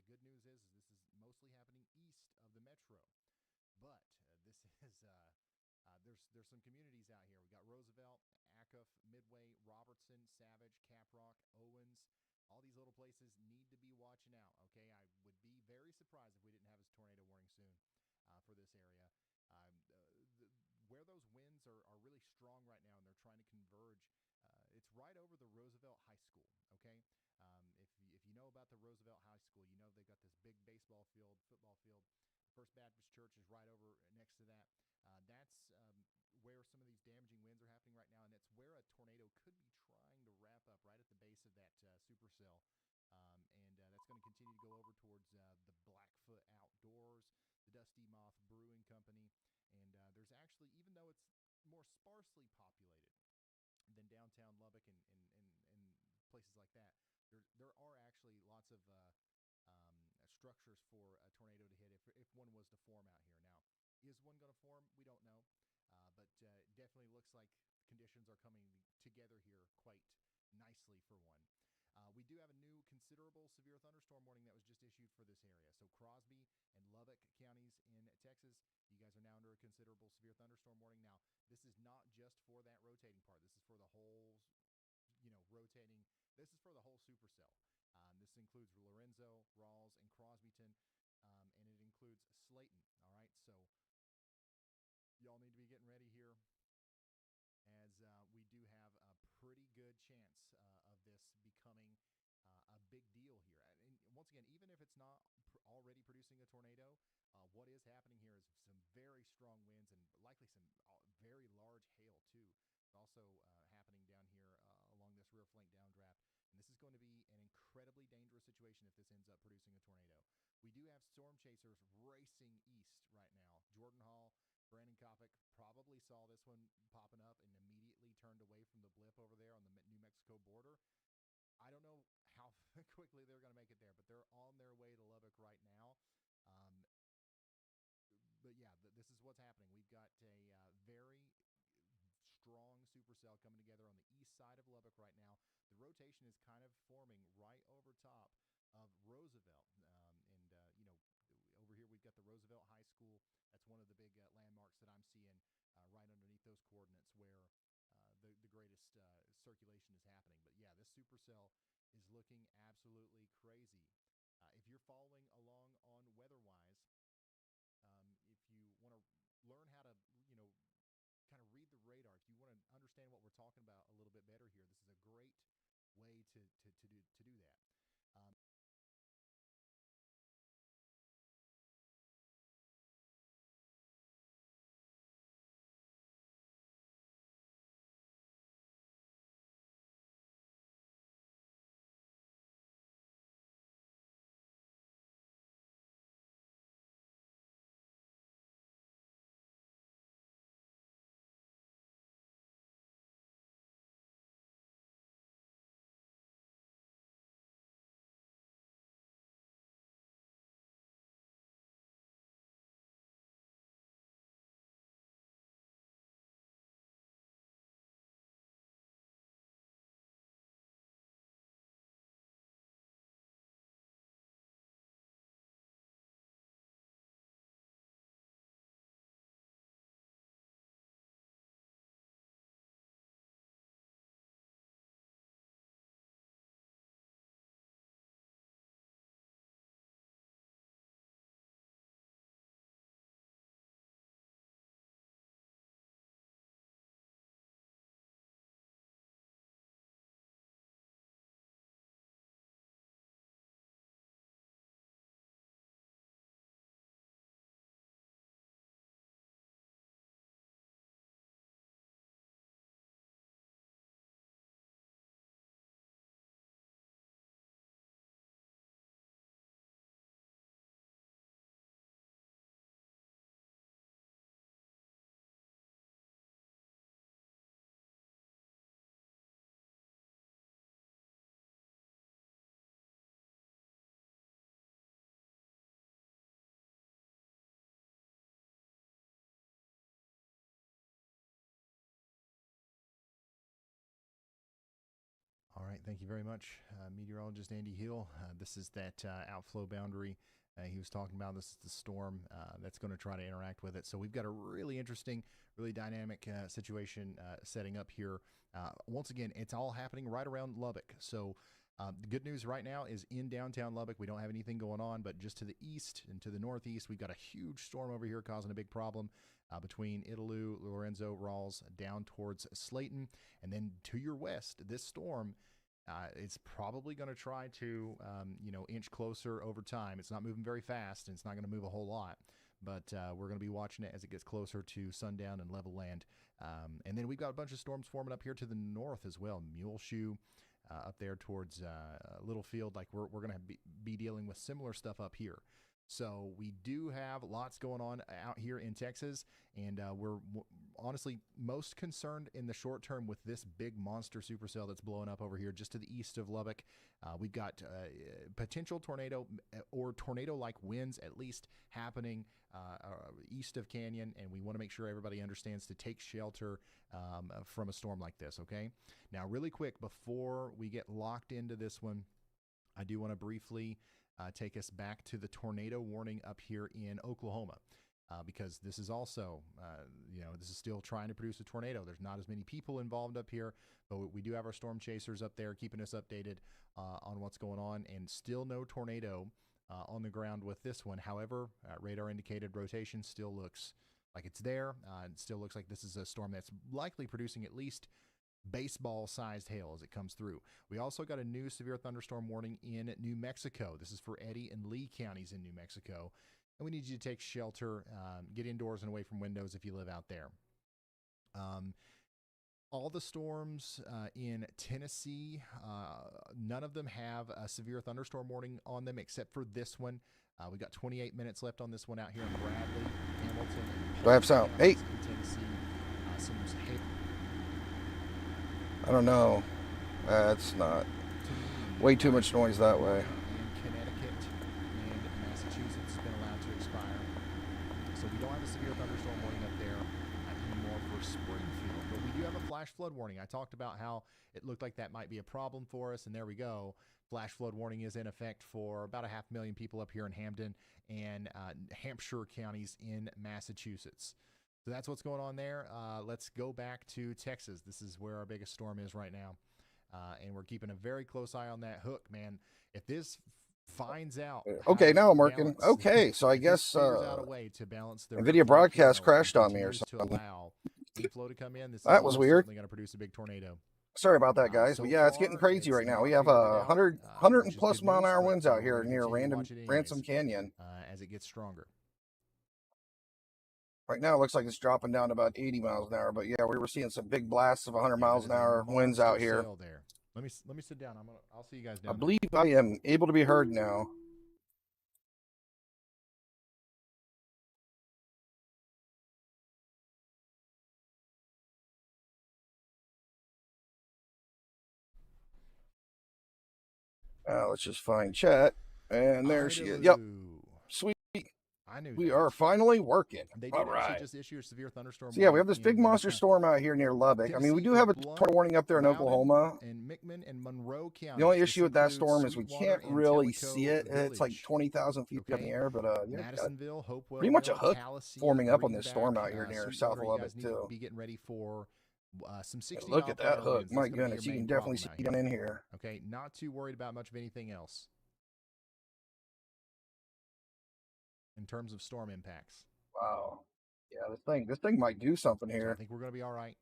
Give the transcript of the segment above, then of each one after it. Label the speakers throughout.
Speaker 1: good news is this is mostly happening east of the metro. But this is there's some communities out here. We got Roosevelt, Acuff, Midway, Robertson, Savage, Caprock, Owens. All these little places need to be watching out. Okay, I would be very surprised if we didn't have a tornado warning soon for this area. Where those winds are really strong right now, and they're trying to converge. It's right over the Roosevelt High School. Okay, if you know about the Roosevelt High School, you know they've got this big baseball field, football field. First Baptist Church is right over next to that. That's where some of these damaging winds are happening right now, and it's where a tornado could be trying to wrap up right at the base of that supercell. And that's going to continue to go over towards the Blackfoot Outdoors, the Dusty Moth Brewing Company. And there's actually, even though it's more sparsely populated than downtown Lubbock and places like that, there are actually lots of structures for a tornado to hit if one was to form out here. Now, is one going to form? We don't know. But definitely looks like conditions are coming together here quite nicely for one. We do have a new considerable severe thunderstorm warning that was just issued for this area. So Crosby and Lubbock counties in Texas, you guys are now under a considerable severe thunderstorm warning. Now, this is not just for that rotating part. This is for the whole, rotating. This is for the whole supercell. This includes Lorenzo, Rawls, and Crosbyton, and it includes Slayton. All right, so y'all need to be getting ready here, as we do have a pretty good chance of this becoming a big deal here. And once again, even if it's not already producing a tornado, what is happening here is some very strong winds and likely some very large hail too. It's also happening down here along this rear flank downdraft. And this is going to be an incredibly dangerous situation if this ends up producing a tornado. We do have storm chasers racing east right now. Jordan Hall, Brandon Kopic probably saw this one popping up and immediately turned away from the blip over there on the New Mexico border. I don't know how quickly they're going to make it there, but they're on their way to Lubbock right now. But yeah, this is what's happening. We've got a very strong supercell coming together on the east side of Lubbock right now. The rotation is kind of forming right over top of Roosevelt. Over here we've got the Roosevelt High School. That's one of the big landmarks that I'm seeing right underneath those coordinates where the greatest circulation is happening. But yeah, this supercell is looking absolutely crazy. If you're following along on WeatherWise, if you want to learn how to, kind of read the radar, if you want to understand what we're talking about a little bit better here, this is a great way to do that. Thank you very much, meteorologist Andy Hill. This is that outflow boundary he was talking about. This is the storm that's going to try to interact with it. So we've got a really interesting, really dynamic situation setting up here. Once again, it's all happening right around Lubbock. So the good news right now is in downtown Lubbock, we don't have anything going on, but just to the east and to the northeast, we've got a huge storm over here causing a big problem between Italoo, Lorenzo, Rawls, down towards Slayton. And then to your west, this storm it's probably going to try to, inch closer over time. It's not moving very fast, and it's not going to move a whole lot. But we're going to be watching it as it gets closer to sundown and level land. And then we've got a bunch of storms forming up here to the north as well. Muleshoe up there towards Littlefield. Like we're going to be dealing with similar stuff up here. So we do have lots going on out here in Texas, and we're honestly most concerned in the short term with this big monster supercell that's blowing up over here just to the east of Lubbock. We've got potential tornado or tornado-like winds at least happening east of Canyon, and we want to make sure everybody understands to take shelter from a storm like this, okay? Now, really quick, before we get locked into this one, I do want to briefly take us back to the tornado warning up here in Oklahoma, because this is also, this is still trying to produce a tornado. There's not as many people involved up here, but we do have our storm chasers up there keeping us updated on what's going on, and still no tornado on the ground with this one. However, radar indicated rotation still looks like it's there. It still looks like this is a storm that's likely producing at least baseball-sized hail as it comes through. We also got a new severe thunderstorm warning in New Mexico. This is for Eddy and Lee counties in New Mexico. And we need you to take shelter, get indoors and away from windows if you live out there. All the storms in Tennessee, none of them have a severe thunderstorm warning on them except for this one. We got 28 minutes left on this one out here in Bradley, Hamilton, and
Speaker 2: Do I have sound? Hey.
Speaker 1: Tennessee. Some hail.
Speaker 2: I don't know. That's not way too much noise that way.
Speaker 1: And Connecticut and Massachusetts have been allowed to expire. So we don't have a severe thunderstorm warning up there anymore for Springfield, but we do have a flash flood warning. I talked about how it looked like that might be a problem for us, and there we go. Flash flood warning is in effect for about 500,000 people up here in Hampden and Hampshire counties in Massachusetts. So that's what's going on there. Let's go back to Texas. This is where our biggest storm is right now. And we're keeping a very close eye on that hook, man. If this finds out...
Speaker 2: Okay, now I'm working. Okay, so I guess
Speaker 1: out a way to balance the
Speaker 2: NVIDIA broadcast crashed on me or something.
Speaker 1: Flow to come in, this
Speaker 2: that was weird.
Speaker 1: Going to produce a big tornado.
Speaker 2: Sorry about that, guys. But yeah, it's getting crazy right now. We have 100 and plus mile-an-hour winds out here near Ransom Canyon.
Speaker 1: As it gets stronger.
Speaker 2: Right now, it looks like it's dropping down to about 80 miles an hour. But yeah, we were seeing some big blasts of 100 miles an hour winds out here.
Speaker 1: Let me sit down. I'll see you guys down.
Speaker 2: I believe I am able to be heard now. Let's just find chat. And there she is. Yep. Sweet.
Speaker 1: I knew
Speaker 2: we are finally working.
Speaker 1: They did just issue a severe thunderstorm.
Speaker 2: So yeah, we have this big monster storm out here near Lubbock. I mean, we do have a tornado warning up there in Oklahoma.
Speaker 1: And McMinn and Monroe County.
Speaker 2: The only issue with that storm is we can't really see it. It's like 20,000 feet up in the air, but yeah,
Speaker 1: Madisonville, Hopewell,
Speaker 2: pretty much a hook forming up on this storm out here near south of Lubbock too.
Speaker 1: Be getting ready for some 60.
Speaker 2: Look at that hook! My goodness, you can definitely see it in here.
Speaker 1: Okay, not too worried about much of anything else in terms of storm impacts.
Speaker 2: Wow. Yeah, this thing might do something here.
Speaker 1: So I think we're going to be all right.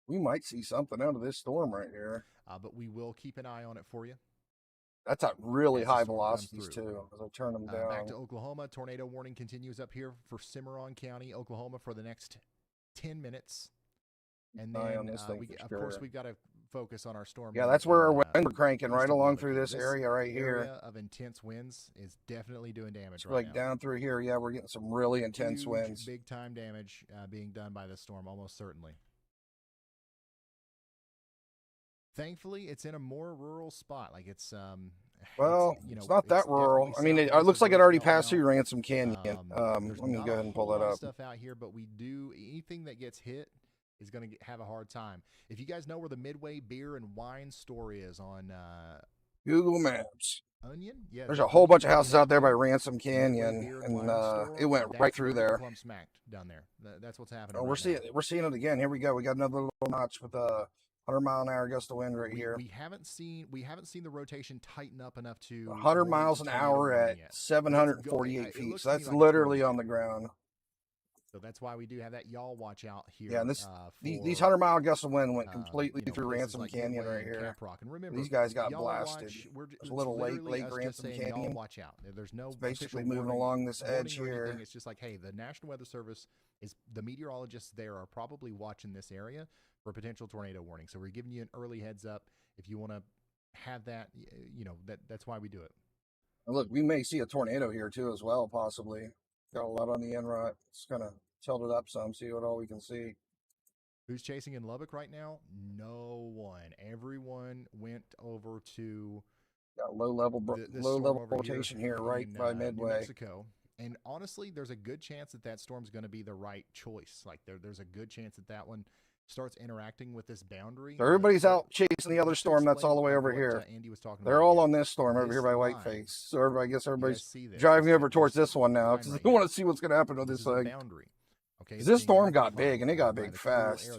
Speaker 2: We might see something out of this storm right here.
Speaker 1: But we will keep an eye on it for you.
Speaker 2: That's at really high velocities too, as I turn them down.
Speaker 1: Back to Oklahoma, tornado warning continues up here for Cimarron County, Oklahoma, for the next 10 minutes. And then, of course, we've got to focus on our storm.
Speaker 2: Yeah, that's where our winds are cranking right along through this area right here.
Speaker 1: Area of intense winds is definitely doing damage right
Speaker 2: like
Speaker 1: now.
Speaker 2: Down through here, yeah, we're getting some really intense winds.
Speaker 1: Big time damage being done by this storm, almost certainly. Thankfully, it's in a more rural spot. Like it's
Speaker 2: it's not that rural. I mean, it looks like it already passed through Ransom Canyon. Let me go ahead and pull that up.
Speaker 1: Stuff out here, but we do anything that gets hit is going to have a hard time. If you guys know where the Midway Beer and Wine Store is on
Speaker 2: Google Maps.
Speaker 1: Onion, yeah,
Speaker 2: there's a whole bunch of houses out there by Ransom Canyon, and it went right through there.
Speaker 1: Plumb smacked down there. That's what's happening.
Speaker 2: Oh, we're seeing it again. Here we go. We got another little notch with a 100-mile-an-hour gust of wind right here.
Speaker 1: We haven't seen the rotation tighten up enough to
Speaker 2: 100 miles an hour at 748 feet. So that's literally on the ground.
Speaker 1: So that's why we do have that y'all watch out here.
Speaker 2: Yeah, and these 100-mile gusts of wind went completely through Ransom Canyon right here.
Speaker 1: And remember,
Speaker 2: these guys got blasted. There's a little Lake Ransom Canyon.
Speaker 1: Watch out. There's no
Speaker 2: it's basically moving along this edge here.
Speaker 1: It's just like, hey, the National Weather Service the meteorologists there are probably watching this area for a potential tornado warning. So we're giving you an early heads up if you want to have that. That's why we do it.
Speaker 2: Look, we may see a tornado here too as well, possibly. Got a lot on the NROT. It's gonna tilt it up some, see what all we can see.
Speaker 1: Who's chasing in Lubbock right now? No one. Everyone went over to
Speaker 2: got low level rotation here right by Midway,
Speaker 1: New Mexico. And honestly, there's a good chance that storm's going to be the right choice. Like there's a good chance that one starts interacting with this boundary.
Speaker 2: So everybody's out chasing the other storm that's all the way over here.
Speaker 1: Andy was talking
Speaker 2: They're all on this storm over here by Whiteface. So everybody's driving over towards this one now because they want to see what's going to happen with this thing.
Speaker 1: Okay,
Speaker 2: this storm got big, and it got big fast.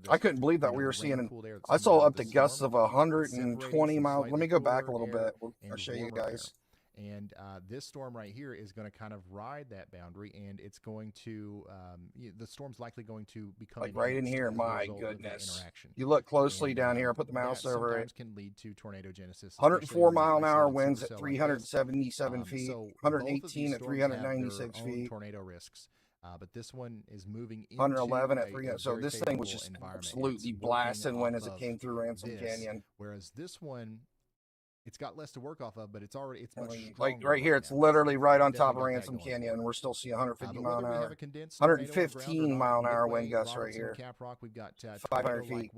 Speaker 2: I couldn't believe that we were seeing. I saw up to gusts of 120 miles. Let me go back a little bit. I'll show you guys.
Speaker 1: And this storm right here is going to kind of ride that boundary, and it's going to the storm's likely going to become
Speaker 2: like right in here. My goodness! You look closely down here. I put the mouse over it.
Speaker 1: Can lead to tornado genesis.
Speaker 2: 104-mile-an-hour winds at 377 feet. 118 at 396 feet.
Speaker 1: Tornado risks. But this one is moving into
Speaker 2: 111 at 300. So this thing was just absolutely blasting wind as it came through Ransom Canyon.
Speaker 1: Whereas this one, it's got less to work off of, but it's much
Speaker 2: like right here. It's literally right on top of Ransom Canyon, and we're still seeing 150 mile an hour, 115 mile an hour wind gusts right here.
Speaker 1: We've got
Speaker 2: 500 feet.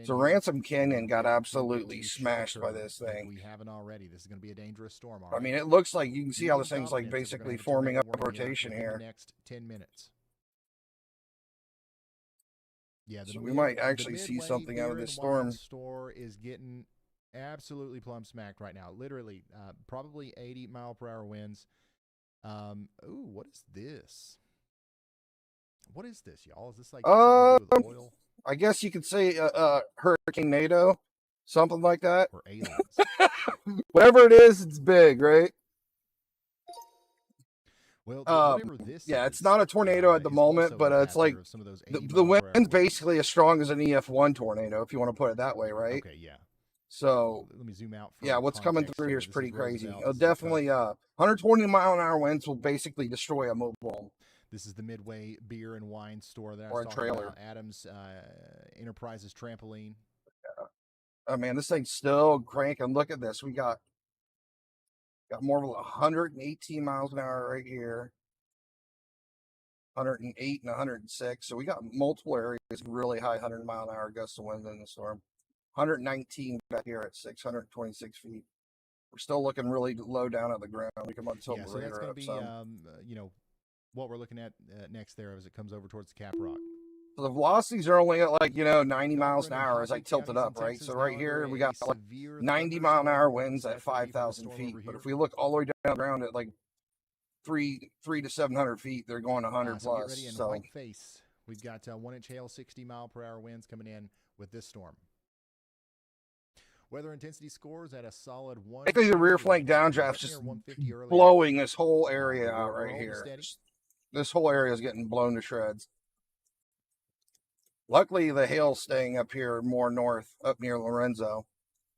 Speaker 2: So Ransom Canyon got absolutely smashed by this thing.
Speaker 1: We haven't already. This is going to be a dangerous storm.
Speaker 2: I mean, it looks like you can see how this thing's like basically forming up a rotation here.
Speaker 1: Next 10 minutes. Yeah,
Speaker 2: so we might actually see something out of this storm.
Speaker 1: Store is getting absolutely plumb smacked right now. Literally, probably 80-mile-per-hour winds. Ooh, what is this? What is this, y'all? Is this like with oil?
Speaker 2: I guess you could say Hurricane NATO, something like that.
Speaker 1: Or aliens.
Speaker 2: Whatever it is, it's big, right?
Speaker 1: Well, whatever this
Speaker 2: yeah, it's not a tornado at the moment, but it's like the wind's basically as strong as an EF1 tornado, if you want to put it that way, right?
Speaker 1: Okay, yeah.
Speaker 2: So
Speaker 1: let me zoom out.
Speaker 2: Yeah, what's coming through here is pretty crazy. Definitely, 120-mile-an-hour winds will basically destroy a mobile home.
Speaker 1: This is the Midway Beer and Wine Store that
Speaker 2: or a trailer.
Speaker 1: Adams Enterprises trampoline.
Speaker 2: Yeah. Oh man, this thing's still cranking. Look at this. We got more of 118 miles an hour right here. 108 and 106. So we got multiple areas really high 100-mile-an-hour gusts of wind in the storm. 119 back here at 626 feet. We're still looking really low down at the ground. We come on tilt the radar
Speaker 1: that's going to be,
Speaker 2: some.
Speaker 1: What we're looking at next there as it comes over towards the Cap Rock.
Speaker 2: So the velocities are only at 90 miles an hour as I tilt it up, right? So right here we got 90-mile-an-hour winds at 5,000 feet. But if we look all the way down the ground at 300 to 700 feet, they're going 100 plus.
Speaker 1: Get ready in Whiteface. We've got 1-inch hail, 60-mile-per-hour winds coming in with this storm. Weather intensity scores at a solid 1.
Speaker 2: I think the rear flank downdraft's just blowing this whole area out right here. This whole area is getting blown to shreds. Luckily, the hail's staying up here more north, up near Lorenzo.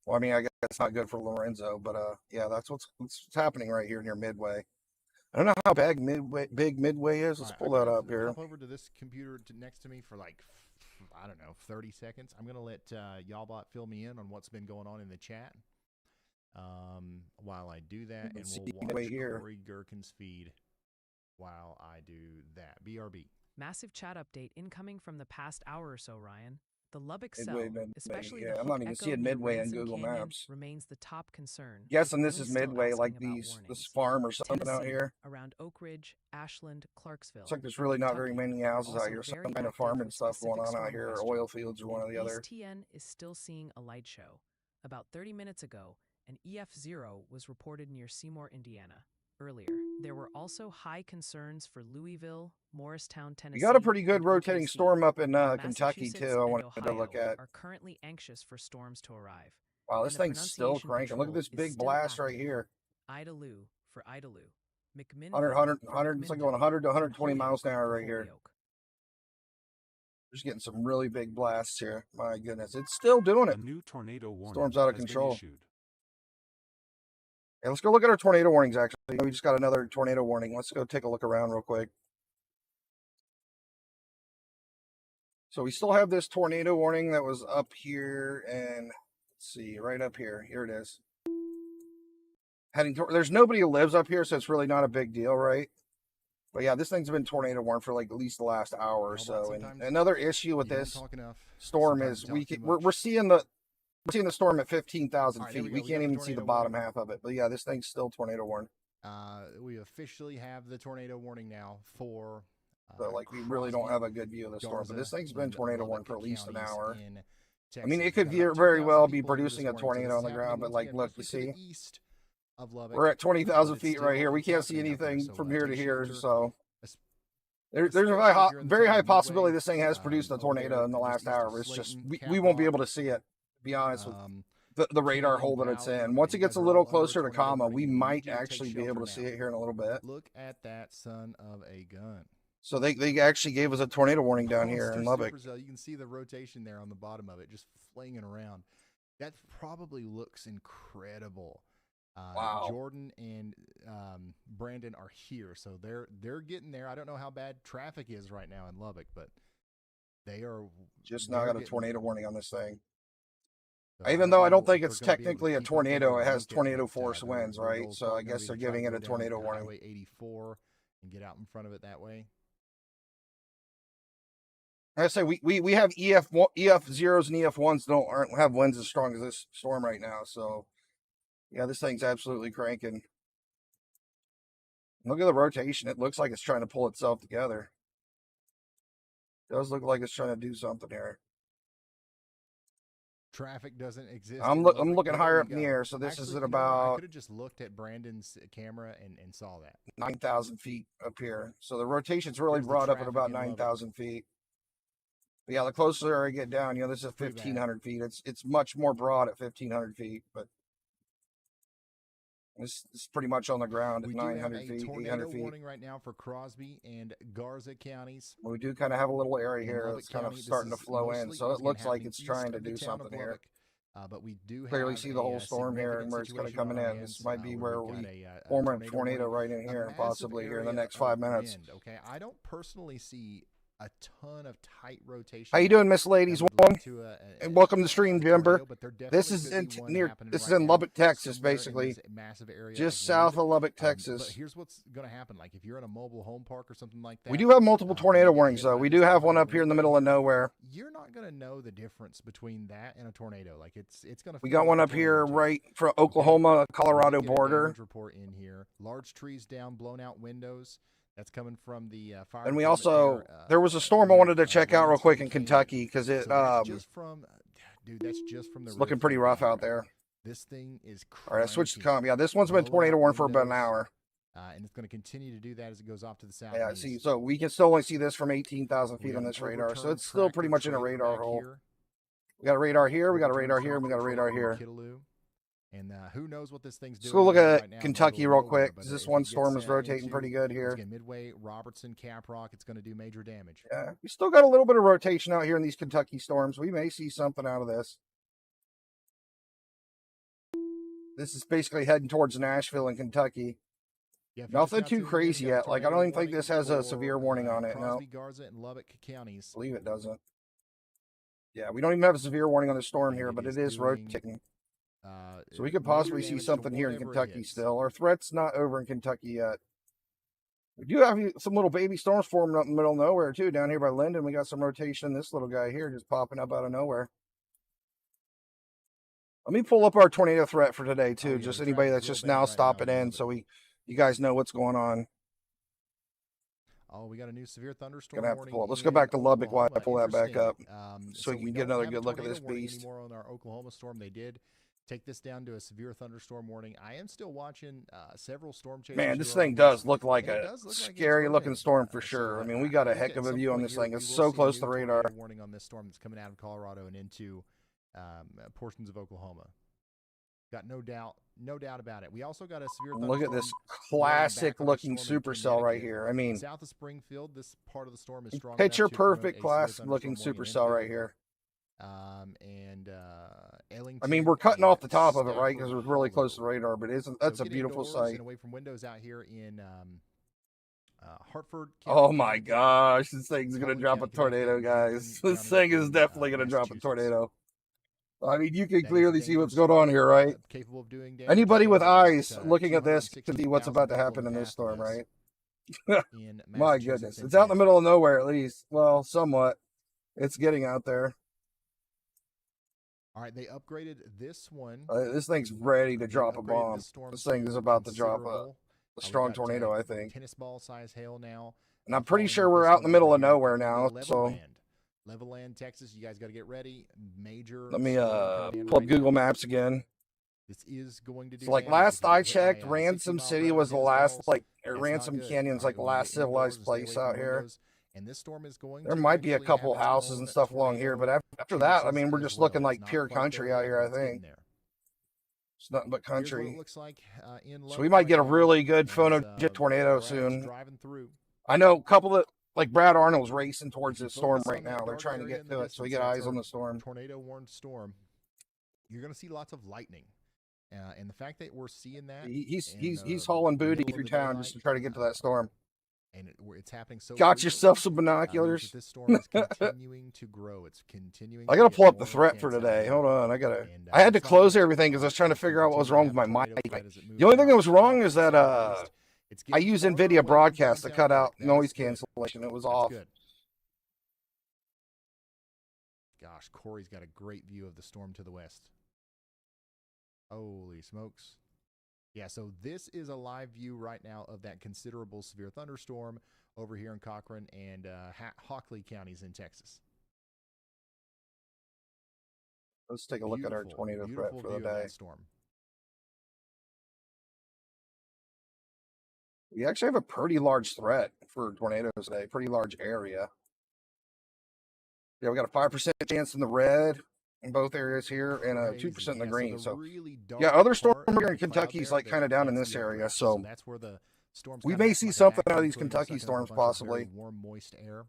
Speaker 2: Well, I mean, I guess it's not good for Lorenzo, but yeah, that's what's happening right here near Midway. I don't know how big Midway is. Let's pull that up here.
Speaker 1: Hop over to this computer next to me for I don't know, 30 seconds. I'm going to let Y'allbot fill me in on what's been going on in the chat while I do that. And we'll watch Corey Gherkin's feed while I do that. BRB.
Speaker 3: Massive chat update incoming from the past hour or so, Ryan. The Lubbock
Speaker 2: Midway,
Speaker 3: cell, especially
Speaker 2: yeah,
Speaker 3: the
Speaker 2: I'm
Speaker 3: Hook
Speaker 2: not even
Speaker 3: Echo
Speaker 2: seeing
Speaker 3: near
Speaker 2: Midway on
Speaker 3: Ransom
Speaker 2: Google
Speaker 3: Canyon
Speaker 2: Maps.
Speaker 3: remains the top concern.
Speaker 2: Guessing
Speaker 3: with
Speaker 2: this is
Speaker 3: many still
Speaker 2: Midway, like
Speaker 3: asking about
Speaker 2: this
Speaker 3: warnings.
Speaker 2: farm or something out
Speaker 3: Tennessee,
Speaker 2: here.
Speaker 3: around Oak Ridge, Ashland, Clarksville.
Speaker 2: Looks like there's really
Speaker 3: and
Speaker 2: not very
Speaker 3: Kentucky
Speaker 2: many
Speaker 3: are
Speaker 2: houses out
Speaker 3: also
Speaker 2: here. Some
Speaker 3: very
Speaker 2: kind of
Speaker 3: active
Speaker 2: farming
Speaker 3: with
Speaker 2: stuff going
Speaker 3: specific
Speaker 2: on
Speaker 3: storm
Speaker 2: out here, or
Speaker 3: question.
Speaker 2: oil fields or one or the
Speaker 3: East
Speaker 2: other.
Speaker 3: TN is still seeing a light show. About 30 minutes ago, an EF0 was reported near Seymour, Indiana. Earlier, there were also high concerns for Louisville, Morristown, Tennessee.
Speaker 2: You got a pretty good
Speaker 3: and
Speaker 2: rotating
Speaker 3: OKC.
Speaker 2: storm up in
Speaker 3: while
Speaker 2: Kentucky
Speaker 3: Massachusetts
Speaker 2: too. I
Speaker 3: and
Speaker 2: wanted to
Speaker 3: Ohio
Speaker 2: look at.
Speaker 3: are currently anxious for storms to arrive.
Speaker 2: Wow, this
Speaker 3: And the
Speaker 2: thing's still
Speaker 3: pronunciation
Speaker 2: cranking. Look at
Speaker 3: patrol
Speaker 2: this
Speaker 3: is
Speaker 2: big
Speaker 3: still
Speaker 2: blast right
Speaker 3: active.
Speaker 2: here.
Speaker 3: Idaloo for Idaloo.
Speaker 2: 100, it's like going 100 to 120 miles an hour right here. Just getting some really big blasts here. My goodness, it's still doing it.
Speaker 4: A new tornado warning
Speaker 2: Storm's out of
Speaker 4: has been
Speaker 2: control.
Speaker 4: issued.
Speaker 2: Hey, let's go look at our tornado warnings, actually. We just got another tornado warning. Let's go take a look around real quick. So we still have this tornado warning that was up here, and let's see, right up here. Here it is. There's nobody who lives up here, so it's really not a big deal, right? But yeah, this thing's been tornado warned for like at least the last hour or so. And another issue with this storm is we're seeing the storm at 15,000 feet. We can't even see the bottom half of it. But yeah, this thing's still tornado warned.
Speaker 1: We officially have the tornado warning now for.
Speaker 2: So like we really don't have a good view of the storm. But this thing's been tornado warned for at least an hour. I mean, it could very well be producing a tornado on the ground. But like, look, you see. We're at 20,000 feet right here. We can't see anything from here to here, so there's a very high possibility this thing has produced a tornado in the last hour. It's just we won't be able to see it, to be honest, with the radar hole that it's in. Once it gets a little closer to Kama, we might actually be able to see it here in a little bit.
Speaker 1: Look at that son of a gun.
Speaker 2: So they actually gave us a tornado warning down here in Lubbock.
Speaker 1: You can see the rotation there on the bottom of it, just flinging around. That probably looks incredible.
Speaker 2: Wow.
Speaker 1: Jordan and Brandon are here, so they're getting there. I don't know how bad traffic is right now in Lubbock, but they are
Speaker 2: just now got a tornado warning on this thing. So even though I don't think it's technically a tornado, it has tornado force winds, right? So I guess they're giving it a tornado warning.
Speaker 1: Highway 84 and get out in front of it that way.
Speaker 2: Like I say we have EF zeros and EF1s don't have winds as strong as this storm right now, so. Yeah, this thing's absolutely cranking. Look at the rotation. It looks like it's trying to pull itself together. It does look like it's trying to do something here.
Speaker 1: Traffic doesn't exist.
Speaker 2: I'm looking higher up in the air, so this is at about.
Speaker 1: I could have just looked at Brandon's camera and saw that
Speaker 2: 9,000 feet up here. So the rotation's really brought up at about 9,000 feet. But yeah, the closer I get down, this is 1,500 feet. It's much more broad at 1,500 feet, but. It's pretty much on the ground at 900 feet, 800 feet.
Speaker 1: Warning right now for Crosby and Garza counties.
Speaker 2: We do kind of have a little area here that's kind of starting to flow in, so it looks like it's trying to do something here.
Speaker 1: But we do
Speaker 2: clearly see the whole storm here and where it's kind of coming in. This might be where we form a tornado right in here, and possibly here in the next 5 minutes.
Speaker 1: Okay, I don't personally see a ton of tight rotation.
Speaker 2: How you doing, Miss Ladies One? And welcome to stream, Jimber. This is in Lubbock, Texas, basically, just south of Lubbock, Texas.
Speaker 1: But here's what's going to happen: like if you're in a mobile home park or something like that,
Speaker 2: we do have multiple tornado warnings, though. We do have one up here in the middle of nowhere.
Speaker 1: You're not going to know the difference between that and a tornado. Like it's going to.
Speaker 2: We got one up here right from Oklahoma, Colorado border.
Speaker 1: Report in here: large trees down, blown out windows. That's coming from the fire.
Speaker 2: And we also there was a storm I wanted to check out real quick in Kentucky because it
Speaker 1: that's just from the.
Speaker 2: It's looking pretty rough out there.
Speaker 1: This thing is crazy.
Speaker 2: All right, I switched to comp. Yeah, this one's been tornado warned for about an hour.
Speaker 1: And it's going to continue to do that as it goes off to the south.
Speaker 2: Yeah, see, so we can still only see this from 18,000 feet on this radar, so it's still pretty much in a radar hole. We got a radar here, we got a radar here, and we got a radar here.
Speaker 1: And who knows what this thing's doing.
Speaker 2: Let's go look at Kentucky real quick. This one storm is rotating pretty good here.
Speaker 1: Midway, Robertson, Caprock, it's going to do major damage.
Speaker 2: Yeah, we still got a little bit of rotation out here in these Kentucky storms. We may see something out of this. This is basically heading towards Nashville and Kentucky. Yeah, nothing too crazy yet. Like, I don't even think this has a severe warning on it. No.
Speaker 1: Garza, and Lubbock counties.
Speaker 2: I believe it doesn't. Yeah, we don't even have a severe warning on the storm here, but it is rotating. So we could possibly see something here in Kentucky still. Our threat's not over in Kentucky yet. We do have some little baby storms forming up in the middle of nowhere too. Down here by Linden, we got some rotation in this little guy here just popping up out of nowhere. Let me pull up our tornado threat for today too. Just anybody that's just now stopping in, so you guys know what's going on.
Speaker 1: Oh, we got a new severe thunderstorm
Speaker 2: Gonna have to
Speaker 1: warning.
Speaker 2: pull it. Let's go back to Lubbock while I pull that back up,
Speaker 1: so
Speaker 2: you
Speaker 1: we
Speaker 2: can get
Speaker 1: don't
Speaker 2: another
Speaker 1: have a
Speaker 2: good look at this
Speaker 1: tornado warning
Speaker 2: beast.
Speaker 1: anymore on our Oklahoma storm. They did take this down to a severe thunderstorm warning. I am still watching several storm chasers.
Speaker 2: Man, this thing does look like a scary looking storm for sure. I mean, we got a heck of a view on this thing. It's so close to the radar.
Speaker 1: Warning on this storm that's coming out of Colorado and into portions of Oklahoma. Got no doubt about it. We also got a severe thunderstorm.
Speaker 2: Look at this classic looking supercell right here. I mean,
Speaker 1: south of Springfield, this part of the storm is strong.
Speaker 2: Picture perfect classic looking supercell right here.
Speaker 1: Ellington,
Speaker 2: I mean, we're cutting off the top of it, right? Because it was really close to the radar, but that's a beautiful sight.
Speaker 1: And away from windows out here in Hartford
Speaker 2: County. Oh my gosh, this thing's going to drop a tornado, guys. This thing is definitely going to drop a tornado. I mean, you can clearly see what's going on here, right?
Speaker 1: Capable of doing damage.
Speaker 2: Anybody with eyes looking at this can see what's about to happen in this storm, right? My goodness. It's out in the middle of nowhere, at least. Well, somewhat. It's getting out there.
Speaker 1: All right, they upgraded this one.
Speaker 2: This thing's ready to drop a bomb. This thing is about to drop a strong tornado, I think.
Speaker 1: Tennis ball size hail now.
Speaker 2: And I'm pretty sure we're out in the middle of nowhere now, so...
Speaker 1: Levelland, Texas, you guys got to get ready. Major.
Speaker 2: Let me pull up Google Maps again.
Speaker 1: This is going to do.
Speaker 2: So like last I checked, Ransom City was the last, or Ransom Canyon's like the last civilized place out here.
Speaker 1: And this storm is going.
Speaker 2: There might be a couple houses and stuff along here, but after that, I mean, we're just looking like pure country out here, I think. It's nothing but country. So we might get a really good phono tornado soon. I know a couple of, like Brad Arnold's racing towards this storm right now. They're trying to get to it, so we get eyes on the storm.
Speaker 1: Tornado warned storm. You're going to see lots of lightning, and the fact that we're seeing that
Speaker 2: he's hauling booty through town just to try to get to that storm.
Speaker 1: And it's happening so.
Speaker 2: Got yourself some binoculars.
Speaker 1: This storm is continuing to grow. It's continuing.
Speaker 2: I gotta pull up the threat for today. Hold on, I had to close everything because I was trying to figure out what was wrong with my mic. The only thing that was wrong is that I use NVIDIA Broadcast to cut out noise cancellation. It was off.
Speaker 1: Good. Gosh, Corey's got a great view of the storm to the west. Holy smokes. Yeah, so this is a live view right now of that considerable severe thunderstorm over here in Cochran and Hockley counties in Texas.
Speaker 2: Let's take a look at our tornado threat for the day.
Speaker 1: Storm.
Speaker 2: We actually have a pretty large threat for tornadoes today, pretty large area. Yeah, we got a 5% chance in the red in both areas here and a 2% in the green. So, yeah, other storm here in Kentucky is like kind of down in this area. So,
Speaker 1: that's where the storms
Speaker 2: we may see something out of these Kentucky storms possibly.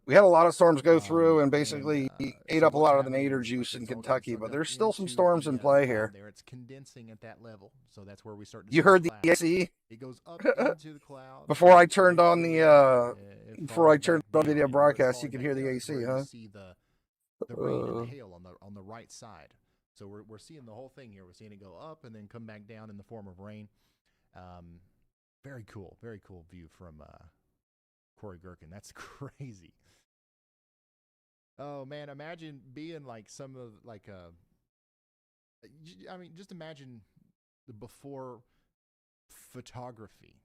Speaker 2: We had a lot of storms go through and basically ate up a lot of the nadir juice in Kentucky, but there's still some storms in play here.
Speaker 1: It's condensing at that level, so that's where we start.
Speaker 2: You heard the AC?
Speaker 1: It goes up into the cloud.
Speaker 2: Before I turned on the video broadcast, you could hear the AC, huh?
Speaker 1: See the rain and the hail on the right side. So we're seeing the whole thing here. We're seeing it go up and then come back down in the form of rain. Very cool view from Corey Gerken. That's crazy. Oh man, imagine being like some of just imagine the before photography.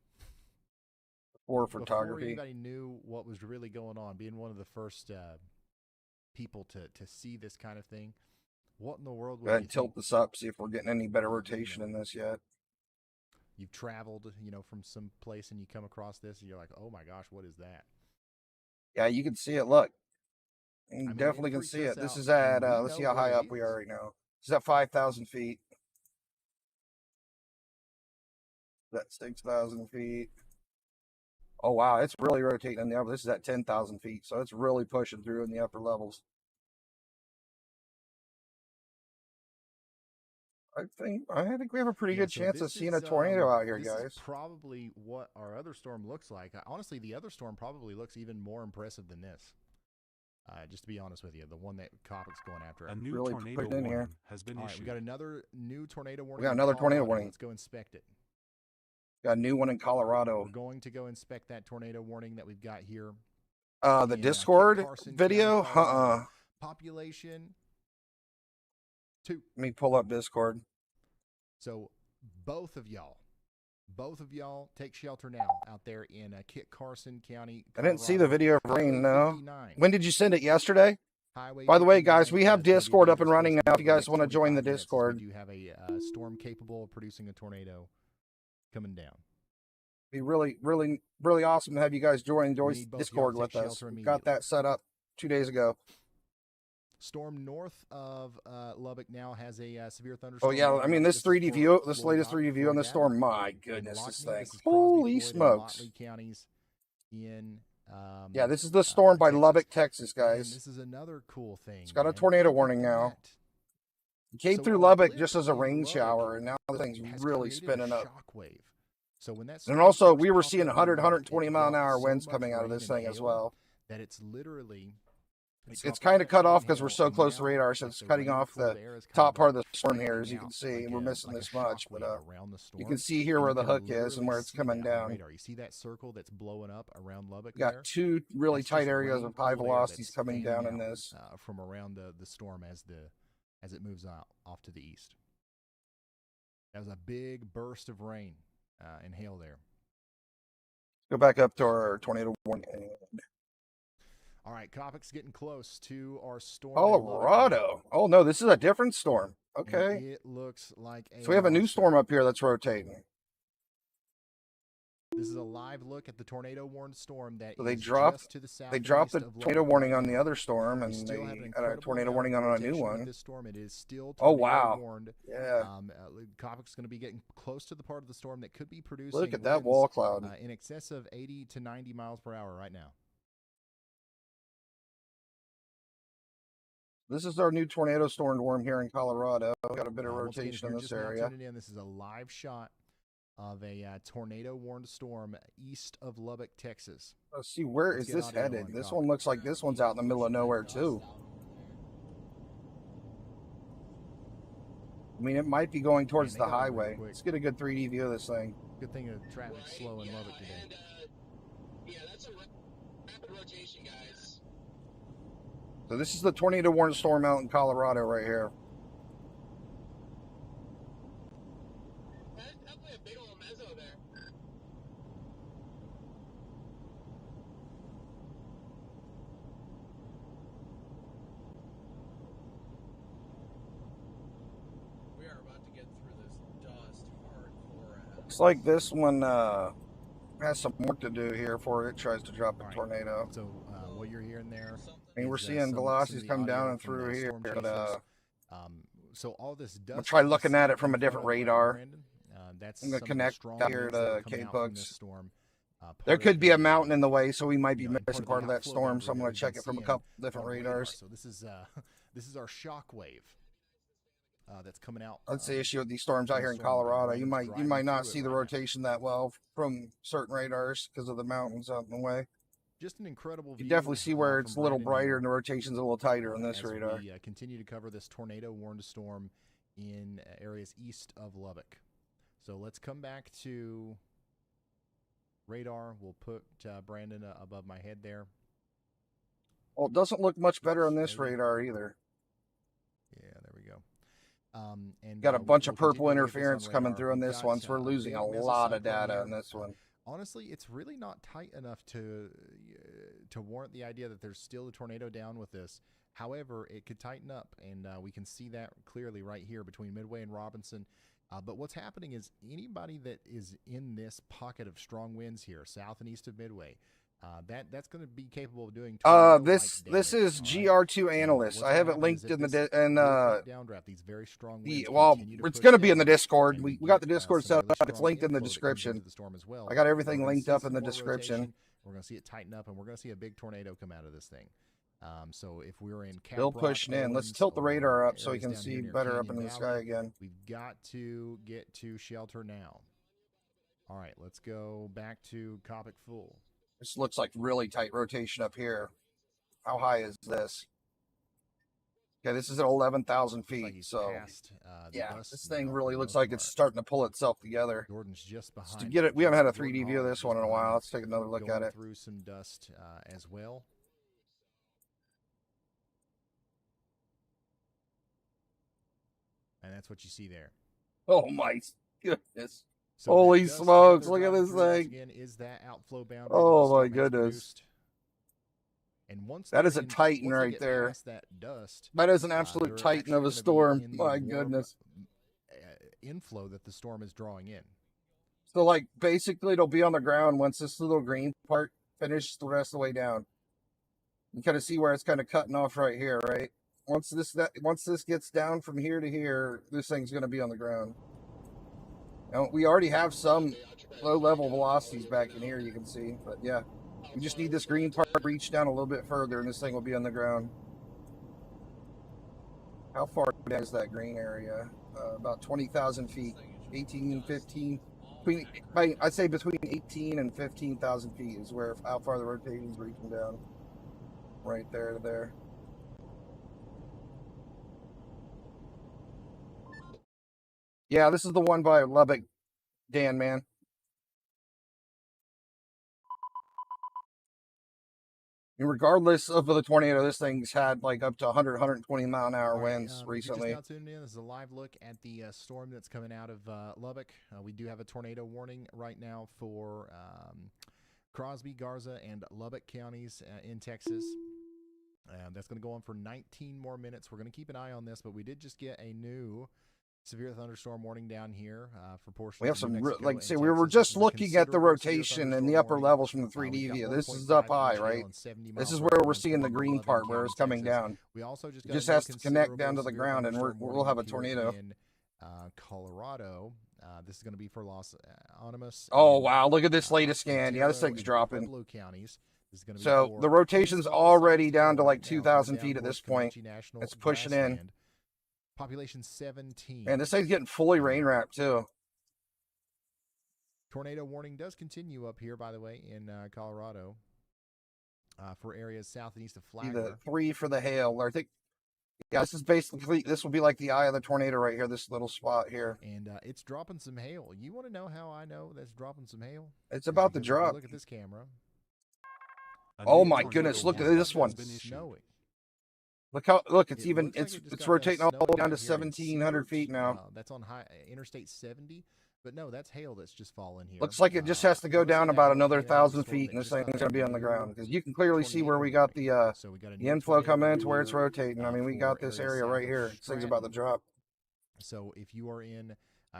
Speaker 2: Before photography.
Speaker 1: Before anybody knew what was really going on, being one of the first people to see this kind of thing. What in the world?
Speaker 2: Go ahead and tilt this up, see if we're getting any better rotation in this yet.
Speaker 1: You've traveled, from some place and you come across this and you're like, oh my gosh, what is that?
Speaker 2: Yeah, you can see it. Look, you definitely can see it. This is at, let's see how high up we are right now. This is at 5,000 feet. That's 6,000 feet. Oh, wow, it's really rotating in the upper. This is at 10,000 feet, so it's really pushing through in the upper levels. I think we have a pretty good chance of seeing a tornado out here, guys.
Speaker 1: This is probably what our other storm looks like. Honestly, the other storm probably looks even more impressive than this. Just to be honest with you, the one that Coppock's going after.
Speaker 4: A new tornado warning has been issued.
Speaker 1: We got another new tornado warning.
Speaker 2: We got another tornado warning.
Speaker 1: Let's go inspect it.
Speaker 2: Got a new one in Colorado.
Speaker 1: We're going to go inspect that tornado warning that we've got here.
Speaker 2: The
Speaker 1: in,
Speaker 2: Discord
Speaker 1: Kit Carson
Speaker 2: video?
Speaker 1: County, Colorado. Population 2.
Speaker 2: Let me pull up Discord.
Speaker 1: So both of y'all take shelter now out there in Kit Carson County, Colorado.
Speaker 2: I didn't see the video of rain, no.
Speaker 1: 59.
Speaker 2: When did you send it? Yesterday?
Speaker 1: Highway
Speaker 2: By the way,
Speaker 1: 59,
Speaker 2: guys, we have Discord up and running now. If you guys want to join the Discord.
Speaker 1: We do have a storm capable of producing a tornado coming down.
Speaker 2: Be really, really, really awesome to have you guys join Discord with us. Got that set up 2 days ago.
Speaker 1: Storm north of Lubbock now has a severe thunderstorm.
Speaker 2: Oh yeah, I mean this 3D view, this latest 3D view on the storm. My goodness, this thing! Holy smokes!
Speaker 1: Counties in.
Speaker 2: Yeah, this is the storm by Lubbock, Texas, guys.
Speaker 1: This is another cool thing.
Speaker 2: It's got a tornado warning now. It came through Lubbock just as a rain shower, and now the thing's really spinning up.
Speaker 1: Shockwave. So when that
Speaker 2: and also, we were seeing 100, 120 mile an hour winds coming out of this thing as well.
Speaker 1: That it's literally.
Speaker 2: It's kind of cut off because we're so close to radar, so it's cutting off the top part of the storm here, as you can see. We're missing this much, but you can see here where the hook is and where it's coming down.
Speaker 1: You see that circle that's blowing up around Lubbock?
Speaker 2: We got 2 really tight areas of high velocities coming down in this.
Speaker 1: From around the storm as it moves off to the east. That was a big burst of rain and hail there.
Speaker 2: Go back up to our tornado warning.
Speaker 1: All right, Copic's getting close to our storm.
Speaker 2: Colorado. Oh, no, this is a different storm. Okay.
Speaker 1: And it looks like a.
Speaker 2: So we have a new storm up here that's rotating.
Speaker 1: This is a live look at the tornado warned storm that
Speaker 2: so they
Speaker 1: is
Speaker 2: dropped,
Speaker 1: just to the south.
Speaker 2: They dropped the tornado warning on the other storm, and they had a tornado warning on a new one.
Speaker 1: This storm, it is still
Speaker 2: warned. Yeah.
Speaker 1: Copic's going to be getting close to the part of the storm that could be producing.
Speaker 2: Look at that wall cloud.
Speaker 1: In excess of 80 to 90 miles per hour right now.
Speaker 2: This is our new tornado storm warm here in Colorado. Got a bit of rotation in this area.
Speaker 1: This is a live shot of a tornado warned storm east of Lubbock, Texas.
Speaker 2: Let's see, where is this headed? This one looks like this one's out in the middle of nowhere too. I mean, it might be going towards the highway. Let's get a good 3D view of this thing.
Speaker 1: Good thing the traffic's slow in Lubbock today.
Speaker 4: Yeah, that's a rapid rotation, guys.
Speaker 2: So this is the tornado warning storm out in Colorado right here.
Speaker 4: That's definitely a big old mezzo there. We are about to get through this dust hardcore.
Speaker 2: Looks like this one has some work to do here before it tries to drop a tornado.
Speaker 1: So what you're hearing there,
Speaker 2: I mean, we're seeing velocities come down and through here, but
Speaker 1: so all this dust.
Speaker 2: I'll try looking at it from a different radar.
Speaker 1: That's
Speaker 2: I'm gonna connect here to K-Pugs.
Speaker 1: There
Speaker 2: could be a mountain in the way, so we might be missing part of that storm. So I'm gonna check it from a couple different radars.
Speaker 1: So this is our shock wave. That's coming out.
Speaker 2: That's the issue with these storms out here in Colorado. You might not see the rotation that well from certain radars because of the mountains out in the way.
Speaker 1: Just an incredible view.
Speaker 2: You definitely see where it's a little brighter and the rotation's a little tighter on this radar.
Speaker 1: We continue to cover this tornado warned storm in areas east of Lubbock. So let's come back to radar. We'll put Brandon above my head there.
Speaker 2: Well, it doesn't look much better on this radar either.
Speaker 1: Yeah, there we go. And
Speaker 2: got a bunch of purple interference coming through on this one, so we're losing a lot of data on this one.
Speaker 1: Honestly, it's really not tight enough to warrant the idea that there's still a tornado down with this. However, it could tighten up, and we can see that clearly right here between Midway and Robinson. But what's happening is anybody that is in this pocket of strong winds here, south and east of Midway, that's going to be capable of doing.
Speaker 2: This is GR2 analyst. I have it linked in the
Speaker 1: downdraft. These very strong winds
Speaker 2: it's going to be in the Discord. We got the Discord set up. It's linked in the description. I got everything linked up in the description.
Speaker 1: We're going to see it tighten up, and we're going to see a big tornado come out of this thing. So if we're in
Speaker 2: still pushing in, let's tilt the radar up so we can see better up in the sky again.
Speaker 1: We've got to get to shelter now. All right, let's go back to Copic Full.
Speaker 2: This looks like really tight rotation up here. How high is this? Okay, this is at 11,000
Speaker 1: Looks like
Speaker 2: feet.
Speaker 1: he's
Speaker 2: So
Speaker 1: past, the
Speaker 2: yeah,
Speaker 1: dust
Speaker 2: this
Speaker 1: now
Speaker 2: thing
Speaker 1: for
Speaker 2: really
Speaker 1: the
Speaker 2: looks
Speaker 1: most
Speaker 2: like it's
Speaker 1: part.
Speaker 2: starting to pull itself together.
Speaker 1: Jordan's just
Speaker 2: Just
Speaker 1: behind
Speaker 2: to
Speaker 1: him.
Speaker 2: get it, we haven't had a
Speaker 1: Jordan
Speaker 2: 3D view of
Speaker 1: Hall
Speaker 2: this
Speaker 1: just
Speaker 2: one in a
Speaker 1: behind
Speaker 2: while.
Speaker 1: him,
Speaker 2: Let's take another look at
Speaker 1: going
Speaker 2: it.
Speaker 1: through some dust as well. And that's what you see there.
Speaker 2: Oh my goodness.
Speaker 1: So
Speaker 2: Holy
Speaker 1: that dust
Speaker 2: smokes,
Speaker 1: they're
Speaker 2: look at
Speaker 1: driving
Speaker 2: this
Speaker 1: through, once
Speaker 2: thing.
Speaker 1: again, is that outflow boundary that the
Speaker 2: Oh my
Speaker 1: storm has
Speaker 2: goodness.
Speaker 1: produced. And once
Speaker 2: That
Speaker 1: they're
Speaker 2: is a
Speaker 1: in,
Speaker 2: titan
Speaker 1: once they
Speaker 2: right
Speaker 1: get
Speaker 2: there.
Speaker 1: past that dust,
Speaker 2: That is an
Speaker 1: they're
Speaker 2: absolute titan
Speaker 1: actually
Speaker 2: of a
Speaker 1: gonna be
Speaker 2: storm.
Speaker 1: in the
Speaker 2: My
Speaker 1: warm,
Speaker 2: goodness.
Speaker 1: inflow that the storm is drawing in.
Speaker 2: So like basically it'll be on the ground once this little green part finishes the rest of the way down. You kind of see where it's kind of cutting off right here, right? Once this gets down from here to here, this thing's going to be on the ground. Now, we already have some low level velocities back in here, you can see, but yeah, we just need this green part to reach down a little bit further and this thing will be on the ground. How far is that green area? About 20,000 feet, 18, 15, I'd say between 18 and 15,000 feet is where, how far the rotation's reaching down. Right there to there. Yeah, this is the one by Lubbock, Dan, man. And regardless of the tornado, this thing's had like up to 100, 120 mile an hour winds recently.
Speaker 1: If you're just now tuned in, this is a live look at the storm that's coming out of Lubbock. We do have a tornado warning right now for Crosby, Garza, and Lubbock counties in Texas. That's going to go on for 19 more minutes. We're going to keep an eye on this, but we did just get a new severe thunderstorm warning down here for portions.
Speaker 2: We have
Speaker 1: of
Speaker 2: some,
Speaker 1: New Mexico
Speaker 2: like I
Speaker 1: and
Speaker 2: say, we were
Speaker 1: Texas.
Speaker 2: just
Speaker 1: This is a
Speaker 2: looking at the
Speaker 1: considerable severe
Speaker 2: rotation in the
Speaker 1: thunderstorm
Speaker 2: upper
Speaker 1: warning.
Speaker 2: levels from the
Speaker 1: We've
Speaker 2: 3D
Speaker 1: got
Speaker 2: view. This is
Speaker 1: 1.5
Speaker 2: up high,
Speaker 1: inch hail
Speaker 2: right?
Speaker 1: and 70
Speaker 2: This
Speaker 1: mile
Speaker 2: is
Speaker 1: per
Speaker 2: where
Speaker 1: hour
Speaker 2: we're
Speaker 1: winds
Speaker 2: seeing the
Speaker 1: along
Speaker 2: green
Speaker 1: Loving
Speaker 2: part where
Speaker 1: County,
Speaker 2: it's coming
Speaker 1: Texas.
Speaker 2: down.
Speaker 1: We also just
Speaker 2: It
Speaker 1: got
Speaker 2: just
Speaker 1: a new
Speaker 2: has to connect down to
Speaker 1: considerable
Speaker 2: the
Speaker 1: severe
Speaker 2: ground and
Speaker 1: thunderstorm
Speaker 2: we'll
Speaker 1: warning
Speaker 2: have a
Speaker 1: up here
Speaker 2: tornado.
Speaker 1: in Colorado. This is going to be for Los Animas.
Speaker 2: Oh,
Speaker 1: and,
Speaker 2: wow. Look at this latest scan. Yeah, this
Speaker 1: Otero
Speaker 2: thing's
Speaker 1: and
Speaker 2: dropping.
Speaker 1: Pueblo counties. This is going to be
Speaker 2: So
Speaker 1: for
Speaker 2: the rotation's
Speaker 1: Kingsville,
Speaker 2: already
Speaker 1: South
Speaker 2: down to like
Speaker 1: Dakota, now
Speaker 2: 2,000
Speaker 1: coming
Speaker 2: feet
Speaker 1: down
Speaker 2: at this
Speaker 1: towards
Speaker 2: point.
Speaker 1: Comanche National
Speaker 2: It's pushing in.
Speaker 1: Grassland. Population 17.
Speaker 2: And this thing's getting fully rain wrapped too.
Speaker 1: Tornado warning does continue up here, by the way, in Colorado for areas south and east of
Speaker 2: See
Speaker 1: Flagler.
Speaker 2: the 3 for the hail. I think, yeah, this is basically, this will be like the eye of the tornado right here, this little spot here.
Speaker 1: And it's dropping some hail. You want to know how I know that's dropping some hail?
Speaker 2: It's about to
Speaker 1: Because if you
Speaker 2: drop.
Speaker 1: look at this camera.
Speaker 2: Oh my goodness, look at this one.
Speaker 1: Snowing.
Speaker 2: Look how, look, it's
Speaker 1: It
Speaker 2: even,
Speaker 1: looks like
Speaker 2: it's
Speaker 1: it just
Speaker 2: it's
Speaker 1: got done
Speaker 2: rotating all the way
Speaker 1: snowing
Speaker 2: down to
Speaker 1: out here in
Speaker 2: 1,700 feet
Speaker 1: Sebert.
Speaker 2: now.
Speaker 1: That's on Interstate 70. But no, that's hail that's just fallen here.
Speaker 2: Looks like it just has to go
Speaker 1: most of
Speaker 2: down
Speaker 1: that
Speaker 2: about
Speaker 1: hail
Speaker 2: another
Speaker 1: came out of
Speaker 2: 1,000
Speaker 1: storm
Speaker 2: feet
Speaker 1: that
Speaker 2: and this
Speaker 1: just got
Speaker 2: thing's going to be on the
Speaker 1: that
Speaker 2: ground.
Speaker 1: new
Speaker 2: Because you can clearly see where we
Speaker 1: tornado
Speaker 2: got the
Speaker 1: warning. So we got a
Speaker 2: the
Speaker 1: new
Speaker 2: inflow
Speaker 1: tornado
Speaker 2: coming into where
Speaker 1: warning
Speaker 2: it's rotating. I mean, we
Speaker 1: for
Speaker 2: got this
Speaker 1: areas
Speaker 2: area
Speaker 1: south
Speaker 2: right
Speaker 1: of
Speaker 2: here. This thing's
Speaker 1: Stratton.
Speaker 2: about to drop.
Speaker 1: So if you are in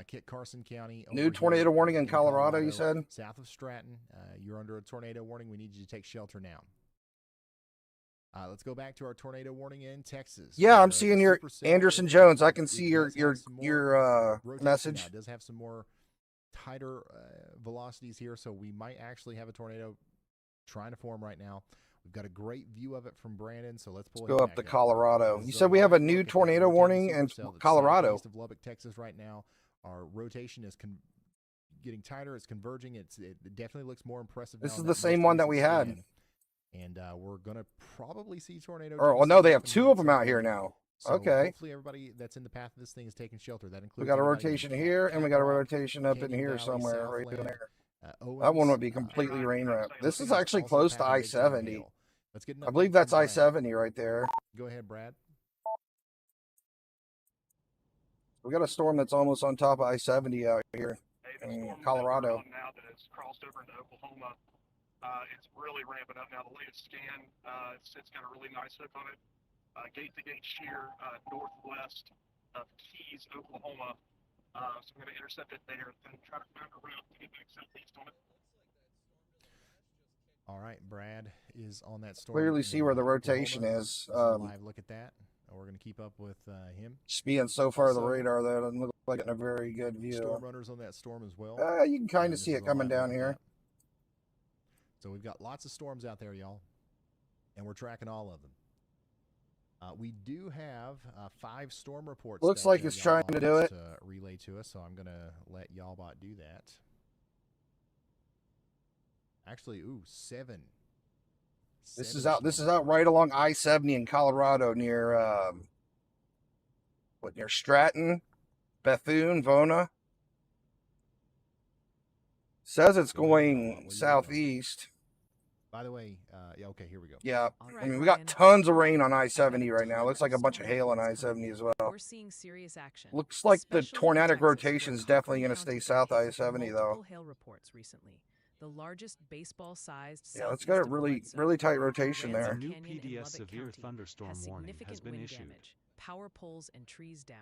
Speaker 1: Kit Carson County,
Speaker 2: New
Speaker 1: over
Speaker 2: tornado
Speaker 1: here,
Speaker 2: warning in Colorado, you said?
Speaker 1: south of Stratton, you're under a tornado warning. We need you to take shelter now. Let's go back to our tornado warning in Texas.
Speaker 2: Yeah, I'm
Speaker 1: The
Speaker 2: seeing your
Speaker 1: supercell
Speaker 2: Anderson
Speaker 1: is-
Speaker 2: Jones. I can
Speaker 1: it
Speaker 2: see your
Speaker 1: does have some more
Speaker 2: your
Speaker 1: rotation
Speaker 2: message.
Speaker 1: now. It does have some more tighter velocities here, so we might actually have a tornado trying to form right now. We've got a great view of it from Brandon, so let's pull
Speaker 2: Go
Speaker 1: him
Speaker 2: up to
Speaker 1: back
Speaker 2: Colorado.
Speaker 1: This
Speaker 2: You
Speaker 1: is
Speaker 2: said we have a
Speaker 1: live
Speaker 2: new
Speaker 1: look at that
Speaker 2: tornado
Speaker 1: rotating
Speaker 2: warning in
Speaker 1: supercell that's
Speaker 2: Colorado.
Speaker 1: southeast of Lubbock, Texas right now. Our rotation is getting tighter. It's converging. It definitely looks more impressive.
Speaker 2: This
Speaker 1: now
Speaker 2: is
Speaker 1: on
Speaker 2: the
Speaker 1: that
Speaker 2: same
Speaker 1: most
Speaker 2: one that
Speaker 1: recent
Speaker 2: we had.
Speaker 1: scan. And we're going to probably see tornado.
Speaker 2: Or, well,
Speaker 1: Jason
Speaker 2: no, they have
Speaker 1: up in
Speaker 2: 2
Speaker 1: here
Speaker 2: of them
Speaker 1: at
Speaker 2: out
Speaker 1: some
Speaker 2: here
Speaker 1: point.
Speaker 2: now.
Speaker 1: So
Speaker 2: Okay.
Speaker 1: hopefully everybody that's in the path of this thing is taking shelter. That includes
Speaker 2: We got a
Speaker 1: anybody in
Speaker 2: rotation here, and we got a rotation up in
Speaker 1: Canyon
Speaker 2: here
Speaker 1: Valley,
Speaker 2: somewhere, right
Speaker 1: Southland,
Speaker 2: there.
Speaker 1: Owens,
Speaker 2: That one would be completely rain wrapped. This is
Speaker 1: Owens
Speaker 2: actually
Speaker 1: also
Speaker 2: close to
Speaker 1: packed with some
Speaker 2: I-70.
Speaker 1: hail. Let's get an
Speaker 2: I believe
Speaker 1: update
Speaker 2: that's
Speaker 1: from Brad.
Speaker 2: I-70 right there.
Speaker 1: Go ahead, Brad.
Speaker 2: We got a storm that's almost on top of I-70 out here in Colorado.
Speaker 5: Now that it's crossed over into Oklahoma, it's really ramping up now. The latest scan, it's got a really nice hook on it. Gate-to-gate shear northwest of Keys, Oklahoma. So I'm going to intercept it there and try to find a route to get back southeast on it.
Speaker 1: All right, Brad is on that storm.
Speaker 2: Clearly
Speaker 1: in
Speaker 2: see where the
Speaker 1: Oklahoma.
Speaker 2: rotation is.
Speaker 1: This is a live look at that. We're going to keep up with him.
Speaker 2: Just being so far to the
Speaker 1: Also,
Speaker 2: radar that it doesn't look like a very good view.
Speaker 1: Storm runners on that storm as well.
Speaker 2: You can kind of
Speaker 1: This
Speaker 2: see
Speaker 1: is
Speaker 2: it
Speaker 1: a
Speaker 2: coming
Speaker 1: live look
Speaker 2: down
Speaker 1: at
Speaker 2: here.
Speaker 1: that. So we've got lots of storms out there, y'all, and we're tracking all of them. We do have 5 storm reports.
Speaker 2: Looks
Speaker 1: that,
Speaker 2: like it's trying to do
Speaker 1: wants
Speaker 2: it.
Speaker 1: to relay to us, so I'm going to let Y'allbot do that. Actually, 7.
Speaker 2: This
Speaker 1: 7
Speaker 2: is out. This
Speaker 1: storms.
Speaker 2: is out right along I-70 in Colorado near what, near Stratton, Bethune, Vona. Says it's going southeast.
Speaker 1: By the way, yeah, okay, here we go.
Speaker 2: Yeah,
Speaker 3: All
Speaker 2: I
Speaker 3: right,
Speaker 2: mean, we got
Speaker 3: Ryan.
Speaker 2: tons of rain on
Speaker 3: We've
Speaker 2: I-70
Speaker 3: had a
Speaker 2: right now.
Speaker 3: ton
Speaker 2: Looks like a
Speaker 3: of
Speaker 2: bunch of
Speaker 3: storm
Speaker 2: hail on
Speaker 3: events coming
Speaker 2: I-70
Speaker 3: in.
Speaker 2: as well.
Speaker 3: We're seeing serious action.
Speaker 2: Looks like the
Speaker 3: especially in
Speaker 2: tornadic
Speaker 3: Texas, where
Speaker 2: rotation is
Speaker 3: Cumberland
Speaker 2: definitely going to
Speaker 3: County
Speaker 2: stay south
Speaker 3: has had
Speaker 2: I-70 though.
Speaker 3: multiple hail reports recently. The largest baseball-sized
Speaker 2: Yeah, it's
Speaker 3: southeast
Speaker 2: got a
Speaker 3: of
Speaker 2: really,
Speaker 3: Bledsoe.
Speaker 2: really tight rotation
Speaker 3: Ransom
Speaker 2: there.
Speaker 6: A new
Speaker 3: Canyon in
Speaker 6: PDS
Speaker 3: Lubbock
Speaker 6: severe
Speaker 3: County
Speaker 6: thunderstorm
Speaker 3: has
Speaker 6: warning
Speaker 3: significant
Speaker 6: has been
Speaker 3: wind
Speaker 6: issued.
Speaker 3: damage, power poles and trees down.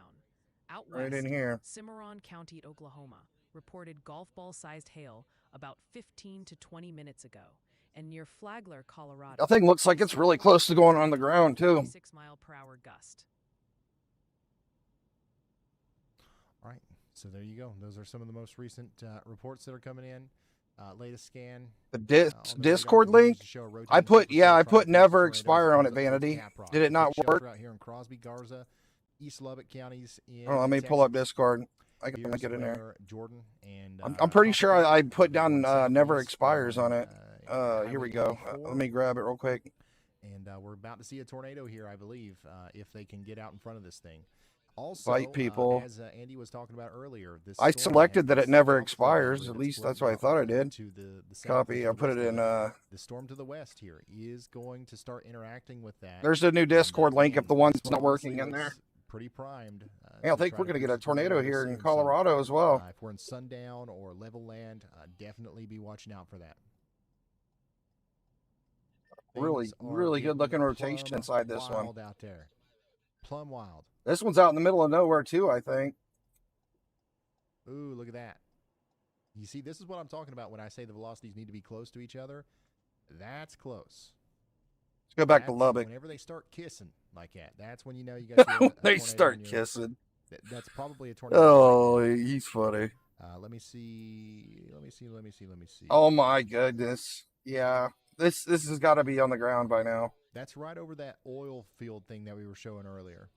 Speaker 3: Out
Speaker 2: Right
Speaker 3: west,
Speaker 2: in here.
Speaker 3: Cimarron County, Oklahoma, reported golf ball-sized hail about 15 to 20 minutes ago. And near Flagler, Colorado,
Speaker 2: That thing looks like it's really close to going on the ground too.
Speaker 3: 36-mile-per-hour gust.
Speaker 1: All right, so there you go. Those are some of the most recent reports that are coming in. Latest scan.
Speaker 2: The
Speaker 1: on the radar
Speaker 2: Discord link,
Speaker 1: continues to show a rotating
Speaker 2: I put,
Speaker 1: tropical
Speaker 2: yeah, I
Speaker 1: storm
Speaker 2: put
Speaker 1: trying to
Speaker 2: never
Speaker 1: tornadoes
Speaker 2: expire on
Speaker 1: comes
Speaker 2: it,
Speaker 1: up towards
Speaker 2: Vanity.
Speaker 1: Caprock.
Speaker 2: Did it not
Speaker 1: Take
Speaker 2: work?
Speaker 1: shelter out here in Crosby, Garza, East Lubbock counties in
Speaker 2: Oh, let me pull up Discord. I can
Speaker 1: Pierce,
Speaker 2: get in there.
Speaker 1: Ware, Jordan, and
Speaker 2: I'm pretty sure I
Speaker 1: Pompano,
Speaker 2: put down
Speaker 1: going
Speaker 2: never
Speaker 1: southeast
Speaker 2: expires on
Speaker 1: on,
Speaker 2: it. Here we
Speaker 1: Highway
Speaker 2: go.
Speaker 1: 84.
Speaker 2: Let me grab it real quick.
Speaker 1: And we're about to see a tornado here, I believe, if they can get out in front of this thing. Also,
Speaker 2: Fight people.
Speaker 1: as Andy was talking about earlier, this
Speaker 2: I
Speaker 1: storm
Speaker 2: selected
Speaker 1: has
Speaker 2: that it
Speaker 1: this
Speaker 2: never
Speaker 1: tropical
Speaker 2: expires.
Speaker 1: boundary
Speaker 2: At
Speaker 1: that's
Speaker 2: least
Speaker 1: going
Speaker 2: that's
Speaker 1: to
Speaker 2: what I
Speaker 1: drop
Speaker 2: thought I did.
Speaker 1: to the south
Speaker 2: Copy.
Speaker 1: and
Speaker 2: I
Speaker 1: to
Speaker 2: put
Speaker 1: the
Speaker 2: it
Speaker 1: west
Speaker 2: in.
Speaker 1: of it. The storm to the west here is going to start interacting with that.
Speaker 2: There's a new
Speaker 1: And,
Speaker 2: Discord link if
Speaker 1: again,
Speaker 2: the one's
Speaker 1: this
Speaker 2: not
Speaker 1: one honestly
Speaker 2: working in there.
Speaker 1: looks pretty primed.
Speaker 2: Yeah, I
Speaker 1: to
Speaker 2: think
Speaker 1: try
Speaker 2: we're
Speaker 1: to
Speaker 2: going to get
Speaker 1: produce
Speaker 2: a tornado
Speaker 1: tornado
Speaker 2: here
Speaker 1: soon.
Speaker 2: in
Speaker 1: So,
Speaker 2: Colorado as well.
Speaker 1: if we're in Sundown or Levelland, definitely be watching out for that.
Speaker 2: Really,
Speaker 1: Things are
Speaker 2: really good looking
Speaker 1: getting
Speaker 2: rotation
Speaker 1: plumb
Speaker 2: inside this one.
Speaker 1: wild out there. Plumb wild.
Speaker 2: This one's out in the middle of nowhere too, I think.
Speaker 1: Ooh, look at that. You see, this is what I'm talking about when I say the velocities need to be close to each other. That's close.
Speaker 2: Let's go back to
Speaker 1: That's
Speaker 2: Lubbock.
Speaker 1: Whenever they start kissing like that, that's when you know you got your, a
Speaker 2: They
Speaker 1: tornado
Speaker 2: start
Speaker 1: on your-
Speaker 2: kissing.
Speaker 1: That's probably a tornado.
Speaker 2: Oh,
Speaker 1: right
Speaker 2: he's funny.
Speaker 1: now. Let me see. Let me see.
Speaker 2: Oh my goodness. Yeah. This has got to be on the ground by now.
Speaker 1: That's right over that oil field thing that we were showing earlier.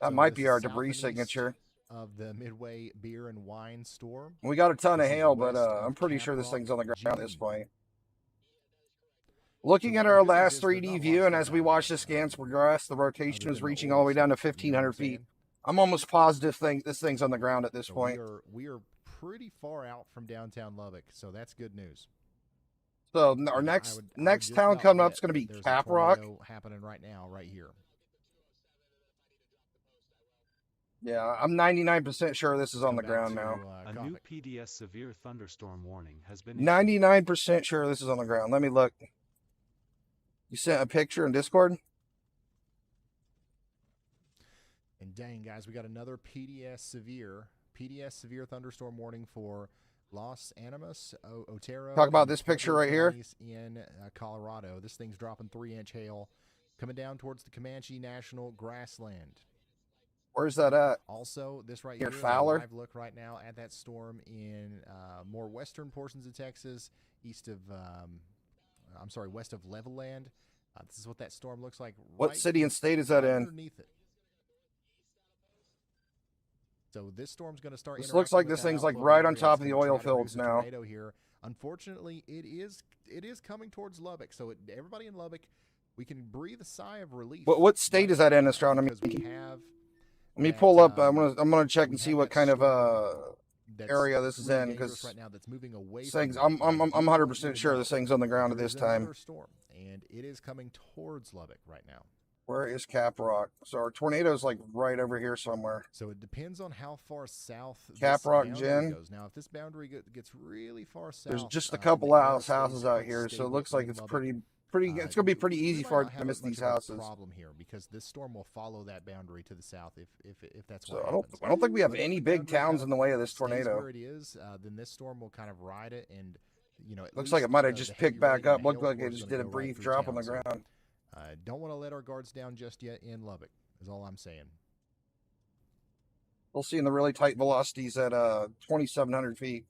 Speaker 2: That
Speaker 1: So
Speaker 2: might
Speaker 1: this
Speaker 2: be
Speaker 1: is
Speaker 2: our
Speaker 1: south
Speaker 2: debris
Speaker 1: and east
Speaker 2: signature.
Speaker 1: Of the Midway Beer and Wine Store.
Speaker 2: We got a ton of
Speaker 1: This is
Speaker 2: hail, but
Speaker 1: west of
Speaker 2: I'm pretty sure this
Speaker 1: Caprock,
Speaker 2: thing's on the ground at this
Speaker 1: Gene.
Speaker 2: point. Looking
Speaker 1: So
Speaker 2: at
Speaker 1: the
Speaker 2: our
Speaker 1: good news
Speaker 2: last
Speaker 1: is they're
Speaker 2: 3D
Speaker 1: not
Speaker 2: view,
Speaker 1: lost
Speaker 2: and
Speaker 1: in
Speaker 2: as we
Speaker 1: that
Speaker 2: watch the
Speaker 1: right
Speaker 2: scans
Speaker 1: now,
Speaker 2: progress, the
Speaker 1: other
Speaker 2: rotation
Speaker 1: than
Speaker 2: is
Speaker 1: the
Speaker 2: reaching
Speaker 1: oil
Speaker 2: all the way down to
Speaker 1: stuff, you know what I'm
Speaker 2: 1,500 feet.
Speaker 1: saying?
Speaker 2: I'm almost positive this thing's on the ground at this
Speaker 1: So
Speaker 2: point.
Speaker 1: we are pretty far out from downtown Lubbock, so that's good news.
Speaker 2: So our
Speaker 1: And I
Speaker 2: next
Speaker 1: would
Speaker 2: next
Speaker 1: just
Speaker 2: town
Speaker 1: about
Speaker 2: coming up
Speaker 1: bet
Speaker 2: is going to be
Speaker 1: that there's a
Speaker 2: Caprock.
Speaker 1: tornado happening right now, right here.
Speaker 2: Yeah, I'm 99% sure this is on
Speaker 1: Come
Speaker 2: the
Speaker 1: back
Speaker 2: ground
Speaker 1: to,
Speaker 2: now.
Speaker 6: A new
Speaker 1: Coffee.
Speaker 6: PDS severe thunderstorm warning has been issued.
Speaker 2: 99% sure this is on the ground. Let me look. You sent a picture in Discord?
Speaker 1: And dang, guys, we got another PDS severe thunderstorm warning for Los Animas, Otero.
Speaker 2: Talk about
Speaker 1: and
Speaker 2: this picture
Speaker 1: Pueblo
Speaker 2: right here.
Speaker 1: counties in Colorado. This thing's dropping 3-inch hail coming down towards the Comanche National Grassland.
Speaker 2: Where's that at?
Speaker 1: Also, this right
Speaker 2: Near
Speaker 1: here is a
Speaker 2: Fowler?
Speaker 1: live look right now at that storm in more western portions of Texas, west of Levelland. This is what that storm looks like.
Speaker 2: What city and state is that in?
Speaker 1: Underneath it. So this storm's going to start.
Speaker 2: This looks like
Speaker 1: interacting with
Speaker 2: this
Speaker 1: that
Speaker 2: thing's like
Speaker 1: outflow
Speaker 2: right on
Speaker 1: area.
Speaker 2: top
Speaker 1: It's
Speaker 2: of the
Speaker 1: gonna
Speaker 2: oil
Speaker 1: try to produce
Speaker 2: fields
Speaker 1: a
Speaker 2: now.
Speaker 1: tornado here. Unfortunately, it is coming towards Lubbock. So everybody in Lubbock, we can breathe a sigh of relief.
Speaker 2: What state is that in, astronomy?
Speaker 1: Because we have.
Speaker 2: Let me
Speaker 1: that,
Speaker 2: pull up. I'm gonna check
Speaker 1: we
Speaker 2: and see
Speaker 1: have
Speaker 2: what
Speaker 1: that
Speaker 2: kind of
Speaker 1: storm that's
Speaker 2: area this is
Speaker 1: really
Speaker 2: in,
Speaker 1: dangerous
Speaker 2: 'cause
Speaker 1: right now that's moving away
Speaker 2: this
Speaker 1: from
Speaker 2: thing's.
Speaker 1: Lubbock.
Speaker 2: I'm
Speaker 1: And
Speaker 2: 100% sure this thing's on the ground at
Speaker 1: there
Speaker 2: this
Speaker 1: is
Speaker 2: time.
Speaker 1: another storm, and it is coming towards Lubbock right now.
Speaker 2: Where is Caprock? So our tornado's like right over here somewhere.
Speaker 1: So it depends on how far south this
Speaker 2: Caprock,
Speaker 1: boundary
Speaker 2: Jen.
Speaker 1: goes. Now, if this boundary gets really far south,
Speaker 2: There's just a
Speaker 1: it
Speaker 2: couple
Speaker 1: does
Speaker 2: of
Speaker 1: stay
Speaker 2: houses out
Speaker 1: quite
Speaker 2: here, so it
Speaker 1: stable
Speaker 2: looks like
Speaker 1: in
Speaker 2: it's
Speaker 1: Lubbock.
Speaker 2: pretty. It's gonna be pretty easy
Speaker 1: we might
Speaker 2: for
Speaker 1: not
Speaker 2: it to
Speaker 1: have
Speaker 2: miss
Speaker 1: much
Speaker 2: these
Speaker 1: of a
Speaker 2: houses.
Speaker 1: problem here because this storm will follow that boundary to the south if that's
Speaker 2: So
Speaker 1: what
Speaker 2: I
Speaker 1: happens.
Speaker 2: don't think we have
Speaker 1: But if
Speaker 2: any
Speaker 1: the
Speaker 2: big
Speaker 1: boundary kind
Speaker 2: towns
Speaker 1: of
Speaker 2: in the way of this
Speaker 1: stays
Speaker 2: tornado.
Speaker 1: where it is, then this storm will kind of ride it, and at
Speaker 2: Looks like it
Speaker 1: least,
Speaker 2: might have
Speaker 1: the
Speaker 2: just
Speaker 1: heavy
Speaker 2: picked back
Speaker 1: rain and
Speaker 2: up.
Speaker 1: the
Speaker 2: Looked
Speaker 1: hail
Speaker 2: like it
Speaker 1: force is
Speaker 2: just
Speaker 1: gonna
Speaker 2: did a
Speaker 1: go right
Speaker 2: brief
Speaker 1: through
Speaker 2: drop on
Speaker 1: town.
Speaker 2: the
Speaker 1: So,
Speaker 2: ground.
Speaker 1: don't want to let our guards down just yet in Lubbock. Is all I'm saying.
Speaker 2: We'll see in the really tight velocities at 2,700 feet.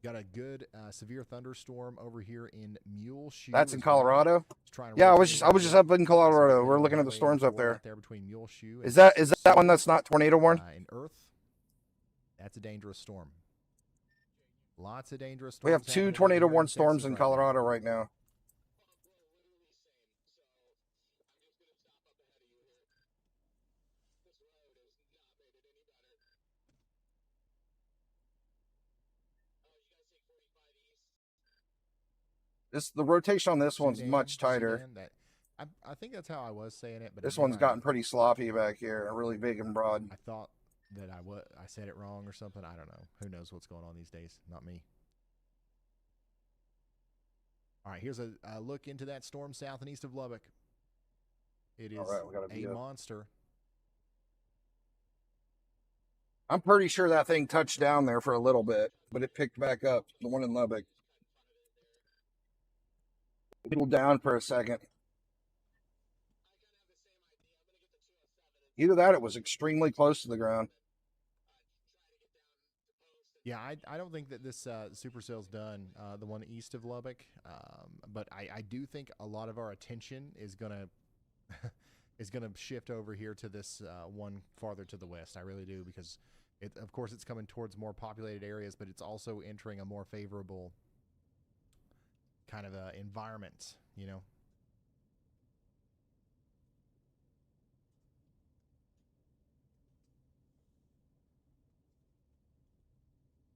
Speaker 1: Got a good severe thunderstorm over here in Muleshoe.
Speaker 2: That's in
Speaker 1: as well.
Speaker 2: Colorado.
Speaker 1: It's trying to
Speaker 2: Yeah, I
Speaker 1: rotate
Speaker 2: was just up in
Speaker 1: so
Speaker 2: Colorado.
Speaker 1: we're
Speaker 2: We're
Speaker 1: on
Speaker 2: looking at the
Speaker 1: Highway
Speaker 2: storms up
Speaker 1: 84
Speaker 2: there.
Speaker 1: out there between Muleshoe
Speaker 2: Is
Speaker 1: and
Speaker 2: that one that's not tornado warned?
Speaker 1: in Earth? That's a dangerous storm. Lots of dangerous storms.
Speaker 2: We have
Speaker 1: happening
Speaker 2: 2
Speaker 1: over
Speaker 2: tornado
Speaker 1: here
Speaker 2: warned
Speaker 1: Texas
Speaker 2: storms in
Speaker 1: right now.
Speaker 2: Colorado right now. The rotation on this one's
Speaker 1: Sudan,
Speaker 2: much tighter.
Speaker 1: Sudan, that I think that's how I was saying it, but
Speaker 2: This
Speaker 1: again,
Speaker 2: one's gotten pretty sloppy back here, really big and broad.
Speaker 1: I thought that I said it wrong or something. I don't know. Who knows what's going on these days? Not me. All right, here's a look into that storm south and east of Lubbock. It is
Speaker 2: All right, we got a
Speaker 1: a
Speaker 2: view.
Speaker 1: monster.
Speaker 2: I'm pretty sure that thing touched down there for a little bit, but it picked back up. The one in Lubbock. Cooled down for a second. Either that, or it was extremely close to the ground.
Speaker 1: Yeah, I don't think that this supercell's done, the one east of Lubbock, but I do think a lot of our attention is gonna is gonna shift over here to this one farther to the west. I really do, because of course it's coming towards more populated areas, but it's also entering a more favorable kind of environment, you know.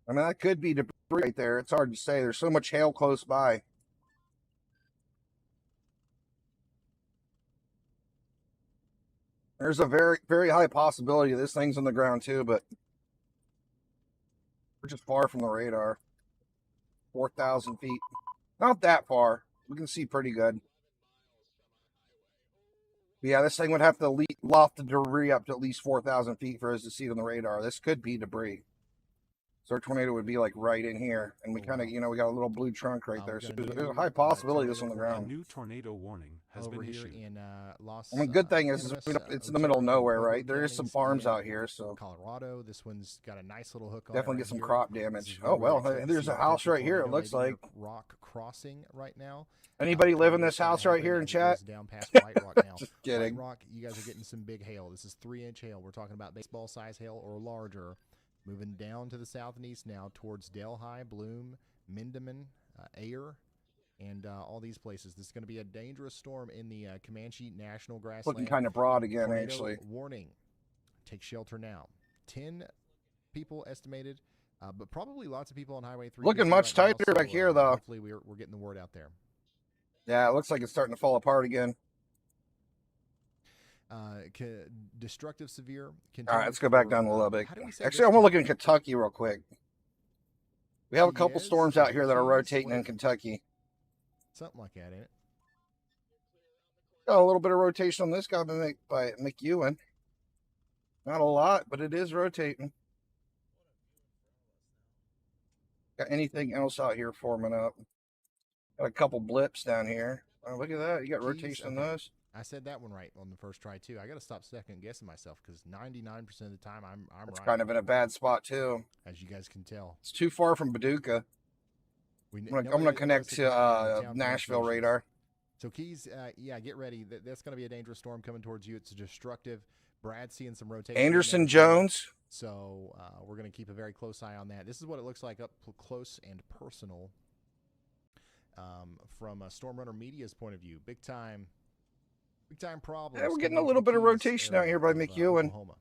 Speaker 2: I mean, that could be debris right there. It's hard to say. There's so much hail close by. There's a very, very high possibility this thing's on the ground too, but we're just far from the radar. 4,000 feet. Not that far. We can see pretty good. But yeah, this thing would have to loft the debris up to at least 4,000 feet for us to see it on the radar. This could be debris. So our tornado would be like right in here. And we kind of, you know, we got a little blue trunk right there. So there's a high possibility this on the
Speaker 6: A
Speaker 2: ground.
Speaker 6: new tornado warning has
Speaker 1: Over
Speaker 6: been
Speaker 1: here
Speaker 6: issued.
Speaker 1: in
Speaker 2: I mean, good thing is it's in the middle of nowhere, right? There is some farms out here, so
Speaker 1: Colorado. This one's got a nice little hook on
Speaker 2: definitely
Speaker 1: it
Speaker 2: get
Speaker 1: right
Speaker 2: some
Speaker 1: here.
Speaker 2: crop
Speaker 1: This
Speaker 2: damage.
Speaker 1: is
Speaker 2: Oh,
Speaker 1: really
Speaker 2: well,
Speaker 1: exciting to
Speaker 2: there's
Speaker 1: see
Speaker 2: a house right
Speaker 1: potential
Speaker 2: here, it
Speaker 1: tornado
Speaker 2: looks
Speaker 1: maybe
Speaker 2: like.
Speaker 1: near Rock Crossing right now.
Speaker 2: Anybody live in
Speaker 1: Tornado's
Speaker 2: this
Speaker 1: starting
Speaker 2: house
Speaker 1: to
Speaker 2: right
Speaker 1: happen
Speaker 2: here in
Speaker 1: as it
Speaker 2: chat?
Speaker 1: goes down past White Rock now.
Speaker 2: Just kidding.
Speaker 1: White Rock, you guys are getting some big hail. This is 3-inch hail. We're talking about baseball size hail or larger. Moving down to the south and east now towards Delhi, Bloom, Mindeman, Ayer, and all these places. This is going to be a dangerous storm in the Comanche National Grassland.
Speaker 2: Looking kind of broad again,
Speaker 1: Tornado
Speaker 2: actually.
Speaker 1: warning. Take shelter now. 10 people estimated, but probably lots of people on Highway 3.
Speaker 2: Looking much
Speaker 1: right now,
Speaker 2: tighter back here, though.
Speaker 1: Hopefully we're getting the word out there.
Speaker 2: Yeah, it looks like it's starting to fall apart again.
Speaker 1: Destructive severe.
Speaker 2: All right, let's go back down to Lubbock.
Speaker 1: How do we say
Speaker 2: Actually,
Speaker 1: this
Speaker 2: I want to look
Speaker 1: time?
Speaker 2: in Kentucky real quick. We have a couple
Speaker 1: Yes,
Speaker 2: storms out here that are
Speaker 1: Keys,
Speaker 2: rotating
Speaker 1: what
Speaker 2: in
Speaker 1: is it?
Speaker 2: Kentucky.
Speaker 1: Something like that, ain't it?
Speaker 2: Got a little bit of rotation on this guy by McEwen. Not a lot, but it is rotating. Got anything else out here forming up? Got a couple blips down here. Oh, look at that. You got
Speaker 1: Keys,
Speaker 2: rotation on
Speaker 1: okay.
Speaker 2: those.
Speaker 1: I said that one right on the first try too. I got to stop second guessing myself because 99% of the time I'm
Speaker 2: It's
Speaker 1: right.
Speaker 2: kind of in a bad spot, too.
Speaker 1: As you guys can tell.
Speaker 2: It's too far from Paducah. I'm gonna connect to Nashville radar.
Speaker 1: So Keys, yeah, get ready. That's going to be a dangerous storm coming towards you. It's destructive. Brad's seeing some rotation.
Speaker 2: Anderson Jones.
Speaker 1: So we're going to keep a very close eye on that. This is what it looks like up close and personal from Storm Runner Media's point of view. Big time problem.
Speaker 2: Yeah, we're getting a little bit of rotation out here by McEwen.
Speaker 1: Oklahoma.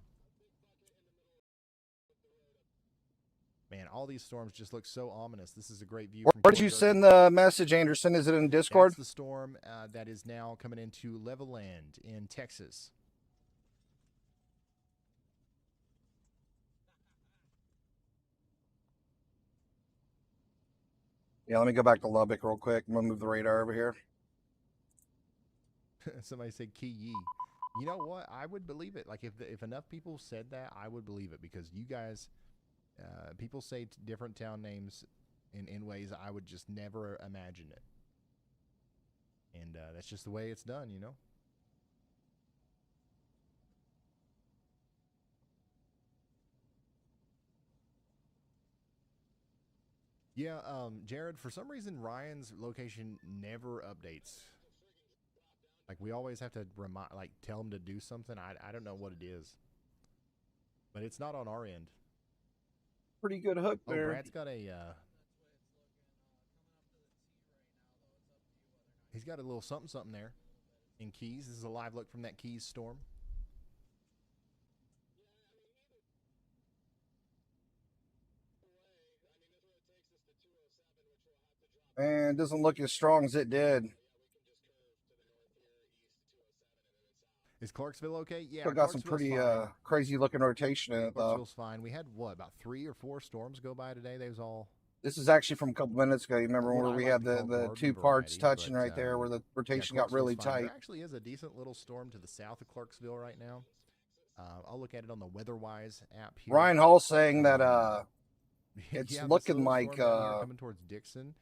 Speaker 1: Man, all these storms just look so ominous. This is a great view.
Speaker 2: Where did you send the message, Anderson? Is it in Discord?
Speaker 1: That's the storm that is now coming into Levelland in Texas.
Speaker 2: Yeah, let me go back to Lubbock real quick. I'm gonna move the radar over here.
Speaker 1: Somebody said Key. You know what? I would believe it. Like if enough people said that, I would believe it because you guys, people say different town names in ways I would just never imagine it. And that's just the way it's done, you know? Yeah, Jared, for some reason, Ryan's location never updates. Like, we always have to tell him to do something. I don't know what it is. But it's not on our end.
Speaker 2: Pretty good hook
Speaker 1: Oh,
Speaker 2: there.
Speaker 1: Brad's got a... he's got a little something there in Keys. This is a live look from that Keys storm.
Speaker 2: And it doesn't look as strong as it did.
Speaker 1: Is Clarksville okay? Yeah,
Speaker 2: Still got some
Speaker 1: Clarksville's
Speaker 2: pretty
Speaker 1: fine.
Speaker 2: crazy looking rotation in it though.
Speaker 1: Clarksville's fine. We had what, about 3 or 4 storms go by today? They was all.
Speaker 2: This is actually from a couple minutes ago. You remember
Speaker 1: what
Speaker 2: where
Speaker 1: I
Speaker 2: we
Speaker 1: like
Speaker 2: had
Speaker 1: to call
Speaker 2: the
Speaker 1: garden
Speaker 2: two parts
Speaker 1: variety,
Speaker 2: touching
Speaker 1: but,
Speaker 2: right there where the rotation got
Speaker 1: Clarksville's
Speaker 2: really
Speaker 1: fine.
Speaker 2: tight.
Speaker 1: There actually is a decent little storm to the south of Clarksville right now. I'll look at it on the WeatherWise app here.
Speaker 2: Ryan Hall saying that it's
Speaker 1: yeah, this
Speaker 2: looking
Speaker 1: little
Speaker 2: like
Speaker 1: storm down here coming towards Dixon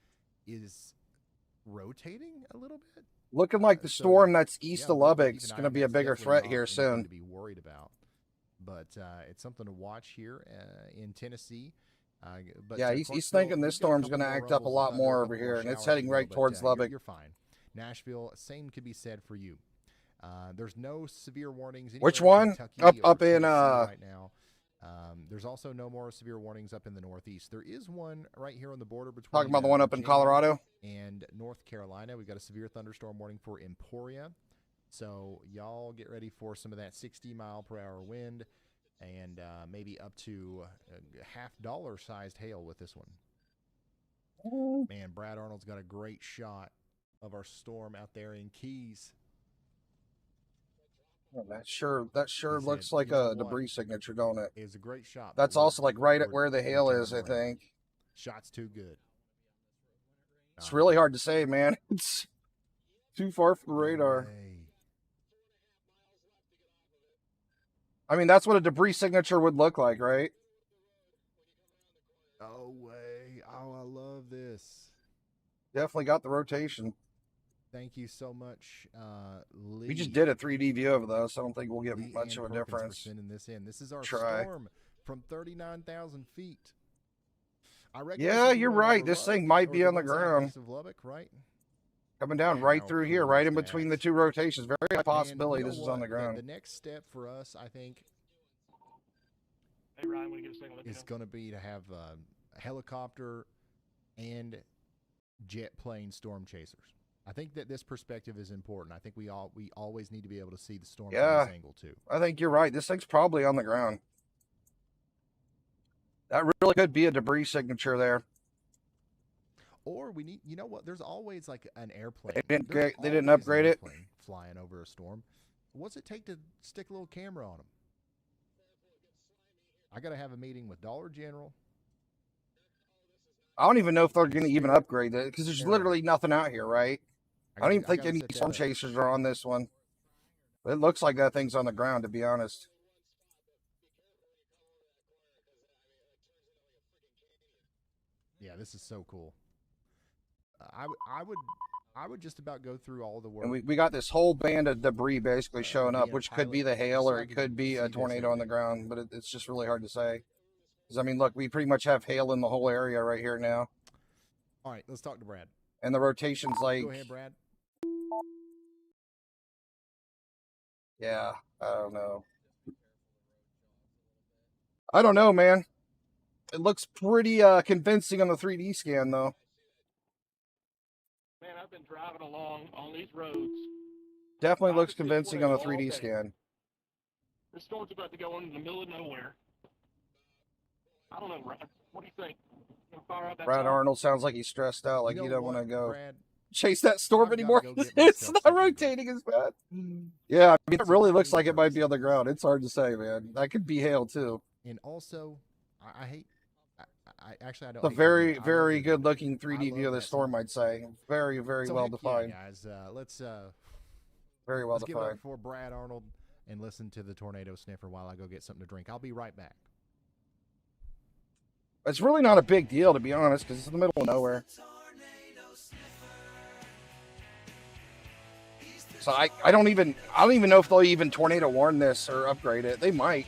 Speaker 1: is rotating a little bit.
Speaker 2: the storm that's east of
Speaker 1: we'll
Speaker 2: Lubbock
Speaker 1: keep
Speaker 2: is
Speaker 1: an eye
Speaker 2: going to
Speaker 1: on
Speaker 2: be a
Speaker 1: that. It's
Speaker 2: bigger
Speaker 1: definitely
Speaker 2: threat
Speaker 1: not
Speaker 2: here
Speaker 1: anything
Speaker 2: soon.
Speaker 1: to be worried about, but it's something to watch here in Tennessee. But
Speaker 2: Yeah, he's
Speaker 1: Clarksville,
Speaker 2: thinking this
Speaker 1: we've got a
Speaker 2: storm's
Speaker 1: couple
Speaker 2: going to
Speaker 1: more
Speaker 2: act up a
Speaker 1: rumbles
Speaker 2: lot
Speaker 1: of thunder,
Speaker 2: more
Speaker 1: a
Speaker 2: over
Speaker 1: couple
Speaker 2: here,
Speaker 1: more
Speaker 2: and it's
Speaker 1: showers
Speaker 2: heading
Speaker 1: to
Speaker 2: right
Speaker 1: go,
Speaker 2: towards
Speaker 1: but,
Speaker 2: Lubbock.
Speaker 1: You're fine. Nashville, same could be said for you. There's no severe warnings.
Speaker 2: Which
Speaker 1: anywhere in
Speaker 2: one?
Speaker 1: Kentucky or
Speaker 2: Up in
Speaker 1: Tennessee right now. There's also no more severe warnings up in the Northeast. There is one right here on the border between.
Speaker 2: Talking about the one up in
Speaker 1: Virginia
Speaker 2: Colorado
Speaker 1: and North Carolina. We've got a severe thunderstorm warning for Emporia. So y'all get ready for some of that 60-mile-per-hour wind and maybe up to $50 sized hail with this one. Man, Brad Arnold's got a great shot of our storm out there in Keys.
Speaker 2: Oh, that sure looks
Speaker 1: said,
Speaker 2: like
Speaker 1: "You know
Speaker 2: a
Speaker 1: what?
Speaker 2: debris signature, don't it?
Speaker 1: It was a great shot.
Speaker 2: That's
Speaker 1: but we're-
Speaker 2: also like right at
Speaker 1: we're-
Speaker 2: where the
Speaker 1: we're
Speaker 2: hail
Speaker 1: turning
Speaker 2: is, I
Speaker 1: around.
Speaker 2: think.
Speaker 1: Shot's too good.
Speaker 2: It's really hard to say, man. It's too far from the radar.
Speaker 1: Way.
Speaker 2: I mean, that's what a debris signature would look like, right?
Speaker 1: Oh, way. Oh, I love this.
Speaker 2: Definitely got the rotation.
Speaker 1: Thank you so much, Lee.
Speaker 2: We just did a 3D view of this. I don't think we'll get
Speaker 1: Lee
Speaker 2: much
Speaker 1: and
Speaker 2: of a
Speaker 1: Perkins
Speaker 2: difference.
Speaker 1: For sending this in. This is our
Speaker 2: Try.
Speaker 1: storm from 39,000 feet. I reckon
Speaker 2: Yeah,
Speaker 1: this is
Speaker 2: you're
Speaker 1: going
Speaker 2: right.
Speaker 1: over
Speaker 2: This
Speaker 1: Lubbock,
Speaker 2: thing might
Speaker 1: or
Speaker 2: be on the
Speaker 1: one
Speaker 2: ground.
Speaker 1: southeast of Lubbock, right?
Speaker 2: Coming down
Speaker 1: Man,
Speaker 2: right
Speaker 1: how
Speaker 2: through
Speaker 1: cool
Speaker 2: here,
Speaker 1: is
Speaker 2: right in
Speaker 1: that?
Speaker 2: between the two rotations. Very high possibility
Speaker 1: And you
Speaker 2: this
Speaker 1: know
Speaker 2: is on the
Speaker 1: what?
Speaker 2: ground.
Speaker 1: The next step for us, I think,
Speaker 5: Hey, Ryan, when you get a second, let me
Speaker 1: is
Speaker 5: know.
Speaker 1: going to be to have a helicopter and jet plane storm chasers. I think that this perspective is important. I think we always need to be able to see the storm
Speaker 2: Yeah.
Speaker 1: from this angle too.
Speaker 2: I think you're right. This thing's probably on the ground. That really could be a debris signature there.
Speaker 1: Or we need, you know what? There's always like an airplane.
Speaker 2: They didn't
Speaker 1: There's
Speaker 2: upgrade
Speaker 1: always an
Speaker 2: it?
Speaker 1: airplane flying over a storm. What's it take to stick a little camera on them? I got to have a meeting with Dollar General.
Speaker 2: I don't even know if they're going to even upgrade it because there's literally nothing out here, right? I don't even think
Speaker 1: gotta
Speaker 2: any
Speaker 1: set that
Speaker 2: storm
Speaker 1: up.
Speaker 2: chasers are on this one. It looks like that thing's on the ground, to be honest.
Speaker 1: Yeah, this is so cool. I would just about go through all the work.
Speaker 2: And we got this whole band of debris basically showing up,
Speaker 1: being a
Speaker 2: which could be
Speaker 1: pilot,
Speaker 2: the hail or
Speaker 1: so I
Speaker 2: it
Speaker 1: could
Speaker 2: could be
Speaker 1: see
Speaker 2: a
Speaker 1: this
Speaker 2: tornado on the
Speaker 1: everything.
Speaker 2: ground, but it's just really hard to say. Because, I mean, look, we pretty much have hail in the whole area right here now.
Speaker 1: All right, let's talk to Brad.
Speaker 2: And the rotation's like,
Speaker 1: Go ahead, Brad.
Speaker 2: yeah, I don't know. I don't know, man. It looks pretty convincing on the 3D scan, though.
Speaker 5: Man, I've been driving along on these roads.
Speaker 2: Definitely
Speaker 5: Five
Speaker 2: looks
Speaker 5: to six
Speaker 2: convincing on the
Speaker 5: ways
Speaker 2: 3D
Speaker 5: all day.
Speaker 2: scan.
Speaker 5: This storm's about to go into the middle of nowhere. I don't know, Ryan. What do you think? You gonna fire up that
Speaker 2: Brad
Speaker 5: fire?
Speaker 2: Arnold sounds like he's stressed out, like
Speaker 1: You
Speaker 2: you
Speaker 1: know
Speaker 2: don't want to
Speaker 1: what,
Speaker 2: go
Speaker 1: Brad?
Speaker 2: chase that storm
Speaker 1: I've gotta
Speaker 2: anymore.
Speaker 1: go get
Speaker 2: It's
Speaker 1: myself
Speaker 2: not
Speaker 1: something to
Speaker 2: rotating as bad. Yeah, I mean, it really looks like it might be on the ground. It's hard to say, man. That could be hail, too.
Speaker 1: And also, I hate. I actually I don't.
Speaker 2: It's a
Speaker 1: hate
Speaker 2: very,
Speaker 1: doing it. I love
Speaker 2: very
Speaker 1: doing it.
Speaker 2: good looking
Speaker 1: I
Speaker 2: 3D view
Speaker 1: love
Speaker 2: of the
Speaker 1: that
Speaker 2: storm,
Speaker 1: stuff.
Speaker 2: I'd say. Very, very
Speaker 1: So
Speaker 2: well
Speaker 1: heck
Speaker 2: defined.
Speaker 1: yeah, guys. Let's
Speaker 2: Very well
Speaker 1: let's give it up
Speaker 2: defined.
Speaker 1: for Brad Arnold and listen to the tornado sniffer while I go get something to drink. I'll be right back.
Speaker 2: It's really not a big deal, to be honest, because it's in the middle of nowhere. So I don't even know if they'll even tornado warn this or upgrade it. They might.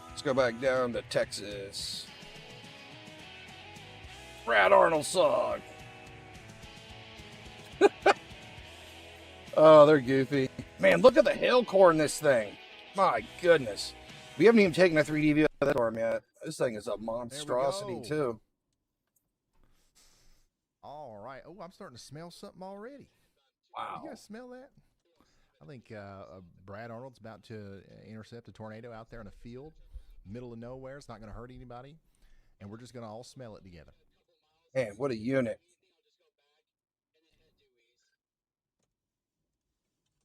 Speaker 2: Let's go back down to Texas. Brad Arnold song. Oh, they're goofy. Man, look at the hail core in this thing. My goodness. We haven't even taken a 3D view of that storm yet. This thing is a monstrosity,
Speaker 1: go.
Speaker 2: too.
Speaker 1: All right. Oh, I'm starting to smell something already.
Speaker 2: Wow.
Speaker 1: You guys smell that? I think Brad Arnold's about to intercept a tornado out there in a field. middle of nowhere. It's not going to hurt anybody. And we're just going to all smell it together.
Speaker 2: Man, what a unit.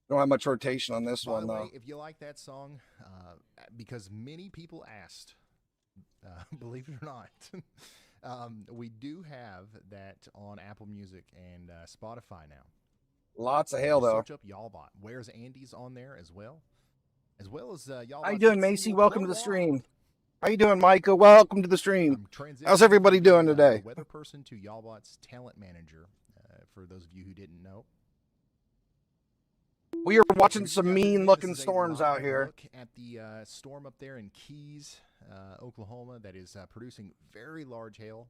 Speaker 2: Don't have much rotation on this
Speaker 1: By
Speaker 2: one,
Speaker 1: the way,
Speaker 2: though.
Speaker 1: if you like that song, because many people asked, believe it or not, we do have that on Apple Music and Spotify now.
Speaker 2: Lots of hail, though.
Speaker 1: Search up Y'allbot. Where's Andy's on there as well? As well as Y'allbot.
Speaker 2: How you doing, Macy? Welcome to the stream. How you doing, Micah? Welcome to the stream. How's everybody doing today?
Speaker 1: Weather person to Y'allbot's talent manager, for those of you who didn't know.
Speaker 2: We are watching some mean-looking storms out here.
Speaker 1: Look at the storm up there in Keys, Oklahoma, that is producing very large hail.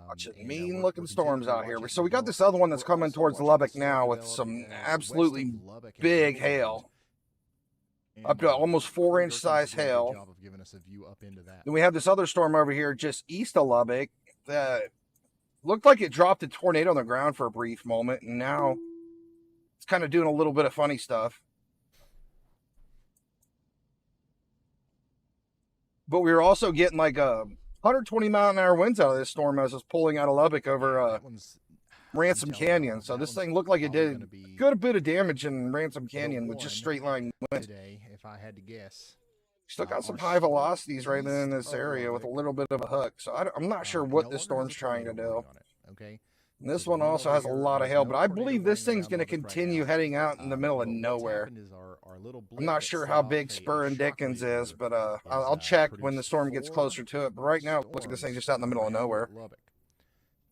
Speaker 2: Watching mean-looking storms out here. So we got this other one that's coming towards Lubbock now with some absolutely big hail. Up to almost 4-inch size hail. Then we have this other storm over here just east of Lubbock that looked like it dropped a tornado on the ground for a brief moment, and now it's kind of doing a little bit of funny stuff. But we were also getting like 120-mile-an-hour winds out of this storm as it's pulling out of Lubbock over Ransom Canyon. So this thing looked like it did a good bit of damage in Ransom Canyon with just straight line winds.
Speaker 1: Today, if I had to guess.
Speaker 2: Still got some high velocities right in this area with a little bit of a hook. So I'm not sure what this storm's trying to do.
Speaker 1: Okay.
Speaker 2: And this one also has a lot of hail, but I believe this thing's going to continue heading out in the middle of nowhere. I'm not sure how big Spur and Dickens is, but I'll check when the storm gets closer to it. But right now, it looks like this thing's just out in the middle of nowhere.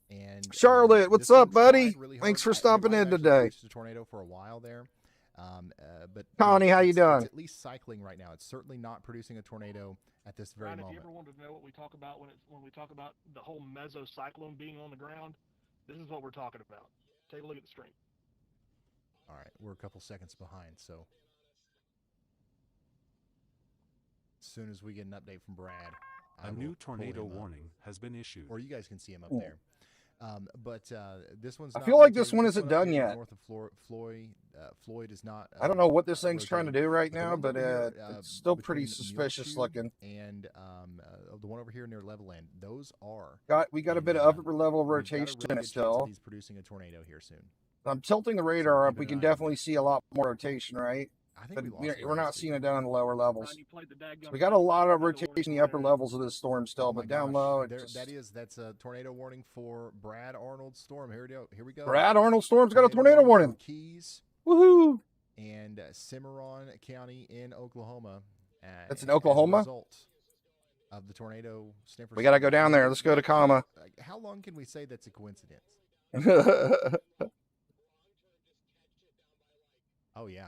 Speaker 1: And
Speaker 2: Charlotte, what's up, buddy? Thanks for stopping in today.
Speaker 1: A tornado for a while there. But
Speaker 2: Connie, how you doing?
Speaker 1: It's at least cycling right now. It's certainly not producing a tornado at this very moment.
Speaker 5: If you ever wanted to know what we talk about when we talk about the whole mesocyclone being on the ground, this is what we're talking about. Take a look at the stream.
Speaker 1: All right, we're a couple seconds behind, so as soon as we get an update from Brad,
Speaker 6: a new tornado warning has been issued.
Speaker 1: Or you guys can see him up there. But this one's.
Speaker 2: I feel like this one isn't done yet.
Speaker 1: North of Floyd is not.
Speaker 2: I don't know what this thing's trying to do right now, but it's still pretty suspicious looking.
Speaker 1: And the one over here near Levelland, those are.
Speaker 2: We got a bit of upper level rotation in it still.
Speaker 1: He's producing a tornado here soon.
Speaker 2: I'm tilting the radar up. We can definitely see a lot more rotation, right?
Speaker 1: I think
Speaker 2: but we're not seeing it down in the lower levels.
Speaker 5: So
Speaker 2: we got a lot of rotation in the upper levels of this storm still, but down low,
Speaker 1: that's a tornado warning for Brad Arnold's storm. Here we go.
Speaker 2: Brad Arnold storm's got a tornado warning.
Speaker 1: Keys,
Speaker 2: woohoo!
Speaker 1: And Cimarron County in Oklahoma.
Speaker 2: That's in Oklahoma.
Speaker 1: Result of the tornado sniffers.
Speaker 2: We got to go down there. Let's go to Kama.
Speaker 1: How long can we say that's a coincidence? Oh yeah.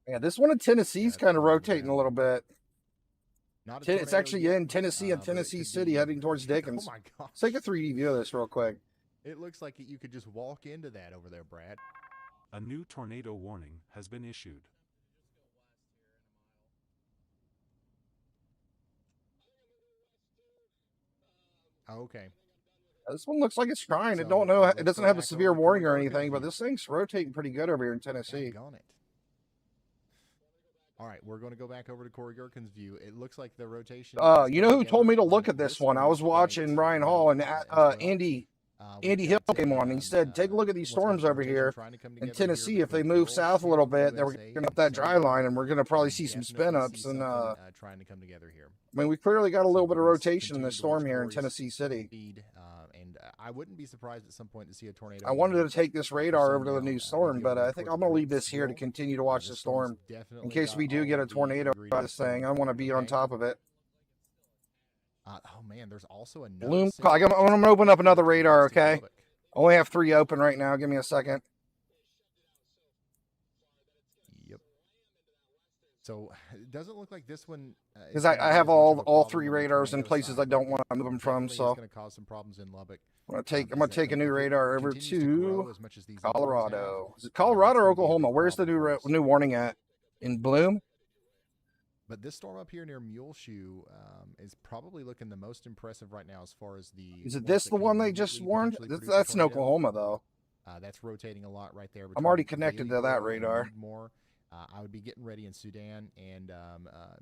Speaker 2: Yeah, this one in Tennessee's kind of rotating a little bit. It's actually in Tennessee and Tennessee City heading towards Dickens.
Speaker 1: Oh my gosh.
Speaker 2: Let's take a 3D view of this real quick.
Speaker 1: It looks like you could just walk into that over there, Brad.
Speaker 6: A new tornado warning has been issued.
Speaker 1: Oh, okay.
Speaker 2: This one looks like it's trying. It don't know. It doesn't have a severe warning or anything, but this thing's rotating pretty good over here in Tennessee.
Speaker 1: All right, we're going to go back over to Corey Gherkin's view. It looks like the rotation.
Speaker 2: You know who told me to look at this one? I was watching Ryan Hall and Andy Hill came on. And he said, "Take a look at these storms over here in Tennessee. If they move south a little bit, then we're going to up that dry line, and we're going to probably see some spin ups." And
Speaker 1: trying to come together here.
Speaker 2: I mean, we clearly got a little bit of rotation in the storm here in Tennessee City.
Speaker 1: And I wouldn't be surprised at some point to see a tornado.
Speaker 2: I wanted to take this radar over to the new storm, but I think I'm going to leave this here to continue to watch the storm in case we do get a tornado by this thing. I want to be on top of it.
Speaker 1: Oh man, there's also a
Speaker 2: Bloom. I'm going to open up another radar. Okay, I only have 3 open right now. Give me a second.
Speaker 1: Yep. So it doesn't look like this one.
Speaker 2: Because I have all 3 radars in places I don't want to move them from. So
Speaker 1: it's going to cause some problems in Lubbock.
Speaker 2: I'm going to take a new radar over to Colorado. Is it Colorado or Oklahoma? Where's the new warning at? In Bloom?
Speaker 1: But this storm up here near Muleshoe is probably looking the most impressive right now as far as the.
Speaker 2: Is it this the one they just warned? That's in Oklahoma though.
Speaker 1: That's rotating a lot right there.
Speaker 2: I'm already connected to that radar.
Speaker 1: More. I would be getting ready in Sudan and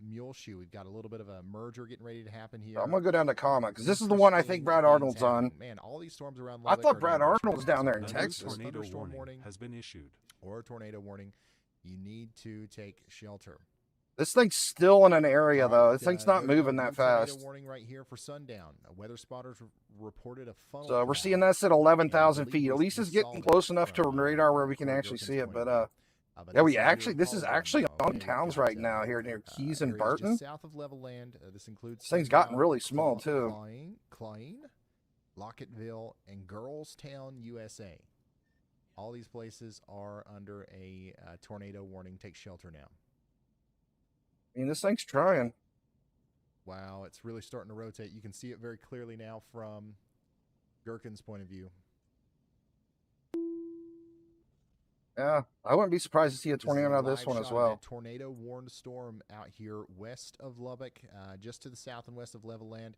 Speaker 1: Muleshoe. We've got a little bit of a merger getting ready to happen here.
Speaker 2: I'm gonna go down to Kama because this is the one I think Brad Arnold's on.
Speaker 1: Man, all these storms around
Speaker 2: I
Speaker 1: Lubbock
Speaker 2: thought
Speaker 1: are
Speaker 2: Brad
Speaker 1: dangerous.
Speaker 2: Arnold's down there in
Speaker 6: A new
Speaker 2: Texas.
Speaker 6: tornado
Speaker 1: Thunderstorm
Speaker 6: warning has been issued.
Speaker 1: or a tornado warning. You need to take shelter.
Speaker 2: This thing's still in an area
Speaker 1: All
Speaker 2: though.
Speaker 1: right,
Speaker 2: This thing's not
Speaker 1: there we go.
Speaker 2: moving
Speaker 1: New
Speaker 2: that
Speaker 1: tornado
Speaker 2: fast.
Speaker 1: warning right here for sundown. Weather spotters reported a funnel.
Speaker 2: So we're
Speaker 1: cloud.
Speaker 2: seeing this at 11,000
Speaker 1: And I believe
Speaker 2: feet. At
Speaker 1: we-
Speaker 2: least
Speaker 1: we
Speaker 2: it's
Speaker 1: saw
Speaker 2: getting
Speaker 1: that
Speaker 2: close enough to
Speaker 1: from,
Speaker 2: radar where we can
Speaker 1: Corey
Speaker 2: actually
Speaker 1: Gilkins
Speaker 2: see it.
Speaker 1: point
Speaker 2: But
Speaker 1: of view.
Speaker 2: yeah, we
Speaker 1: this is
Speaker 2: actually
Speaker 1: near
Speaker 2: this is
Speaker 1: Pollard,
Speaker 2: actually
Speaker 1: though.
Speaker 2: on
Speaker 1: Okay, we've
Speaker 2: towns
Speaker 1: got,
Speaker 2: right now here near Keys and
Speaker 1: areas
Speaker 2: Burton.
Speaker 1: just south of Level Land. This includes
Speaker 2: This thing's gotten
Speaker 1: Sundown,
Speaker 2: really small, too.
Speaker 1: Klein, Lockettville, and Girlstown, USA. All these places are under a tornado warning. Take shelter now.
Speaker 2: I mean, this thing's trying.
Speaker 1: Wow, it's really starting to rotate. You can see it very clearly now from Gherkin's point of view.
Speaker 2: Yeah, I wouldn't be surprised to see a
Speaker 1: This is
Speaker 2: tornado
Speaker 1: a
Speaker 2: out of this
Speaker 1: live
Speaker 2: one
Speaker 1: shot
Speaker 2: as
Speaker 1: of
Speaker 2: well.
Speaker 1: that tornado warned storm out here west of Lubbock, just to the south and west of Levelland.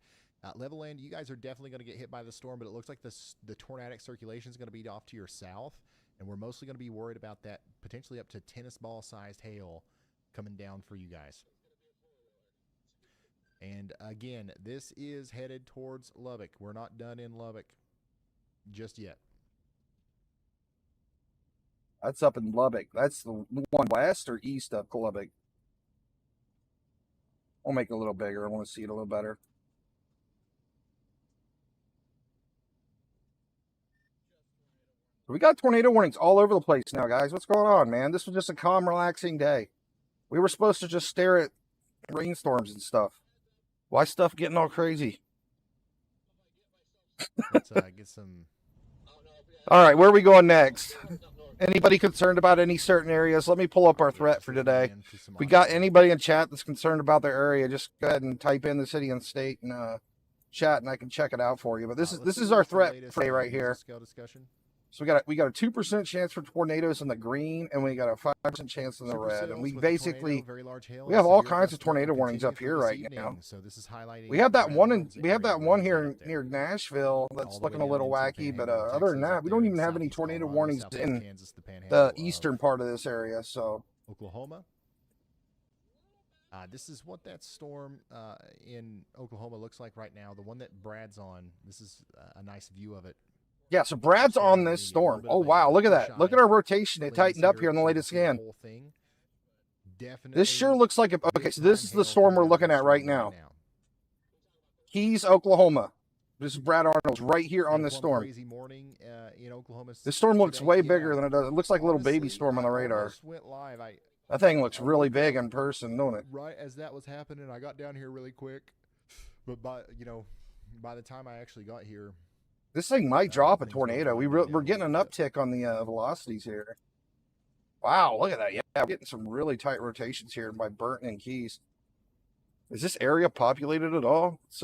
Speaker 1: Levelland, you guys are definitely going to get hit by the storm, but it looks like the tornadic circulation is going to be off to your south, and we're mostly going to be worried about that potentially up to tennis ball sized hail coming down for you guys. And again, this is headed towards Lubbock. We're not done in Lubbock just yet.
Speaker 2: That's up in Lubbock. That's the one west or east of Lubbock. I'll make it a little bigger. I want to see it a little better. We got tornado warnings all over the place now, guys. What's going on, man? This was just a calm, relaxing day. We were supposed to just stare at rainstorms and stuff. Why stuff getting all crazy?
Speaker 1: Let's get some.
Speaker 2: All right, where are we going next? Anybody concerned about any certain areas? Let me pull up our threat for today. If we got anybody in chat that's concerned about their area, just go ahead and type in the city and state and chat, and I can check it out for you. But this is our threat for today right here.
Speaker 1: Scale discussion.
Speaker 2: So we got a 2% chance for tornadoes in the green, and we got a 5% chance in the red. And we basically we have all kinds of tornado warnings up here right now.
Speaker 1: So this is highlighting.
Speaker 2: We have that one here near Nashville that's looking a little wacky, but other than that, we don't even have any tornado warnings in the eastern part of this area. So
Speaker 1: Oklahoma. This is what that storm in Oklahoma looks like right now. The one that Brad's on. This is a nice view of it.
Speaker 2: yeah, so Brad's on this storm. Oh wow, look at that! Look at our rotation. It tightened up here on the latest scan. This sure looks like okay. So this is the storm we're looking at right now. Keys, Oklahoma. This is Brad Arnold's right here on this storm.
Speaker 1: Crazy morning in Oklahoma.
Speaker 2: This storm looks
Speaker 1: today.
Speaker 2: way
Speaker 1: Yeah.
Speaker 2: bigger than it does. It looks like a little baby
Speaker 1: Honestly,
Speaker 2: storm on the
Speaker 1: I
Speaker 2: radar.
Speaker 1: almost went live.
Speaker 2: That thing looks really big in person, don't it?
Speaker 1: Right as that was happening, I got down here really quick. But by the time I actually got here,
Speaker 2: This thing might drop a
Speaker 1: things were
Speaker 2: tornado.
Speaker 1: going
Speaker 2: We're
Speaker 1: down a
Speaker 2: getting an
Speaker 1: little bit.
Speaker 2: uptick on the velocities here. Wow, look at that. Yeah, we're getting some really tight rotations here by Burton and Keys. Is this area populated at all? It's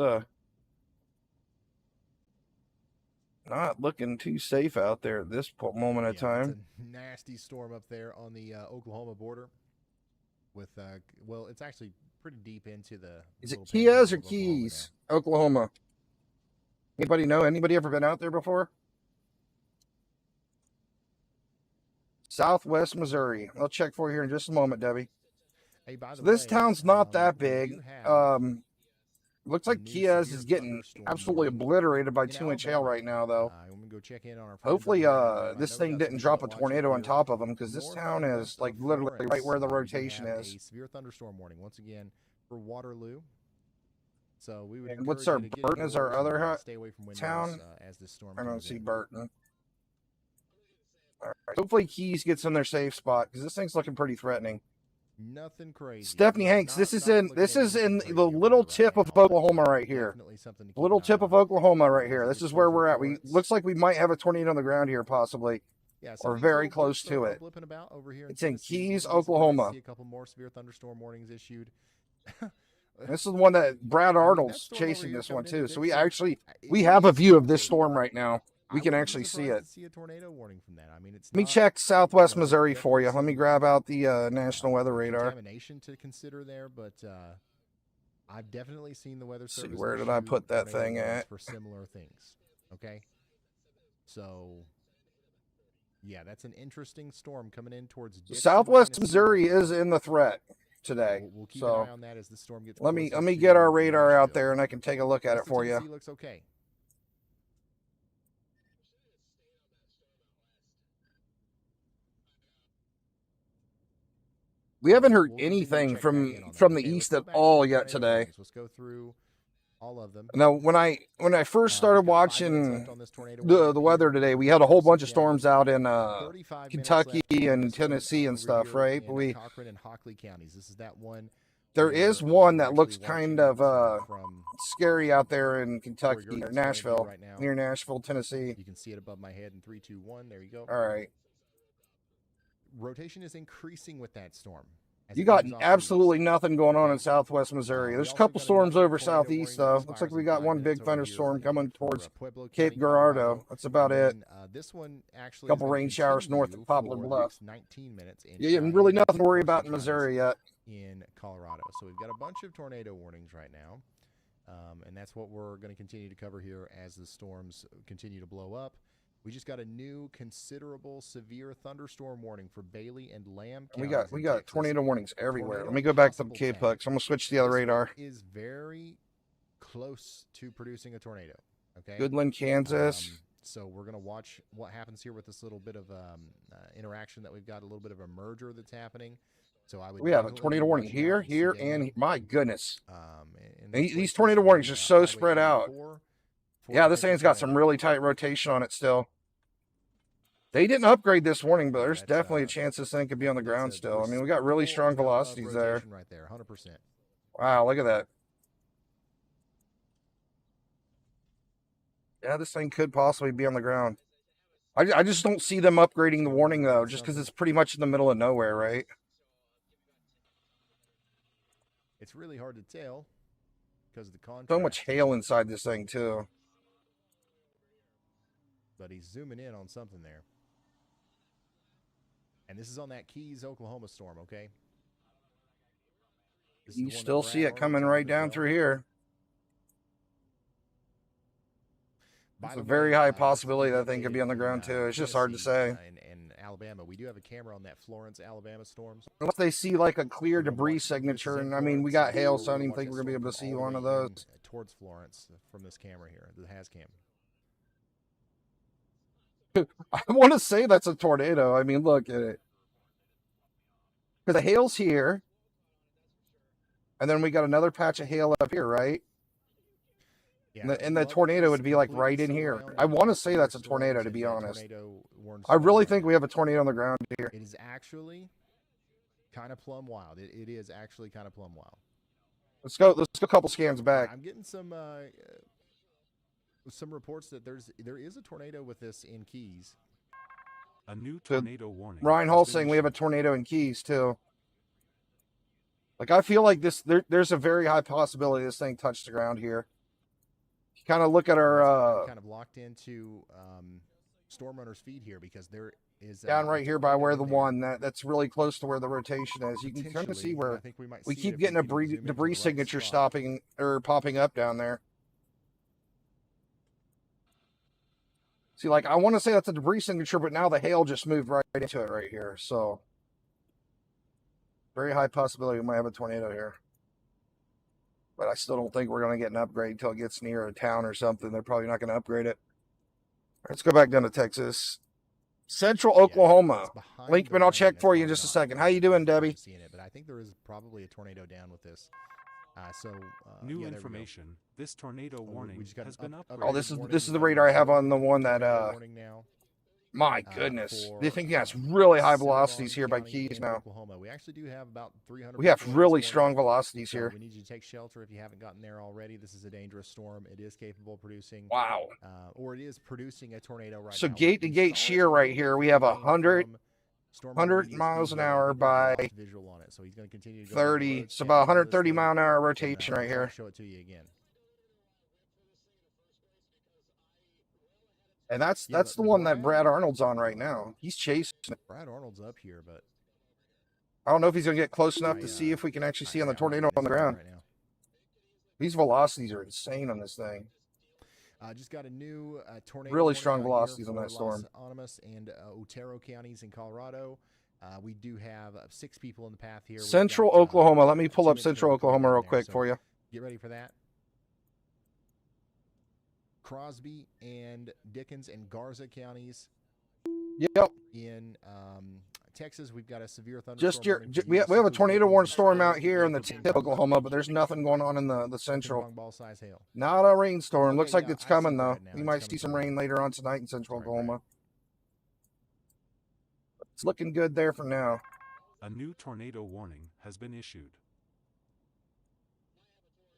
Speaker 2: not looking too safe out there at this moment of
Speaker 1: it's
Speaker 2: time.
Speaker 1: a nasty storm up there on the Oklahoma border. With well, it's actually pretty deep into the.
Speaker 2: Is it
Speaker 1: little
Speaker 2: Kias
Speaker 1: panhandle
Speaker 2: or
Speaker 1: of Oklahoma
Speaker 2: Keys? Oklahoma. Anybody know? Anybody ever been out there before? Southwest Missouri. I'll check for you here in just a moment, Debbie.
Speaker 1: Hey, by
Speaker 2: So
Speaker 1: the
Speaker 2: this
Speaker 1: way,
Speaker 2: town's not that
Speaker 1: we do
Speaker 2: big.
Speaker 1: have
Speaker 2: Looks
Speaker 1: a
Speaker 2: like
Speaker 1: new
Speaker 2: Kias
Speaker 1: severe
Speaker 2: is getting
Speaker 1: thunderstorm
Speaker 2: absolutely
Speaker 1: warning
Speaker 2: obliterated by
Speaker 1: in
Speaker 2: 2-inch hail
Speaker 1: Alabama.
Speaker 2: right now, though.
Speaker 1: I'm gonna go check in on our friends
Speaker 2: Hopefully,
Speaker 1: over there. I
Speaker 2: this
Speaker 1: know we
Speaker 2: thing
Speaker 1: got
Speaker 2: didn't
Speaker 1: some
Speaker 2: drop a
Speaker 1: people watching
Speaker 2: tornado on
Speaker 1: here
Speaker 2: top of them because this
Speaker 1: north
Speaker 2: town
Speaker 1: and
Speaker 2: is
Speaker 1: west
Speaker 2: like
Speaker 1: of
Speaker 2: literally
Speaker 1: Lawrence.
Speaker 2: right where the
Speaker 1: We
Speaker 2: rotation
Speaker 1: have
Speaker 2: is.
Speaker 1: a severe thunderstorm warning once again for Waterloo. So we would.
Speaker 2: And what's
Speaker 1: encourage
Speaker 2: our
Speaker 1: you to get
Speaker 2: Burton is our
Speaker 1: indoors and,
Speaker 2: other
Speaker 1: stay away from windows,
Speaker 2: town?
Speaker 1: as this storm
Speaker 2: I don't
Speaker 1: comes
Speaker 2: see
Speaker 1: in.
Speaker 2: Burton. All right. Hopefully, Keys gets in their safe spot because this thing's looking pretty threatening.
Speaker 1: Nothing crazy.
Speaker 2: Stephanie Hanks, this is in the little tip of Oklahoma right here. Little tip of Oklahoma right here. This is where we're at. We looks like we might have a tornado on the ground here, possibly.
Speaker 1: Yeah,
Speaker 2: or
Speaker 1: these
Speaker 2: very
Speaker 1: little
Speaker 2: close
Speaker 1: blips
Speaker 2: to
Speaker 1: are
Speaker 2: it.
Speaker 1: blipping about over here
Speaker 2: It's in
Speaker 1: Tennessee.
Speaker 2: Keys,
Speaker 1: We'll be surprised to
Speaker 2: Oklahoma.
Speaker 1: see a couple more severe thunderstorm warnings issued.
Speaker 2: This is the one that Brad
Speaker 1: I mean, that
Speaker 2: Arnold's
Speaker 1: storm over
Speaker 2: chasing
Speaker 1: here
Speaker 2: this one
Speaker 1: coming into
Speaker 2: too. So we
Speaker 1: Dixon,
Speaker 2: actually
Speaker 1: it
Speaker 2: we have a
Speaker 1: is
Speaker 2: view of this
Speaker 1: tornado.
Speaker 2: storm right now. We
Speaker 1: I
Speaker 2: can
Speaker 1: wouldn't be
Speaker 2: actually see
Speaker 1: surprised
Speaker 2: it.
Speaker 1: to see a tornado warning from that. I mean, it's
Speaker 2: Let me
Speaker 1: not,
Speaker 2: check Southwest
Speaker 1: you know,
Speaker 2: Missouri for you.
Speaker 1: definitely
Speaker 2: Let me
Speaker 1: some,
Speaker 2: grab out the National Weather Radar.
Speaker 1: contamination to consider there, but I've definitely seen the weather
Speaker 2: See,
Speaker 1: service.
Speaker 2: where did I
Speaker 1: issue
Speaker 2: put that
Speaker 1: tornado
Speaker 2: thing
Speaker 1: warnings
Speaker 2: at?
Speaker 1: for similar things? Okay, so Yeah, that's an interesting storm coming in towards Dixon,
Speaker 2: Southwest
Speaker 1: Tennessee.
Speaker 2: Missouri is in the threat today.
Speaker 1: We'll keep
Speaker 2: So
Speaker 1: an eye on that as the storm gets
Speaker 2: let me
Speaker 1: closer
Speaker 2: get our
Speaker 1: to
Speaker 2: radar out
Speaker 1: Nashville.
Speaker 2: there and I can take a look at it
Speaker 1: Western
Speaker 2: for you.
Speaker 1: Tennessee looks okay.
Speaker 2: We haven't heard
Speaker 1: We'll continue to
Speaker 2: anything
Speaker 1: check back
Speaker 2: from
Speaker 1: in on that.
Speaker 2: the
Speaker 1: Okay, let's
Speaker 2: east
Speaker 1: go
Speaker 2: at
Speaker 1: back to
Speaker 2: all
Speaker 1: the
Speaker 2: yet
Speaker 1: tornado
Speaker 2: today.
Speaker 1: warnings. Let's go through all of them.
Speaker 2: Now, when I first started
Speaker 1: We've got 5 minutes
Speaker 2: watching
Speaker 1: left on this tornado warning.
Speaker 2: the weather today, we had a whole bunch of
Speaker 1: Yeah,
Speaker 2: storms out in
Speaker 1: 35 minutes
Speaker 2: Kentucky
Speaker 1: left on
Speaker 2: and
Speaker 1: this one,
Speaker 2: Tennessee and
Speaker 1: over
Speaker 2: stuff,
Speaker 1: here
Speaker 2: right?
Speaker 1: in
Speaker 2: But we
Speaker 1: Cochran and Hockley counties. This is that one.
Speaker 2: there
Speaker 1: where,
Speaker 2: is one
Speaker 1: we're
Speaker 2: that looks
Speaker 1: actually
Speaker 2: kind
Speaker 1: watching
Speaker 2: of
Speaker 1: this, from
Speaker 2: scary out there in
Speaker 1: where
Speaker 2: Kentucky
Speaker 1: you're
Speaker 2: or
Speaker 1: explaining
Speaker 2: Nashville,
Speaker 1: right now.
Speaker 2: near Nashville, Tennessee.
Speaker 1: You can see it above my head in 3, 2, 1. There you go.
Speaker 2: All right.
Speaker 1: Rotation is increasing with that storm. as
Speaker 2: You
Speaker 1: it
Speaker 2: got
Speaker 1: moves off the
Speaker 2: absolutely
Speaker 1: east.
Speaker 2: nothing going on in
Speaker 1: Okay.
Speaker 2: Southwest Missouri.
Speaker 1: We
Speaker 2: There's a
Speaker 1: also
Speaker 2: couple
Speaker 1: got
Speaker 2: storms
Speaker 1: another
Speaker 2: over
Speaker 1: tornado
Speaker 2: southeast,
Speaker 1: warning that
Speaker 2: though. Looks like
Speaker 1: expires
Speaker 2: we
Speaker 1: in
Speaker 2: got
Speaker 1: 5
Speaker 2: one
Speaker 1: minutes
Speaker 2: big
Speaker 1: over here
Speaker 2: thunderstorm coming
Speaker 1: for
Speaker 2: towards
Speaker 1: Pueblo
Speaker 2: Cape
Speaker 1: County,
Speaker 2: Girardeau. That's about
Speaker 1: And
Speaker 2: it.
Speaker 1: then, this one actually
Speaker 2: Couple
Speaker 1: is gonna
Speaker 2: rain showers north
Speaker 1: continue
Speaker 2: of Poplar
Speaker 1: for the
Speaker 2: Bluff.
Speaker 1: next 19 minutes in
Speaker 2: Yeah, and really
Speaker 1: Cheyenne
Speaker 2: nothing to worry
Speaker 1: and
Speaker 2: about in
Speaker 1: Carson
Speaker 2: Missouri yet.
Speaker 1: counties in Colorado. So we've got a bunch of tornado warnings right now. And that's what we're going to continue to cover here as the storms continue to blow up. We just got a new considerable severe thunderstorm warning for Bailey and Lamb
Speaker 2: We
Speaker 1: counties
Speaker 2: got
Speaker 1: in Texas.
Speaker 2: tornado warnings everywhere.
Speaker 1: Tornado
Speaker 2: Let me go back to the
Speaker 1: possible
Speaker 2: Cape
Speaker 1: 10.
Speaker 2: Hooks. I'm gonna switch to the other
Speaker 1: This
Speaker 2: radar.
Speaker 1: one is very close to producing a tornado. Okay.
Speaker 2: Goodland, Kansas.
Speaker 1: So we're going to watch what happens here with this little bit of interaction that we've got, a little bit of a merger that's happening. So I would
Speaker 2: We have a
Speaker 1: definitely
Speaker 2: tornado
Speaker 1: be
Speaker 2: warning
Speaker 1: watching
Speaker 2: here,
Speaker 1: out for
Speaker 2: here,
Speaker 1: Savannah.
Speaker 2: and my goodness.
Speaker 1: And
Speaker 2: These
Speaker 1: this place
Speaker 2: tornado
Speaker 1: is
Speaker 2: warnings are so
Speaker 1: Highway
Speaker 2: spread out.
Speaker 1: 84,
Speaker 2: Yeah, this
Speaker 1: Fort
Speaker 2: thing's got
Speaker 1: Texas
Speaker 2: some
Speaker 1: Tornado.
Speaker 2: really tight rotation on it still. They didn't upgrade this warning, but
Speaker 1: Yeah,
Speaker 2: there's
Speaker 1: that's,
Speaker 2: definitely a chance this thing could be on the
Speaker 1: That's
Speaker 2: ground
Speaker 1: a-
Speaker 2: still. I
Speaker 1: there's
Speaker 2: mean, we got really
Speaker 1: full
Speaker 2: strong
Speaker 1: amount of
Speaker 2: velocities there.
Speaker 1: rotation right there, 100%.
Speaker 2: Wow, look at that. Yeah, this thing could possibly be on the ground. I just don't see them upgrading the warning, though, just because it's pretty much in the middle of nowhere, right?
Speaker 1: It's really hard to tell because of the contrast.
Speaker 2: So much hail inside this thing, too.
Speaker 1: But he's zooming in on something there. And this is on that Keys, Oklahoma storm, okay? This is the
Speaker 2: You
Speaker 1: one that
Speaker 2: still
Speaker 1: Brad
Speaker 2: see it
Speaker 1: Arnold's
Speaker 2: coming
Speaker 1: on
Speaker 2: right
Speaker 1: as
Speaker 2: down
Speaker 1: well.
Speaker 2: through here.
Speaker 1: By
Speaker 2: It's
Speaker 1: the
Speaker 2: a very
Speaker 1: way,
Speaker 2: high
Speaker 1: this is
Speaker 2: possibility that
Speaker 1: located
Speaker 2: thing could be on the
Speaker 1: in,
Speaker 2: ground, too. It's just hard to
Speaker 1: Tennessee,
Speaker 2: say.
Speaker 1: in Alabama. We do have a camera on that Florence, Alabama storms.
Speaker 2: Unless they see like a clear
Speaker 1: We're gonna
Speaker 2: debris
Speaker 1: watch- this
Speaker 2: signature,
Speaker 1: is in
Speaker 2: and I mean, we
Speaker 1: Florence,
Speaker 2: got hail,
Speaker 1: we're
Speaker 2: so I don't
Speaker 1: gonna
Speaker 2: even
Speaker 1: watch
Speaker 2: think
Speaker 1: that
Speaker 2: we're gonna be
Speaker 1: storm
Speaker 2: able to
Speaker 1: from
Speaker 2: see
Speaker 1: all the
Speaker 2: one of
Speaker 1: way in,
Speaker 2: those.
Speaker 1: towards Florence from this camera here, the Hazcam.
Speaker 2: I want to say that's a tornado. I mean, look at it. Because the hail's here, and then we got another patch of hail up here, right?
Speaker 1: Yeah,
Speaker 2: And the
Speaker 1: above
Speaker 2: tornado
Speaker 1: is
Speaker 2: would be like
Speaker 1: completely
Speaker 2: right in here.
Speaker 1: surrounded
Speaker 2: I
Speaker 1: by
Speaker 2: want to say that's a
Speaker 1: storms
Speaker 2: tornado, to
Speaker 1: and
Speaker 2: be
Speaker 1: that
Speaker 2: honest.
Speaker 1: tornado warning
Speaker 2: I
Speaker 1: storm
Speaker 2: really
Speaker 1: right
Speaker 2: think
Speaker 1: now.
Speaker 2: we have a tornado on the ground here.
Speaker 1: It is actually kind of plumb wild. It is actually kind of plumb wild.
Speaker 2: Let's go a couple scans back.
Speaker 1: I'm getting some reports that there is a tornado with this in Keys.
Speaker 6: A new
Speaker 2: So,
Speaker 6: tornado warning.
Speaker 2: Ryan
Speaker 6: has
Speaker 2: Hall
Speaker 6: been
Speaker 2: saying we have a
Speaker 6: issued.
Speaker 2: tornado in Keys too. Like, I feel like there's a very high possibility this thing touched the ground here. You kind of look at
Speaker 1: We're
Speaker 2: our
Speaker 1: kind of locked into Storm Runner's feed here because there is
Speaker 2: down
Speaker 1: a
Speaker 2: right here by
Speaker 1: tornado
Speaker 2: where
Speaker 1: in
Speaker 2: the
Speaker 1: there.
Speaker 2: one that's really close to where the rotation is. You can kind of see
Speaker 1: Potentially, I
Speaker 2: where
Speaker 1: think we might
Speaker 2: we
Speaker 1: see it
Speaker 2: keep
Speaker 1: if
Speaker 2: getting a
Speaker 1: can zoom into the
Speaker 2: debris
Speaker 1: right
Speaker 2: signature
Speaker 1: spot.
Speaker 2: stopping or popping up down there. See, like, I want to say that's a debris signature, but now the hail just moved right into it right here. So, very high possibility we might have a tornado here. But I still don't think we're going to get an upgrade until it gets near a town or something. They're probably not going to upgrade it. Let's go back down to Texas. Central
Speaker 1: Yeah,
Speaker 2: Oklahoma.
Speaker 1: it's behind
Speaker 2: Linkman,
Speaker 1: the
Speaker 2: I'll
Speaker 1: rain,
Speaker 2: check
Speaker 1: that's
Speaker 2: for
Speaker 1: why
Speaker 2: you in
Speaker 1: we're
Speaker 2: just a
Speaker 1: not
Speaker 2: second. How you doing, Debbie?
Speaker 1: seeing it, but I think there is probably a tornado down with this.
Speaker 6: New
Speaker 1: yeah, there we go.
Speaker 6: information. This tornado
Speaker 1: Oh, we
Speaker 6: warning
Speaker 1: just got
Speaker 6: has
Speaker 1: an
Speaker 6: been
Speaker 1: up-
Speaker 6: upgraded.
Speaker 2: Oh, this is
Speaker 1: warning.
Speaker 2: this is
Speaker 1: We
Speaker 2: the
Speaker 1: got
Speaker 2: radar I have
Speaker 1: another
Speaker 2: on the one that
Speaker 1: tornado warning now.
Speaker 2: my goodness.
Speaker 1: For,
Speaker 2: They think he has really high
Speaker 1: Cinnabon
Speaker 2: velocities here by
Speaker 1: County
Speaker 2: Keys
Speaker 1: in
Speaker 2: now.
Speaker 1: Oklahoma. We actually do have about 300.
Speaker 2: We have
Speaker 1: people in this
Speaker 2: really
Speaker 1: morning,
Speaker 2: strong velocities
Speaker 1: so
Speaker 2: here.
Speaker 1: we need you to take shelter if you haven't gotten there already. This is a dangerous storm. It is capable of producing,
Speaker 2: Wow.
Speaker 1: or it is producing a tornado right
Speaker 2: So
Speaker 1: now.
Speaker 2: gate to
Speaker 1: We
Speaker 2: gate
Speaker 1: saw it
Speaker 2: shear right
Speaker 1: coming
Speaker 2: here. We have
Speaker 1: from
Speaker 2: 100
Speaker 1: Storm
Speaker 2: 100
Speaker 1: Media
Speaker 2: miles
Speaker 1: Speed
Speaker 2: an
Speaker 1: Radar.
Speaker 2: hour
Speaker 1: I think we
Speaker 2: by
Speaker 1: lost visual on it, so he's going to continue to go down the
Speaker 2: 30.
Speaker 1: road,
Speaker 2: It's
Speaker 1: scan
Speaker 2: about
Speaker 1: over this
Speaker 2: 130
Speaker 1: thing,
Speaker 2: mile an hour
Speaker 1: and,
Speaker 2: rotation right
Speaker 1: I'll
Speaker 2: here.
Speaker 1: show it to you again.
Speaker 2: And that's
Speaker 1: Yeah,
Speaker 2: the one that Brad Arnold's on right now. He's chasing it.
Speaker 1: Brad Arnold's up here, but
Speaker 2: I don't know if he's going to get close enough
Speaker 1: I,
Speaker 2: to see if we can actually see on the
Speaker 1: I
Speaker 2: tornado
Speaker 1: got
Speaker 2: on the
Speaker 1: his
Speaker 2: ground.
Speaker 1: right now.
Speaker 2: These velocities are insane on this thing.
Speaker 1: Just got a new tornado.
Speaker 2: Really
Speaker 1: warning
Speaker 2: strong
Speaker 1: out here
Speaker 2: velocities on
Speaker 1: for
Speaker 2: that storm.
Speaker 1: Los Alamos and Otero counties in Colorado. We do have 6 people in the path here. We've
Speaker 2: Central
Speaker 1: got,
Speaker 2: Oklahoma. Let me
Speaker 1: 2
Speaker 2: pull up
Speaker 1: inches of
Speaker 2: Central
Speaker 1: rain coming
Speaker 2: Oklahoma
Speaker 1: down
Speaker 2: real
Speaker 1: there,
Speaker 2: quick
Speaker 1: so
Speaker 2: for you.
Speaker 1: get ready for that. Crosby and Dickens and Garza counties
Speaker 2: Yep.
Speaker 1: in Texas. We've got a severe thunderstorm.
Speaker 2: Just your,
Speaker 1: warning for
Speaker 2: we
Speaker 1: you.
Speaker 2: have a
Speaker 1: Includes
Speaker 2: tornado
Speaker 1: Dickens
Speaker 2: warning
Speaker 1: and
Speaker 2: storm out
Speaker 1: Sparks,
Speaker 2: here in the
Speaker 1: local
Speaker 2: tip of Oklahoma, but there's nothing going on in the central.
Speaker 1: ping-pong ball size hail.
Speaker 2: Not a rainstorm.
Speaker 1: Okay,
Speaker 2: Looks like
Speaker 1: yeah,
Speaker 2: it's
Speaker 1: I see
Speaker 2: coming though.
Speaker 1: Brad now.
Speaker 2: We
Speaker 1: It's
Speaker 2: might
Speaker 1: coming
Speaker 2: see some
Speaker 1: through.
Speaker 2: rain later on tonight in central
Speaker 1: Sorry, Brad.
Speaker 2: Oklahoma. It's looking good there for now.
Speaker 6: A new tornado warning has been issued.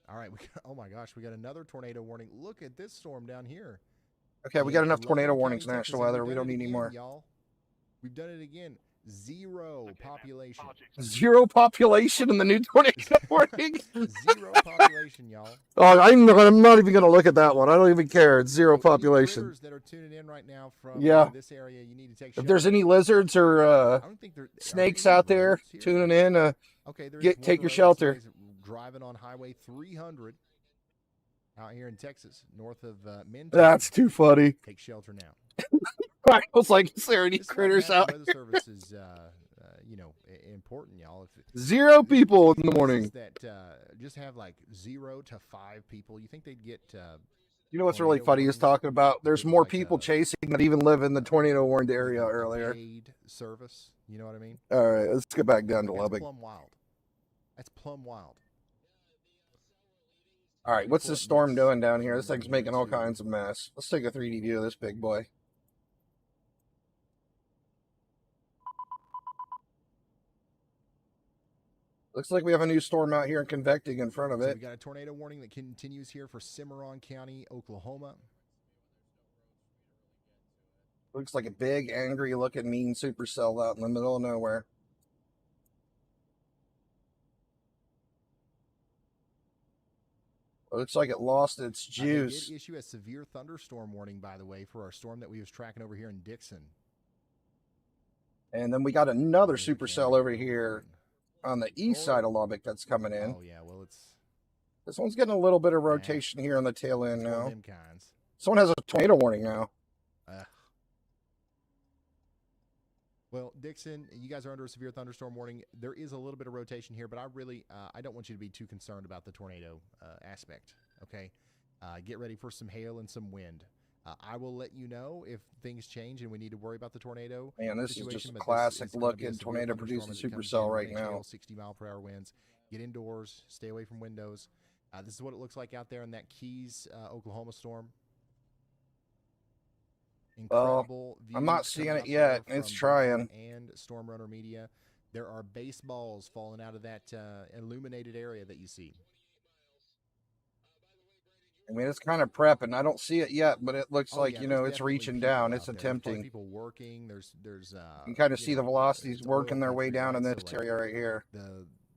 Speaker 1: All right. Oh my gosh, we got another tornado warning. Look at this storm down here.
Speaker 2: Okay, we
Speaker 1: In
Speaker 2: got enough tornado
Speaker 1: Logan
Speaker 2: warnings
Speaker 1: County,
Speaker 2: in
Speaker 1: Texas,
Speaker 2: national
Speaker 1: and
Speaker 2: weather.
Speaker 1: we've
Speaker 2: We
Speaker 1: done
Speaker 2: don't
Speaker 1: it
Speaker 2: need any
Speaker 1: again,
Speaker 2: more.
Speaker 1: y'all. We've done it again. 0 population.
Speaker 2: Zero population in the new tornado warning.
Speaker 1: 0 population, y'all.
Speaker 2: Oh, I'm not even going to look at that one. I don't even care. It's zero
Speaker 1: So any
Speaker 2: population.
Speaker 1: critters that are tuning in right now from
Speaker 2: Yeah.
Speaker 1: this area, you need to take
Speaker 2: If there's
Speaker 1: shelter.
Speaker 2: any lizards or
Speaker 1: I don't think there are
Speaker 2: snakes
Speaker 1: any
Speaker 2: out there
Speaker 1: roads here.
Speaker 2: tuning in,
Speaker 1: Okay, there's
Speaker 2: take
Speaker 1: one
Speaker 2: your
Speaker 1: road that
Speaker 2: shelter.
Speaker 1: somebody's driving on Highway 300 out here in Texas, north of Minton.
Speaker 2: That's too funny.
Speaker 1: Take shelter now.
Speaker 2: I was like, is there any
Speaker 1: Just like
Speaker 2: critters
Speaker 1: National
Speaker 2: out
Speaker 1: Weather
Speaker 2: here?
Speaker 1: Service is, important, y'all. If
Speaker 2: 0 people in the
Speaker 1: places
Speaker 2: morning.
Speaker 1: that just have like 0 to 5 people, you think they'd get?
Speaker 2: You know what's really
Speaker 1: tornado
Speaker 2: funny is
Speaker 1: warnings?
Speaker 2: talking about there's
Speaker 1: There's
Speaker 2: more
Speaker 1: like
Speaker 2: people
Speaker 1: a-
Speaker 2: chasing that even live in the tornado warned area
Speaker 1: a
Speaker 2: earlier.
Speaker 1: paid service. You know what I mean?
Speaker 2: All right, let's get back down to
Speaker 1: That's
Speaker 2: Lubbock.
Speaker 1: plumb wild. That's plumb wild.
Speaker 2: All right, what's
Speaker 1: Pull
Speaker 2: this
Speaker 1: up
Speaker 2: storm
Speaker 1: Nick's
Speaker 2: doing down here?
Speaker 1: from
Speaker 2: This thing's
Speaker 1: Lubbock
Speaker 2: making all
Speaker 1: to-
Speaker 2: kinds of mess. Let's take a 3D view of this big boy. Looks like we have a new storm out here in convecting in front of
Speaker 1: So
Speaker 2: it.
Speaker 1: we got a tornado warning that continues here for Cimarron County, Oklahoma.
Speaker 2: Looks like a big, angry looking mean supercell out in the middle of nowhere. Looks like it lost its
Speaker 1: They
Speaker 2: juice.
Speaker 1: did issue a severe thunderstorm warning, by the way, for our storm that we was tracking over here in Dixon.
Speaker 2: And then we got another
Speaker 1: There's the
Speaker 2: supercell
Speaker 1: camera
Speaker 2: over
Speaker 1: going
Speaker 2: here
Speaker 1: on.
Speaker 2: on the east side of Lubbock that's coming in.
Speaker 1: Oh yeah, well it's
Speaker 2: This one's getting a little bit of rotation here on the tail end
Speaker 1: one of
Speaker 2: now.
Speaker 1: them kinds.
Speaker 2: Someone has a tornado warning now.
Speaker 1: Well, Dixon, you guys are under a severe thunderstorm warning. There is a little bit of rotation here, but I really, I don't want you to be too concerned about the tornado aspect. Okay, get ready for some hail and some wind. I will let you know if things change and we need to worry about the tornado.
Speaker 2: Man, this is just
Speaker 1: situation,
Speaker 2: a
Speaker 1: but this
Speaker 2: classic
Speaker 1: is gonna be a
Speaker 2: looking
Speaker 1: severe
Speaker 2: tornado
Speaker 1: thunderstorm
Speaker 2: producing
Speaker 1: as it comes
Speaker 2: supercell
Speaker 1: in,
Speaker 2: right
Speaker 1: wind, hail,
Speaker 2: now.
Speaker 1: 60-mile-per-hour winds. Get indoors. Stay away from windows. This is what it looks like out there in that Keys, Oklahoma storm. Incredible
Speaker 2: I'm not
Speaker 1: views
Speaker 2: seeing
Speaker 1: coming
Speaker 2: it
Speaker 1: up
Speaker 2: yet.
Speaker 1: there
Speaker 2: It's
Speaker 1: from
Speaker 2: trying.
Speaker 1: Brad and Storm Runner Media. There are baseballs falling out of that illuminated area that you see.
Speaker 2: I mean, it's kind of prepping. I don't see it yet, but it looks
Speaker 1: Oh,
Speaker 2: like,
Speaker 1: yeah,
Speaker 2: you
Speaker 1: there's
Speaker 2: know, it's
Speaker 1: definitely
Speaker 2: reaching
Speaker 1: people
Speaker 2: down.
Speaker 1: out
Speaker 2: It's
Speaker 1: there. There's probably
Speaker 2: attempting.
Speaker 1: people working. There's
Speaker 2: You can kind of see the velocities
Speaker 1: it's oil
Speaker 2: working their way
Speaker 1: country,
Speaker 2: down in
Speaker 1: right?
Speaker 2: this
Speaker 1: So, like,
Speaker 2: area right here.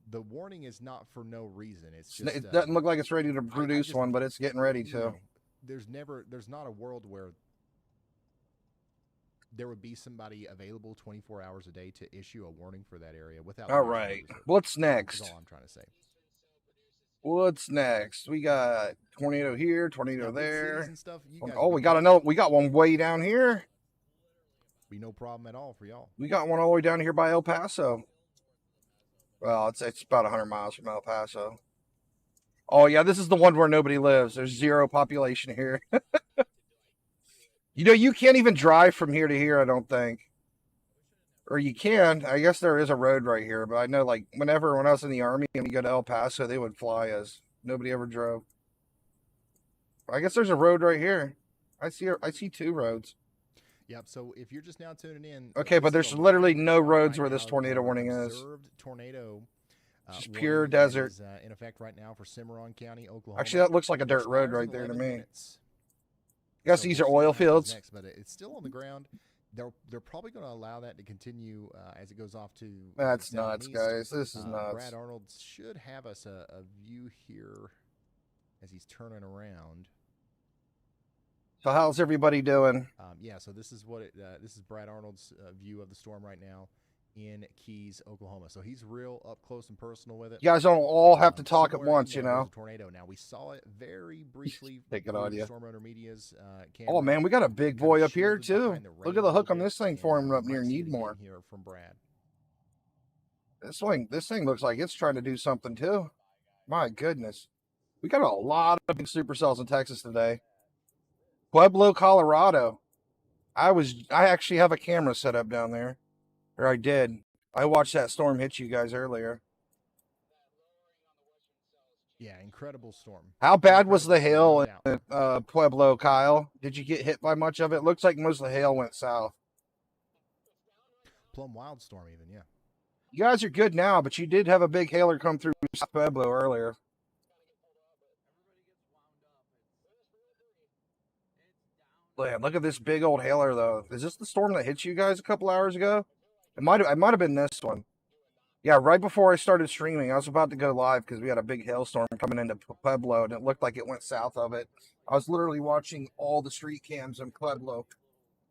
Speaker 1: the warning is not for no reason. It's just
Speaker 2: It doesn't look like it's ready to
Speaker 1: I
Speaker 2: produce
Speaker 1: just-
Speaker 2: one, but it's getting ready
Speaker 1: you
Speaker 2: to.
Speaker 1: know, there's not a world where there would be somebody available 24 hours a day to issue a warning for that area without.
Speaker 2: All
Speaker 1: National
Speaker 2: right.
Speaker 1: Weather Service.
Speaker 2: What's
Speaker 1: That's
Speaker 2: next?
Speaker 1: all I'm trying to say.
Speaker 2: What's next? We got tornado here,
Speaker 1: Now,
Speaker 2: tornado
Speaker 1: big cities
Speaker 2: there.
Speaker 1: and stuff, you guys
Speaker 2: Oh,
Speaker 1: will
Speaker 2: we
Speaker 1: be
Speaker 2: got
Speaker 1: good.
Speaker 2: another. We got one way down here.
Speaker 1: Be no problem at all for y'all.
Speaker 2: We got one all the way down here by El Paso. Well, it's about 100 miles from El Paso. Oh yeah, this is the one where nobody lives. There's zero population here. You know, you can't even drive from here to here, I don't think. Or you can. I guess there is a road right here, but I know like when I was in the Army and we go to El Paso, they would fly us. Nobody ever drove. I guess there's a road right here. I see 2 roads.
Speaker 1: Yep. So if you're just now tuning in,
Speaker 2: Okay, but
Speaker 1: this is
Speaker 2: there's
Speaker 1: a
Speaker 2: literally
Speaker 1: live
Speaker 2: no
Speaker 1: report
Speaker 2: roads
Speaker 1: right
Speaker 2: where this
Speaker 1: now
Speaker 2: tornado
Speaker 1: of our
Speaker 2: warning is.
Speaker 1: observed tornado.
Speaker 2: Just
Speaker 1: warning
Speaker 2: pure
Speaker 1: that
Speaker 2: desert.
Speaker 1: is, in effect right now for Cimarron County, Oklahoma.
Speaker 2: Actually, that looks like a dirt road
Speaker 1: Expires
Speaker 2: right
Speaker 1: in
Speaker 2: there to
Speaker 1: 11
Speaker 2: me.
Speaker 1: minutes.
Speaker 2: I guess
Speaker 1: So
Speaker 2: these
Speaker 1: we'll
Speaker 2: are
Speaker 1: see
Speaker 2: oil
Speaker 1: what happens
Speaker 2: fields.
Speaker 1: next, but it's still on the ground. They're probably going to allow that to continue as it goes off to.
Speaker 2: That's
Speaker 1: the
Speaker 2: nuts,
Speaker 1: southeast.
Speaker 2: guys. This is nuts.
Speaker 1: Brad Arnold should have us a view here as he's turning around.
Speaker 2: So how's everybody doing?
Speaker 1: Yeah, so this is what this is Brad Arnold's view of the storm right now in Keys, Oklahoma. So he's real up close and personal with it.
Speaker 2: You guys don't all have to talk at
Speaker 1: Somewhere in
Speaker 2: once,
Speaker 1: there
Speaker 2: you know.
Speaker 1: was a tornado. Now we saw it very briefly.
Speaker 2: Take it
Speaker 1: through
Speaker 2: on you.
Speaker 1: Storm Runner Media's
Speaker 2: Oh
Speaker 1: camera.
Speaker 2: man, we got a big
Speaker 1: Kinda
Speaker 2: boy up here
Speaker 1: shielded
Speaker 2: too.
Speaker 1: behind the
Speaker 2: Look at the
Speaker 1: rain
Speaker 2: hook
Speaker 1: a
Speaker 2: on
Speaker 1: bit,
Speaker 2: this thing
Speaker 1: and,
Speaker 2: forming up
Speaker 1: we
Speaker 2: near
Speaker 1: might see it again
Speaker 2: Needmore.
Speaker 1: here from Brad.
Speaker 2: This thing looks like it's trying to do something too. My goodness. We got a lot of big supercells in Texas today. Pueblo, Colorado. I actually have a camera set up down there. Or I did. I watched that storm hit you guys earlier.
Speaker 1: Yeah, incredible storm.
Speaker 2: How bad was the
Speaker 1: Incredible storm,
Speaker 2: hail
Speaker 1: no doubt.
Speaker 2: in Pueblo, Kyle? Did you get hit by much of it? Looks like most of the hail went south.
Speaker 1: Plum Wildstorm even, yeah.
Speaker 2: You guys are good now, but you did have a big hailer come through South Pueblo earlier. Man, look at this big old hailer, though. Is this the storm that hit you guys a couple hours ago? It might have been this one. Yeah, right before I started streaming, I was about to go live because we had a big hailstorm coming into Pueblo, and it looked like it went south of it. I was literally watching all the street cams in Pueblo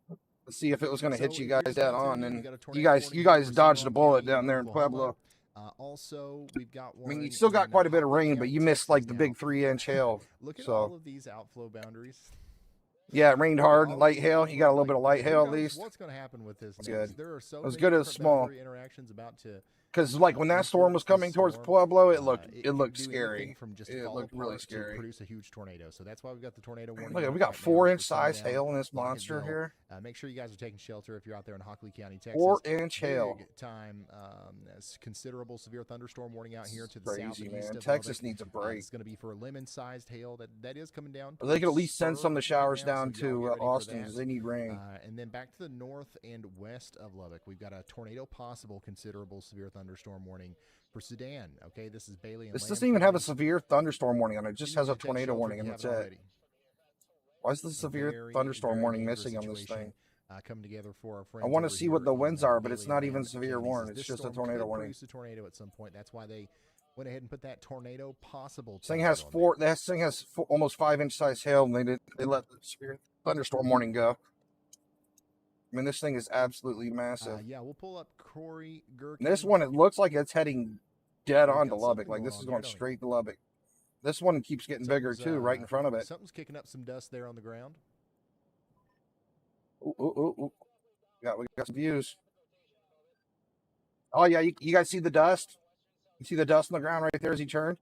Speaker 2: to see if it was going to hit
Speaker 1: So
Speaker 2: you
Speaker 1: here's
Speaker 2: guys
Speaker 1: the
Speaker 2: dead
Speaker 1: continue.
Speaker 2: on,
Speaker 1: We
Speaker 2: and
Speaker 1: got a
Speaker 2: you
Speaker 1: tornado
Speaker 2: guys
Speaker 1: warning here for
Speaker 2: dodged a
Speaker 1: Cimarron
Speaker 2: bullet
Speaker 1: County,
Speaker 2: down there in
Speaker 1: Oklahoma.
Speaker 2: Pueblo.
Speaker 1: Also, we've got one.
Speaker 2: You still got
Speaker 1: in
Speaker 2: quite a bit of
Speaker 1: Hockley
Speaker 2: rain, but
Speaker 1: County,
Speaker 2: you missed
Speaker 1: Texas
Speaker 2: like the
Speaker 1: now.
Speaker 2: big 3-inch hail.
Speaker 1: Look at
Speaker 2: So-
Speaker 1: all of these outflow boundaries.
Speaker 2: Yeah, it rained hard,
Speaker 1: All
Speaker 2: light
Speaker 1: of
Speaker 2: hail.
Speaker 1: these
Speaker 2: You got a
Speaker 1: look
Speaker 2: little bit of light
Speaker 1: who
Speaker 2: hail at
Speaker 1: knows
Speaker 2: least.
Speaker 1: What's going to happen with this?
Speaker 2: That's
Speaker 1: next?
Speaker 2: good.
Speaker 1: There are so
Speaker 2: As
Speaker 1: many
Speaker 2: good as
Speaker 1: different
Speaker 2: small.
Speaker 1: boundary interactions about to.
Speaker 2: Because like when that storm was coming towards Pueblo, it looked
Speaker 1: it can
Speaker 2: looked
Speaker 1: do anything
Speaker 2: scary.
Speaker 1: from just
Speaker 2: It
Speaker 1: fall
Speaker 2: looked really
Speaker 1: apart to
Speaker 2: scary.
Speaker 1: produce a huge tornado. So that's why we've got the tornado warning.
Speaker 2: Look,
Speaker 1: out
Speaker 2: we got
Speaker 1: right now
Speaker 2: 4-inch
Speaker 1: for
Speaker 2: size
Speaker 1: sundown,
Speaker 2: hail in this monster
Speaker 1: Locketville.
Speaker 2: here.
Speaker 1: Make sure you guys are taking shelter if you're out there in Hockley County, Texas.
Speaker 2: 4-inch hail.
Speaker 1: Big time, considerable severe thunderstorm warning out here to the
Speaker 2: Crazy,
Speaker 1: southeast
Speaker 2: man.
Speaker 1: of
Speaker 2: Texas
Speaker 1: Lubbock.
Speaker 2: needs a break.
Speaker 1: It's going to be for lemon-sized hail that is coming down.
Speaker 2: They could at least send some of the
Speaker 1: Spur right
Speaker 2: showers
Speaker 1: now,
Speaker 2: down
Speaker 1: so y'all
Speaker 2: to
Speaker 1: get ready for
Speaker 2: Austin
Speaker 1: that.
Speaker 2: because they need rain.
Speaker 1: And then back to the north and west of Lubbock, we've got a tornado possible, considerable severe thunderstorm warning for Sedan. Okay, this is Bailey and
Speaker 2: This
Speaker 1: Lamb
Speaker 2: doesn't even have a
Speaker 1: counties.
Speaker 2: severe thunderstorm warning on it. It
Speaker 1: You
Speaker 2: just
Speaker 1: need
Speaker 2: has
Speaker 1: to
Speaker 2: a
Speaker 1: take
Speaker 2: tornado
Speaker 1: shelter
Speaker 2: warning,
Speaker 1: if
Speaker 2: and
Speaker 1: you
Speaker 2: that's
Speaker 1: haven't
Speaker 2: it.
Speaker 1: already.
Speaker 2: Why is the severe
Speaker 1: Very,
Speaker 2: thunderstorm
Speaker 1: very
Speaker 2: warning
Speaker 1: dangerous
Speaker 2: missing on this
Speaker 1: situation,
Speaker 2: thing?
Speaker 1: coming together for our friends.
Speaker 2: I want to
Speaker 1: over
Speaker 2: see what
Speaker 1: here
Speaker 2: the
Speaker 1: in,
Speaker 2: winds are, but it's
Speaker 1: Bailey
Speaker 2: not
Speaker 1: and
Speaker 2: even
Speaker 1: Lamb
Speaker 2: severe
Speaker 1: counties,
Speaker 2: warning.
Speaker 1: as
Speaker 2: It's
Speaker 1: this
Speaker 2: just a
Speaker 1: storm
Speaker 2: tornado
Speaker 1: could
Speaker 2: warning.
Speaker 1: produce a tornado at some point. That's why they went ahead and put that tornado possible.
Speaker 2: This thing
Speaker 1: tag
Speaker 2: has
Speaker 1: on
Speaker 2: four.
Speaker 1: there.
Speaker 2: That thing has almost 5-inch size hail, and they let the severe thunderstorm warning go. I mean, this thing is absolutely massive.
Speaker 1: Yeah, we'll pull up Corey Gherkin.
Speaker 2: And this one, it looks like it's heading dead
Speaker 1: We've
Speaker 2: on
Speaker 1: got
Speaker 2: to Lubbock.
Speaker 1: something
Speaker 2: Like
Speaker 1: going
Speaker 2: this
Speaker 1: on
Speaker 2: is
Speaker 1: here,
Speaker 2: going
Speaker 1: don't we?
Speaker 2: straight to Lubbock. This one keeps getting bigger
Speaker 1: Something's,
Speaker 2: too, right in front of it.
Speaker 1: Something's kicking up some dust there on the ground.
Speaker 2: Ooh, ooh, ooh, ooh. We got some views. Oh yeah, you guys see the dust? You see the dust on the ground right there as he turned?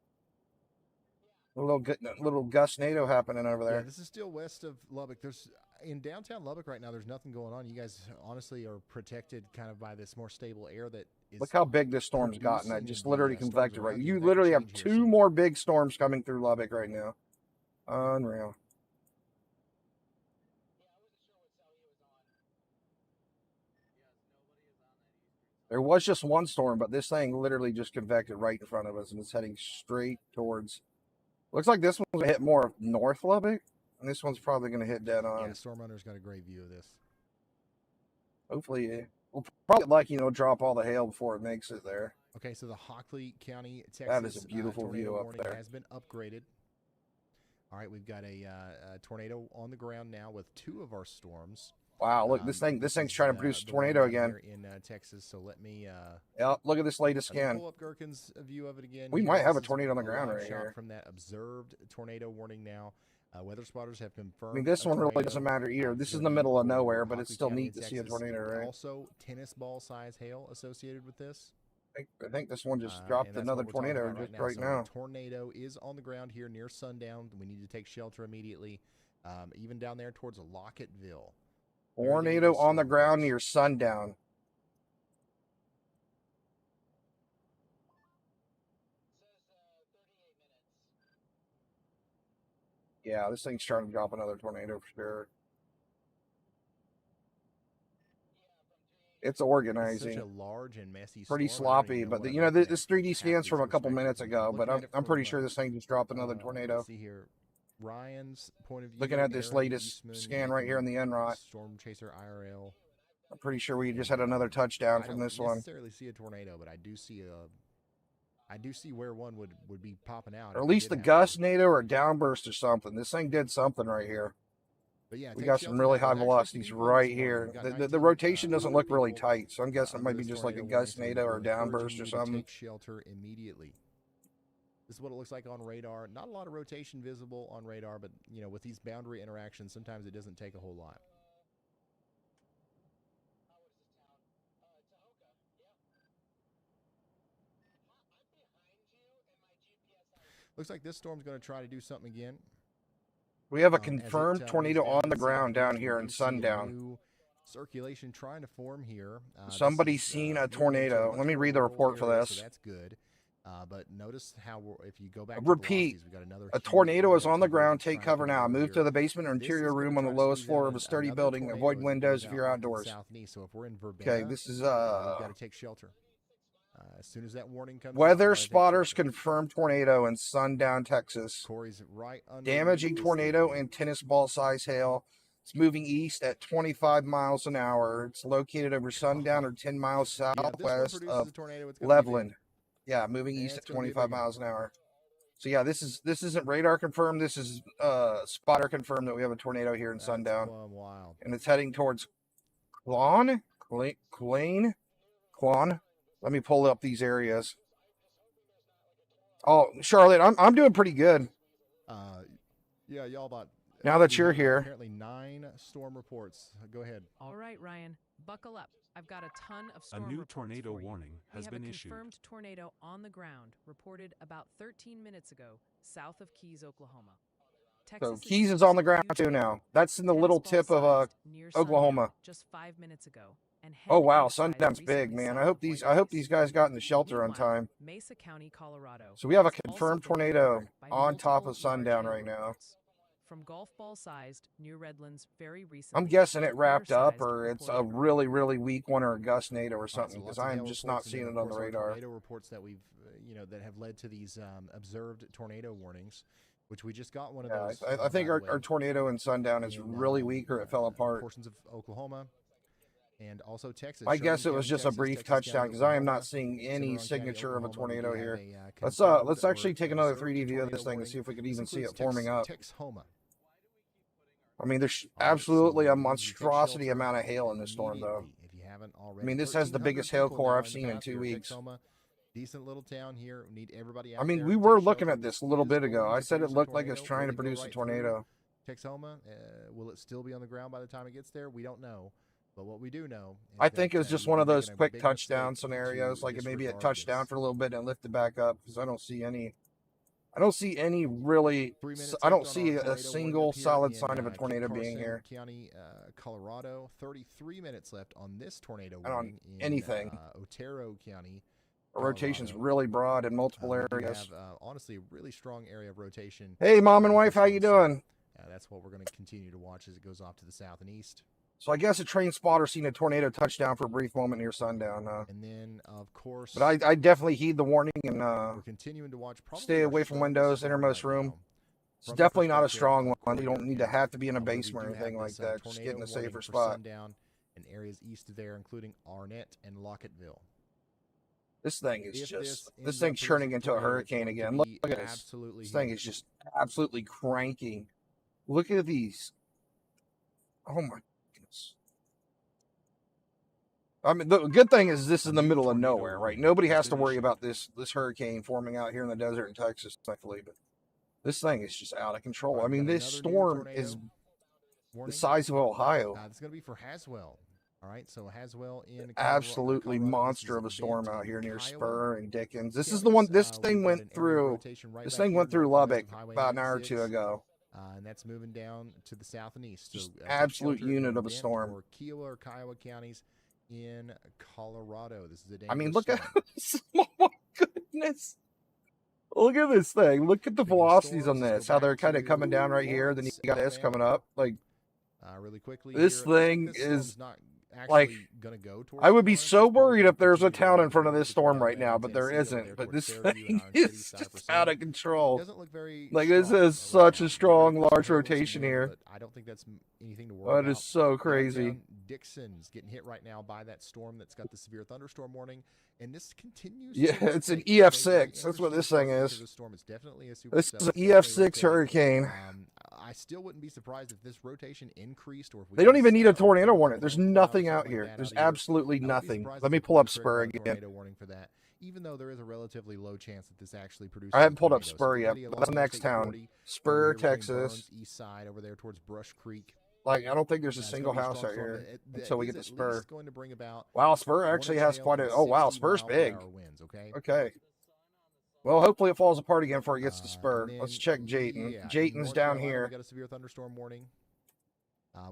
Speaker 2: A little gust-nado happening over
Speaker 1: Yeah,
Speaker 2: there.
Speaker 1: this is still west of Lubbock. There's in downtown Lubbock right now. There's nothing going on. You guys honestly are protected kind of by this more stable air that is.
Speaker 2: Look how big this storm's gotten. I
Speaker 1: producing
Speaker 2: just
Speaker 1: the,
Speaker 2: literally
Speaker 1: storms
Speaker 2: convected
Speaker 1: around
Speaker 2: right.
Speaker 1: you,
Speaker 2: You
Speaker 1: and that
Speaker 2: literally
Speaker 1: could
Speaker 2: have
Speaker 1: change here
Speaker 2: 2
Speaker 1: soon.
Speaker 2: more big storms coming through Lubbock right now. Unreal. There was just one storm, but this thing literally just convected right in front of us, and it's heading straight towards. Looks like this one's gonna hit more north Lubbock, and this one's probably gonna hit dead on.
Speaker 1: Yeah, Storm Runner's got a great view of this.
Speaker 2: Hopefully, we'll probably drop all the hail before it makes it there.
Speaker 1: Okay, so the Hockley County, Texas.
Speaker 2: That is a beautiful
Speaker 1: tornado
Speaker 2: view up
Speaker 1: warning
Speaker 2: there.
Speaker 1: has been upgraded. All right, we've got a tornado on the ground now with 2 of our storms.
Speaker 2: Wow, look, this thing's
Speaker 1: is,
Speaker 2: trying to produce a
Speaker 1: the one
Speaker 2: tornado
Speaker 1: down
Speaker 2: again.
Speaker 1: here in Texas. So let me
Speaker 2: Yep, look at this latest
Speaker 1: let me
Speaker 2: scan.
Speaker 1: pull up Gherkin's view of it again.
Speaker 2: We
Speaker 1: here.
Speaker 2: might have
Speaker 1: This
Speaker 2: a
Speaker 1: is
Speaker 2: tornado on the
Speaker 1: a
Speaker 2: ground
Speaker 1: live
Speaker 2: right
Speaker 1: shot
Speaker 2: here.
Speaker 1: from that observed tornado warning now. Weather spotters have confirmed.
Speaker 2: I mean, this
Speaker 1: a
Speaker 2: one really
Speaker 1: tornado,
Speaker 2: doesn't matter either. This is in the
Speaker 1: warning
Speaker 2: middle of
Speaker 1: for
Speaker 2: nowhere, but it's
Speaker 1: Hockley
Speaker 2: still
Speaker 1: County
Speaker 2: neat
Speaker 1: in
Speaker 2: to see a
Speaker 1: Texas.
Speaker 2: tornado, right?
Speaker 1: Also, tennis ball size hail associated with this.
Speaker 2: I think this one just
Speaker 1: And
Speaker 2: dropped
Speaker 1: that's what
Speaker 2: another
Speaker 1: we're talking
Speaker 2: tornado
Speaker 1: about
Speaker 2: just right
Speaker 1: So
Speaker 2: now.
Speaker 1: a tornado is on the ground here near sundown. We need to take shelter immediately. Even down there towards Lockettville. Very
Speaker 2: Tornado
Speaker 1: dangerous
Speaker 2: on the
Speaker 1: storm,
Speaker 2: ground
Speaker 1: folks.
Speaker 2: near sundown. Yeah, this thing's trying to drop another tornado for sure. It's
Speaker 1: It's such
Speaker 2: organizing.
Speaker 1: a large and messy
Speaker 2: Pretty
Speaker 1: storm, I don't even
Speaker 2: sloppy,
Speaker 1: know
Speaker 2: but
Speaker 1: what
Speaker 2: you
Speaker 1: I'm
Speaker 2: know,
Speaker 1: looking at
Speaker 2: this
Speaker 1: from
Speaker 2: 3D
Speaker 1: half
Speaker 2: scans
Speaker 1: these
Speaker 2: from a couple minutes
Speaker 1: perspectives.
Speaker 2: ago,
Speaker 1: I'm
Speaker 2: but
Speaker 1: looking at
Speaker 2: I'm
Speaker 1: it
Speaker 2: pretty
Speaker 1: from,
Speaker 2: sure this thing just dropped another tornado.
Speaker 1: Let's see here. Ryan's point of view.
Speaker 2: Looking at this
Speaker 1: Aaron
Speaker 2: latest
Speaker 1: Eastman,
Speaker 2: scan right here in the NROT,
Speaker 1: Storm Chaser IRL.
Speaker 2: I'm pretty sure we just had another touchdown
Speaker 1: I
Speaker 2: from
Speaker 1: don't
Speaker 2: this one.
Speaker 1: necessarily see a tornado, but I do see where one would be popping out.
Speaker 2: Or
Speaker 1: if
Speaker 2: at
Speaker 1: it
Speaker 2: least
Speaker 1: did
Speaker 2: the
Speaker 1: happen.
Speaker 2: gust nado or downburst or something. This thing did something right here.
Speaker 1: But yeah,
Speaker 2: We
Speaker 1: take
Speaker 2: got some
Speaker 1: shelter
Speaker 2: really
Speaker 1: now.
Speaker 2: high
Speaker 1: There's actually
Speaker 2: velocities
Speaker 1: some people
Speaker 2: right
Speaker 1: this morning.
Speaker 2: here.
Speaker 1: We've got
Speaker 2: The
Speaker 1: 19,
Speaker 2: rotation doesn't look really
Speaker 1: people,
Speaker 2: tight, so I'm guessing it
Speaker 1: under
Speaker 2: might be
Speaker 1: this
Speaker 2: just like a
Speaker 1: tornado warning,
Speaker 2: gust
Speaker 1: so
Speaker 2: tornado or
Speaker 1: we're
Speaker 2: downburst
Speaker 1: encouraging
Speaker 2: or
Speaker 1: you to
Speaker 2: something.
Speaker 1: take shelter immediately. This is what it looks like on radar. Not a lot of rotation visible on radar, but you know, with these boundary interactions, sometimes it doesn't take a whole lot. Looks like this storm's going to try to do something again.
Speaker 2: We have a
Speaker 1: As it
Speaker 2: confirmed
Speaker 1: moves
Speaker 2: tornado
Speaker 1: down
Speaker 2: on
Speaker 1: to
Speaker 2: the
Speaker 1: the
Speaker 2: ground down
Speaker 1: southeast, we
Speaker 2: here
Speaker 1: do
Speaker 2: in
Speaker 1: see a
Speaker 2: Sundown.
Speaker 1: new circulation trying to form here.
Speaker 2: Somebody's seen a
Speaker 1: moving into
Speaker 2: tornado.
Speaker 1: much
Speaker 2: Let me
Speaker 1: more
Speaker 2: read the
Speaker 1: rural
Speaker 2: report for
Speaker 1: area,
Speaker 2: this.
Speaker 1: So that's good. But notice how if you go back to
Speaker 2: Repeat,
Speaker 1: velocities, we got another
Speaker 2: a
Speaker 1: huge
Speaker 2: tornado
Speaker 1: area
Speaker 2: is
Speaker 1: of
Speaker 2: on the
Speaker 1: coverage
Speaker 2: ground.
Speaker 1: it's
Speaker 2: Take
Speaker 1: trying
Speaker 2: cover now.
Speaker 1: cover
Speaker 2: Move
Speaker 1: here.
Speaker 2: to the basement or
Speaker 1: This
Speaker 2: interior
Speaker 1: is gonna
Speaker 2: room on the
Speaker 1: try to
Speaker 2: lowest
Speaker 1: squeeze
Speaker 2: floor
Speaker 1: out
Speaker 2: of a sturdy
Speaker 1: another
Speaker 2: building.
Speaker 1: tornado
Speaker 2: Avoid
Speaker 1: as it
Speaker 2: windows
Speaker 1: goes
Speaker 2: if
Speaker 1: out
Speaker 2: you're
Speaker 1: into the
Speaker 2: outdoors.
Speaker 1: south and east. So if we're in Verbena,
Speaker 2: Okay, this is
Speaker 1: we've got to take shelter. As soon as that warning comes out, we
Speaker 2: weather
Speaker 1: gotta take
Speaker 2: spotters
Speaker 1: shelter.
Speaker 2: confirmed tornado in Sundown, Texas.
Speaker 1: Corey's right under
Speaker 2: Damaging
Speaker 1: the
Speaker 2: tornado
Speaker 1: stadium.
Speaker 2: and tennis ball size hail. It's moving east at 25 miles an hour. It's located over Sundown or 10 miles
Speaker 1: Yeah, if this one
Speaker 2: southwest
Speaker 1: produces
Speaker 2: of
Speaker 1: a tornado, it's gonna be big.
Speaker 2: Leveland. Yeah, moving
Speaker 1: Yeah,
Speaker 2: east
Speaker 1: it's
Speaker 2: at
Speaker 1: gonna be a
Speaker 2: 25
Speaker 1: big one.
Speaker 2: miles an hour. So yeah, this isn't radar confirmed. This is spotter confirmed that we have a tornado here in
Speaker 1: That's
Speaker 2: Sundown,
Speaker 1: plumb wild.
Speaker 2: and it's heading towards Klon. Let me pull up these areas. Oh, Charlotte, I'm doing pretty good
Speaker 1: Yeah, y'all about.
Speaker 2: now that
Speaker 1: we
Speaker 2: you're
Speaker 1: have
Speaker 2: here.
Speaker 1: Apparently 9 storm reports. Go ahead.
Speaker 3: All right, Ryan, buckle up. I've got a ton of
Speaker 6: A
Speaker 3: storm
Speaker 6: new
Speaker 3: reports
Speaker 6: tornado
Speaker 3: for you.
Speaker 6: warning
Speaker 3: We
Speaker 6: has
Speaker 3: have
Speaker 6: been
Speaker 3: a
Speaker 6: issued.
Speaker 3: confirmed tornado on the ground reported about 13 minutes ago, south of Keys, Oklahoma.
Speaker 2: So
Speaker 3: Texas
Speaker 2: Keys is on the ground
Speaker 3: huge
Speaker 2: too now.
Speaker 3: hail,
Speaker 2: That's in the
Speaker 3: tennis
Speaker 2: little
Speaker 3: ball
Speaker 2: tip of
Speaker 3: sized near
Speaker 2: Oklahoma.
Speaker 3: Sundown just 5 minutes ago. And
Speaker 2: Oh
Speaker 3: heavy
Speaker 2: wow,
Speaker 3: wind size
Speaker 2: Sundown's big,
Speaker 3: recently
Speaker 2: man.
Speaker 3: south
Speaker 2: I hope
Speaker 3: of White
Speaker 2: these
Speaker 3: Base.
Speaker 2: guys got in the shelter on
Speaker 3: Meanwhile,
Speaker 2: time.
Speaker 3: Mesa County, Colorado.
Speaker 2: So we have a
Speaker 3: has also
Speaker 2: confirmed
Speaker 3: been
Speaker 2: tornado
Speaker 3: confirmed by
Speaker 2: on top
Speaker 3: multiple
Speaker 2: of Sundown
Speaker 3: large
Speaker 2: right
Speaker 3: hail
Speaker 2: now.
Speaker 3: reports. From golf ball sized near Redlands very recently.
Speaker 2: I'm guessing
Speaker 3: to
Speaker 2: it wrapped up,
Speaker 3: quarter-sized
Speaker 2: or it's a
Speaker 3: reported
Speaker 2: really, really weak one, or a gust NATO or
Speaker 1: All right,
Speaker 2: something,
Speaker 1: so
Speaker 2: because
Speaker 1: lots of
Speaker 2: I'm
Speaker 1: hail
Speaker 2: just not
Speaker 1: reports, and
Speaker 2: seeing
Speaker 1: then,
Speaker 2: it
Speaker 1: of
Speaker 2: on the
Speaker 1: course, our
Speaker 2: radar.
Speaker 1: tornado reports that we've, that have led to these observed tornado warnings, which we just got one of
Speaker 2: Yeah,
Speaker 1: those.
Speaker 2: I think
Speaker 1: by the
Speaker 2: our
Speaker 1: way,
Speaker 2: tornado in Sundown is
Speaker 1: in,
Speaker 2: really weak, or it fell apart.
Speaker 1: portions of Oklahoma and also Texas.
Speaker 2: I guess
Speaker 1: Sherman
Speaker 2: it was
Speaker 1: County,
Speaker 2: just a
Speaker 1: Texas,
Speaker 2: brief
Speaker 1: Texas County,
Speaker 2: touchdown, because I am
Speaker 1: Oklahoma,
Speaker 2: not seeing any
Speaker 1: Cimarron County,
Speaker 2: signature of a
Speaker 1: Oklahoma. We do
Speaker 2: tornado
Speaker 1: have
Speaker 2: here.
Speaker 1: a,
Speaker 2: Let's
Speaker 1: confirmed
Speaker 2: actually
Speaker 1: or
Speaker 2: take another
Speaker 1: observed
Speaker 2: 3D view of
Speaker 1: tornado
Speaker 2: this thing and
Speaker 1: warning.
Speaker 2: see if we could
Speaker 1: This
Speaker 2: even see it
Speaker 1: includes
Speaker 2: forming up.
Speaker 1: Texhoma.
Speaker 2: I mean, there's
Speaker 1: All right,
Speaker 2: absolutely
Speaker 1: so
Speaker 2: a
Speaker 1: we need you to take
Speaker 2: monstrosity
Speaker 1: shelter
Speaker 2: amount of hail in this storm, though.
Speaker 1: immediately, if you haven't already.
Speaker 2: I mean, this has the
Speaker 1: 1,300
Speaker 2: biggest hail
Speaker 1: people
Speaker 2: core
Speaker 1: now
Speaker 2: I've
Speaker 1: in the
Speaker 2: seen in
Speaker 1: path
Speaker 2: 2
Speaker 1: here at
Speaker 2: weeks.
Speaker 1: Texhoma. Decent little town here. We need everybody out
Speaker 2: I mean,
Speaker 1: there
Speaker 2: we
Speaker 1: to
Speaker 2: were
Speaker 1: take
Speaker 2: looking
Speaker 1: shelter.
Speaker 2: at this a
Speaker 1: This
Speaker 2: little
Speaker 1: is
Speaker 2: bit ago.
Speaker 1: going
Speaker 2: I
Speaker 1: to
Speaker 2: said it
Speaker 1: produce a
Speaker 2: looked like it's
Speaker 1: tornado.
Speaker 2: trying
Speaker 1: Will
Speaker 2: to
Speaker 1: it go
Speaker 2: produce a
Speaker 1: right through
Speaker 2: tornado.
Speaker 1: Texhoma? Will it still be on the ground by the time it gets there? We don't know. But what we do know is
Speaker 2: I think
Speaker 1: that,
Speaker 2: it was just
Speaker 1: we've
Speaker 2: one of
Speaker 1: been
Speaker 2: those
Speaker 1: making a
Speaker 2: quick
Speaker 1: big
Speaker 2: touchdown
Speaker 1: mistake
Speaker 2: scenarios,
Speaker 1: to
Speaker 2: like it maybe it
Speaker 1: disregard
Speaker 2: touched down
Speaker 1: this.
Speaker 2: for a little bit and lifted back up, because I don't see any really,
Speaker 1: 3 minutes
Speaker 2: I don't
Speaker 1: left on
Speaker 2: see
Speaker 1: our
Speaker 2: a
Speaker 1: tornado
Speaker 2: single
Speaker 1: warning up here
Speaker 2: solid
Speaker 1: in,
Speaker 2: sign of a
Speaker 1: Kit
Speaker 2: tornado being
Speaker 1: Carson
Speaker 2: here.
Speaker 1: County, Colorado. 33 minutes left on this tornado
Speaker 2: And on
Speaker 1: warning in
Speaker 2: anything.
Speaker 1: Otero County.
Speaker 2: Our rotation's
Speaker 1: Colorado.
Speaker 2: really broad in multiple
Speaker 1: We do
Speaker 2: areas.
Speaker 1: have, honestly, a really strong area of rotation.
Speaker 2: Hey, mom and
Speaker 1: with
Speaker 2: wife,
Speaker 1: this
Speaker 2: how you
Speaker 1: one, so,
Speaker 2: doing?
Speaker 1: that's what we're going to continue to watch as it goes off to the south and east.
Speaker 2: So I guess a train spotter seen a tornado touchdown for a brief moment near sundown.
Speaker 1: And then, of course,
Speaker 2: But I definitely heed the warning and
Speaker 1: we're continuing to watch.
Speaker 2: stay away from windows, innermost room. It's definitely not a strong one. You don't need to have to be in a basement or anything like that. Just get in a safer spot.
Speaker 1: Sundown and areas east of there, including Arnett and Lockettville.
Speaker 2: This thing is
Speaker 1: If
Speaker 2: just,
Speaker 1: ends
Speaker 2: this
Speaker 1: up
Speaker 2: thing's turning
Speaker 1: producing
Speaker 2: into a
Speaker 1: tornado, it's
Speaker 2: hurricane
Speaker 1: going to
Speaker 2: again. Look
Speaker 1: be
Speaker 2: at this.
Speaker 1: absolutely
Speaker 2: This thing
Speaker 1: huge.
Speaker 2: is just absolutely cranking. Look at these. Oh my goodness. I mean, the good thing is this is in the middle of nowhere, right? Nobody has to worry about this hurricane forming out here in the desert in Texas, thankfully. But this thing is just out of control. I mean, this storm is the size of Ohio.
Speaker 1: It's going to be for Haswell. All right, so Haswell in
Speaker 2: Absolutely
Speaker 1: Colorado.
Speaker 2: monster of a storm out here near
Speaker 1: Iowa.
Speaker 2: Spur and Dickens. This is the one. This thing went through. This thing went through Lubbock about an hour or two ago.
Speaker 1: And that's moving down to the south and east. So,
Speaker 2: Just absolute
Speaker 1: shelter
Speaker 2: unit
Speaker 1: in
Speaker 2: of a
Speaker 1: Bent
Speaker 2: storm.
Speaker 1: Or Kiowa or Kiowa counties in Colorado. This is a dangerous
Speaker 2: I mean, look
Speaker 1: storm.
Speaker 2: at this. Oh my goodness. Look at this thing. Look at the
Speaker 1: Speaking of
Speaker 2: velocities on
Speaker 1: storms, let's
Speaker 2: this.
Speaker 1: go
Speaker 2: How they're
Speaker 1: back
Speaker 2: kind of
Speaker 1: to
Speaker 2: coming down right here. Then you
Speaker 1: Lawrence,
Speaker 2: got this
Speaker 1: Alabama.
Speaker 2: coming up. Like,
Speaker 1: Really quickly,
Speaker 2: this
Speaker 1: here, it looks like
Speaker 2: thing
Speaker 1: this
Speaker 2: is,
Speaker 1: storm's not
Speaker 2: like,
Speaker 1: actually gonna go towards
Speaker 2: I would be
Speaker 1: Lawrence.
Speaker 2: so
Speaker 1: It's probably
Speaker 2: worried
Speaker 1: gonna
Speaker 2: if there's a
Speaker 1: continue
Speaker 2: town
Speaker 1: to
Speaker 2: in front of
Speaker 1: move
Speaker 2: this
Speaker 1: to
Speaker 2: storm
Speaker 1: Alabama
Speaker 2: right now,
Speaker 1: and
Speaker 2: but there
Speaker 1: Tennessee over
Speaker 2: isn't.
Speaker 1: there
Speaker 2: But
Speaker 1: towards
Speaker 2: this
Speaker 1: Fairview
Speaker 2: thing
Speaker 1: and Iron City,
Speaker 2: is just
Speaker 1: Cypress
Speaker 2: out
Speaker 1: Hills.
Speaker 2: of control.
Speaker 1: Doesn't look very
Speaker 2: Like, this
Speaker 1: strong
Speaker 2: is
Speaker 1: right
Speaker 2: such
Speaker 1: now.
Speaker 2: a strong,
Speaker 1: We're ready for
Speaker 2: large
Speaker 1: some hail, some
Speaker 2: rotation
Speaker 1: wind,
Speaker 2: here.
Speaker 1: but I don't think that's anything to
Speaker 2: Oh,
Speaker 1: worry
Speaker 2: it
Speaker 1: about.
Speaker 2: is so
Speaker 1: Down
Speaker 2: crazy.
Speaker 1: Dixon's getting hit right now by that storm that's got the severe thunderstorm warning, and this continues.
Speaker 2: Yeah,
Speaker 1: to
Speaker 2: it's an
Speaker 1: rotate. It's a very
Speaker 2: EF6. That's what this
Speaker 1: interesting
Speaker 2: thing
Speaker 1: approach
Speaker 2: is.
Speaker 1: to the storm. It's definitely a super
Speaker 2: This
Speaker 1: cell.
Speaker 2: is an
Speaker 1: It's definitely
Speaker 2: EF6
Speaker 1: rotating.
Speaker 2: hurricane.
Speaker 1: I still wouldn't be surprised if this rotation increased, or if we
Speaker 2: They don't
Speaker 1: get
Speaker 2: even need a tornado
Speaker 1: full
Speaker 2: warning. There's
Speaker 1: cloud or
Speaker 2: nothing
Speaker 1: something
Speaker 2: out
Speaker 1: like
Speaker 2: here.
Speaker 1: that
Speaker 2: There's
Speaker 1: out of here.
Speaker 2: absolutely
Speaker 1: I wouldn't be
Speaker 2: nothing.
Speaker 1: surprised
Speaker 2: Let
Speaker 1: if
Speaker 2: me
Speaker 1: we
Speaker 2: pull up
Speaker 1: trigger
Speaker 2: Spur
Speaker 1: a
Speaker 2: again.
Speaker 1: tornado warning for that, even though there is a relatively low chance that this actually produces
Speaker 2: I haven't
Speaker 1: a
Speaker 2: pulled up
Speaker 1: tornado. So
Speaker 2: Spur
Speaker 1: get
Speaker 2: yet.
Speaker 1: ready
Speaker 2: But
Speaker 1: along
Speaker 2: that's the next
Speaker 1: Interstate
Speaker 2: town.
Speaker 1: 40 over
Speaker 2: Spur,
Speaker 1: here between
Speaker 2: Texas.
Speaker 1: Burns, east side over there towards Brush Creek.
Speaker 2: Like, I don't think there's a
Speaker 1: It's
Speaker 2: single
Speaker 1: gonna be a
Speaker 2: house
Speaker 1: strong
Speaker 2: out
Speaker 1: storm
Speaker 2: here
Speaker 1: that
Speaker 2: until we
Speaker 1: is
Speaker 2: get to
Speaker 1: at
Speaker 2: Spur.
Speaker 1: least going to bring about
Speaker 2: Wow, Spur
Speaker 1: 1
Speaker 2: actually
Speaker 1: inch
Speaker 2: has
Speaker 1: hail
Speaker 2: quite
Speaker 1: and
Speaker 2: a... Oh, wow,
Speaker 1: 60
Speaker 2: Spur's
Speaker 1: mile per
Speaker 2: big.
Speaker 1: hour winds, okay?
Speaker 2: Okay. Well, hopefully it falls apart again before it gets to Spur.
Speaker 1: And
Speaker 2: Let's
Speaker 1: then,
Speaker 2: check Jayton.
Speaker 1: yeah, in
Speaker 2: Jayton's
Speaker 1: North
Speaker 2: down
Speaker 1: Carolina,
Speaker 2: here.
Speaker 1: We got a severe thunderstorm warning.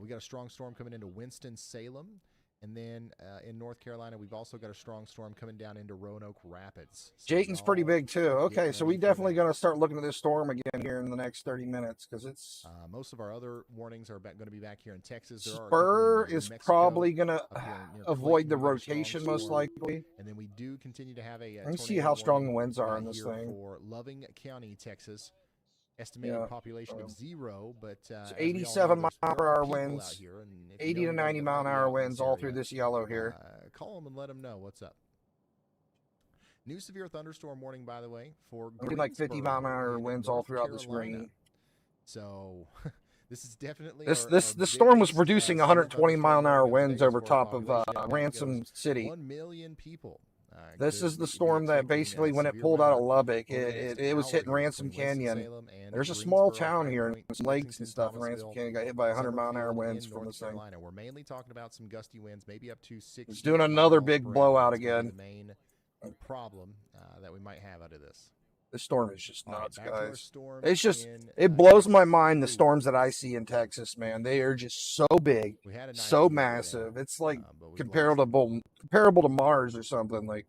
Speaker 1: We got a strong storm coming into Winston-Salem. And then in North Carolina, we've also got a strong storm coming down into Roanoke Rapids. So
Speaker 2: Jayton's pretty
Speaker 1: y'all
Speaker 2: big, too. Okay,
Speaker 1: get
Speaker 2: so we
Speaker 1: ready for
Speaker 2: definitely
Speaker 1: that.
Speaker 2: going to start looking at this storm again here in the next 30 minutes because it's...
Speaker 1: Most of our other warnings are going to be back here in Texas. There are a couple
Speaker 2: Spur
Speaker 1: in New
Speaker 2: is
Speaker 1: Mexico,
Speaker 2: probably going to
Speaker 1: up here near
Speaker 2: avoid the
Speaker 1: Clayton. We got a strong
Speaker 2: rotation most
Speaker 1: storm.
Speaker 2: likely.
Speaker 1: And then we do continue to have a
Speaker 2: I can see
Speaker 1: tornado
Speaker 2: how strong
Speaker 1: warning
Speaker 2: the winds are
Speaker 1: right
Speaker 2: on this
Speaker 1: here
Speaker 2: thing.
Speaker 1: for Loving County, Texas. Estimated
Speaker 2: Yeah.
Speaker 1: population of 0, but
Speaker 2: It's
Speaker 1: as we all
Speaker 2: 87
Speaker 1: know,
Speaker 2: mile
Speaker 1: there
Speaker 2: per
Speaker 1: are
Speaker 2: hour
Speaker 1: people
Speaker 2: winds,
Speaker 1: out here, and if
Speaker 2: 80
Speaker 1: you
Speaker 2: to
Speaker 1: know anybody
Speaker 2: 90
Speaker 1: that
Speaker 2: mile
Speaker 1: might
Speaker 2: an
Speaker 1: be
Speaker 2: hour
Speaker 1: out in
Speaker 2: winds
Speaker 1: this
Speaker 2: all through
Speaker 1: area,
Speaker 2: this yellow here.
Speaker 1: call them and let them know what's up. New severe thunderstorm warning, by the way, for
Speaker 2: Looking like 50
Speaker 1: Greensboro
Speaker 2: mile an hour
Speaker 1: in
Speaker 2: winds all
Speaker 1: North
Speaker 2: throughout this
Speaker 1: Carolina.
Speaker 2: green.
Speaker 1: So this is definitely
Speaker 2: This
Speaker 1: our
Speaker 2: storm was
Speaker 1: biggest,
Speaker 2: producing
Speaker 1: severe
Speaker 2: 120 mile an hour
Speaker 1: thunderstorm warning of
Speaker 2: winds
Speaker 1: the day
Speaker 2: over
Speaker 1: as far as
Speaker 2: top of
Speaker 1: population. I think it
Speaker 2: Ransom
Speaker 1: goes
Speaker 2: City.
Speaker 1: 1 million people.
Speaker 2: This is the storm that basically, when it pulled out of Lubbock, it was hitting Ransom Canyon. There's a small town here and some lakes and stuff, and Ransom Canyon got hit by 100 mile an hour winds from this thing.
Speaker 1: We're mainly talking about some gusty winds, maybe up to 60.
Speaker 2: It's doing another
Speaker 1: miles
Speaker 2: big
Speaker 1: per hour.
Speaker 2: blowout
Speaker 1: That's gonna be
Speaker 2: again.
Speaker 1: The main problem that we might have out of this.
Speaker 2: This storm is just
Speaker 1: All right,
Speaker 2: nuts,
Speaker 1: back to our
Speaker 2: guys.
Speaker 1: storm
Speaker 2: It's just,
Speaker 1: in,
Speaker 2: it blows my
Speaker 1: Texas.
Speaker 2: mind, the
Speaker 1: Ooh,
Speaker 2: storms that I see in Texas, man. They are just so big,
Speaker 1: we had a nice
Speaker 2: so
Speaker 1: one today,
Speaker 2: massive. It's like
Speaker 1: but we lost.
Speaker 2: comparable to Mars or something. Like,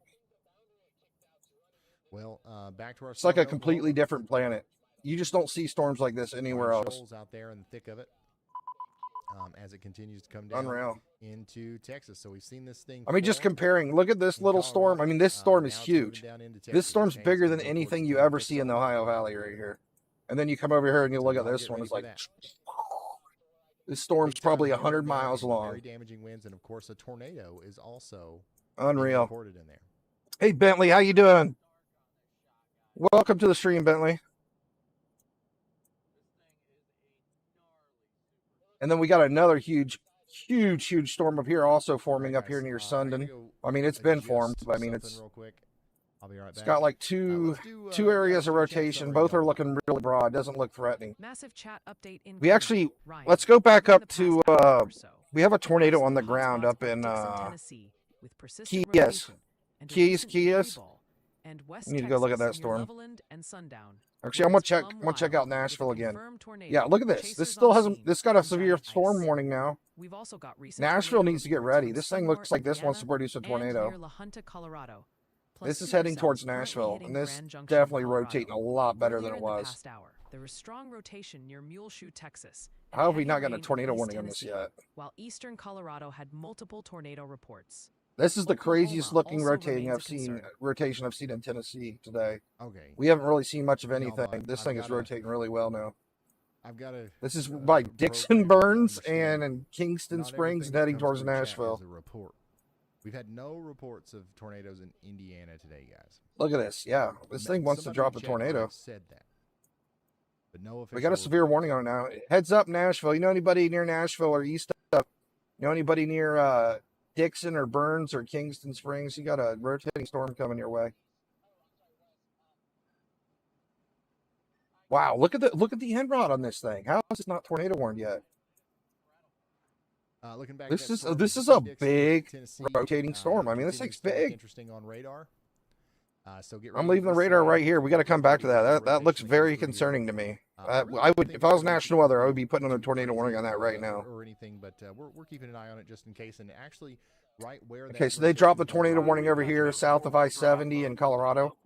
Speaker 1: Well, back to our
Speaker 2: it's like
Speaker 1: storm
Speaker 2: a
Speaker 1: in
Speaker 2: completely
Speaker 1: Oklahoma.
Speaker 2: different planet. You just don't see storms like this anywhere
Speaker 1: Brian
Speaker 2: else.
Speaker 1: Shoals out there in the thick of it as it continues to come down
Speaker 2: Unreal.
Speaker 1: into Texas. So we've seen this thing.
Speaker 2: I mean, just
Speaker 1: form
Speaker 2: comparing, look at this
Speaker 1: in
Speaker 2: little storm. I mean, this storm is
Speaker 1: now it's moving
Speaker 2: huge.
Speaker 1: down into
Speaker 2: This
Speaker 1: Texas.
Speaker 2: storm's
Speaker 1: Okay,
Speaker 2: bigger
Speaker 1: it's
Speaker 2: than
Speaker 1: gonna go towards
Speaker 2: anything
Speaker 1: the
Speaker 2: you
Speaker 1: Gulf
Speaker 2: ever
Speaker 1: of
Speaker 2: see in the
Speaker 1: Mexico.
Speaker 2: Ohio Valley right here. And then you come over here and you
Speaker 1: So
Speaker 2: look at
Speaker 1: y'all
Speaker 2: this
Speaker 1: get
Speaker 2: one.
Speaker 1: ready
Speaker 2: It's
Speaker 1: for
Speaker 2: like,
Speaker 1: that.
Speaker 2: this storm's
Speaker 1: Big time
Speaker 2: probably
Speaker 1: hail
Speaker 2: 100
Speaker 1: there
Speaker 2: miles
Speaker 1: and
Speaker 2: long.
Speaker 1: Very damaging winds, and of course, a tornado is also
Speaker 2: Unreal.
Speaker 1: reported in there.
Speaker 2: Hey, Bentley, how you doing? Welcome to the stream, Bentley. And then we got another huge storm up here also forming up here near Sundon. I mean, it's been formed, but I mean, it's
Speaker 1: real quick. I'll be right back.
Speaker 2: it's got like two areas of rotation. Both are looking really broad. Doesn't look threatening.
Speaker 3: Massive chat update in
Speaker 2: We actually,
Speaker 3: Ryan,
Speaker 2: let's go back
Speaker 3: within
Speaker 2: up
Speaker 3: the
Speaker 2: to,
Speaker 3: past hour or so,
Speaker 2: we have a tornado
Speaker 3: across
Speaker 2: on the
Speaker 3: the
Speaker 2: ground
Speaker 3: hotspots
Speaker 2: up
Speaker 3: of
Speaker 2: in,
Speaker 3: Dixon, Tennessee, with persistent
Speaker 2: Keyes.
Speaker 3: rotation and a
Speaker 2: Keyes,
Speaker 3: recent
Speaker 2: Keyes.
Speaker 3: freefall, and West
Speaker 2: We need to go look at that
Speaker 3: Texas near
Speaker 2: storm.
Speaker 3: Loveland and Sundown,
Speaker 2: Actually, I'm
Speaker 3: where
Speaker 2: gonna
Speaker 3: it's
Speaker 2: check.
Speaker 3: plumb
Speaker 2: I'm gonna check
Speaker 3: wild
Speaker 2: out Nashville
Speaker 3: with a
Speaker 2: again.
Speaker 3: confirmed tornado,
Speaker 2: Yeah, look at this.
Speaker 3: chasers
Speaker 2: This still
Speaker 3: on
Speaker 2: hasn't.
Speaker 3: scene,
Speaker 2: This got a
Speaker 3: and
Speaker 2: severe
Speaker 3: giant
Speaker 2: storm
Speaker 3: ice.
Speaker 2: warning now.
Speaker 3: We've also got recent
Speaker 2: Nashville
Speaker 3: tornado
Speaker 2: needs to get
Speaker 3: reports
Speaker 2: ready.
Speaker 3: from
Speaker 2: This thing
Speaker 3: Seymour,
Speaker 2: looks like this wants to
Speaker 3: Indiana,
Speaker 2: produce a
Speaker 3: and
Speaker 2: tornado.
Speaker 3: near La Junta, Colorado. Plus
Speaker 2: This is
Speaker 3: super
Speaker 2: heading
Speaker 3: cells
Speaker 2: towards
Speaker 3: currently
Speaker 2: Nashville,
Speaker 3: hitting
Speaker 2: and this
Speaker 3: Grand Junction,
Speaker 2: definitely
Speaker 3: Colorado.
Speaker 2: rotating a lot better than
Speaker 3: Earlier
Speaker 2: it
Speaker 3: in the
Speaker 2: was.
Speaker 3: past hour, there was strong rotation near Muleshoe, Texas. and
Speaker 2: How have we
Speaker 3: heavy
Speaker 2: not gotten a
Speaker 3: rain in
Speaker 2: tornado
Speaker 3: East
Speaker 2: warning on this
Speaker 3: Tennessee,
Speaker 2: yet?
Speaker 3: while eastern Colorado had multiple tornado reports.
Speaker 2: This is the
Speaker 3: Oklahoma
Speaker 2: craziest looking
Speaker 3: also
Speaker 2: rotation
Speaker 3: remains
Speaker 2: I've
Speaker 3: a
Speaker 2: seen.
Speaker 3: concern.
Speaker 2: Rotation I've seen in Tennessee today.
Speaker 1: Okay.
Speaker 2: We haven't really seen much of
Speaker 1: Y'all,
Speaker 2: anything. This
Speaker 1: I've
Speaker 2: thing is
Speaker 1: gotta-
Speaker 2: rotating really well now.
Speaker 1: I've got to.
Speaker 2: This is by Dixon, Burns, and Kingston
Speaker 1: Not
Speaker 2: Springs,
Speaker 1: everything
Speaker 2: and
Speaker 1: that
Speaker 2: heading
Speaker 1: comes
Speaker 2: towards
Speaker 1: through chat
Speaker 2: Nashville.
Speaker 1: is a report. We've had no reports of tornadoes in Indiana today, guys.
Speaker 2: Look at this. Yeah, this thing wants to
Speaker 1: Somebody
Speaker 2: drop
Speaker 1: in
Speaker 2: a
Speaker 1: chat might
Speaker 2: tornado.
Speaker 1: have said that, but no official.
Speaker 2: We got a severe
Speaker 1: report.
Speaker 2: warning on it now. Heads up, Nashville. You know anybody near Nashville or east of? You know anybody near Dixon or Burns or Kingston Springs? You got a rotating storm coming your way. Wow, look at the end rod on this thing. How is it not tornado warned yet?
Speaker 1: Looking back,
Speaker 2: This
Speaker 1: at that
Speaker 2: is
Speaker 1: storm
Speaker 2: this is
Speaker 1: between
Speaker 2: a
Speaker 1: Dixon,
Speaker 2: big
Speaker 1: Tennessee,
Speaker 2: rotating storm. I mean, this
Speaker 1: continues
Speaker 2: thing's
Speaker 1: to look
Speaker 2: big.
Speaker 1: Interesting on radar. So get
Speaker 2: I'm
Speaker 1: ready
Speaker 2: leaving
Speaker 1: for
Speaker 2: the
Speaker 1: this,
Speaker 2: radar right here. We got to come back to that.
Speaker 1: rotation
Speaker 2: That looks
Speaker 1: that
Speaker 2: very
Speaker 1: goes through here.
Speaker 2: concerning to me.
Speaker 1: I really
Speaker 2: I
Speaker 1: don't
Speaker 2: would,
Speaker 1: think
Speaker 2: if I was
Speaker 1: we're gonna
Speaker 2: national
Speaker 1: see
Speaker 2: weather, I would be putting on a
Speaker 1: too
Speaker 2: tornado warning on that right
Speaker 1: crazy
Speaker 2: now.
Speaker 1: or anything, but we're keeping an eye on it just in case. And actually, right where.
Speaker 2: Okay,
Speaker 1: that
Speaker 2: so they dropped the
Speaker 1: rotation comes
Speaker 2: tornado
Speaker 1: from,
Speaker 2: warning over here south of I-70 in Colorado.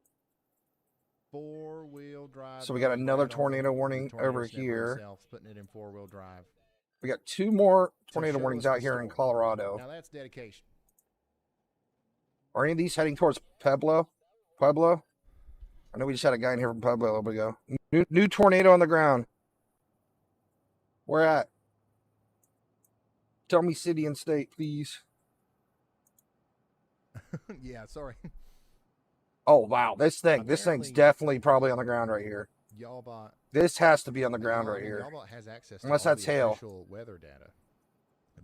Speaker 1: Four-wheel drive.
Speaker 2: So we got another
Speaker 1: Brad
Speaker 2: tornado
Speaker 1: Arnold, the
Speaker 2: warning
Speaker 1: tornado
Speaker 2: over
Speaker 1: sniffer
Speaker 2: here.
Speaker 1: himself, putting it in four-wheel drive.
Speaker 2: We got two more
Speaker 1: to
Speaker 2: tornado
Speaker 1: show
Speaker 2: warnings
Speaker 1: us
Speaker 2: out
Speaker 1: the
Speaker 2: here in
Speaker 1: storm.
Speaker 2: Colorado.
Speaker 1: Now that's dedication.
Speaker 2: Are any of these heading towards Pueblo? Pueblo? I know we just had a guy in here from Pueblo a little bit ago. New tornado on the ground. Where at? Tell me city and state, please.
Speaker 1: Yeah, sorry.
Speaker 2: Oh, wow. This thing's
Speaker 1: Apparently-
Speaker 2: definitely probably on the ground right here.
Speaker 1: Y'all
Speaker 2: This has to be on the ground right here.
Speaker 1: Y'all has access to
Speaker 2: Unless
Speaker 1: all
Speaker 2: that's
Speaker 1: the
Speaker 2: hail.
Speaker 1: official weather data,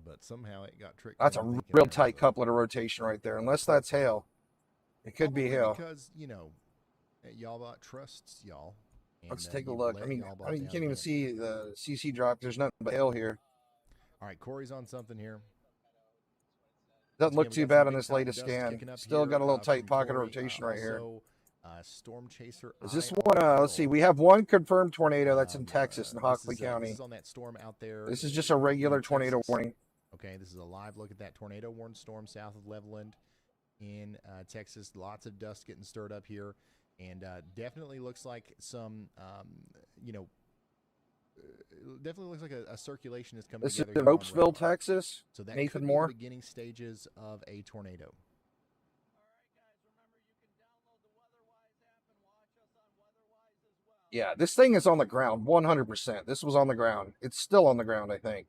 Speaker 1: but somehow it got tricked.
Speaker 2: That's a
Speaker 1: into thinking
Speaker 2: real
Speaker 1: that
Speaker 2: tight
Speaker 1: was
Speaker 2: couplet of rotation right there. Unless that's hail. It could be
Speaker 1: probably
Speaker 2: hail.
Speaker 1: because Y'all trusts y'all. And,
Speaker 2: Let's take a
Speaker 1: you've
Speaker 2: look.
Speaker 1: let
Speaker 2: I mean,
Speaker 1: Y'all
Speaker 2: you can't
Speaker 1: down
Speaker 2: even
Speaker 1: again.
Speaker 2: see the CC drop. There's nothing but hail here.
Speaker 1: All right, Corey's on something here.
Speaker 2: Doesn't look
Speaker 1: Once
Speaker 2: too
Speaker 1: again, we got
Speaker 2: bad
Speaker 1: some
Speaker 2: on this
Speaker 1: big-time
Speaker 2: latest
Speaker 1: dust
Speaker 2: scan.
Speaker 1: kicking up
Speaker 2: Still
Speaker 1: here,
Speaker 2: got a little tight
Speaker 1: from
Speaker 2: pocket of
Speaker 1: Corey.
Speaker 2: rotation right here.
Speaker 1: Also, Storm Chaser.
Speaker 2: Is this
Speaker 1: Eye
Speaker 2: one?
Speaker 1: on
Speaker 2: Let's see.
Speaker 1: Hill.
Speaker 2: We have one confirmed tornado that's in Texas in
Speaker 1: This
Speaker 2: Hockley
Speaker 1: is,
Speaker 2: County.
Speaker 1: This is on that storm out there.
Speaker 2: This is just a regular
Speaker 1: in
Speaker 2: tornado
Speaker 1: Texas.
Speaker 2: warning.
Speaker 1: Okay, this is a live look at that tornado warned storm south of Leveland in Texas. Lots of dust getting stirred up here, and definitely looks like some, definitely looks like a circulation is coming
Speaker 2: This is
Speaker 1: together.
Speaker 2: in
Speaker 1: here on
Speaker 2: Ropesville,
Speaker 1: radar.
Speaker 2: Texas.
Speaker 1: So that
Speaker 2: Nathan
Speaker 1: could
Speaker 2: Moore.
Speaker 1: be the beginning stages of a tornado.
Speaker 2: Yeah, this thing is on the ground, 100%. This was on the ground. It's still on the ground, I think.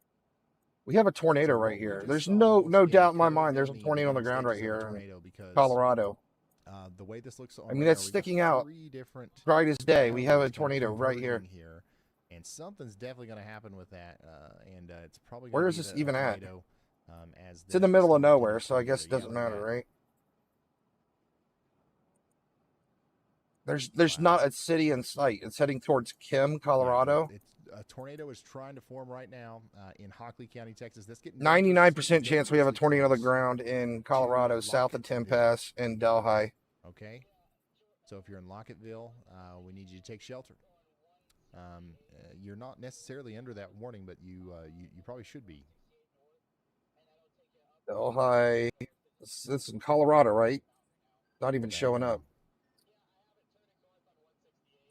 Speaker 2: We have a tornado
Speaker 1: So
Speaker 2: right
Speaker 1: what we
Speaker 2: here.
Speaker 1: just
Speaker 2: There's
Speaker 1: saw,
Speaker 2: no
Speaker 1: once again,
Speaker 2: doubt in my
Speaker 1: could
Speaker 2: mind. There's
Speaker 1: have
Speaker 2: a
Speaker 1: been
Speaker 2: tornado on the
Speaker 1: beginning
Speaker 2: ground right
Speaker 1: stages of a
Speaker 2: here in
Speaker 1: tornado because,
Speaker 2: Colorado.
Speaker 1: The way this looks on
Speaker 2: I mean,
Speaker 1: radar,
Speaker 2: it's
Speaker 1: we got
Speaker 2: sticking out
Speaker 1: 3 different
Speaker 2: bright as day. We have a
Speaker 1: elements kinda
Speaker 2: tornado right here.
Speaker 1: converging and something's definitely going to happen with that. And it's probably
Speaker 2: Where
Speaker 1: gonna
Speaker 2: is
Speaker 1: be
Speaker 2: this
Speaker 1: a
Speaker 2: even at?
Speaker 1: tornado, as
Speaker 2: It's in the
Speaker 1: this
Speaker 2: middle of
Speaker 1: storm
Speaker 2: nowhere,
Speaker 1: continues
Speaker 2: so I
Speaker 1: to
Speaker 2: guess it
Speaker 1: together.
Speaker 2: doesn't
Speaker 1: Yeah, look
Speaker 2: matter,
Speaker 1: at
Speaker 2: right? There's
Speaker 1: that.
Speaker 2: not a city in sight. It's heading towards Kim, Colorado.
Speaker 1: A tornado is trying to form right now in Hockley County, Texas. That's getting
Speaker 2: 99% chance we have a
Speaker 1: dangerously
Speaker 2: tornado on the
Speaker 1: close
Speaker 2: ground in Colorado, south of
Speaker 1: Lockettville.
Speaker 2: Tempass and Delhi.
Speaker 1: Okay, so if you're in Lockettville, we need you to take shelter. You're not necessarily under that warning, but you probably should be.
Speaker 2: Delhi. It's in Colorado, right? Not even
Speaker 1: Bang
Speaker 2: showing
Speaker 1: on.
Speaker 2: up.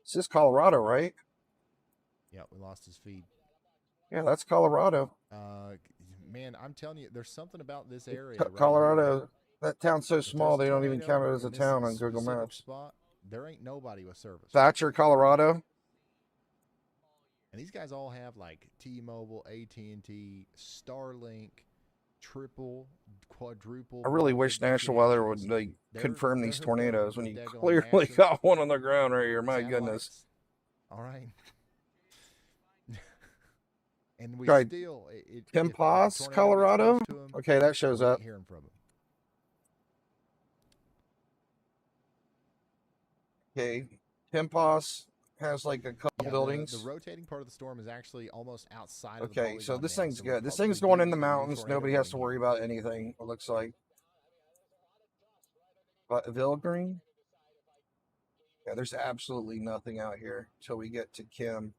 Speaker 2: This is Colorado, right?
Speaker 1: Yeah, we lost his feed.
Speaker 2: Yeah, that's Colorado.
Speaker 1: Man, I'm telling you, there's something about this area.
Speaker 2: Colorado,
Speaker 1: right
Speaker 2: that town's so
Speaker 1: here. If
Speaker 2: small
Speaker 1: there's
Speaker 2: they don't even
Speaker 1: tornado
Speaker 2: count it as a
Speaker 1: in this
Speaker 2: town on Google
Speaker 1: specific
Speaker 2: Maps.
Speaker 1: Spot, there ain't nobody with service.
Speaker 2: Thatcher, Colorado.
Speaker 1: And these guys all have like T-Mobile, AT&T, Starlink, triple, quadruple.
Speaker 2: I really wish National Weather would like confirm these tornadoes when you clearly got one on the ground right here. My goodness.
Speaker 1: All right. And we
Speaker 2: Tried
Speaker 1: still
Speaker 2: Tempass, Colorado. Okay, that shows up.
Speaker 1: Hearing from him.
Speaker 2: Okay, Tempass has like a couple buildings.
Speaker 1: The rotating part of the storm is actually almost outside of the
Speaker 2: Okay, so
Speaker 1: polygon
Speaker 2: this
Speaker 1: now,
Speaker 2: thing's
Speaker 1: so
Speaker 2: good.
Speaker 1: we're
Speaker 2: This thing's
Speaker 1: probably
Speaker 2: going in the
Speaker 1: getting a new
Speaker 2: mountains.
Speaker 1: tornado
Speaker 2: Nobody has to
Speaker 1: warning
Speaker 2: worry
Speaker 1: here.
Speaker 2: about anything, it looks like. But Vilgreen? Yeah, there's absolutely nothing out here until we get to Kim.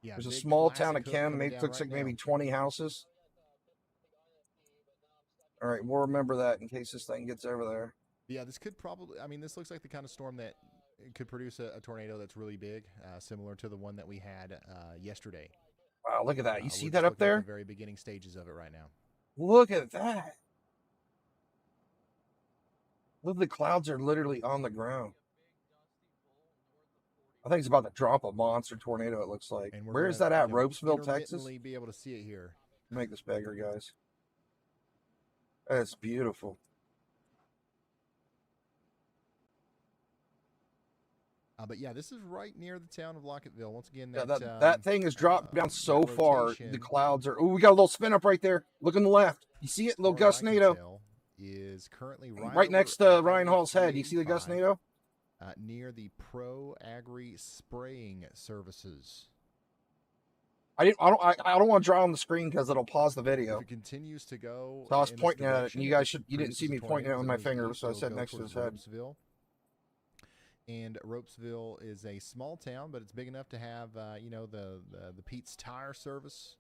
Speaker 1: Yeah,
Speaker 2: There's a
Speaker 1: big
Speaker 2: small
Speaker 1: classic
Speaker 2: town of
Speaker 1: hook
Speaker 2: Kim.
Speaker 1: coming
Speaker 2: Maybe
Speaker 1: down
Speaker 2: looks
Speaker 1: right
Speaker 2: like maybe
Speaker 1: now.
Speaker 2: 20 houses. All right, we'll remember that in case this thing gets over there.
Speaker 1: Yeah, this could probably, I mean, this looks like the kind of storm that could produce a tornado that's really big, similar to the one that we had yesterday.
Speaker 2: Wow, look at that. You see
Speaker 1: We're
Speaker 2: that
Speaker 1: just
Speaker 2: up
Speaker 1: looking at
Speaker 2: there?
Speaker 1: the very beginning stages of it right now.
Speaker 2: Look at that. Look, the clouds are literally on the ground. I think it's about to drop a monster tornado, it looks like.
Speaker 1: And we're
Speaker 2: Where is
Speaker 1: gonna,
Speaker 2: that at? Ropesville, Texas?
Speaker 1: intermittently be able to see it here.
Speaker 2: Make this bigger, guys. That's beautiful.
Speaker 1: But yeah, this is right near the town of Lockettville. Once again,
Speaker 2: Yeah,
Speaker 1: that,
Speaker 2: that thing has dropped down so
Speaker 1: that
Speaker 2: far.
Speaker 1: rotation,
Speaker 2: The clouds are. Oh, we got a little spin up right there. Look on the left. You see it? Little
Speaker 1: as far as I can
Speaker 2: gustnado.
Speaker 1: tell, is currently
Speaker 2: Right next to Ryan Hall's head. You see the gustnado?
Speaker 1: Near the Pro Agri Spraying Services.
Speaker 2: I don't want to draw on the screen because it'll pause the video.
Speaker 1: If it continues to go,
Speaker 2: So I was
Speaker 1: in this
Speaker 2: pointing at it,
Speaker 1: direction,
Speaker 2: and you guys
Speaker 1: if
Speaker 2: should.
Speaker 1: it
Speaker 2: You didn't see me
Speaker 1: produces a
Speaker 2: pointing at it with my
Speaker 1: tornado,
Speaker 2: finger,
Speaker 1: it'll
Speaker 2: so I said
Speaker 1: go
Speaker 2: next to his
Speaker 1: towards
Speaker 2: head.
Speaker 1: Ropesville. And Ropesville is a small town, but it's big enough to have, the Pete's Tire Service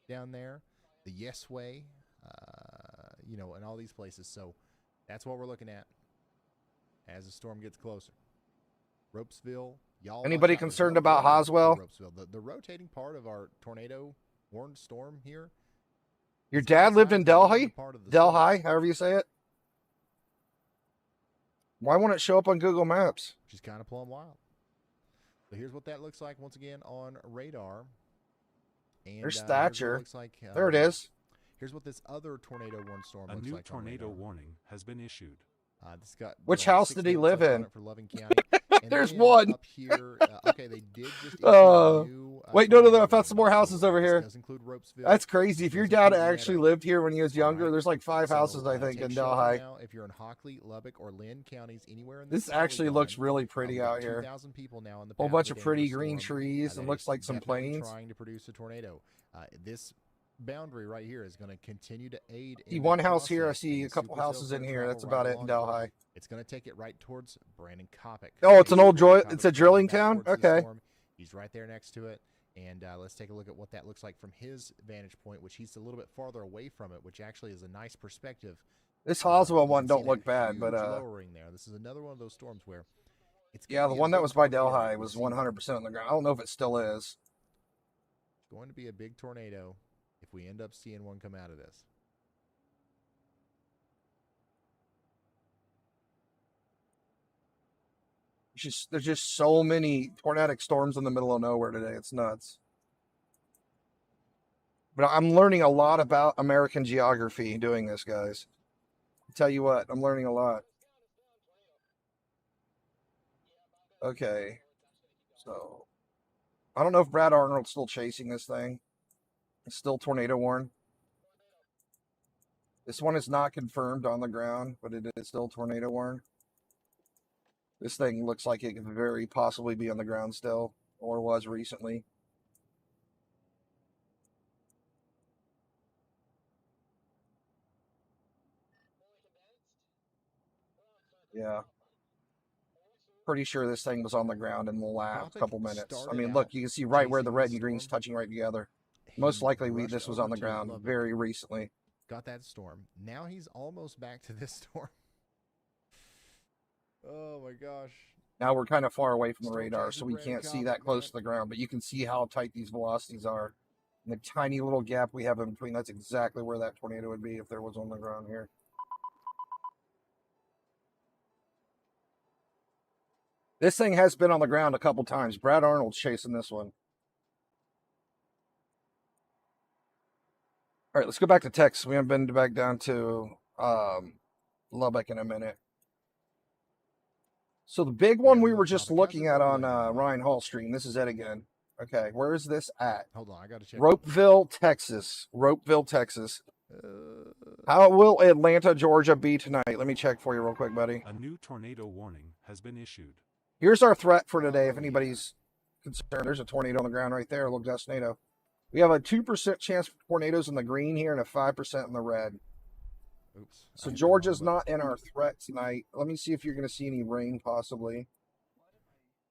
Speaker 1: down there, the Yes Way, and all these places. So that's what we're looking at as the storm gets closer. Ropesville, y'all.
Speaker 2: Anybody
Speaker 1: watch out. There's
Speaker 2: concerned
Speaker 1: no
Speaker 2: about
Speaker 1: warning for
Speaker 2: Hoswell?
Speaker 1: Ropesville. The rotating part of our tornado warned storm here.
Speaker 2: Your
Speaker 1: is
Speaker 2: dad lived in
Speaker 1: outside the northern
Speaker 2: Delhi?
Speaker 1: part of the storm.
Speaker 2: Delhi, however you say it. Why won't it show up on Google Maps?
Speaker 1: Which is kind of plumb wild. So here's what that looks like once again on radar. And
Speaker 2: There's
Speaker 1: here's what it
Speaker 2: Thatcher.
Speaker 1: looks like,
Speaker 2: There it is.
Speaker 1: Here's what this other tornado warned storm
Speaker 6: A
Speaker 1: looks
Speaker 6: new
Speaker 1: like on
Speaker 6: tornado
Speaker 1: radar.
Speaker 6: warning has been issued.
Speaker 1: This got
Speaker 2: Which house
Speaker 1: 6
Speaker 2: did he
Speaker 1: minutes
Speaker 2: live
Speaker 1: up on
Speaker 2: in?
Speaker 1: it for Loving County. And
Speaker 2: There's
Speaker 1: then
Speaker 2: one.
Speaker 1: up here. Okay, they did just issue
Speaker 2: Oh.
Speaker 1: a new.
Speaker 2: Wait, no, I
Speaker 1: tornado
Speaker 2: found some more
Speaker 1: warning.
Speaker 2: houses
Speaker 1: So
Speaker 2: over
Speaker 1: this
Speaker 2: here.
Speaker 1: does include Ropesville.
Speaker 2: That's crazy. If
Speaker 1: Does
Speaker 2: your dad
Speaker 1: include
Speaker 2: actually
Speaker 1: Loretta.
Speaker 2: lived here when he was younger,
Speaker 1: Alright.
Speaker 2: there's like 5
Speaker 1: So,
Speaker 2: houses, I think,
Speaker 1: take
Speaker 2: in
Speaker 1: shelter
Speaker 2: Delhi.
Speaker 1: now if you're in Hockley, Lubbock, or Lynn counties, anywhere in
Speaker 2: This
Speaker 1: southern
Speaker 2: actually looks
Speaker 1: zone.
Speaker 2: really pretty
Speaker 1: We got
Speaker 2: out here.
Speaker 1: 2,000 people now on the
Speaker 2: Whole
Speaker 1: path
Speaker 2: bunch
Speaker 1: of
Speaker 2: of
Speaker 1: the
Speaker 2: pretty
Speaker 1: dangerous
Speaker 2: green
Speaker 1: storm,
Speaker 2: trees
Speaker 1: that
Speaker 2: and looks
Speaker 1: is
Speaker 2: like some
Speaker 1: definitely
Speaker 2: plains.
Speaker 1: trying to produce a tornado. This boundary right here is going to continue to aid
Speaker 2: See
Speaker 1: in
Speaker 2: one
Speaker 1: that
Speaker 2: house here. I
Speaker 1: process,
Speaker 2: see
Speaker 1: and
Speaker 2: a
Speaker 1: the
Speaker 2: couple
Speaker 1: super cell
Speaker 2: houses
Speaker 1: is
Speaker 2: in
Speaker 1: gonna
Speaker 2: here.
Speaker 1: travel
Speaker 2: That's about
Speaker 1: right
Speaker 2: it in
Speaker 1: along.
Speaker 2: Delhi.
Speaker 1: It's going to take it right towards Brandon Coppock.
Speaker 2: Oh, it's an
Speaker 1: Okay,
Speaker 2: old
Speaker 1: Brandon
Speaker 2: it's a
Speaker 1: Coppock's
Speaker 2: drilling
Speaker 1: back
Speaker 2: town?
Speaker 1: towards the
Speaker 2: Okay.
Speaker 1: storm. He's right there next to it. And let's take a look at what that looks like from his vantage point, which he's a little bit farther away from it, which actually is a nice perspective.
Speaker 2: This Hoswell
Speaker 1: You
Speaker 2: one
Speaker 1: can
Speaker 2: don't
Speaker 1: see
Speaker 2: look
Speaker 1: that
Speaker 2: bad, but
Speaker 1: huge lowering there. This is another one of those storms where it's
Speaker 2: yeah,
Speaker 1: gonna
Speaker 2: the
Speaker 1: be a
Speaker 2: one that
Speaker 1: big
Speaker 2: was by
Speaker 1: tornado.
Speaker 2: Delhi
Speaker 1: We'll
Speaker 2: was
Speaker 1: see.
Speaker 2: 100% on the ground. I don't know if it still is.
Speaker 1: It's going to be a big tornado if we end up seeing one come out of this.
Speaker 2: There's just so many tornadic storms in the middle of nowhere today. It's nuts. But I'm learning a lot about American geography doing this, guys. I'll tell you what, I'm learning a lot. Okay. So, I don't know if Brad Arnold's still chasing this thing. It's still tornado warned. This one is not confirmed on the ground, but it is still tornado warned. This thing looks like it could very possibly be on the ground still, or was recently. Yeah. Pretty sure this thing was on the ground in the last
Speaker 1: Coppock
Speaker 2: couple minutes. I
Speaker 1: started
Speaker 2: mean,
Speaker 1: out
Speaker 2: look, you can see right where the
Speaker 1: chasing
Speaker 2: red
Speaker 1: this
Speaker 2: and green's
Speaker 1: storm.
Speaker 2: touching right together.
Speaker 1: He
Speaker 2: Most likely
Speaker 1: rushed
Speaker 2: this was
Speaker 1: over
Speaker 2: on the
Speaker 1: to
Speaker 2: ground
Speaker 1: Lubbock,
Speaker 2: very recently.
Speaker 1: got that storm. Now he's almost back to this storm. Oh my gosh.
Speaker 2: Now we're kind of far away from the
Speaker 1: Storm
Speaker 2: radar,
Speaker 1: chaser
Speaker 2: so we
Speaker 1: Brandon
Speaker 2: can't see
Speaker 1: Coppock,
Speaker 2: that close
Speaker 1: man.
Speaker 2: to the ground, but you can see how tight these velocities are. And the tiny little gap we have in between, that's exactly where that tornado would be if there was on the ground here. This thing has been on the ground a couple times. Brad Arnold's chasing this one. All right, let's go back to Texas. We haven't been back down to Lubbock in a minute. So the big one we were just looking at on Ryan Hall Stream. This is it again. Okay, where is this at?
Speaker 1: Hold on, I got to check.
Speaker 2: Ropeville, Texas. Ropeville, Texas. How will Atlanta, Georgia be tonight? Let me check for you real quick, buddy.
Speaker 6: A new tornado warning has been issued.
Speaker 2: Here's our threat for today. If anybody's concerned, there's a tornado on the ground right there. Look, that's tornado. We have a 2% chance for tornadoes in the green here and a 5% in the red.
Speaker 1: Oops.
Speaker 2: So Georgia's not in our threat tonight. Let me see if you're going to see any rain possibly.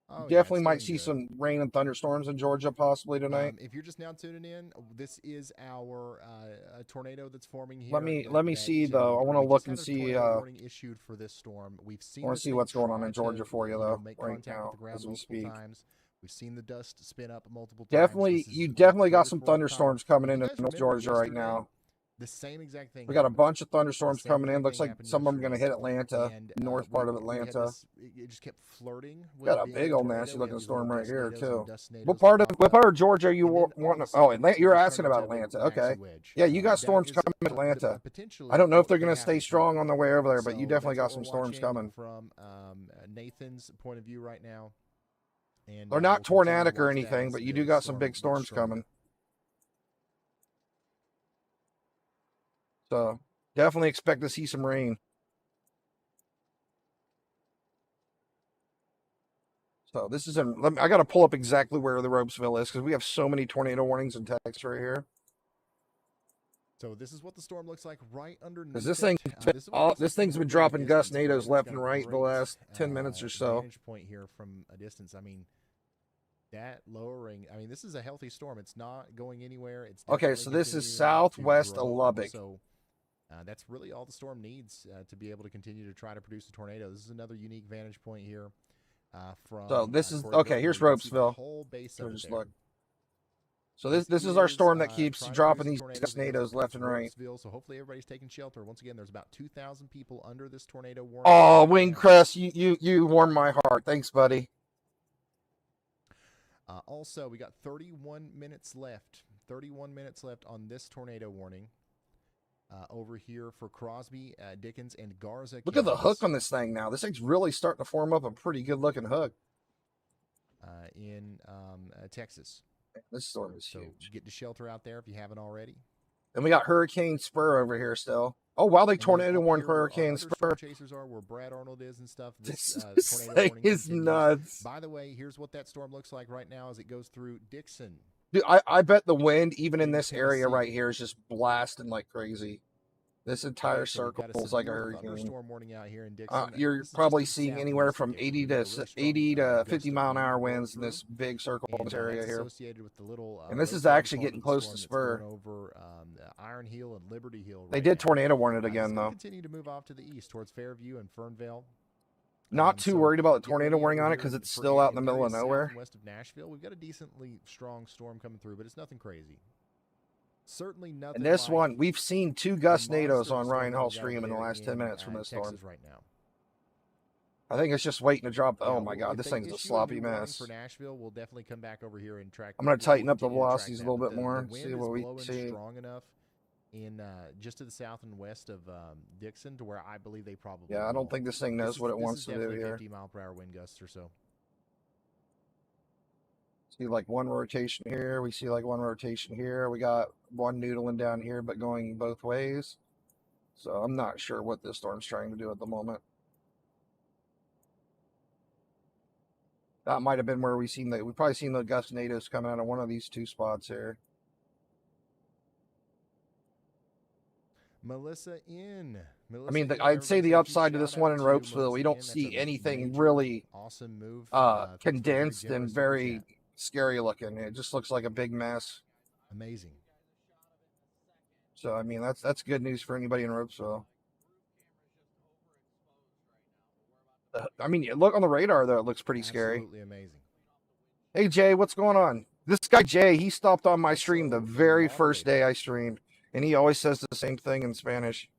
Speaker 1: Oh,
Speaker 2: Definitely
Speaker 1: yeah,
Speaker 2: might
Speaker 1: it's
Speaker 2: see
Speaker 1: looking
Speaker 2: some rain and thunderstorms in Georgia possibly
Speaker 1: good.
Speaker 2: tonight.
Speaker 1: If you're just now tuning in, this is our tornado that's forming here.
Speaker 2: Let me see though. I want to
Speaker 1: we
Speaker 2: look
Speaker 1: just
Speaker 2: and
Speaker 1: had a
Speaker 2: see.
Speaker 1: tornado warning issued for this storm. We've seen.
Speaker 2: I want to
Speaker 1: this
Speaker 2: see
Speaker 1: thing
Speaker 2: what's going on
Speaker 1: try
Speaker 2: in Georgia
Speaker 1: to,
Speaker 2: for you
Speaker 1: know,
Speaker 2: though,
Speaker 1: make
Speaker 2: right
Speaker 1: contact
Speaker 2: now
Speaker 1: with the ground
Speaker 2: as we
Speaker 1: multiple
Speaker 2: speak.
Speaker 1: times. We've seen the dust spin up multiple times.
Speaker 2: Definitely,
Speaker 1: This is
Speaker 2: you
Speaker 1: the
Speaker 2: definitely got
Speaker 1: third
Speaker 2: some
Speaker 1: or fourth time.
Speaker 2: thunderstorms coming
Speaker 1: If
Speaker 2: in
Speaker 1: you
Speaker 2: in
Speaker 1: guys
Speaker 2: North
Speaker 1: remember
Speaker 2: Georgia right
Speaker 1: yesterday,
Speaker 2: now.
Speaker 1: the same exact thing.
Speaker 2: We got a
Speaker 1: happened.
Speaker 2: bunch of
Speaker 1: The
Speaker 2: thunderstorms
Speaker 1: same
Speaker 2: coming in.
Speaker 1: exact
Speaker 2: Looks
Speaker 1: thing
Speaker 2: like
Speaker 1: happened
Speaker 2: some of them going to hit
Speaker 1: yesterday.
Speaker 2: Atlanta,
Speaker 1: And,
Speaker 2: north part of Atlanta.
Speaker 1: It just kept flirting. With
Speaker 2: Got a
Speaker 1: being
Speaker 2: big
Speaker 1: a
Speaker 2: old
Speaker 1: tornado.
Speaker 2: nasty
Speaker 1: We
Speaker 2: looking
Speaker 1: have these
Speaker 2: storm
Speaker 1: little
Speaker 2: right here
Speaker 1: dust tornadoes
Speaker 2: too.
Speaker 1: and dust tornadoes
Speaker 2: What
Speaker 1: that
Speaker 2: part of
Speaker 1: pop
Speaker 2: what
Speaker 1: up.
Speaker 2: part of Georgia are you
Speaker 1: And then all
Speaker 2: want?
Speaker 1: of a
Speaker 2: Oh,
Speaker 1: sudden,
Speaker 2: Atlanta.
Speaker 1: it
Speaker 2: You're
Speaker 1: just
Speaker 2: asking
Speaker 1: turned
Speaker 2: about
Speaker 1: into a big
Speaker 2: Atlanta. Okay.
Speaker 1: waxy wedge.
Speaker 2: Yeah, you got
Speaker 1: That
Speaker 2: storms
Speaker 1: is
Speaker 2: coming in Atlanta.
Speaker 1: potentially
Speaker 2: I don't know if they're
Speaker 1: what
Speaker 2: going
Speaker 1: could
Speaker 2: to stay
Speaker 1: happen
Speaker 2: strong
Speaker 1: tonight.
Speaker 2: on the way over there, but you
Speaker 1: So
Speaker 2: definitely got
Speaker 1: that's
Speaker 2: some
Speaker 1: what we're
Speaker 2: storms
Speaker 1: watching
Speaker 2: coming.
Speaker 1: from Nathan's point of view right now. And
Speaker 2: They're not
Speaker 1: we'll continue to
Speaker 2: tornadic or
Speaker 1: watch that
Speaker 2: anything,
Speaker 1: as
Speaker 2: but you
Speaker 1: the
Speaker 2: do got some
Speaker 1: storm
Speaker 2: big
Speaker 1: gets
Speaker 2: storms
Speaker 1: stronger.
Speaker 2: coming. So definitely expect to see some rain. So this is I got to pull up exactly where the Ropesville is because we have so many tornado warnings in Texas right here.
Speaker 1: So this is what the storm looks like right underneath.
Speaker 2: Because this thing, this thing's been dropping gust nados left and right the last 10 minutes or so.
Speaker 1: Vantage point here from a distance. I mean, that lowering. I mean, this is a healthy storm. It's not going anywhere. It's
Speaker 2: Okay, so
Speaker 1: definitely
Speaker 2: this is
Speaker 1: continuing to
Speaker 2: southwest of
Speaker 1: grow.
Speaker 2: Lubbock.
Speaker 1: So that's really all the storm needs to be able to continue to try to produce a tornado. This is another unique vantage point here. From
Speaker 2: So this is
Speaker 1: Corey
Speaker 2: okay.
Speaker 1: Bill.
Speaker 2: Here's
Speaker 1: You can see the
Speaker 2: Ropesville.
Speaker 1: whole base
Speaker 2: So
Speaker 1: of it
Speaker 2: just
Speaker 1: there.
Speaker 2: look. So this is our storm that keeps
Speaker 1: trying to
Speaker 2: dropping
Speaker 1: produce
Speaker 2: these
Speaker 1: tornadoes
Speaker 2: gust
Speaker 1: against
Speaker 2: nados left and right.
Speaker 1: Ropesville, so hopefully everybody's taking shelter. Once again, there's about 2,000 people under this tornado warning.
Speaker 2: Oh, Wingcrest, you warmed my heart. Thanks, buddy.
Speaker 1: Also, we got 31 minutes left. 31 minutes left on this tornado warning. Over here for Crosby, Dickens, and Garza.
Speaker 2: Look at the
Speaker 1: counties.
Speaker 2: hook on this thing now. This thing's really starting to form up a pretty good looking hook.
Speaker 1: in Texas.
Speaker 2: This storm is
Speaker 1: So
Speaker 2: huge.
Speaker 1: get to shelter out there if you haven't already.
Speaker 2: And we got Hurricane Spur over here still. Oh, wow, they
Speaker 1: And then
Speaker 2: tornado
Speaker 1: up
Speaker 2: warned
Speaker 1: here where our
Speaker 2: Hurricane
Speaker 1: other
Speaker 2: Spur.
Speaker 1: storm chasers are, where Brad Arnold is and stuff.
Speaker 2: This
Speaker 1: tornado
Speaker 2: thing
Speaker 1: warning
Speaker 2: is
Speaker 1: continues.
Speaker 2: nuts.
Speaker 1: By the way, here's what that storm looks like right now as it goes through Dixon.
Speaker 2: Dude, I bet the wind, even in
Speaker 1: In
Speaker 2: this area
Speaker 1: Tennessee.
Speaker 2: right here, is just blasting like crazy. This entire
Speaker 1: So we've
Speaker 2: circle
Speaker 1: got
Speaker 2: is like a
Speaker 1: severe
Speaker 2: hurricane.
Speaker 1: thunderstorm warning out here in Dixon.
Speaker 2: You're
Speaker 1: This is
Speaker 2: probably
Speaker 1: just to the
Speaker 2: seeing anywhere
Speaker 1: southwest of
Speaker 2: from
Speaker 1: Dixon.
Speaker 2: 80
Speaker 1: We've
Speaker 2: to
Speaker 1: got a really strong,
Speaker 2: 80 to
Speaker 1: gust
Speaker 2: 50
Speaker 1: of
Speaker 2: mile an
Speaker 1: wind
Speaker 2: hour
Speaker 1: blowing
Speaker 2: winds in
Speaker 1: through.
Speaker 2: this big circle in
Speaker 1: And
Speaker 2: this area
Speaker 1: that's
Speaker 2: here.
Speaker 1: associated with the little.
Speaker 2: And this is
Speaker 1: rotating
Speaker 2: actually
Speaker 1: part
Speaker 2: getting
Speaker 1: of the
Speaker 2: close to
Speaker 1: storm that's
Speaker 2: Spur.
Speaker 1: going over Iron Hill and Liberty Hill.
Speaker 2: They
Speaker 1: right
Speaker 2: did
Speaker 1: now.
Speaker 2: tornado warn it
Speaker 1: It's
Speaker 2: again,
Speaker 1: gonna
Speaker 2: though.
Speaker 1: continue to move off to the east towards Fairview and Fernvale.
Speaker 2: Not too
Speaker 1: So
Speaker 2: worried about the
Speaker 1: get ready
Speaker 2: tornado warning
Speaker 1: over
Speaker 2: on it
Speaker 1: here
Speaker 2: because it's
Speaker 1: for
Speaker 2: still out in the middle
Speaker 1: areas
Speaker 2: of
Speaker 1: south
Speaker 2: nowhere.
Speaker 1: and west of Nashville. We've got a decently strong storm coming through, but it's nothing crazy. Certainly nothing.
Speaker 2: And this
Speaker 1: like
Speaker 2: one, we've seen 2
Speaker 1: the
Speaker 2: gust
Speaker 1: monster
Speaker 2: nados
Speaker 1: of a
Speaker 2: on
Speaker 1: storm
Speaker 2: Ryan
Speaker 1: that
Speaker 2: Hall
Speaker 1: we got
Speaker 2: stream in the
Speaker 1: there
Speaker 2: last 10 minutes from this
Speaker 1: Texas
Speaker 2: storm.
Speaker 1: right now.
Speaker 2: I think it's just waiting to drop.
Speaker 1: Yeah,
Speaker 2: Oh my
Speaker 1: if
Speaker 2: God, this
Speaker 1: they
Speaker 2: thing's a
Speaker 1: issue
Speaker 2: sloppy
Speaker 1: new warning
Speaker 2: mess.
Speaker 1: For Nashville, we'll definitely come back over here and track.
Speaker 2: I'm gonna
Speaker 1: we'll
Speaker 2: tighten up the
Speaker 1: continue to track
Speaker 2: velocities a
Speaker 1: that,
Speaker 2: little
Speaker 1: but
Speaker 2: bit more,
Speaker 1: The wind
Speaker 2: see
Speaker 1: is
Speaker 2: what we
Speaker 1: blowing
Speaker 2: see.
Speaker 1: strong enough in just to the south and west of Dixon to where I believe they probably.
Speaker 2: Yeah, I don't
Speaker 1: will.
Speaker 2: think this thing knows what it wants to do
Speaker 1: definitely
Speaker 2: here.
Speaker 1: 50-mile-per-hour wind gusts or so.
Speaker 2: See like one rotation here. We see like one rotation here. We got one noodling down here, but going both ways. So I'm not sure what this storm's trying to do at the moment. That might have been where we've probably seen the gust nados coming out of one of these 2 spots here.
Speaker 1: Melissa in.
Speaker 2: I mean, I'd say the upside to this one in Ropesville, we don't see anything really
Speaker 1: awesome move.
Speaker 2: condensed and very scary looking. It just looks like a big mess.
Speaker 1: Amazing.
Speaker 2: So I mean, that's good news for anybody in Ropesville. I mean, look on the radar though; it looks pretty scary.
Speaker 1: Absolutely amazing.
Speaker 2: Hey Jay, what's going on? This guy Jay, he stopped on my stream the very first day I streamed, and he always says the same thing in Spanish.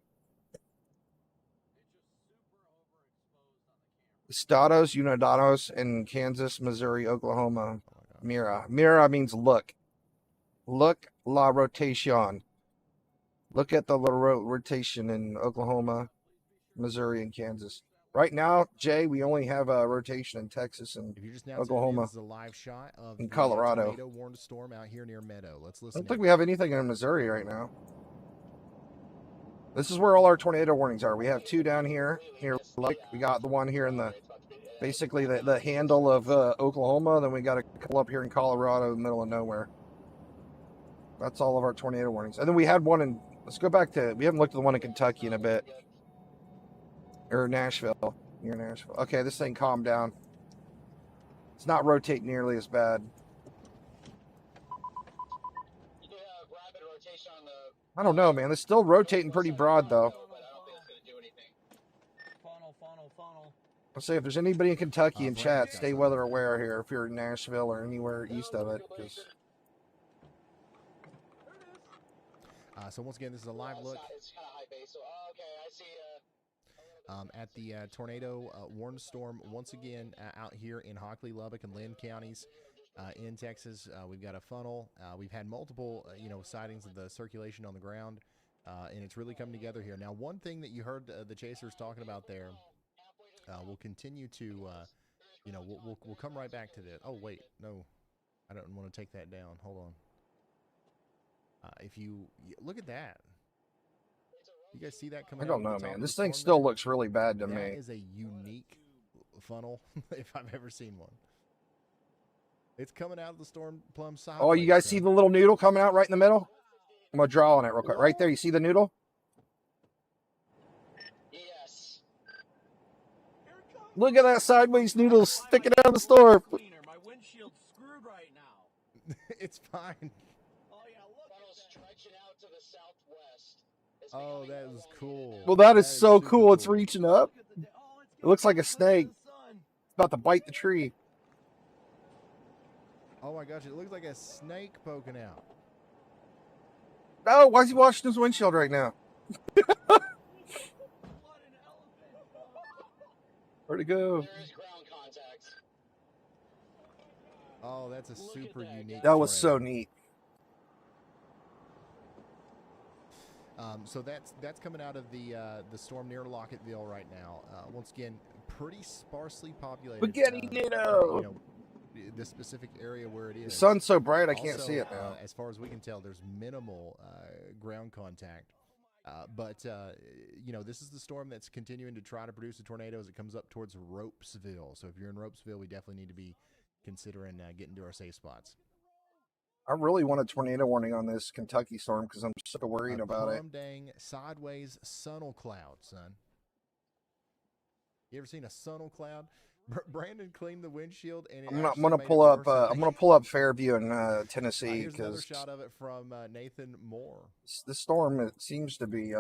Speaker 2: Estados Unidos in Kansas, Missouri, Oklahoma. Mira. Mira means look. Look la rotation. Look at the rotation in Oklahoma, Missouri, and Kansas. Right now, Jay, we only have a rotation in Texas and
Speaker 1: If you're just now
Speaker 2: Oklahoma.
Speaker 1: this is a live shot of
Speaker 2: In
Speaker 1: the,
Speaker 2: Colorado.
Speaker 1: tornado warned storm out here near Meadow. Let's
Speaker 2: I
Speaker 1: listen.
Speaker 2: don't think we have anything in Missouri right now. This is where all our tornado warnings are. We have 2 down here. Here, like we got the one here in the basically the handle of Oklahoma. Then we got a couple up here in Colorado, in the middle of nowhere. That's all of our tornado warnings. And then we had one in. Let's go back to. We haven't looked at the one in Kentucky in a bit. Or Nashville. Near Nashville. Okay, this thing calmed down. It's not rotating nearly as bad. I don't know, man. It's still rotating pretty broad, though. Let's say if there's anybody in Kentucky in chat, stay weather aware here if you're in Nashville or anywhere east of it.
Speaker 1: So once again, this is a live look at the tornado warned storm once again out here in Hockley, Lubbock, and Lynn counties in Texas. We've got a funnel. We've had multiple sightings of the circulation on the ground, and it's really coming together here. Now, one thing that you heard the chasers talking about there, we'll continue to, we'll come right back to that. Oh wait, no, I don't want to take that down. Hold on. If you look at that, you guys see that coming?
Speaker 2: I don't
Speaker 1: out
Speaker 2: know,
Speaker 1: of the top
Speaker 2: man.
Speaker 1: of
Speaker 2: This
Speaker 1: the
Speaker 2: thing
Speaker 1: storm
Speaker 2: still
Speaker 1: there?
Speaker 2: looks really bad to me.
Speaker 1: That is a unique funnel if I've ever seen one. It's coming out of the storm plumb sideways.
Speaker 2: Oh, you guys see the little noodle coming out right in the middle? I'm going to draw on it real quick. Right there, you see the noodle?
Speaker 7: Yes.
Speaker 2: Look at that sideways noodle sticking out of the storm.
Speaker 7: My windshield's screwed right now.
Speaker 1: It's fine.
Speaker 7: Oh yeah, look at stretching out to the southwest.
Speaker 1: Oh, that is cool.
Speaker 2: Well, that is so
Speaker 1: super
Speaker 2: cool. It's reaching up. It looks like a snake. It's about to bite the tree.
Speaker 1: Oh my gosh, it looks like a snake poking out.
Speaker 2: Oh, why is he washing his windshield right now? Where'd it go?
Speaker 7: There's ground contact.
Speaker 1: Oh, that's a super unique.
Speaker 2: That was so
Speaker 1: tornado.
Speaker 2: neat.
Speaker 1: So that's coming out of the storm near Lockettville right now. Once again, pretty sparsely populated.
Speaker 2: Spaghetti
Speaker 1: you
Speaker 2: Nino!
Speaker 1: know, this specific area where it
Speaker 2: The
Speaker 1: is.
Speaker 2: sun's so bright I can't
Speaker 1: Also,
Speaker 2: see it now.
Speaker 1: as far as we can tell, there's minimal ground contact. But this is the storm that's continuing to try to produce a tornado as it comes up towards Ropesville. So if you're in Ropesville, we definitely need to be considering getting to our safe spots.
Speaker 2: I really want a tornado warning on this Kentucky storm because I'm so worried about it.
Speaker 1: Dang sideways sunnel cloud, son. You ever seen a sunnel cloud? Brandon cleaned the windshield, and
Speaker 2: I'm gonna pull up Fairview in Tennessee
Speaker 1: here's another
Speaker 2: because
Speaker 1: shot of it from Nathan Moore.
Speaker 2: this storm it seems to be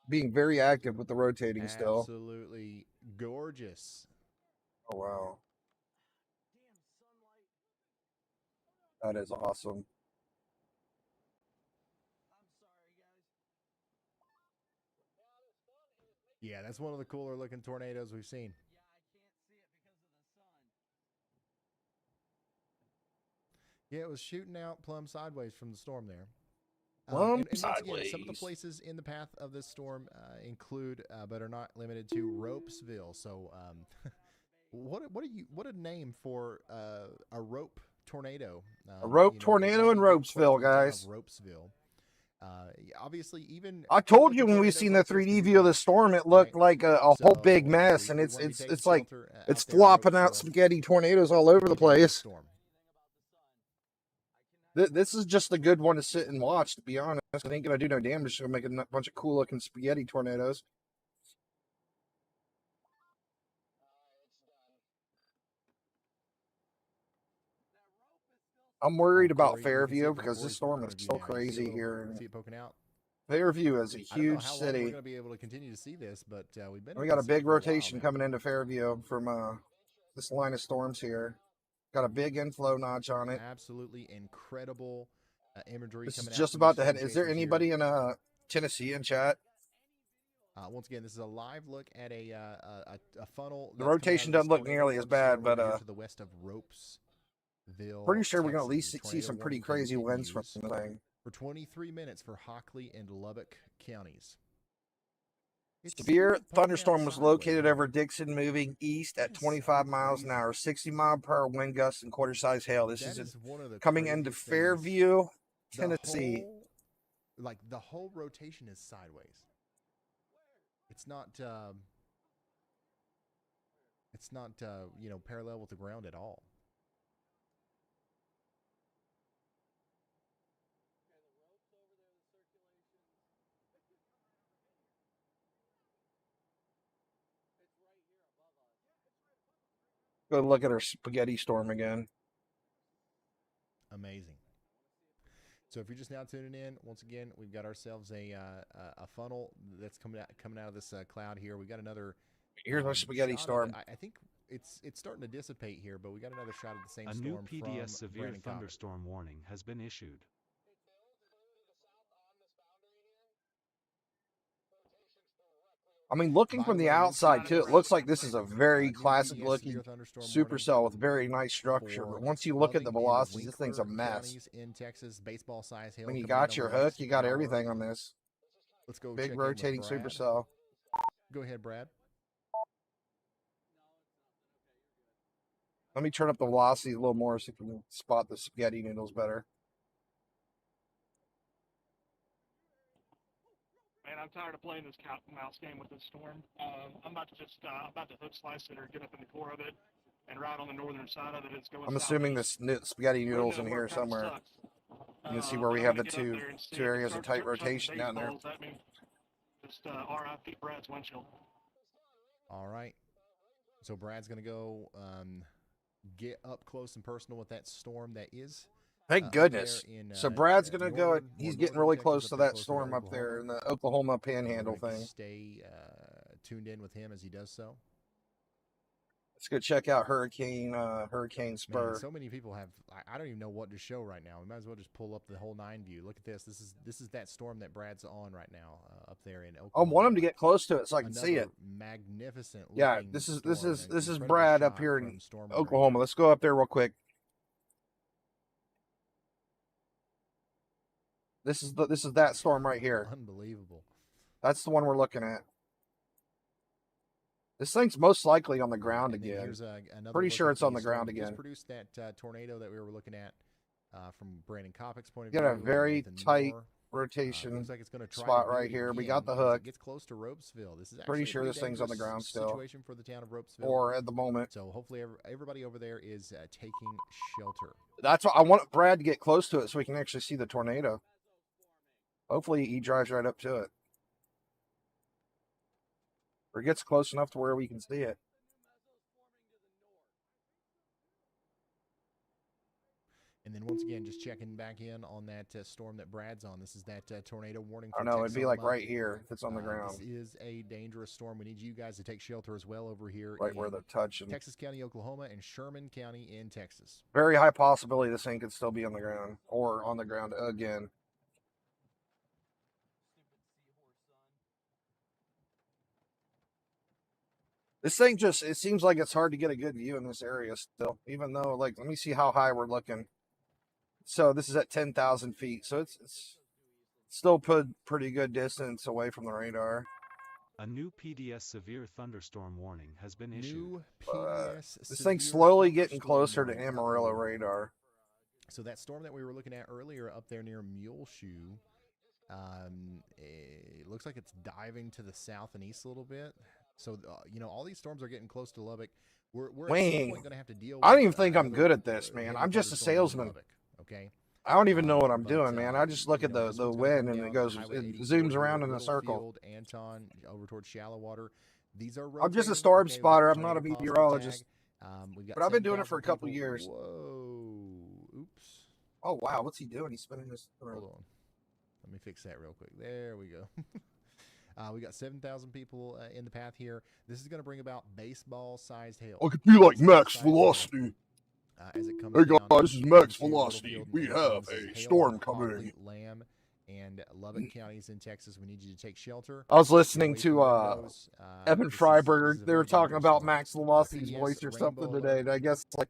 Speaker 2: being very active with the rotating still.
Speaker 1: Absolutely gorgeous.
Speaker 2: Oh wow, that is awesome.
Speaker 1: Yeah, that's one of the cooler looking tornadoes we've seen. Yeah, it was shooting out plumb sideways from the storm there. And once again, some of the places in the path of this storm include, but are not limited to, Ropesville. So, what a name for a rope tornado.
Speaker 2: A rope tornado in Ropesville, guys.
Speaker 1: Ropesville. Obviously, even
Speaker 2: I told you when we seen the 3D view of the storm, it looked like a whole big mess, and it's like it's flopping out spaghetti tornadoes all over the place. This is just a good one to sit and watch, to be honest. It ain't going to do no damage. It's going to make a bunch of cool-looking spaghetti tornadoes. I'm worried about Fairview because this storm is so crazy here.
Speaker 1: See it poking out.
Speaker 2: Fairview is a huge city.
Speaker 1: We're going to be able to continue to see this, but
Speaker 2: we got a big rotation coming into Fairview from this line of storms here. Got a big inflow notch on it.
Speaker 1: Absolutely incredible imagery.
Speaker 2: This is just about to head. Is there anybody in Tennessee in chat?
Speaker 1: Once again, this is a live look at a funnel.
Speaker 2: The rotation doesn't look nearly as bad, but
Speaker 1: to the west of Ropesville.
Speaker 2: Pretty sure we're gonna at least see some pretty crazy winds from the thing.
Speaker 1: For 23 minutes for Hockley and Lubbock counties.
Speaker 2: Severe thunderstorm was located over Dixon, moving east at 25 miles an hour, 60-mile-per-hour wind gusts and quarter-size hail. This is coming into Fairview, Tennessee.
Speaker 1: The whole rotation is sideways. It's not parallel with the ground at all.
Speaker 2: Go look at our spaghetti storm again.
Speaker 1: Amazing. So if you're just now tuning in, once again, we've got ourselves a funnel that's coming out of this cloud here. We got another.
Speaker 2: Here's our spaghetti storm.
Speaker 1: I think it's starting to dissipate here, but we got another shot of the same
Speaker 6: storm.
Speaker 1: A
Speaker 6: new PDS severe thunderstorm warning has been issued.
Speaker 2: I mean, looking from the outside, too, it looks like this is a very classic-looking supercell with very nice structure. But once you look at the velocity, this thing's a mess.
Speaker 1: In Texas, baseball size hail.
Speaker 2: When you got your hook, you got everything on this.
Speaker 1: Let's go.
Speaker 2: Big rotating supercell.
Speaker 1: Go ahead, Brad.
Speaker 2: Let me turn up the velocity a little more so you can spot the spaghetti noodles better.
Speaker 5: Man, I'm tired of playing this cat and mouse game with this storm. I'm about to hook slice it or get up in the core of it and ride on the northern side of it. It's going.
Speaker 2: I'm assuming this spaghetti noodles in here somewhere. You can see where we have the two areas of tight rotation down there.
Speaker 5: Just RIP Brad's windshield.
Speaker 1: All right. So Brad's going to go get up close and personal with that storm that is.
Speaker 2: Thank goodness. So Brad's going to go. He's getting really close to that storm up there in the Oklahoma Panhandle thing.
Speaker 1: Stay tuned in with him as he does so.
Speaker 2: Let's go check out Hurricane Spur.
Speaker 1: Man, so many people have. I don't even know what to show right now. We might as well just pull up the whole 9 view. Look at this. This is that storm that Brad's on right now up there in Oklahoma.
Speaker 2: I want him to get close to it so I can see it.
Speaker 1: Magnificent.
Speaker 2: Yeah, this is Brad up here in Oklahoma. Let's go up there real quick. This is that storm right here.
Speaker 1: Unbelievable.
Speaker 2: That's the one we're looking at. This thing's most likely on the ground
Speaker 1: And then
Speaker 2: again.
Speaker 1: here's another
Speaker 2: Pretty
Speaker 1: look
Speaker 2: sure
Speaker 1: at
Speaker 2: it's on
Speaker 1: the
Speaker 2: the ground
Speaker 1: storm that just
Speaker 2: again.
Speaker 1: produced that tornado that we were looking at from Brandon Kopic's point of
Speaker 2: Got
Speaker 1: view.
Speaker 2: a very
Speaker 1: Nathan
Speaker 2: tight
Speaker 1: Moore.
Speaker 2: rotation
Speaker 1: Looks like it's going to try
Speaker 2: spot
Speaker 1: to do
Speaker 2: right
Speaker 1: it
Speaker 2: here. We
Speaker 1: again
Speaker 2: got the
Speaker 1: as
Speaker 2: hook.
Speaker 1: It gets close to Ropesville. This is actually
Speaker 2: Pretty
Speaker 1: a
Speaker 2: sure this thing's on the
Speaker 1: dangerous
Speaker 2: ground still.
Speaker 1: situation for the town of Ropesville.
Speaker 2: Or at the moment.
Speaker 1: So hopefully everybody over there is taking shelter.
Speaker 2: That's what I want Brad to get close to it so we can actually see the tornado. Hopefully he drives right up to it. Or gets close enough to where we can see it.
Speaker 1: And then once again, just checking back in on that storm that Brad's on. This is that tornado warning.
Speaker 2: I
Speaker 1: For
Speaker 2: don't know. It'd be like
Speaker 1: Texoma.
Speaker 2: right here if it's on the ground.
Speaker 1: This is a dangerous storm. We need you guys to take shelter as well over here.
Speaker 2: Right where the touch. And
Speaker 1: Texas County, Oklahoma, and Sherman County in Texas.
Speaker 2: very high possibility this thing could still be on the ground. Or on the ground again. This thing just, it seems like it's hard to get a good view in this area still. Even though, like, let me see how high we're looking. So this is at 10,000 feet. So it's still put pretty good distance away from the radar.
Speaker 6: A new PDS severe thunderstorm warning has been issued.
Speaker 1: New PDS
Speaker 2: This
Speaker 1: severe
Speaker 2: thing's slowly getting
Speaker 1: thunderstorm
Speaker 2: closer to
Speaker 1: warning.
Speaker 2: Amarillo radar.
Speaker 1: So that storm that we were looking at earlier up there near Muleshoe, it looks like it's diving to the south and east a little bit. So, all these storms are getting close to Lubbock. We're at some
Speaker 2: Wayne,
Speaker 1: point going to have to deal with
Speaker 2: I don't even think I'm
Speaker 1: another,
Speaker 2: good at this, man.
Speaker 1: heavy
Speaker 2: I'm just a
Speaker 1: thunderstorm in
Speaker 2: salesman.
Speaker 1: Lubbock, okay?
Speaker 2: I don't even know what I'm
Speaker 1: But,
Speaker 2: doing, man. I just look at
Speaker 1: this
Speaker 2: the
Speaker 1: one's gonna
Speaker 2: wind
Speaker 1: come
Speaker 2: and it
Speaker 1: down
Speaker 2: goes,
Speaker 1: Highway
Speaker 2: it
Speaker 1: 84
Speaker 2: zooms
Speaker 1: here,
Speaker 2: around in a circle.
Speaker 1: Littlefield, Anton, over towards Shallow Water. These are
Speaker 2: I'm just a
Speaker 1: rotating,
Speaker 2: storm
Speaker 1: okay, we
Speaker 2: spotter.
Speaker 1: got
Speaker 2: I'm not a
Speaker 1: tornado
Speaker 2: meteorologist.
Speaker 1: tag. We've got
Speaker 2: But I've been doing it for a
Speaker 1: 7,000
Speaker 2: couple
Speaker 1: people.
Speaker 2: years.
Speaker 1: Whoa. Oops.
Speaker 2: Oh, wow. What's he doing? He's spinning his.
Speaker 1: Hold on. Let me fix that real quick. There we go. We got 7,000 people in the path here. This is going to bring about baseball-sized hail.
Speaker 2: I could be like Max
Speaker 1: Baseball-sized
Speaker 2: Velocity.
Speaker 1: hail, as it comes
Speaker 2: Hey
Speaker 1: down
Speaker 2: guys, this is Max
Speaker 1: into
Speaker 2: Velocity.
Speaker 1: Littlefield
Speaker 2: We
Speaker 1: and
Speaker 2: have
Speaker 1: Texas.
Speaker 2: a
Speaker 1: Hail
Speaker 2: storm
Speaker 1: on
Speaker 2: coming.
Speaker 1: Hockley, Lamb, and Lubbock counties in Texas. We need you to take shelter.
Speaker 2: I was listening
Speaker 1: Away
Speaker 2: to
Speaker 1: from windows.
Speaker 2: Evan
Speaker 1: This is
Speaker 2: Freiberg.
Speaker 1: a
Speaker 2: They were
Speaker 1: very
Speaker 2: talking
Speaker 1: dangerous
Speaker 2: about
Speaker 1: storm.
Speaker 2: Max Velocity's
Speaker 1: PBS
Speaker 2: voice or something
Speaker 1: Rainbow
Speaker 2: today. And I
Speaker 1: Alert
Speaker 2: guess like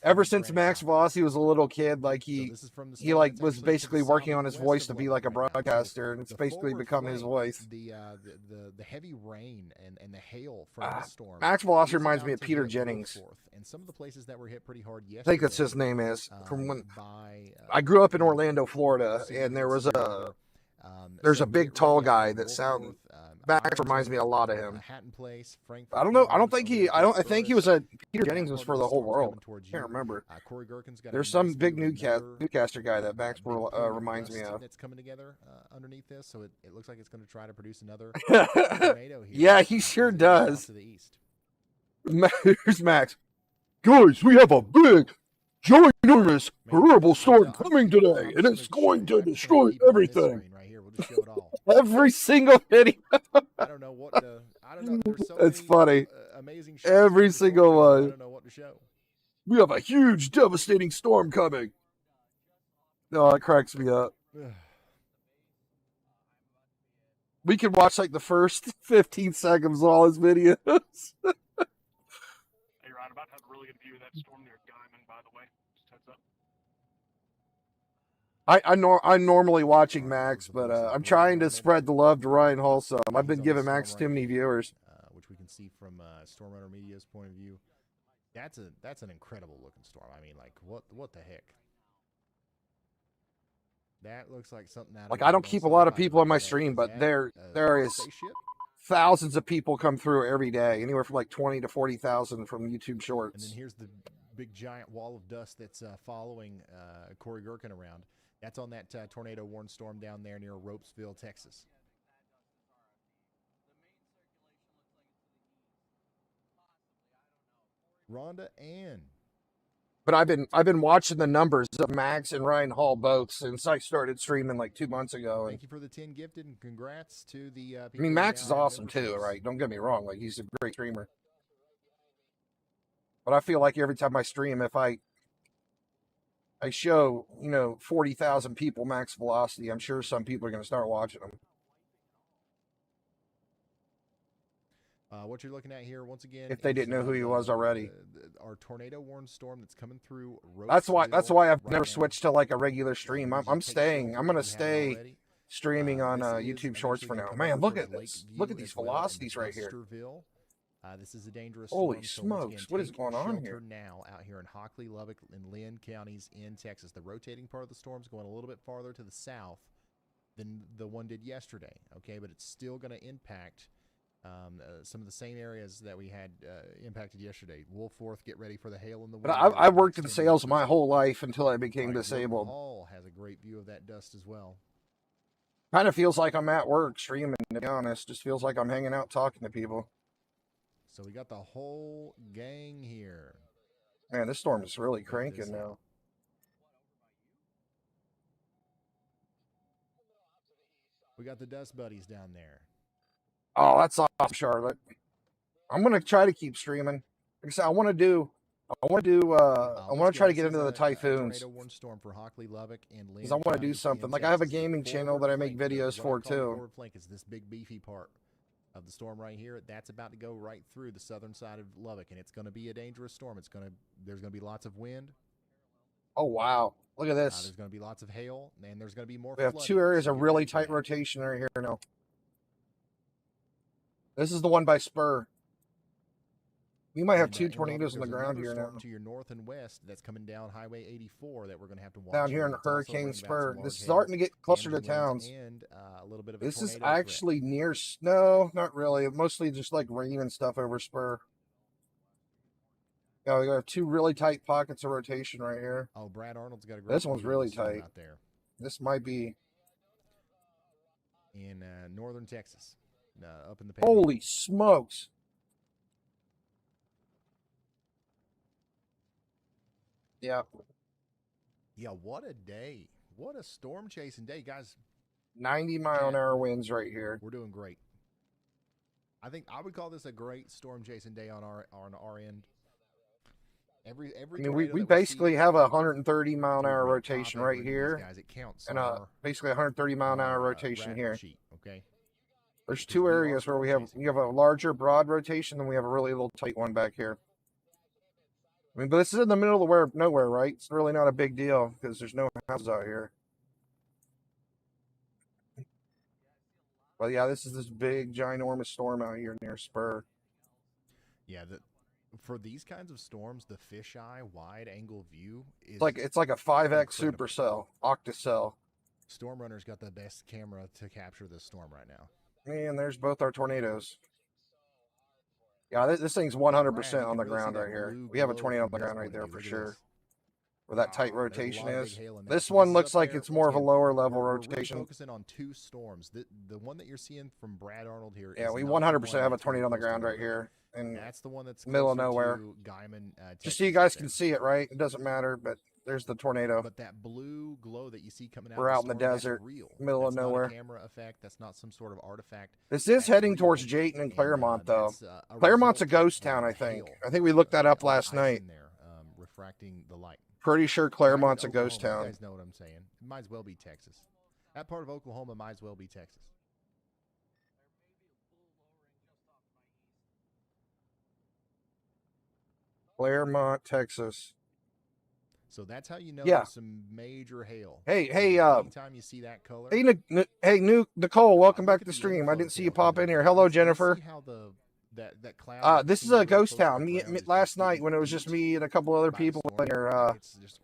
Speaker 1: from
Speaker 2: ever since
Speaker 1: Brandon
Speaker 2: Max
Speaker 1: Kopich.
Speaker 2: Velocity was a little kid, like
Speaker 1: So
Speaker 2: he
Speaker 1: this is from the
Speaker 2: he
Speaker 1: storm
Speaker 2: like
Speaker 1: that's
Speaker 2: was
Speaker 1: actually to the
Speaker 2: basically
Speaker 1: south
Speaker 2: working
Speaker 1: and
Speaker 2: on his
Speaker 1: west
Speaker 2: voice
Speaker 1: of
Speaker 2: to be
Speaker 1: Lubbock
Speaker 2: like a
Speaker 1: right now. So
Speaker 2: broadcaster, and it's
Speaker 1: the
Speaker 2: basically
Speaker 1: forward
Speaker 2: become his
Speaker 1: flame,
Speaker 2: voice.
Speaker 1: the heavy rain and the hail from this storm.
Speaker 2: Max Velocity
Speaker 1: is
Speaker 2: reminds
Speaker 1: about
Speaker 2: me of
Speaker 1: to
Speaker 2: Peter
Speaker 1: hit
Speaker 2: Jennings.
Speaker 1: Brookforth, and some of the places that were hit pretty hard
Speaker 2: I
Speaker 1: yesterday.
Speaker 2: think that's his name is. From when
Speaker 1: by
Speaker 2: I grew up in Orlando, Florida, and there was there's a big tall guy that sound. Max reminds me a lot of him.
Speaker 1: Hatton Place, Frankfurt.
Speaker 2: I don't know. I don't
Speaker 1: Farms,
Speaker 2: think
Speaker 1: over
Speaker 2: he.
Speaker 1: in
Speaker 2: I think he was
Speaker 1: Burris.
Speaker 2: a Peter Jennings was for the whole world. Can't remember.
Speaker 1: Corey Gherkin's got a
Speaker 2: There's some
Speaker 1: nice
Speaker 2: big
Speaker 1: move, another,
Speaker 2: newscaster guy that Max
Speaker 1: big point of
Speaker 2: reminds me
Speaker 1: dust
Speaker 2: of.
Speaker 1: That's coming together underneath this, so it looks like it's going to try to produce another tornado here.
Speaker 2: Yeah, he sure
Speaker 1: as it goes
Speaker 2: does.
Speaker 1: south to the east.
Speaker 2: Here's Max. Guys, we have a big, ginormous, horrible storm coming today, and it's going to destroy everything.
Speaker 1: Right here, we'll just show it all.
Speaker 2: Every single video.
Speaker 1: I don't know what to. I don't know. There's so
Speaker 2: It's
Speaker 1: many,
Speaker 2: funny.
Speaker 1: Amazing. shots
Speaker 2: Every
Speaker 1: from the storm
Speaker 2: single
Speaker 1: here, I
Speaker 2: one.
Speaker 1: don't know what to show.
Speaker 2: We have a huge, devastating storm coming. No, it cracks me up. We can watch like the first 15 seconds of all his videos.
Speaker 5: Hey, Ryan, about to have a really good view of that storm near Guyman, by the way. Just heads up.
Speaker 2: I'm normally watching Max, but I'm trying to spread the love to Ryan Hall some. I've been giving Max too many viewers.
Speaker 1: Which we can see from Storm Runner Media's point of view. That's an incredible looking storm. I mean, like what the heck? That looks like something out of
Speaker 2: Like I don't keep a lot of people on my stream, but there is
Speaker 1: spaceship.
Speaker 2: thousands of people come through every day, anywhere from like 20 to 40,000 from YouTube
Speaker 1: And then
Speaker 2: Shorts.
Speaker 1: here's the big giant wall of dust that's following Corey Gherkin around. That's on that tornado warned storm down there near Ropesville, Texas. Rhonda Ann.
Speaker 2: But I've been watching the numbers of Max and Ryan Hall both since I started streaming like 2 months ago. And
Speaker 1: Thank you for the 10 gifted, and congrats to the
Speaker 2: I
Speaker 1: people
Speaker 2: mean, Max
Speaker 1: down
Speaker 2: is
Speaker 1: in
Speaker 2: awesome too,
Speaker 1: memberships.
Speaker 2: right? Don't get me wrong; like he's a great streamer. But I feel like every time I stream, if I show 40,000 people Max Velocity, I'm sure some people are going to start watching them.
Speaker 1: What you're looking at here, once again,
Speaker 2: If they
Speaker 1: is,
Speaker 2: didn't know who he was already.
Speaker 1: our tornado warned storm that's coming through.
Speaker 2: That's why
Speaker 1: Ropesville
Speaker 2: I've
Speaker 1: right
Speaker 2: never
Speaker 1: now.
Speaker 2: switched to like a regular stream.
Speaker 1: We need you
Speaker 2: I'm
Speaker 1: to take
Speaker 2: staying.
Speaker 1: shelter
Speaker 2: I'm
Speaker 1: if
Speaker 2: going to
Speaker 1: you haven't
Speaker 2: stay
Speaker 1: already.
Speaker 2: streaming on
Speaker 1: This is
Speaker 2: YouTube Shorts
Speaker 1: eventually
Speaker 2: for
Speaker 1: gonna
Speaker 2: now.
Speaker 1: come
Speaker 2: Man,
Speaker 1: over
Speaker 2: look
Speaker 1: to
Speaker 2: at this.
Speaker 1: Lakeview
Speaker 2: Look at these
Speaker 1: as well,
Speaker 2: velocities
Speaker 1: and
Speaker 2: right here.
Speaker 1: Busterville. This is a dangerous
Speaker 2: Holy
Speaker 1: storm. So once
Speaker 2: smokes,
Speaker 1: again,
Speaker 2: what is
Speaker 1: take
Speaker 2: going on
Speaker 1: shelter
Speaker 2: here?
Speaker 1: now out here in Hockley, Lubbock, and Lynn counties in Texas. The rotating part of the storm is going a little bit farther to the south than the one did yesterday, okay? But it's still going to impact some of the same areas that we had impacted yesterday. Wolfforth, get ready for the hail and the wind.
Speaker 2: But
Speaker 1: here
Speaker 2: I've
Speaker 1: for the
Speaker 2: worked in
Speaker 1: next 10
Speaker 2: sales
Speaker 1: days.
Speaker 2: my whole life until I
Speaker 1: All
Speaker 2: became
Speaker 1: right, Broken
Speaker 2: disabled.
Speaker 1: Hall has a great view of that dust as well.
Speaker 2: Kind of feels like I'm at work streaming, to be honest. Just feels like I'm hanging out talking to people.
Speaker 1: So we got the whole gang here.
Speaker 2: Man, this storm is really
Speaker 1: Check this
Speaker 2: cranking now.
Speaker 1: out. We got the Dust Buddies down there.
Speaker 2: Oh, that's awesome, Charlotte. I'm gonna try to keep streaming. Like I said, I want to try to get into the typhoons.
Speaker 1: Tornado warning storm for Hockley, Lubbock, and Lynn
Speaker 2: Because I want to do
Speaker 1: counties
Speaker 2: something.
Speaker 1: in
Speaker 2: Like, I have a
Speaker 1: Texas. The
Speaker 2: gaming channel
Speaker 1: forward
Speaker 2: that I make
Speaker 1: flank,
Speaker 2: videos
Speaker 1: what I
Speaker 2: for,
Speaker 1: call the
Speaker 2: too.
Speaker 1: forward flank is this big beefy part of the storm right here. That's about to go right through the southern side of Lubbock, and it's going to be a dangerous storm. There's going to be lots of wind.
Speaker 2: Oh, wow. Look at this.
Speaker 1: There's going to be lots of hail, and there's going to be more
Speaker 2: We have
Speaker 1: flooding,
Speaker 2: two areas
Speaker 1: so
Speaker 2: of
Speaker 1: get
Speaker 2: really
Speaker 1: ready for
Speaker 2: tight
Speaker 1: that.
Speaker 2: rotation right here now. This is the one by Spur. We might have
Speaker 1: And,
Speaker 2: two
Speaker 1: in
Speaker 2: tornadoes
Speaker 1: Lubbock,
Speaker 2: on the
Speaker 1: there's
Speaker 2: ground
Speaker 1: another
Speaker 2: here
Speaker 1: storm
Speaker 2: now.
Speaker 1: to your north and west that's coming down Highway 84 that we're going to have to watch.
Speaker 2: Down here in
Speaker 1: It's also
Speaker 2: Hurricane
Speaker 1: bringing about
Speaker 2: Spur.
Speaker 1: some
Speaker 2: This is
Speaker 1: large
Speaker 2: starting to
Speaker 1: hail,
Speaker 2: get closer to
Speaker 1: damaging winds,
Speaker 2: towns.
Speaker 1: and a little bit of a
Speaker 2: This is
Speaker 1: tornado threat.
Speaker 2: actually near snow. Not really. Mostly just like rain and stuff over Spur. Yeah, we got two really tight pockets of rotation right here.
Speaker 1: Oh, Brad Arnold's got a great
Speaker 2: This one's
Speaker 1: view of
Speaker 2: really
Speaker 1: the storm
Speaker 2: tight.
Speaker 1: out there
Speaker 2: This might be.
Speaker 1: in northern Texas, up in the Panhandle.
Speaker 2: Holy smokes. Yeah.
Speaker 1: Yeah, what a day. What a storm chasing day. Guys,
Speaker 2: 90-mile-an-hour winds right here.
Speaker 1: we're doing great. I think I would call this a great storm chasing day on our end. Every
Speaker 2: I mean,
Speaker 1: tornado
Speaker 2: we
Speaker 1: that
Speaker 2: basically
Speaker 1: see,
Speaker 2: have a
Speaker 1: do
Speaker 2: 130-mile-an-hour
Speaker 1: great. Top
Speaker 2: rotation
Speaker 1: every
Speaker 2: right
Speaker 1: of these
Speaker 2: here.
Speaker 1: guys. It counts
Speaker 2: And
Speaker 1: on
Speaker 2: basically a 130-mile-an-hour
Speaker 1: our,
Speaker 2: rotation
Speaker 1: radar
Speaker 2: here.
Speaker 1: sheet, okay?
Speaker 2: There's
Speaker 1: Because
Speaker 2: two
Speaker 1: we are
Speaker 2: areas where
Speaker 1: storm
Speaker 2: we have
Speaker 1: chasing.
Speaker 2: you have a larger broad rotation, and we have a really little tight one back here. I mean, but this is in the middle of nowhere, right? It's really not a big deal because there's no houses out here. But yeah, this is this big, ginormous storm out here near Spur.
Speaker 1: Yeah, for these kinds of storms, the fisheye wide angle view is
Speaker 2: It's like a 5x
Speaker 1: incredible.
Speaker 2: supercell, octacell.
Speaker 1: Storm Runner's got the best camera to capture this storm right now.
Speaker 2: And there's both our tornadoes. Yeah, this thing's
Speaker 1: Brad,
Speaker 2: 100%
Speaker 1: you
Speaker 2: on
Speaker 1: can
Speaker 2: the
Speaker 1: really see
Speaker 2: ground
Speaker 1: that
Speaker 2: right here.
Speaker 1: blue
Speaker 2: We have a
Speaker 1: glow
Speaker 2: tornado on
Speaker 1: from
Speaker 2: the
Speaker 1: this
Speaker 2: ground right
Speaker 1: point of
Speaker 2: there
Speaker 1: view.
Speaker 2: for
Speaker 1: Look at
Speaker 2: sure.
Speaker 1: this.
Speaker 2: Where that tight
Speaker 1: There's a lot
Speaker 2: rotation
Speaker 1: of
Speaker 2: is.
Speaker 1: big hail in there.
Speaker 2: This
Speaker 1: So
Speaker 2: one
Speaker 1: is
Speaker 2: looks
Speaker 1: up
Speaker 2: like
Speaker 1: there.
Speaker 2: it's
Speaker 1: Once
Speaker 2: more of a
Speaker 1: again,
Speaker 2: lower level
Speaker 1: we're really
Speaker 2: rotation.
Speaker 1: focusing on two storms. The one that you're seeing from Brad Arnold here
Speaker 2: Yeah,
Speaker 1: is
Speaker 2: we
Speaker 1: not the
Speaker 2: 100%
Speaker 1: one
Speaker 2: have a
Speaker 1: that's really
Speaker 2: tornado on the
Speaker 1: close to
Speaker 2: ground right
Speaker 1: Lubbock.
Speaker 2: here. And
Speaker 1: That's the one that's
Speaker 2: middle of
Speaker 1: closer
Speaker 2: nowhere.
Speaker 1: to Guyman,
Speaker 2: just
Speaker 1: Texas
Speaker 2: so you
Speaker 1: up
Speaker 2: guys
Speaker 1: there.
Speaker 2: can see it, right? It doesn't matter, but there's the tornado.
Speaker 1: But that blue glow that you see coming out
Speaker 2: We're
Speaker 1: of
Speaker 2: out in the
Speaker 1: storm, that's
Speaker 2: desert,
Speaker 1: real.
Speaker 2: middle of
Speaker 1: That's
Speaker 2: nowhere.
Speaker 1: not a camera effect. That's not some sort of artifact.
Speaker 2: This is
Speaker 1: That's
Speaker 2: heading
Speaker 1: real.
Speaker 2: towards Jayton and
Speaker 1: And,
Speaker 2: Claremont, though.
Speaker 1: that's, a
Speaker 2: Claremont's a
Speaker 1: result
Speaker 2: ghost
Speaker 1: of
Speaker 2: town, I
Speaker 1: the
Speaker 2: think.
Speaker 1: hail,
Speaker 2: I think we looked that up
Speaker 1: all the
Speaker 2: last
Speaker 1: ice
Speaker 2: night.
Speaker 1: in there, refracting the light.
Speaker 2: Pretty sure
Speaker 1: Guyman,
Speaker 2: Claremont's a ghost
Speaker 1: Oklahoma,
Speaker 2: town.
Speaker 1: You guys know what I'm saying. It might as well be Texas. That part of Oklahoma might as well be Texas.
Speaker 2: Claremont, Texas.
Speaker 1: So that's how you know
Speaker 2: Yeah.
Speaker 1: there's some major hail.
Speaker 2: Hey,
Speaker 1: Anytime you see that color.
Speaker 2: Nicole, welcome
Speaker 1: look
Speaker 2: back
Speaker 1: at
Speaker 2: to the
Speaker 1: the
Speaker 2: stream. I
Speaker 1: inflow
Speaker 2: didn't see you
Speaker 1: tail
Speaker 2: pop
Speaker 1: here.
Speaker 2: in here. Hello,
Speaker 1: Let's
Speaker 2: Jennifer.
Speaker 1: see how that cloud
Speaker 2: This is
Speaker 1: seems
Speaker 2: a
Speaker 1: really
Speaker 2: ghost
Speaker 1: close to
Speaker 2: town.
Speaker 1: the
Speaker 2: Me
Speaker 1: ground is
Speaker 2: last
Speaker 1: just
Speaker 2: night
Speaker 1: getting
Speaker 2: when it was just
Speaker 1: beat
Speaker 2: me and a couple other
Speaker 1: by the
Speaker 2: people
Speaker 1: storm.
Speaker 2: in there.
Speaker 1: It's just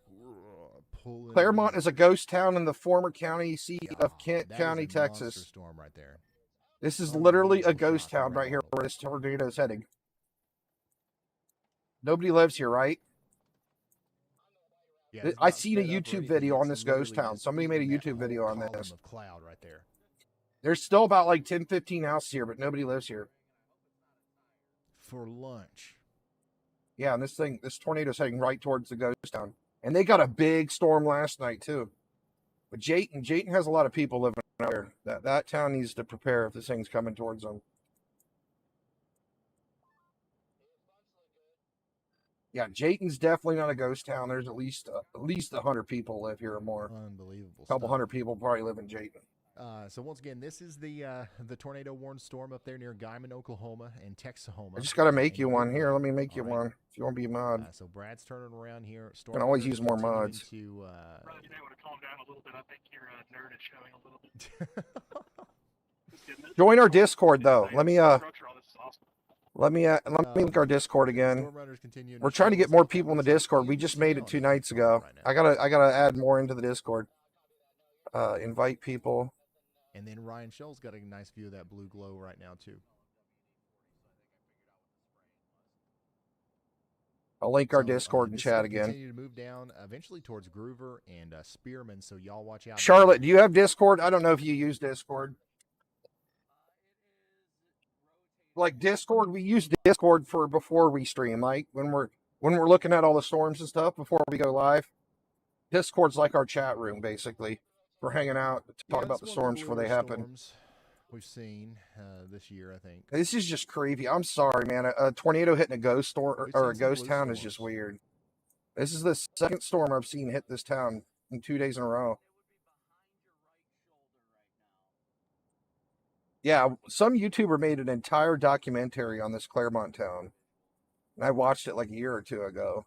Speaker 1: pulling
Speaker 2: Claremont
Speaker 1: in.
Speaker 2: is a ghost town in the former county seat
Speaker 1: Yeah,
Speaker 2: of Kent
Speaker 1: that is
Speaker 2: County,
Speaker 1: a monster
Speaker 2: Texas.
Speaker 1: storm right there.
Speaker 2: This is literally a
Speaker 1: Unbelievable
Speaker 2: ghost
Speaker 1: shot from
Speaker 2: town
Speaker 1: Brad
Speaker 2: right here
Speaker 1: Arnold.
Speaker 2: where this tornado is heading. Nobody lives here, right?
Speaker 1: Yeah, it's
Speaker 2: I
Speaker 1: not
Speaker 2: seen a
Speaker 1: sped up or
Speaker 2: YouTube
Speaker 1: anything.
Speaker 2: video on
Speaker 1: It's
Speaker 2: this ghost
Speaker 1: literally
Speaker 2: town.
Speaker 1: just
Speaker 2: Somebody made a
Speaker 1: eating that
Speaker 2: YouTube video
Speaker 1: whole
Speaker 2: on
Speaker 1: column
Speaker 2: this.
Speaker 1: of cloud right there.
Speaker 2: There's still about like 10, 15 houses here, but nobody lives here.
Speaker 1: For lunch.
Speaker 2: Yeah, and this tornado's heading right towards the ghost town. And they got a big storm last night too. But Jayton has a lot of people living out there. That town needs to prepare if this thing's coming towards them. Yeah, Jayton's definitely not a ghost town. There's at least 100 people live here or more.
Speaker 1: Unbelievable.
Speaker 2: A couple
Speaker 1: stuff.
Speaker 2: hundred people probably live in Jayton.
Speaker 1: So once again, this is the tornado warned storm up there near Guyman, Oklahoma, and Texahoma.
Speaker 2: I just got to make
Speaker 1: And
Speaker 2: you one. Here, let me make you
Speaker 1: All right.
Speaker 2: one. If you want to be a mod.
Speaker 1: So Brad's turning around here. Storm
Speaker 2: Can always
Speaker 1: Runner's
Speaker 2: use more
Speaker 1: continuing
Speaker 2: mods.
Speaker 1: To,
Speaker 5: Brad, you may want to calm down a little bit. I think your nerd is showing a little bit. Just kidding.
Speaker 2: Join our Discord, though. Let me,
Speaker 5: Structure on this is awesome.
Speaker 2: Let me link our Discord again.
Speaker 1: Storm runners continuing
Speaker 2: We're trying to get more people in the
Speaker 1: Looks like
Speaker 2: Discord. We just made it
Speaker 1: Leon
Speaker 2: 2 nights
Speaker 1: is on
Speaker 2: ago.
Speaker 1: right now.
Speaker 2: I gotta add more into the Discord. Invite people.
Speaker 1: And then Ryan Shell's got a nice view of that blue glow right now too.
Speaker 2: I'll link our
Speaker 1: So,
Speaker 2: Discord and
Speaker 1: this is
Speaker 2: chat
Speaker 1: gonna
Speaker 2: again.
Speaker 1: Continue to move down eventually towards Groover and Spearman. So y'all watch out.
Speaker 2: Charlotte, do you have Discord? I don't know if you use Discord. Like Discord, we use Discord for before we stream, like when we're looking at all the storms and stuff before we go live. Discord's like our chat room, basically. We're hanging out to talk about the storms before they happen.
Speaker 1: Storms we've seen this year, I think.
Speaker 2: This is just crazy. I'm sorry, man. A tornado hitting a ghost storm
Speaker 1: We've
Speaker 2: or a
Speaker 1: seen some
Speaker 2: ghost
Speaker 1: blue
Speaker 2: town is just
Speaker 1: storms.
Speaker 2: weird. This is the second storm I've seen hit this town in 2 days in a row. Yeah, some YouTuber made an entire documentary on this Claremont town. And I watched it like a year or two ago.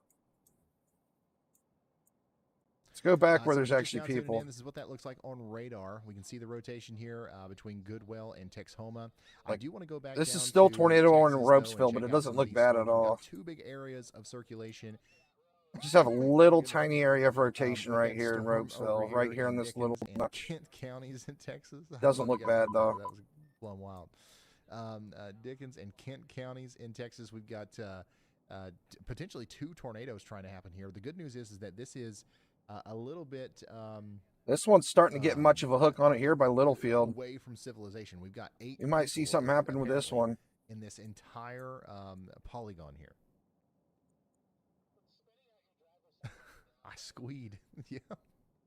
Speaker 2: Let's go back where
Speaker 1: So
Speaker 2: there's
Speaker 1: just
Speaker 2: actually
Speaker 1: now tuning
Speaker 2: people.
Speaker 1: in, this is what that looks like on radar. We can see the rotation here between Goodwell and Texhoma. I
Speaker 2: Like,
Speaker 1: do want to go back.
Speaker 2: this is
Speaker 1: down
Speaker 2: still
Speaker 1: to
Speaker 2: tornado on
Speaker 1: Texas,
Speaker 2: Ropesville,
Speaker 1: though, and
Speaker 2: but
Speaker 1: check
Speaker 2: it
Speaker 1: out
Speaker 2: doesn't
Speaker 1: some of
Speaker 2: look
Speaker 1: these
Speaker 2: bad
Speaker 1: storms.
Speaker 2: at
Speaker 1: We've got
Speaker 2: all.
Speaker 1: 2 big areas of circulation.
Speaker 2: Just have a little
Speaker 1: Good luck.
Speaker 2: tiny area of rotation
Speaker 1: We've
Speaker 2: right
Speaker 1: got
Speaker 2: here in
Speaker 1: storm over
Speaker 2: Ropesville, right here in this little
Speaker 1: Dickens and
Speaker 2: notch.
Speaker 1: Kent counties in Texas. I don't
Speaker 2: Doesn't
Speaker 1: know if
Speaker 2: look
Speaker 1: you guys
Speaker 2: bad,
Speaker 1: remember
Speaker 2: though.
Speaker 1: That was plumb wild. Dickens and Kent counties in Texas. We've got potentially 2 tornadoes trying to happen here. The good news is that this is a little bit
Speaker 2: This one's starting to get much of a hook on it here by Littlefield.
Speaker 1: away from civilization. We've got 8.
Speaker 2: You might see
Speaker 1: people,
Speaker 2: something happen with this
Speaker 1: apparently,
Speaker 2: one.
Speaker 1: in this entire polygon here. I squeed. Yeah.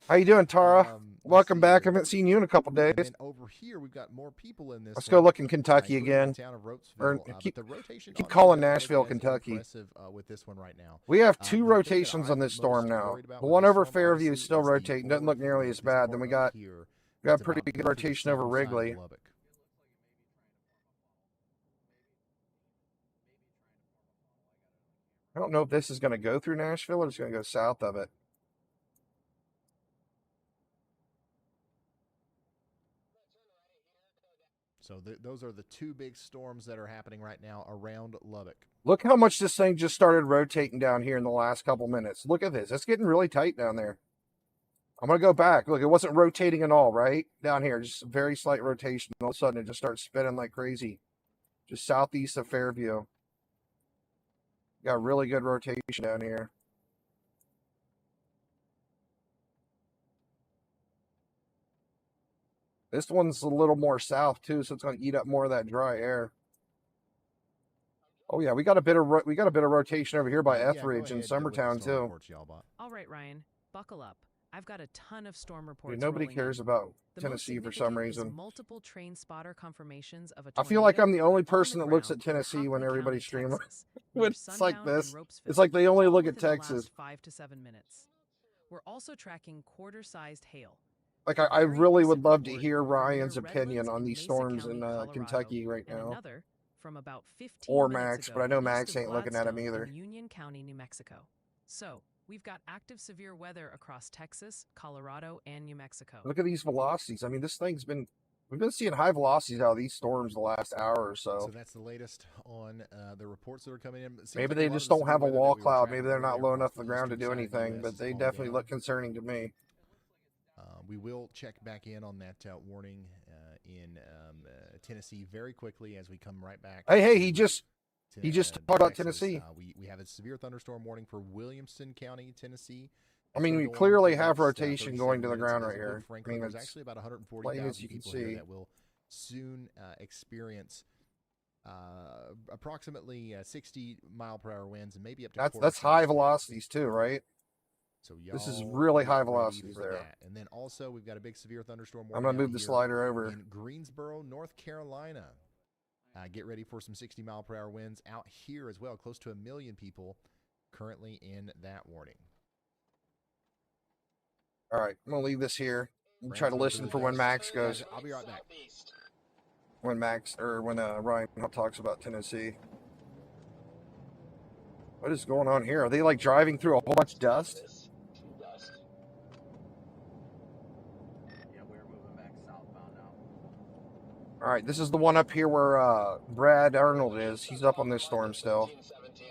Speaker 2: How you doing, Tara?
Speaker 1: Let's
Speaker 2: Welcome
Speaker 1: see
Speaker 2: back. I
Speaker 1: here.
Speaker 2: haven't seen you in a couple
Speaker 1: And
Speaker 2: days.
Speaker 1: then over here, we've got more people in this.
Speaker 2: Let's go
Speaker 1: one,
Speaker 2: look in Kentucky
Speaker 1: including the
Speaker 2: again.
Speaker 1: town of Ropesville.
Speaker 2: Or
Speaker 1: But
Speaker 2: keep
Speaker 1: the rotation
Speaker 2: keep
Speaker 1: honestly
Speaker 2: calling
Speaker 1: doesn't look
Speaker 2: Nashville,
Speaker 1: as
Speaker 2: Kentucky.
Speaker 1: impressive with this one right now.
Speaker 2: We have
Speaker 1: The
Speaker 2: 2
Speaker 1: thing that
Speaker 2: rotations on
Speaker 1: I'm
Speaker 2: this storm
Speaker 1: most
Speaker 2: now.
Speaker 1: worried about
Speaker 2: The
Speaker 1: with
Speaker 2: one
Speaker 1: this
Speaker 2: over
Speaker 1: storm,
Speaker 2: Fairview
Speaker 1: honestly,
Speaker 2: is still
Speaker 1: is the
Speaker 2: rotating. Doesn't look nearly as
Speaker 1: this
Speaker 2: bad.
Speaker 1: part
Speaker 2: Then we
Speaker 1: right
Speaker 2: got
Speaker 1: here.
Speaker 2: got
Speaker 1: It's
Speaker 2: pretty
Speaker 1: about
Speaker 2: good
Speaker 1: to the
Speaker 2: rotation over
Speaker 1: southern side of
Speaker 2: Wrigley.
Speaker 1: Lubbock.
Speaker 2: I don't know if this is going to go through Nashville or it's going to go south of it.
Speaker 1: So those are the 2 big storms that are happening right now around Lubbock.
Speaker 2: Look how much this thing just started rotating down here in the last couple minutes. Look at this. It's getting really tight down there. I'm going to go back. Look, it wasn't rotating at all, right? Down here, just a very slight rotation. All of a sudden, it just starts spinning like crazy. Just southeast of Fairview. Got really good rotation down here. This one's a little more south too, so it's going to eat up more of that dry air. Oh yeah, we got a bit of rotation over here by
Speaker 1: Yeah, go
Speaker 2: Etheridge
Speaker 1: ahead,
Speaker 2: and
Speaker 1: go with the
Speaker 2: Summertown
Speaker 1: storm
Speaker 2: too.
Speaker 1: reports y'all bought.
Speaker 3: All right, Ryan, buckle up. I've got a ton of storm reports.
Speaker 2: Dude, nobody
Speaker 3: rolling
Speaker 2: cares
Speaker 3: in.
Speaker 2: about
Speaker 3: The most
Speaker 2: Tennessee for some
Speaker 3: significant is
Speaker 2: reason.
Speaker 3: multiple train spotter confirmations of a
Speaker 2: I feel like I'm
Speaker 3: tornado
Speaker 2: the only
Speaker 3: on
Speaker 2: person
Speaker 3: the
Speaker 2: that looks
Speaker 3: ground
Speaker 2: at Tennessee
Speaker 3: in
Speaker 2: when
Speaker 3: Cochran
Speaker 2: everybody's
Speaker 3: County,
Speaker 2: streaming.
Speaker 3: Texas,
Speaker 2: When
Speaker 3: near
Speaker 2: it's like
Speaker 3: Sundown and
Speaker 2: this,
Speaker 3: Ropesville,
Speaker 2: it's like they only
Speaker 3: all
Speaker 2: look at
Speaker 3: within the
Speaker 2: Texas.
Speaker 3: last 5 to 7 minutes. We're also tracking quarter-sized hail.
Speaker 2: Like I
Speaker 3: Very
Speaker 2: really would
Speaker 3: recent
Speaker 2: love to
Speaker 3: report
Speaker 2: hear
Speaker 3: from
Speaker 2: Ryan's
Speaker 3: near
Speaker 2: opinion
Speaker 3: Redlands
Speaker 2: on
Speaker 3: in
Speaker 2: these
Speaker 3: Mesa
Speaker 2: storms
Speaker 3: County,
Speaker 2: in
Speaker 3: Colorado,
Speaker 2: Kentucky right
Speaker 3: and
Speaker 2: now.
Speaker 3: another from about 15
Speaker 2: Or
Speaker 3: minutes
Speaker 2: Max,
Speaker 3: ago
Speaker 2: but I know
Speaker 3: east
Speaker 2: Max
Speaker 3: of
Speaker 2: ain't looking at him
Speaker 3: Gladstone
Speaker 2: either.
Speaker 3: in Union County, New Mexico. So, we've got active severe weather across Texas, Colorado, and New Mexico.
Speaker 2: Look at these velocities. I mean, we've been seeing high velocities out of these storms the last hour or
Speaker 1: So
Speaker 2: so.
Speaker 1: that's the latest on the reports that are coming in. It seems
Speaker 2: Maybe
Speaker 1: like
Speaker 2: they
Speaker 1: a lot of
Speaker 2: just
Speaker 1: the
Speaker 2: don't have a
Speaker 1: severe weather
Speaker 2: wall
Speaker 1: that we were
Speaker 2: cloud.
Speaker 1: tracking
Speaker 2: Maybe they're not
Speaker 1: earlier
Speaker 2: low
Speaker 1: across
Speaker 2: enough
Speaker 1: the
Speaker 2: the ground to
Speaker 1: eastern
Speaker 2: do
Speaker 1: side of the
Speaker 2: anything,
Speaker 1: US
Speaker 2: but
Speaker 1: is
Speaker 2: they
Speaker 1: calming
Speaker 2: definitely
Speaker 1: down.
Speaker 2: look concerning to me.
Speaker 1: We will check back in on that warning in Tennessee very quickly as we come right back.
Speaker 2: Hey,
Speaker 1: to
Speaker 2: he just
Speaker 1: Texas.
Speaker 2: talked about Tennessee.
Speaker 1: We have a severe thunderstorm warning for Williamson County, Tennessee.
Speaker 2: I
Speaker 1: It's
Speaker 2: mean,
Speaker 1: gonna
Speaker 2: we
Speaker 1: go on
Speaker 2: clearly
Speaker 1: for the
Speaker 2: have
Speaker 1: next,
Speaker 2: rotation
Speaker 1: 37
Speaker 2: going to the
Speaker 1: minutes.
Speaker 2: ground
Speaker 1: It
Speaker 2: right
Speaker 1: is a little
Speaker 2: here. I
Speaker 1: Franklin.
Speaker 2: mean,
Speaker 1: There's
Speaker 2: it's
Speaker 1: actually about
Speaker 2: plain as
Speaker 1: 140,000
Speaker 2: you can
Speaker 1: people here
Speaker 2: see.
Speaker 1: that will soon experience approximately 60-mile-per-hour winds and maybe up to
Speaker 2: That's
Speaker 1: quarter
Speaker 2: high
Speaker 1: south.
Speaker 2: velocities too, right?
Speaker 1: So
Speaker 2: This is
Speaker 1: y'all
Speaker 2: really
Speaker 1: get
Speaker 2: high
Speaker 1: ready
Speaker 2: velocities
Speaker 1: for
Speaker 2: there.
Speaker 1: that. And then also we've got a big severe thunderstorm
Speaker 2: I'm
Speaker 1: warning
Speaker 2: gonna
Speaker 1: out
Speaker 2: move the
Speaker 1: here
Speaker 2: slider over.
Speaker 1: in Greensboro, North Carolina. Get ready for some 60-mile-per-hour winds out here as well. Close to 1 million people currently in that warning.
Speaker 2: All right, I'm gonna leave this here and try to
Speaker 1: Transfer
Speaker 2: listen
Speaker 1: the
Speaker 2: for when
Speaker 1: dust.
Speaker 2: Max goes.
Speaker 1: Guys, I'll be right back.
Speaker 2: When Ryan talks about Tennessee. What is going on here? Are they like driving through a whole bunch of dust?
Speaker 4: Yeah, we're moving back southbound now.
Speaker 2: All right, this is the one up here where Brad Arnold is. He's up on this storm still.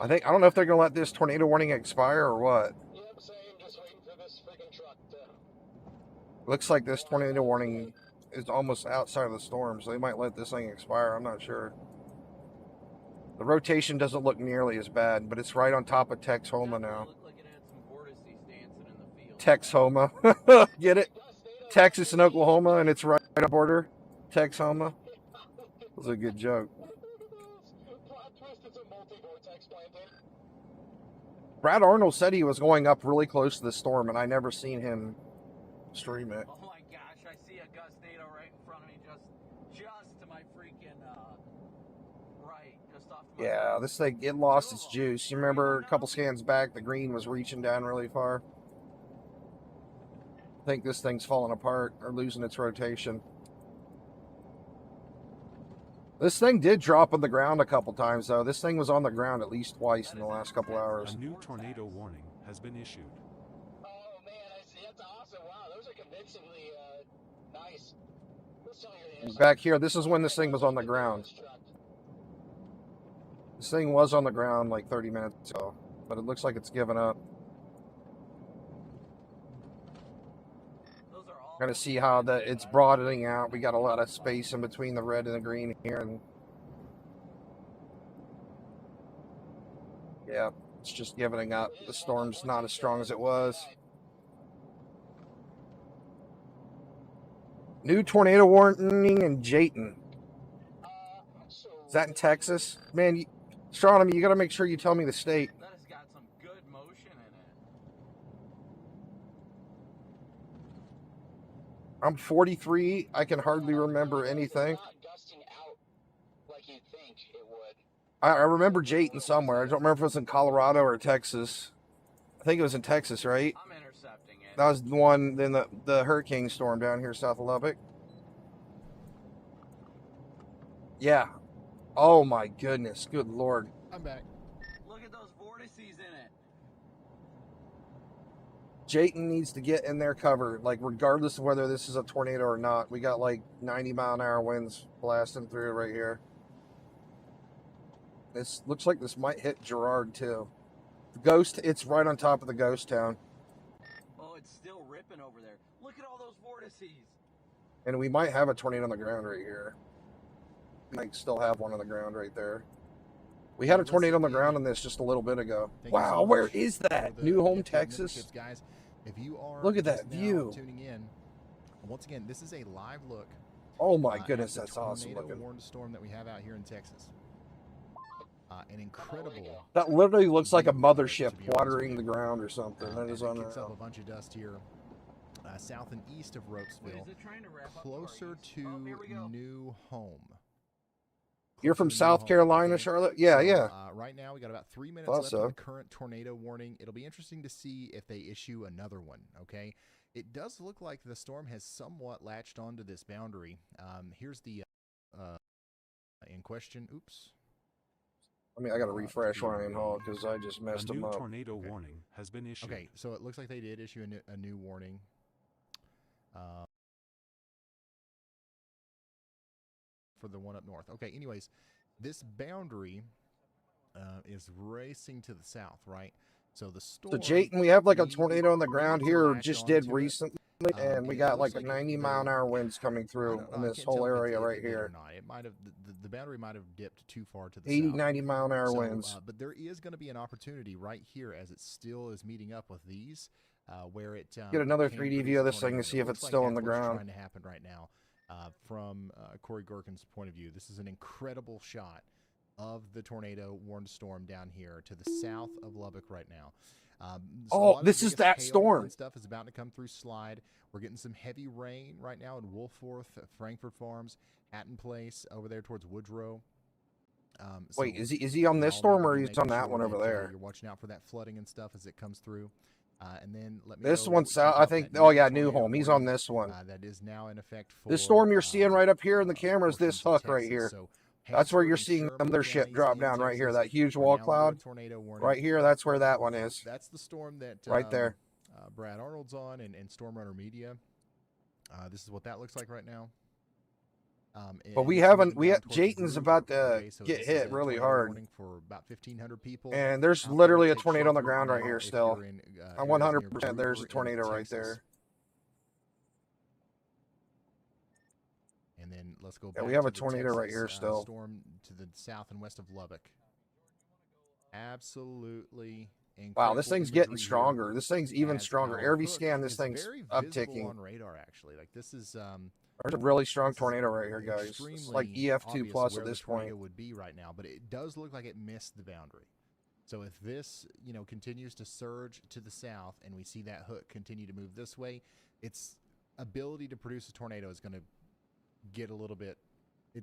Speaker 2: I don't know if they're going to let this tornado warning expire or what.
Speaker 7: Yep, same. Just waiting for this freaking truck to.
Speaker 2: Looks like this tornado warning is almost outside of the storm, so they might let this thing expire. I'm not sure. The rotation doesn't look nearly as bad, but it's right on top of Texhoma now. Texhoma. Get it? Texas and Oklahoma, and it's right on the border. Texhoma. That was a good joke.
Speaker 7: Plot twist, it's a multi-vortex planted.
Speaker 2: Brad Arnold said he was going up really close to the storm, and I never seen him stream it.
Speaker 4: Oh my gosh, I see a gustado right in front of me, just to my freaking right, just off to my
Speaker 2: Yeah, this thing, it lost its juice. You remember a couple scans back, the green was reaching down really far. I think this thing's falling apart or losing its rotation. This thing did drop on the ground a couple times, though. This thing was on the ground at least twice in the last couple hours.
Speaker 6: A new tornado warning has been issued.
Speaker 7: Oh man, I see. That's awesome. Wow, those are convincingly nice. Let's tell you,
Speaker 2: Back here, this is when this thing was on the ground. This thing was on the ground like 30 minutes ago, but it looks like it's given up. Gonna see how it's broadening out. We got a lot of space in between the red and the green here, and yeah, it's just giving up. The storm's not as strong as it was. New tornado warning in Jayton. Is that in Texas? Man, Astronomy, you gotta make sure you tell me the state.
Speaker 4: That has got some good motion in it.
Speaker 2: I'm 43. I can hardly remember anything.
Speaker 7: Not gusting out like you'd think it would.
Speaker 2: I remember Jayton somewhere. I don't remember if it was in Colorado or Texas. I think it was in Texas, right?
Speaker 4: I'm intercepting it.
Speaker 2: That was the one, then the hurricane storm down here south of Lubbock. Yeah. Oh my goodness. Good Lord.
Speaker 1: I'm back.
Speaker 4: Look at those vortices in it.
Speaker 2: Jayton needs to get in their cover, like regardless of whether this is a tornado or not. We got like 90-mile-an-hour winds blasting through right here. This looks like this might hit Girard too. The ghost, it's right on top of the ghost town.
Speaker 4: Oh, it's still ripping over there. Look at all those vortices.
Speaker 2: And we might have a tornado on the ground right here. We might still have one on the ground right there. We had a tornado on the ground on this just a little bit ago.
Speaker 1: Thank you so
Speaker 2: Wow,
Speaker 1: much
Speaker 2: where is
Speaker 1: for
Speaker 2: that?
Speaker 1: the
Speaker 2: New Home,
Speaker 1: gift
Speaker 2: Texas?
Speaker 1: memberships, guys. If you are
Speaker 2: Look at
Speaker 1: just
Speaker 2: that
Speaker 1: now
Speaker 2: view.
Speaker 1: tuning in, once again, this is a live look.
Speaker 2: Oh my
Speaker 1: at
Speaker 2: goodness,
Speaker 1: the
Speaker 2: that's awesome
Speaker 1: tornado
Speaker 2: looking.
Speaker 1: warned storm that we have out here in Texas. An incredible.
Speaker 2: That literally looks like a
Speaker 1: view,
Speaker 2: mothership
Speaker 1: to be honest
Speaker 2: watering
Speaker 1: with
Speaker 2: the
Speaker 1: you.
Speaker 2: ground or something. That
Speaker 1: And
Speaker 2: is
Speaker 1: it kicks up a
Speaker 2: unreal.
Speaker 1: bunch of dust here, south and east of
Speaker 4: Wait,
Speaker 1: Ropesville,
Speaker 4: is it trying to wrap up to our
Speaker 1: closer
Speaker 4: east?
Speaker 1: to
Speaker 4: Oh, here we go.
Speaker 1: New Home.
Speaker 2: You're
Speaker 1: Closer
Speaker 2: from
Speaker 1: to New
Speaker 2: South
Speaker 1: Home,
Speaker 2: Carolina,
Speaker 1: okay?
Speaker 2: Charlotte? Yeah,
Speaker 1: So,
Speaker 2: yeah.
Speaker 1: Right now, we got about 3 minutes
Speaker 2: Thought
Speaker 1: left
Speaker 2: so.
Speaker 1: on the current tornado warning. It'll be interesting to see if they issue another one. Okay, it does look like the storm has somewhat latched onto this boundary. Here's the in question. Oops.
Speaker 2: I mean, I got to refresh Ryan Hall because I just
Speaker 6: A
Speaker 2: messed him
Speaker 6: new
Speaker 2: up.
Speaker 6: tornado warning has been issued.
Speaker 1: Okay, so it looks like they did issue a new warning. For the one up north. Okay, anyways, this boundary is racing to the south, right? So the storm.
Speaker 2: So, Jayton, we have like a
Speaker 1: we
Speaker 2: tornado on the
Speaker 1: need
Speaker 2: ground
Speaker 1: to
Speaker 2: here,
Speaker 1: latch
Speaker 2: just did
Speaker 1: onto it.
Speaker 2: recently, and we
Speaker 1: It
Speaker 2: got
Speaker 1: looks
Speaker 2: like a
Speaker 1: like
Speaker 2: 90-mile-an-hour winds coming
Speaker 1: I
Speaker 2: through
Speaker 1: don't know,
Speaker 2: in
Speaker 1: I
Speaker 2: this
Speaker 1: can't
Speaker 2: whole
Speaker 1: tell if
Speaker 2: area
Speaker 1: if
Speaker 2: right
Speaker 1: it did or
Speaker 2: here.
Speaker 1: not. It might have the boundary might have dipped too far to the
Speaker 2: 80,
Speaker 1: south.
Speaker 2: 90-mile-an-hour
Speaker 1: So,
Speaker 2: winds.
Speaker 1: but there is going to be an opportunity right here as it still is meeting up with these, where it
Speaker 2: Get another
Speaker 1: can
Speaker 2: 3D
Speaker 1: produce
Speaker 2: view of
Speaker 1: a
Speaker 2: this thing
Speaker 1: tornado.
Speaker 2: to see
Speaker 1: It
Speaker 2: if
Speaker 1: looks
Speaker 2: it's
Speaker 1: like
Speaker 2: still on
Speaker 1: that's
Speaker 2: the
Speaker 1: what's
Speaker 2: ground.
Speaker 1: trying to happen right now. From Corey Gherkin's point of view, this is an incredible shot of the tornado warned storm down here to the south of Lubbock right now. So a
Speaker 2: Oh,
Speaker 1: lot of
Speaker 2: this
Speaker 1: the
Speaker 2: is
Speaker 1: biggest
Speaker 2: that
Speaker 1: hail
Speaker 2: storm.
Speaker 1: and stuff is about to come through Slide. We're getting some heavy rain right now in Wolfforth, Frankfurt Farms, Hatton Place, over there towards Woodrow.
Speaker 2: Wait,
Speaker 1: So
Speaker 2: is he on this
Speaker 1: y'all
Speaker 2: storm
Speaker 1: need to
Speaker 2: or
Speaker 1: be
Speaker 2: he's
Speaker 1: making
Speaker 2: on that
Speaker 1: sure
Speaker 2: one over
Speaker 1: that,
Speaker 2: there?
Speaker 1: You're watching out for that flooding and stuff as it comes through. And then let me
Speaker 2: This
Speaker 1: go
Speaker 2: one's
Speaker 1: check
Speaker 2: south. I
Speaker 1: out
Speaker 2: think.
Speaker 1: that
Speaker 2: Oh
Speaker 1: new
Speaker 2: yeah, New
Speaker 1: tornado
Speaker 2: Home. He's on
Speaker 1: warning,
Speaker 2: this one.
Speaker 1: that is now in effect for
Speaker 2: This storm you're seeing right up here in the camera is this
Speaker 1: portions of
Speaker 2: hook right
Speaker 1: Texas.
Speaker 2: here.
Speaker 1: So
Speaker 2: That's where
Speaker 1: Haysburg
Speaker 2: you're
Speaker 1: and
Speaker 2: seeing the
Speaker 1: Sherman
Speaker 2: mothership
Speaker 1: counties
Speaker 2: drop
Speaker 1: in
Speaker 2: down right here.
Speaker 1: Texas
Speaker 2: That huge
Speaker 1: are
Speaker 2: wall
Speaker 1: now under
Speaker 2: cloud
Speaker 1: tornado warning.
Speaker 2: right here. That's where that one is.
Speaker 1: That's the storm that
Speaker 2: Right there.
Speaker 1: Brad Arnold's on and Storm Runner Media. This is what that looks like right now.
Speaker 2: But we
Speaker 1: it's
Speaker 2: haven't.
Speaker 1: moving down towards
Speaker 2: Jayton's
Speaker 1: Gruber,
Speaker 2: about to
Speaker 1: okay? So
Speaker 2: get
Speaker 1: this is
Speaker 2: hit
Speaker 1: a
Speaker 2: really
Speaker 1: tornado
Speaker 2: hard.
Speaker 1: warning for about 1,500 people.
Speaker 2: And there's
Speaker 1: out there.
Speaker 2: literally a
Speaker 1: Take
Speaker 2: tornado on the
Speaker 1: shelter
Speaker 2: ground right
Speaker 1: now
Speaker 2: here
Speaker 1: if
Speaker 2: still.
Speaker 1: you're in,
Speaker 2: On
Speaker 1: areas near
Speaker 2: 100%, there's a
Speaker 1: Gruber in
Speaker 2: tornado right
Speaker 1: Texas.
Speaker 2: there.
Speaker 1: And then let's go
Speaker 2: Yeah,
Speaker 1: back
Speaker 2: we have
Speaker 1: to
Speaker 2: a
Speaker 1: the
Speaker 2: tornado right
Speaker 1: Texas,
Speaker 2: here still.
Speaker 1: storm to the south and west of Lubbock. Absolutely incredible.
Speaker 2: Wow, this thing's getting
Speaker 1: imagery here
Speaker 2: stronger. This thing's even
Speaker 1: as
Speaker 2: stronger.
Speaker 1: our
Speaker 2: Every
Speaker 1: hook
Speaker 2: scan, this
Speaker 1: is
Speaker 2: thing's
Speaker 1: very visible
Speaker 2: upticking.
Speaker 1: on radar, actually. Like this is
Speaker 2: There's a really strong
Speaker 1: this is
Speaker 2: tornado right here, guys. It's like
Speaker 1: extremely
Speaker 2: EF2
Speaker 1: obvious
Speaker 2: plus
Speaker 1: where
Speaker 2: at
Speaker 1: the
Speaker 2: this
Speaker 1: tornado
Speaker 2: point.
Speaker 1: would be right now, but it does look like it missed the boundary. So if this, continues to surge to the south and we see that hook continue to move this way, its ability to produce a tornado is going to get a little bit.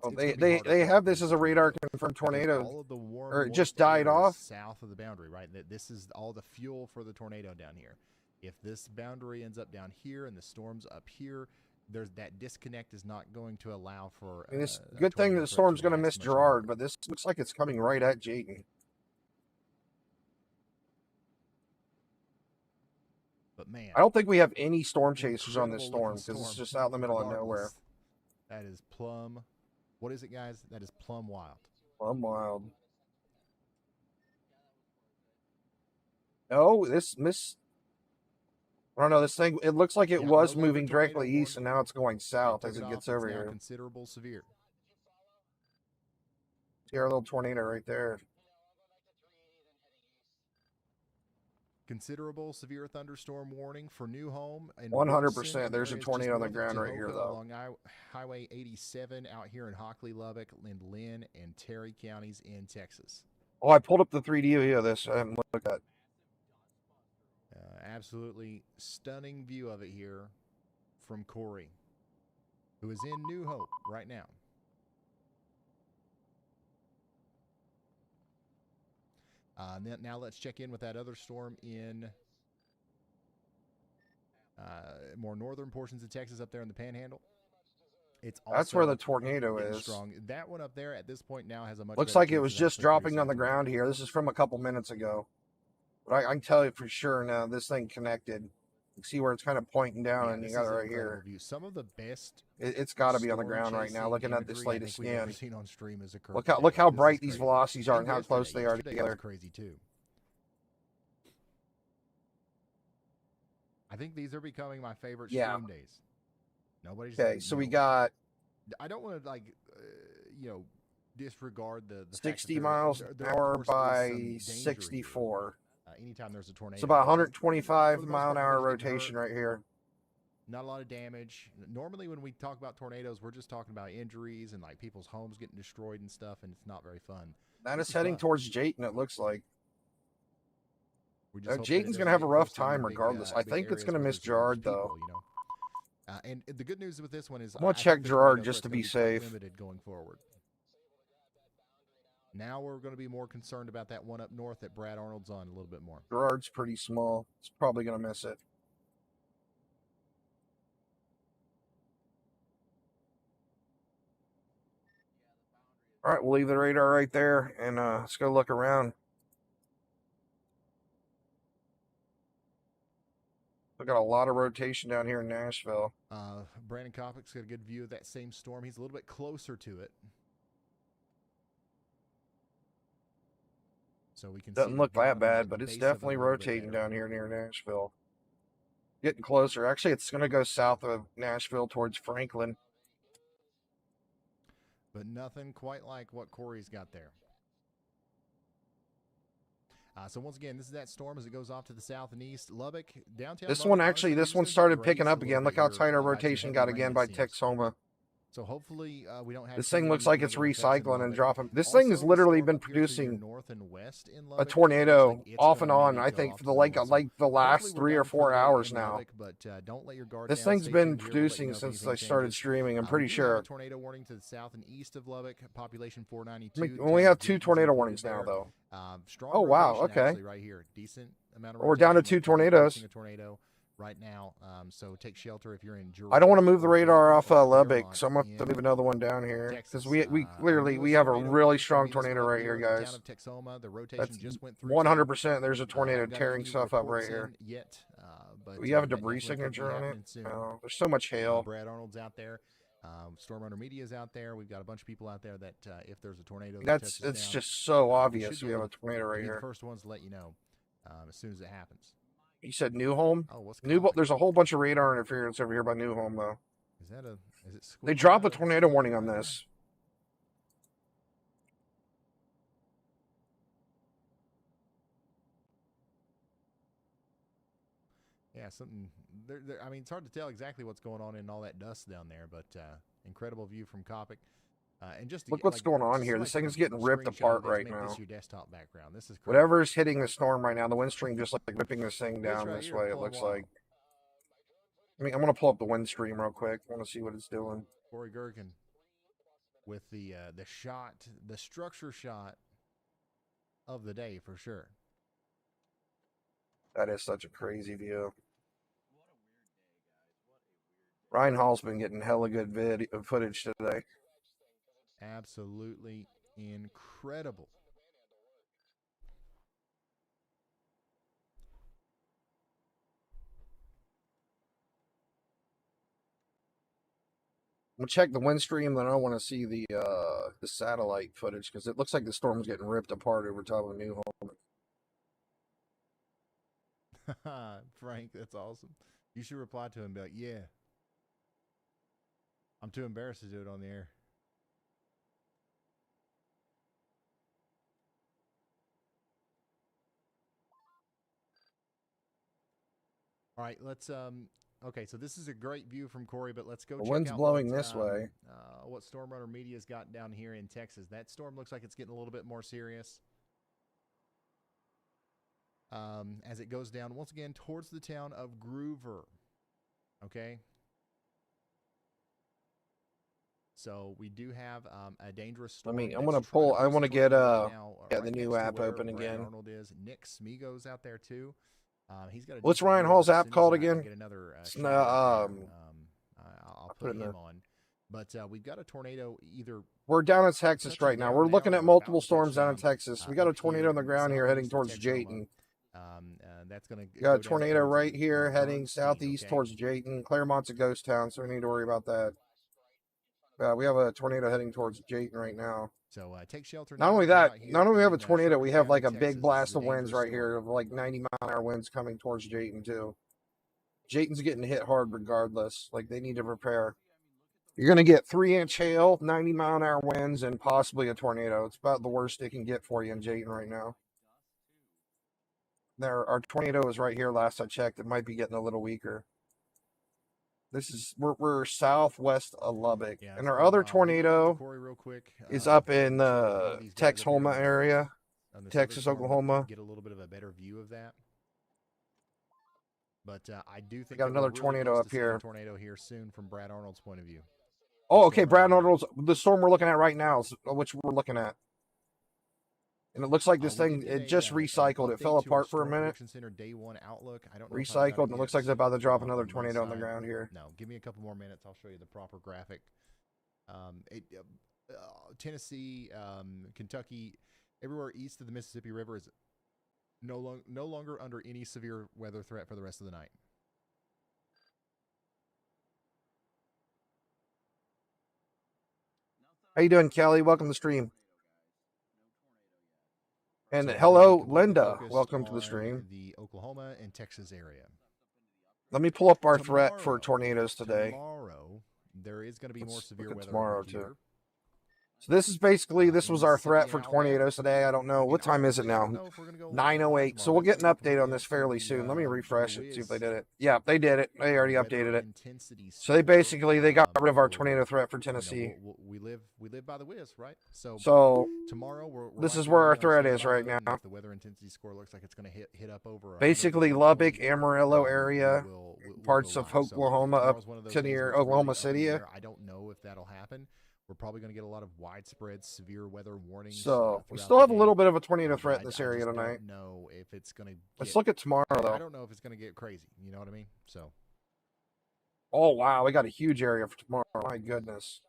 Speaker 2: Well, they have this as a radar confirmed tornado,
Speaker 1: all of the warm,
Speaker 2: or it just
Speaker 1: moist
Speaker 2: died
Speaker 1: air is
Speaker 2: off.
Speaker 1: south of the boundary, right? That this is all the fuel for the tornado down here. If this boundary ends up down here and the storm's up here, there's that disconnect is not going to allow for.
Speaker 2: I mean, it's a good thing that the storm's going to miss Gerard, but this looks like it's coming right at Jayton.
Speaker 1: But man,
Speaker 2: I don't think we have any storm chasers on this storm
Speaker 1: incredible
Speaker 2: because it's
Speaker 1: looking
Speaker 2: just out in the middle of
Speaker 1: regardless.
Speaker 2: nowhere.
Speaker 1: That is plumb. What is it, guys? That is plumb wild.
Speaker 2: I'm wild. No, this miss. I don't know. This thing. It looks like it
Speaker 1: Yeah,
Speaker 2: was
Speaker 1: no longer
Speaker 2: moving
Speaker 1: tornado
Speaker 2: directly east, and now it's going south as it
Speaker 1: Took
Speaker 2: gets
Speaker 1: off.
Speaker 2: over
Speaker 1: It's now
Speaker 2: here.
Speaker 1: considerable severe.
Speaker 2: See our little tornado right there.
Speaker 1: Considerable severe thunderstorm warning for New Home. And
Speaker 2: 100%.
Speaker 1: Wilson,
Speaker 2: There's a
Speaker 1: areas
Speaker 2: tornado
Speaker 1: just
Speaker 2: on the
Speaker 1: north of
Speaker 2: ground right here,
Speaker 1: Tahoka
Speaker 2: though.
Speaker 1: Along Highway 87 out here in Hockley, Lubbock, and Lynn and Terry counties in Texas.
Speaker 2: Oh, I pulled up the 3D view of this. I haven't looked at.
Speaker 1: Absolutely stunning view of it here from Corey, who is in New Hope right now. Now let's check in with that other storm in more northern portions of Texas up there in the Panhandle. It's
Speaker 2: That's where
Speaker 1: also
Speaker 2: the tornado
Speaker 1: getting
Speaker 2: is.
Speaker 1: strong. That one up there at this point now has a much
Speaker 2: Looks
Speaker 1: better
Speaker 2: like it
Speaker 1: chance
Speaker 2: was
Speaker 1: of
Speaker 2: just
Speaker 1: actually
Speaker 2: dropping
Speaker 1: producing
Speaker 2: on the
Speaker 1: a tornado.
Speaker 2: ground here. This is from a couple minutes ago. But I can tell you for sure now this thing connected. You can see where it's kind of pointing down,
Speaker 1: Yeah,
Speaker 2: and you
Speaker 1: this
Speaker 2: got
Speaker 1: is
Speaker 2: it
Speaker 1: an
Speaker 2: right
Speaker 1: incredible
Speaker 2: here.
Speaker 1: view. Some of the best
Speaker 2: It's got to be on the
Speaker 1: storm
Speaker 2: ground right now.
Speaker 1: chasing
Speaker 2: Looking at this
Speaker 1: imagery I
Speaker 2: latest
Speaker 1: think we've ever
Speaker 2: scan.
Speaker 1: seen on stream has occurred
Speaker 2: Look how
Speaker 1: today. This
Speaker 2: bright
Speaker 1: is
Speaker 2: these
Speaker 1: crazy.
Speaker 2: velocities are and how close
Speaker 1: yesterday.
Speaker 2: they are
Speaker 1: Yesterday
Speaker 2: together.
Speaker 1: was crazy too. I think these are becoming my favorite
Speaker 2: Yeah.
Speaker 1: stream days. Nobody's
Speaker 2: Okay, so we got
Speaker 1: I don't want to disregard the fact that
Speaker 2: 60
Speaker 1: there-
Speaker 2: miles
Speaker 1: there,
Speaker 2: an
Speaker 1: of
Speaker 2: hour
Speaker 1: course, is
Speaker 2: by
Speaker 1: some danger here.
Speaker 2: 64.
Speaker 1: Anytime there's a tornado,
Speaker 2: It's about
Speaker 1: for the
Speaker 2: 125
Speaker 1: most
Speaker 2: mile an
Speaker 1: part,
Speaker 2: hour
Speaker 1: nobody's getting
Speaker 2: rotation
Speaker 1: hurt.
Speaker 2: right here.
Speaker 1: Not a lot of damage. Normally, when we talk about tornadoes, we're just talking about injuries and like people's homes getting destroyed and stuff, and it's not very fun.
Speaker 2: That
Speaker 1: This
Speaker 2: is
Speaker 1: is
Speaker 2: heading
Speaker 1: fun.
Speaker 2: towards Jayton, it looks like.
Speaker 1: We just hope that it
Speaker 2: Jayton's
Speaker 1: doesn't
Speaker 2: going to have a
Speaker 1: get
Speaker 2: rough
Speaker 1: close to any
Speaker 2: time
Speaker 1: big,
Speaker 2: regardless. I
Speaker 1: big
Speaker 2: think it's
Speaker 1: areas
Speaker 2: going to
Speaker 1: where
Speaker 2: miss
Speaker 1: there's large
Speaker 2: Gerard, though.
Speaker 1: people, and the good news with this one is
Speaker 2: I'm gonna
Speaker 1: I
Speaker 2: check
Speaker 1: think the
Speaker 2: Gerard
Speaker 1: tornado
Speaker 2: just
Speaker 1: threat's
Speaker 2: to be
Speaker 1: gonna quite
Speaker 2: safe.
Speaker 1: limited going forward. Now we're going to be more concerned about that one up north that Brad Arnold's on a little bit more.
Speaker 2: Gerard's pretty small. It's probably going to miss it. All right, we'll leave the radar right there, and let's go look around. We got a lot of rotation down here in Nashville.
Speaker 1: Brandon Kopic's got a good view of that same storm. He's a little bit closer to it. So we can see
Speaker 2: Doesn't
Speaker 1: the
Speaker 2: look that
Speaker 1: bottom,
Speaker 2: bad,
Speaker 1: the
Speaker 2: but it's
Speaker 1: base of it a
Speaker 2: definitely
Speaker 1: little bit
Speaker 2: rotating
Speaker 1: better.
Speaker 2: down here near Nashville. Getting closer. Actually, it's going to go south of Nashville towards Franklin.
Speaker 1: But nothing quite like what Corey's got there. So once again, this is that storm as it goes off to the south and east. Lubbock, downtown.
Speaker 2: This
Speaker 1: Lubbock,
Speaker 2: one
Speaker 1: honestly,
Speaker 2: actually, this
Speaker 1: these
Speaker 2: one
Speaker 1: are gonna
Speaker 2: started
Speaker 1: graze
Speaker 2: picking
Speaker 1: a
Speaker 2: up
Speaker 1: little
Speaker 2: again.
Speaker 1: bit
Speaker 2: Look how
Speaker 1: here
Speaker 2: tight our
Speaker 1: by some
Speaker 2: rotation
Speaker 1: heavy
Speaker 2: got
Speaker 1: rain,
Speaker 2: again
Speaker 1: it
Speaker 2: by
Speaker 1: seems.
Speaker 2: Texoma.
Speaker 1: So hopefully we don't have
Speaker 2: This
Speaker 1: too
Speaker 2: thing
Speaker 1: many
Speaker 2: looks like it's
Speaker 1: negative effects in
Speaker 2: recycling and
Speaker 1: Lubbock.
Speaker 2: dropping. This thing has
Speaker 1: Also, the
Speaker 2: literally
Speaker 1: storm
Speaker 2: been
Speaker 1: up here to your
Speaker 2: producing
Speaker 1: north and west in
Speaker 2: a
Speaker 1: Lubbock,
Speaker 2: tornado
Speaker 1: looks like it's
Speaker 2: off
Speaker 1: gonna
Speaker 2: and on,
Speaker 1: maybe
Speaker 2: I
Speaker 1: go
Speaker 2: think,
Speaker 1: off
Speaker 2: for
Speaker 1: to
Speaker 2: the
Speaker 1: the
Speaker 2: like
Speaker 1: north. So
Speaker 2: the
Speaker 1: hopefully
Speaker 2: last
Speaker 1: we're
Speaker 2: 3 or
Speaker 1: done for
Speaker 2: 4
Speaker 1: the day
Speaker 2: hours
Speaker 1: in
Speaker 2: now.
Speaker 1: Lubbock, but don't let your guard
Speaker 2: This
Speaker 1: down.
Speaker 2: thing's
Speaker 1: Stay
Speaker 2: been
Speaker 1: tuned here. We'll let you
Speaker 2: producing
Speaker 1: know if
Speaker 2: since
Speaker 1: anything
Speaker 2: I started
Speaker 1: changes.
Speaker 2: streaming. I'm
Speaker 1: We
Speaker 2: pretty
Speaker 1: do have a
Speaker 2: sure.
Speaker 1: tornado warning to the south and east of Lubbock, population 492.
Speaker 2: We have 2
Speaker 1: Jayton's
Speaker 2: tornado
Speaker 1: included
Speaker 2: warnings now,
Speaker 1: there.
Speaker 2: though.
Speaker 1: Strong
Speaker 2: Oh, wow,
Speaker 1: rotation
Speaker 2: okay.
Speaker 1: actually right here. Decent amount of
Speaker 2: We're down to
Speaker 1: rotation.
Speaker 2: 2
Speaker 1: Looks like we're
Speaker 2: tornadoes.
Speaker 1: producing a tornado right now. So take shelter if you're in Girard.
Speaker 2: I don't want to move the
Speaker 1: or
Speaker 2: radar off
Speaker 1: or
Speaker 2: Lubbock,
Speaker 1: Fairmont
Speaker 2: so I'm going to have to
Speaker 1: in
Speaker 2: move another one down here. Because
Speaker 1: Texas.
Speaker 2: we
Speaker 1: Our
Speaker 2: clearly,
Speaker 1: newest
Speaker 2: we have a
Speaker 1: tornado
Speaker 2: really
Speaker 1: warning is
Speaker 2: strong
Speaker 1: gonna meet us
Speaker 2: tornado
Speaker 1: up
Speaker 2: right here,
Speaker 1: in the town
Speaker 2: guys.
Speaker 1: of Texoma. The rotation
Speaker 2: That's
Speaker 1: just went through.
Speaker 2: 100%. There's a
Speaker 1: today.
Speaker 2: tornado
Speaker 1: Haven't got
Speaker 2: tearing
Speaker 1: any
Speaker 2: stuff up
Speaker 1: reports
Speaker 2: right here.
Speaker 1: in yet, but
Speaker 2: We have a
Speaker 1: that
Speaker 2: debris
Speaker 1: definitely could be
Speaker 2: signature on it.
Speaker 1: happening soon.
Speaker 2: No, there's so much hail.
Speaker 1: Brad Arnold's out there. Storm Runner Media is out there. We've got a bunch of people out there that if there's a tornado,
Speaker 2: It's just so obvious we have a tornado right
Speaker 1: be
Speaker 2: here.
Speaker 1: the first ones to let you know as soon as it happens.
Speaker 2: You said New Home?
Speaker 1: Oh, what's
Speaker 2: There's a whole bunch of radar interference over here by New Home, though.
Speaker 1: Is it?
Speaker 2: They dropped a tornado warning on this.
Speaker 1: Yeah, something. I mean, it's hard to tell exactly what's going on in all that dust down there, but incredible view from Copic. And just
Speaker 2: look what's going on here. This thing is getting ripped apart right now.
Speaker 1: This your desktop background. This is crazy.
Speaker 2: Whatever's hitting the storm right now. The wind stream just like ripping this thing down this way. It looks like. I'm gonna pull up the wind stream real quick. I want to see what it's doing.
Speaker 1: Corey Gergen with the shot, the structure shot of the day for sure.
Speaker 2: That is such a crazy view. Ryan Hall's been getting hella good footage today.
Speaker 1: Absolutely incredible.
Speaker 2: I'm gonna check the wind stream, then I want to see the satellite footage because it looks like the storm's getting ripped apart over top of New Home.
Speaker 1: Frank, that's awesome. You should reply to him and be like, yeah. I'm too embarrassed to do it on the air. All right, let's okay, so this is a great view from Corey, but let's go check out.
Speaker 2: The wind's blowing this way.
Speaker 1: What Storm Runner Media's got down here in Texas. That storm looks like it's getting a little bit more serious. As it goes down once again towards the town of Groover. Okay. So we do have a dangerous storm.
Speaker 2: I'm gonna pull. I want to get the new app open again.
Speaker 1: Arnold is Nick Smigo's out there too. He's got.
Speaker 2: What's Ryan Hall's app called again?
Speaker 1: Get another.
Speaker 2: I'll
Speaker 1: put him on. But we've got a tornado either.
Speaker 2: We're down in Texas right now. We're looking at multiple storms down in Texas. We got a tornado on the ground here heading towards Jayton.
Speaker 1: That's gonna
Speaker 2: got a tornado right here heading southeast towards Jayton. Claremont's a ghost town, so we need to worry about that. We have a tornado heading towards Jayton right now.
Speaker 1: So take shelter.
Speaker 2: Not only that, not only we have a tornado, we have like a big blast of winds right here, of like 90-mile-an-hour winds coming towards Jayton too. Jayton's getting hit hard regardless. Like they need to prepare. You're gonna get 3-inch hail, 90-mile-an-hour winds, and possibly a tornado. It's about the worst it can get for you in Jayton right now. Our tornado is right here. Last I checked, it might be getting a little weaker. We're southwest of Lubbock, and our other tornado is up in the Texhoma area, Texas, Oklahoma.
Speaker 1: Get a little bit of a better view of that. But I do think
Speaker 2: we got another tornado up here.
Speaker 1: Tornado here soon from Brad Arnold's point of view.
Speaker 2: Oh, okay, Brad Arnold's the storm we're looking at right now, which we're looking at. And it looks like this thing, it just recycled. It fell apart for a minute.
Speaker 1: Day one outlook. I don't know
Speaker 2: recycled, and it looks like it's about to drop another tornado on the ground here.
Speaker 1: No, give me a couple more minutes. I'll show you the proper graphic. Tennessee, Kentucky, everywhere east of the Mississippi River is no longer under any severe weather threat for the rest of the night.
Speaker 2: How you doing, Kelly? Welcome to the stream. And hello, Linda. Welcome to the stream.
Speaker 1: The Oklahoma and Texas area.
Speaker 2: Let me pull up our threat for tornadoes today.
Speaker 1: Tomorrow, there is going to be more severe weather
Speaker 2: tomorrow too. So this is basically, this was our threat for tornadoes today. I don't know. What time is it now? 9:08. So we'll get an update on this fairly soon. Let me refresh it, see if they did it. Yeah, they did it. They already updated it. So they got rid of our tornado threat for Tennessee.
Speaker 1: We live by the whiz, right?
Speaker 2: So
Speaker 1: tomorrow,
Speaker 2: this is where our threat is right now.
Speaker 1: The weather intensity score looks like it's going to hit up over.
Speaker 2: Basically, Lubbock, Amarillo area, parts of Oklahoma up to near Oklahoma City.
Speaker 1: I don't know if that'll happen. We're probably going to get a lot of widespread severe weather warnings.
Speaker 2: So we still have a little bit of a tornado threat in this area tonight.
Speaker 1: I don't know if it's going to.
Speaker 2: Let's look at tomorrow though.
Speaker 1: I don't know if it's going to get crazy. You know what I mean? So.
Speaker 2: Oh wow, we got a huge area for tomorrow. My goodness.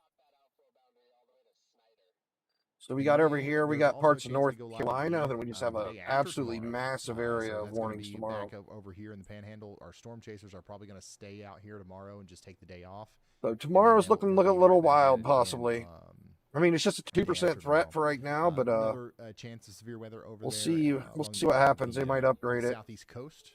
Speaker 2: So we got over
Speaker 1: And
Speaker 2: here, we
Speaker 1: there's
Speaker 2: got
Speaker 1: also a
Speaker 2: parts of
Speaker 1: chance we
Speaker 2: North
Speaker 1: go live
Speaker 2: Carolina,
Speaker 1: again,
Speaker 2: then we just have
Speaker 1: the
Speaker 2: an
Speaker 1: day after
Speaker 2: absolutely
Speaker 1: tomorrow.
Speaker 2: massive area
Speaker 1: So
Speaker 2: of
Speaker 1: that's going to
Speaker 2: warnings
Speaker 1: be
Speaker 2: tomorrow.
Speaker 1: back over here in the Panhandle. Our storm chasers are probably going to stay out here tomorrow and just take the day off.
Speaker 2: So tomorrow's looking
Speaker 1: They'll
Speaker 2: a
Speaker 1: be
Speaker 2: little
Speaker 1: right back at
Speaker 2: wild,
Speaker 1: it
Speaker 2: possibly.
Speaker 1: again,
Speaker 2: I mean, it's just a
Speaker 1: the day
Speaker 2: 2%
Speaker 1: after
Speaker 2: threat
Speaker 1: tomorrow.
Speaker 2: for right now, but
Speaker 1: Another chance of severe weather over
Speaker 2: we'll
Speaker 1: there.
Speaker 2: see. We'll
Speaker 1: along
Speaker 2: see what happens. They
Speaker 1: the,
Speaker 2: might upgrade it.
Speaker 1: southeast coast.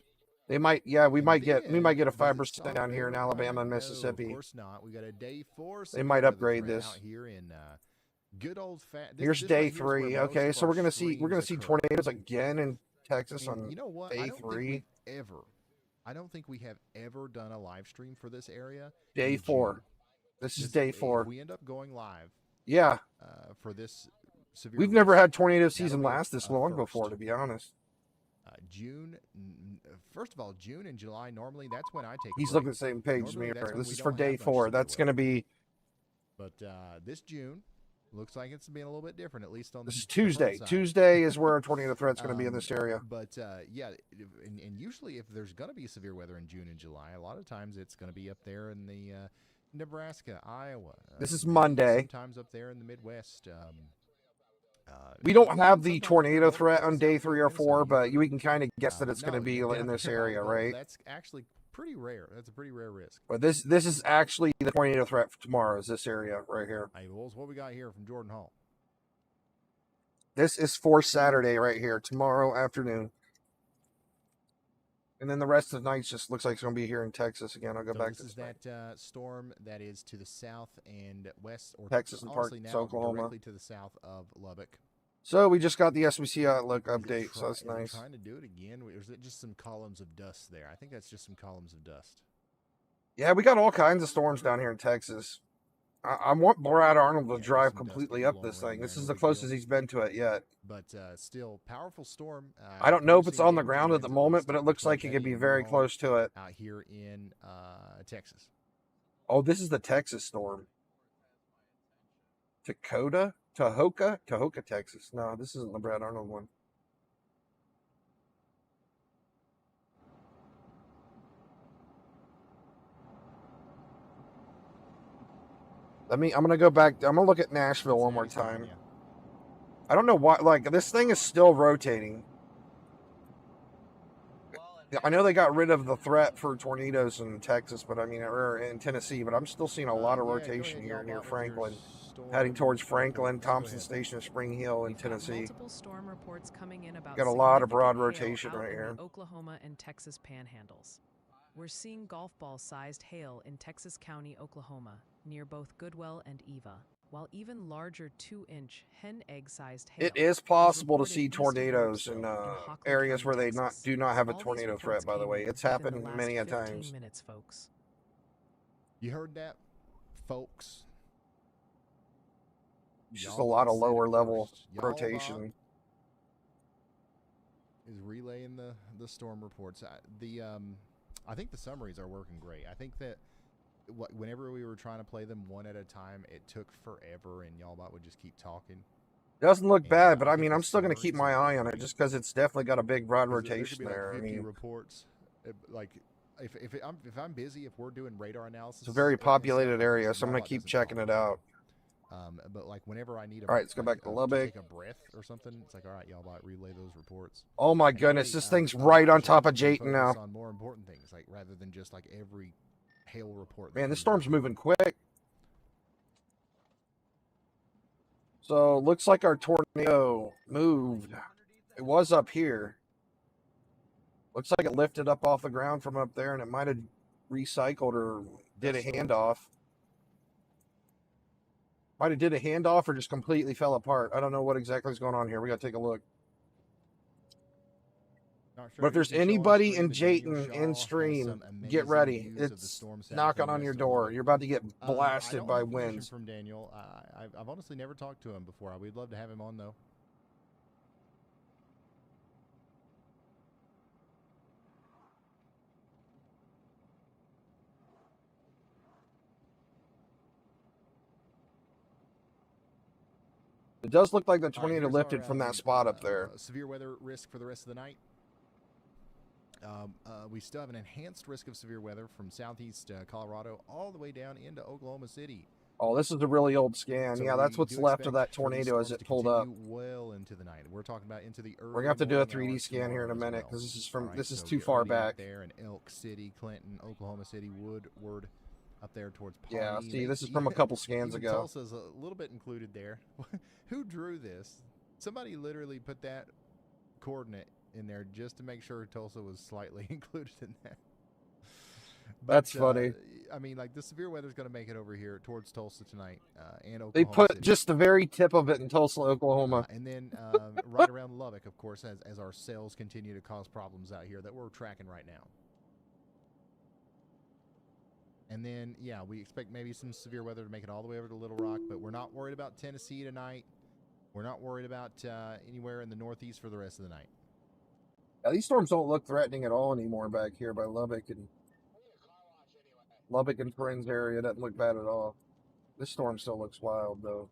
Speaker 2: They might, yeah, we
Speaker 1: And
Speaker 2: might get
Speaker 1: then,
Speaker 2: a
Speaker 1: does it
Speaker 2: 5%
Speaker 1: stop
Speaker 2: down here in
Speaker 1: there?
Speaker 2: Alabama and
Speaker 1: No,
Speaker 2: Mississippi.
Speaker 1: of course not. We got a day 4
Speaker 2: They might
Speaker 1: severe
Speaker 2: upgrade
Speaker 1: weather threat
Speaker 2: this.
Speaker 1: out here in good old
Speaker 2: Here's
Speaker 1: this
Speaker 2: day
Speaker 1: right here is where
Speaker 2: 3.
Speaker 1: most
Speaker 2: Okay,
Speaker 1: of
Speaker 2: so
Speaker 1: our
Speaker 2: we're gonna see
Speaker 1: streams occur.
Speaker 2: tornadoes again in Texas
Speaker 1: And
Speaker 2: on
Speaker 1: you know what?
Speaker 2: day 3.
Speaker 1: I don't think we have ever done a live stream for this area.
Speaker 2: Day 4. This is day 4.
Speaker 1: If we end up going live,
Speaker 2: yeah,
Speaker 1: for this severe,
Speaker 2: we've never
Speaker 1: risk,
Speaker 2: had tornado
Speaker 1: that'll
Speaker 2: season
Speaker 1: be
Speaker 2: last this long
Speaker 1: first.
Speaker 2: before, to be honest.
Speaker 1: First of all, June and July normally that's when I take.
Speaker 2: He's looking at the same page as me.
Speaker 1: Normally, that's when
Speaker 2: This
Speaker 1: we
Speaker 2: is for
Speaker 1: don't
Speaker 2: day
Speaker 1: have much
Speaker 2: 4.
Speaker 1: severe
Speaker 2: That's going to be.
Speaker 1: But this June looks like it's being a little bit different, at least on
Speaker 2: This is
Speaker 1: the front
Speaker 2: Tuesday.
Speaker 1: side.
Speaker 2: Tuesday is where a tornado threat's going to be in this area.
Speaker 1: But yeah, and usually if there's going to be severe weather in June and July, a lot of times it's going to be up there in the Nebraska, Iowa.
Speaker 2: This is Monday.
Speaker 1: Sometimes up there in the Midwest.
Speaker 2: We don't have the tornado threat on day 3 or 4, but we can kind of guess that it's going to be in this area, right?
Speaker 1: That's actually pretty rare. That's a pretty rare risk.
Speaker 2: But this is actually the tornado threat for tomorrow. Is this area right here?
Speaker 1: Hey, Wolves, what we got here from Jordan Hall?
Speaker 2: This is for Saturday right here, tomorrow afternoon. And then the rest of the night just looks like it's going to be here in Texas again. I'll go back to
Speaker 1: this. This is that storm that is to the south and west, or
Speaker 2: Texas and parts
Speaker 1: now
Speaker 2: of Oklahoma.
Speaker 1: directly to the south of Lubbock.
Speaker 2: So we just got the SBC Outlook update, so that's nice.
Speaker 1: Trying to do it again, or is it just some columns of dust there? I think that's just some columns of dust.
Speaker 2: Yeah, we got all kinds of storms down here in Texas. I want Brad Arnold to drive completely up this thing. This is the closest he's been to it yet.
Speaker 1: But still, powerful storm.
Speaker 2: I don't know if it's on the ground at the moment, but it looks like it could be very close to it.
Speaker 1: Out here in Texas.
Speaker 2: Oh, this is the Texas storm. Tahoka, Texas. No, this isn't the Brad Arnold one. I'm gonna go back. I'm gonna look at Nashville one more time. I don't know why. Like, this thing is still rotating. I know they got rid of the threat for tornadoes in Texas, but I mean, or in Tennessee. But I'm still seeing a lot of rotation here near Franklin, heading towards Franklin, Thompson Station, Spring Hill, in Tennessee.
Speaker 3: Multiple storm reports coming in about
Speaker 2: got a lot of broad
Speaker 3: significant hail
Speaker 2: rotation
Speaker 3: out
Speaker 2: right
Speaker 3: in
Speaker 2: here.
Speaker 3: the Oklahoma and Texas panhandles. We're seeing golf ball-sized hail in Texas County, Oklahoma, near both Goodwell and Eva, while even larger 2-inch hen egg-sized hail.
Speaker 2: It is possible to
Speaker 3: reported
Speaker 2: see
Speaker 3: east of
Speaker 2: tornadoes in
Speaker 3: Hochland
Speaker 2: areas
Speaker 3: County,
Speaker 2: where they
Speaker 3: Texas.
Speaker 2: do not have a
Speaker 3: All these
Speaker 2: tornado
Speaker 3: reports
Speaker 2: threat. By the
Speaker 3: came
Speaker 2: way,
Speaker 3: in
Speaker 2: it's
Speaker 3: within the
Speaker 2: happened
Speaker 3: last
Speaker 2: many a
Speaker 3: 15
Speaker 2: times.
Speaker 3: minutes, folks.
Speaker 1: You heard that, folks?
Speaker 2: It's just a lot of lower level rotation.
Speaker 1: Is relaying the storm reports. I think the summaries are working great. I think that whenever we were trying to play them one at a time, it took forever, and y'all would just keep talking.
Speaker 2: Doesn't look bad, but I mean, I'm still going to keep my eye on it just because it's definitely got a big broad rotation there.
Speaker 1: Like 50
Speaker 2: I mean,
Speaker 1: reports. Like if I'm busy, if we're doing radar analysis,
Speaker 2: it's a very populated area, so I'm going to keep checking it out.
Speaker 1: But like whenever I need
Speaker 2: all right, let's go back to Lubbock.
Speaker 1: Take a breath or something. It's like, all right, y'all relay those reports.
Speaker 2: Oh my goodness, this thing's right on top of Jayton now.
Speaker 1: On more important things, like rather than just like every hail report.
Speaker 2: Man, this storm's moving quick. So looks like our tornado moved. It was up here. Looks like it lifted up off the ground from up there, and it might have recycled or did a handoff. Might have did a handoff or just completely fell apart. I don't know what exactly is going on here. We got to take a look. But if there's anybody in Jayton in stream, get ready. It's knocking on your door. You're about to get blasted by winds.
Speaker 1: From Daniel, I've honestly never talked to him before. We'd love to have him on though.
Speaker 2: It does look like the tornado lifted from that spot up there.
Speaker 1: Severe weather risk for the rest of the night. We still have an enhanced risk of severe weather from southeast Colorado all the way down into Oklahoma City.
Speaker 2: Oh, this is a really old scan.
Speaker 1: So
Speaker 2: Yeah, that's
Speaker 1: we
Speaker 2: what's
Speaker 1: do
Speaker 2: left of
Speaker 1: expect
Speaker 2: that
Speaker 1: for these
Speaker 2: tornado as
Speaker 1: storms
Speaker 2: it
Speaker 1: to
Speaker 2: pulled up.
Speaker 1: continue well into the night. We're talking about into the early
Speaker 2: We're gonna have to do a
Speaker 1: morning
Speaker 2: 3D
Speaker 1: hours
Speaker 2: scan here in a
Speaker 1: tomorrow as
Speaker 2: minute
Speaker 1: well.
Speaker 2: because this is
Speaker 1: All
Speaker 2: from
Speaker 1: right,
Speaker 2: this is
Speaker 1: so
Speaker 2: too
Speaker 1: get
Speaker 2: far
Speaker 1: ready out
Speaker 2: back.
Speaker 1: there in Elk City, Clinton, Oklahoma City, Woodward, up there towards Pawnee.
Speaker 2: Yeah, see,
Speaker 1: They-
Speaker 2: this is from a couple scans
Speaker 1: even
Speaker 2: ago.
Speaker 1: Tulsa's a little bit included there. Who drew this? Somebody literally put that coordinate in there just to make sure Tulsa was slightly included in that.
Speaker 2: That's funny.
Speaker 1: I mean, like the severe weather is going to make it over here towards Tulsa tonight and Oklahoma
Speaker 2: They put
Speaker 1: City.
Speaker 2: just the very tip of it in Tulsa, Oklahoma.
Speaker 1: And then right around Lubbock, of course, as our cells continue to cause problems out here that we're tracking right now. And then, yeah, we expect maybe some severe weather to make it all the way over to Little Rock, but we're not worried about Tennessee tonight. We're not worried about anywhere in the Northeast for the rest of the night.
Speaker 2: Yeah, these storms don't look threatening at all anymore back here by Lubbock and Friends area. Doesn't look bad at all. This storm still looks wild though.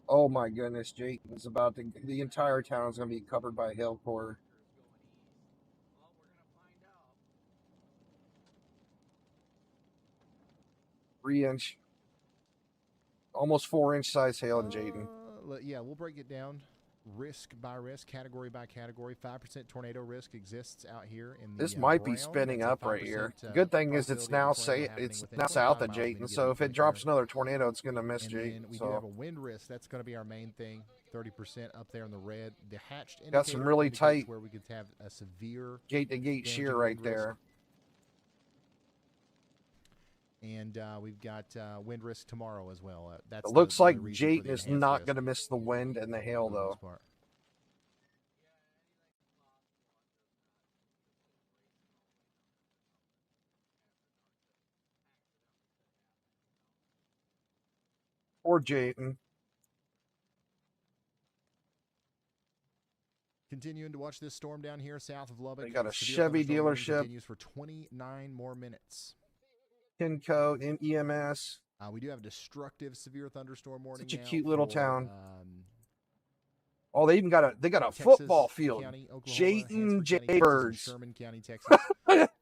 Speaker 2: Oh my goodness, Jayton's about to. The entire town is going to be covered by hail core. 3-inch, almost 4-inch size hail in Jayton.
Speaker 1: Yeah, we'll break it down risk by risk, category by category. 5% tornado risk exists out here in the
Speaker 2: This might be
Speaker 1: Brown.
Speaker 2: spinning
Speaker 1: That's
Speaker 2: up
Speaker 1: a
Speaker 2: right here.
Speaker 1: 5%,
Speaker 2: Good thing is it's
Speaker 1: probability
Speaker 2: now
Speaker 1: of a tornado happening
Speaker 2: it's
Speaker 1: within
Speaker 2: now
Speaker 1: 25
Speaker 2: south of
Speaker 1: miles
Speaker 2: Jayton.
Speaker 1: any
Speaker 2: So
Speaker 1: given
Speaker 2: if it
Speaker 1: second.
Speaker 2: drops another tornado, it's going to miss
Speaker 1: And
Speaker 2: Jayton.
Speaker 1: then we do have a
Speaker 2: So
Speaker 1: wind risk. That's going to be our main thing. 30% up there in the red. The hatched
Speaker 2: got some
Speaker 1: indicator
Speaker 2: really
Speaker 1: indicates
Speaker 2: tight
Speaker 1: where we could have a severe
Speaker 2: gate-to-gate
Speaker 1: damage
Speaker 2: shear
Speaker 1: and
Speaker 2: right
Speaker 1: wind risk.
Speaker 2: there.
Speaker 1: And we've got wind risk tomorrow as well. That's
Speaker 2: It looks like
Speaker 1: the reason for
Speaker 2: Jayton
Speaker 1: the
Speaker 2: is
Speaker 1: enhanced
Speaker 2: not
Speaker 1: risk
Speaker 2: going to miss the wind and the hail
Speaker 1: for the most
Speaker 2: though.
Speaker 1: part.
Speaker 2: Or Jayton.
Speaker 1: Continuing to watch this storm down here south of Lubbock.
Speaker 2: They got a
Speaker 1: Severe
Speaker 2: Chevy
Speaker 1: thunderstorm warning
Speaker 2: dealership.
Speaker 1: continues for 29 more minutes.
Speaker 2: Kinco in EMS.
Speaker 1: We do have a destructive severe thunderstorm warning.
Speaker 2: Such a
Speaker 1: now
Speaker 2: cute little
Speaker 1: for,
Speaker 2: town. Oh, they even got a
Speaker 1: Texas
Speaker 2: football field.
Speaker 1: County, Oklahoma,
Speaker 2: Jayton
Speaker 1: Hansford County, Texas, and
Speaker 2: Jaybirds.
Speaker 1: Sherman County, Texas.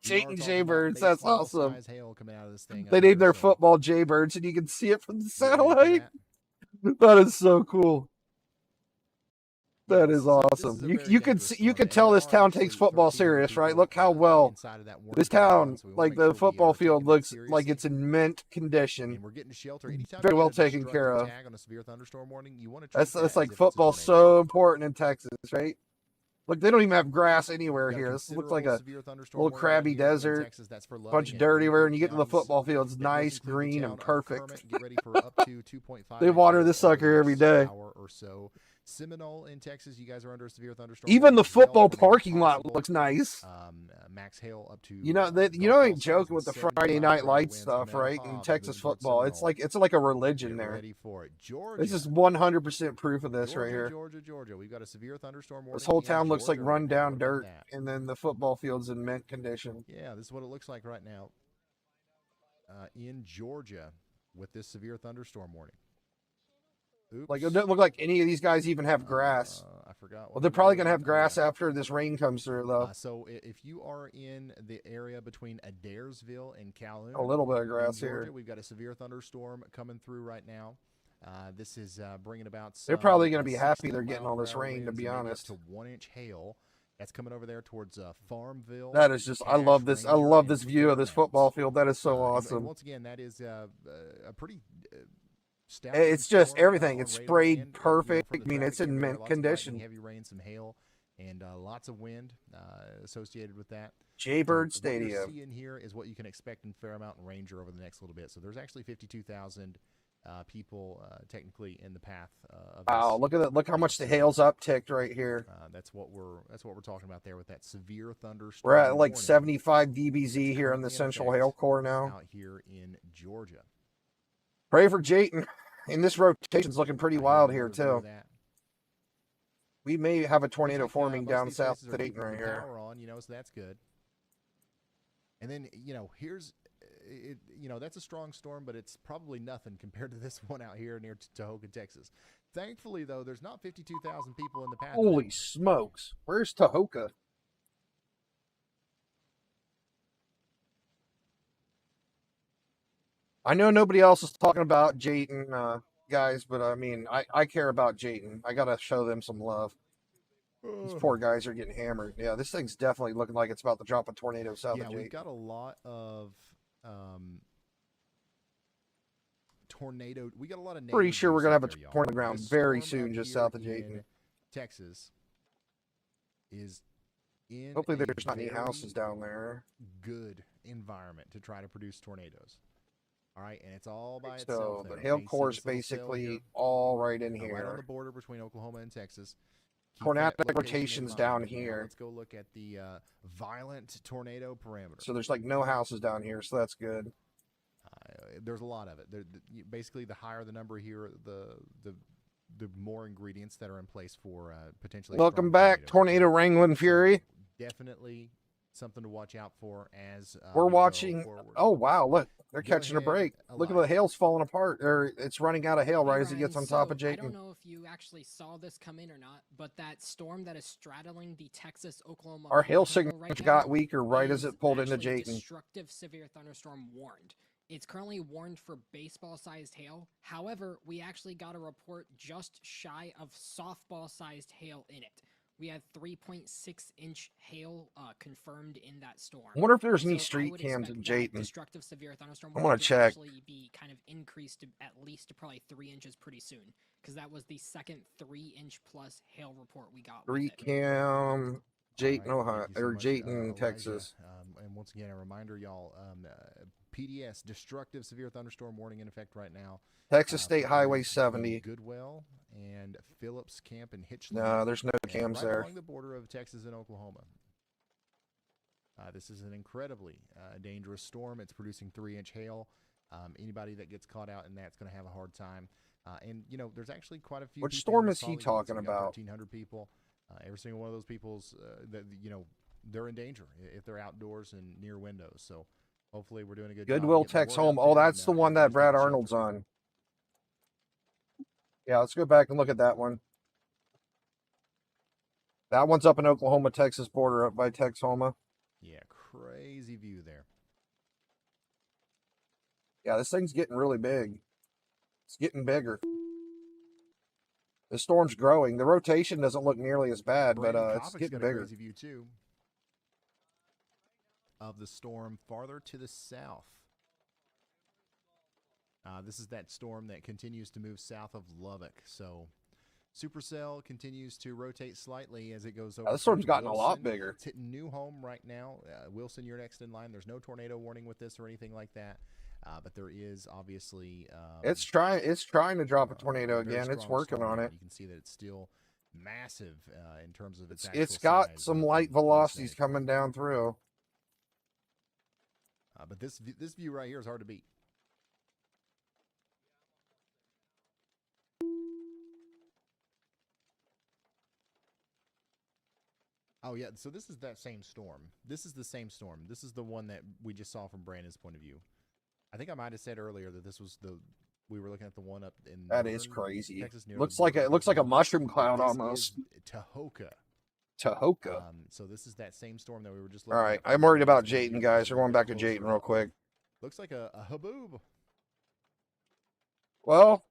Speaker 2: Jayton Jaybirds. That's awesome.
Speaker 1: Hail coming out of this thing
Speaker 2: They
Speaker 1: up
Speaker 2: named
Speaker 1: here,
Speaker 2: their
Speaker 1: so
Speaker 2: football Jaybirds, and you can see it from the
Speaker 1: get ready for
Speaker 2: satellite.
Speaker 1: that.
Speaker 2: That is so cool. That
Speaker 1: Yeah,
Speaker 2: is
Speaker 1: this a
Speaker 2: awesome.
Speaker 1: very
Speaker 2: You can
Speaker 1: dangerous
Speaker 2: see,
Speaker 1: storm,
Speaker 2: you can
Speaker 1: and
Speaker 2: tell
Speaker 1: there
Speaker 2: this
Speaker 1: are
Speaker 2: town
Speaker 1: actually
Speaker 2: takes football
Speaker 1: 13
Speaker 2: serious, right?
Speaker 1: people,
Speaker 2: Look how well
Speaker 1: inside of that warning
Speaker 2: this
Speaker 1: cloud,
Speaker 2: town,
Speaker 1: so we wanna
Speaker 2: like
Speaker 1: make
Speaker 2: the
Speaker 1: sure we
Speaker 2: football
Speaker 1: are
Speaker 2: field,
Speaker 1: taking that
Speaker 2: looks like
Speaker 1: seriously.
Speaker 2: it's in mint
Speaker 1: And
Speaker 2: condition.
Speaker 1: we're getting shelter. Anytime
Speaker 2: Very
Speaker 1: you
Speaker 2: well
Speaker 1: get a
Speaker 2: taken care
Speaker 1: destructive
Speaker 2: of.
Speaker 1: tag on a severe thunderstorm warning, you want to treat
Speaker 2: That's
Speaker 1: that as
Speaker 2: like
Speaker 1: if it's a
Speaker 2: football's
Speaker 1: tornado.
Speaker 2: so important in Texas, right? Look, they don't even have grass anywhere
Speaker 1: Got a
Speaker 2: here. This looks like
Speaker 1: considerable
Speaker 2: a
Speaker 1: severe thunderstorm
Speaker 2: little
Speaker 1: warning out
Speaker 2: crabby
Speaker 1: here in
Speaker 2: desert,
Speaker 1: Texas. That's for
Speaker 2: bunch
Speaker 1: Loving
Speaker 2: of
Speaker 1: and
Speaker 2: dirty where,
Speaker 1: Rankin
Speaker 2: and you get to the
Speaker 1: counties.
Speaker 2: football field, it's
Speaker 1: That does
Speaker 2: nice,
Speaker 1: include the
Speaker 2: green,
Speaker 1: town
Speaker 2: and
Speaker 1: of
Speaker 2: perfect.
Speaker 1: Kermit. Get ready for up to 2.5
Speaker 2: They water
Speaker 1: inches
Speaker 2: this
Speaker 1: over
Speaker 2: sucker
Speaker 1: the
Speaker 2: every
Speaker 1: next
Speaker 2: day.
Speaker 1: hour or so. Seminole in Texas, you guys are under a severe thunderstorm
Speaker 2: Even
Speaker 1: warning
Speaker 2: the
Speaker 1: as well.
Speaker 2: football
Speaker 1: Remain
Speaker 2: parking lot
Speaker 1: possible.
Speaker 2: looks nice.
Speaker 1: Max hail up to
Speaker 2: You know that you
Speaker 1: golf
Speaker 2: know, I
Speaker 1: ball
Speaker 2: ain't
Speaker 1: size
Speaker 2: joking
Speaker 1: and
Speaker 2: with the
Speaker 1: 75
Speaker 2: Friday Night
Speaker 1: mile
Speaker 2: Lights
Speaker 1: winds
Speaker 2: stuff,
Speaker 1: coming out of
Speaker 2: right? In
Speaker 1: Cobb
Speaker 2: Texas
Speaker 1: moving towards
Speaker 2: football,
Speaker 1: Seminole.
Speaker 2: it's like a religion
Speaker 1: Get
Speaker 2: there.
Speaker 1: ready for it. Georgia.
Speaker 2: This is 100% proof of this right here.
Speaker 1: Georgia. We've got a severe thunderstorm warning.
Speaker 2: This whole
Speaker 1: in
Speaker 2: town looks like
Speaker 1: Georgia right
Speaker 2: run
Speaker 1: now. What
Speaker 2: down
Speaker 1: about
Speaker 2: dirt,
Speaker 1: that?
Speaker 2: and then the football field's in mint condition.
Speaker 1: Yeah, this is what it looks like right now in Georgia with this severe thunderstorm warning. Oops.
Speaker 2: Like it doesn't look like any of these guys even have grass.
Speaker 1: I forgot.
Speaker 2: Well, they're probably gonna have grass after this rain comes through, though.
Speaker 1: So if you are in the area between Adairsville and Calhoun,
Speaker 2: A little bit of
Speaker 1: in
Speaker 2: grass
Speaker 1: Georgia,
Speaker 2: here.
Speaker 1: we've got a severe thunderstorm coming through right now. This is bringing about.
Speaker 2: They're
Speaker 1: some,
Speaker 2: probably gonna be
Speaker 1: 60
Speaker 2: happy they're getting all this
Speaker 1: mile-per-hour
Speaker 2: rain, to
Speaker 1: winds
Speaker 2: be
Speaker 1: and maybe up
Speaker 2: honest.
Speaker 1: to 1-inch hail. That's coming over there towards Farmville.
Speaker 2: That is just, I love this. I
Speaker 1: Ranger,
Speaker 2: love
Speaker 1: and
Speaker 2: this view of this
Speaker 1: Fairmount.
Speaker 2: football field. That is so
Speaker 1: And
Speaker 2: awesome.
Speaker 1: once again, that is a pretty.
Speaker 2: It's just everything. It's
Speaker 1: radar
Speaker 2: sprayed
Speaker 1: and,
Speaker 2: perfect.
Speaker 1: for the
Speaker 2: I mean, it's
Speaker 1: traffic
Speaker 2: in
Speaker 1: area,
Speaker 2: mint
Speaker 1: lots of lightning,
Speaker 2: condition.
Speaker 1: heavy rain, some hail, and lots of wind associated with that.
Speaker 2: Jaybird
Speaker 1: So what you're
Speaker 2: Stadium.
Speaker 1: seeing here is what you can expect in Fairmount and Ranger over the next little bit. So there's actually 52,000 people technically in the path of this.
Speaker 2: Wow, look at that! Look how much the hail's upticked right here.
Speaker 1: That's what we're talking about there with that severe thunderstorm.
Speaker 2: We're at like
Speaker 1: warning
Speaker 2: 75 dBZ here in the
Speaker 1: currently in
Speaker 2: central
Speaker 1: effect
Speaker 2: hail core now.
Speaker 1: out here in Georgia.
Speaker 2: Pray for Jayton. And this rotation's looking pretty wild here too. We may have a tornado forming down south to Dayton right here.
Speaker 1: Power on, so that's good. And then, here's, that's a strong storm, but it's probably nothing compared to this one out here near Tahoka, Texas. Thankfully, though, there's not 52,000 people in the path.
Speaker 2: Holy smokes. Where's Tahoka? I know nobody else is talking about Jayton, guys, but I mean, I care about Jayton. I gotta show them some love. These poor guys are getting hammered. Yeah, this thing's definitely looking like it's about to drop a tornado south of
Speaker 1: Yeah, we've
Speaker 2: Jayton.
Speaker 1: got a lot of tornado. We got a lot of.
Speaker 2: Pretty sure we're gonna have a
Speaker 1: tornado
Speaker 2: tornado ground very soon, just south of Jayton.
Speaker 1: Texas is in.
Speaker 2: Hopefully, there's not any houses down there.
Speaker 1: Good environment to try to produce tornadoes. All right, and it's all by
Speaker 2: So
Speaker 1: itself.
Speaker 2: the hail core is basically all right in
Speaker 1: right on the
Speaker 2: here.
Speaker 1: border between Oklahoma and Texas.
Speaker 2: Tornadic
Speaker 1: Keep that location in
Speaker 2: rotation's
Speaker 1: mind.
Speaker 2: down
Speaker 1: Now,
Speaker 2: here.
Speaker 1: let's go look at the violent tornado parameter.
Speaker 2: So there's like no houses down here, so that's good.
Speaker 1: There's a lot of it. Basically, the higher the number here, the more ingredients that are in place for potentially.
Speaker 2: Welcome back, Tornado Wrangling Fury.
Speaker 1: Definitely something to watch out for as
Speaker 2: We're
Speaker 1: we go
Speaker 2: watching.
Speaker 1: forward.
Speaker 2: Oh wow, look, they're
Speaker 1: Go
Speaker 2: catching a
Speaker 1: ahead,
Speaker 2: break. Look at
Speaker 1: Eli.
Speaker 2: the hail's falling apart, or it's running out of hail
Speaker 8: Hey,
Speaker 2: right as it
Speaker 8: Ryan,
Speaker 2: gets on top of
Speaker 8: so I don't
Speaker 2: Jayton.
Speaker 8: know if you actually saw this come in or not, but that storm that is straddling the Texas-Oklahoma
Speaker 2: Our hail
Speaker 8: panhandle
Speaker 2: signature
Speaker 8: right
Speaker 2: got
Speaker 8: now
Speaker 2: weaker right as
Speaker 8: is
Speaker 2: it pulled into
Speaker 8: actually
Speaker 2: Jayton.
Speaker 8: destructive severe thunderstorm warned. It's currently warned for baseball-sized hail. However, we actually got a report just shy of softball-sized hail in it. We had 3.6-inch hail confirmed in that storm.
Speaker 2: I wonder if there's any
Speaker 8: So I
Speaker 2: street
Speaker 8: would
Speaker 2: cams in
Speaker 8: expect that
Speaker 2: Jayton.
Speaker 8: destructive severe thunderstorm
Speaker 2: I'm
Speaker 8: warning
Speaker 2: gonna
Speaker 8: to
Speaker 2: check.
Speaker 8: actually be kind of increased to at least to probably 3 inches pretty soon, because that was the second 3-inch plus hail report we got. with
Speaker 2: Street
Speaker 8: it.
Speaker 2: cam, Jayton,
Speaker 1: All right,
Speaker 2: Ohio,
Speaker 1: thank you so
Speaker 2: or
Speaker 1: much,
Speaker 2: Jayton,
Speaker 1: Elijah.
Speaker 2: Texas.
Speaker 1: And once again, a reminder, y'all, PDS, destructive severe thunderstorm warning in effect right now.
Speaker 2: Texas State
Speaker 1: for
Speaker 2: Highway
Speaker 1: areas
Speaker 2: 70.
Speaker 1: between Goodwell and Phillips Camp and Hitchley.
Speaker 2: No, there's no
Speaker 1: and
Speaker 2: cams
Speaker 1: right
Speaker 2: there.
Speaker 1: along the border of Texas and Oklahoma. This is an incredibly dangerous storm. It's producing 3-inch hail. Anybody that gets caught out in that's going to have a hard time. And you know, there's actually quite a few.
Speaker 2: Which
Speaker 1: people
Speaker 2: storm
Speaker 1: in
Speaker 2: is he
Speaker 1: Solid Gates.
Speaker 2: talking
Speaker 1: We got
Speaker 2: about?
Speaker 1: 1,300 people. Every single one of those people's that they're in danger if they're outdoors and near windows. So hopefully we're doing a good job.
Speaker 2: Goodwill
Speaker 1: getting the
Speaker 2: Tex
Speaker 1: word out
Speaker 2: Home.
Speaker 1: there
Speaker 2: Oh,
Speaker 1: and,
Speaker 2: that's the one that
Speaker 1: everybody's
Speaker 2: Brad
Speaker 1: getting
Speaker 2: Arnold's
Speaker 1: sheltered.
Speaker 2: on. Yeah, let's go back and look at that one. That one's up in Oklahoma, Texas border, up by Texhoma.
Speaker 1: Yeah, crazy view there.
Speaker 2: Yeah, this thing's getting really big. It's getting bigger. The storm's growing. The rotation doesn't look nearly as bad, but
Speaker 1: Brandon
Speaker 2: it's
Speaker 1: Koppic's
Speaker 2: getting
Speaker 1: got a
Speaker 2: bigger.
Speaker 1: crazy view too of the storm farther to the south. This is that storm that continues to move south of Lubbock. So Supercell continues to rotate slightly as it goes over.
Speaker 2: This storm's
Speaker 1: towards
Speaker 2: gotten a lot
Speaker 1: Wilson.
Speaker 2: bigger.
Speaker 1: It's hitting New Home right now. Wilson, you're next in line. There's no tornado warning with this or anything like that. But there is obviously
Speaker 2: It's trying to drop a tornado
Speaker 1: very
Speaker 2: again. It's
Speaker 1: strong
Speaker 2: working
Speaker 1: storm
Speaker 2: on
Speaker 1: there.
Speaker 2: it.
Speaker 1: You can see that it's still massive in terms of its
Speaker 2: It's
Speaker 1: actual
Speaker 2: got
Speaker 1: size
Speaker 2: some
Speaker 1: up
Speaker 2: light
Speaker 1: in
Speaker 2: velocities
Speaker 1: Thursday.
Speaker 2: coming down through.
Speaker 1: But this view right here is hard to beat. Oh yeah, so this is that same storm. This is the same storm. This is the one that we just saw from Brandon's point of view. I think I might have said earlier that this was we were looking at the one up in
Speaker 2: That is
Speaker 1: northern
Speaker 2: crazy.
Speaker 1: Texas near
Speaker 2: Looks
Speaker 1: the
Speaker 2: like
Speaker 1: border
Speaker 2: it
Speaker 1: of
Speaker 2: looks like a
Speaker 1: Oklahoma.
Speaker 2: mushroom cloud
Speaker 1: This
Speaker 2: almost.
Speaker 1: is Tahoka.
Speaker 2: Tahoka.
Speaker 1: So this is that same storm that we were just
Speaker 2: All
Speaker 1: looking
Speaker 2: right,
Speaker 1: at from
Speaker 2: I'm worried about
Speaker 1: Brandon's point of
Speaker 2: Jayton,
Speaker 1: view.
Speaker 2: guys.
Speaker 1: So
Speaker 2: We're going
Speaker 1: get a
Speaker 2: back to
Speaker 1: closer
Speaker 2: Jayton real
Speaker 1: look.
Speaker 2: quick.
Speaker 1: Looks like a haboob.
Speaker 2: Well,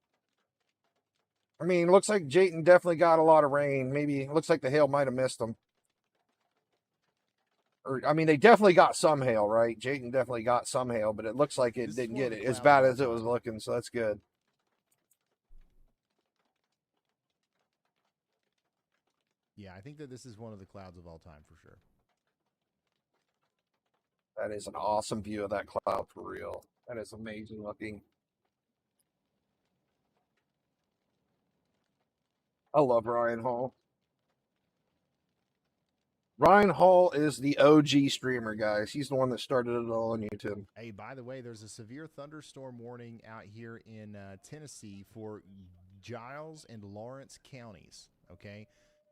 Speaker 2: I mean, looks like Jayton definitely got a lot of rain. Maybe it looks like the hail might have missed them. Or, I mean, they definitely got some hail, right? Jayton definitely got some hail, but it looks like it
Speaker 1: This is
Speaker 2: didn't
Speaker 1: one of
Speaker 2: get
Speaker 1: the
Speaker 2: it as
Speaker 1: clouds
Speaker 2: bad
Speaker 1: of
Speaker 2: as it
Speaker 1: all
Speaker 2: was
Speaker 1: time.
Speaker 2: looking, so that's good.
Speaker 1: Yeah, I think that this is one of the clouds of all time for sure.
Speaker 2: That is an awesome view of that cloud for real. That is amazing looking. I love Ryan Hall. Ryan Hall is the OG streamer, guys. He's the one that started it all on YouTube.
Speaker 1: Hey, by the way, there's a severe thunderstorm warning out here in Tennessee for Giles and Lawrence counties. Okay,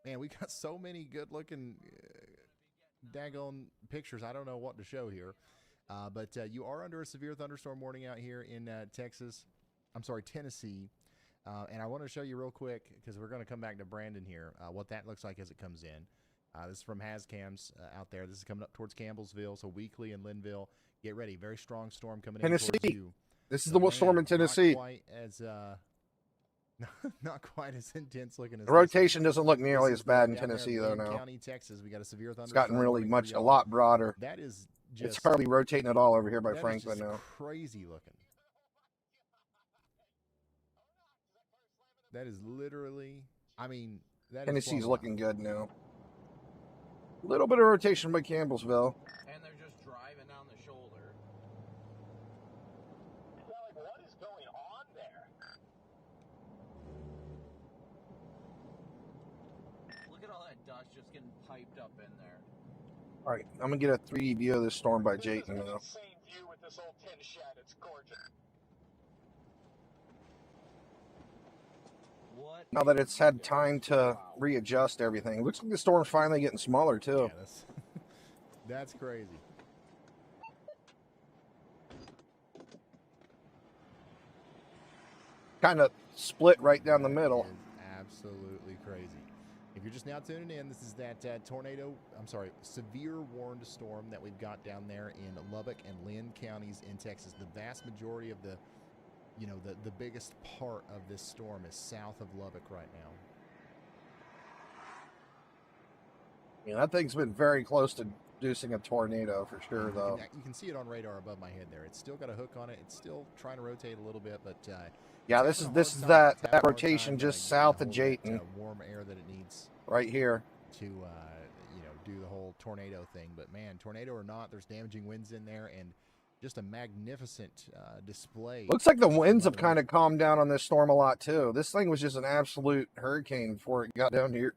Speaker 1: man, we got so many good-looking daggone pictures. I don't know what to show here, but you are under a severe thunderstorm warning out here in Tennessee. And I want to show you real quick because we're going to come back to Brandon here. What that looks like as it comes in. This is from Hazcams out there. This is coming up towards Campbellsville, so Weekly and Linville. Get ready. Very strong storm coming in towards
Speaker 2: Tennessee.
Speaker 1: you.
Speaker 2: This is
Speaker 1: So,
Speaker 2: the storm in
Speaker 1: man,
Speaker 2: Tennessee.
Speaker 1: Not quite as not quite as intense looking as
Speaker 2: The
Speaker 1: this one.
Speaker 2: rotation doesn't look nearly
Speaker 1: This
Speaker 2: as
Speaker 1: is
Speaker 2: bad in
Speaker 1: down there
Speaker 2: Tennessee,
Speaker 1: in
Speaker 2: though,
Speaker 1: Lynn
Speaker 2: now.
Speaker 1: County, Texas. We got a severe thunderstorm.
Speaker 2: It's gotten really
Speaker 1: warning for
Speaker 2: a
Speaker 1: y'all.
Speaker 2: lot broader.
Speaker 1: That is
Speaker 2: It's
Speaker 1: just
Speaker 2: hardly rotating at all over here by
Speaker 1: that is
Speaker 2: Franklin
Speaker 1: just
Speaker 2: now.
Speaker 1: crazy looking. That is literally, I mean, that
Speaker 2: Tennessee's
Speaker 1: is
Speaker 2: looking good now. A little bit of rotation by Campbellsville.
Speaker 4: And they're just driving down the shoulder.
Speaker 7: Yeah, like, what is going on there?
Speaker 4: Look at all that dust just getting piped up in there.
Speaker 2: All right, I'm going to get a 3D view of this storm by
Speaker 7: This is
Speaker 2: Jayton
Speaker 7: an
Speaker 2: now.
Speaker 7: insane view with this old tin shed. It's gorgeous.
Speaker 4: What?
Speaker 2: Now that it's had time to readjust everything. Looks like the storm's finally getting smaller, too.
Speaker 1: Yeah, that's crazy.
Speaker 2: Kind of split right down the middle.
Speaker 1: That is absolutely crazy. If you're just now tuning in, this is that severe warned storm that we've got down there in Lubbock and Lynn counties in Texas. The vast majority of the biggest part of this storm is south of Lubbock right now.
Speaker 2: Yeah, that thing's been very close to producing a tornado for sure, though.
Speaker 1: You can see it on radar above my head there. It's still got a hook on it. It's still trying to rotate a little bit, but
Speaker 2: Yeah,
Speaker 1: it's
Speaker 2: this
Speaker 1: having a
Speaker 2: is
Speaker 1: hard
Speaker 2: that
Speaker 1: time- having a hard
Speaker 2: rotation
Speaker 1: time,
Speaker 2: just
Speaker 1: getting
Speaker 2: south
Speaker 1: a
Speaker 2: of
Speaker 1: hold that,
Speaker 2: Jayton,
Speaker 1: warm air that it needs
Speaker 2: right here.
Speaker 1: to do the whole tornado thing. But man, tornado or not, there's damaging winds in there and just a magnificent display.
Speaker 2: Looks like the winds have kind of calmed down on this storm a lot, too. This thing was just an absolute hurricane before it got down here.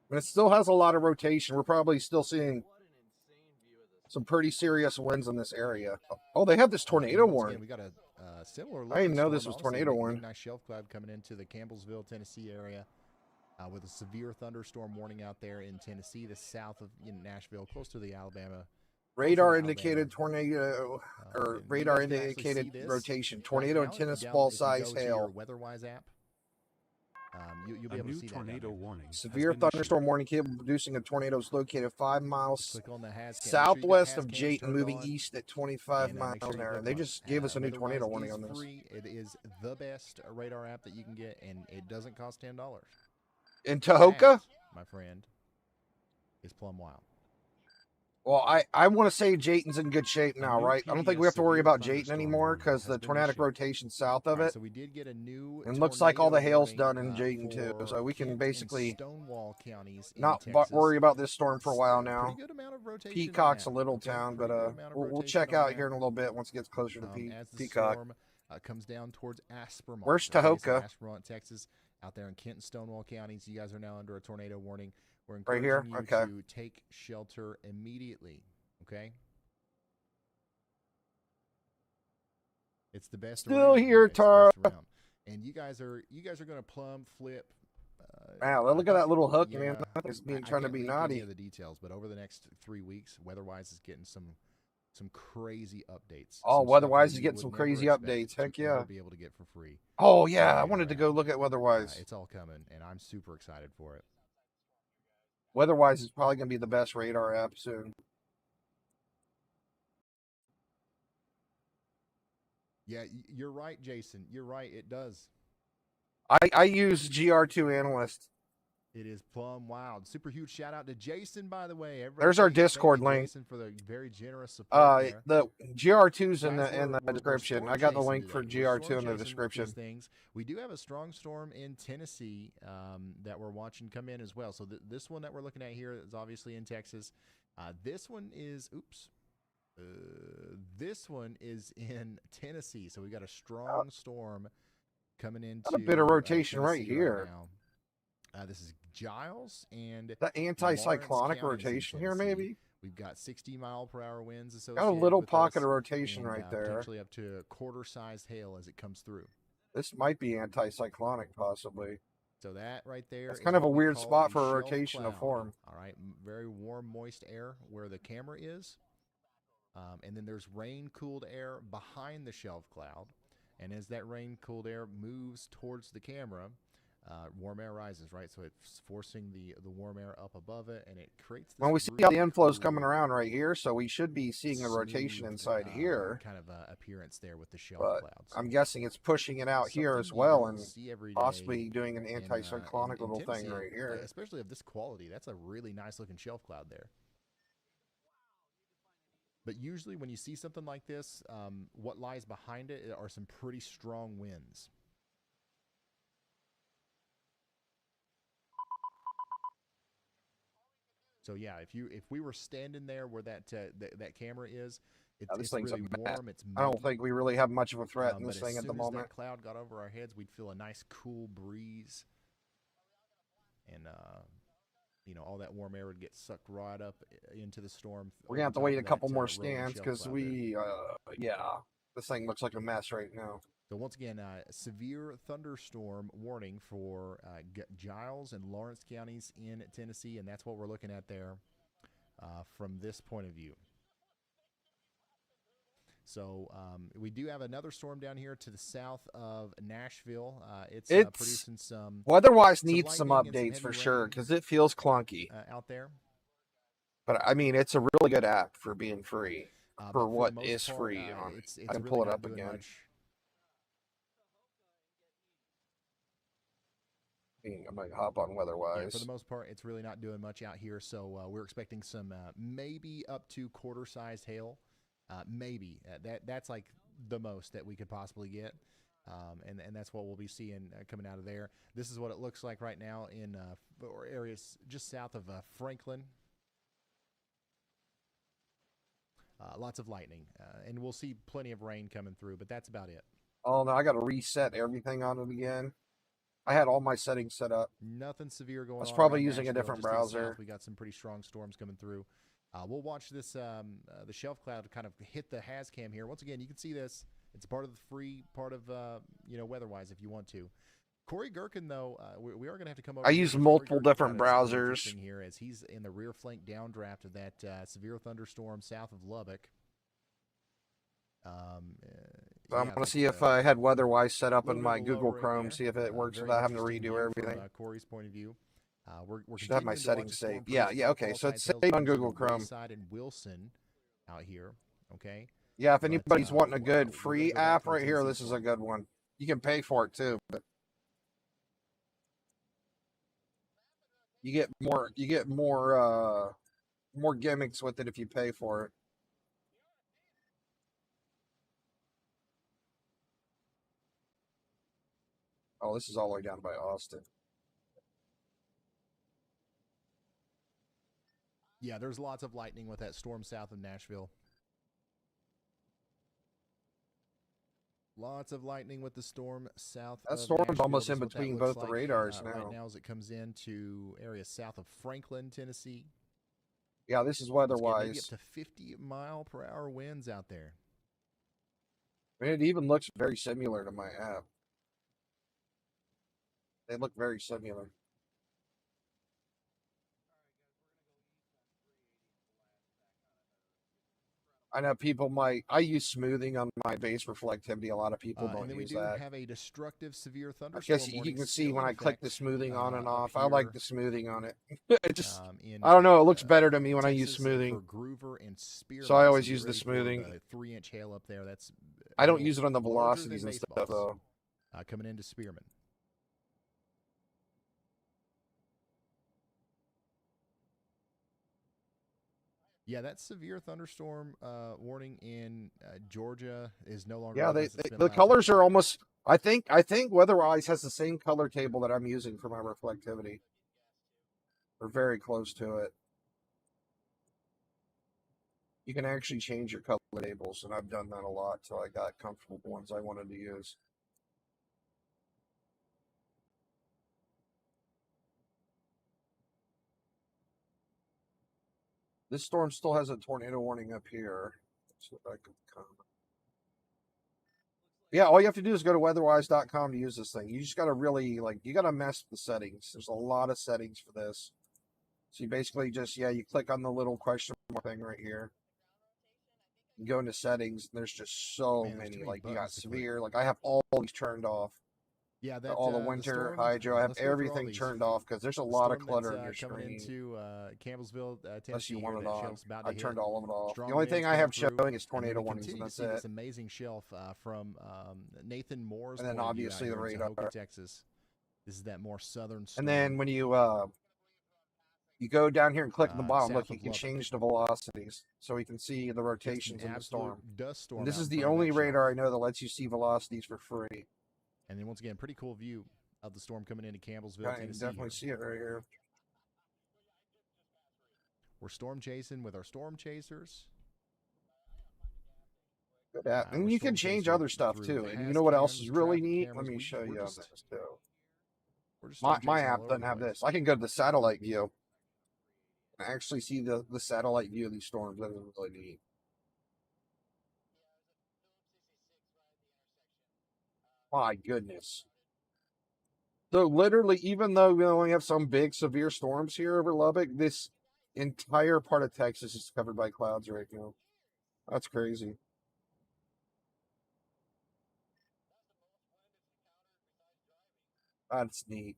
Speaker 2: But it still has a lot of rotation. We're probably still seeing
Speaker 4: What an insane view of this.
Speaker 2: some pretty serious winds in this area. Oh, they have this tornado
Speaker 1: Once
Speaker 2: warning.
Speaker 1: again, we got a similar.
Speaker 2: I didn't know
Speaker 1: looking
Speaker 2: this
Speaker 1: storm
Speaker 2: was
Speaker 1: also,
Speaker 2: tornado
Speaker 1: big
Speaker 2: warning.
Speaker 1: Nice shelf cloud coming into the Campbellsville, Tennessee area, with a severe thunderstorm warning out there in Tennessee, the south of Nashville, close to the Alabama.
Speaker 2: Radar
Speaker 1: Alabama.
Speaker 2: indicated tornado, or
Speaker 1: And you
Speaker 2: radar
Speaker 1: guys can actually
Speaker 2: indicated
Speaker 1: see this
Speaker 2: rotation.
Speaker 1: right
Speaker 2: Tornado
Speaker 1: now.
Speaker 2: and
Speaker 1: If you
Speaker 2: tennis
Speaker 1: down-
Speaker 2: ball
Speaker 1: if you
Speaker 2: size
Speaker 1: go to your
Speaker 2: hail.
Speaker 1: WeatherWise app. You'll be
Speaker 6: A
Speaker 1: able to
Speaker 6: new
Speaker 1: see that down
Speaker 6: tornado
Speaker 1: there.
Speaker 6: warning. has
Speaker 2: Severe
Speaker 6: been issued.
Speaker 2: thunderstorm warning capable of producing a tornado is located 5 miles
Speaker 1: Click on the HAZ cam. Make sure you got
Speaker 2: southwest
Speaker 1: HAZ
Speaker 2: of
Speaker 1: cams
Speaker 2: Jayton,
Speaker 1: turned
Speaker 2: moving
Speaker 1: on.
Speaker 2: east at 25
Speaker 1: And,
Speaker 2: miles
Speaker 1: make sure
Speaker 2: an
Speaker 1: you
Speaker 2: hour.
Speaker 1: look
Speaker 2: They
Speaker 1: up.
Speaker 2: just gave us a new tornado
Speaker 1: WeatherWise
Speaker 2: warning
Speaker 1: is
Speaker 2: on this.
Speaker 1: free. It is the best radar app that you can get, and it doesn't cost $10.
Speaker 2: In Tahoka?
Speaker 1: That, my friend, is plumb wild.
Speaker 2: Well, I want to say Jayton's in good shape now,
Speaker 6: new
Speaker 2: right? I don't think we
Speaker 6: PBS
Speaker 2: have to worry
Speaker 6: severe
Speaker 2: about Jayton
Speaker 6: thunderstorm
Speaker 2: anymore
Speaker 6: warning
Speaker 2: because
Speaker 6: has
Speaker 2: the
Speaker 6: been
Speaker 2: tornadic
Speaker 6: issued.
Speaker 2: rotation south of
Speaker 1: All right,
Speaker 2: it.
Speaker 1: so we did get a new
Speaker 2: And looks like all the
Speaker 1: tornado
Speaker 2: hail's
Speaker 1: warning,
Speaker 2: done in Jayton, too,
Speaker 1: for
Speaker 2: so we can
Speaker 1: Kent and
Speaker 2: basically
Speaker 1: Stonewall counties in
Speaker 2: not
Speaker 1: Texas.
Speaker 2: worry about this storm for a while
Speaker 1: Pretty
Speaker 2: now.
Speaker 1: good amount of rotation on
Speaker 2: Peacock's a
Speaker 1: that.
Speaker 2: little
Speaker 1: Okay,
Speaker 2: town, but
Speaker 1: pretty good amount of
Speaker 2: we'll
Speaker 1: rotation
Speaker 2: check
Speaker 1: on
Speaker 2: out
Speaker 1: that.
Speaker 2: here in a little bit once it gets closer to
Speaker 1: As the
Speaker 2: Peacock.
Speaker 1: storm comes down towards Aspermont.
Speaker 2: Where's
Speaker 1: okay, so
Speaker 2: Tahoka?
Speaker 1: Aspermont, Texas, out there in Kent and Stonewall counties. You guys are now under a tornado warning. We're
Speaker 2: Right
Speaker 1: encouraging
Speaker 2: here?
Speaker 1: you
Speaker 2: Okay.
Speaker 1: to take shelter immediately. Okay. It's the best.
Speaker 2: Still
Speaker 1: around,
Speaker 2: here,
Speaker 1: guys, best
Speaker 2: Tara.
Speaker 1: around. And you guys are going to plumb flip.
Speaker 2: Wow,
Speaker 1: I
Speaker 2: look at that
Speaker 1: think-
Speaker 2: little hook,
Speaker 1: yeah,
Speaker 2: man. It's being
Speaker 1: I
Speaker 2: trying to
Speaker 1: can't
Speaker 2: be
Speaker 1: leak any
Speaker 2: naughty.
Speaker 1: of the details, but over the next 3 weeks, WeatherWise is getting some crazy updates.
Speaker 2: Oh,
Speaker 1: some stuff that
Speaker 2: WeatherWise is
Speaker 1: you
Speaker 2: getting
Speaker 1: would
Speaker 2: some
Speaker 1: never
Speaker 2: crazy
Speaker 1: expect
Speaker 2: updates.
Speaker 1: to
Speaker 2: Heck
Speaker 1: ever
Speaker 2: yeah.
Speaker 1: be able to get for free.
Speaker 2: Oh, yeah, I
Speaker 1: Radar
Speaker 2: wanted to
Speaker 1: app.
Speaker 2: go look at WeatherWise.
Speaker 1: It's all coming, and I'm super excited for it.
Speaker 2: WeatherWise is probably going to be the best radar app soon.
Speaker 1: Yeah, you're right, Jason. You're right. It does.
Speaker 2: I use GR2 Analyst.
Speaker 1: It is plumb wild. Super huge shout out to Jason, by the way. Everybody
Speaker 2: There's our
Speaker 1: thank you,
Speaker 2: Discord link.
Speaker 1: Jason, for the very generous support there.
Speaker 2: The GR2's in
Speaker 1: Guys,
Speaker 2: the
Speaker 1: we're
Speaker 2: description.
Speaker 1: storm
Speaker 2: I got the
Speaker 1: chasing
Speaker 2: link for
Speaker 1: today. We're
Speaker 2: GR2
Speaker 1: storm
Speaker 2: in the
Speaker 1: chasing
Speaker 2: description.
Speaker 1: these things. We do have a strong storm in Tennessee that we're watching come in as well. So this one that we're looking at here is obviously in Texas. This one is this one is in Tennessee. So we got a strong storm coming into
Speaker 2: Got a bit of rotation right
Speaker 1: Tennessee
Speaker 2: here.
Speaker 1: now. This is Giles and
Speaker 2: The anticyclonic
Speaker 1: Lawrence counties in
Speaker 2: rotation here,
Speaker 1: Tennessee.
Speaker 2: maybe?
Speaker 1: We've got 60-mile-per-hour winds associated.
Speaker 2: Got a little
Speaker 1: with
Speaker 2: pocket
Speaker 1: this,
Speaker 2: of rotation
Speaker 1: and,
Speaker 2: right there.
Speaker 1: Potentially up to quarter-sized hail as it comes through.
Speaker 2: This might be anticyclonic, possibly.
Speaker 1: So that right there.
Speaker 2: That's
Speaker 1: is
Speaker 2: kind of
Speaker 1: what
Speaker 2: a
Speaker 1: we
Speaker 2: weird
Speaker 1: call
Speaker 2: spot for a
Speaker 1: shelf
Speaker 2: rotation to
Speaker 1: cloud.
Speaker 2: form.
Speaker 1: All right, very warm, moist air where the camera is, and then there's rain-cooled air behind the shelf cloud. And as that rain-cooled air moves towards the camera, warm air rises, right? So it's forcing the warm air up above it, and it creates this
Speaker 2: Well, we see
Speaker 1: really
Speaker 2: how the inflow's coming
Speaker 1: cool,
Speaker 2: around right here, so we should be seeing a rotation
Speaker 1: smooth,
Speaker 2: inside here.
Speaker 1: kind of appearance there with the shelf
Speaker 2: But
Speaker 1: clouds.
Speaker 2: I'm guessing it's pushing it out here
Speaker 1: Something
Speaker 2: as
Speaker 1: you
Speaker 2: well,
Speaker 1: don't
Speaker 2: and
Speaker 1: see every day
Speaker 2: possibly doing an
Speaker 1: in
Speaker 2: anticyclonic little thing
Speaker 1: Tennessee,
Speaker 2: right here.
Speaker 1: especially of this quality. That's a really nice looking shelf cloud there. But usually when you see something like this, what lies behind it are some pretty strong winds. So yeah, if we were standing there where that camera is, it's really warm. It's
Speaker 2: I don't think we really have much of a threat in
Speaker 1: but
Speaker 2: this thing
Speaker 1: as
Speaker 2: at the
Speaker 1: soon as
Speaker 2: moment.
Speaker 1: that cloud got over our heads, we'd feel a nice cool breeze, and all that warm air would get sucked right up into the storm.
Speaker 2: We're gonna have to wait a couple more scans because this thing looks like a mess right now.
Speaker 1: So once again, severe thunderstorm warning for Giles and Lawrence counties in Tennessee, and that's what we're looking at there from this point of view. So we do have another storm down here to the south of Nashville. It's producing some
Speaker 2: weather-wise needs some
Speaker 1: lightning and
Speaker 2: updates
Speaker 1: some
Speaker 2: for
Speaker 1: heavy
Speaker 2: sure
Speaker 1: rain,
Speaker 2: because it feels clunky.
Speaker 1: out there.
Speaker 2: But I mean, it's a really good app for being free.
Speaker 1: But
Speaker 2: For
Speaker 1: the
Speaker 2: what
Speaker 1: most
Speaker 2: is
Speaker 1: part,
Speaker 2: free on
Speaker 1: it's
Speaker 2: I can
Speaker 1: really
Speaker 2: pull it
Speaker 1: not
Speaker 2: up
Speaker 1: doing
Speaker 2: again.
Speaker 1: much.
Speaker 2: I might hop on
Speaker 1: Yeah,
Speaker 2: weather-wise.
Speaker 1: for the most part, it's really not doing much out here. So we're expecting some maybe up to quarter-sized hail. Maybe that's like the most that we could possibly get, and that's what we'll be seeing coming out of there. This is what it looks like right now in areas just south of Franklin. Lots of lightning, and we'll see plenty of rain coming through, but that's about it.
Speaker 2: Oh no, I got to reset everything on it again. I had all my settings set up.
Speaker 1: Nothing severe going on.
Speaker 2: I was probably
Speaker 1: around
Speaker 2: using a
Speaker 1: Nashville,
Speaker 2: different
Speaker 1: just to the south.
Speaker 2: browser.
Speaker 1: We got some pretty strong storms coming through. We'll watch this the shelf cloud kind of hit the has cam here. Once again, you can see this. It's part of the free part of weatherwise if you want to. Corey Gherkin, though, we are going to have to come over.
Speaker 2: I use multiple different browsers
Speaker 1: here as he's in the rear flank downdraft of that severe thunderstorm south of Lubbock.
Speaker 2: I'm going to see if I had weatherwise set up in my Google Chrome, see if it works without having to redo everything.
Speaker 1: From Corey's point of view. We're
Speaker 2: should have my
Speaker 1: continuing to watch
Speaker 2: settings
Speaker 1: the storm
Speaker 2: saved. Yeah,
Speaker 1: produce
Speaker 2: okay. So it's
Speaker 1: all-sides
Speaker 2: saved on
Speaker 1: hailstones
Speaker 2: Google
Speaker 1: to
Speaker 2: Chrome.
Speaker 1: Wayside and Wilson out here, okay?
Speaker 2: Yeah, if
Speaker 1: But,
Speaker 2: anybody's wanting a
Speaker 1: we're
Speaker 2: good
Speaker 1: gonna
Speaker 2: free
Speaker 1: go back
Speaker 2: app
Speaker 1: to the
Speaker 2: right here,
Speaker 1: Tennessee
Speaker 2: this is a
Speaker 1: storm.
Speaker 2: good one. You can pay for it too, but you get more gimmicks with it if you pay for it. Oh, this is all the way down by Austin.
Speaker 1: Yeah, there's lots of lightning with that storm south of Nashville. Lots of lightning with the storm south
Speaker 2: That
Speaker 1: of
Speaker 2: storm's
Speaker 1: Nashville.
Speaker 2: almost
Speaker 1: This
Speaker 2: in
Speaker 1: is what that
Speaker 2: between
Speaker 1: looks
Speaker 2: both the
Speaker 1: like,
Speaker 2: radars
Speaker 1: right
Speaker 2: now.
Speaker 1: now as it comes into areas south of Franklin, Tennessee.
Speaker 2: Yeah, this is
Speaker 1: Once again, maybe
Speaker 2: weatherwise.
Speaker 1: up to 50-mile-per-hour winds out there.
Speaker 2: I mean, it even looks very similar to my app. They look very similar. I know people might. I use smoothing on my base reflectivity. A lot of people
Speaker 1: And
Speaker 2: don't
Speaker 1: then we
Speaker 2: use
Speaker 1: do
Speaker 2: that.
Speaker 1: have a destructive severe
Speaker 2: I
Speaker 1: thunderstorm
Speaker 2: guess you
Speaker 1: warning
Speaker 2: can see
Speaker 1: still
Speaker 2: when
Speaker 1: in
Speaker 2: I click the
Speaker 1: effect,
Speaker 2: smoothing on and
Speaker 1: up
Speaker 2: off. I like
Speaker 1: here,
Speaker 2: the smoothing on it. It just,
Speaker 1: in,
Speaker 2: I don't know. It looks better to me when I use
Speaker 1: Texas
Speaker 2: smoothing.
Speaker 1: for Groover and Spearman,
Speaker 2: So I always
Speaker 1: get
Speaker 2: use the
Speaker 1: ready for
Speaker 2: smoothing.
Speaker 1: the 3-inch hail up there. That's
Speaker 2: I don't
Speaker 1: hail
Speaker 2: use it on the
Speaker 1: larger
Speaker 2: velocities
Speaker 1: than
Speaker 2: and stuff
Speaker 1: baseballs,
Speaker 2: though.
Speaker 1: coming into Spearman. Yeah, that severe thunderstorm warning in Georgia is no longer.
Speaker 2: Yeah,
Speaker 1: with us. It's been
Speaker 2: the
Speaker 1: allowed to
Speaker 2: colors are
Speaker 1: expire.
Speaker 2: almost. I think Weatherwise has the same color table that I'm using for my reflectivity. We're very close to it. You can actually change your color tables, and I've done that a lot till I got comfortable with the ones I wanted to use. This storm still has a tornado warning up here. So if I could come. Yeah, all you have to do is go to weatherwise.com to use this thing. You just got to really, you got to mess with the settings. There's a lot of settings for this. So you basically just, you click on the little question mark thing right here. You go into settings, and there's just so
Speaker 1: Man, there's too
Speaker 2: many.
Speaker 1: many
Speaker 2: Like, you got
Speaker 1: buttons to click.
Speaker 2: severe. Like, I have all these turned off.
Speaker 1: Yeah, that
Speaker 2: all the
Speaker 1: the
Speaker 2: winter
Speaker 1: storm.
Speaker 2: hydro. I have
Speaker 1: Let's go through all
Speaker 2: everything
Speaker 1: these.
Speaker 2: turned off because there's a
Speaker 1: The
Speaker 2: lot of
Speaker 1: storm
Speaker 2: clutter on
Speaker 1: that's
Speaker 2: your
Speaker 1: coming
Speaker 2: screen.
Speaker 1: into Campbellsville,
Speaker 2: Unless
Speaker 1: Tennessee.
Speaker 2: you
Speaker 1: Here,
Speaker 2: want it
Speaker 1: that
Speaker 2: on.
Speaker 1: shelf's about to
Speaker 2: I
Speaker 1: hit.
Speaker 2: turned all of it off.
Speaker 1: Strong
Speaker 2: The only thing
Speaker 1: winds
Speaker 2: I have
Speaker 1: coming through,
Speaker 2: showing is
Speaker 1: and then
Speaker 2: tornado
Speaker 1: we
Speaker 2: warnings,
Speaker 1: continue
Speaker 2: and
Speaker 1: to
Speaker 2: that's
Speaker 1: see this
Speaker 2: it.
Speaker 1: amazing shelf from Nathan Moore's
Speaker 2: And then
Speaker 1: point of view out
Speaker 2: obviously the
Speaker 1: here in
Speaker 2: radar.
Speaker 1: Tahoka, Texas. This is that more southern storm.
Speaker 2: And then when you go down here and click on the bottom, look,
Speaker 1: south
Speaker 2: you
Speaker 1: of
Speaker 2: can
Speaker 1: Lubbock.
Speaker 2: change the velocities so we can see the
Speaker 1: Just an
Speaker 2: rotations in the
Speaker 1: absolute
Speaker 2: storm.
Speaker 1: dust storm.
Speaker 2: And this
Speaker 1: out
Speaker 2: is
Speaker 1: in
Speaker 2: the
Speaker 1: front of
Speaker 2: only
Speaker 1: that shelf.
Speaker 2: radar I know that lets you see velocities for free.
Speaker 1: And then once again, pretty cool view of the storm coming into Campbellsville,
Speaker 2: I can
Speaker 1: Tennessee.
Speaker 2: definitely
Speaker 1: Here.
Speaker 2: see it right here.
Speaker 1: We're storm chasing with our storm chasers.
Speaker 2: Good app.
Speaker 1: We're
Speaker 2: And you
Speaker 1: storm
Speaker 2: can change
Speaker 1: chasing
Speaker 2: other stuff
Speaker 1: through
Speaker 2: too. And you
Speaker 1: has
Speaker 2: know what else
Speaker 1: cams,
Speaker 2: is really
Speaker 1: traffic
Speaker 2: neat?
Speaker 1: cameras.
Speaker 2: Let me
Speaker 1: We-
Speaker 2: show you
Speaker 1: we're
Speaker 2: on
Speaker 1: just-
Speaker 2: this too.
Speaker 1: We're just
Speaker 2: My
Speaker 1: storm chasing all
Speaker 2: app
Speaker 1: over
Speaker 2: doesn't
Speaker 1: the
Speaker 2: have
Speaker 1: place.
Speaker 2: this. I can go to the satellite view and actually see the satellite view of these storms. That is really neat. My goodness. So literally, even though we only have some big severe storms here over Lubbock, this entire part of Texas is covered by clouds right now. That's crazy. That's neat.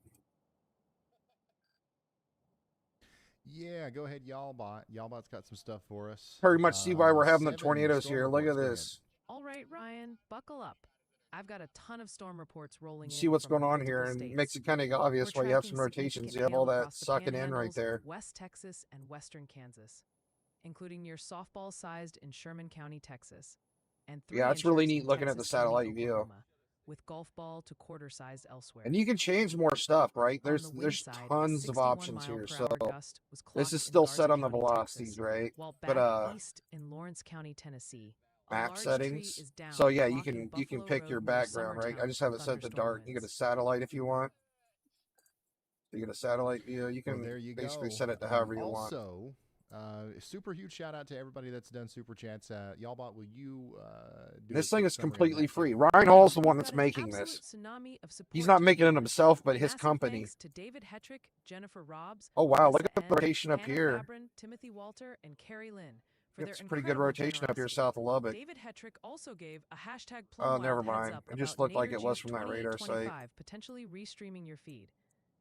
Speaker 1: Yeah, go ahead, Y'allbot. Y'allbot's got some stuff for us.
Speaker 2: Pretty much see why we're having the
Speaker 1: 7
Speaker 2: tornadoes
Speaker 1: storm
Speaker 2: here. Look at
Speaker 1: reports. Go ahead.
Speaker 2: this.
Speaker 3: All right, Ryan, buckle up. I've got a ton of storm reports rolling in.
Speaker 2: See what's
Speaker 3: from
Speaker 2: going on here,
Speaker 3: multiple
Speaker 2: and makes
Speaker 3: states.
Speaker 2: it kind of obvious
Speaker 3: We're
Speaker 2: why you have
Speaker 3: tracking
Speaker 2: some rotations.
Speaker 3: significant
Speaker 2: You have all
Speaker 3: hail
Speaker 2: that
Speaker 3: across the
Speaker 2: sucking in right
Speaker 3: panhandles
Speaker 2: there.
Speaker 3: of West Texas and western Kansas, including near softball-sized in Sherman County, Texas, and 3
Speaker 2: Yeah, it's really
Speaker 3: inches
Speaker 2: neat
Speaker 3: in
Speaker 2: looking at the
Speaker 3: Texas County,
Speaker 2: satellite view.
Speaker 3: Oklahoma, with golf ball to quarter-sized elsewhere.
Speaker 2: And you can change more stuff, right?
Speaker 3: On
Speaker 2: There's
Speaker 3: the wind
Speaker 2: there's
Speaker 3: side, a
Speaker 2: tons of
Speaker 3: 61
Speaker 2: options here. So
Speaker 3: mile-per-hour gust was
Speaker 2: this
Speaker 3: clocked
Speaker 2: is
Speaker 3: in
Speaker 2: still
Speaker 3: Garza
Speaker 2: set on the
Speaker 3: County,
Speaker 2: velocities,
Speaker 3: Texas,
Speaker 2: right?
Speaker 3: while
Speaker 2: But
Speaker 3: back east in Lawrence County, Tennessee, a
Speaker 2: map
Speaker 3: large
Speaker 2: settings.
Speaker 3: tree is down,
Speaker 2: So yeah, you
Speaker 3: blocking
Speaker 2: can
Speaker 3: Buffalo
Speaker 2: pick your
Speaker 3: Road near
Speaker 2: background, right? I
Speaker 3: Summertown
Speaker 2: just have
Speaker 3: from
Speaker 2: it set to
Speaker 3: thunderstorm
Speaker 2: dark. You get a
Speaker 3: winds.
Speaker 2: satellite if you want. You get a satellite view. You
Speaker 1: Well,
Speaker 2: can
Speaker 1: there you
Speaker 2: basically
Speaker 1: go.
Speaker 2: set it to however you want.
Speaker 1: Also, super huge shout out to everybody that's done super chats. Y'allbot, will you do
Speaker 2: This
Speaker 1: a
Speaker 2: thing
Speaker 1: quick
Speaker 2: is
Speaker 1: summary on
Speaker 2: completely
Speaker 1: that
Speaker 2: free.
Speaker 1: too?
Speaker 2: Ryan Hall's the
Speaker 3: We've
Speaker 2: one
Speaker 3: got
Speaker 2: that's
Speaker 3: an
Speaker 2: making
Speaker 3: absolute
Speaker 2: this.
Speaker 3: tsunami of
Speaker 2: He's
Speaker 3: support
Speaker 2: not
Speaker 3: to
Speaker 2: making it
Speaker 3: the
Speaker 2: himself, but his
Speaker 3: Massive
Speaker 2: company.
Speaker 3: thanks to David Hetrick, Jennifer Robbs,
Speaker 2: Oh wow, look
Speaker 3: Melissa
Speaker 2: at the
Speaker 3: N.,
Speaker 2: rotation up
Speaker 3: Hannah
Speaker 2: here.
Speaker 3: Fabrin, Timothy Walter, and Carrie Lynn for
Speaker 2: It's
Speaker 3: their
Speaker 2: a pretty good
Speaker 3: incredible
Speaker 2: rotation up here
Speaker 3: generosity.
Speaker 2: south of Lubbock.
Speaker 3: David Hetrick also gave a hashtag
Speaker 2: Oh,
Speaker 3: Plum
Speaker 2: never
Speaker 3: Wild heads
Speaker 2: mind.
Speaker 3: up
Speaker 2: It just
Speaker 3: about
Speaker 2: looked like
Speaker 3: Nader
Speaker 2: it was
Speaker 3: Juice
Speaker 2: from that radar site.
Speaker 3: 2825 potentially restreaming your feed.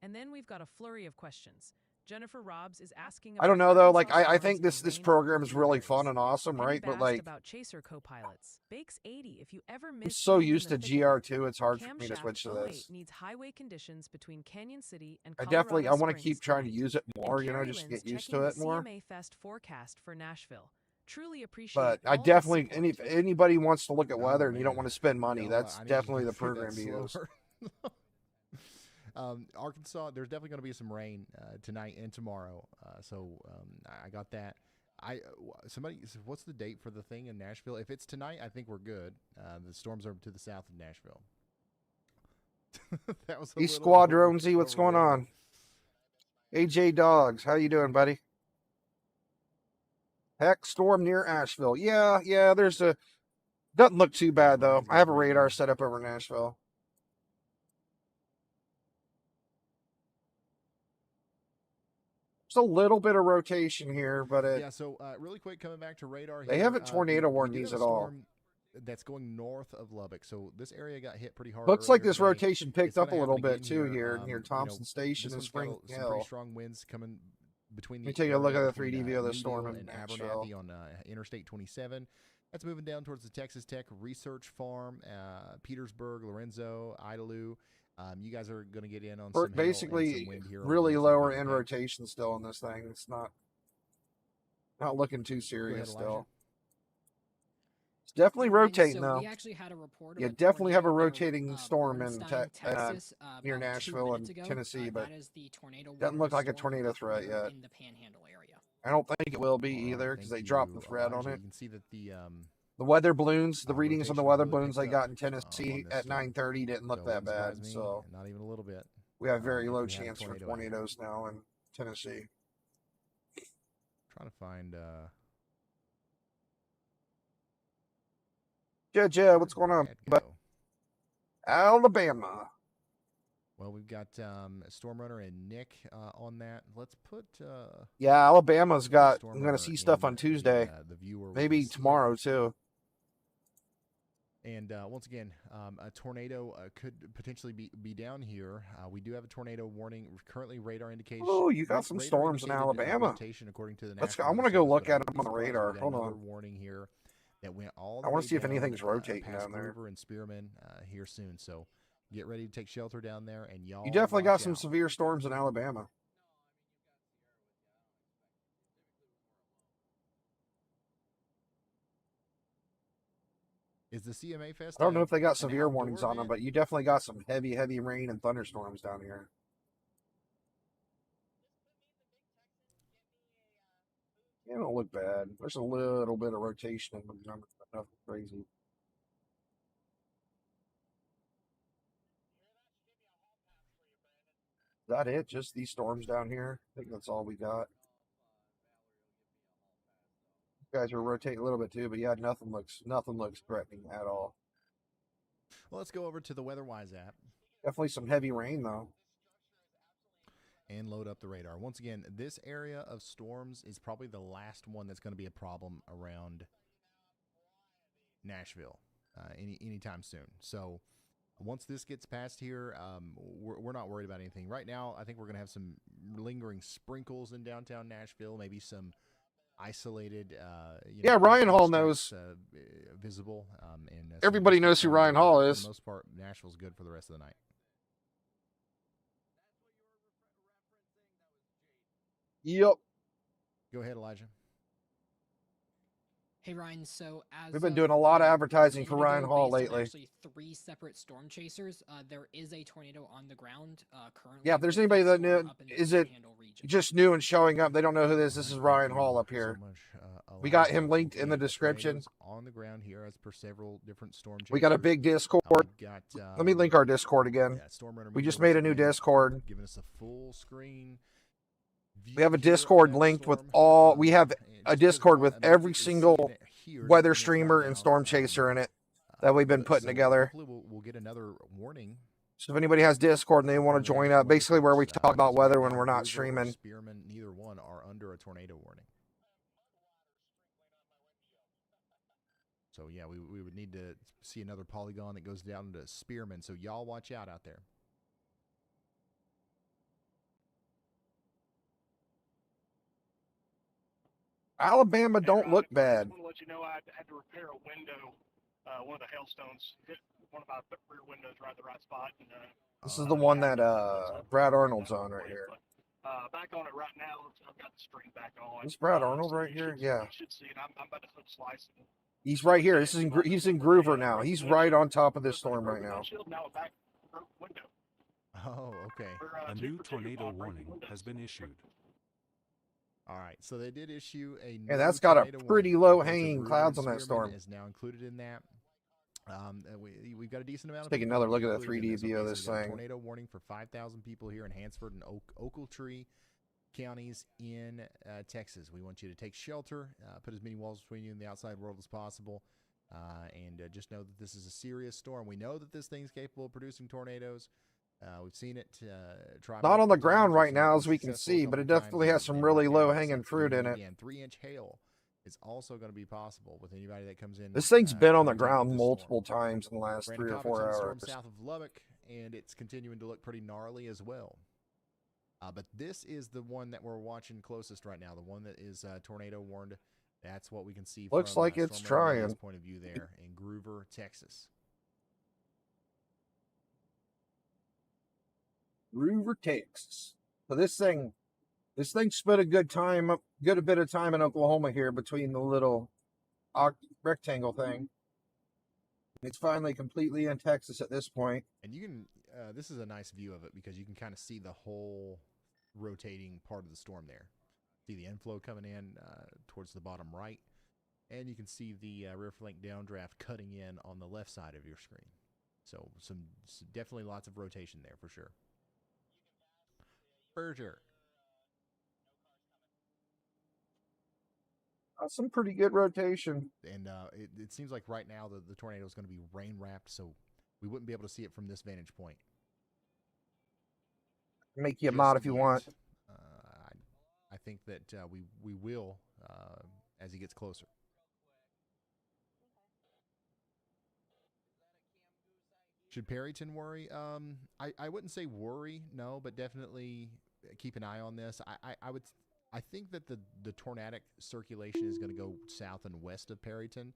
Speaker 3: And then we've got a flurry of questions. Jennifer Robbs is asking about
Speaker 2: I don't know though. Like
Speaker 3: Arkansas
Speaker 2: I
Speaker 3: storms
Speaker 2: think this
Speaker 3: and
Speaker 2: this
Speaker 3: rain
Speaker 2: program is really
Speaker 3: blueberries.
Speaker 2: fun and awesome,
Speaker 3: Penny
Speaker 2: right? But
Speaker 3: Bast
Speaker 2: like
Speaker 3: about Chaser co-pilots. Bakes 80 if you ever
Speaker 2: I'm
Speaker 3: miss
Speaker 2: so
Speaker 3: being in
Speaker 2: used
Speaker 3: the
Speaker 2: to
Speaker 3: thick of it.
Speaker 2: GR2, it's hard for me to
Speaker 3: Camshaft
Speaker 2: switch to
Speaker 3: 08
Speaker 2: this.
Speaker 3: needs highway conditions between Canyon City and
Speaker 2: I
Speaker 3: Colorado
Speaker 2: want to
Speaker 3: Springs
Speaker 2: keep trying to
Speaker 3: tonight.
Speaker 2: use it
Speaker 3: And
Speaker 2: more, you know,
Speaker 3: Carrie
Speaker 2: just to
Speaker 3: Lynn's
Speaker 2: get used
Speaker 3: checking
Speaker 2: to
Speaker 3: the
Speaker 2: it more.
Speaker 3: CMA Fest forecast for Nashville. Truly appreciate
Speaker 2: But I
Speaker 3: all the
Speaker 2: definitely,
Speaker 3: support.
Speaker 2: if anybody wants to look at
Speaker 1: Oh,
Speaker 2: weather and you don't
Speaker 1: man.
Speaker 2: want to spend money,
Speaker 1: Y'all,
Speaker 2: that's
Speaker 1: I need
Speaker 2: definitely
Speaker 1: to
Speaker 2: the
Speaker 1: do that
Speaker 2: program to use.
Speaker 1: slower. Arkansas, there's definitely going to be some rain tonight and tomorrow. I got that. Somebody, what's the date for the thing in Nashville? If it's tonight, I think we're good. The storms are to the south of Nashville. That was a
Speaker 2: East
Speaker 1: little
Speaker 2: Squadron Z, what's going on? AJ Dogs, how you doing, buddy? Heck, storm near Asheville. Yeah, there's a... Doesn't look too bad, though. I have a radar set up over Nashville. Just a little bit of rotation here, but it...
Speaker 1: Yeah, so really quick, coming back to radar
Speaker 2: They
Speaker 1: here,
Speaker 2: haven't tornado
Speaker 1: we
Speaker 2: warned
Speaker 1: do
Speaker 2: these
Speaker 1: have
Speaker 2: at
Speaker 1: a
Speaker 2: all.
Speaker 1: storm that's going north of Lubbock. So this area got hit pretty hard.
Speaker 2: Looks like
Speaker 1: earlier
Speaker 2: this
Speaker 1: today.
Speaker 2: rotation picked
Speaker 1: It's
Speaker 2: up a
Speaker 1: gonna
Speaker 2: little
Speaker 1: happen
Speaker 2: bit,
Speaker 1: again
Speaker 2: too,
Speaker 1: here.
Speaker 2: here near
Speaker 1: You know,
Speaker 2: Thompson Station
Speaker 1: this
Speaker 2: and
Speaker 1: one's got
Speaker 2: Spring
Speaker 1: some pretty
Speaker 2: Hill.
Speaker 1: strong winds coming between
Speaker 2: Let
Speaker 1: the
Speaker 2: me take a look
Speaker 1: area
Speaker 2: at the
Speaker 1: between,
Speaker 2: 3D view of the storm
Speaker 1: Newville
Speaker 2: in
Speaker 1: and
Speaker 2: Nashville.
Speaker 1: Abernathy on Interstate 27. That's moving down towards the Texas Tech Research Farm, Petersburg, Lorenzo, Idalou. You guys are going to get in on some hail and
Speaker 2: Basically,
Speaker 1: some wind here.
Speaker 2: really
Speaker 1: over the
Speaker 2: lower
Speaker 1: weekend,
Speaker 2: end
Speaker 1: okay?
Speaker 2: rotation still on this thing. It's not looking too serious
Speaker 1: Elijah.
Speaker 2: still. It's definitely
Speaker 8: Ryan,
Speaker 2: rotating
Speaker 8: so
Speaker 2: though.
Speaker 8: we actually had a report of
Speaker 2: You
Speaker 8: a
Speaker 2: definitely have a
Speaker 8: tornado
Speaker 2: rotating storm in
Speaker 8: Bernstein, Texas,
Speaker 2: near
Speaker 8: about 2
Speaker 2: Nashville and
Speaker 8: minutes ago.
Speaker 2: Tennessee, but
Speaker 8: that is the tornado
Speaker 2: doesn't
Speaker 8: warning
Speaker 2: look like a
Speaker 8: storm
Speaker 2: tornado threat
Speaker 8: occurring
Speaker 2: yet.
Speaker 8: in the Panhandle area.
Speaker 2: I don't think it will be
Speaker 1: All right,
Speaker 2: either because
Speaker 1: thank
Speaker 2: they dropped
Speaker 1: you,
Speaker 2: the threat on
Speaker 1: Elijah.
Speaker 2: it.
Speaker 1: You can see that
Speaker 2: The weather balloons, the readings on the
Speaker 1: rotation
Speaker 2: weather
Speaker 1: really
Speaker 2: balloons I
Speaker 1: picked
Speaker 2: got
Speaker 1: up,
Speaker 2: in
Speaker 1: on
Speaker 2: Tennessee
Speaker 1: this
Speaker 2: at
Speaker 1: storm.
Speaker 2: 9:30 didn't look
Speaker 1: So
Speaker 2: that
Speaker 1: wouldn't surprise
Speaker 2: bad.
Speaker 1: me,
Speaker 2: So
Speaker 1: not even a little bit.
Speaker 2: we have very
Speaker 1: if
Speaker 2: low
Speaker 1: we had a
Speaker 2: chance for
Speaker 1: tornado ahead.
Speaker 2: tornadoes now in Tennessee.
Speaker 1: Trying to find.
Speaker 2: Yeah, what's going on?
Speaker 1: Bad
Speaker 2: But
Speaker 1: go.
Speaker 2: Alabama.
Speaker 1: Well, we've got Stormrunner and Nick on that. Let's put.
Speaker 2: Yeah, Alabama's got. I'm
Speaker 1: Stormrunner
Speaker 2: going to see stuff
Speaker 1: in
Speaker 2: on Tuesday.
Speaker 1: the viewer. We
Speaker 2: Maybe
Speaker 1: can see it.
Speaker 2: tomorrow too.
Speaker 1: And once again, a tornado could potentially be down here. We do have a tornado warning. Currently, radar indication.
Speaker 2: Oh, you got some storms in Alabama.
Speaker 1: Rotation according to the
Speaker 2: Let's go.
Speaker 1: National
Speaker 2: I want to go
Speaker 1: Weather
Speaker 2: look
Speaker 1: Service,
Speaker 2: at
Speaker 1: but I
Speaker 2: them on the
Speaker 1: wouldn't be surprised if
Speaker 2: radar.
Speaker 1: we got
Speaker 2: Hold
Speaker 1: another
Speaker 2: on.
Speaker 1: warning here that went all the
Speaker 2: I
Speaker 1: way
Speaker 2: want to see if
Speaker 1: down,
Speaker 2: anything's rotating
Speaker 1: past
Speaker 2: down there.
Speaker 1: Groover and Spearman here soon. So get ready to take shelter down there, and y'all.
Speaker 2: You definitely got
Speaker 1: watch
Speaker 2: some
Speaker 1: out.
Speaker 2: severe storms in Alabama.
Speaker 1: Is the CMA Fest?
Speaker 2: I don't know if they got
Speaker 1: an
Speaker 2: severe
Speaker 1: outdoor
Speaker 2: warnings on them,
Speaker 1: event?
Speaker 2: but you definitely got some heavy rain and thunderstorms down here. It don't look bad. There's a little bit of rotation in them, nothing crazy. Is that it? Just these storms down here? I think that's all we got. You guys are rotating a little bit too, but yeah, nothing looks threatening at all.
Speaker 1: Well, let's go over to the WeatherWise app
Speaker 2: Definitely some heavy rain though.
Speaker 1: and load up the radar. Once again, this area of storms is probably the last one that's going to be a problem around Nashville anytime soon. So once this gets past here, we're not worried about anything. Right now, I think we're going to have some lingering sprinkles in downtown Nashville, maybe some isolated
Speaker 2: Yeah, Ryan Hall
Speaker 1: streaks,
Speaker 2: knows.
Speaker 1: visible. And
Speaker 2: Everybody
Speaker 1: some
Speaker 2: knows who
Speaker 1: sun,
Speaker 2: Ryan
Speaker 1: but,
Speaker 2: Hall
Speaker 1: for
Speaker 2: is.
Speaker 1: the most part, Nashville's good for the rest of the night.
Speaker 2: Yep.
Speaker 1: Go ahead, Elijah.
Speaker 8: Hey Ryan, so as
Speaker 2: We've been doing a lot of advertising for Ryan
Speaker 8: ago,
Speaker 2: Hall
Speaker 8: based on
Speaker 2: lately.
Speaker 8: Actually, 3 separate storm chasers. There is a tornado on the ground currently.
Speaker 2: Yeah, if there's
Speaker 8: with
Speaker 2: anybody that
Speaker 8: storm
Speaker 2: knew,
Speaker 8: up in the
Speaker 2: is it
Speaker 8: Panhandle region.
Speaker 2: just new and showing up? They don't know who this is. This is Ryan
Speaker 1: Thank you
Speaker 2: Hall up
Speaker 1: so
Speaker 2: here.
Speaker 1: much,
Speaker 2: We got
Speaker 1: Elijah.
Speaker 2: him linked in the
Speaker 1: Yeah,
Speaker 2: description.
Speaker 1: tornadoes on the ground here as per several different storm chasers.
Speaker 2: We got a big Discord.
Speaker 1: We've got,
Speaker 2: Let me link our Discord again.
Speaker 1: yeah, Storm Runner
Speaker 2: We
Speaker 1: Media
Speaker 2: just made a
Speaker 1: once
Speaker 2: new
Speaker 1: again,
Speaker 2: Discord.
Speaker 1: giving us a full screen view
Speaker 2: We have a
Speaker 1: here of
Speaker 2: Discord
Speaker 1: that
Speaker 2: linked with
Speaker 1: storm.
Speaker 2: all. We have
Speaker 1: And
Speaker 2: a
Speaker 1: just because
Speaker 2: Discord
Speaker 1: we're
Speaker 2: with
Speaker 1: not
Speaker 2: every
Speaker 1: immediately
Speaker 2: single
Speaker 1: seeing it here
Speaker 2: weather
Speaker 1: doing this
Speaker 2: streamer
Speaker 1: right
Speaker 2: and
Speaker 1: now,
Speaker 2: storm chaser in it that we've been putting
Speaker 1: so
Speaker 2: together.
Speaker 1: hopefully we'll get another warning.
Speaker 2: So if anybody has Discord and they want to
Speaker 1: from the
Speaker 2: join
Speaker 1: National
Speaker 2: up,
Speaker 1: Weather
Speaker 2: basically where we
Speaker 1: Service,
Speaker 2: talk about
Speaker 1: because right
Speaker 2: weather when
Speaker 1: now,
Speaker 2: we're not
Speaker 1: Groover or
Speaker 2: streaming.
Speaker 1: Spearman, neither one are under a tornado warning. So yeah, we would need to see another polygon that goes down to Spearman. So y'all watch out there.
Speaker 2: Alabama don't look
Speaker 5: I
Speaker 2: bad.
Speaker 5: just want to let you know I had to repair a window. One of the hailstones hit one of my rear windows right at the right spot. And,
Speaker 2: This is the one that Brad Arnold's on right here.
Speaker 5: Back on it right now. I've got the string back on.
Speaker 2: Is Brad Arnold
Speaker 5: so
Speaker 2: right
Speaker 5: you
Speaker 2: here?
Speaker 5: should-
Speaker 2: Yeah.
Speaker 5: You should see it. I'm about to hook slice it.
Speaker 2: He's right here. This is he's in Groover now. He's right on top of this storm right now.
Speaker 5: Now a back window.
Speaker 1: Oh, okay.
Speaker 6: A new tornado warning has been issued.
Speaker 1: All right, so they did issue a
Speaker 2: Yeah,
Speaker 1: new
Speaker 2: that's got a
Speaker 1: tornado
Speaker 2: pretty
Speaker 1: warning.
Speaker 2: low
Speaker 1: Okay, so
Speaker 2: hanging
Speaker 1: Groover
Speaker 2: clouds
Speaker 1: and
Speaker 2: on that
Speaker 1: Spearman
Speaker 2: storm.
Speaker 1: is now included in that. We've got a decent amount
Speaker 2: Let's
Speaker 1: of
Speaker 2: take
Speaker 1: people
Speaker 2: another look at the
Speaker 1: included in
Speaker 2: 3D view of
Speaker 1: Okay,
Speaker 2: this
Speaker 1: so we got a
Speaker 2: thing.
Speaker 1: tornado warning for 5,000 people here in Hansford and Ochiltree counties in Texas. We want you to take shelter, put as many walls between you and the outside world as possible, and just know that this is a serious storm. We know that this thing's capable of producing tornadoes. We've seen it try
Speaker 2: Not on the
Speaker 1: multiple
Speaker 2: ground
Speaker 1: times.
Speaker 2: right
Speaker 1: We've seen
Speaker 2: now,
Speaker 1: it
Speaker 2: as we can
Speaker 1: successful a
Speaker 2: see, but
Speaker 1: couple
Speaker 2: it
Speaker 1: times
Speaker 2: definitely has
Speaker 1: and-
Speaker 2: some
Speaker 1: and
Speaker 2: really
Speaker 1: worked out
Speaker 2: low-hanging
Speaker 1: successfully.
Speaker 2: fruit in
Speaker 1: And
Speaker 2: it.
Speaker 1: again, 3-inch hail is also going to be possible with anybody that comes in.
Speaker 2: This thing's been on the
Speaker 1: contact with
Speaker 2: ground
Speaker 1: this
Speaker 2: multiple
Speaker 1: storm.
Speaker 2: times in the last
Speaker 1: Brandon
Speaker 2: 3 or 4
Speaker 1: Covington's storm
Speaker 2: hours.
Speaker 1: south of Lubbock, and it's continuing to look pretty gnarly as well. But this is the one that we're watching closest right now, the one that is tornado warned. That's what we can see
Speaker 2: Looks
Speaker 1: from
Speaker 2: like it's
Speaker 1: Storm Radar Media's
Speaker 2: trying.
Speaker 1: point of view there in Groover, Texas.
Speaker 2: Groover, Texas. So this thing spent a good bit of time in Oklahoma here between the little rectangle thing. It's finally completely in Texas at this point.
Speaker 1: And you can, this is a nice view of it because you can kind of see the whole rotating part of the storm there. See the inflow coming in towards the bottom right, and you can see the rear flank downdraft cutting in on the left side of your screen. So definitely lots of rotation there for sure. For sure.
Speaker 2: That's some pretty good rotation.
Speaker 1: And it seems like right now the tornado is going to be rain wrapped, so we wouldn't be able to see it from this vantage point.
Speaker 2: Make you a
Speaker 1: Just
Speaker 2: mod if you
Speaker 1: yet.
Speaker 2: want.
Speaker 1: I think that we will as he gets closer. Should Perryton worry? I wouldn't say worry, no, but definitely keep an eye on this. I think that the tornadic circulation is going to go south and west of Perryton,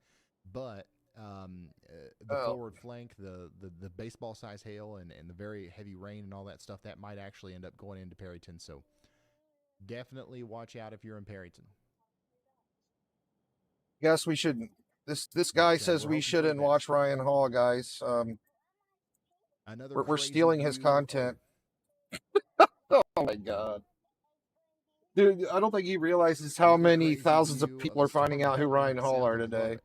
Speaker 1: but the forward flank, the baseball size hail and the very heavy rain and all that stuff, that might actually end up going into Perryton. So definitely watch out if you're in Perryton.
Speaker 2: Guess we shouldn't. This guy says we shouldn't watch Ryan Hall, guys. We're stealing his content. Oh my god. Dude, I don't think he realizes how many thousands of people are finding out who Ryan Hall are today.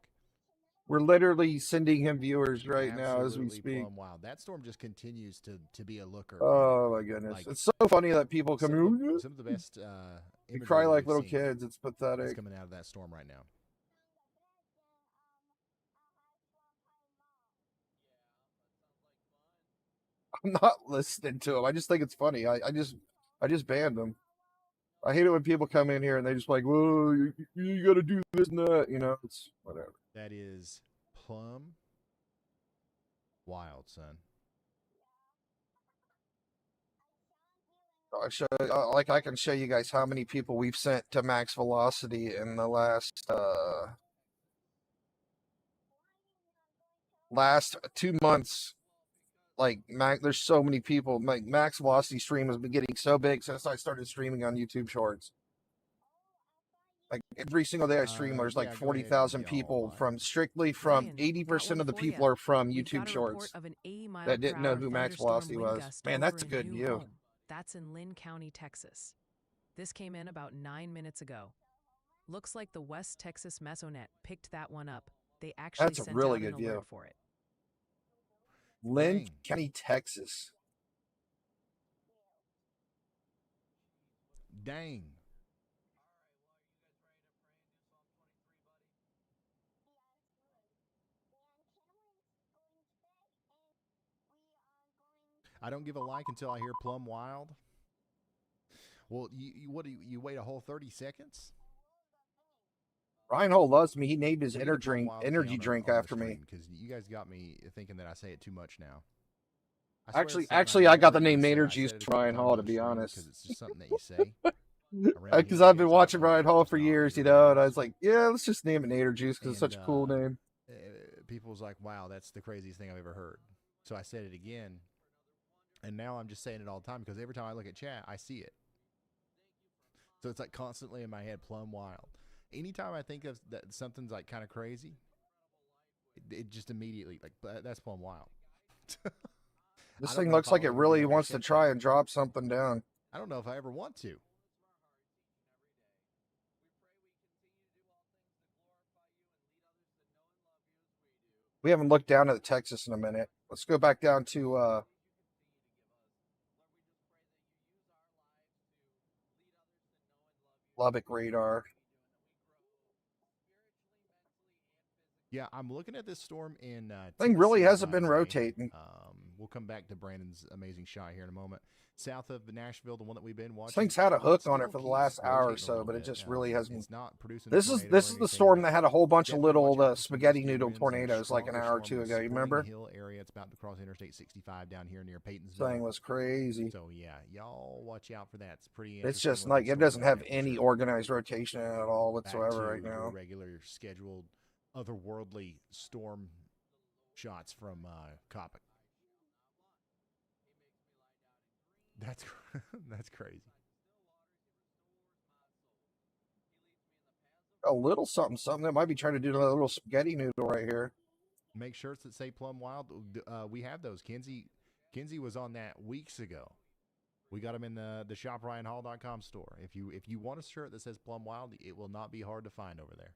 Speaker 2: We're literally sending him viewers right now as we speak.
Speaker 1: Wow, that storm just continues to be a looker.
Speaker 2: Oh my goodness. Like, it's so funny that people come in.
Speaker 1: Some of the best
Speaker 2: you cry like little kids. It's pathetic.
Speaker 1: It's coming out of that storm right now.
Speaker 2: I'm not listening to him. I just think it's funny. I just banned him. I hate it when people come in here and they just like, whoa, you got to do this and that. You know, it's whatever.
Speaker 1: That is plumb wild, son.
Speaker 2: I can show you guys how many people we've sent to max velocity in the last 2 months. Like there's so many people. Like max velocity stream has been getting so big since I started streaming on YouTube Shorts. Like every single day I stream, there's like 40,000 people strictly from 80% of the people are from YouTube Shorts that didn't know who max velocity was. Man, that's a good view.
Speaker 3: That's in Lynn County, Texas. This came in about 9 minutes ago. Looks like the West Texas Mesonet picked that one up. They actually sent out an alert for it.
Speaker 2: Lynn County, Texas.
Speaker 1: Dang. I don't give a like until I hear Plum Wild. Well, you wait a whole 30 seconds?
Speaker 2: Ryan Hall loves me. He named his energy drink after me.
Speaker 1: Because you guys got me thinking that I say it too much now.
Speaker 2: Actually, I got the name Nader Juice from Ryan Hall, to be honest.
Speaker 1: Because it's just something that you say.
Speaker 2: Because I've been watching Ryan Hall for years, you know, and I was like, yeah, let's just name it Nader Juice because it's such a cool name.
Speaker 1: People was like, wow, that's the craziest thing I've ever heard. So I said it again. And now I'm just saying it all the time because every time I look at chat, I see it. So it's like constantly in my head, Plum Wild. Anytime I think of that something's like kind of crazy, it just immediately like that's Plum Wild.
Speaker 2: This thing looks like it really wants to try and drop something down.
Speaker 1: I don't know if I ever want to.
Speaker 2: We haven't looked down at Texas in a minute. Let's go back down to Lubbock radar.
Speaker 1: Yeah, I'm looking at this storm in
Speaker 2: thing really hasn't been rotating.
Speaker 1: We'll come back to Brandon's amazing shot here in a moment. South of Nashville, the one that we've been watching.
Speaker 2: This thing's had a hook on it for the last hour or so, but it just really hasn't.
Speaker 1: It's not producing.
Speaker 2: This is the storm that had a whole bunch of little spaghetti noodle tornadoes like an hour or two ago. You remember?
Speaker 1: Hill area. It's about to cross Interstate 65 down here near Paytonsville.
Speaker 2: This thing was crazy.
Speaker 1: So yeah, y'all watch out for that. It's pretty.
Speaker 2: It's just like it doesn't have any organized rotation at all whatsoever right now.
Speaker 1: Regular scheduled otherworldly storm shots from Coppock. That's crazy.
Speaker 2: A little something that might be trying to do a little spaghetti noodle right here.
Speaker 1: Make shirts that say Plum Wild. We have those. Kinsey was on that weeks ago. We got them in the shopryanhall.com store. If you want a shirt that says Plum Wild, it will not be hard to find over there.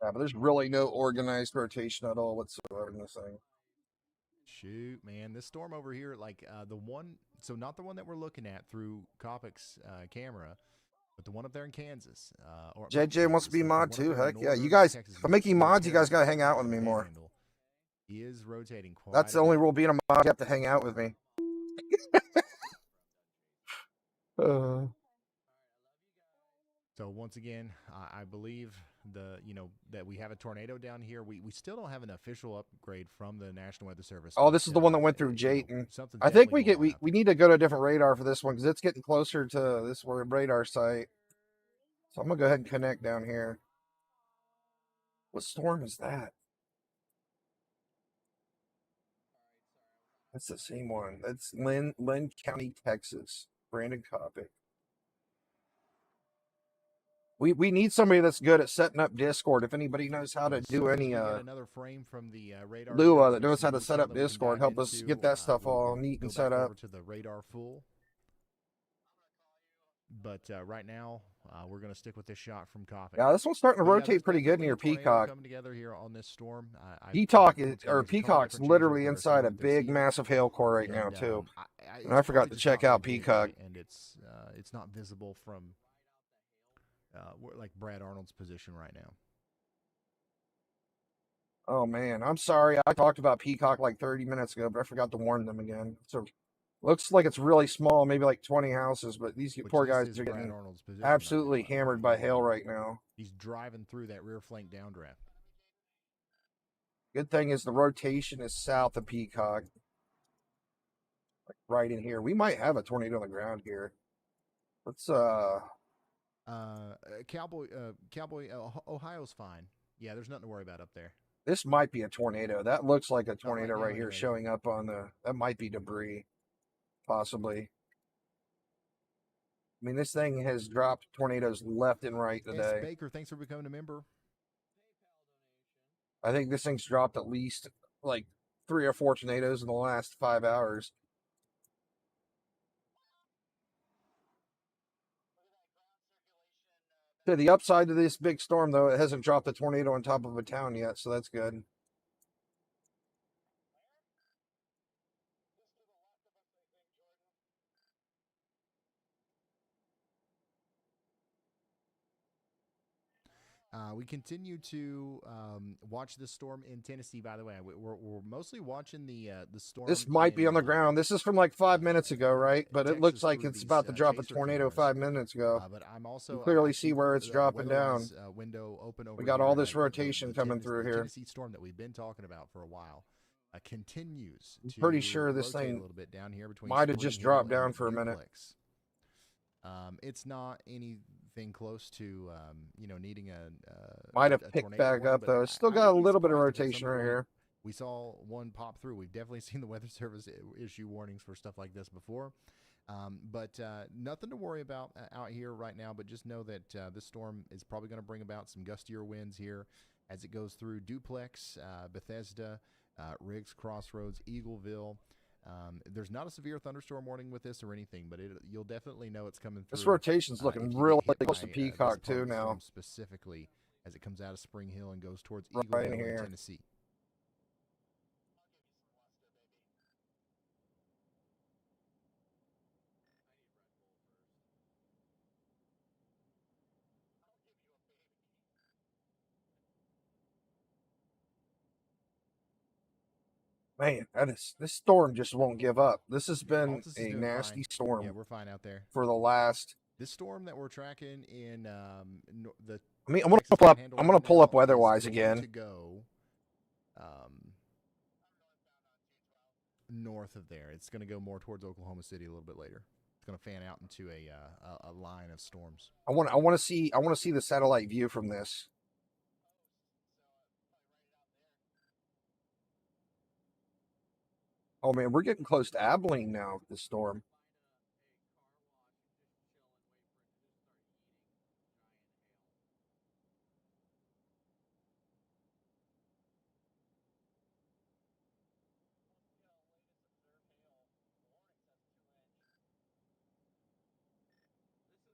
Speaker 2: Yeah, but there's really no organized rotation at all whatsoever in this thing.
Speaker 1: Shoot, man. This storm over here, like the one, so not the one that we're looking at through Coppock's camera, but the one up there in Kansas.
Speaker 2: JJ wants to be mod too. Heck yeah. You guys, if I'm making mods, you guys got to hang out with me more.
Speaker 1: He is rotating quite.
Speaker 2: That's the only rule being a mod. You have to hang out with me.
Speaker 1: So once again, I believe that we have a tornado down here. We still don't have an official upgrade from the National Weather Service.
Speaker 2: Oh, this is the one that went through Jayton. I think we need to go to a different radar for this one because it's getting closer to this radar site. So I'm gonna go ahead and connect down here. What storm is that? That's the same one. That's Lynn County, Texas. Brandon Kopic. We need somebody that's good at setting up Discord. If anybody knows how to do any
Speaker 1: another frame from the radar
Speaker 2: Lua that knows how to set up Discord, help us get that stuff all neat and set up.
Speaker 1: To the radar full. But right now, we're going to stick with this shot from Kopic.
Speaker 2: Yeah, this one's starting to rotate pretty good near Peacock.
Speaker 1: Coming together here on this storm.
Speaker 2: Peacock's literally inside a big, massive hail core right now too. And I forgot to check out Peacock.
Speaker 1: And it's not visible from like Brad Arnold's position right now.
Speaker 2: Oh man, I'm sorry. I talked about Peacock like 30 minutes ago, but I forgot to warn them again. So looks like it's really small, maybe like 20 houses, but these poor guys are getting absolutely hammered by hail right now.
Speaker 1: He's driving through that rear flank downdraft.
Speaker 2: Good thing is the rotation is south of Peacock. Like right in here. We might have a tornado on the ground here. Let's
Speaker 1: Cowboy, Ohio's fine. Yeah, there's nothing to worry about up there.
Speaker 2: This might be a tornado. That looks like a tornado right here showing up on that might be debris. Possibly. I mean, this thing has dropped tornadoes left and right today.
Speaker 1: Baker, thanks for becoming a member.
Speaker 2: I think this thing's dropped at least like 3 or 4 tornadoes in the last 5 hours. To the upside of this big storm, though, it hasn't dropped a tornado on top of a town yet, so that's good.
Speaker 1: We continue to watch the storm in Tennessee. By the way, we're mostly watching the storm.
Speaker 2: This might be on the ground. This is from like 5 minutes ago, right? But it looks like it's about to drop a tornado 5 minutes ago.
Speaker 1: But I'm also
Speaker 2: you clearly see where it's dropping down.
Speaker 1: Window open over.
Speaker 2: We got all this rotation coming through here.
Speaker 1: Tennessee storm that we've been talking about for a while continues.
Speaker 2: I'm pretty sure this thing
Speaker 1: a little bit down here between
Speaker 2: might have just dropped down for a minute.
Speaker 1: It's not anything close to needing a
Speaker 2: might have picked back up though. It's still got a little bit of rotation right here.
Speaker 1: We saw one pop through. We've definitely seen the Weather Service issue warnings for stuff like this before. But nothing to worry about out here right now, but just know that this storm is probably going to bring about some gustier winds here as it goes through Duplex, Bethesda, Riggs Crossroads, Eagleville. There's not a severe thunderstorm warning with this or anything, but you'll definitely know it's coming through.
Speaker 2: This rotation's looking really close to Peacock too now.
Speaker 1: Specifically as it comes out of Spring Hill and goes towards Eagleville in Tennessee.
Speaker 2: Man, this storm just won't give up. This has been a nasty storm.
Speaker 1: Yeah, we're fine out there.
Speaker 2: For the last.
Speaker 1: This storm that we're tracking in the.
Speaker 2: I mean, I'm gonna pull up weather-wise again.
Speaker 1: To go north of there, it's gonna go more towards Oklahoma City a little bit later. It's gonna fan out into a line of storms.
Speaker 2: I want to see the satellite view from this. Oh man, we're getting close to Abilene now with the storm.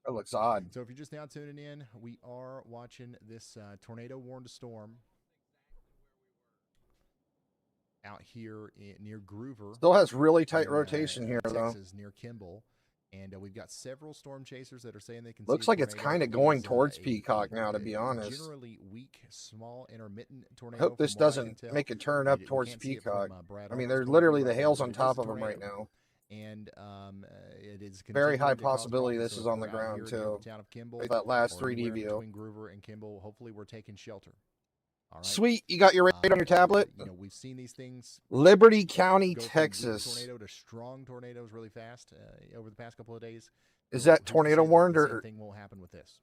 Speaker 2: That looks odd.
Speaker 1: So if you're just now tuning in, we are watching this tornado warned storm out here near Groover.
Speaker 2: Still has really tight rotation here,
Speaker 1: Texas,
Speaker 2: though.
Speaker 1: Near Kimball. And we've got several storm chasers that are saying they can
Speaker 2: Looks like it's kind of going towards Peacock now, to be honest.
Speaker 1: Generally weak, small, intermittent tornado.
Speaker 2: I hope this doesn't make a turn up towards Peacock. I mean, there's literally the hail's on top of them right now.
Speaker 1: And it is
Speaker 2: Very high
Speaker 1: continuing to cause
Speaker 2: possibility
Speaker 1: problems.
Speaker 2: this
Speaker 1: So
Speaker 2: is
Speaker 1: if
Speaker 2: on the
Speaker 1: we're out
Speaker 2: ground
Speaker 1: here near
Speaker 2: too.
Speaker 1: the town of Kimball,
Speaker 2: That last
Speaker 1: or
Speaker 2: 3D
Speaker 1: anywhere
Speaker 2: view.
Speaker 1: between Groover and Kimball, hopefully we're taking shelter. All right.
Speaker 2: Sweet, you got your radar on your tablet.
Speaker 1: You know, we've seen these things.
Speaker 2: Liberty County,
Speaker 1: Go from weak
Speaker 2: Texas.
Speaker 1: tornado to strong tornadoes really fast over the past couple of days.
Speaker 2: Is
Speaker 1: So
Speaker 2: that
Speaker 1: who's to
Speaker 2: tornado
Speaker 1: say that
Speaker 2: warned
Speaker 1: the
Speaker 2: or?
Speaker 1: same thing won't happen with this?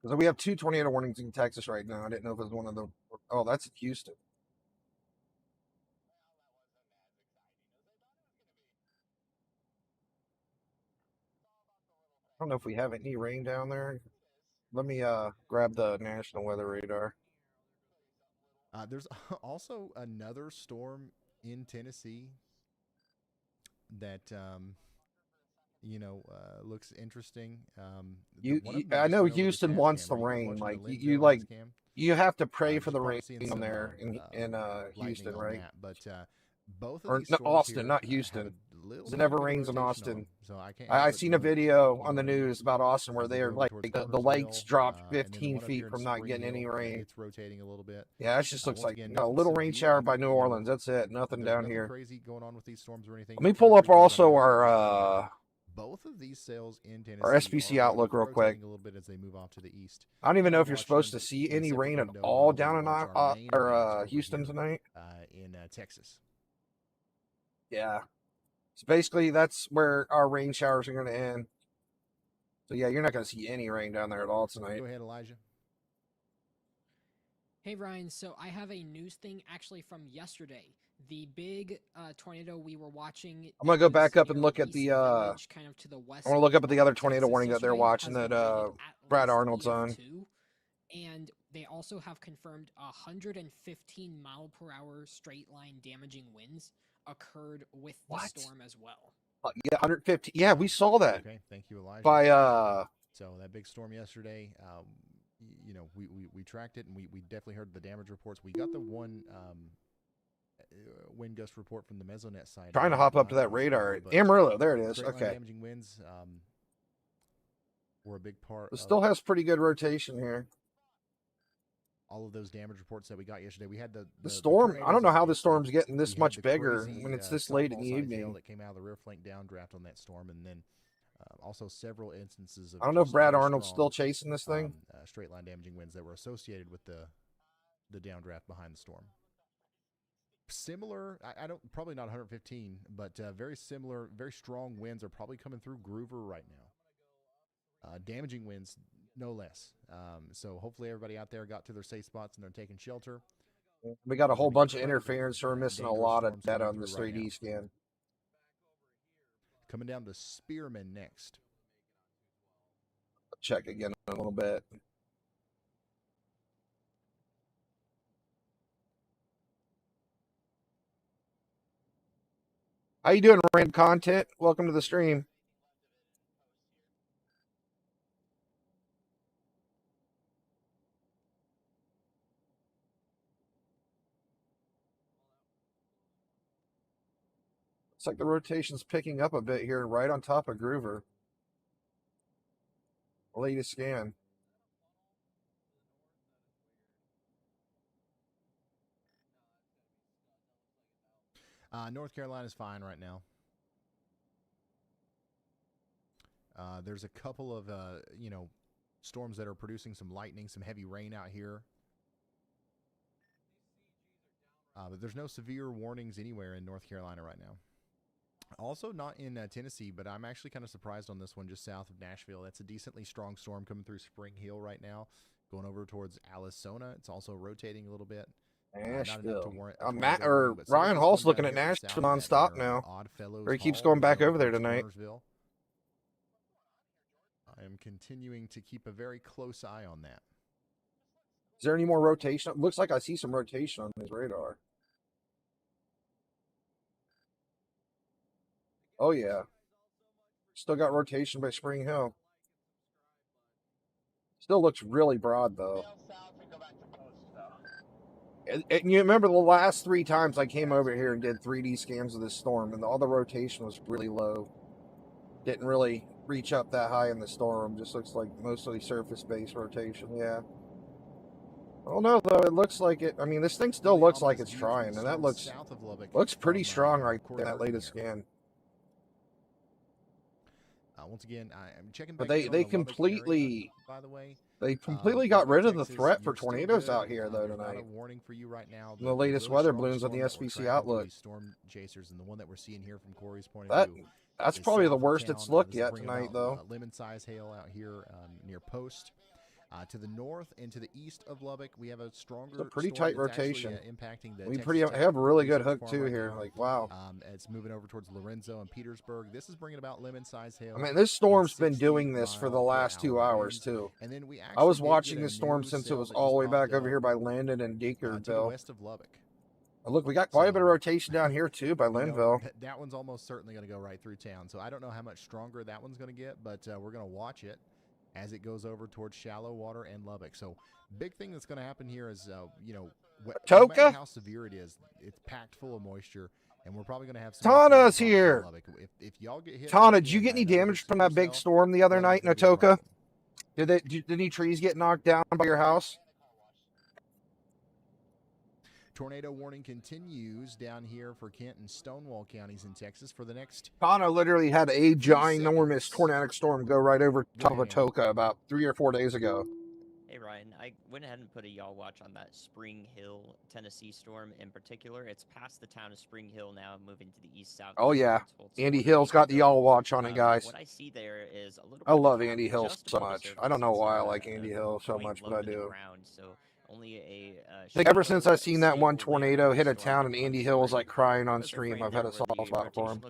Speaker 2: Because we have 2 tornado warnings in Texas right now. I didn't know if it was one of the. Oh, that's Houston. I don't know if we have any rain down there. Let me grab the National Weather Radar.
Speaker 1: There's also another storm in Tennessee that looks interesting.
Speaker 2: I know Houston wants the rain. Like you have to pray for the rain on there in Houston, right?
Speaker 1: But both of
Speaker 2: or
Speaker 1: these
Speaker 2: no,
Speaker 1: storms
Speaker 2: Austin,
Speaker 1: here
Speaker 2: not
Speaker 1: have
Speaker 2: Houston.
Speaker 1: a little
Speaker 2: It
Speaker 1: bit
Speaker 2: never
Speaker 1: of
Speaker 2: rains in
Speaker 1: rotation on
Speaker 2: Austin.
Speaker 1: them. So I can't.
Speaker 2: I
Speaker 1: help
Speaker 2: seen
Speaker 1: but
Speaker 2: a
Speaker 1: note,
Speaker 2: video on the news about Austin where
Speaker 1: as we
Speaker 2: they are
Speaker 1: go
Speaker 2: like
Speaker 1: towards
Speaker 2: the lakes
Speaker 1: Cartersville,
Speaker 2: dropped
Speaker 1: and then the
Speaker 2: 15
Speaker 1: one up here
Speaker 2: feet
Speaker 1: in
Speaker 2: from not
Speaker 1: Spring
Speaker 2: getting any
Speaker 1: Hill,
Speaker 2: rain.
Speaker 1: It's rotating a little bit.
Speaker 2: Yeah, it just looks
Speaker 1: Once
Speaker 2: like
Speaker 1: again,
Speaker 2: a
Speaker 1: nothing
Speaker 2: little rain
Speaker 1: severe.
Speaker 2: shower by New Orleans. That's it. Nothing
Speaker 1: There's
Speaker 2: down
Speaker 1: nothing
Speaker 2: here.
Speaker 1: crazy going on with these storms or anything.
Speaker 2: Let me
Speaker 1: We're
Speaker 2: pull
Speaker 1: trying
Speaker 2: up
Speaker 1: to keep
Speaker 2: also
Speaker 1: everybody
Speaker 2: our
Speaker 1: both of these cells in Tennessee
Speaker 2: our SPC
Speaker 1: are
Speaker 2: outlook real quick.
Speaker 1: rotating a little bit as they move off to the east.
Speaker 2: I don't even know if you're
Speaker 1: Watch
Speaker 2: supposed
Speaker 1: them
Speaker 2: to see
Speaker 1: in a
Speaker 2: any
Speaker 1: separate
Speaker 2: rain at
Speaker 1: window
Speaker 2: all
Speaker 1: while
Speaker 2: down
Speaker 1: we
Speaker 2: in
Speaker 1: watch our main events over
Speaker 2: Houston
Speaker 1: here,
Speaker 2: tonight.
Speaker 1: in Texas.
Speaker 2: Yeah. So basically, that's where our rain showers are going to end. So yeah, you're not going to see any rain down there at all tonight.
Speaker 1: Go ahead, Elijah.
Speaker 8: Hey Ryan, so I have a news thing actually from yesterday. The big tornado we were watching.
Speaker 2: I'm gonna go back up and
Speaker 8: near
Speaker 2: look at
Speaker 8: East
Speaker 2: the
Speaker 8: Village, kind of to the west.
Speaker 2: I want to look up at the other
Speaker 8: of
Speaker 2: tornado
Speaker 8: Texas
Speaker 2: warning that they're
Speaker 8: yesterday,
Speaker 2: watching
Speaker 8: has
Speaker 2: that
Speaker 8: been rated at
Speaker 2: Brad
Speaker 8: least
Speaker 2: Arnold's on.
Speaker 8: EF2, and they also have confirmed 115 mile per hour straight line damaging winds occurred with the storm as well.
Speaker 2: Yeah, 150. Yeah, we saw that.
Speaker 1: Okay, thank you, Elijah.
Speaker 2: By
Speaker 1: So that big storm yesterday, we tracked it and we definitely heard the damage reports. We got the one wind gust report from the Mesonet side.
Speaker 2: Trying to hop up to that radar. Amarillo, there it is.
Speaker 1: Straight line
Speaker 2: Okay.
Speaker 1: damaging winds were a big part.
Speaker 2: It still has pretty good rotation here.
Speaker 1: All of those damage reports that we got yesterday. We had the
Speaker 2: storm. I don't know how the
Speaker 1: tornadoes
Speaker 2: storm's getting this
Speaker 1: we had
Speaker 2: much
Speaker 1: the
Speaker 2: bigger
Speaker 1: crazy,
Speaker 2: when it's this late in the
Speaker 1: softball-sized hail
Speaker 2: evening.
Speaker 1: that came out of the rear flank downdraft on that storm, and then also several instances of
Speaker 2: I don't know if
Speaker 1: just
Speaker 2: Brad
Speaker 1: very
Speaker 2: Arnold's still
Speaker 1: strong,
Speaker 2: chasing this thing.
Speaker 1: straight line damaging winds that were associated with the downdraft behind the storm. Similar, I don't, probably not 115, but very similar, very strong winds are probably coming through Groover right now. Damaging winds, no less. So hopefully everybody out there got to their safe spots and they're taking shelter.
Speaker 2: We got a whole bunch of interference, so we're missing a lot of data on this 3D scan.
Speaker 1: Coming down to Spearman next.
Speaker 2: Check again in a little bit. How you doing, Rand Content? Welcome to the stream. Looks like the rotation's picking up a bit here, right on top of Groover. Latest scan.
Speaker 1: North Carolina's fine right now. There's a couple of, storms that are producing some lightning, some heavy rain out here. But there's no severe warnings anywhere in North Carolina right now. Also not in Tennessee, but I'm actually kind of surprised on this one just south of Nashville. That's a decently strong storm coming through Spring Hill right now, going over towards Arizona. It's also rotating a little bit.
Speaker 2: Nashville. Ryan Hall's looking at Nashville nonstop now. Or he keeps going back over there tonight.
Speaker 1: I am continuing to keep a very close eye on that.
Speaker 2: Is there any more rotation? Looks like I see some rotation on his radar. Oh, yeah. Still got rotation by Spring Hill. Still looks really broad, though. And you remember the last 3 times I came over here and did 3D scans of this storm, and all the rotation was really low. Didn't really reach up that high in the storm. Just looks like mostly surface-based rotation, yeah. Oh no, though it looks like it. I mean, this thing still looks like it's trying, and that looks pretty strong right there. That latest scan.
Speaker 1: Once again, I'm checking.
Speaker 2: But they completely, by the way, they completely got rid of the threat for tornadoes out here though tonight.
Speaker 1: A warning for you right now.
Speaker 2: The latest weather balloons on the SBC Outlook.
Speaker 1: Storm chasers, and the one that we're seeing here from Corey's point
Speaker 2: of
Speaker 1: view.
Speaker 2: That's probably the worst it's looked yet tonight, though.
Speaker 1: Lemon-sized hail out here near Post. To the north and to the east of Lubbock, we have a stronger.
Speaker 2: It's a pretty tight rotation.
Speaker 1: Impacting the
Speaker 2: we have a really good hook too
Speaker 1: right
Speaker 2: here.
Speaker 1: Now.
Speaker 2: Like wow.
Speaker 1: It's moving over towards Lorenzo and Petersburg. This is bringing about lemon-sized hail.
Speaker 2: I mean, this storm's been doing this for the last 2 hours too.
Speaker 1: And then
Speaker 2: I was watching this storm since it was all the way back over here by Landon and Dinkerville.
Speaker 1: West of Lubbock.
Speaker 2: Look, we got quite a bit of rotation down here too by Linville.
Speaker 1: That one's almost certainly going to go right through town. So I don't know how much stronger that one's going to get, but we're going to watch it as it goes over towards shallow water and Lubbock. So big thing that's going to happen here is, no matter how severe it is, it's packed full of moisture, and we're probably going to have some.
Speaker 2: Tana's here.
Speaker 1: If y'all get hit,
Speaker 2: Tana, did you get any damage from that big storm the other night in Atoka? Did any trees get knocked down by your house?
Speaker 1: Tornado warning continues down here for Kent and Stonewall counties in Texas for the next.
Speaker 2: Tana literally had a ginormous tornadic storm go right over top of Atoka about 3 or 4 days ago.
Speaker 9: Hey Ryan, I went ahead and put a y'all watch on that Spring Hill, Tennessee storm in particular. It's past the town of Spring Hill now, moving to the east-south.
Speaker 2: Oh yeah, Andy Hill's got the y'all watch on it, guys.
Speaker 9: What I see there is a little.
Speaker 2: I love Andy Hill so much. I don't know why I like Andy Hill so much, but I do. I think ever since I seen that one tornado hit a town and Andy Hill was like crying on stream, I've had a soft spot for him.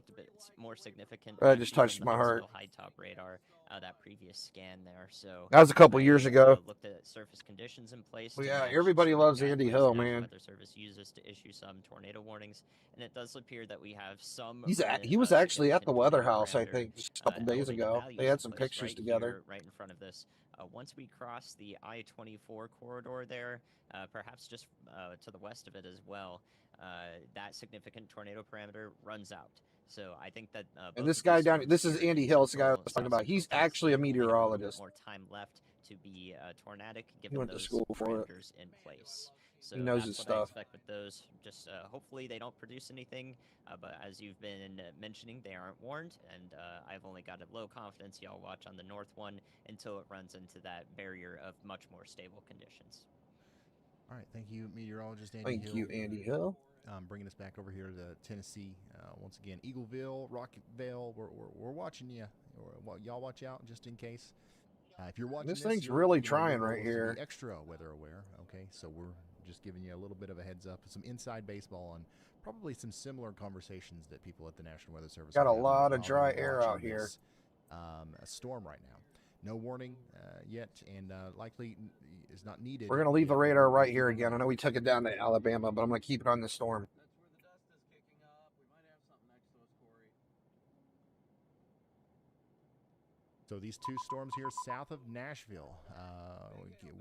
Speaker 2: That just touched my heart.
Speaker 9: High top radar, that previous scan there. So
Speaker 2: that was a couple years ago.
Speaker 9: Looked at surface conditions in place.
Speaker 2: Well, yeah, everybody loves Andy Hill, man.
Speaker 9: Weather Service uses to issue some tornado warnings, and it does appear that we have some.
Speaker 2: He was actually at the weather house, I think, just a couple days ago. They had some pictures together.
Speaker 9: Right in front of this. Once we cross the I-24 corridor there, perhaps just to the west of it as well, that significant tornado parameter runs out. So I think that.
Speaker 2: And this guy down, this is Andy Hill, it's the guy I was talking about. He's actually a meteorologist.
Speaker 9: More time left to be tornadic,
Speaker 2: He
Speaker 9: given
Speaker 2: went to
Speaker 9: those
Speaker 2: school for it.
Speaker 9: parameters in place. So
Speaker 2: he knows
Speaker 9: that's
Speaker 2: his
Speaker 9: what
Speaker 2: stuff.
Speaker 9: I expect with those. Just hopefully they don't produce anything. But as you've been mentioning, they aren't warned, and I've only got a low confidence y'all watch on the north one until it runs into that barrier of much more stable conditions.
Speaker 1: All right, thank you, meteorologist Andy Hill.
Speaker 2: Thank you, Andy Hill.
Speaker 1: Bringing us back over here to Tennessee once again. Eagleville, Rockville, we're watching you. Y'all watch out just in case. If you're watching
Speaker 2: this thing's really trying right here.
Speaker 1: Extra weather aware. Okay, so we're just giving you a little bit of a heads up, some inside baseball on probably some similar conversations that people at the National Weather Service
Speaker 2: got a lot of dry air out here.
Speaker 1: A storm right now. No warning yet, and likely is not needed.
Speaker 2: We're going to leave the radar right here again. I know we took it down to Alabama, but I'm going to keep it on the storm.
Speaker 1: So these two storms here south of Nashville,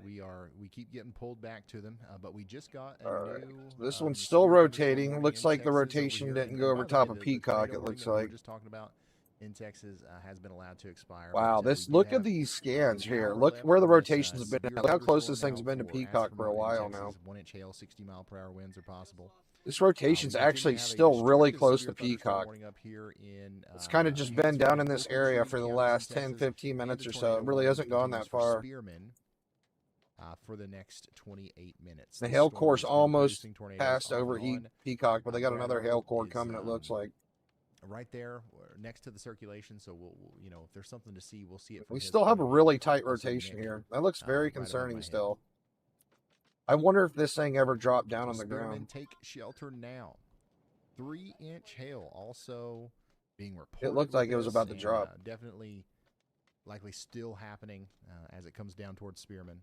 Speaker 1: we keep getting pulled back to them, but we just got a new.
Speaker 2: This one's still rotating. Looks like the rotation didn't go over top of Peacock. It looks like.
Speaker 1: We're just talking about in Texas has been allowed to expire.
Speaker 2: Wow, look at these scans here. Look where the rotations have been. Look how close this thing's been to Peacock for a while now.
Speaker 1: 1-inch hail, 60-mile-per-hour winds are possible.
Speaker 2: This rotation's actually still really close to Peacock. It's kind of just been down in this area for the last 10, 15 minutes or so. It really hasn't gone that far.
Speaker 1: For the next 28 minutes.
Speaker 2: The hail core's almost passed over Peacock, but they got another hail core coming, it looks like.
Speaker 1: Right there, next to the circulation, so we'll if there's something to see, we'll see it.
Speaker 2: We still have a really tight rotation here. That looks very concerning still. I wonder if this thing ever dropped down on the ground.
Speaker 1: Take shelter now. 3-inch hail also being reported.
Speaker 2: It looked like it was about to drop.
Speaker 1: Definitely, likely still happening as it comes down towards Spearman.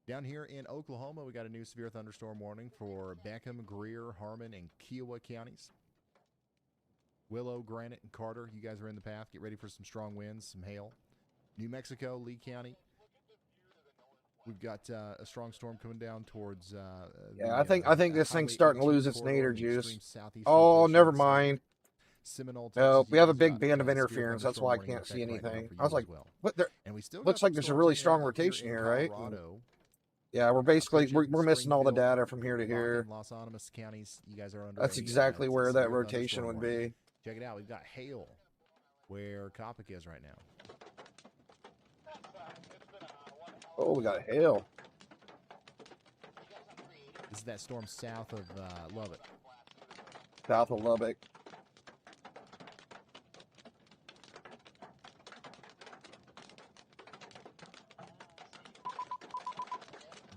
Speaker 1: Down here in Oklahoma, we got a new severe thunderstorm warning for Beckham, Greer, Harmon, and Kiowa counties. Willow, Granite, and Carter, you guys are in the path. Get ready for some strong winds, some hail. New Mexico, Lee County. We've got a strong storm coming down towards.
Speaker 2: Yeah, I think this thing's starting to lose its nadir juice. Oh, never mind.
Speaker 1: Seminole,
Speaker 2: No,
Speaker 1: Texas,
Speaker 2: we
Speaker 1: you
Speaker 2: have a
Speaker 1: guys
Speaker 2: big
Speaker 1: got,
Speaker 2: band of
Speaker 1: Severe
Speaker 2: interference. That's
Speaker 1: thunderstorm
Speaker 2: why I
Speaker 1: warning in
Speaker 2: can't see
Speaker 1: effect right now
Speaker 2: anything.
Speaker 1: for
Speaker 2: I was
Speaker 1: you
Speaker 2: like,
Speaker 1: as well.
Speaker 2: what? There
Speaker 1: And we still
Speaker 2: looks
Speaker 1: got
Speaker 2: like
Speaker 1: some
Speaker 2: there's a
Speaker 1: storms
Speaker 2: really
Speaker 1: hanging
Speaker 2: strong
Speaker 1: out up here
Speaker 2: rotation
Speaker 1: in
Speaker 2: here, right?
Speaker 1: Colorado.
Speaker 2: Yeah, we're basically
Speaker 1: Pritchett,
Speaker 2: we're missing all the
Speaker 1: Springfield,
Speaker 2: data from here to here.
Speaker 1: Lockett, Los Alamos counties. You guys are under.
Speaker 2: That's
Speaker 1: a,
Speaker 2: exactly
Speaker 1: it's a
Speaker 2: where that
Speaker 1: severe
Speaker 2: rotation
Speaker 1: thunderstorm
Speaker 2: would
Speaker 1: warning.
Speaker 2: be.
Speaker 1: Check it out. We've got hail where Coppock is right now.
Speaker 2: Oh, we got hail.
Speaker 1: This is that storm south of Lubbock.
Speaker 2: South of Lubbock.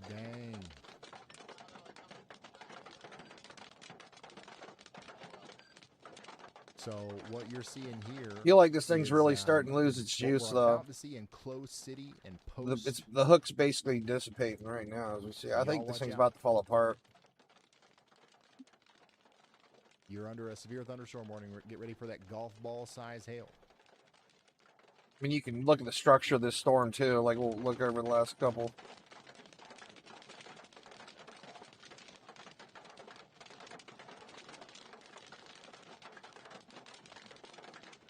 Speaker 1: Dang. So what you're seeing here,
Speaker 2: I feel like this thing's
Speaker 1: is,
Speaker 2: really starting to lose its
Speaker 1: what
Speaker 2: juice,
Speaker 1: we're
Speaker 2: though.
Speaker 1: about to see in Close City and Post.
Speaker 2: The hook's basically dissipating right now, as we see. I think this
Speaker 1: watch
Speaker 2: thing's
Speaker 1: out.
Speaker 2: about to fall apart.
Speaker 1: You're under a severe thunderstorm warning. Get ready for that golf ball size hail.
Speaker 2: I mean, you can look at the structure of this storm, too. Like, we'll look over the last couple.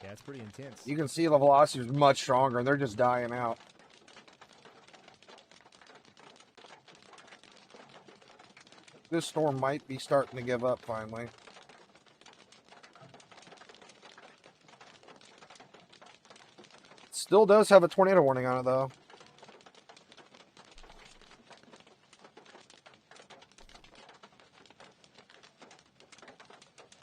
Speaker 1: Yeah, it's pretty intense.
Speaker 2: You can see the velocity is much stronger, and they're just dying out. This storm might be starting to give up finally. Still does have a tornado warning on it, though.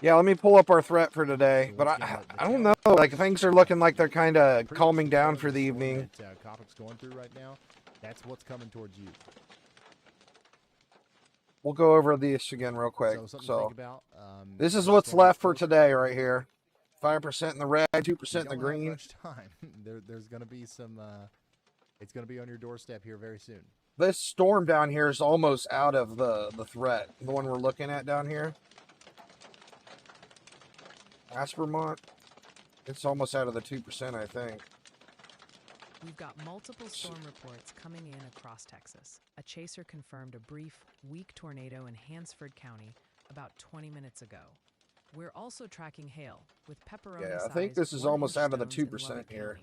Speaker 2: Yeah, let me pull up our threat for today. But I don't know. Like, things are looking like they're kind of calming down for the evening.
Speaker 1: That Coppock's going through right now, that's what's coming towards you.
Speaker 2: We'll go over this again real quick.
Speaker 1: So, something to
Speaker 2: So,
Speaker 1: think about,
Speaker 2: this is
Speaker 1: storm
Speaker 2: what's left for
Speaker 1: close.
Speaker 2: today right here. 5% in the red, 2%
Speaker 1: You
Speaker 2: in the
Speaker 1: don't have
Speaker 2: green.
Speaker 1: much time. There's going to be some. It's going to be on your doorstep here very soon.
Speaker 2: This storm down here is almost out of the threat. The one we're looking at down here. Aspermont. It's almost out of the 2%, I think.
Speaker 3: We've got multiple storm reports coming in across Texas. A chaser confirmed a brief, weak tornado in Hansford County about 20 minutes ago. We're also tracking hail with pepperoni.
Speaker 2: Yeah, I think this is almost out of the 2% here.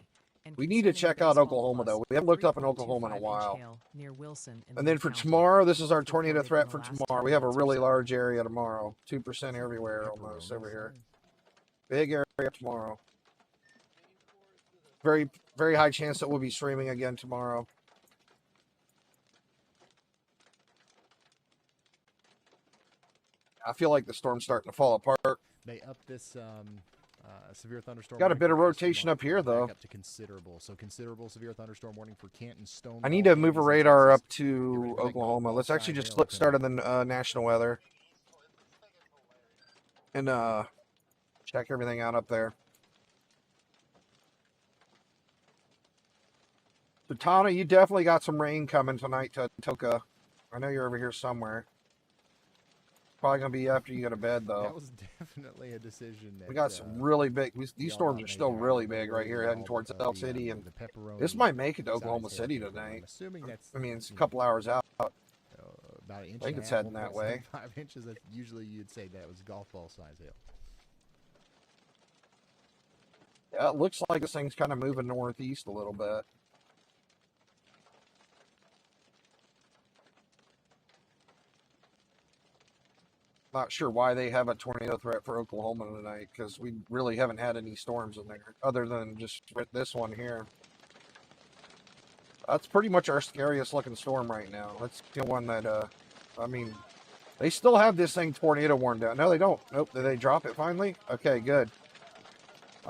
Speaker 2: We need to
Speaker 3: concerning
Speaker 2: check out
Speaker 3: baseball
Speaker 2: Oklahoma,
Speaker 3: plus
Speaker 2: though. We haven't looked up in
Speaker 3: 3.25
Speaker 2: Oklahoma in a
Speaker 3: inch
Speaker 2: while.
Speaker 3: hail near Wilson in
Speaker 2: And then
Speaker 3: Lee
Speaker 2: for
Speaker 3: County.
Speaker 2: tomorrow, this is our
Speaker 3: Reported
Speaker 2: tornado
Speaker 3: in
Speaker 2: threat
Speaker 3: the
Speaker 2: for
Speaker 3: last 10
Speaker 2: tomorrow. We have a
Speaker 3: minutes or
Speaker 2: really
Speaker 3: so.
Speaker 2: large area tomorrow. 2% everywhere almost over here. Big area tomorrow. Very, very high chance that we'll be streaming again tomorrow. I feel like the storm's starting to fall apart.
Speaker 1: They up this severe thunderstorm.
Speaker 2: Got a
Speaker 1: warning
Speaker 2: bit
Speaker 1: for
Speaker 2: of rotation
Speaker 1: Escalon
Speaker 2: up here, though.
Speaker 1: Back up to considerable. So considerable severe thunderstorm warning for Canton, Stonewall.
Speaker 2: I need to move a
Speaker 1: counties in
Speaker 2: radar
Speaker 1: Texas.
Speaker 2: up to
Speaker 1: for that
Speaker 2: Oklahoma.
Speaker 1: golf
Speaker 2: Let's
Speaker 1: ball
Speaker 2: actually
Speaker 1: size
Speaker 2: just
Speaker 1: hail
Speaker 2: start on
Speaker 1: coming.
Speaker 2: the national weather. And check everything out up there. So Tana, you definitely got some rain coming tonight to Toka. I know you're over here somewhere. Probably gonna be after you go to bed, though.
Speaker 1: That was definitely a decision. That,
Speaker 2: We got some really big. These
Speaker 1: y'all
Speaker 2: storms
Speaker 1: got
Speaker 2: are still
Speaker 1: made
Speaker 2: really
Speaker 1: out.
Speaker 2: big right here,
Speaker 1: All
Speaker 2: heading towards
Speaker 1: the,
Speaker 2: El City, and
Speaker 1: the pepperoni
Speaker 2: this might make it to
Speaker 1: size
Speaker 2: Oklahoma
Speaker 1: hail
Speaker 2: City
Speaker 1: coming. I'm
Speaker 2: tonight.
Speaker 1: assuming that's.
Speaker 2: I mean, it's a
Speaker 1: you
Speaker 2: couple hours out.
Speaker 1: know, about an inch.
Speaker 2: I think
Speaker 1: and a
Speaker 2: it's
Speaker 1: half,
Speaker 2: heading that way.
Speaker 1: 1.75 inches. That usually you'd say that was golf ball size hail.
Speaker 2: Yeah, it looks like this thing's kind of moving northeast a little bit. Not sure why they have a tornado threat for Oklahoma tonight, because we really haven't had any storms in there, other than just this one here. That's pretty much our scariest looking storm right now. That's the one that, I mean, they still have this thing tornado warned down. No, they don't. Nope. Did they drop it finally? Okay, good.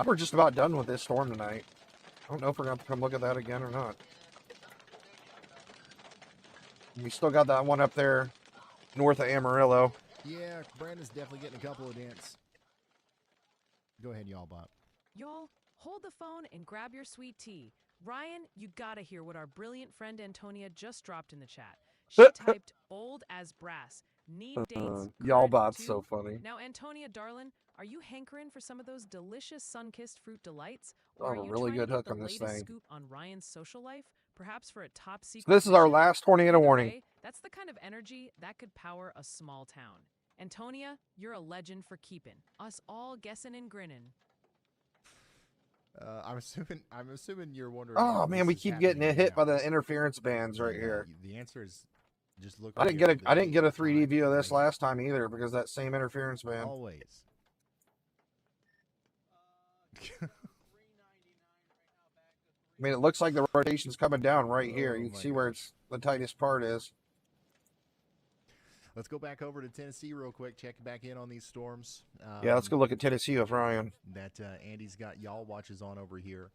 Speaker 2: We're just about done with this storm tonight. I don't know if we're going to have to come look at that again or not. We still got that one up there north of Amarillo.
Speaker 1: Yeah, Brandon's definitely getting a couple of dents. Go ahead, y'all, Bob.
Speaker 3: Y'all, hold the phone and grab your sweet tea. Ryan, you gotta hear what our brilliant friend Antonia just dropped in the chat. She typed old as brass. Need dates.
Speaker 2: Y'all
Speaker 3: current
Speaker 2: bot's
Speaker 3: too.
Speaker 2: so funny.
Speaker 3: Now, Antonia, darling, are you hankering for some of those delicious sun-kissed fruit delights?
Speaker 2: I
Speaker 3: Or
Speaker 2: have
Speaker 3: are
Speaker 2: a
Speaker 3: you
Speaker 2: really
Speaker 3: trying to
Speaker 2: good
Speaker 3: get
Speaker 2: hook
Speaker 3: the
Speaker 2: on this
Speaker 3: latest
Speaker 2: thing.
Speaker 3: scoop on Ryan's social life? Perhaps for a top secret
Speaker 2: So this is our
Speaker 3: mission?
Speaker 2: last tornado
Speaker 3: Either
Speaker 2: warning.
Speaker 3: way, that's the kind of energy that could power a small town. Antonia, you're a legend for keeping us all guessing and grinning.
Speaker 1: I'm assuming you're wondering.
Speaker 2: Oh
Speaker 1: how
Speaker 2: man, we
Speaker 1: this is
Speaker 2: keep getting
Speaker 1: happening
Speaker 2: hit
Speaker 1: now.
Speaker 2: by the interference bands right
Speaker 1: And,
Speaker 2: here.
Speaker 1: The answer is just look.
Speaker 2: I didn't get a 3D view of this last time either because that same interference band.
Speaker 1: Always.
Speaker 2: I mean, it looks like the rotation's coming down right here. You
Speaker 1: Oh
Speaker 2: can
Speaker 1: my
Speaker 2: see where it's the tightest part is.
Speaker 1: Let's go back over to Tennessee real quick. Check back in on these storms.
Speaker 2: Yeah, let's go look at Tennessee with Ryan.
Speaker 1: That Andy's got y'all watches on over here.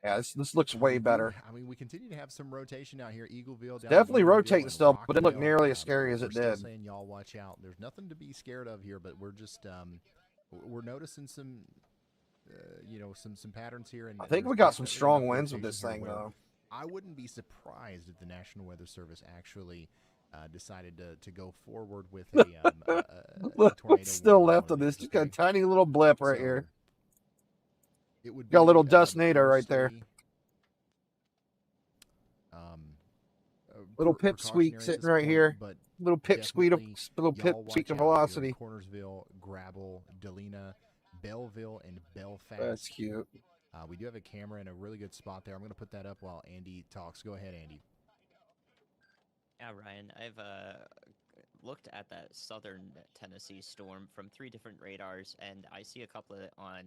Speaker 2: Yeah, this looks way better.
Speaker 1: I mean, we continue to have some rotation out here. Eagleville, down
Speaker 2: Definitely
Speaker 1: Eagleville
Speaker 2: rotating
Speaker 1: and
Speaker 2: still, but it didn't look
Speaker 1: Rockville.
Speaker 2: nearly as scary as
Speaker 1: We're
Speaker 2: it
Speaker 1: still
Speaker 2: did.
Speaker 1: saying y'all watch out. There's nothing to be scared of here, but we're just we're noticing some some patterns here. And
Speaker 2: I think
Speaker 1: there's
Speaker 2: we got some
Speaker 1: definitely
Speaker 2: strong
Speaker 1: enough
Speaker 2: winds with
Speaker 1: rotation
Speaker 2: this
Speaker 1: here
Speaker 2: thing,
Speaker 1: where
Speaker 2: though.
Speaker 1: I wouldn't be surprised if the National Weather Service actually decided to go forward with a
Speaker 2: Look
Speaker 1: tornado
Speaker 2: what's still
Speaker 1: warning
Speaker 2: left
Speaker 1: on
Speaker 2: of this.
Speaker 1: this,
Speaker 2: Just got a
Speaker 1: okay?
Speaker 2: tiny little blip right
Speaker 1: So,
Speaker 2: here.
Speaker 1: It would
Speaker 2: Got a little
Speaker 1: be,
Speaker 2: dust NATO right there.
Speaker 1: mostly,
Speaker 2: Little pipsqueak
Speaker 1: precautionary at
Speaker 2: sitting
Speaker 1: this
Speaker 2: right
Speaker 1: point,
Speaker 2: here.
Speaker 1: but
Speaker 2: Little pipsqueak
Speaker 1: definitely
Speaker 2: little
Speaker 1: y'all watch
Speaker 2: pipsqueak of
Speaker 1: out here.
Speaker 2: velocity.
Speaker 1: Cornersville, Grabble, Delina, Belleville, and Belfast.
Speaker 2: That's cute.
Speaker 1: We do have a camera in a really good spot there. I'm going to put that up while Andy talks. Go ahead, Andy.
Speaker 9: Yeah, Ryan, I've looked at that southern Tennessee storm from 3 different radars, and I see a couple on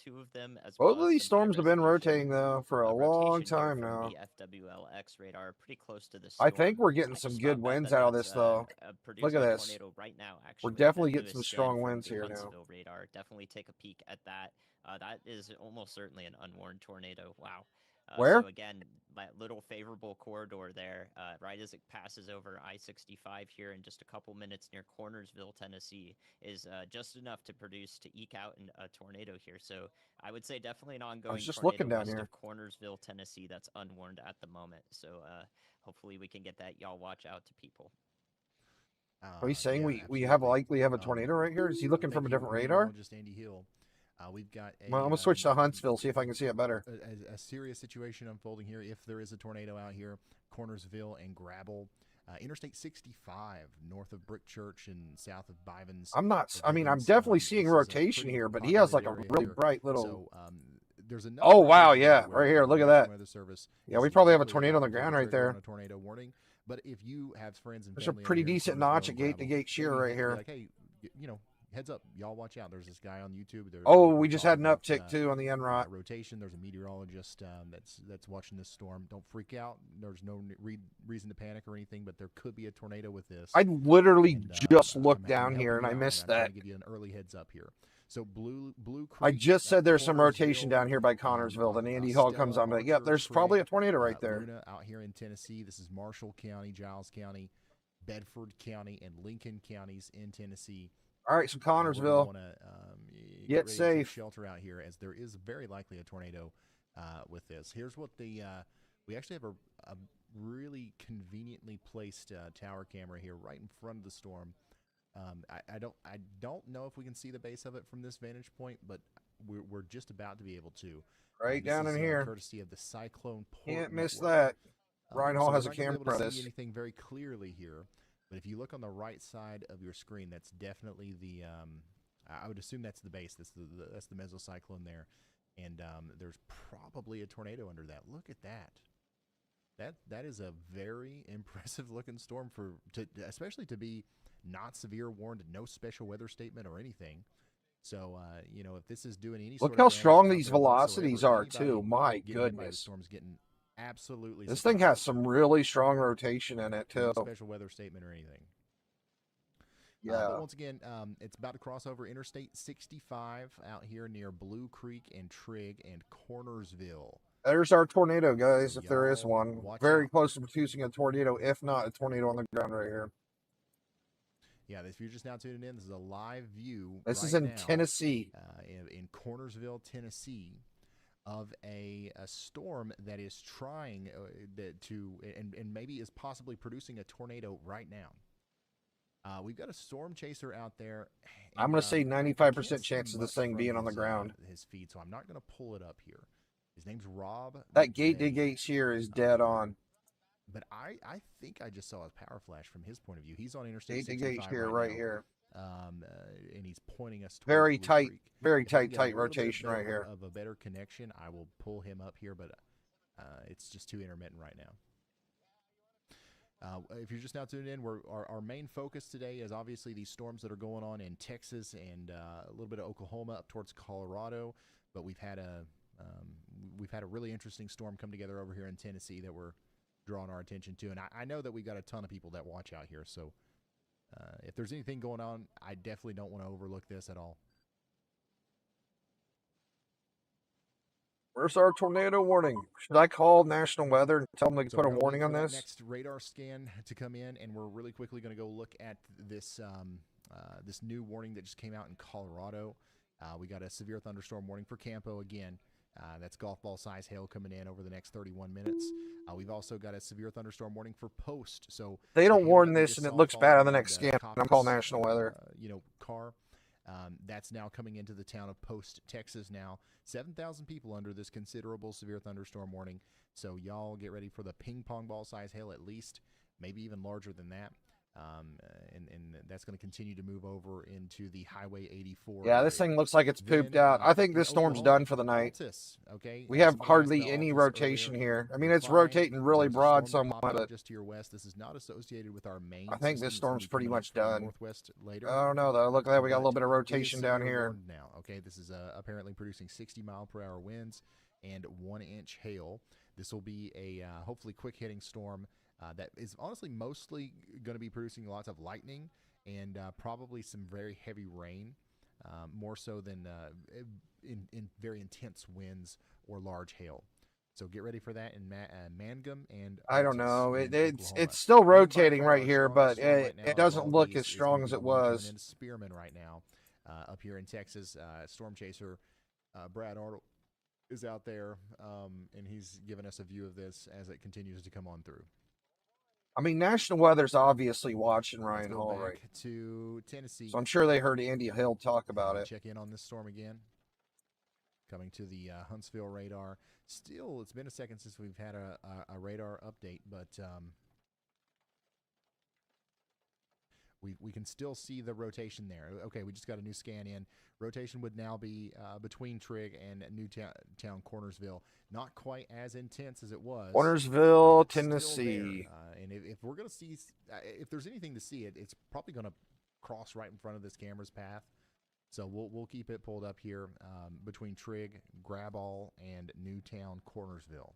Speaker 9: 2 of them as well.
Speaker 2: Both of these
Speaker 9: as some
Speaker 2: storms have been
Speaker 9: high-resolution,
Speaker 2: rotating though for a long
Speaker 9: rotation here
Speaker 2: time
Speaker 9: from
Speaker 2: now.
Speaker 9: the FWLX radar, pretty close to the
Speaker 2: I
Speaker 9: storm.
Speaker 2: think we're getting
Speaker 9: I
Speaker 2: some
Speaker 9: just
Speaker 2: good
Speaker 9: found out
Speaker 2: winds
Speaker 9: that
Speaker 2: out of
Speaker 9: that's,
Speaker 2: this though.
Speaker 9: producing
Speaker 2: Look at
Speaker 9: a
Speaker 2: this.
Speaker 9: tornado right now,
Speaker 2: We're
Speaker 9: actually.
Speaker 2: definitely
Speaker 9: That
Speaker 2: getting some
Speaker 9: newest
Speaker 2: strong
Speaker 9: scan from
Speaker 2: winds
Speaker 9: the
Speaker 2: here now.
Speaker 9: Huntsville radar. Definitely take a peek at that. That is almost certainly an unwarned tornado. Wow.
Speaker 2: Where?
Speaker 9: So again, that little favorable corridor there, right as it passes over I-65 here in just a couple minutes near Cornersville, Tennessee, is just enough to eke out a tornado here. So I would say definitely an ongoing
Speaker 2: just
Speaker 9: tornado
Speaker 2: looking down
Speaker 9: west
Speaker 2: here.
Speaker 9: of Cornersville, Tennessee, that's unwarned at the moment. So hopefully we can get that y'all watch out to people.
Speaker 2: Are you saying
Speaker 1: Yeah,
Speaker 2: we have
Speaker 1: absolutely.
Speaker 2: likely have a tornado right here? Is he looking from a
Speaker 1: Thank you,
Speaker 2: different radar?
Speaker 1: meteorologist Andy Hill. We've got a,
Speaker 2: Well, I'm gonna switch to Huntsville, see if I can see it better.
Speaker 1: a serious situation unfolding here. If there is a tornado out here, Cornersville and Grabble, Interstate 65 north of Brick Church and south of Bivens.
Speaker 2: I mean, I'm definitely seeing
Speaker 1: This is a
Speaker 2: rotation
Speaker 1: pretty
Speaker 2: here, but he has like a
Speaker 1: populated
Speaker 2: really
Speaker 1: area
Speaker 2: bright
Speaker 1: here.
Speaker 2: little.
Speaker 1: So, there's enough
Speaker 2: Oh, wow,
Speaker 1: rotation
Speaker 2: yeah,
Speaker 1: where
Speaker 2: right here,
Speaker 1: the
Speaker 2: look at
Speaker 1: National
Speaker 2: that.
Speaker 1: Weather Service
Speaker 2: Yeah,
Speaker 1: is
Speaker 2: we probably have a
Speaker 1: likely
Speaker 2: tornado on the
Speaker 1: to
Speaker 2: ground
Speaker 1: trigger
Speaker 2: right there.
Speaker 1: on a tornado warning. But if you have friends and
Speaker 2: There's a
Speaker 1: family out
Speaker 2: pretty
Speaker 1: here in
Speaker 2: decent
Speaker 1: Cornersville
Speaker 2: notch
Speaker 1: and
Speaker 2: at gate to
Speaker 1: Grabble,
Speaker 2: gate shear
Speaker 1: maybe
Speaker 2: right
Speaker 1: be
Speaker 2: here.
Speaker 1: like, hey, heads up, y'all watch out. There's this guy on YouTube.
Speaker 2: Oh, we just had an uptick too on the NROT.
Speaker 1: Rotation. There's a meteorologist that's watching this storm. Don't freak out. There's no reason to panic or anything, but there could be a tornado with this.
Speaker 2: I literally
Speaker 1: And,
Speaker 2: just
Speaker 1: I'm
Speaker 2: looked
Speaker 1: helping
Speaker 2: down here
Speaker 1: you
Speaker 2: and I
Speaker 1: out,
Speaker 2: missed
Speaker 1: I'm trying
Speaker 2: that.
Speaker 1: to give you an early heads up here. So Blue
Speaker 2: I
Speaker 1: Creek,
Speaker 2: just said there's some rotation
Speaker 1: Cornersville,
Speaker 2: down here by Connorsville. Then Andy Hall comes on, like, yep,
Speaker 1: Archer,
Speaker 2: there's
Speaker 1: Trigg,
Speaker 2: probably a tornado right there.
Speaker 1: Luna out here in Tennessee. This is Marshall County, Giles County, Bedford County, and Lincoln counties in Tennessee.
Speaker 2: All right, so Connorsville, get
Speaker 1: ready to take
Speaker 2: safe.
Speaker 1: shelter out here, as there is very likely a tornado with this. Here's what we actually have a really conveniently placed tower camera here right in front of the storm. I don't know if we can see the base of it from this vantage point, but we're just about to be able to.
Speaker 2: Right
Speaker 1: This
Speaker 2: down
Speaker 1: is,
Speaker 2: in here.
Speaker 1: courtesy of the Cyclone Port
Speaker 2: Can't miss
Speaker 1: Network.
Speaker 2: that. Ryan
Speaker 1: So
Speaker 2: Hall
Speaker 1: we're
Speaker 2: has a
Speaker 1: not gonna be able
Speaker 2: camera
Speaker 1: to
Speaker 2: of
Speaker 1: see
Speaker 2: this.
Speaker 1: anything very clearly here, but if you look on the right side of your screen, that's definitely the. I would assume that's the base. That's the mesocyclone there, and there's probably a tornado under that. Look at that. That is a very impressive looking storm especially to be not severe warned, no special weather statement or anything. So if this is doing any sort
Speaker 2: Look
Speaker 1: of
Speaker 2: how
Speaker 1: damage
Speaker 2: strong
Speaker 1: out
Speaker 2: these
Speaker 1: there whatsoever,
Speaker 2: velocities are
Speaker 1: anybody
Speaker 2: too. My
Speaker 1: getting hit by the
Speaker 2: goodness.
Speaker 1: storm's getting absolutely.
Speaker 2: This thing
Speaker 1: surprised.
Speaker 2: has some really strong rotation in it
Speaker 1: No
Speaker 2: too.
Speaker 1: special weather statement or anything.
Speaker 2: Yeah.
Speaker 1: But once again, it's about to cross over Interstate 65 out here near Blue Creek and Trigg and Cornersville.
Speaker 2: There's our tornado, guys, if there is
Speaker 1: Y'all
Speaker 2: one.
Speaker 1: watch
Speaker 2: Very
Speaker 1: out.
Speaker 2: close to producing a tornado, if not a tornado on the ground right here.
Speaker 1: Yeah, if you're just now tuning in, this is a live view.
Speaker 2: This is
Speaker 1: right
Speaker 2: in
Speaker 1: now,
Speaker 2: Tennessee.
Speaker 1: in Cornersville, Tennessee, of a storm that is trying and maybe is possibly producing a tornado right now. We've got a storm chaser out there.
Speaker 2: I'm going to say
Speaker 1: I can't
Speaker 2: 95%
Speaker 1: see
Speaker 2: chance of this
Speaker 1: much
Speaker 2: thing
Speaker 1: from
Speaker 2: being on the
Speaker 1: his,
Speaker 2: ground.
Speaker 1: His feed, so I'm not going to pull it up here. His name's Rob.
Speaker 2: That gate to
Speaker 1: McVeigh.
Speaker 2: gate shear is dead on.
Speaker 1: but I think I just saw a power flash from his point of view. He's on Interstate
Speaker 2: Gate to gate
Speaker 1: 65
Speaker 2: here,
Speaker 1: right
Speaker 2: right
Speaker 1: now,
Speaker 2: here.
Speaker 1: And he's pointing us towards
Speaker 2: Very
Speaker 1: Blue
Speaker 2: tight,
Speaker 1: Creek.
Speaker 2: very
Speaker 1: If I can
Speaker 2: tight,
Speaker 1: get a
Speaker 2: tight
Speaker 1: little bit
Speaker 2: rotation right
Speaker 1: better
Speaker 2: here.
Speaker 1: of a better connection, I will pull him up here, but it's just too intermittent right now. If you're just now tuning in, our main focus today is obviously these storms that are going on in Texas and a little bit of Oklahoma up towards Colorado. But we've had a really interesting storm come together over here in Tennessee that we're drawing our attention to. And I know that we've got a ton of people that watch out here. So if there's anything going on, I definitely don't want to overlook this at all.
Speaker 2: Where's our tornado warning? Should I call National Weather and tell them to put a warning on this?
Speaker 1: Next radar scan to come in, and we're really quickly going to go look at this this new warning that just came out in Colorado. We got a severe thunderstorm warning for Campo again. That's golf ball size hail coming in over the next 31 minutes. We've also got a severe thunderstorm warning for Post. So
Speaker 2: they don't warn this, and it looks bad on the next scan. I'm calling National Weather.
Speaker 1: Car. That's now coming into the town of Post, Texas now. 7,000 people under this considerable severe thunderstorm warning. So y'all get ready for the ping pong ball size hail at least, maybe even larger than that. And that's going to continue to move over into the Highway 84.
Speaker 2: Yeah, this thing looks like it's pooped out. I think this storm's done for the night.
Speaker 1: Okay,
Speaker 2: we have hardly any rotation here. I mean, it's rotating really broad somewhat, but
Speaker 1: just to your west. This is not associated with our main.
Speaker 2: I think this storm's pretty much done.
Speaker 1: Northwest later.
Speaker 2: I don't know though. Look at that. We got a little bit of rotation down here
Speaker 1: now. Okay, this is apparently producing 60-mile-per-hour winds and 1-inch hail. This will be a hopefully quick-hitting storm. That is honestly mostly going to be producing lots of lightning and probably some very heavy rain, more so than in very intense winds or large hail. So get ready for that in Mangum and
Speaker 2: I don't know. It's still rotating right here, but it doesn't look as strong as it was.
Speaker 1: Spearman right now up here in Texas. Storm chaser Brad Arnold is out there, and he's given us a view of this as it continues to come on through.
Speaker 2: I mean, National Weather's obviously watching Ryan Hall right
Speaker 1: to Tennessee.
Speaker 2: So I'm sure they heard Andy Hill talk about it.
Speaker 1: Check in on this storm again. Coming to the Huntsville radar. Still, it's been a second since we've had a radar update, but we can still see the rotation there. Okay, we just got a new scan in. Rotation would now be between Trigg and Newtown, Cornersville. Not quite as intense as it was.
Speaker 2: Cornersville, Tennessee.
Speaker 1: And if we're going to see, if there's anything to see, it's probably going to cross right in front of this camera's path. So we'll keep it pulled up here between Trigg, Graball, and Newtown, Cornersville.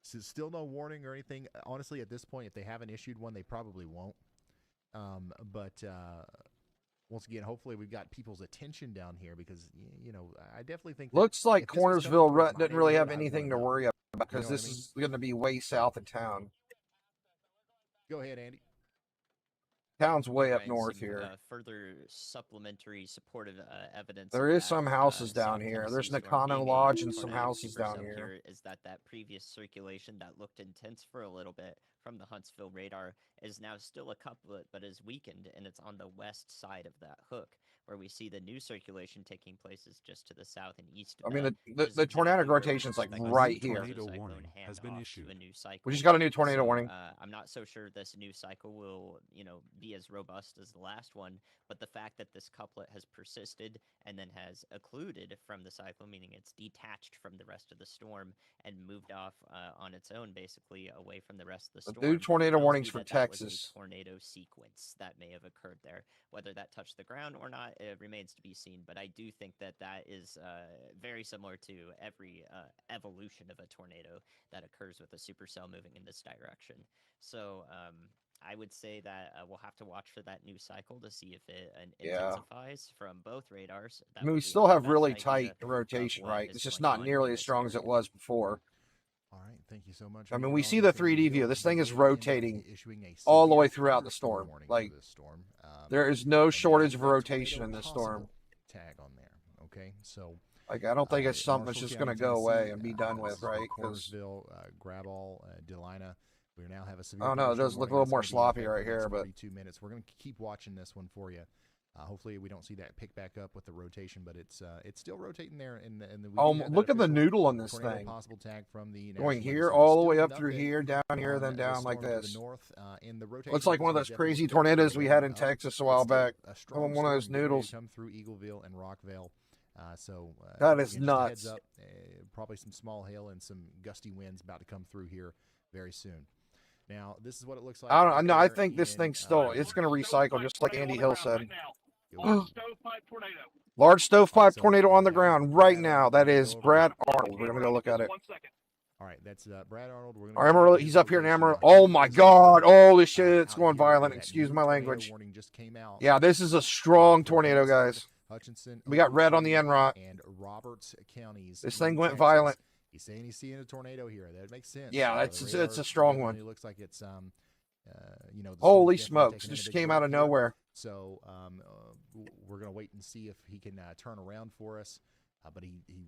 Speaker 1: So still no warning or anything. Honestly, at this point, if they haven't issued one, they probably won't. But once again, hopefully we've got people's attention down here because, I definitely think...
Speaker 2: Looks like Cornersville doesn't really have anything to worry about because this is going to be way south of town.
Speaker 1: Go ahead, Andy.
Speaker 2: Town's way up north here.
Speaker 9: Further supplementary supportive evidence.
Speaker 2: There is some houses down here. There's Nakano Lodge and some houses down here.
Speaker 9: Is that previous circulation that looked intense for a little bit from the Huntsville radar is now still a couplet, but is weakened, and it's on the west side of that hook, where we see the new circulation taking place is just to the south and east.
Speaker 2: I mean, the tornadic rotation's like right here.
Speaker 6: Tornado warning has been issued.
Speaker 2: We just got a new tornado warning.
Speaker 9: I'm not so sure this new cycle will, be as robust as the last one, but the fact that this couplet has persisted and then has occluded from the cycle, meaning it's detached from the rest of the storm and moved off on its own, basically away from the rest of the storm.
Speaker 2: New tornado warnings for
Speaker 9: that
Speaker 2: Texas.
Speaker 9: Was a tornado sequence that may have occurred there. Whether that touched the ground or not, it remains to be seen. But I do think that is very similar to every evolution of a tornado that occurs with a supercell moving in this direction. So I would say that we'll have to watch for that new cycle to see if it intensifies from both radars.
Speaker 2: I mean, we still have really tight rotation, right? It's just not nearly as strong as it was before.
Speaker 1: All right, thank you so much.
Speaker 2: I mean, we see the 3D view. This thing is rotating all the way throughout the storm. Like, there is no shortage of rotation in this storm.
Speaker 1: Tag on there, okay? So,
Speaker 2: like, I don't think it's something that's just going to go away and be done with, right?
Speaker 1: Cornersville, Graball, Delina. We now have a severe.
Speaker 2: Oh no, it does look a little more sloppy right here, but
Speaker 1: 42 minutes. We're going to keep watching this one for you. Hopefully we don't see that pick back up with the rotation, but it's still rotating there. And
Speaker 2: Oh, look at the noodle on this
Speaker 1: tornado
Speaker 2: thing.
Speaker 1: Possible tag from the
Speaker 2: Going
Speaker 1: National
Speaker 2: here
Speaker 1: Weather
Speaker 2: all the
Speaker 1: Service.
Speaker 2: way
Speaker 1: Still
Speaker 2: up through
Speaker 1: nothing
Speaker 2: here, down here,
Speaker 1: on
Speaker 2: then
Speaker 1: the
Speaker 2: down like
Speaker 1: storm to the
Speaker 2: this.
Speaker 1: north, and the rotation
Speaker 2: Looks like one of
Speaker 1: is
Speaker 2: those crazy
Speaker 1: definitely
Speaker 2: tornadoes we had in
Speaker 1: up.
Speaker 2: Texas a while
Speaker 1: It's still
Speaker 2: back.
Speaker 1: a strong
Speaker 2: One of those
Speaker 1: storm getting ready
Speaker 2: noodles.
Speaker 1: to come through Eagleville and Rockville.
Speaker 2: That is
Speaker 1: again, just a
Speaker 2: nuts.
Speaker 1: heads up, probably some small hail and some gusty winds about to come through here very soon. Now, this is what it looks like.
Speaker 2: I don't know. I
Speaker 1: there
Speaker 2: think this
Speaker 1: in,
Speaker 2: thing's still, it's going to recycle just like Andy Hill said.
Speaker 5: Large stovepipe tornado.
Speaker 2: Large stovepipe
Speaker 1: So,
Speaker 2: tornado on the
Speaker 1: that
Speaker 2: ground
Speaker 1: was
Speaker 2: right
Speaker 1: Brad
Speaker 2: now.
Speaker 1: Arnold.
Speaker 2: That
Speaker 1: We're gonna
Speaker 2: is
Speaker 1: go over
Speaker 2: Brad
Speaker 1: to-
Speaker 2: Arnold. We're going to go look at it.
Speaker 5: 1 second.
Speaker 1: All right, that's Brad Arnold. We're
Speaker 2: All right,
Speaker 1: gonna
Speaker 2: he's up here in Amarillo. Oh my God. Holy shit. It's going violent. Excuse my language.
Speaker 1: Warning just came out.
Speaker 2: Yeah, this is a strong tornado, guys.
Speaker 1: Hutchinson,
Speaker 2: We got red on the
Speaker 1: Oglesby,
Speaker 2: NROT.
Speaker 1: and Roberts counties.
Speaker 2: This
Speaker 1: in
Speaker 2: thing went
Speaker 1: Texas.
Speaker 2: violent.
Speaker 1: He's saying he's seeing a tornado here. That makes sense.
Speaker 2: Yeah,
Speaker 1: The
Speaker 2: it's
Speaker 1: radar
Speaker 2: a strong one.
Speaker 1: definitely looks like it's the storm's
Speaker 2: Holy
Speaker 1: definitely
Speaker 2: smokes.
Speaker 1: taking in a
Speaker 2: Just
Speaker 1: big
Speaker 2: came
Speaker 1: break
Speaker 2: out of
Speaker 1: here.
Speaker 2: nowhere.
Speaker 1: So we're going to wait and see if he can turn around for us. But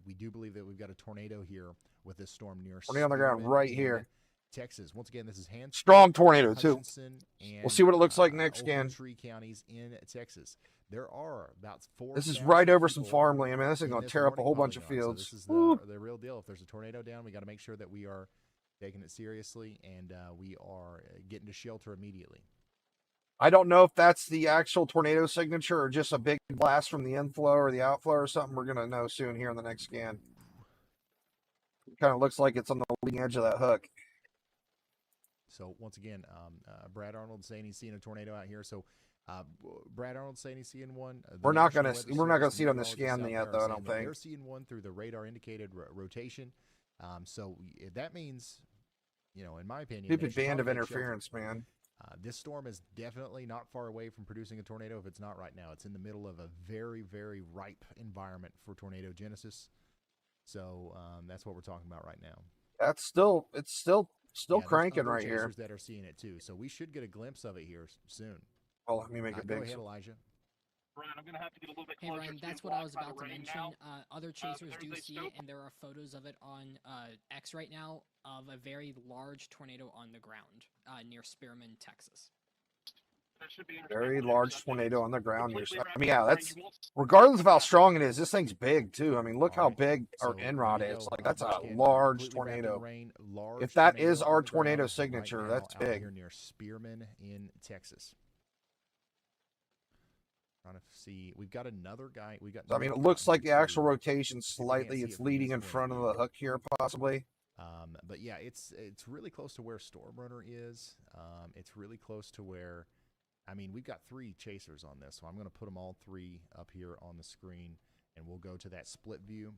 Speaker 1: we do believe that we've got a tornado here with this storm near
Speaker 2: Tornado on the ground
Speaker 1: Spearman
Speaker 2: right
Speaker 1: in
Speaker 2: here.
Speaker 1: Texas. Once again, this is Hansford,
Speaker 2: Strong tornado, too.
Speaker 1: Hutchinson,
Speaker 2: We'll see what it looks like
Speaker 1: and,
Speaker 2: next scan.
Speaker 1: Tree counties in Texas. There are about 4.
Speaker 2: This is right over some farmland, man. This is
Speaker 1: in
Speaker 2: going to
Speaker 1: this
Speaker 2: tear up a
Speaker 1: warning
Speaker 2: whole bunch of
Speaker 1: polygon. So
Speaker 2: fields.
Speaker 1: this is
Speaker 2: Woo.
Speaker 1: the real deal. If there's a tornado down, we got to make sure that we are taking it seriously and we are getting to shelter immediately.
Speaker 2: I don't know if that's the actual tornado signature or just a big blast from the inflow or the outflow or something. We're going to know soon here in the next scan. Kind of looks like it's on the leading edge of that hook.
Speaker 1: So once again, Brad Arnold saying he's seeing a tornado out here. So Brad Arnold saying he's seeing one.
Speaker 2: We're not
Speaker 1: National
Speaker 2: gonna
Speaker 1: Weather
Speaker 2: we're not gonna
Speaker 1: Service
Speaker 2: see it on the
Speaker 1: meteorologists
Speaker 2: scan
Speaker 1: out
Speaker 2: yet,
Speaker 1: there
Speaker 2: though.
Speaker 1: are
Speaker 2: I
Speaker 1: saying
Speaker 2: don't
Speaker 1: that
Speaker 2: think.
Speaker 1: they're seeing one through the radar indicated rotation. So that means, in my opinion, they
Speaker 2: Stupid
Speaker 1: should
Speaker 2: band of
Speaker 1: probably take shelter.
Speaker 2: interference, man.
Speaker 1: This storm is definitely not far away from producing a tornado if it's not right now. It's in the middle of a very, very ripe environment for tornado genesis. So that's what we're talking about right now.
Speaker 2: It's still
Speaker 1: Yeah, there's
Speaker 2: cranking
Speaker 1: other
Speaker 2: right here.
Speaker 1: chasers that are seeing it too. So we should get a glimpse of it here soon.
Speaker 2: Oh, let me make it
Speaker 1: Go
Speaker 2: big.
Speaker 1: ahead, Elijah.
Speaker 5: Ryan, I'm going to have to get a little bit
Speaker 8: Hey
Speaker 5: closer.
Speaker 8: Ryan,
Speaker 5: It's
Speaker 8: that's
Speaker 5: being
Speaker 8: what I was
Speaker 5: blocked by
Speaker 8: about
Speaker 5: the
Speaker 8: to
Speaker 5: rain
Speaker 8: mention.
Speaker 5: now.
Speaker 8: Other chasers
Speaker 5: there's
Speaker 8: do
Speaker 5: a
Speaker 8: see
Speaker 5: scope.
Speaker 8: it, and there are photos of it on X right now of a very large tornado on the ground near Spearman, Texas.
Speaker 5: That should be
Speaker 2: Very
Speaker 5: interchangeable.
Speaker 2: large
Speaker 5: That's
Speaker 2: tornado on the ground here.
Speaker 5: completely
Speaker 2: So, I
Speaker 5: wrapped
Speaker 2: mean,
Speaker 5: up
Speaker 2: yeah,
Speaker 5: the rain.
Speaker 2: that's
Speaker 5: You won't
Speaker 2: regardless of how strong it is. This thing's big too. I mean, look how
Speaker 1: Alright,
Speaker 2: big our
Speaker 1: so
Speaker 2: Enrod
Speaker 1: there you
Speaker 2: is.
Speaker 1: go.
Speaker 2: Like that's a
Speaker 1: Once again,
Speaker 2: large
Speaker 1: completely wrapped in
Speaker 2: tornado.
Speaker 1: rain, large
Speaker 2: If that
Speaker 1: tornado
Speaker 2: is
Speaker 1: on
Speaker 2: our
Speaker 1: the
Speaker 2: tornado
Speaker 1: ground
Speaker 2: signature,
Speaker 1: right
Speaker 2: that's
Speaker 1: now out
Speaker 2: big.
Speaker 1: here near Spearman in Texas. Trying to see, we've got another guy. We got.
Speaker 2: I mean, it
Speaker 1: another
Speaker 2: looks
Speaker 1: guy
Speaker 2: like the
Speaker 1: here,
Speaker 2: actual
Speaker 1: too.
Speaker 2: rotation
Speaker 1: See if we can't
Speaker 2: slightly.
Speaker 1: see
Speaker 2: It's
Speaker 1: it from
Speaker 2: leading
Speaker 1: this
Speaker 2: in
Speaker 1: point
Speaker 2: front of the hook here, possibly.
Speaker 1: But yeah, it's really close to where Storm Runner is. It's really close to where, I mean, we've got 3 chasers on this, so I'm going to put them all 3 up here on the screen, and we'll go to that split view,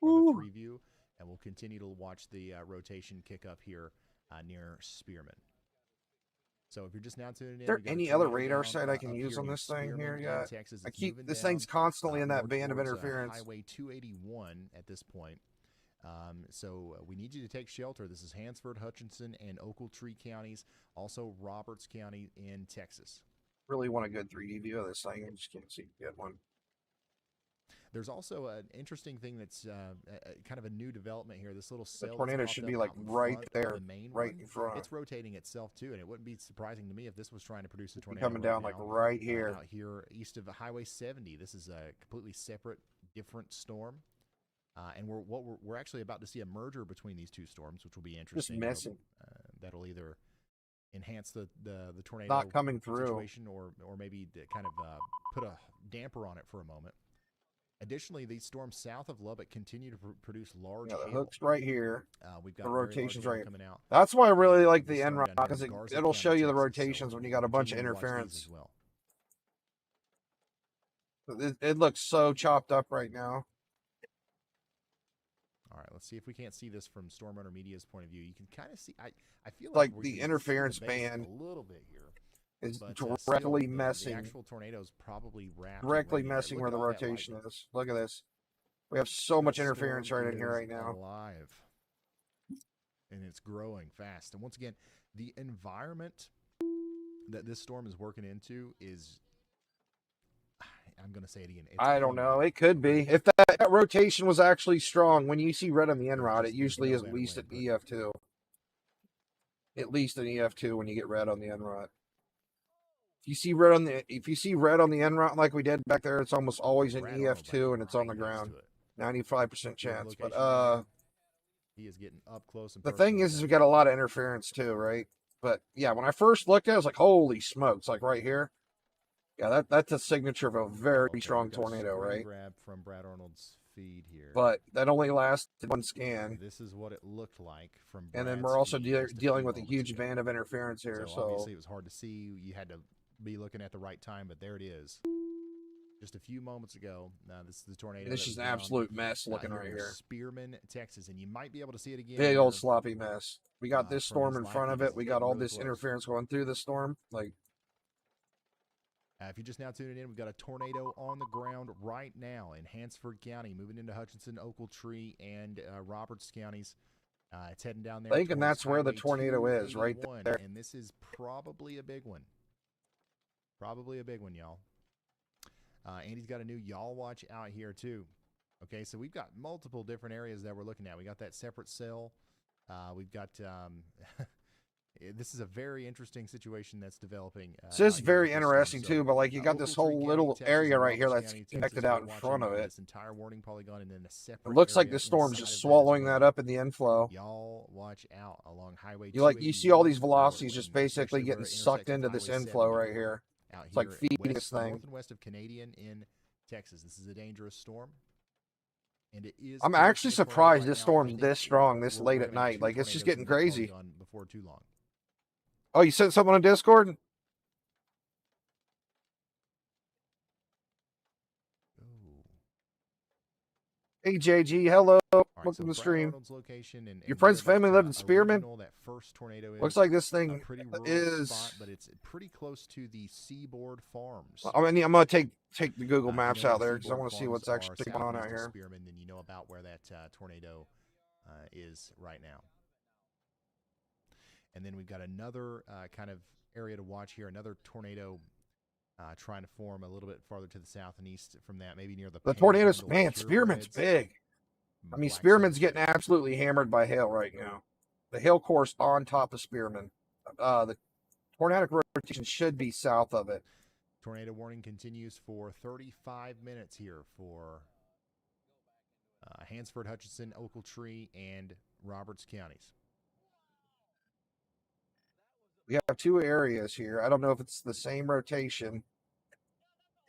Speaker 1: or the 3 view, and we'll continue to watch the rotation kick up here near Spearman. So if you're just now tuning in,
Speaker 2: Is there
Speaker 1: we got a
Speaker 2: any other
Speaker 1: tornado
Speaker 2: radar
Speaker 1: down,
Speaker 2: site I can
Speaker 1: up
Speaker 2: use
Speaker 1: here
Speaker 2: on
Speaker 1: near
Speaker 2: this thing
Speaker 1: Spearman
Speaker 2: here
Speaker 1: in
Speaker 2: yet?
Speaker 1: Texas.
Speaker 2: I
Speaker 1: It's
Speaker 2: keep
Speaker 1: moving
Speaker 2: this
Speaker 1: down,
Speaker 2: thing's constantly in that
Speaker 1: more
Speaker 2: band of
Speaker 1: towards,
Speaker 2: interference.
Speaker 1: Highway 281 at this point. So we need you to take shelter. This is Hansford, Hutchinson, and Ochiltree counties, also Roberts County in Texas.
Speaker 2: Really want a good 3D view of this thing. I just can't see a good one.
Speaker 1: There's also an interesting thing that's kind of a new development here. This little cell.
Speaker 2: tornado
Speaker 1: that's
Speaker 2: should
Speaker 1: popped
Speaker 2: be,
Speaker 1: up
Speaker 2: like,
Speaker 1: out in
Speaker 2: right
Speaker 1: front of
Speaker 2: there,
Speaker 1: the main
Speaker 2: right
Speaker 1: one.
Speaker 2: in front.
Speaker 1: It's rotating itself too, and it wouldn't be surprising to me if this was trying to produce a tornado.
Speaker 2: Coming
Speaker 1: right
Speaker 2: down like
Speaker 1: now,
Speaker 2: right here.
Speaker 1: out here east of Highway 70. This is a completely separate, different storm. And we're actually about to see a merger between these 2 storms, which will be interesting.
Speaker 2: messing.
Speaker 1: That'll either enhance the tornado
Speaker 2: Not coming through.
Speaker 1: situation, or maybe kind of put a damper on it for a moment. Additionally, these storms south of Lubbock continue to produce large
Speaker 2: Yeah, the
Speaker 1: hail.
Speaker 2: hook's right here.
Speaker 1: We've got
Speaker 2: The
Speaker 1: a very large
Speaker 2: rotation's
Speaker 1: hail
Speaker 2: right.
Speaker 1: coming out.
Speaker 2: That's why I really like the
Speaker 1: This storm
Speaker 2: NROD,
Speaker 1: down here in
Speaker 2: because
Speaker 1: Garza
Speaker 2: it'll
Speaker 1: County,
Speaker 2: show you the
Speaker 1: Texas, so
Speaker 2: rotations when you got a bunch of
Speaker 1: continue to watch these
Speaker 2: interference.
Speaker 1: as well.
Speaker 2: It looks so chopped up right now.
Speaker 1: All right, let's see if we can't see this from Storm Runner Media's point of view. You can kind of see. I feel
Speaker 2: Like
Speaker 1: we
Speaker 2: the
Speaker 1: can see
Speaker 2: interference
Speaker 1: the base
Speaker 2: band
Speaker 1: a little bit here.
Speaker 2: It's
Speaker 1: But
Speaker 2: directly
Speaker 1: still,
Speaker 2: messing.
Speaker 1: The actual tornado's probably wrapped. and
Speaker 2: Directly
Speaker 1: ready there.
Speaker 2: messing
Speaker 1: Look
Speaker 2: where
Speaker 1: at
Speaker 2: the
Speaker 1: all that
Speaker 2: rotation
Speaker 1: lightning.
Speaker 2: is. Look at this. We have so much
Speaker 1: That
Speaker 2: interference
Speaker 1: storm
Speaker 2: right in here
Speaker 1: is
Speaker 2: right now.
Speaker 1: Alive. And it's growing fast. And once again, the environment that this storm is working into is, I'm going to say it again. It's
Speaker 2: I don't know.
Speaker 1: unreal.
Speaker 2: It could be. If that rotation was actually strong, when you see red on the NROD, it
Speaker 1: there's
Speaker 2: usually
Speaker 1: no
Speaker 2: is at
Speaker 1: better
Speaker 2: least
Speaker 1: way
Speaker 2: an
Speaker 1: to put it.
Speaker 2: EF2. At least an EF2 when you get red on the NROD. If you see red on the en route like we did back there, it's almost always an
Speaker 1: Brad Arnold,
Speaker 2: EF2 and it's on the
Speaker 1: right next
Speaker 2: ground.
Speaker 1: to it.
Speaker 2: 95% chance.
Speaker 1: Good
Speaker 2: But
Speaker 1: location there. He is getting up close and
Speaker 2: the
Speaker 1: personal
Speaker 2: thing
Speaker 1: with
Speaker 2: is
Speaker 1: that
Speaker 2: we got a
Speaker 1: thing.
Speaker 2: lot of interference too, right? But yeah, when I first looked at it, I was like, holy smokes, like right here. Yeah, that's a signature of a very
Speaker 1: Okay,
Speaker 2: strong
Speaker 1: we've got a
Speaker 2: tornado,
Speaker 1: screen
Speaker 2: right?
Speaker 1: grab from Brad Arnold's feed here.
Speaker 2: But that only lasted one scan.
Speaker 1: This is what it looked like from Brad's
Speaker 2: And then we're also
Speaker 1: feed just a
Speaker 2: dealing
Speaker 1: few
Speaker 2: with a
Speaker 1: moments
Speaker 2: huge
Speaker 1: ago.
Speaker 2: band of interference here.
Speaker 1: So obviously it was hard to see. You had to be looking at the right time, but there it is. Just a few moments ago. This is the tornado.
Speaker 2: This
Speaker 1: that
Speaker 2: is
Speaker 1: was
Speaker 2: an
Speaker 1: down,
Speaker 2: absolute mess looking
Speaker 1: here
Speaker 2: right
Speaker 1: in
Speaker 2: here.
Speaker 1: Spearman, Texas, and you might be able to see it again.
Speaker 2: Big old
Speaker 1: here.
Speaker 2: sloppy mess. We got this
Speaker 1: From
Speaker 2: storm
Speaker 1: his
Speaker 2: in
Speaker 1: live
Speaker 2: front of
Speaker 1: feed.
Speaker 2: it.
Speaker 1: It's
Speaker 2: We got
Speaker 1: getting
Speaker 2: all
Speaker 1: really
Speaker 2: this
Speaker 1: close.
Speaker 2: interference going through the storm. Like,
Speaker 1: If you're just now tuning in, we've got a tornado on the ground right now in Hansford County, moving into Hutchinson, Ochiltree, and Roberts counties. It's heading down there.
Speaker 2: thinking
Speaker 1: towards
Speaker 2: that's where the
Speaker 1: Highway
Speaker 2: tornado is, right
Speaker 1: 281,
Speaker 2: there.
Speaker 1: And this is probably a big one. Probably a big one, y'all. Andy's got a new Y'all Watch out here, too. Okay, so we've got multiple different areas that we're looking at. We got that separate cell. We've got... this is a very interesting situation that's developing.
Speaker 2: This is
Speaker 1: out here
Speaker 2: very
Speaker 1: with this storm.
Speaker 2: interesting
Speaker 1: So,
Speaker 2: too, but like you got this
Speaker 1: Ochiltree
Speaker 2: whole
Speaker 1: County,
Speaker 2: little
Speaker 1: Texas,
Speaker 2: area
Speaker 1: and
Speaker 2: right here
Speaker 1: Roberts
Speaker 2: that's
Speaker 1: County, Texas,
Speaker 2: connected
Speaker 1: we're
Speaker 2: out in
Speaker 1: watching
Speaker 2: front of it.
Speaker 1: This entire warning polygon, and then a separate.
Speaker 2: It looks like
Speaker 1: area
Speaker 2: the storm's
Speaker 1: inside
Speaker 2: just
Speaker 1: of that as
Speaker 2: swallowing
Speaker 1: well.
Speaker 2: that up in the inflow.
Speaker 1: Y'all watch out along Highway.
Speaker 2: You see all these
Speaker 1: 281
Speaker 2: velocities just
Speaker 1: forward,
Speaker 2: basically
Speaker 1: especially
Speaker 2: getting
Speaker 1: where it
Speaker 2: sucked
Speaker 1: intersects
Speaker 2: into
Speaker 1: with
Speaker 2: this
Speaker 1: Highway
Speaker 2: inflow
Speaker 1: 70
Speaker 2: right here.
Speaker 1: out
Speaker 2: It's like
Speaker 1: here
Speaker 2: feeding
Speaker 1: west,
Speaker 2: this thing.
Speaker 1: north and west of Canadian in Texas. This is a dangerous storm. And it is
Speaker 2: I'm
Speaker 1: close
Speaker 2: actually
Speaker 1: to the tornado
Speaker 2: surprised
Speaker 1: right
Speaker 2: this
Speaker 1: now. I
Speaker 2: storm's
Speaker 1: think
Speaker 2: this strong this
Speaker 1: we're
Speaker 2: late
Speaker 1: gonna
Speaker 2: at
Speaker 1: get
Speaker 2: night.
Speaker 1: two
Speaker 2: Like it's just
Speaker 1: tornadoes in
Speaker 2: getting
Speaker 1: that
Speaker 2: crazy.
Speaker 1: polygon before too long.
Speaker 2: Oh, you sent someone on Discord? Hey JG, hello.
Speaker 1: All right,
Speaker 2: Welcome
Speaker 1: so
Speaker 2: to the
Speaker 1: Brad
Speaker 2: stream.
Speaker 1: Arnold's location and
Speaker 2: Your friend's
Speaker 1: where
Speaker 2: family
Speaker 1: that,
Speaker 2: lived in Spearman?
Speaker 1: original, that first tornado is.
Speaker 2: Looks like this
Speaker 1: A
Speaker 2: thing
Speaker 1: pretty rural
Speaker 2: is.
Speaker 1: spot, but it's pretty close to the Seaboard Farms.
Speaker 2: I'm gonna take the Google Maps
Speaker 1: if you know
Speaker 2: out
Speaker 1: where
Speaker 2: there
Speaker 1: the
Speaker 2: because I want to
Speaker 1: Seaboard
Speaker 2: see what's
Speaker 1: Farms
Speaker 2: actually
Speaker 1: are
Speaker 2: going on out
Speaker 1: southeast of
Speaker 2: here.
Speaker 1: Spearman, then you know about where that tornado is right now. And then we've got another kind of area to watch here. Another tornado trying to form a little bit farther to the south and east from that, maybe near the
Speaker 2: tornadoes,
Speaker 1: Panhandle
Speaker 2: man, Spearman's
Speaker 1: Purebreds.
Speaker 2: big. I mean,
Speaker 1: Black
Speaker 2: Spearman's
Speaker 1: Sand.
Speaker 2: getting absolutely hammered by hail right now. The hail course on top of Spearman. The tornadic rotation should be south of it.
Speaker 1: Tornado warning continues for 35 minutes here for Hansford, Hutchinson, Ochiltree, and Roberts counties.
Speaker 2: We have two areas here. I don't know if it's the same rotation.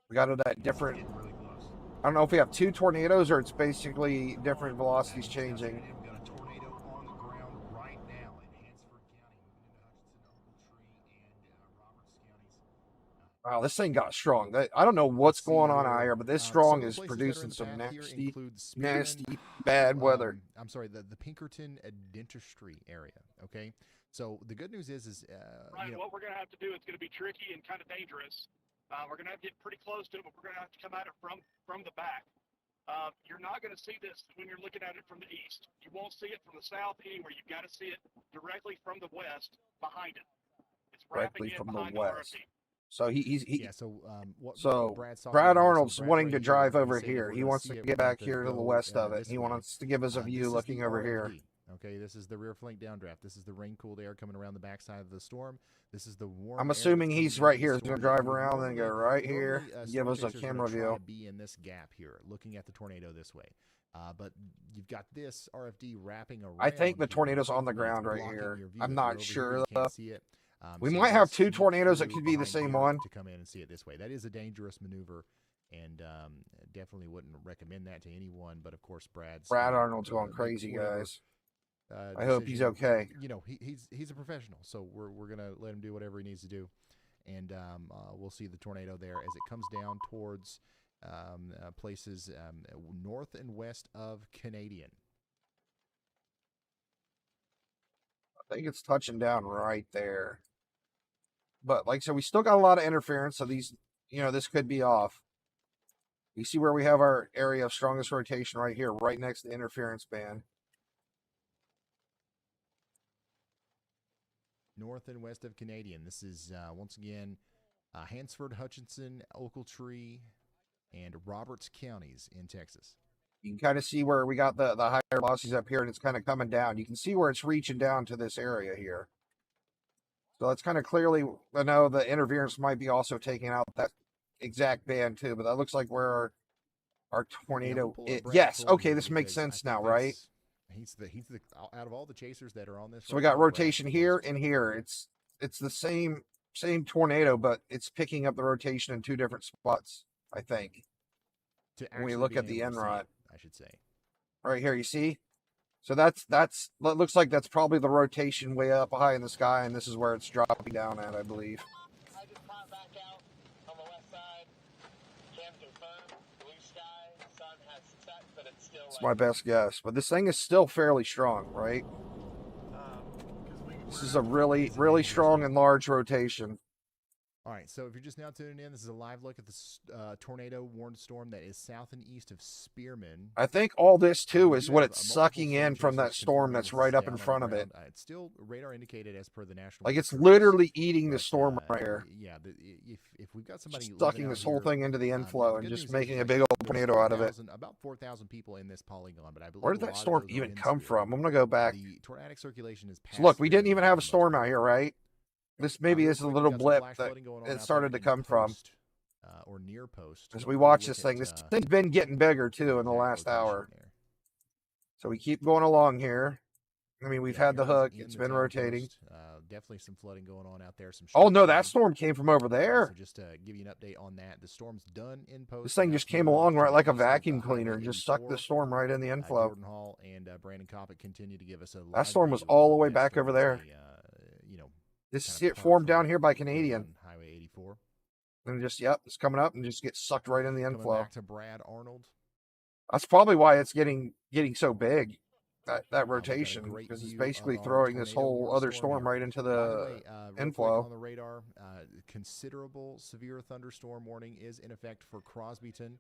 Speaker 2: We got it at different. I don't know if we have two tornadoes or it's basically different velocities changing.
Speaker 1: We've got a tornado on the ground right now in Hansford County, moving into Hutchinson, Ochiltree, and Roberts counties.
Speaker 2: Wow, this thing got strong. I don't know what's going on out here, but this strong
Speaker 1: Some of
Speaker 2: is
Speaker 1: the places that are in
Speaker 2: producing
Speaker 1: the
Speaker 2: some
Speaker 1: path here
Speaker 2: nasty,
Speaker 1: include Spearman,
Speaker 2: nasty, bad weather.
Speaker 1: I'm sorry, the Pinkerton Dentistry area. Okay, so the good news is
Speaker 5: Right,
Speaker 1: you know,
Speaker 5: what we're going to have to do, it's going to be tricky and kind of dangerous. We're going to have to get pretty close to it, but we're going to have to come at it from the back. You're not going to see this when you're looking at it from the east. You won't see it from the south anywhere. You've got to see it directly from the west behind it. It's
Speaker 2: Directly
Speaker 5: wrapping in
Speaker 2: from the
Speaker 5: behind the
Speaker 2: west.
Speaker 5: RFD.
Speaker 2: So he
Speaker 1: yeah. So
Speaker 2: So
Speaker 1: Brad's talking
Speaker 2: Brad
Speaker 1: about here,
Speaker 2: Arnold's
Speaker 1: Brad's
Speaker 2: wanting
Speaker 1: right
Speaker 2: to
Speaker 1: here.
Speaker 2: drive
Speaker 1: He
Speaker 2: over
Speaker 1: said
Speaker 2: here.
Speaker 1: we're
Speaker 2: He
Speaker 1: gonna
Speaker 2: wants
Speaker 1: see
Speaker 2: to
Speaker 1: it,
Speaker 2: get
Speaker 1: we're gonna
Speaker 2: back
Speaker 1: have to
Speaker 2: here to the
Speaker 1: go,
Speaker 2: west of it.
Speaker 1: this
Speaker 2: He
Speaker 1: way.
Speaker 2: wants to give us a
Speaker 1: This
Speaker 2: view
Speaker 1: is
Speaker 2: looking
Speaker 1: the
Speaker 2: over here.
Speaker 1: RFD. Okay, this is the rear flank downdraft. This is the rain-cooled air coming around the backside of the storm. This is the warm.
Speaker 2: I'm
Speaker 1: air
Speaker 2: assuming
Speaker 1: that's
Speaker 2: he's
Speaker 1: coming out
Speaker 2: right
Speaker 1: of the
Speaker 2: here. He's
Speaker 1: storm.
Speaker 2: gonna drive
Speaker 1: You would
Speaker 2: around and go
Speaker 1: normally-
Speaker 2: right here,
Speaker 1: normally,
Speaker 2: give
Speaker 1: storm
Speaker 2: us a
Speaker 1: chasers are
Speaker 2: camera
Speaker 1: gonna try
Speaker 2: view.
Speaker 1: to be in this gap here, looking at the tornado this way. But you've got this RFD wrapping around.
Speaker 2: I think the
Speaker 1: here,
Speaker 2: tornado's on the
Speaker 1: and it's
Speaker 2: ground right
Speaker 1: blocking
Speaker 2: here.
Speaker 1: your view.
Speaker 2: I'm
Speaker 1: If
Speaker 2: not
Speaker 1: you're over here,
Speaker 2: sure
Speaker 1: you
Speaker 2: though.
Speaker 1: can't see it.
Speaker 2: We
Speaker 1: So you
Speaker 2: might
Speaker 1: gotta
Speaker 2: have two
Speaker 1: sneak
Speaker 2: tornadoes that
Speaker 1: through
Speaker 2: could be the
Speaker 1: behind
Speaker 2: same
Speaker 1: here
Speaker 2: one.
Speaker 1: to come in and see it this way. That is a dangerous maneuver, and definitely wouldn't recommend that to anyone. But of course,
Speaker 2: Brad
Speaker 1: you know,
Speaker 2: Arnold's going
Speaker 1: make
Speaker 2: crazy,
Speaker 1: whatever,
Speaker 2: guys. I hope he's
Speaker 1: decision.
Speaker 2: okay.
Speaker 1: You know, he's a professional, so we're gonna let him do whatever he needs to do, and we'll see the tornado there as it comes down towards places north and west of Canadian.
Speaker 2: I think it's touching down right there. But like I said, we still got a lot of interference, so these, this could be off. You see where we have our area of strongest rotation right here, right next to the interference band.
Speaker 1: North and west of Canadian. This is once again Hansford, Hutchinson, Ochiltree, and Roberts counties in Texas.
Speaker 2: You can kind of see where we got the higher velocities up here, and it's kind of coming down. You can see where it's reaching down to this area here. So it's kind of clearly, I know the interference might be also taking out that exact band too, but that looks like where our tornado is. Yes, okay, this makes sense now, right?
Speaker 1: He's the out of all the chasers that are on this.
Speaker 2: So we got rotation here and here. It's the same tornado, but it's picking up the rotation in 2 different spots, I think. When we look at the NROT,
Speaker 1: I should say.
Speaker 2: Right here, you see? So that looks like that's probably the rotation way up high in the sky, and this is where it's dropping down at, I believe.
Speaker 7: I just popped back out on the west side. Can confirm, blue sky, sun has set, but it's still
Speaker 2: It's my best guess, but this thing is still fairly strong, right? This is a really, really strong and large rotation.
Speaker 1: All right, so if you're just now tuning in, this is a live look at the tornado warned storm that is south and east of Spearman.
Speaker 2: I think all this too is what it's sucking in from that storm that's right up in front of it.
Speaker 1: It's still radar indicated as per the national.
Speaker 2: Like it's literally eating the storm right here.
Speaker 1: Yeah, if we've got somebody
Speaker 2: sucking this whole thing into the inflow and just making a big old tornado out of it.
Speaker 1: About 4,000 people in this polygon, but I believe
Speaker 2: where did that storm even come from? I'm gonna go back.
Speaker 1: The tornadic circulation is.
Speaker 2: So look, we didn't even have a storm out here, right? This maybe is a little blip that it started to come from.
Speaker 1: Or near post.
Speaker 2: As we watch this thing, this thing's been getting bigger too in the last hour. So we keep going along here. I mean, we've had the hook. It's been rotating.
Speaker 1: Definitely some flooding going on out there.
Speaker 2: Oh no, that storm came from over there.
Speaker 1: So just to give you an update on that, the storm's done in post.
Speaker 2: This thing just came along right like a vacuum cleaner and just sucked the storm right in the inflow.
Speaker 1: Jordan Hall and Brandon Kopic continue to give us a.
Speaker 2: That storm was all the way back over there. This is it formed down here by Canadian.
Speaker 1: Highway 84.
Speaker 2: And just, yep, it's coming up and just gets sucked right in the inflow.
Speaker 1: Back to Brad Arnold.
Speaker 2: That's probably why it's getting so big, that rotation, because it's basically throwing this whole other storm right into the inflow.
Speaker 1: On the radar, considerable severe thunderstorm warning is in effect for Crosbyton,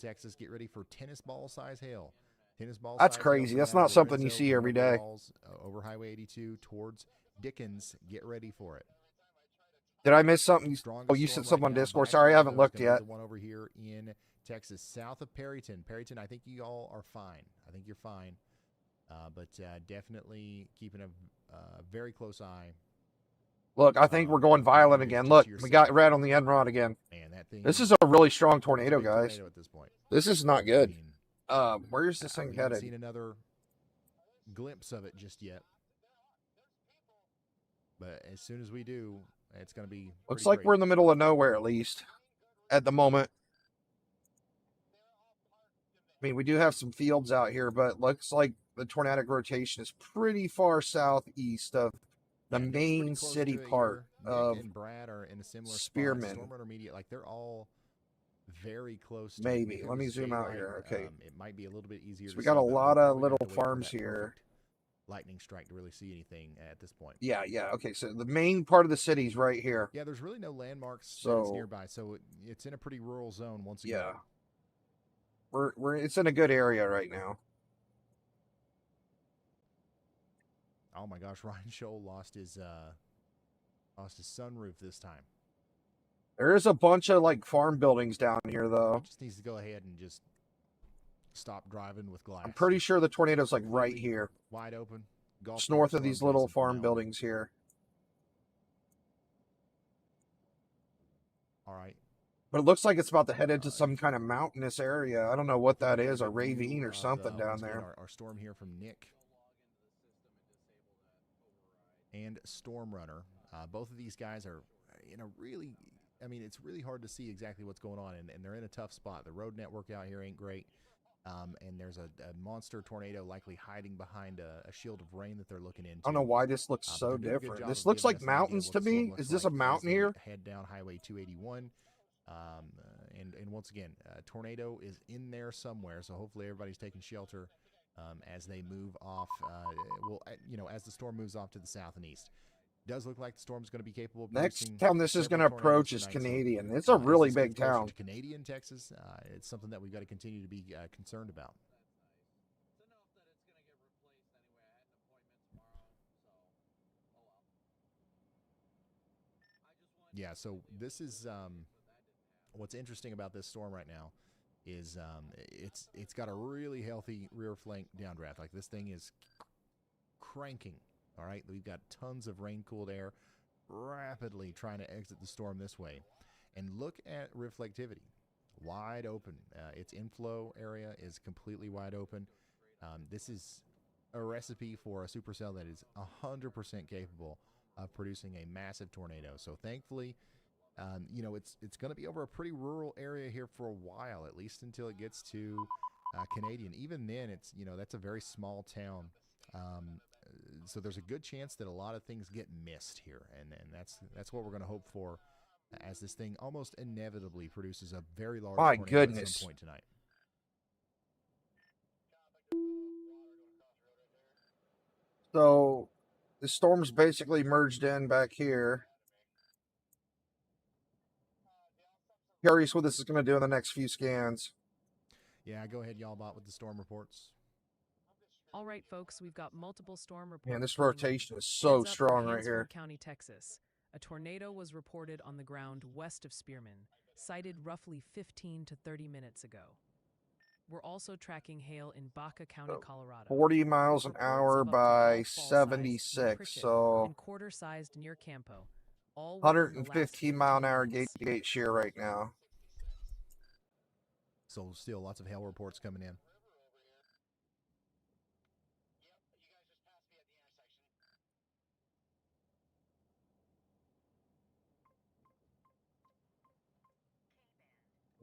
Speaker 1: Texas. Get ready for tennis ball size hail.
Speaker 2: That's crazy. That's not something you see every day.
Speaker 1: Over Highway 82 towards Dickens, get ready for it.
Speaker 2: Did I miss something? Oh, you said something on Discord. Sorry, I haven't looked yet.
Speaker 1: The one over here in Texas, south of Perryton. Perryton, I think you all are fine. I think you're fine. But definitely keeping a very close eye.
Speaker 2: Look, I think we're going violent again. Look, we got red on the NROT again.
Speaker 1: Man, that thing.
Speaker 2: This is a really strong tornado, guys.
Speaker 1: At this point.
Speaker 2: This is not good. Where's this thing headed?
Speaker 1: I haven't seen another glimpse of it just yet. But as soon as we do, it's going to be.
Speaker 2: Looks like we're in the middle of nowhere, at least at the moment. I mean, we do have some fields out here, but looks like the tornadic rotation is pretty far southeast of the main city part of
Speaker 1: and Brad are in a similar
Speaker 2: Spearman.
Speaker 1: Storm Intermediate, like they're all very close.
Speaker 2: Maybe. Let me zoom out here. Okay.
Speaker 1: It might be a little bit easier.
Speaker 2: So we got a lot of little farms here.
Speaker 1: Lightning strike to really see anything at this point.
Speaker 2: Yeah. Okay, so the main part of the city's right here.
Speaker 1: Yeah, there's really no landmarks
Speaker 2: that's
Speaker 1: nearby, so it's in a pretty rural zone once again.
Speaker 2: Yeah, it's in a good area right now.
Speaker 1: Oh my gosh, Ryan Scholl lost his sunroof this time.
Speaker 2: There is a bunch of like farm buildings down here though.
Speaker 1: He just needs to go ahead and just stop driving with glass.
Speaker 2: I'm pretty sure the tornado's like right here.
Speaker 1: Wide open.
Speaker 2: It's north of these little farm buildings here.
Speaker 1: All right.
Speaker 2: But it looks like it's about to head into some kind of mountainous area. I don't know what that is, a ravine or something down there.
Speaker 1: Our storm here from Nick and Storm Runner. Both of these guys are in a really, I mean, it's really hard to see exactly what's going on, and they're in a tough spot. The road network out here ain't great. And there's a monster tornado likely hiding behind a shield of rain that they're looking into.
Speaker 2: I don't know why this looks so different. This looks like mountains to me. Is this a mountain here?
Speaker 1: Head down Highway 281. And once again, tornado is in there somewhere, so hopefully everybody's taking shelter as they move off. As the storm moves off to the south and east. Does look like the storm's going to be capable of
Speaker 2: next town this is going to approach is Canadian. It's a really big town.
Speaker 1: Canadian, Texas. It's something that we've got to continue to be concerned about. Yeah, so this is what's interesting about this storm right now is it's got a really healthy rear flank downdraft. Like this thing is cranking All right, we've got tons of rain-cooled air rapidly trying to exit the storm this way. And look at reflectivity. Wide open. Its inflow area is completely wide open. This is a recipe for a supercell that is 100% capable of producing a massive tornado. So thankfully, it's going to be over a pretty rural area here for a while, at least until it gets to Canadian. Even then, that's a very small town. So there's a good chance that a lot of things get missed here, and that's what we're going to hope for, as this thing almost inevitably produces a very large tornado at some point tonight.
Speaker 2: So the storm's basically merged in back here. Curious what this is going to do in the next few scans.
Speaker 1: Yeah, go ahead, y'all bot, with the storm reports.
Speaker 3: All right, folks, we've got multiple storm reports.
Speaker 2: Man, this rotation is so strong right here.
Speaker 3: County, Texas. A tornado was reported on the ground west of Spearman, sighted roughly 15 to 30 minutes ago. We're also tracking hail in Baca County, Colorado.
Speaker 2: 40 miles an hour by 76, so
Speaker 3: and quarter-sized near Campo. All
Speaker 2: 115 mile an hour gate to gate shear right now.
Speaker 1: So still lots of hail reports coming in.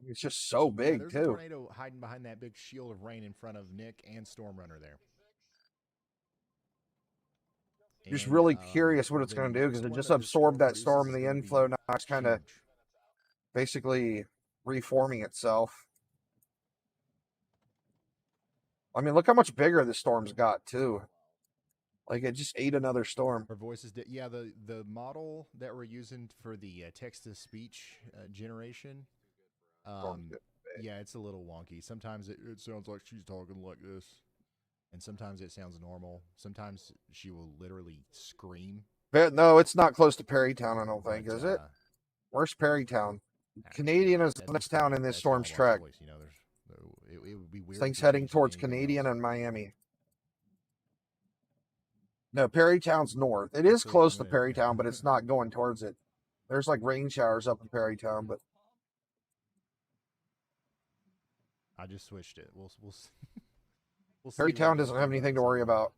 Speaker 2: It's just so big,
Speaker 1: there's
Speaker 2: too.
Speaker 1: A tornado hiding behind that big shield of rain in front of Nick and Stormrunner there.
Speaker 2: Just really curious what it's going to do, because it just absorbed that storm in the inflow. Now it's kind of basically reforming itself. I mean, look how much bigger the storm's got, too. Like, it just ate another storm.
Speaker 1: Our voices did. Yeah, the model that we're using for the text-to-speech generation, yeah, it's a little wonky. Sometimes it sounds like she's talking like this, and sometimes it sounds normal. Sometimes she will literally scream.
Speaker 2: But no, it's not close to Perrytown, I don't think, is it? Where's Perrytown? Canadian is the next town in this storm's track.
Speaker 1: Voice, it would be weird.
Speaker 2: This thing's heading towards Canadian and Miami. No, Perrytown's north. It is close to Perrytown, but it's not going towards it. There's like rain showers up in Perrytown, but
Speaker 1: I just switched it. We'll
Speaker 2: Perrytown doesn't have anything to worry about,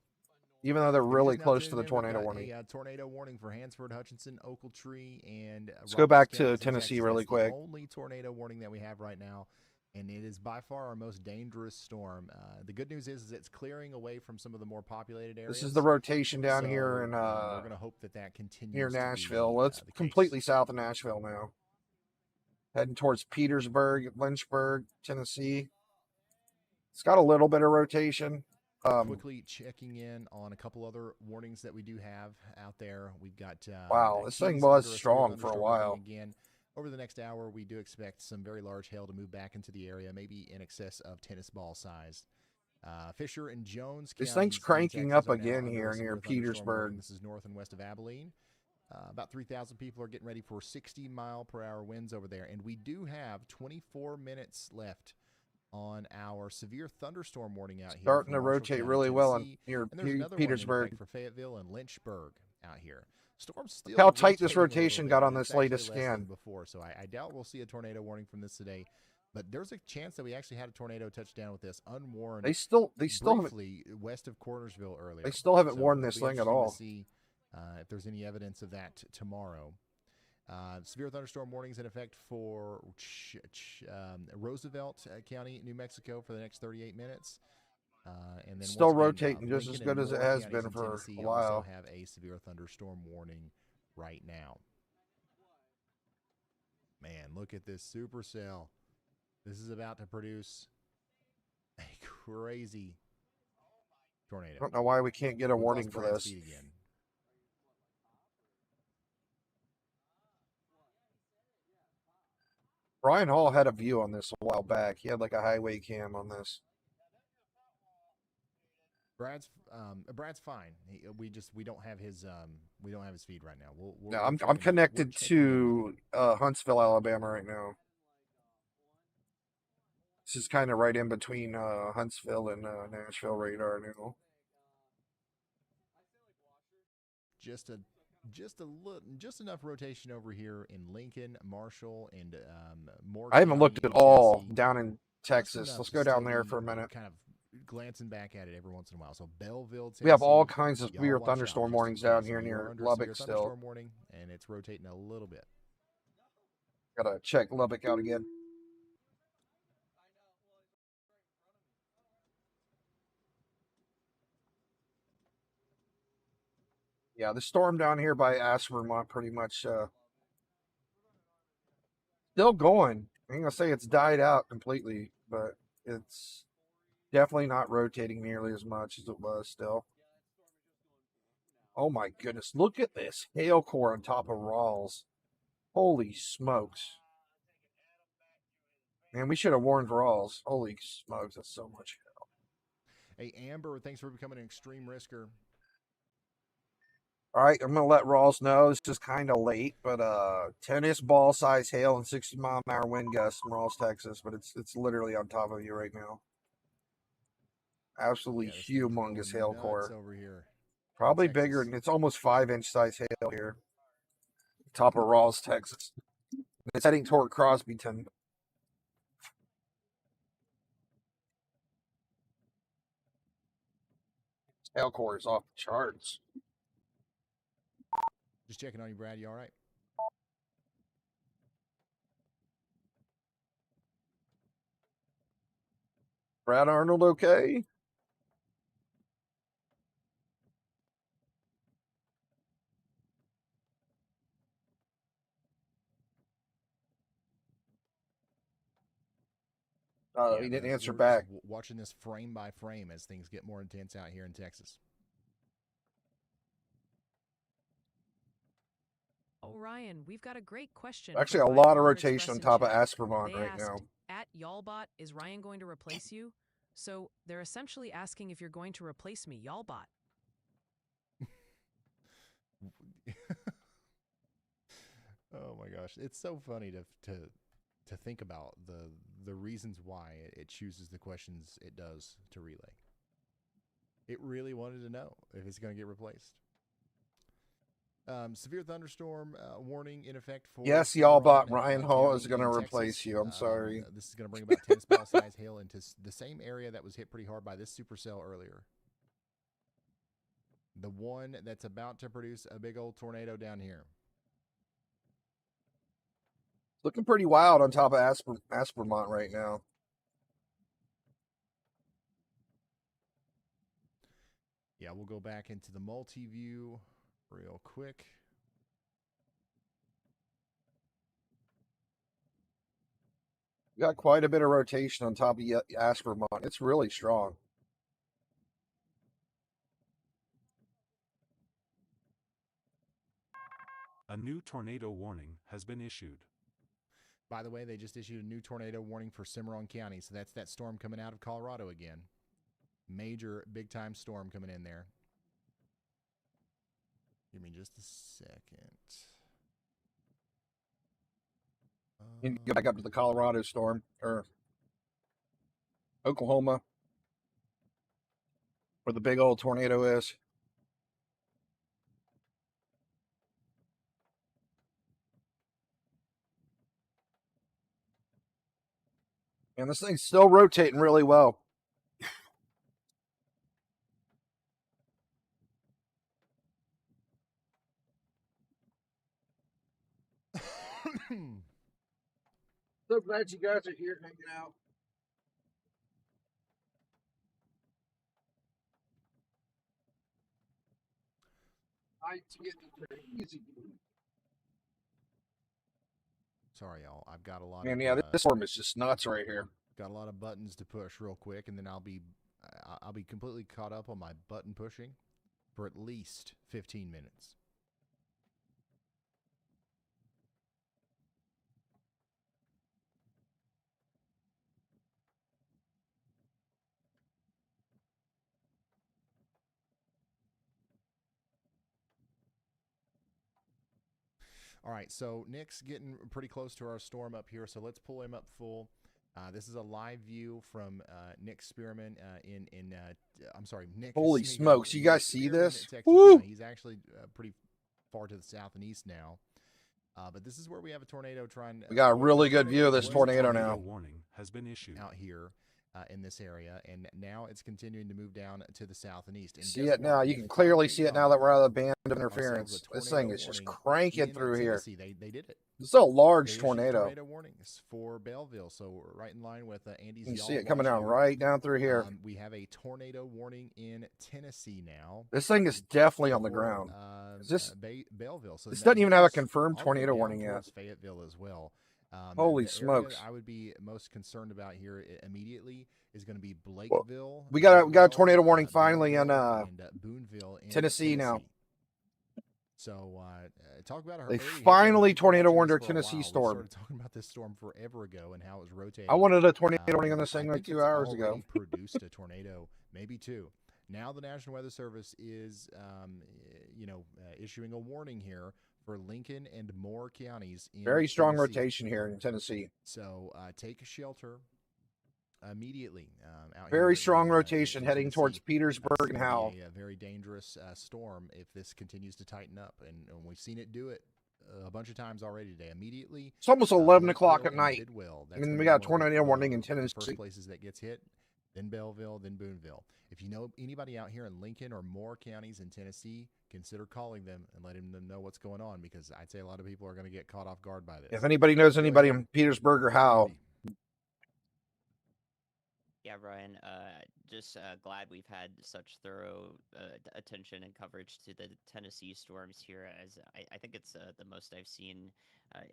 Speaker 2: even though they're really close to the tornado warning.
Speaker 1: A tornado warning for Hansford, Hutchinson, Ochiltree, and
Speaker 2: let's go back to Tennessee really quick.
Speaker 1: The only tornado warning that we have right now, and it is by far our most dangerous storm. The good news is it's clearing away from some of the more populated areas.
Speaker 2: This is the rotation down here in
Speaker 1: we're going to hope that continues
Speaker 2: near Nashville. Well, it's completely south of Nashville now. Heading towards Petersburg, Lynchburg, Tennessee. It's got a little bit of rotation.
Speaker 1: Quickly checking in on a couple other warnings that we do have out there. We've got
Speaker 2: wow, this thing was strong for a while.
Speaker 1: Again, over the next hour, we do expect some very large hail to move back into the area, maybe in excess of tennis ball size. Fisher and Jones.
Speaker 2: This thing's cranking up again here near Petersburg.
Speaker 1: This is north and west of Abilene. About 3,000 people are getting ready for 60-mile-per-hour winds over there, and we do have 24 minutes left on our severe thunderstorm warning out here.
Speaker 2: Starting to rotate really well near Petersburg.
Speaker 1: For Fayetteville and Lynchburg out here. Storm's still
Speaker 2: how tight this rotation got on this latest scan.
Speaker 1: Before, so I doubt we'll see a tornado warning from this today. But there's a chance that we actually had a tornado touch down with this unwarned.
Speaker 2: They still
Speaker 1: briefly west of Cornersville earlier.
Speaker 2: They still haven't warned this thing at all.
Speaker 1: See if there's any evidence of that tomorrow. Severe thunderstorm warnings in effect for Roosevelt County, New Mexico, for the next 38 minutes. And then
Speaker 2: still rotating just as good as it has been for a while.
Speaker 1: Also have a severe thunderstorm warning right now. Man, look at this supercell. This is about to produce a crazy tornado.
Speaker 2: I don't know why we can't get a warning for this.
Speaker 1: Again.
Speaker 2: Brian Hall had a view on this a while back. He had like a highway cam on this.
Speaker 1: Brad's fine. We don't have his feed right now.
Speaker 2: No, I'm connected to Huntsville, Alabama right now. This is kind of right in between Huntsville and Nashville radar now.
Speaker 1: just enough rotation over here in Lincoln, Marshall, and Moore
Speaker 2: I haven't
Speaker 1: County
Speaker 2: looked at
Speaker 1: and
Speaker 2: all
Speaker 1: Jesse.
Speaker 2: down in
Speaker 1: Just
Speaker 2: Texas.
Speaker 1: enough
Speaker 2: Let's
Speaker 1: to
Speaker 2: go down
Speaker 1: still
Speaker 2: there
Speaker 1: be
Speaker 2: for a minute.
Speaker 1: kind of glancing back at it every once in a while. So Belleville, Tennessee,
Speaker 2: We have all kinds of
Speaker 1: y'all
Speaker 2: severe
Speaker 1: watch out,
Speaker 2: thunderstorm
Speaker 1: just in
Speaker 2: warnings down
Speaker 1: case.
Speaker 2: here
Speaker 1: We are
Speaker 2: near
Speaker 1: under a
Speaker 2: Lubbock
Speaker 1: severe
Speaker 2: still.
Speaker 1: thunderstorm warning, and it's rotating a little bit.
Speaker 2: Gotta check Lubbock out again. Yeah, the storm down here by Vermont pretty much still going. I ain't gonna say it's died out completely, but it's definitely not rotating nearly as much as it was still. Oh my goodness, look at this hail core on top of Rawls. Holy smokes. Man, we should have warned Rawls. Holy smokes, that's so much hail.
Speaker 1: Hey, Amber, thanks for becoming an extreme risker.
Speaker 2: All right, I'm gonna let Rawls know this is kind of late, but tennis ball size hail and 60-mile-an-hour wind gusts from Rawls, Texas, but it's literally on top of you right now. Absolutely humongous hail core
Speaker 1: over here.
Speaker 2: Probably bigger. It's almost 5-inch size hail here. Top of Rawls, Texas. It's heading toward Crosbyton. Hail core is off the charts.
Speaker 1: Just checking on you, Brad. You all right?
Speaker 2: Brad Arnold okay? He didn't answer back.
Speaker 1: Watching this frame by frame as things get more intense out here in Texas.
Speaker 3: Oh, Ryan, we've got a great question.
Speaker 2: Actually, a lot of rotation on top of Aspermont right now.
Speaker 3: At Y'allbot, is Ryan going to replace you? So they're essentially asking if you're going to replace me, Y'allbot.
Speaker 1: Oh my gosh, it's so funny to think about the reasons why it chooses the questions it does to relay. It really wanted to know if it's going to get replaced. Severe thunderstorm warning in effect for.
Speaker 2: Yes, Y'allbot. Ryan Hall is going to replace you. I'm sorry.
Speaker 1: This is going to bring about tennis ball size hail into the same area that was hit pretty hard by this supercell earlier. The one that's about to produce a big old tornado down here.
Speaker 2: Looking pretty wild on top of Aspermont right now.
Speaker 1: Yeah, we'll go back into the multi-view real quick.
Speaker 2: We got quite a bit of rotation on top of Aspermont. It's really strong.
Speaker 6: A new tornado warning has been issued.
Speaker 1: By the way, they just issued a new tornado warning for Cimarron County. So that's that storm coming out of Colorado again. Major, big-time storm coming in there. Give me just a second.
Speaker 2: You can go back up to the Colorado storm, or Oklahoma, where the big old tornado is. And this thing's still rotating really well. So glad you guys are here hanging out. It's getting crazy.
Speaker 1: Sorry, y'all. I've got a lot.
Speaker 2: Man, yeah, this storm is just nuts right here.
Speaker 1: Got a lot of buttons to push real quick, and then I'll be completely caught up on my button pushing for at least 15 minutes. All right, so Nick's getting pretty close to our storm up here, so let's pull him up full. This is a live view from Nick Spearman Nick.
Speaker 2: Holy
Speaker 1: Smigiel
Speaker 2: smokes! You
Speaker 1: in
Speaker 2: guys see
Speaker 1: Spearman,
Speaker 2: this?
Speaker 1: Texas.
Speaker 2: Woo!
Speaker 1: He's actually pretty far to the south and east now. But this is where we have a tornado trying.
Speaker 2: We got a really good view of this tornado now.
Speaker 6: Warning has been issued
Speaker 1: out here in this area, and now it's continuing to move down to the south and east. And
Speaker 2: See it now. You can clearly see it now that we're out of the band of interference. This thing is just cranking through here.
Speaker 1: They did it.
Speaker 2: It's a large tornado.
Speaker 1: Tornado warnings for Belleville, so we're right in line with Andy's.
Speaker 2: You can see it coming down right down through here.
Speaker 1: We have a tornado warning in Tennessee now.
Speaker 2: This thing is definitely on the ground. Is this
Speaker 1: Belleville? So
Speaker 2: this doesn't even have a confirmed tornado warning yet.
Speaker 1: Fayetteville as well.
Speaker 2: Holy smokes!
Speaker 1: I would be most concerned about here immediately is going to be Blakeville.
Speaker 2: Well, we got a tornado warning finally in
Speaker 1: Boonville,
Speaker 2: Tennessee now.
Speaker 1: So talk about
Speaker 2: they finally tornado warned our Tennessee storm.
Speaker 1: We started talking about this storm forever ago and how it was rotating.
Speaker 2: I wanted a tornado warning on this thing like 2 hours ago.
Speaker 1: Produced a tornado, maybe 2. Now the National Weather Service is, issuing a warning here for Lincoln and Moore counties.
Speaker 2: Very strong rotation here in Tennessee.
Speaker 1: So take a shelter immediately.
Speaker 2: Very strong rotation heading towards Petersburg and Howell.
Speaker 1: A very dangerous storm if this continues to tighten up, and we've seen it do it a bunch of times already today. Immediately,
Speaker 2: it's almost 11 o'clock at night. I mean, we got a tornado warning in Tennessee.
Speaker 1: First places that gets hit, then Belleville, then Boonville. If you know anybody out here in Lincoln or Moore counties in Tennessee, consider calling them and letting them know what's going on, because I'd say a lot of people are going to get caught off guard by this.
Speaker 2: If anybody knows anybody in Petersburg or Howell.
Speaker 9: Yeah, Brian, just glad we've had such thorough attention and coverage to the Tennessee storms here, as I think it's the most I've seen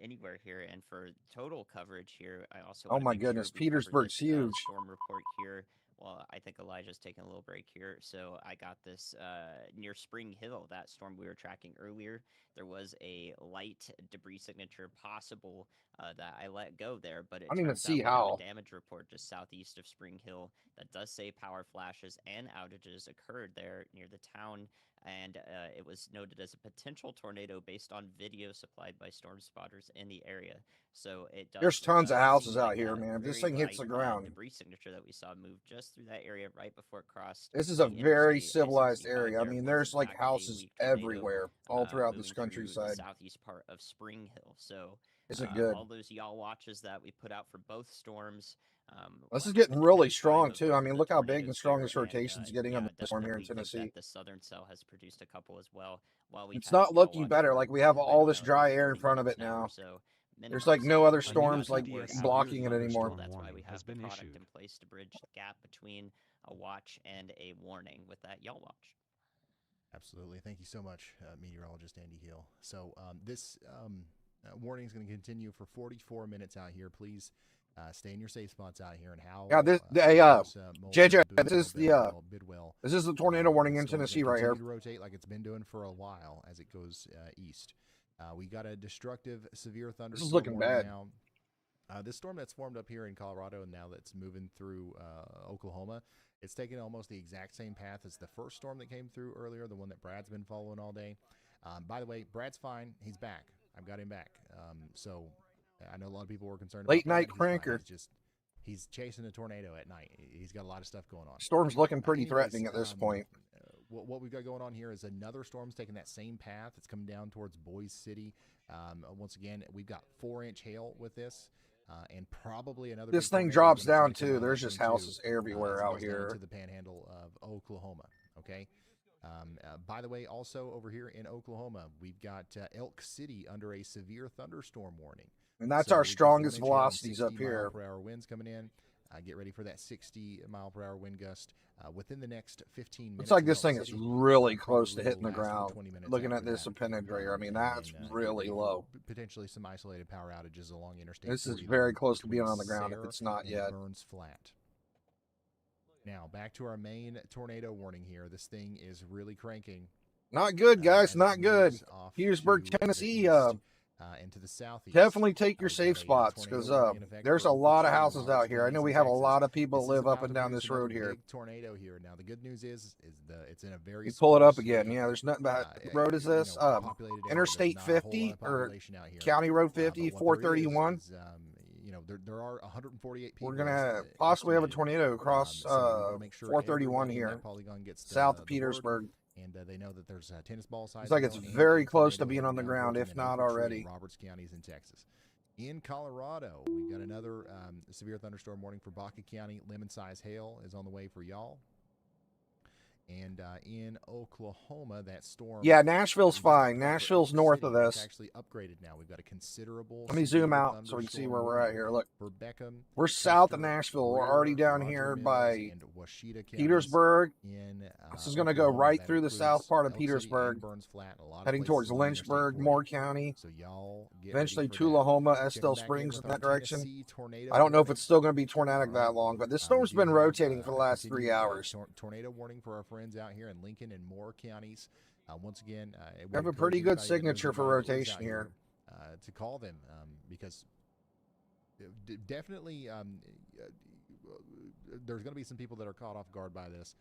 Speaker 9: anywhere here. And for total coverage here, I also
Speaker 2: oh my goodness, Petersburg's huge.
Speaker 9: Storm report here. Well, I think Elijah's taking a little break here, so I got this near Spring Hill, that storm we were tracking earlier. There was a light debris signature possible that I let go there, but it
Speaker 2: I don't even
Speaker 9: turns
Speaker 2: see
Speaker 9: out we
Speaker 2: how.
Speaker 9: have a damage report just southeast of Spring Hill that does say power flashes and outages occurred there near the town, and it was noted as a potential tornado based on video supplied by storm spotters in the area. So it does.
Speaker 2: There's tons of houses
Speaker 9: seem
Speaker 2: out
Speaker 9: like
Speaker 2: here,
Speaker 9: that
Speaker 2: man. If this
Speaker 9: very
Speaker 2: thing hits the
Speaker 9: light,
Speaker 2: ground.
Speaker 9: debris signature that we saw move just through that area right before it crossed.
Speaker 2: This is a
Speaker 9: the
Speaker 2: very
Speaker 9: interstate
Speaker 2: civilized
Speaker 9: I-65
Speaker 2: area. I
Speaker 9: there
Speaker 2: mean,
Speaker 9: was
Speaker 2: there's
Speaker 9: in
Speaker 2: like
Speaker 9: fact a
Speaker 2: houses
Speaker 9: weak tornado,
Speaker 2: everywhere, all throughout this
Speaker 9: moving through
Speaker 2: countryside.
Speaker 9: the southeast part of Spring Hill. So
Speaker 2: Isn't good.
Speaker 9: all those y'all watches that we put out for both storms.
Speaker 2: This is getting really strong
Speaker 9: of
Speaker 2: too. I mean,
Speaker 9: the
Speaker 2: look how big and
Speaker 9: tornadoes
Speaker 2: strong
Speaker 9: here,
Speaker 2: this
Speaker 9: and,
Speaker 2: rotation's getting on
Speaker 9: yeah,
Speaker 2: the storm here in
Speaker 9: definitely think
Speaker 2: Tennessee.
Speaker 9: that the southern cell has produced a couple as well. While we've
Speaker 2: It's
Speaker 9: had
Speaker 2: not
Speaker 9: y'all
Speaker 2: looking
Speaker 9: watch
Speaker 2: better.
Speaker 9: for
Speaker 2: Like we have
Speaker 9: quite
Speaker 2: all
Speaker 9: a
Speaker 2: this
Speaker 9: while,
Speaker 2: dry
Speaker 9: 20
Speaker 2: air in front of it
Speaker 9: minutes
Speaker 2: now.
Speaker 9: or so.
Speaker 2: There's like no other
Speaker 9: Minimum
Speaker 2: storms
Speaker 9: so
Speaker 2: like
Speaker 9: we're out
Speaker 2: blocking it
Speaker 9: here.
Speaker 2: anymore.
Speaker 9: That's why we have
Speaker 6: has
Speaker 9: the
Speaker 6: been
Speaker 9: product
Speaker 6: issued.
Speaker 9: in place to bridge the gap between a watch and a warning with that y'all watch.
Speaker 1: Absolutely. Thank you so much, meteorologist Andy Hill. So this warning is going to continue for 44 minutes out here. Please stay in your safe spots out here. And how?
Speaker 2: Yeah, this JJ, this is the
Speaker 1: Bidwell.
Speaker 2: This is the tornado warning in
Speaker 1: It's gonna
Speaker 2: Tennessee right here.
Speaker 1: continue to rotate like it's been doing for a while as it goes east. We got a destructive severe thunderstorm.
Speaker 2: This is looking
Speaker 1: warning
Speaker 2: bad.
Speaker 1: now. This storm that's formed up here in Colorado and now that's moving through Oklahoma, it's taking almost the exact same path as the first storm that came through earlier, the one that Brad's been following all day. By the way, Brad's fine. He's back. I've got him back. So I know a lot of people were concerned
Speaker 2: Late
Speaker 1: about
Speaker 2: night
Speaker 1: Brad. He's fine.
Speaker 2: cranker.
Speaker 1: He's chasing a tornado at night. He's got a lot of stuff going on.
Speaker 2: Storm's looking pretty
Speaker 1: Anyways,
Speaker 2: threatening at this point.
Speaker 1: What we've got going on here is another storm's taking that same path. It's coming down towards Boise City. Once again, we've got 4-inch hail with this, and probably another.
Speaker 2: This
Speaker 1: big
Speaker 2: thing
Speaker 1: tornado
Speaker 2: drops
Speaker 1: gonna try
Speaker 2: down
Speaker 1: to come
Speaker 2: too.
Speaker 1: out
Speaker 2: There's
Speaker 1: soon,
Speaker 2: just
Speaker 1: too,
Speaker 2: houses everywhere
Speaker 1: as it
Speaker 2: out
Speaker 1: goes down
Speaker 2: here.
Speaker 1: to the panhandle of Oklahoma. Okay. By the way, also over here in Oklahoma, we've got Elk City under a severe thunderstorm warning.
Speaker 2: And that's
Speaker 1: So
Speaker 2: our
Speaker 1: we've got
Speaker 2: strongest
Speaker 1: 4-inch hail and
Speaker 2: velocities up
Speaker 1: 60
Speaker 2: here.
Speaker 1: mile per hour winds coming in. Get ready for that 60 mile per hour wind gust within the next 15 minutes.
Speaker 2: Looks like
Speaker 1: in
Speaker 2: this
Speaker 1: Elk
Speaker 2: thing is
Speaker 1: City.
Speaker 2: really close to
Speaker 1: Probably
Speaker 2: hitting the
Speaker 1: will last for
Speaker 2: ground.
Speaker 1: 20 minutes
Speaker 2: Looking
Speaker 1: after
Speaker 2: at this
Speaker 1: that.
Speaker 2: appendager, I mean,
Speaker 1: And
Speaker 2: that's
Speaker 1: then,
Speaker 2: really low.
Speaker 1: Potentially some isolated power outages along Interstate.
Speaker 2: This is
Speaker 1: 40
Speaker 2: very close to
Speaker 1: between
Speaker 2: being on the ground if
Speaker 1: Sayre
Speaker 2: it's not
Speaker 1: and
Speaker 2: yet.
Speaker 1: Burns Flat. Now back to our main tornado warning here. This thing is really cranking.
Speaker 2: Not good, guys.
Speaker 1: as it
Speaker 2: Not good.
Speaker 1: moves off
Speaker 2: Petersburg,
Speaker 1: to the
Speaker 2: Tennessee.
Speaker 1: east, and to the southeast.
Speaker 2: Definitely take your
Speaker 1: We've got
Speaker 2: safe
Speaker 1: a
Speaker 2: spots because
Speaker 1: tornado warning in effect
Speaker 2: there's
Speaker 1: for
Speaker 2: a lot of
Speaker 1: Okeechobee,
Speaker 2: houses out
Speaker 1: Roberts
Speaker 2: here. I
Speaker 1: County,
Speaker 2: know we
Speaker 1: East
Speaker 2: have a
Speaker 1: Texas.
Speaker 2: lot of people
Speaker 1: This
Speaker 2: that
Speaker 1: is
Speaker 2: live up
Speaker 1: about
Speaker 2: and
Speaker 1: to
Speaker 2: down
Speaker 1: produce
Speaker 2: this road
Speaker 1: another
Speaker 2: here.
Speaker 1: big tornado here. Now the good news is it's in a very.
Speaker 2: You pull it up
Speaker 1: sparse,
Speaker 2: again. Yeah, there's nothing about what road is this?
Speaker 1: populated area. There's
Speaker 2: Interstate
Speaker 1: not a whole lot
Speaker 2: 50
Speaker 1: of
Speaker 2: or
Speaker 1: population out here.
Speaker 2: County Road
Speaker 1: But
Speaker 2: 50,
Speaker 1: what there is
Speaker 2: 431.
Speaker 1: know, there are 148 people.
Speaker 2: We're gonna possibly have a tornado across
Speaker 1: so we wanna make sure
Speaker 2: 431
Speaker 1: everybody in
Speaker 2: here,
Speaker 1: that polygon gets
Speaker 2: south
Speaker 1: the
Speaker 2: of Petersburg.
Speaker 1: word, and they know that there's a tennis ball size.
Speaker 2: It's like it's
Speaker 1: hail and
Speaker 2: very
Speaker 1: a
Speaker 2: close to
Speaker 1: tornado
Speaker 2: being on the
Speaker 1: down
Speaker 2: ground,
Speaker 1: Brooklyn
Speaker 2: if
Speaker 1: and
Speaker 2: not
Speaker 1: Oakland
Speaker 2: already.
Speaker 1: and Roberts counties in Texas. In Colorado, we've got another severe thunderstorm warning for Baca County. Lemon-sized hail is on the way for y'all. And in Oklahoma, that storm.
Speaker 2: Yeah, Nashville's
Speaker 1: we just talked
Speaker 2: fine.
Speaker 1: about for
Speaker 2: Nashville's
Speaker 1: Oak
Speaker 2: north
Speaker 1: City,
Speaker 2: of
Speaker 1: it's
Speaker 2: this.
Speaker 1: actually upgraded now. We've got a considerable.
Speaker 2: Let me zoom
Speaker 1: severe
Speaker 2: out so we can see
Speaker 1: thunderstorm
Speaker 2: where we're at
Speaker 1: warning
Speaker 2: here. Look,
Speaker 1: for Beckham,
Speaker 2: we're south of
Speaker 1: Chester,
Speaker 2: Nashville. We're
Speaker 1: Greer,
Speaker 2: already down
Speaker 1: Roger
Speaker 2: here
Speaker 1: Mills,
Speaker 2: by
Speaker 1: and Washita counties
Speaker 2: Petersburg.
Speaker 1: in
Speaker 2: This is going to go
Speaker 1: Oklahoma.
Speaker 2: right
Speaker 1: That
Speaker 2: through the
Speaker 1: includes
Speaker 2: south part of
Speaker 1: Elk City
Speaker 2: Petersburg,
Speaker 1: and Burns Flat, and a lot of
Speaker 2: heading
Speaker 1: places
Speaker 2: towards
Speaker 1: on the Interstate
Speaker 2: Lynchburg,
Speaker 1: 40.
Speaker 2: Moore County,
Speaker 1: So y'all get
Speaker 2: eventually
Speaker 1: ready for that.
Speaker 2: Tullahoma,
Speaker 1: Checking
Speaker 2: Estelle
Speaker 1: back in
Speaker 2: Springs
Speaker 1: with
Speaker 2: in
Speaker 1: our
Speaker 2: that direction.
Speaker 1: Tennessee tornado
Speaker 2: I don't know if
Speaker 1: warning.
Speaker 2: it's still going to be tornadic
Speaker 1: All
Speaker 2: that
Speaker 1: right.
Speaker 2: long, but this
Speaker 1: We
Speaker 2: storm's
Speaker 1: do
Speaker 2: been
Speaker 1: have
Speaker 2: rotating for the
Speaker 1: a
Speaker 2: last 3
Speaker 1: continued,
Speaker 2: hours.
Speaker 1: tornado warning for our friends out here in Lincoln and Moore counties. Once again,
Speaker 2: We have a pretty good signature for rotation here.
Speaker 1: To call them because definitely there's going to be some people that are caught off guard by this.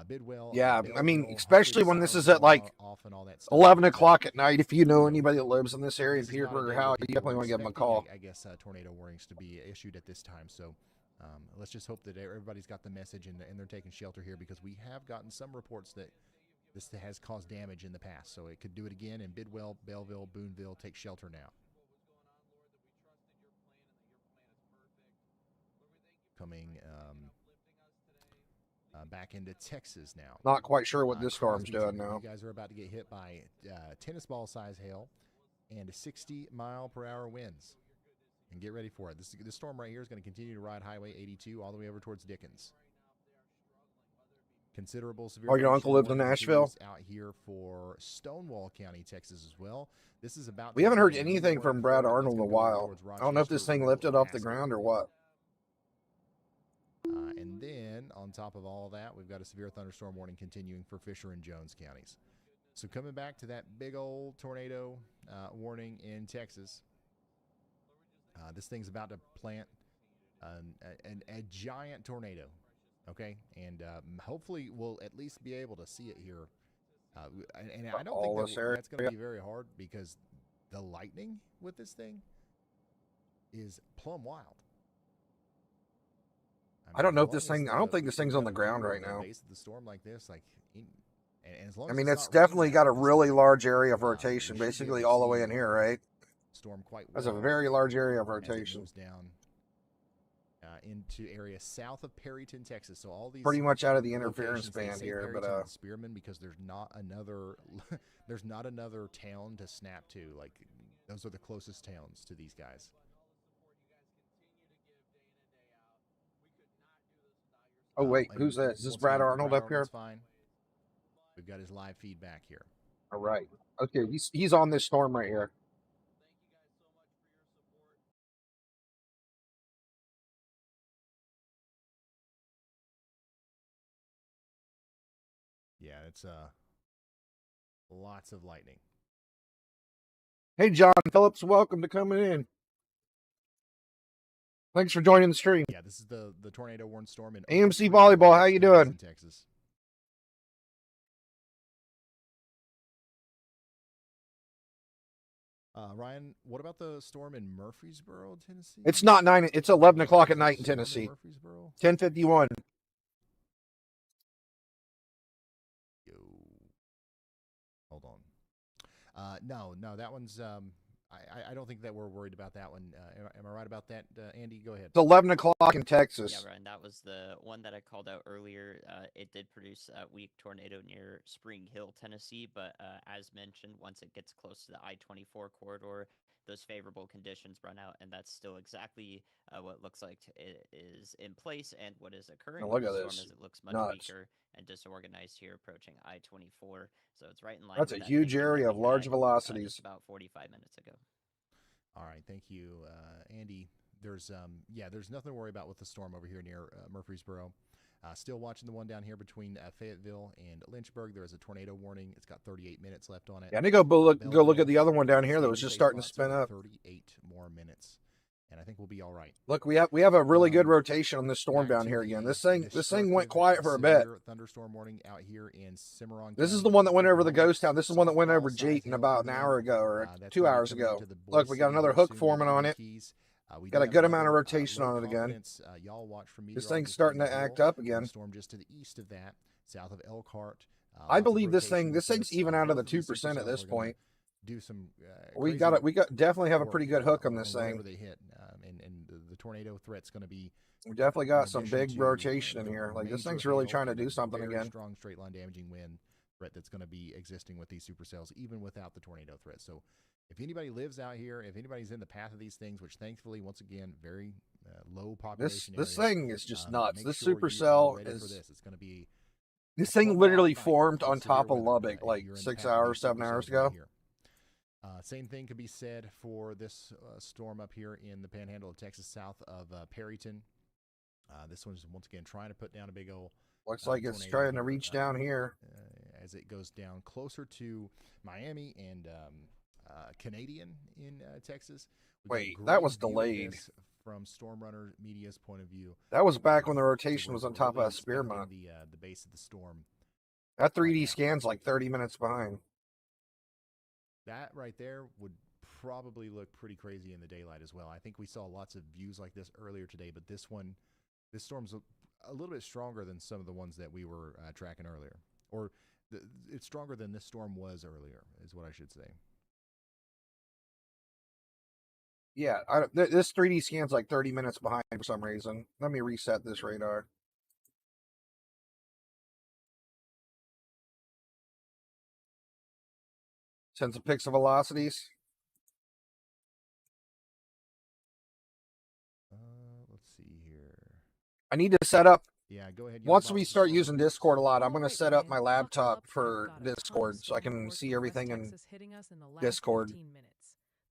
Speaker 1: Bidwell.
Speaker 2: Yeah,
Speaker 1: Belleville,
Speaker 2: I mean,
Speaker 1: hopefully
Speaker 2: especially when this
Speaker 1: sirens
Speaker 2: is at
Speaker 1: go
Speaker 2: like
Speaker 1: off and all that stuff.
Speaker 2: 11 o'clock at night. If you know anybody that lives in this area in
Speaker 1: This is not a
Speaker 2: Petersburg or
Speaker 1: day where
Speaker 2: how, you
Speaker 1: people
Speaker 2: definitely
Speaker 1: were
Speaker 2: want to give them a
Speaker 1: expecting,
Speaker 2: call.
Speaker 1: I guess tornado warnings to be issued at this time. So let's just hope that everybody's got the message and they're taking shelter here, because we have gotten some reports that this has caused damage in the past. So it could do it again. And Bidwell, Belleville, Boonville, take shelter now. Coming back into Texas now.
Speaker 2: Not quite sure what this storm's
Speaker 1: Crosby's
Speaker 2: doing
Speaker 1: area.
Speaker 2: now.
Speaker 1: You guys are about to get hit by tennis ball size hail and 60-mile-per-hour winds. And get ready for it. This storm right here is going to continue to ride Highway 82 all the way over towards Dickens. Considerable severe.
Speaker 2: Oh, your uncle lives in
Speaker 1: warning
Speaker 2: Nashville?
Speaker 1: continues out here for Stonewall County, Texas as well. This is about.
Speaker 2: We
Speaker 1: to
Speaker 2: haven't
Speaker 1: be
Speaker 2: heard
Speaker 1: a
Speaker 2: anything
Speaker 1: Leeward
Speaker 2: from Brad
Speaker 1: Florida.
Speaker 2: Arnold
Speaker 1: It's
Speaker 2: in a
Speaker 1: gonna go
Speaker 2: while.
Speaker 1: towards
Speaker 2: I don't know if this
Speaker 1: Rochester,
Speaker 2: thing lifted off the
Speaker 1: Alaska.
Speaker 2: ground or what.
Speaker 1: And then, on top of all of that, we've got a severe thunderstorm warning continuing for Fisher and Jones counties. So coming back to that big old tornado warning in Texas, this thing's about to plant a giant tornado, okay? And hopefully we'll at least be able to see it here. And I don't think that's going to be very hard, because the lightning with this thing is plumb wild.
Speaker 2: I don't know if this thing, I don't think this thing's on the ground right now.
Speaker 1: Base of the storm like this, like, and as long
Speaker 2: I
Speaker 1: as
Speaker 2: mean,
Speaker 1: it's
Speaker 2: it's
Speaker 1: not raining
Speaker 2: definitely
Speaker 1: out
Speaker 2: got a
Speaker 1: this
Speaker 2: really
Speaker 1: thing,
Speaker 2: large area of
Speaker 1: we
Speaker 2: rotation,
Speaker 1: should be
Speaker 2: basically
Speaker 1: able to
Speaker 2: all the way
Speaker 1: see
Speaker 2: in here, right?
Speaker 1: storm quite well.
Speaker 2: That's a very large area of
Speaker 1: as it
Speaker 2: rotation.
Speaker 1: moves down into areas south of Perryton, Texas. So all these
Speaker 2: Pretty much out of the interference
Speaker 1: locations, they
Speaker 2: band
Speaker 1: say
Speaker 2: here, but
Speaker 1: Perryton and Spearman, because there's not another there's not another town to snap to. Like, those are the closest towns to these guys.
Speaker 2: oh wait,
Speaker 1: And
Speaker 2: who's this? Is this
Speaker 1: once
Speaker 2: Brad
Speaker 1: again,
Speaker 2: Arnold
Speaker 1: Brad
Speaker 2: up here?
Speaker 1: Arnold's fine. We've got his live feedback here.
Speaker 2: All right. Okay, he's on this storm right here.
Speaker 1: Yeah, it's lots of lightning.
Speaker 2: Hey, John Phillips, welcome to coming in. Thanks for joining the stream.
Speaker 1: Yeah, this is the tornado warned storm in
Speaker 2: AMC
Speaker 1: Oak
Speaker 2: Volleyball,
Speaker 1: Creek,
Speaker 2: how you
Speaker 1: Texas,
Speaker 2: doing?
Speaker 1: in Texas. Ryan, what about the storm in Murfreesboro, Tennessee?
Speaker 2: It's not 9, it's 11 o'clock at night in
Speaker 1: Storm
Speaker 2: Tennessee.
Speaker 1: Murfreesboro?
Speaker 2: 10:51.
Speaker 1: Yo. Hold on. No, that one's I don't think that we're worried about that one. Am I right about that, Andy? Go ahead.
Speaker 2: It's 11 o'clock in Texas.
Speaker 9: Yeah, Ryan, that was the one that I called out earlier. It did produce a weak tornado near Spring Hill, Tennessee, but as mentioned, once it gets close to the I-24 corridor, those favorable conditions run out, and that's still exactly what looks like it is in place and what is occurring.
Speaker 2: Now look
Speaker 9: with
Speaker 2: at
Speaker 9: the storm
Speaker 2: this.
Speaker 9: As it looks much
Speaker 2: Nuts.
Speaker 9: weaker and disorganized here, approaching I-24. So it's right in line.
Speaker 2: That's
Speaker 9: with
Speaker 2: a
Speaker 9: that
Speaker 2: huge
Speaker 9: thinking that
Speaker 2: area of
Speaker 9: we
Speaker 2: large
Speaker 9: had,
Speaker 2: velocities.
Speaker 9: just about 45 minutes ago.
Speaker 1: All right, thank you, Andy. There's nothing to worry about with the storm over here near Murfreesboro. Still watching the one down here between Fayetteville and Lynchburg. There is a tornado warning. It's got 38 minutes left on it.
Speaker 2: Yeah, I need to go look at the other one down here that was just starting to spin up.
Speaker 1: 38 more minutes, and I think we'll be all right.
Speaker 2: Look, we have a really good rotation on this storm
Speaker 1: Back
Speaker 2: down
Speaker 1: to
Speaker 2: here
Speaker 1: the
Speaker 2: again. This thing went
Speaker 1: destructive
Speaker 2: quiet for a bit.
Speaker 1: severe thunderstorm warning out here in Cimarron.
Speaker 2: This is
Speaker 1: County,
Speaker 2: the one that went over the
Speaker 1: Oklahoma.
Speaker 2: ghost town. This is the one that went over
Speaker 1: Softball-sized
Speaker 2: Jayton
Speaker 1: hail
Speaker 2: about an
Speaker 1: coming
Speaker 2: hour
Speaker 1: in.
Speaker 2: ago or
Speaker 1: That's
Speaker 2: 2
Speaker 1: gonna be
Speaker 2: hours
Speaker 1: coming
Speaker 2: ago.
Speaker 1: into the
Speaker 2: Look,
Speaker 1: Boise
Speaker 2: we got another
Speaker 1: here
Speaker 2: hook
Speaker 1: soon,
Speaker 2: forming on
Speaker 1: the
Speaker 2: it.
Speaker 1: Keys. We
Speaker 2: Got
Speaker 1: do
Speaker 2: a
Speaker 1: have
Speaker 2: good
Speaker 1: another,
Speaker 2: amount of rotation
Speaker 1: low
Speaker 2: on it again.
Speaker 1: confidence, y'all watch from
Speaker 2: This thing's
Speaker 1: meteorologist
Speaker 2: starting
Speaker 1: Peggy
Speaker 2: to act
Speaker 1: Hill.
Speaker 2: up
Speaker 1: The
Speaker 2: again.
Speaker 1: storm just to the east of that, south of Elkhart.
Speaker 2: I
Speaker 1: Lots of
Speaker 2: believe this
Speaker 1: rotation with
Speaker 2: thing's
Speaker 1: us.
Speaker 2: even out of the
Speaker 1: Both these
Speaker 2: 2% at
Speaker 1: supercells
Speaker 2: this
Speaker 1: are gonna
Speaker 2: point.
Speaker 1: do some
Speaker 2: We
Speaker 1: crazy
Speaker 2: definitely have a
Speaker 1: work,
Speaker 2: pretty good hook on
Speaker 1: on
Speaker 2: this
Speaker 1: wherever
Speaker 2: thing.
Speaker 1: they hit, and the tornado threat's going to be.
Speaker 2: We definitely
Speaker 1: in
Speaker 2: got some
Speaker 1: addition
Speaker 2: big
Speaker 1: to,
Speaker 2: rotation in
Speaker 1: the
Speaker 2: here. Like, this
Speaker 1: major
Speaker 2: thing's really
Speaker 1: hail
Speaker 2: trying to
Speaker 1: and
Speaker 2: do something
Speaker 1: very
Speaker 2: again.
Speaker 1: strong straight line damaging wind threat that's going to be existing with these supercells, even without the tornado threat. So, if anybody lives out here, if anybody's in the path of these things, which thankfully, once again, very low population
Speaker 2: This
Speaker 1: areas,
Speaker 2: thing is just nuts.
Speaker 1: make
Speaker 2: This
Speaker 1: sure you are
Speaker 2: supercell
Speaker 1: ready for
Speaker 2: is.
Speaker 1: this. It's going to be
Speaker 2: This
Speaker 1: a
Speaker 2: thing
Speaker 1: 12-hour
Speaker 2: literally
Speaker 1: fight
Speaker 2: formed
Speaker 1: with
Speaker 2: on
Speaker 1: severe
Speaker 2: top of
Speaker 1: weather,
Speaker 2: Lubbock
Speaker 1: if
Speaker 2: like
Speaker 1: you're in the
Speaker 2: 6
Speaker 1: path of
Speaker 2: hours,
Speaker 1: these
Speaker 2: 7 hours
Speaker 1: supercells right
Speaker 2: ago.
Speaker 1: here. Same thing could be said for this storm up here in the panhandle of Texas, south of Perryton. This one's once again trying to put down a big old.
Speaker 2: Looks like it's
Speaker 1: tornado
Speaker 2: trying to
Speaker 1: here,
Speaker 2: reach down here.
Speaker 1: As it goes down closer to Miami and Canadian in Texas.
Speaker 2: Wait, that was
Speaker 1: Great view of
Speaker 2: delayed.
Speaker 1: this from Storm Runner Media's point of view.
Speaker 2: That was back when the
Speaker 1: So
Speaker 2: rotation was
Speaker 1: we're
Speaker 2: on top
Speaker 1: really
Speaker 2: of that Spearmont.
Speaker 1: expecting the base of the storm.
Speaker 2: That
Speaker 1: right
Speaker 2: 3D
Speaker 1: now.
Speaker 2: scan's like 30 minutes behind.
Speaker 1: That right there would probably look pretty crazy in the daylight as well. I think we saw lots of views like this earlier today, but this storm's a little bit stronger than some of the ones that we were tracking earlier. Or it's stronger than this storm was earlier, is what I should say.
Speaker 2: Yeah, this 3D scan's like 30 minutes behind for some reason. Let me reset this radar. Sends a pics of velocities.
Speaker 1: Let's see here.
Speaker 2: I need to set up.
Speaker 1: Yeah, go ahead.
Speaker 2: Once we start using Discord a lot, I'm going to set up my laptop for Discord so I can see everything in Discord.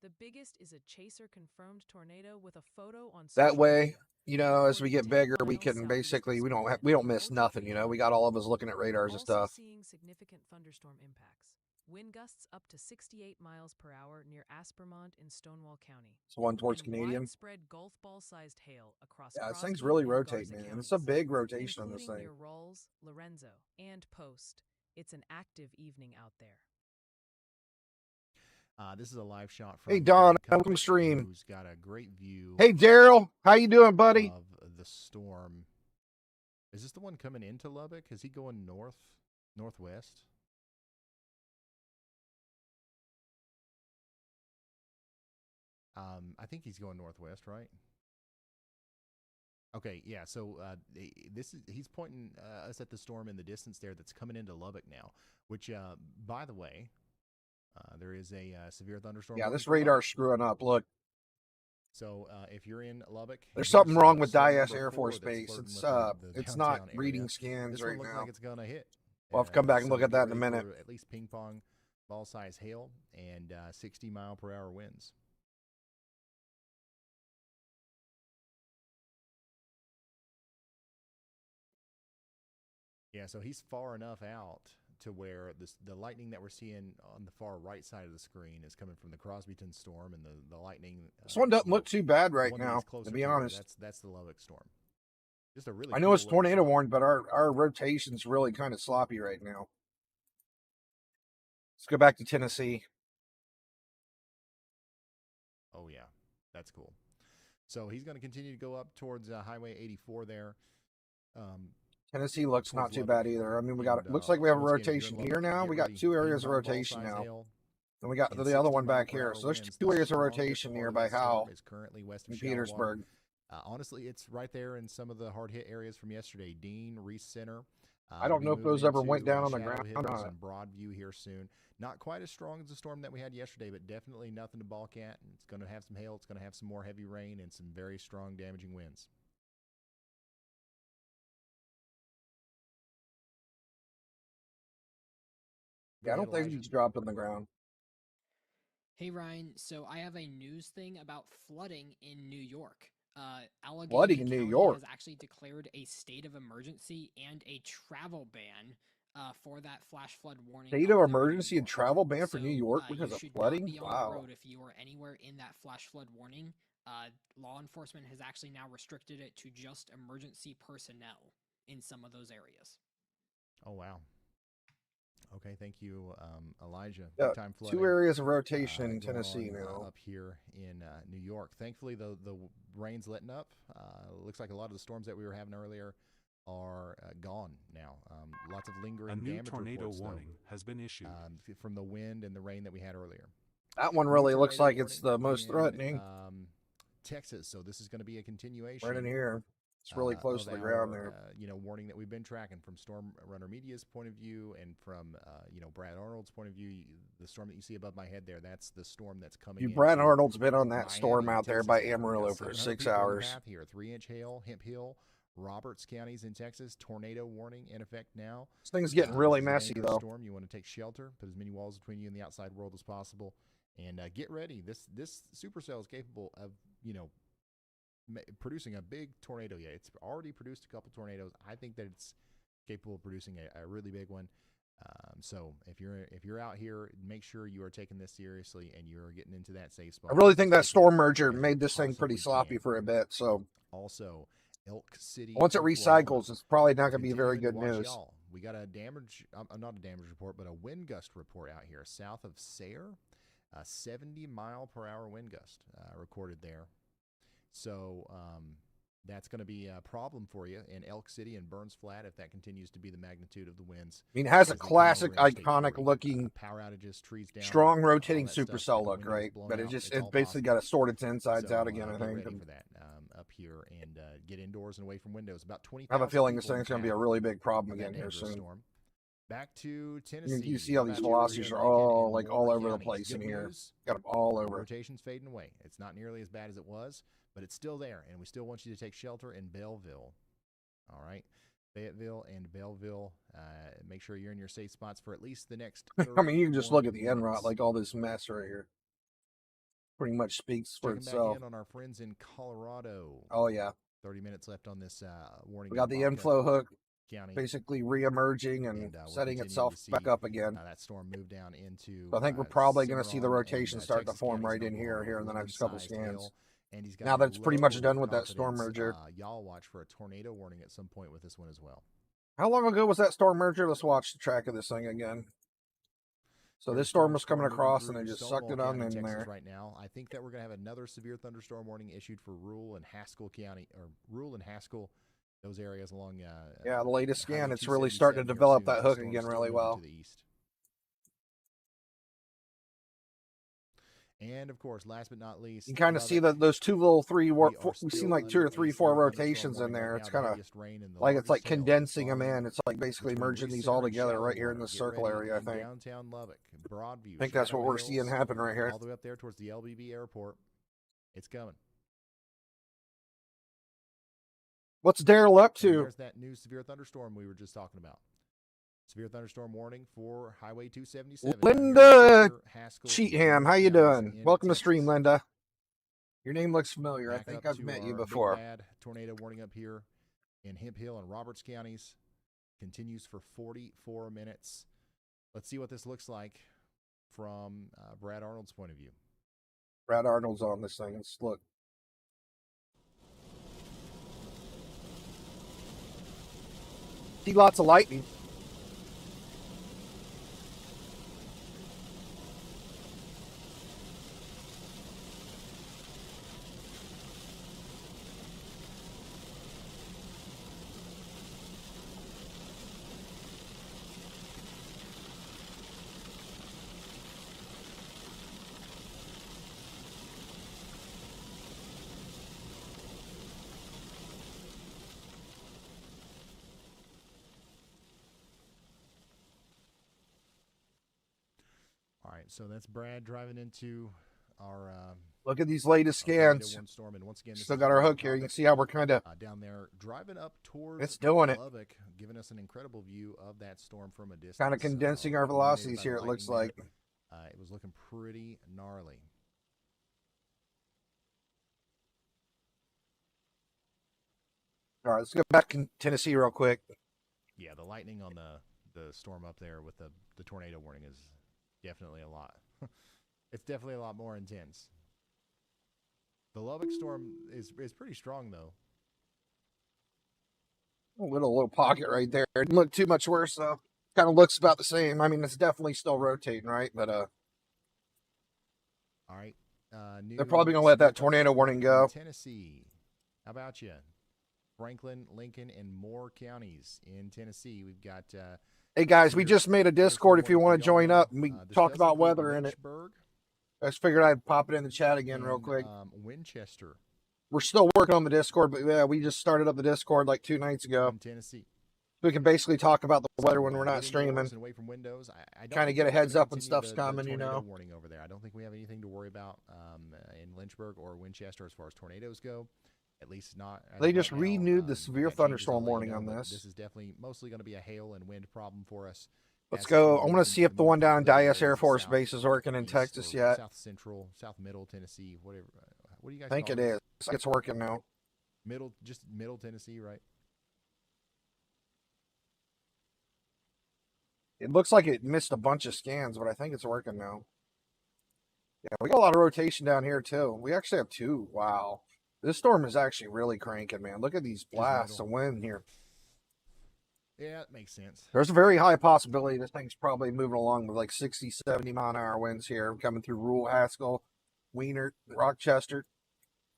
Speaker 3: The biggest is a chaser confirmed tornado with a photo on
Speaker 2: That
Speaker 3: social
Speaker 2: way,
Speaker 3: media.
Speaker 2: you know, as we get
Speaker 3: 10
Speaker 2: bigger, we
Speaker 3: miles
Speaker 2: can
Speaker 3: southeast
Speaker 2: basically
Speaker 3: of
Speaker 2: we
Speaker 3: Spokane.
Speaker 2: don't miss
Speaker 3: Most
Speaker 2: nothing. You know, we got all of us looking at radars and
Speaker 3: also
Speaker 2: stuff.
Speaker 3: seeing significant thunderstorm impacts. Wind gusts up to 68 miles per hour near Aspermont in Stonewall County.
Speaker 2: It's one towards
Speaker 3: And
Speaker 2: Canadian.
Speaker 3: widespread golf ball-sized hail across
Speaker 2: Yeah, this
Speaker 3: Crosby
Speaker 2: thing's really
Speaker 3: and
Speaker 2: rotating,
Speaker 3: Garza
Speaker 2: man. It's a
Speaker 3: counties,
Speaker 2: big rotation on this
Speaker 3: including
Speaker 2: thing.
Speaker 3: near Rawls, Lorenzo, and Post. It's an active evening out there.
Speaker 1: This is a live shot from
Speaker 2: Hey, Don,
Speaker 1: Kyle
Speaker 2: welcome to stream.
Speaker 1: who's got a great view.
Speaker 2: Hey, Daryl, how you doing, buddy?
Speaker 1: Of the storm. Is this the one coming into Lubbock? Is he going northwest? I think he's going northwest, right? Okay, yeah. So he's pointing us at the storm in the distance there that's coming into Lubbock now. Which, by the way, there is a severe thunderstorm.
Speaker 2: Yeah,
Speaker 1: warning
Speaker 2: this
Speaker 1: for
Speaker 2: radar's
Speaker 1: Lubbock.
Speaker 2: screwing up. Look,
Speaker 1: So if you're in Lubbock,
Speaker 2: there's
Speaker 1: here's,
Speaker 2: something wrong with
Speaker 1: storm
Speaker 2: Dias
Speaker 1: number
Speaker 2: Air
Speaker 1: 4
Speaker 2: Force
Speaker 1: that's
Speaker 2: Base.
Speaker 1: flirting
Speaker 2: It's
Speaker 1: with the
Speaker 2: it's not
Speaker 1: downtown
Speaker 2: reading
Speaker 1: area.
Speaker 2: scans
Speaker 1: This
Speaker 2: right
Speaker 1: one looks
Speaker 2: now.
Speaker 1: like it's gonna hit.
Speaker 2: We'll have to come back and
Speaker 1: So
Speaker 2: look at
Speaker 1: get
Speaker 2: that in a
Speaker 1: ready
Speaker 2: minute.
Speaker 1: for at least ping pong ball size hail and 60-mile-per-hour winds. Yeah, so he's far enough out to where the lightning that we're seeing on the far right side of the screen is coming from the Crosbyton storm, and the lightning.
Speaker 2: This one doesn't look too bad right
Speaker 1: one that
Speaker 2: now,
Speaker 1: he's closer
Speaker 2: to be
Speaker 1: to,
Speaker 2: honest.
Speaker 1: that's the Lubbock storm. Just a really.
Speaker 2: I know
Speaker 1: cool
Speaker 2: it's
Speaker 1: looking
Speaker 2: tornado
Speaker 1: shot.
Speaker 2: warned, but our rotation's really kind of sloppy right now. Let's go back to Tennessee.
Speaker 1: Oh yeah, that's cool. So he's going to continue to go up towards Highway 84 there.
Speaker 2: Tennessee looks
Speaker 1: towards
Speaker 2: not too
Speaker 1: Lubbock.
Speaker 2: bad either. I mean, we got
Speaker 1: And,
Speaker 2: looks like we have a
Speaker 1: once again, if
Speaker 2: rotation
Speaker 1: you're in
Speaker 2: here
Speaker 1: Lubbock,
Speaker 2: now.
Speaker 1: get
Speaker 2: We got
Speaker 1: ready.
Speaker 2: 2 areas
Speaker 1: Ping
Speaker 2: of
Speaker 1: pong ball
Speaker 2: rotation
Speaker 1: size
Speaker 2: now.
Speaker 1: hail
Speaker 2: And we got
Speaker 1: and
Speaker 2: the other one back
Speaker 1: 60-mile-per-hour
Speaker 2: here. So there's
Speaker 1: winds.
Speaker 2: 2
Speaker 1: The
Speaker 2: areas of
Speaker 1: strongest
Speaker 2: rotation
Speaker 1: part
Speaker 2: here
Speaker 1: of
Speaker 2: by
Speaker 1: the storm
Speaker 2: Howell
Speaker 1: is currently west of
Speaker 2: in
Speaker 1: Charlotte.
Speaker 2: Petersburg.
Speaker 1: Honestly, it's right there in some of the hard hit areas from yesterday. Dean, Reese Center.
Speaker 2: I don't know if those ever went down on the
Speaker 1: Shadow
Speaker 2: ground
Speaker 1: Hills
Speaker 2: or not.
Speaker 1: and Broadview here soon. Not quite as strong as the storm that we had yesterday, but definitely nothing to balk at. And it's going to have some hail. It's going to have some more heavy rain and some very strong damaging winds.
Speaker 2: Yeah, I don't think he's dropped on the ground.
Speaker 8: Hey Ryan, so I have a news thing about flooding in New York. Allegheny
Speaker 2: Flooding in New
Speaker 8: County
Speaker 2: York?
Speaker 8: has actually declared a state of emergency and a travel ban for that flash flood warning.
Speaker 2: State
Speaker 8: out
Speaker 2: of
Speaker 8: there in New
Speaker 2: emergency and
Speaker 8: York.
Speaker 2: travel ban for New
Speaker 8: So,
Speaker 2: York
Speaker 8: you
Speaker 2: because of
Speaker 8: should
Speaker 2: flooding?
Speaker 8: Not be on
Speaker 2: Wow.
Speaker 8: the road if you are anywhere in that flash flood warning. Law enforcement has actually now restricted it to just emergency personnel in some of those areas.
Speaker 1: Oh, wow. Okay, thank you, Elijah.
Speaker 2: Yeah,
Speaker 1: Big time
Speaker 2: 2
Speaker 1: flooding,
Speaker 2: areas of rotation in
Speaker 1: going
Speaker 2: Tennessee
Speaker 1: on,
Speaker 2: now.
Speaker 1: up here in New York. Thankfully, the rain's letting up. Looks like a lot of the storms that we were having earlier are gone now. Lots of lingering
Speaker 6: A new
Speaker 1: damage
Speaker 6: tornado
Speaker 1: reports,
Speaker 6: warning has been issued.
Speaker 1: from the wind and the rain that we had earlier.
Speaker 2: That one
Speaker 1: New
Speaker 2: really looks
Speaker 1: tornado
Speaker 2: like it's the
Speaker 1: warning
Speaker 2: most
Speaker 1: in,
Speaker 2: threatening.
Speaker 1: Texas. So this is going to be a continuation.
Speaker 2: Right in here. It's really close
Speaker 1: of
Speaker 2: to the ground
Speaker 1: our,
Speaker 2: there.
Speaker 1: warning that we've been tracking from Storm Runner Media's point of view and from, Brad Arnold's point of view. The storm that you see above my head there, that's the storm that's coming in.
Speaker 2: Brad Arnold's been on that
Speaker 1: Miami,
Speaker 2: storm out there
Speaker 1: Texas
Speaker 2: by
Speaker 1: now. We got
Speaker 2: Amarillo for
Speaker 1: 700
Speaker 2: 6
Speaker 1: people in the
Speaker 2: hours.
Speaker 1: path here. 3-inch hail, Hemp Hill, Roberts counties in Texas. Tornado warning in effect now.
Speaker 2: This thing's getting really
Speaker 1: This is a
Speaker 2: messy,
Speaker 1: dangerous
Speaker 2: though.
Speaker 1: Storm. You want to take shelter, put as many walls between you and the outside world as possible, and get ready. This supercell is capable of, producing a big tornado. Yeah, it's already produced a couple tornadoes. I think that it's capable of producing a really big one. So if you're out here, make sure you are taking this seriously and you're getting into that safe spot.
Speaker 2: I really think that storm merger made this thing pretty sloppy for a bit. So
Speaker 1: also, Elk City.
Speaker 2: once it
Speaker 1: Oklahoma,
Speaker 2: recycles, it's probably not going to be very
Speaker 1: continuing
Speaker 2: good
Speaker 1: to watch
Speaker 2: news.
Speaker 1: y'all. We got a damage, not a damage report, but a wind gust report out here south of Sayre. 70-mile-per-hour wind gust recorded there. So that's going to be a problem for you in Elk City and Burns Flat if that continues to be the magnitude of the winds.
Speaker 2: I mean, it has a
Speaker 1: as they come
Speaker 2: classic,
Speaker 1: over Interstate
Speaker 2: iconic
Speaker 1: 40.
Speaker 2: looking,
Speaker 1: Power outages, trees down,
Speaker 2: strong
Speaker 1: all
Speaker 2: rotating
Speaker 1: that stuff,
Speaker 2: supercell
Speaker 1: the
Speaker 2: look,
Speaker 1: windows
Speaker 2: right?
Speaker 1: blown
Speaker 2: But
Speaker 1: out.
Speaker 2: it's
Speaker 1: all
Speaker 2: basically got to sort its insides
Speaker 1: so,
Speaker 2: out again, I
Speaker 1: get
Speaker 2: think.
Speaker 1: ready
Speaker 2: And
Speaker 1: for that up here and get indoors and away from windows. About 20.
Speaker 2: I have a feeling this thing's going to be a really big problem again here soon.
Speaker 1: Storm. Back to Tennessee.
Speaker 2: You see how these
Speaker 1: About you over
Speaker 2: velocities
Speaker 1: here
Speaker 2: are
Speaker 1: in Lincoln
Speaker 2: all
Speaker 1: and
Speaker 2: like
Speaker 1: Moore
Speaker 2: all over the
Speaker 1: counties.
Speaker 2: place in
Speaker 1: Good
Speaker 2: here.
Speaker 1: news,
Speaker 2: Got them all
Speaker 1: the
Speaker 2: over.
Speaker 1: rotation's fading away. It's not nearly as bad as it was, but it's still there, and we still want you to take shelter in Belleville. All right, Fayetteville and Belleville. Make sure you're in your safe spots for at least the next.
Speaker 2: I mean, you can just look at the
Speaker 1: 31
Speaker 2: end rot,
Speaker 1: minutes.
Speaker 2: like all this mess right here. Pretty much speaks for
Speaker 1: Checking back
Speaker 2: itself.
Speaker 1: in on our friends in Colorado.
Speaker 2: Oh yeah,
Speaker 1: 30 minutes left on this warning.
Speaker 2: we got the
Speaker 1: Baca
Speaker 2: inflow hook
Speaker 1: County.
Speaker 2: basically re-emerging and
Speaker 1: we're
Speaker 2: setting
Speaker 1: continuing
Speaker 2: itself
Speaker 1: to see,
Speaker 2: back up again.
Speaker 1: that storm moved down into.
Speaker 2: So I think we're probably going to see the
Speaker 1: Cimarron
Speaker 2: rotation
Speaker 1: and,
Speaker 2: start to
Speaker 1: Texas
Speaker 2: form
Speaker 1: counties
Speaker 2: right
Speaker 1: and
Speaker 2: in here
Speaker 1: Oklahoma,
Speaker 2: in the next couple
Speaker 1: medium-sized
Speaker 2: scans.
Speaker 1: hail. And he's got
Speaker 2: Now
Speaker 1: a
Speaker 2: that's pretty much
Speaker 1: low
Speaker 2: done with that storm
Speaker 1: confidence.
Speaker 2: merger.
Speaker 1: Y'all watch for a tornado warning at some point with this one as well.
Speaker 2: How long ago was that storm merger? Let's watch the track of this thing again. So
Speaker 1: There's
Speaker 2: this storm was
Speaker 1: storm
Speaker 2: coming
Speaker 1: moving
Speaker 2: across and
Speaker 1: through
Speaker 2: they just
Speaker 1: Stonewall
Speaker 2: sucked it on
Speaker 1: County,
Speaker 2: in
Speaker 1: Texas
Speaker 2: there.
Speaker 1: right now. I think that we're going to have another severe thunderstorm warning issued for Rule and Haskell County, or Rule and Haskell, those areas along.
Speaker 2: Yeah, the latest
Speaker 1: Highway
Speaker 2: scan, it's really
Speaker 1: 277
Speaker 2: starting to
Speaker 1: here
Speaker 2: develop
Speaker 1: soon.
Speaker 2: that
Speaker 1: The
Speaker 2: hook
Speaker 1: storm's
Speaker 2: again
Speaker 1: still
Speaker 2: really
Speaker 1: moving
Speaker 2: well.
Speaker 1: to the east. And of course, last but not least,
Speaker 2: You can kind of see
Speaker 1: Lubbock.
Speaker 2: that those two little we've
Speaker 1: still
Speaker 2: seen like 2 or
Speaker 1: under
Speaker 2: 3,
Speaker 1: a
Speaker 2: 4
Speaker 1: severe
Speaker 2: rotations
Speaker 1: thunderstorm
Speaker 2: in
Speaker 1: warning
Speaker 2: there.
Speaker 1: right
Speaker 2: It's
Speaker 1: now,
Speaker 2: kind
Speaker 1: the
Speaker 2: of
Speaker 1: heaviest rain and the
Speaker 2: like it's like
Speaker 1: largest hail
Speaker 2: condensing them
Speaker 1: falling
Speaker 2: in. It's like basically
Speaker 1: between
Speaker 2: merging these
Speaker 1: Reese Center
Speaker 2: all
Speaker 1: and
Speaker 2: together right here in
Speaker 1: Shallowwater.
Speaker 2: this
Speaker 1: Get
Speaker 2: circle
Speaker 1: ready
Speaker 2: area, I
Speaker 1: in
Speaker 2: think.
Speaker 1: downtown Lubbock, Broadview.
Speaker 2: I think that's what
Speaker 1: Shadow
Speaker 2: we're seeing
Speaker 1: Hills,
Speaker 2: happen right here.
Speaker 1: all the way up there towards the LBB airport. It's coming.
Speaker 2: What's Daryl up
Speaker 1: And
Speaker 2: to?
Speaker 1: there's that new severe thunderstorm we were just talking about. Severe thunderstorm warning for Highway 277.
Speaker 2: Linda
Speaker 1: Haskell,
Speaker 2: Cheatham, how you doing? Welcome to stream, Linda. Your name looks familiar. I
Speaker 1: Back
Speaker 2: think
Speaker 1: up
Speaker 2: I've
Speaker 1: to
Speaker 2: met you
Speaker 1: our big
Speaker 2: before.
Speaker 1: bad tornado warning up here in Hemp Hill and Roberts counties. Continues for 44 minutes. Let's see what this looks like from Brad Arnold's point of view.
Speaker 2: Brad Arnold's on this thing. Let's look. See lots of lightning.
Speaker 1: All right, so that's Brad driving into our
Speaker 2: Look at these latest
Speaker 1: tornado
Speaker 2: scans.
Speaker 1: warning storm, and once again, this
Speaker 2: Still
Speaker 1: is
Speaker 2: got our
Speaker 1: Brad
Speaker 2: hook here. You can
Speaker 1: Lubbock,
Speaker 2: see how we're kind of
Speaker 1: down there driving up towards
Speaker 2: It's doing it.
Speaker 1: Lubbock, giving us an incredible view of that storm from a distance.
Speaker 2: kind of condensing our
Speaker 1: Dominated
Speaker 2: velocities
Speaker 1: by
Speaker 2: here, it
Speaker 1: lightning
Speaker 2: looks
Speaker 1: there.
Speaker 2: like.
Speaker 1: It was looking pretty gnarly.
Speaker 2: All right, let's go back in Tennessee real quick.
Speaker 1: Yeah, the lightning on the storm up there with the tornado warning is definitely a lot. It's definitely a lot more intense. The Lubbock storm is pretty strong though.
Speaker 2: A little pocket right there. It didn't look too much worse though. kind of looks about the same. I mean, it's definitely still rotating, right? But
Speaker 1: All right.
Speaker 2: they're probably gonna let that tornado warning go.
Speaker 1: Tennessee. How about you? Franklin, Lincoln, and Moore counties in Tennessee. We've got.
Speaker 2: Hey guys, we just made a Discord if you want to join up. And we talked about weather in it. I just figured I'd pop it in the chat again real quick.
Speaker 1: Winchester.
Speaker 2: We're still working on the Discord, but yeah, we just started up the Discord like 2 nights ago.
Speaker 1: In Tennessee.
Speaker 2: We can basically talk about the weather when we're not streaming.
Speaker 1: Away from windows. I
Speaker 2: kind of get a heads up when stuff's coming, you know.
Speaker 1: Warning over there. I don't think we have anything to worry about in Lynchburg or Winchester as far as tornadoes go. At least not.
Speaker 2: They just renewed the severe thunderstorm warning on this.
Speaker 1: This is definitely mostly going to be a hail and wind problem for us.
Speaker 2: Let's go. I want to see if the one down in Dyess Air Force Base is working in Texas yet.
Speaker 1: South Central, South Middle Tennessee, whatever. What do you guys
Speaker 2: think it is? It's working now.
Speaker 1: Just middle Tennessee, right?
Speaker 2: It looks like it missed a bunch of scans, but I think it's working now. Yeah, we got a lot of rotation down here too. We actually have 2. Wow. This storm is actually really cranking, man. Look at these blasts of wind here.
Speaker 1: Yeah, that makes sense.
Speaker 2: There's a very high possibility this thing's probably moving along with like 60, 70 mile an hour winds here, coming through Rule, Haskell, Wiener, Rochester.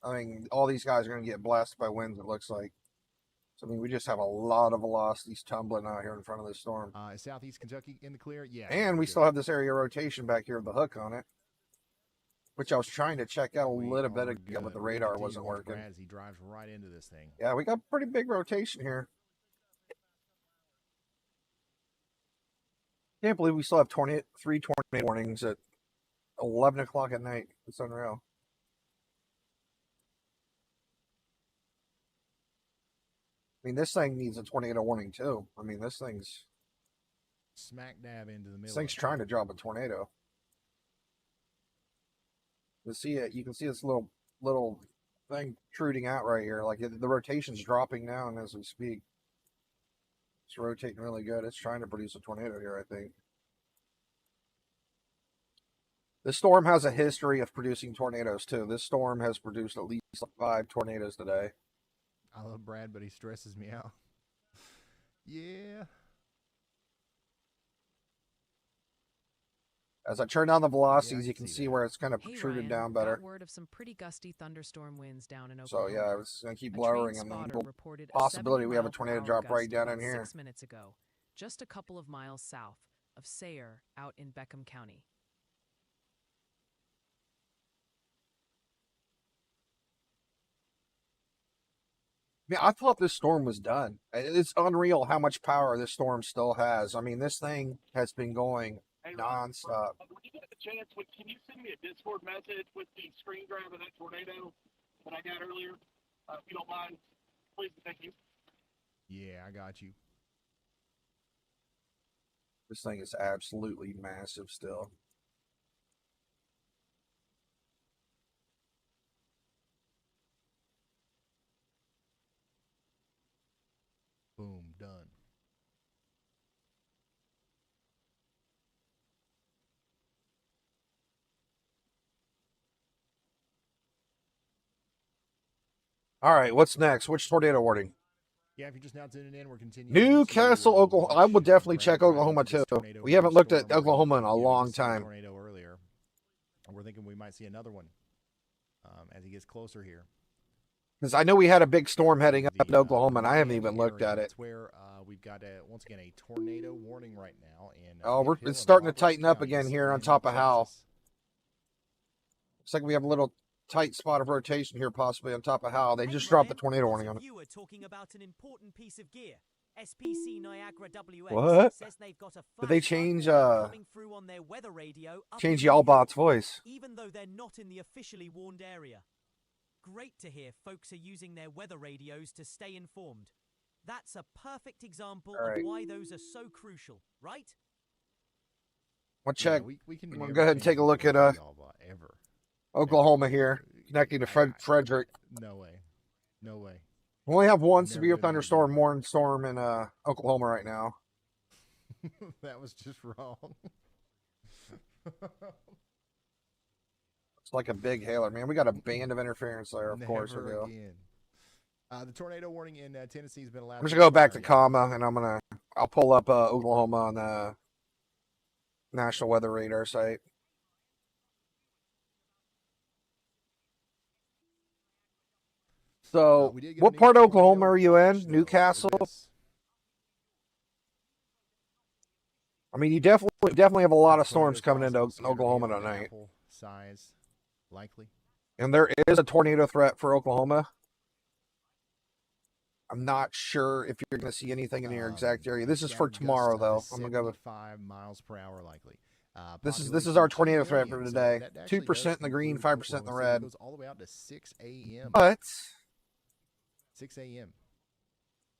Speaker 2: I mean, all these guys are going to get blasted by winds, it looks like. So, I mean, we just have a lot of velocities tumbling out here in front of this storm.
Speaker 1: Southeast Kentucky in the clear? Yeah.
Speaker 2: And we still have this area rotation back here with the hook on it, which I was trying to check out a little bit ago, but the radar wasn't working.
Speaker 1: As he drives right into this thing.
Speaker 2: Yeah, we got pretty big rotation here. Can't believe we still have 3 tornado warnings at 11 o'clock at night. It's unreal. I mean, this thing needs a tornado warning too. I mean, this thing's
Speaker 1: smack dab into the middle.
Speaker 2: This thing's trying to drop a tornado. You see it. You can see this little thing protruding out right here. Like the rotation's dropping down as we speak. It's rotating really good. It's trying to produce a tornado here, I think. This storm has a history of producing tornadoes too. This storm has produced at least 5 tornadoes today.
Speaker 1: I love Brad, but he stresses me out. Yeah.
Speaker 2: As I turn down the velocities, you can see where it's kind of protruded down better.
Speaker 3: Word of some pretty gusty thunderstorm winds down in
Speaker 2: So
Speaker 3: Oklahoma.
Speaker 2: yeah, I was going to keep lowering them. The possibility we have a tornado drop right down in here.
Speaker 3: 6 minutes ago, just a couple of miles south of Sayre out in Beckham County.
Speaker 2: Yeah, I thought this storm was done. It's unreal how much power this storm still has. I mean, this thing has been going nonstop.
Speaker 5: When you get a chance, can you send me a Discord message with the screen grab of that tornado that I got earlier? If you don't mind, please, thank you.
Speaker 1: Yeah, I got you.
Speaker 2: This thing is absolutely massive still.
Speaker 1: Boom, done.
Speaker 2: All right, what's next? Which tornado warning?
Speaker 1: Yeah, if you're just now tuning in, we're continuing.
Speaker 2: Newcastle, Oklahoma. I will definitely check Oklahoma too. We haven't looked at Oklahoma in a long time.
Speaker 1: Tornado earlier. We're thinking we might see another one as he gets closer here.
Speaker 2: Because I know we had a big storm heading up in Oklahoma, and I haven't even looked at it.
Speaker 1: That's where we've got once again a tornado warning right now.
Speaker 2: It's starting to tighten up again here on top of Howell. Looks like we have a little tight spot of rotation here, possibly on top of Howell. They just dropped the tornado warning on it.
Speaker 10: You were talking about an important piece of gear. SPC Niagara WX
Speaker 2: what?
Speaker 10: says they've got a
Speaker 2: Did they change
Speaker 10: coming through on their weather radio
Speaker 2: change Y'allbot's voice?
Speaker 10: Even though they're not in the officially warned area. Great to hear folks are using their weather radios to stay informed. That's a perfect example of why those are so crucial, right?
Speaker 2: We'll check.
Speaker 1: Yeah, we can
Speaker 2: go ahead and take a look at Oklahoma here, connecting to Frederick.
Speaker 1: No way. No way.
Speaker 2: We only have one severe thunderstorm warned storm in Oklahoma right now.
Speaker 1: That was just wrong.
Speaker 2: It's like a big hailer, man. We got a band of interference there, of course we do.
Speaker 1: The tornado warning in Tennessee has been allowed.
Speaker 2: I'm just gonna go back to comma, and I'm gonna I'll pull up Oklahoma on the National Weather Radar site. So, what part of Oklahoma are you in? Newcastle? I mean, you definitely have a lot of storms coming into Oklahoma tonight.
Speaker 1: Size, likely.
Speaker 2: And there is a tornado threat for Oklahoma. I'm not sure if you're going to see anything in your exact area. This is for tomorrow, though. I'm going to go with
Speaker 1: 5 miles per hour, likely.
Speaker 2: This is our tornado threat for today. 2% in the green, 5% in the red.
Speaker 1: It goes all the way out to 6 a.m.
Speaker 2: But
Speaker 1: 6 a.m.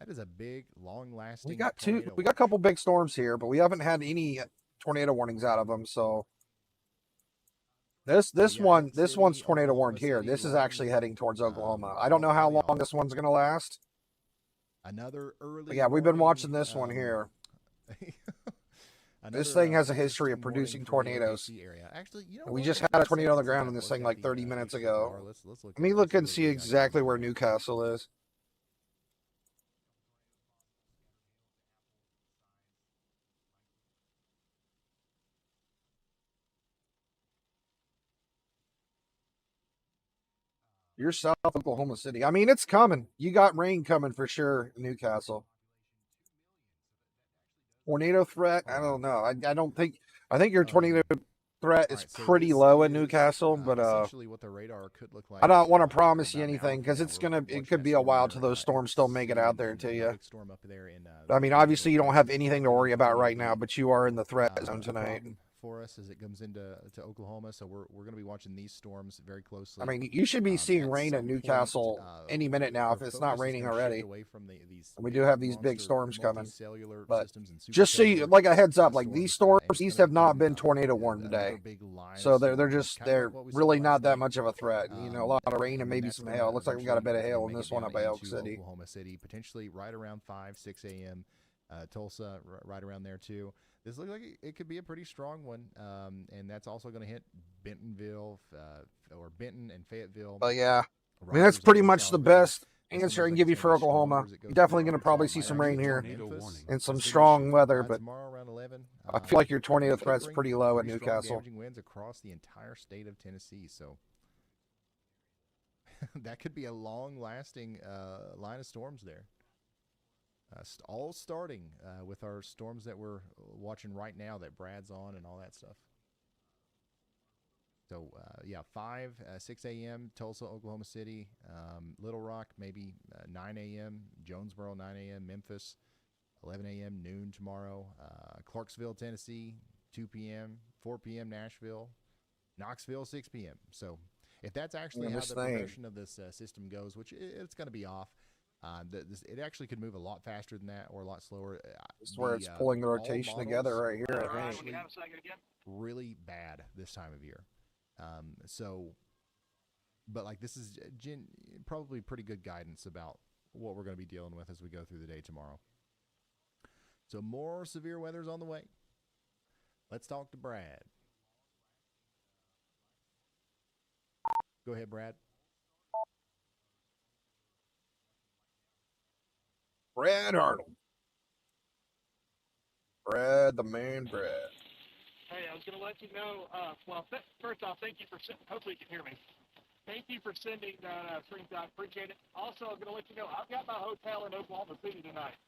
Speaker 1: That is a big, long-lasting.
Speaker 2: We got a couple big storms here, but we haven't had any tornado warnings out of them. So this one's tornado warned here. This is actually heading towards Oklahoma. I don't know how long this one's going to last.
Speaker 1: Another early.
Speaker 2: But yeah, we've been watching this one here. This thing has a history of producing tornadoes.
Speaker 1: Actually,
Speaker 2: we just had a tornado on the ground in this thing like 30 minutes ago. Let me look and see exactly where Newcastle is. You're south of Oklahoma City. I mean, it's coming. You got rain coming for sure in Newcastle. Tornado threat? I don't know. I think your tornado threat is pretty low in Newcastle, but
Speaker 1: what the radar could look like.
Speaker 2: I don't want to promise you anything because it could be a while till those storms still make it out there to you. I mean, obviously you don't have anything to worry about right now, but you are in the threat zone tonight.
Speaker 1: For us as it comes into Oklahoma, so we're going to be watching these storms very closely.
Speaker 2: I mean, you should be seeing rain in Newcastle any minute now if it's not raining already. And we do have these big storms coming. But just so you, like a heads up, like these storms, these have not been tornado warned today. So they're really not that much of a threat. You know, a lot of rain and maybe some hail. It looks like we got a bit of hail in this one up by Elk City.
Speaker 1: Oklahoma City, potentially right around 6 a.m. Tulsa, right around there too. This looks like it could be a pretty strong one, and that's also going to hit Bentonville or Benton and Fayetteville.
Speaker 2: But yeah, I mean, that's pretty much the best answer I can give you for Oklahoma. You're definitely going to probably see some rain here and some strong weather, but I feel like your tornado threat's pretty low at Newcastle.
Speaker 1: Winds across the entire state of Tennessee, so that could be a long-lasting line of storms there. All starting with our storms that we're watching right now that Brad's on and all that stuff. So, 6 a.m., Tulsa, Oklahoma City, Little Rock, maybe 9 a.m., Jonesboro, 9 a.m., Memphis, 11 a.m., noon tomorrow, Clarksville, Tennessee, 2 p.m., 4 p.m., Nashville, Knoxville, 6 p.m. So, if that's actually how the progression of this system goes, which it's going to be off, it actually could move a lot faster than that or a lot slower.
Speaker 2: This is where it's pulling the rotation together right here, I think.
Speaker 1: Really bad this time of year. But like this is probably pretty good guidance about what we're going to be dealing with as we go through the day tomorrow. So more severe weather's on the way. Let's talk to Brad. Go ahead, Brad.
Speaker 2: Brad Arnold. Brad, the man, Brad.
Speaker 5: Hey, I was going to let you know, first off, thank you for, hopefully you can hear me. Thank you for sending that screenshot. Appreciate it. Also, I'm going to let you know, I've got my hotel in Oklahoma City tonight.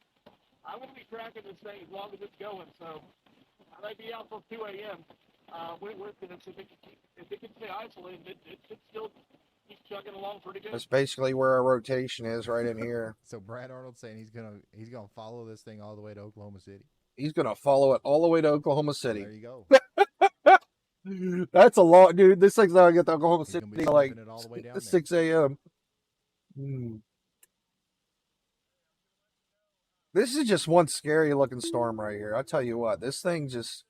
Speaker 5: I'm going to be tracking this thing as long as it's going, so I may be out till 2 a.m. If it can stay isolated, it should still keep chugging along pretty good.
Speaker 2: That's basically where our rotation is, right in here.
Speaker 1: So Brad Arnold's saying he's gonna follow this thing all the way to Oklahoma City.
Speaker 2: He's gonna follow it all the way to Oklahoma City.
Speaker 1: There you go.
Speaker 2: That's a long, dude. This thing's not gonna get to Oklahoma City like 6 a.m. This is just one scary looking storm right here. I tell you what, this thing just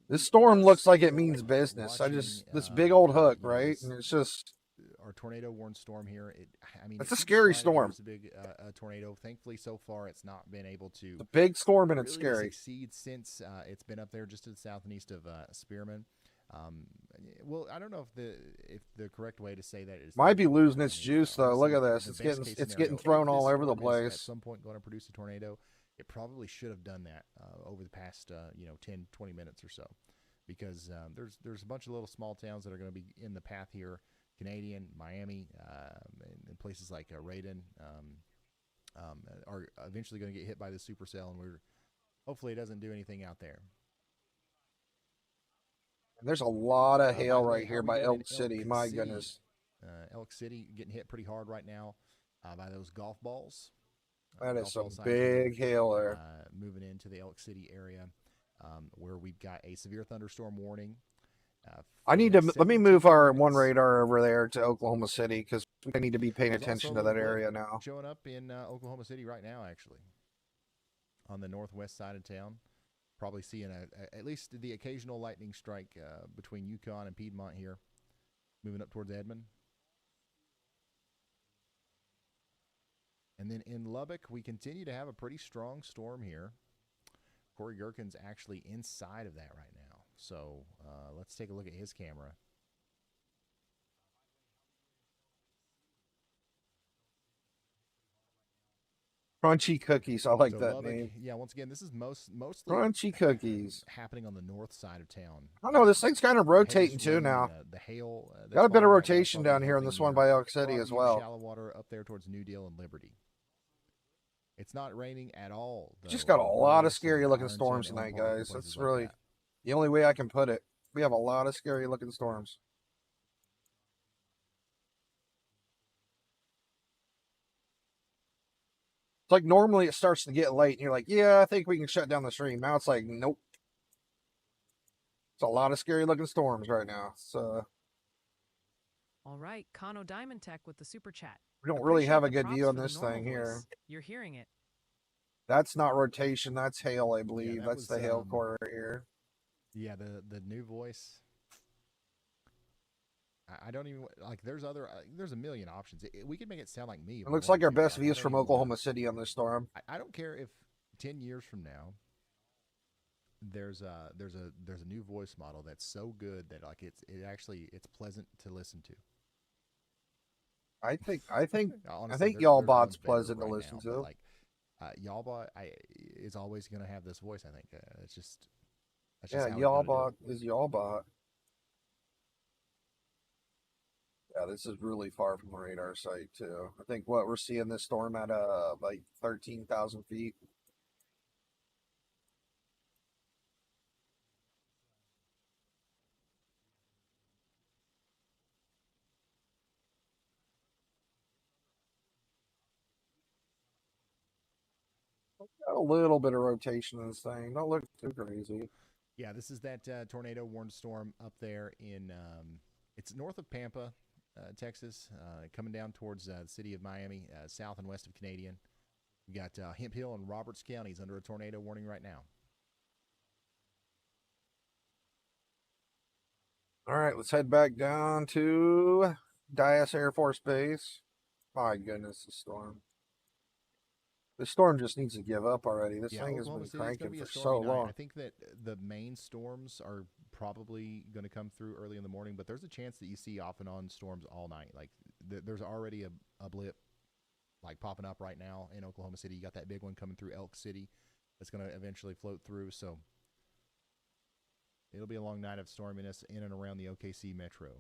Speaker 2: this storm looks like it means business. This big old hook, right? And it's just
Speaker 1: our tornado warned storm here.
Speaker 2: It's a scary storm.
Speaker 1: It's a big tornado. Thankfully, so far, it's not been able to.
Speaker 2: It's a big storm and it's
Speaker 1: really
Speaker 2: scary.
Speaker 1: Succeed since it's been up there just to the south and east of Spearman. Well, I don't know if the correct way to say that is
Speaker 2: might be losing its juice though. Look at this. It's getting thrown all over the place.
Speaker 1: At some point, going to produce a tornado. it probably should have done that over the past 10, 20 minutes or so, because there's a bunch of little small towns that are going to be in the path here. Canadian, Miami, and places like Raiden are eventually going to get hit by the supercell, and hopefully it doesn't do anything out there.
Speaker 2: There's a lot of hail right here by Elk City. My goodness.
Speaker 1: Elk City getting hit pretty hard right now by those golf balls.
Speaker 2: That is some big hail there.
Speaker 1: Moving into the Elk City area, where we've got a severe thunderstorm warning.
Speaker 2: Let me move our one radar over there to Oklahoma City, because we need to be paying attention to that area now.
Speaker 1: Showing up in Oklahoma City right now, actually, on the northwest side of town. Probably seeing at least the occasional lightning strike between Yukon and Piedmont here, moving up towards Edmond. And then in Lubbock, we continue to have a pretty strong storm here. Corey Gherkin's actually inside of that right now. So let's take a look at his camera.
Speaker 2: Crunchy Cookies. I like that
Speaker 1: Lubbock,
Speaker 2: name.
Speaker 1: Yeah, once again, this is mostly
Speaker 2: Crunchy Cookies
Speaker 1: happening on the north side of town.
Speaker 2: I don't know. This thing's kind of rotating too now.
Speaker 1: The hail.
Speaker 2: Got a bit of rotation down here in this one by Elk City as well.
Speaker 1: Shallow water up there towards New Deal and Liberty. It's not raining at all.
Speaker 2: Just got a lot of scary looking storms tonight, guys. That's really the only way I can put it. We have a lot of scary looking storms. It's like normally it starts to get late and you're like, yeah, I think we can shut down the stream. Now it's like, nope. It's a lot of scary looking storms right now. So
Speaker 3: all right, Kano Diamond Tech with the super chat.
Speaker 2: We don't really have a good view on this thing here.
Speaker 3: You're hearing it.
Speaker 2: That's not rotation, that's hail, I believe. Yeah, that's the hail core right here.
Speaker 1: Yeah, the new voice. I don't even like. There's a million options. We could make it sound like me.
Speaker 2: It looks like our best views from Oklahoma City on this storm.
Speaker 1: I don't care if 10 years from now there's a new voice model that's so good that like it's pleasant to listen to.
Speaker 2: I think
Speaker 1: Honestly,
Speaker 2: Y'all Bot's pleasant to listen to.
Speaker 1: Like Y'all Bot is always going to have this voice. I think it's just
Speaker 2: Y'all Bot is Y'all Bot. Yeah, this is really far from the radar site too. I think what we're seeing this storm at like 13,000 feet. Got a little bit of rotation in this thing. Don't look too crazy.
Speaker 1: Yeah, this is that tornado warned storm up there in it's north of Pampa, Texas, coming down towards the city of Miami, south and west of Canadian. We got Hemp Hill and Roberts counties under a tornado warning right now.
Speaker 2: All right, let's head back down to Dyess Air Force Base. My goodness, the storm. The storm just needs to give up already. This thing has been cranking for so long.
Speaker 1: I think that the main storms are probably going to come through early in the morning, but there's a chance that you see off and on storms all night. Like there's already a blip like popping up right now in Oklahoma City. You got that big one coming through Elk City that's going to eventually float through. So it'll be a long night of storminess in and around the OKC metro.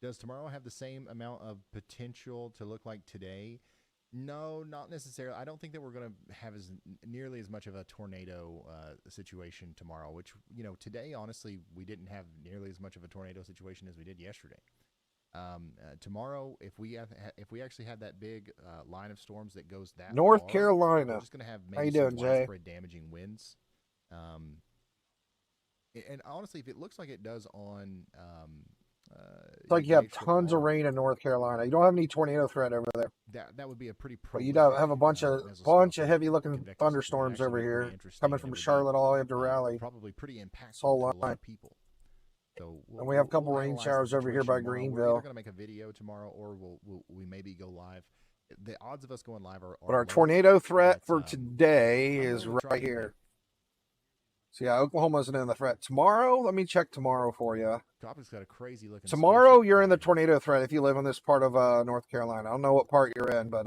Speaker 1: Does tomorrow have the same amount of potential to look like today? No, not necessarily. I don't think that we're going to have nearly as much of a tornado situation tomorrow, which, today, honestly, we didn't have nearly as much of a tornado situation as we did yesterday. Tomorrow, if we actually have that big line of storms that goes that
Speaker 2: North
Speaker 1: far,
Speaker 2: Carolina,
Speaker 1: we're just going to have maybe
Speaker 2: how you
Speaker 1: some
Speaker 2: doing,
Speaker 1: widespread damaging winds. And honestly, if it looks like it does on
Speaker 2: it's like you have tons of rain in North Carolina. You don't have any tornado threat over there.
Speaker 1: That would be a pretty.
Speaker 2: But you have a bunch of heavy looking thunderstorms over here coming from Charlotte all the way up to Raleigh.
Speaker 1: Probably pretty impactful
Speaker 2: to a
Speaker 1: lot of people. So
Speaker 2: and we have a couple rain showers over here by Greenville.
Speaker 1: We're going to make a video tomorrow, or we maybe go live. The odds of us going live are
Speaker 2: but our tornado threat for today is right here. So yeah, Oklahoma isn't in the threat. Tomorrow, let me check tomorrow for you.
Speaker 1: Tropic's got a crazy looking.
Speaker 2: Tomorrow, you're in the tornado threat if you live in this part of North Carolina. I don't know what part you're in, but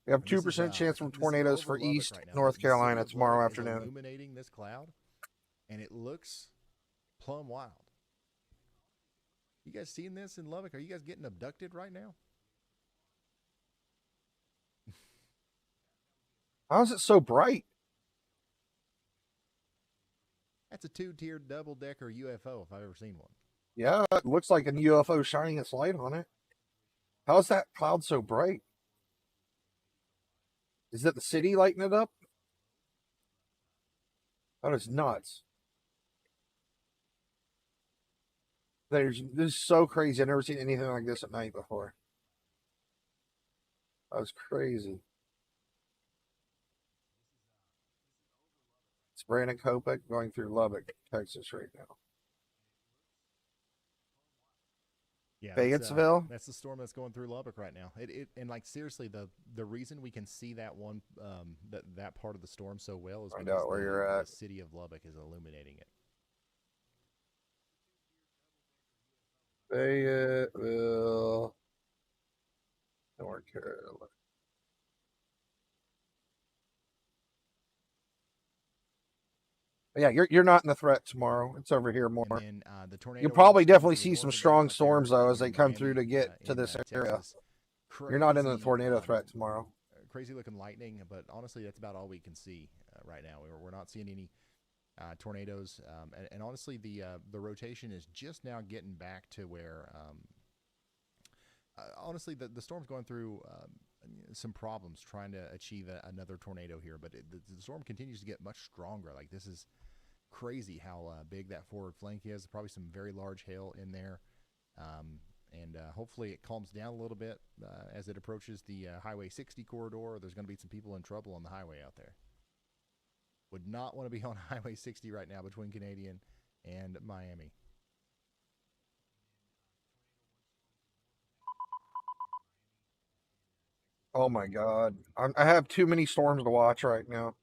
Speaker 2: you have 2% chance from tornadoes for East
Speaker 1: right now.
Speaker 2: North Carolina
Speaker 1: Lubbock
Speaker 2: tomorrow
Speaker 1: is
Speaker 2: afternoon.
Speaker 1: Illuminating this cloud, and it looks plumb wild. You guys seeing this in Lubbock? Are you guys getting abducted right now?
Speaker 2: How is it so bright?
Speaker 1: That's a 2-tiered double-decker UFO if I've ever seen one.
Speaker 2: Yeah, it looks like a UFO shining its light on it. How is that cloud so bright? Is it the city lighting it up? That is nuts. This is so crazy. I've never seen anything like this at night before. That was crazy. It's Brandon Kopech going through Lubbock, Texas right now.
Speaker 1: Yeah,
Speaker 2: Fayetteville.
Speaker 1: That's the storm that's going through Lubbock right now. And like seriously, the reason we can see that one that part of the storm so well is
Speaker 2: Find
Speaker 1: because
Speaker 2: out where you're at.
Speaker 1: the city of Lubbock is illuminating it.
Speaker 2: Fayetteville, North Carolina. Yeah, you're not in the threat tomorrow. It's over here more.
Speaker 1: And then, the tornado
Speaker 2: You probably
Speaker 1: warnings
Speaker 2: definitely
Speaker 1: to the
Speaker 2: see
Speaker 1: north
Speaker 2: some
Speaker 1: of us
Speaker 2: strong
Speaker 1: out there
Speaker 2: storms though as they
Speaker 1: in
Speaker 2: come
Speaker 1: Miami,
Speaker 2: through to get to
Speaker 1: in,
Speaker 2: this area.
Speaker 1: Texas.
Speaker 2: You're not in the
Speaker 1: Crazy,
Speaker 2: tornado threat tomorrow.
Speaker 1: Crazy looking lightning, but honestly, that's about all we can see right now. We're not seeing any tornadoes, and honestly, the rotation is just now getting back to where. Honestly, the storm's going through some problems trying to achieve another tornado here, but the storm continues to get much stronger. Like, this is crazy how big that forward flank is. Probably some very large hail in there. And hopefully it calms down a little bit as it approaches the Highway 60 corridor. There's going to be some people in trouble on the highway out there. Would not want to be on Highway 60 right now between Canadian and Miami.
Speaker 2: Oh my God. I have too many storms to watch right now.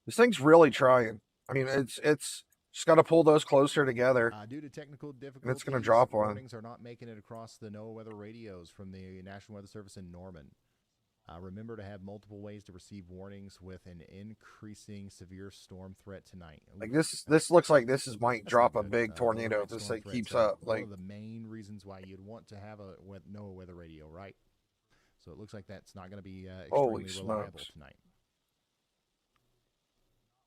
Speaker 2: This thing's really trying. I mean, it's just got to pull those closer together.
Speaker 1: Due to technical difficulties,
Speaker 2: And it's going to drop one.
Speaker 1: warnings are not making it across the NOAA weather radios from the National Weather Service in Norman. Remember to have multiple ways to receive warnings with an increasing severe storm threat tonight.
Speaker 2: Like this looks like this might
Speaker 1: That's
Speaker 2: drop
Speaker 1: not
Speaker 2: a
Speaker 1: good.
Speaker 2: big tornado if
Speaker 1: Overnight
Speaker 2: this
Speaker 1: storm
Speaker 2: thing
Speaker 1: threat
Speaker 2: keeps
Speaker 1: tonight.
Speaker 2: up.
Speaker 1: One
Speaker 2: Like
Speaker 1: of the main reasons why you'd want to have a NOAA weather radio, right? So it looks like that's not going to be
Speaker 2: Holy
Speaker 1: extremely reliable
Speaker 2: smokes.
Speaker 1: tonight.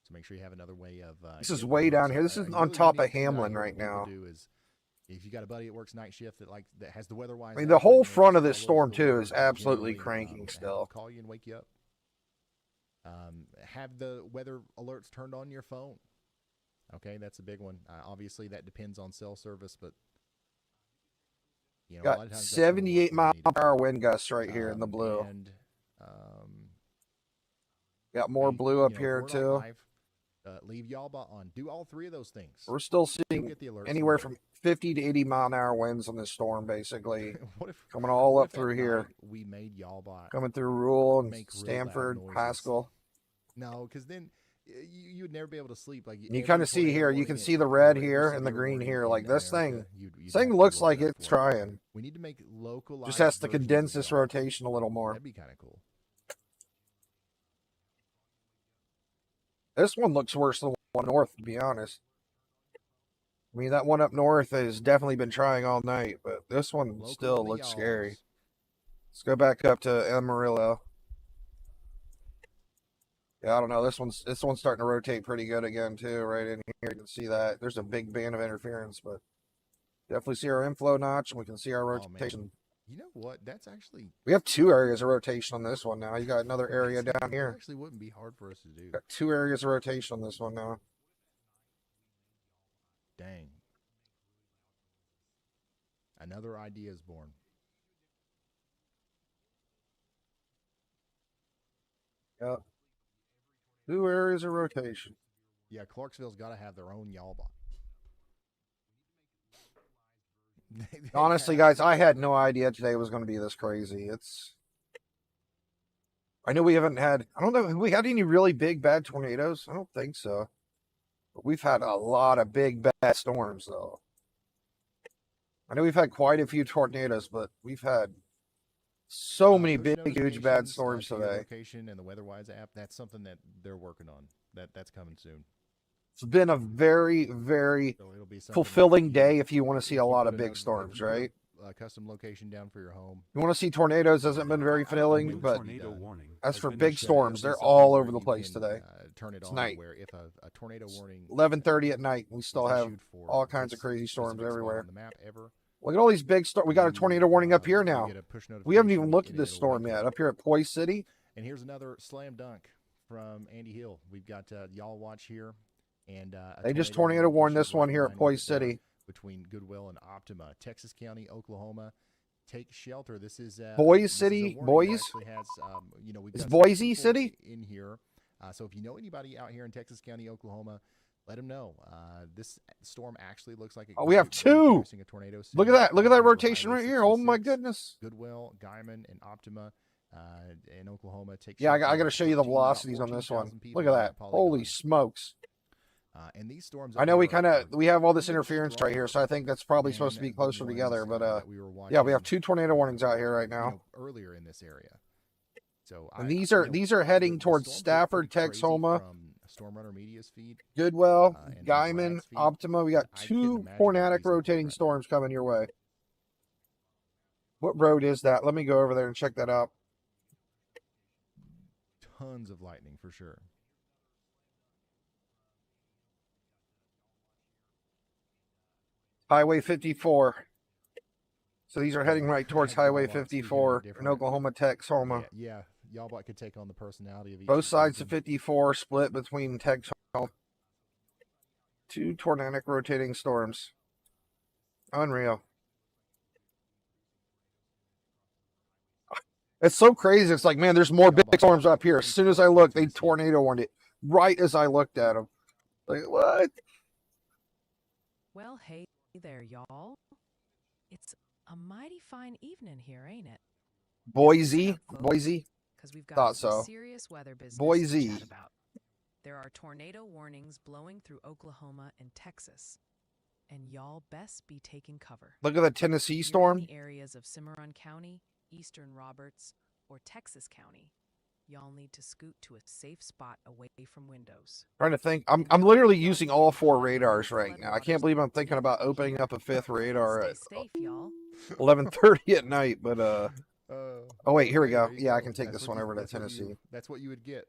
Speaker 1: So make sure you have another way of.
Speaker 2: This is
Speaker 1: getting
Speaker 2: way
Speaker 1: warnings.
Speaker 2: down here. This is
Speaker 1: A
Speaker 2: on
Speaker 1: really
Speaker 2: top of
Speaker 1: unique thing that I
Speaker 2: Hamlin
Speaker 1: hear
Speaker 2: right
Speaker 1: what people
Speaker 2: now.
Speaker 1: do is, if you got a buddy that works night shift that has the weather wise.
Speaker 2: I mean, the whole front of this storm too is absolutely cranking still.
Speaker 1: Call you and wake you up. Have the weather alerts turned on your phone. Okay, that's a big one. Obviously, that depends on cell service, but you know, a lot
Speaker 2: Got
Speaker 1: of times that's gonna work
Speaker 2: 78
Speaker 1: when
Speaker 2: mile
Speaker 1: you need it
Speaker 2: per hour
Speaker 1: to.
Speaker 2: wind gusts right here in the blue.
Speaker 1: And
Speaker 2: Got more
Speaker 1: hey,
Speaker 2: blue up
Speaker 1: you know,
Speaker 2: here
Speaker 1: if we're
Speaker 2: too.
Speaker 1: not live, leave Yalba on. Do all three of those things.
Speaker 2: We're still
Speaker 1: You'll
Speaker 2: seeing
Speaker 1: get the alerts
Speaker 2: anywhere
Speaker 1: from
Speaker 2: from 50 to 80 mile an hour winds on this storm, basically
Speaker 1: what if
Speaker 2: coming all
Speaker 1: what
Speaker 2: up
Speaker 1: if at
Speaker 2: through here,
Speaker 1: night we made Yalba
Speaker 2: coming through Rural and
Speaker 1: make real loud
Speaker 2: Stanford,
Speaker 1: noises?
Speaker 2: Haskell.
Speaker 1: No, because then you would never be able to sleep. Like
Speaker 2: You
Speaker 1: every
Speaker 2: kind of see
Speaker 1: tornado
Speaker 2: here, you
Speaker 1: warning
Speaker 2: can
Speaker 1: at
Speaker 2: see the
Speaker 1: every
Speaker 2: red
Speaker 1: every
Speaker 2: here and the
Speaker 1: severe
Speaker 2: green
Speaker 1: warning
Speaker 2: here.
Speaker 1: in
Speaker 2: Like this
Speaker 1: America,
Speaker 2: thing,
Speaker 1: you'd
Speaker 2: this
Speaker 1: have
Speaker 2: thing
Speaker 1: to be
Speaker 2: looks
Speaker 1: woken
Speaker 2: like
Speaker 1: up
Speaker 2: it's
Speaker 1: for it.
Speaker 2: trying.
Speaker 1: We need to make localized.
Speaker 2: Just has to
Speaker 1: versions of
Speaker 2: condense this
Speaker 1: Yalba.
Speaker 2: rotation a little more.
Speaker 1: That'd be kind of cool.
Speaker 2: This one looks worse than the one north, to be honest. I mean, that one up north has definitely been trying all night, but this one
Speaker 1: Local
Speaker 2: still
Speaker 1: to the
Speaker 2: looks scary.
Speaker 1: y'alls.
Speaker 2: Let's go back up to Amarillo. Yeah, I don't know. This one's starting to rotate pretty good again too. Right in here, you can see that there's a big band of interference, but definitely see our inflow notch, and we can see our
Speaker 1: Oh man,
Speaker 2: rotation.
Speaker 1: you know what? That's actually
Speaker 2: We have two areas of rotation on this one now. You got another area
Speaker 1: that
Speaker 2: down here.
Speaker 1: actually wouldn't be hard for us to do.
Speaker 2: Got two areas of rotation on this one now.
Speaker 1: Dang. Another idea is born.
Speaker 2: Yep. Two areas of rotation.
Speaker 1: Yeah, Clarksville's got to have their own Yalba.
Speaker 2: Honestly, guys, I had no idea today was going to be this crazy. I know we haven't had, I don't know, have we had any really big bad tornadoes? I don't think so. But we've had a lot of big bad storms, though. I know we've had quite a few tornadoes, but we've had so many
Speaker 1: Push
Speaker 2: big, huge bad
Speaker 1: notifications,
Speaker 2: storms
Speaker 1: to your
Speaker 2: today.
Speaker 1: location and the WeatherWise app. That's something that they're working on. That's coming soon.
Speaker 2: It's been a very, very
Speaker 1: So it'll be something
Speaker 2: fulfilling
Speaker 1: that
Speaker 2: day if you want to see a
Speaker 1: you
Speaker 2: lot
Speaker 1: put
Speaker 2: of big storms, right?
Speaker 1: A custom location down for your home.
Speaker 2: You want to see tornadoes, hasn't been very
Speaker 6: A
Speaker 2: fulfilling,
Speaker 6: new
Speaker 2: but
Speaker 6: tornado warning
Speaker 2: as
Speaker 6: has
Speaker 2: for
Speaker 6: been
Speaker 2: big
Speaker 6: issued.
Speaker 2: storms,
Speaker 1: It'll be
Speaker 2: they're
Speaker 1: something
Speaker 2: all
Speaker 1: where
Speaker 2: over the
Speaker 1: you
Speaker 2: place
Speaker 1: can,
Speaker 2: today.
Speaker 1: Turn it on
Speaker 2: Tonight.
Speaker 1: where if a tornado warning
Speaker 2: 11:30 at night, we still have
Speaker 1: issued for
Speaker 2: all kinds
Speaker 1: this
Speaker 2: of crazy storms
Speaker 1: specific spot
Speaker 2: everywhere.
Speaker 1: on the map ever,
Speaker 2: Look at all these big storms. We got a tornado warning up here
Speaker 1: you
Speaker 2: now.
Speaker 1: get a push
Speaker 2: We haven't even
Speaker 1: notification
Speaker 2: looked at
Speaker 1: and
Speaker 2: this
Speaker 1: it'll
Speaker 2: storm
Speaker 1: wake you
Speaker 2: yet.
Speaker 1: up.
Speaker 2: Up here at Poise City.
Speaker 1: And here's another slam dunk from Andy Hill. We've got y'all watch here, and a
Speaker 2: They just tornado
Speaker 1: warning
Speaker 2: warned
Speaker 1: issued
Speaker 2: this one
Speaker 1: right
Speaker 2: here at
Speaker 1: behind
Speaker 2: Poise
Speaker 1: you there
Speaker 2: City.
Speaker 1: between Goodwill and Optima, Texas County, Oklahoma. Take shelter. This is
Speaker 2: Boise
Speaker 1: this is a
Speaker 2: City?
Speaker 1: warning that
Speaker 2: Boise?
Speaker 1: actually has, we've
Speaker 2: Is
Speaker 1: got
Speaker 2: Boise
Speaker 1: people
Speaker 2: City?
Speaker 1: in here. So if you know anybody out here in Texas County, Oklahoma, let them know. This storm actually looks like it.
Speaker 2: Oh, we have
Speaker 1: could be
Speaker 2: two.
Speaker 1: producing a tornado
Speaker 2: Look at
Speaker 1: soon.
Speaker 2: that. Look at that
Speaker 1: Over
Speaker 2: rotation
Speaker 1: Highway
Speaker 2: right here. Oh my
Speaker 1: 66,
Speaker 2: goodness.
Speaker 1: Goodwill, Guyman, and Optima in Oklahoma. Take
Speaker 2: Yeah, I
Speaker 1: shelter.
Speaker 2: got to show you the
Speaker 1: 14 about
Speaker 2: velocities on this one.
Speaker 1: 14,000 people
Speaker 2: Look at
Speaker 1: in
Speaker 2: that.
Speaker 1: polygon.
Speaker 2: Holy smokes.
Speaker 1: And these storms.
Speaker 2: I
Speaker 1: up
Speaker 2: know we
Speaker 1: here
Speaker 2: kind of, we have all this
Speaker 1: even
Speaker 2: interference right here, so I think that's probably supposed to be
Speaker 1: than the
Speaker 2: closer together.
Speaker 1: ones,
Speaker 2: But
Speaker 1: that we were
Speaker 2: yeah, we have
Speaker 1: watching,
Speaker 2: 2 tornado warnings out here right now.
Speaker 1: earlier in this area. So
Speaker 2: And these are heading towards Stafford, Texoma,
Speaker 1: from Stormrunner Media's feed.
Speaker 2: Goodwill,
Speaker 1: And
Speaker 2: Guyman,
Speaker 1: Brad's feed.
Speaker 2: Optima. We got
Speaker 1: I couldn't
Speaker 2: 2
Speaker 1: imagine what
Speaker 2: tornadic
Speaker 1: these look like
Speaker 2: rotating
Speaker 1: right now.
Speaker 2: storms coming your way. What road is that? Let me go over there and check that out.
Speaker 1: Tons of lightning for sure.
Speaker 2: Highway 54. So these are heading right towards
Speaker 1: Heck of a
Speaker 2: Highway
Speaker 1: lot speaking of
Speaker 2: 54 in
Speaker 1: different-
Speaker 2: Oklahoma, Texoma.
Speaker 1: Yeah, y'all could take on the personality of each.
Speaker 2: Both sides of
Speaker 1: region.
Speaker 2: 54 split between Texoma. 2 tornadic rotating storms. Unreal. It's so crazy. It's like, man, there's more big storms up here. As soon as I look, they tornado warned it right as I looked at them. Like, what?
Speaker 3: Well, hey there, y'all. It's a mighty fine evening here, ain't it?
Speaker 2: Boise? Boise?
Speaker 3: Because we've got
Speaker 2: Thought
Speaker 3: some
Speaker 2: so.
Speaker 3: serious weather business
Speaker 2: Boise.
Speaker 3: to chat about. There are tornado warnings blowing through Oklahoma and Texas, and y'all best be taking cover.
Speaker 2: Look at the Tennessee
Speaker 3: If you're
Speaker 2: storm.
Speaker 3: in the areas of Cimarron County, Eastern Roberts, or Texas County, y'all need to scoot to a safe spot away from windows.
Speaker 2: Trying to think. I'm literally using all 4 radars right now. I can't believe I'm thinking about opening up a 5th radar
Speaker 3: Stay
Speaker 2: at
Speaker 3: safe, y'all.
Speaker 2: 11:30 at night. But oh wait, here we go.
Speaker 1: there you
Speaker 2: Yeah, I
Speaker 1: go.
Speaker 2: can take
Speaker 1: That's
Speaker 2: this
Speaker 1: what
Speaker 2: one
Speaker 1: you-
Speaker 2: over to
Speaker 1: that's what you-
Speaker 2: Tennessee.
Speaker 1: That's what you would get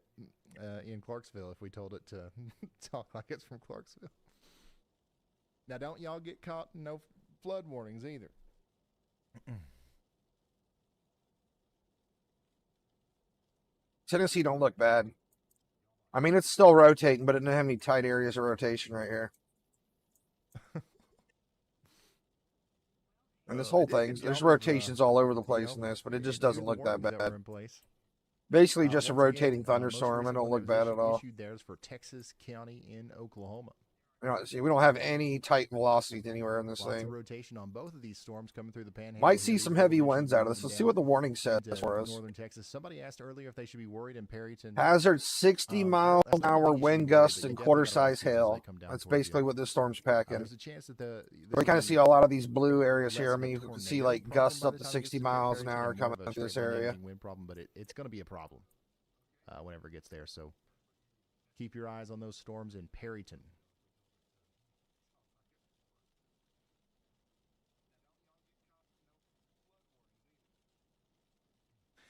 Speaker 1: in Clarksville if we told it to talk like it's from Clarksville. Now, don't y'all get caught in no flood warnings either.
Speaker 2: Tennessee don't look bad. I mean, it's still rotating, but it doesn't have any tight areas of rotation right here. And this whole thing, there's rotations all over the place in this, but it just doesn't look that bad. Basically, just a rotating thunderstorm. It don't look bad at all.
Speaker 1: Issued theirs for Texas County in Oklahoma.
Speaker 2: You know, see, we don't have any tight velocities anywhere in this
Speaker 1: Lots
Speaker 2: thing.
Speaker 1: of rotation on both of these storms coming through the panhandle.
Speaker 2: Might
Speaker 1: here.
Speaker 2: see
Speaker 1: These
Speaker 2: some
Speaker 1: are
Speaker 2: heavy
Speaker 1: really
Speaker 2: winds out of this.
Speaker 1: moving
Speaker 2: Let's see what the
Speaker 1: down
Speaker 2: warning says
Speaker 1: into
Speaker 2: for us.
Speaker 1: northern Texas. Somebody asked earlier if they should be worried in Perryton.
Speaker 2: Hazard 60 mile
Speaker 1: that's
Speaker 2: an
Speaker 1: not
Speaker 2: hour
Speaker 1: really
Speaker 2: wind
Speaker 1: issue, but
Speaker 2: gusts
Speaker 1: you
Speaker 2: and
Speaker 1: definitely
Speaker 2: quarter
Speaker 1: gotta watch
Speaker 2: size
Speaker 1: these as they
Speaker 2: hail.
Speaker 1: come down
Speaker 2: That's
Speaker 1: towards you.
Speaker 2: basically what this storm's packing.
Speaker 1: There's a chance that the
Speaker 2: We kind of see a lot of these blue areas here. I
Speaker 1: less of a
Speaker 2: mean, you can see
Speaker 1: tornado
Speaker 2: like
Speaker 1: problem
Speaker 2: gusts
Speaker 1: by
Speaker 2: up
Speaker 1: the
Speaker 2: to
Speaker 1: time it gets
Speaker 2: 60
Speaker 1: to
Speaker 2: miles an
Speaker 1: Perryton
Speaker 2: hour
Speaker 1: and more of
Speaker 2: coming
Speaker 1: a
Speaker 2: through this
Speaker 1: straight line
Speaker 2: area.
Speaker 1: edging wind problem, but it's going to be a problem whenever it gets there. So keep your eyes on those storms in Perryton.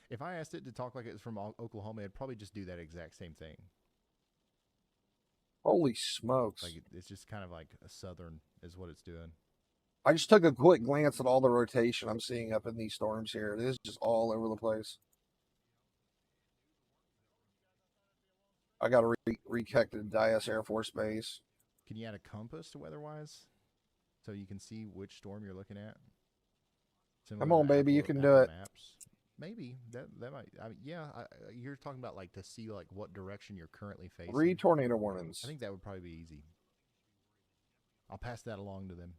Speaker 1: If I asked it to talk like it was from Oklahoma, it'd probably just do that exact same thing.
Speaker 2: Holy smokes.
Speaker 1: Like it's just kind of like a southern is what it's doing.
Speaker 2: I just took a quick glance at all the rotation I'm seeing up in these storms here. It is just all over the place. I got to reconnect to Dyess Air Force Base.
Speaker 1: Can you add a compass to WeatherWise so you can see which storm you're looking at?
Speaker 2: Come on, baby, you can do it.
Speaker 1: Maps. Maybe that might. I mean, yeah, you're talking about like to see like what direction you're currently facing.
Speaker 2: 3 tornado warnings.
Speaker 1: I think that would probably be easy. I'll pass that along to them.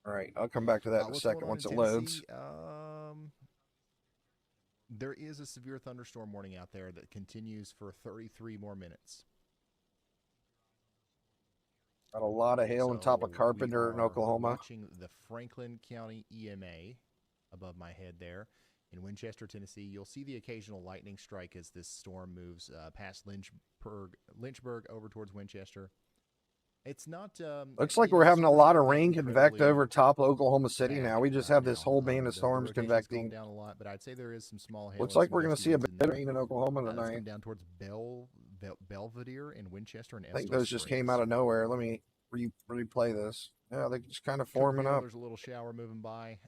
Speaker 2: All right, I'll come back to that in a
Speaker 1: What's
Speaker 2: second
Speaker 1: going on
Speaker 2: once
Speaker 1: in
Speaker 2: it loads.
Speaker 1: Tennessee? There is a severe thunderstorm warning out there that continues for 33 more minutes.
Speaker 2: Got a lot of hail on top of Carpenter in Oklahoma.
Speaker 1: Watching the Franklin County EMA above my head there in Winchester, Tennessee. You'll see the occasional lightning strike as this storm moves past Lynchburg over towards Winchester. It's not.
Speaker 2: Looks like we're having a lot of rain convect over top of Oklahoma City now. We just have this whole band of storms convecting.
Speaker 1: Down a lot, but I'd say there is some small hail.
Speaker 2: Looks like we're going to see a bit of rain in Oklahoma tonight.
Speaker 1: Down towards Belvedere in Winchester and
Speaker 2: I think those just came out of nowhere. Let me replay this. Yeah, they're just kind of forming up.
Speaker 1: There's a little shower moving by.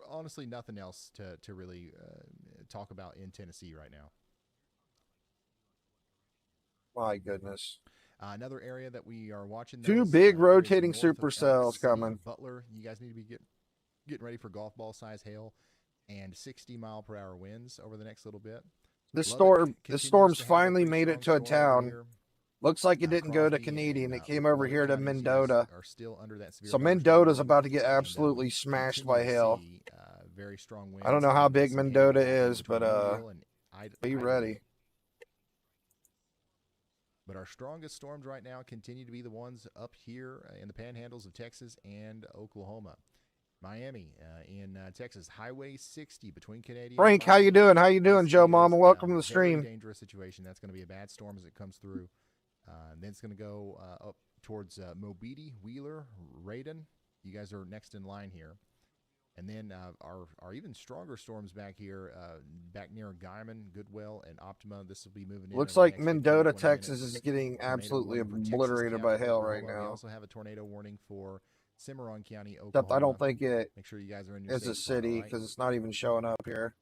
Speaker 1: Honestly, nothing else to really talk about in Tennessee right now.
Speaker 2: My goodness.
Speaker 1: Another area that we are watching.
Speaker 2: Two big rotating supercells coming.
Speaker 1: Butler, you guys need to be getting ready for golf ball size hail and 60-mile-per-hour winds over the next little bit.
Speaker 2: This storm's finally made it to a town. Looks like it didn't go to Canadian. It came over here to Mendota. So Mendota's about to get absolutely smashed by hail.
Speaker 1: Very strong winds.
Speaker 2: I don't know how big Mendota is, but be ready.
Speaker 1: But our strongest storms right now continue to be the ones up here in the panhandles of Texas and Oklahoma. Miami in Texas, Highway 60 between Canadian.
Speaker 2: Frank, how you doing? How you doing, Joe Mama? Welcome to the stream.
Speaker 1: Very dangerous situation. That's going to be a bad storm as it comes through. Then it's going to go up towards Mobeetie, Wheeler, Radon. You guys are next in line here. And then our even stronger storms back here, back near Guyman, Goodwell, and Optima. This will be moving in.
Speaker 2: Looks like Mendota, Texas is getting absolutely obliterated by hail right now.
Speaker 1: We also have a tornado warning for Cimarron County, Oklahoma.
Speaker 2: Except I don't think it
Speaker 1: Make sure you guys are in your
Speaker 2: is a city because it's not even showing up here.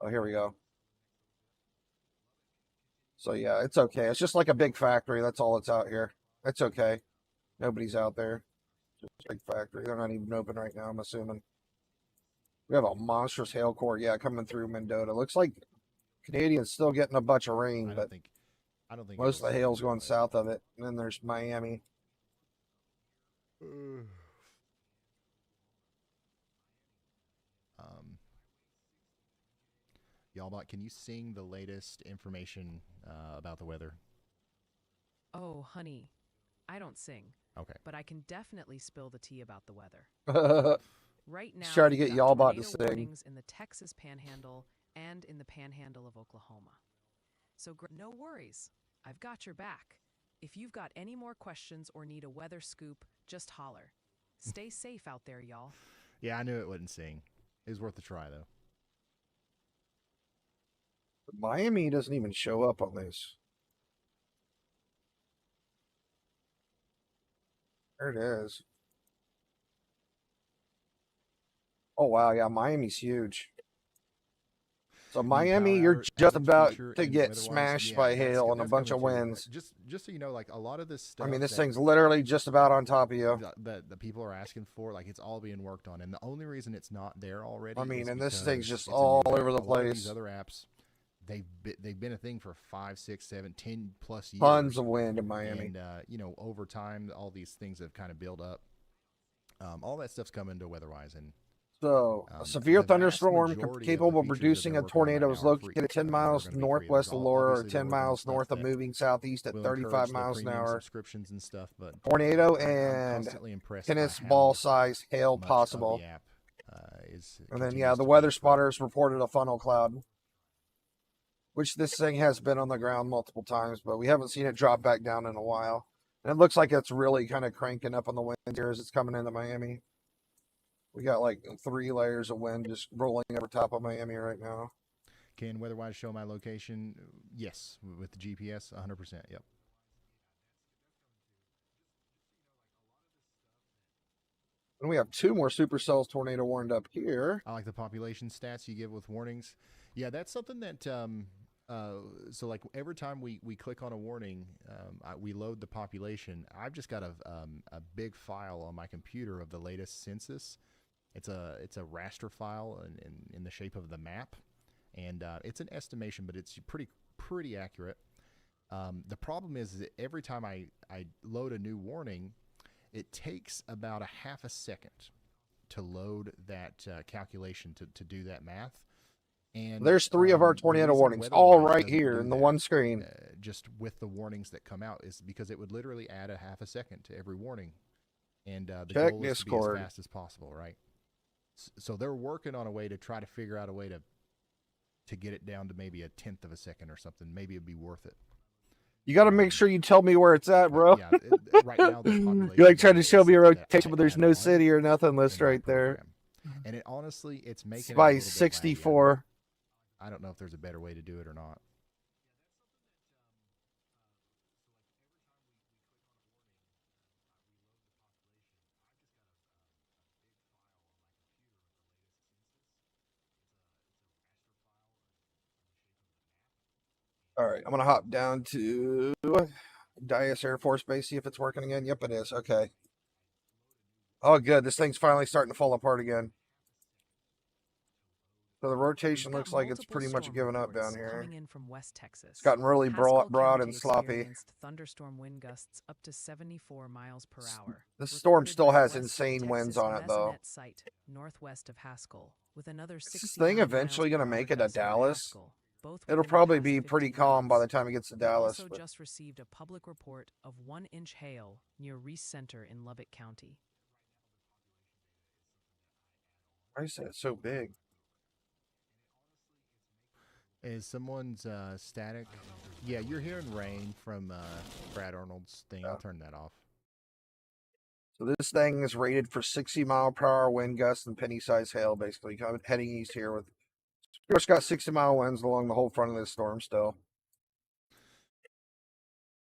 Speaker 2: Oh, here we go. So yeah, it's okay. It's just like a big factory. That's all it's out here. It's okay. Nobody's out there. Just a big factory. They're not even open right now, I'm assuming. We have a monstrous hail core, yeah, coming through Mendota. Looks like Canadian's still getting a bunch of rain, but
Speaker 1: I don't think
Speaker 2: most of the hail's going south of it. And then there's Miami.
Speaker 1: Y'all, can you sing the latest information about the weather?
Speaker 3: Oh, honey, I don't sing.
Speaker 1: Okay.
Speaker 3: But I can definitely spill the tea about the weather. Right now,
Speaker 2: try to get Y'allbot to
Speaker 3: tornado
Speaker 2: sing.
Speaker 3: warnings in the Texas Panhandle and in the Panhandle of Oklahoma. So no worries, I've got your back. If you've got any more questions or need a weather scoop, just holler. Stay safe out there, y'all.
Speaker 1: Yeah, I knew it wouldn't sing. It was worth a try, though.
Speaker 2: Miami doesn't even show up on this. There it is. Oh, wow. Yeah, Miami's huge. So Miami, you're just about to get smashed by hail and a bunch of winds.
Speaker 1: Just so you know, like a lot of this stuff.
Speaker 2: I mean, this thing's literally just about on top of you.
Speaker 1: The people are asking for, like, it's all being worked on, and the only reason it's not there already.
Speaker 2: I mean,
Speaker 1: is
Speaker 2: and this
Speaker 1: because
Speaker 2: thing's just
Speaker 1: it's
Speaker 2: all
Speaker 1: a new
Speaker 2: over the
Speaker 1: app. A lot of
Speaker 2: place.
Speaker 1: these other apps, they've been a thing for 5, 6, 7, 10 plus years.
Speaker 2: Tons of wind in Miami.
Speaker 1: And you know, over time, all these things have kind of built up. All that stuff's come into weatherwise, and
Speaker 2: so a severe thunderstorm capable of producing a tornado is located 10 miles northwest of Laura or 10 miles north of moving southeast at 35 miles an hour.
Speaker 1: Subscriptions and stuff, but
Speaker 2: tornado and tennis ball size hail possible. And then yeah, the weather spotters reported a funnel cloud, which this thing has been on the ground multiple times, but we haven't seen it drop back down in a while. And it looks like it's really kind of cranking up on the wind here as it's coming into Miami. We got like 3 layers of wind just rolling over top of Miami right now.
Speaker 1: Can WeatherWise show my location? Yes, with the GPS, 100%. Yep.
Speaker 2: And we have 2 more supercells tornado warned up here.
Speaker 1: I like the population stats you give with warnings. Yeah, that's something that so like every time we click on a warning, we load the population. I've just got a big file on my computer of the latest census. It's a raster file in the shape of the map, and it's an estimation, but it's pretty accurate. The problem is that every time I load a new warning, it takes about a half a second to load that calculation to do that math. And
Speaker 2: there's 3 of our tornado warnings, all right here in the one screen.
Speaker 1: Just with the warnings that come out is because it would literally add a half a second to every warning. And the
Speaker 2: Check
Speaker 1: goal is
Speaker 2: Discord.
Speaker 1: to be as fast as possible, right? So they're working on a way to try to figure out a way to get it down to maybe a 1/10 of a second or something. Maybe it'd be worth it.
Speaker 2: You got to make sure you tell me where it's at, bro.
Speaker 1: Yeah, right now,
Speaker 2: you're like trying to show me a rotation, but there's no city or nothing list right there.
Speaker 1: And it honestly, it's making
Speaker 2: by
Speaker 1: it
Speaker 2: 64.
Speaker 1: I don't know if there's a better way to do it or not.
Speaker 2: All right, I'm gonna hop down to Dias Air Force Base, see if it's working again. Yep, it is. Okay. Oh, good. This thing's finally starting to fall apart again. So the rotation looks like it's pretty much given up down here.
Speaker 3: Coming in from West Texas.
Speaker 2: It's gotten really broad
Speaker 3: County
Speaker 2: and sloppy.
Speaker 3: experienced thunderstorm wind gusts up to 74 miles per hour.
Speaker 2: This storm
Speaker 3: Recorded
Speaker 2: still
Speaker 3: by
Speaker 2: has
Speaker 3: West
Speaker 2: insane
Speaker 3: Texas
Speaker 2: winds on it, though.
Speaker 3: Mesonet site, northwest of Haskell, with another
Speaker 2: Is this
Speaker 3: 69
Speaker 2: thing eventually
Speaker 3: miles
Speaker 2: going to
Speaker 3: per
Speaker 2: make
Speaker 3: hour
Speaker 2: it to
Speaker 3: gusts over
Speaker 2: Dallas?
Speaker 3: Haskell, both
Speaker 2: It'll
Speaker 3: within
Speaker 2: probably
Speaker 3: the
Speaker 2: be
Speaker 3: past
Speaker 2: pretty
Speaker 3: 15
Speaker 2: calm by the
Speaker 3: minutes.
Speaker 2: time it gets to
Speaker 3: We
Speaker 2: Dallas.
Speaker 3: also
Speaker 2: But
Speaker 3: just received a public report of 1-inch hail near Reese Center in Lubbock County.
Speaker 2: why is that so big?
Speaker 1: Is someone's static? Yeah, you're hearing rain from Brad Arnold's thing. I'll turn that off.
Speaker 2: So this thing is rated for 60-mile-per-hour wind gusts and penny-sized hail, basically. Heading east here with... It's got 60-mile winds along the whole front of this storm still.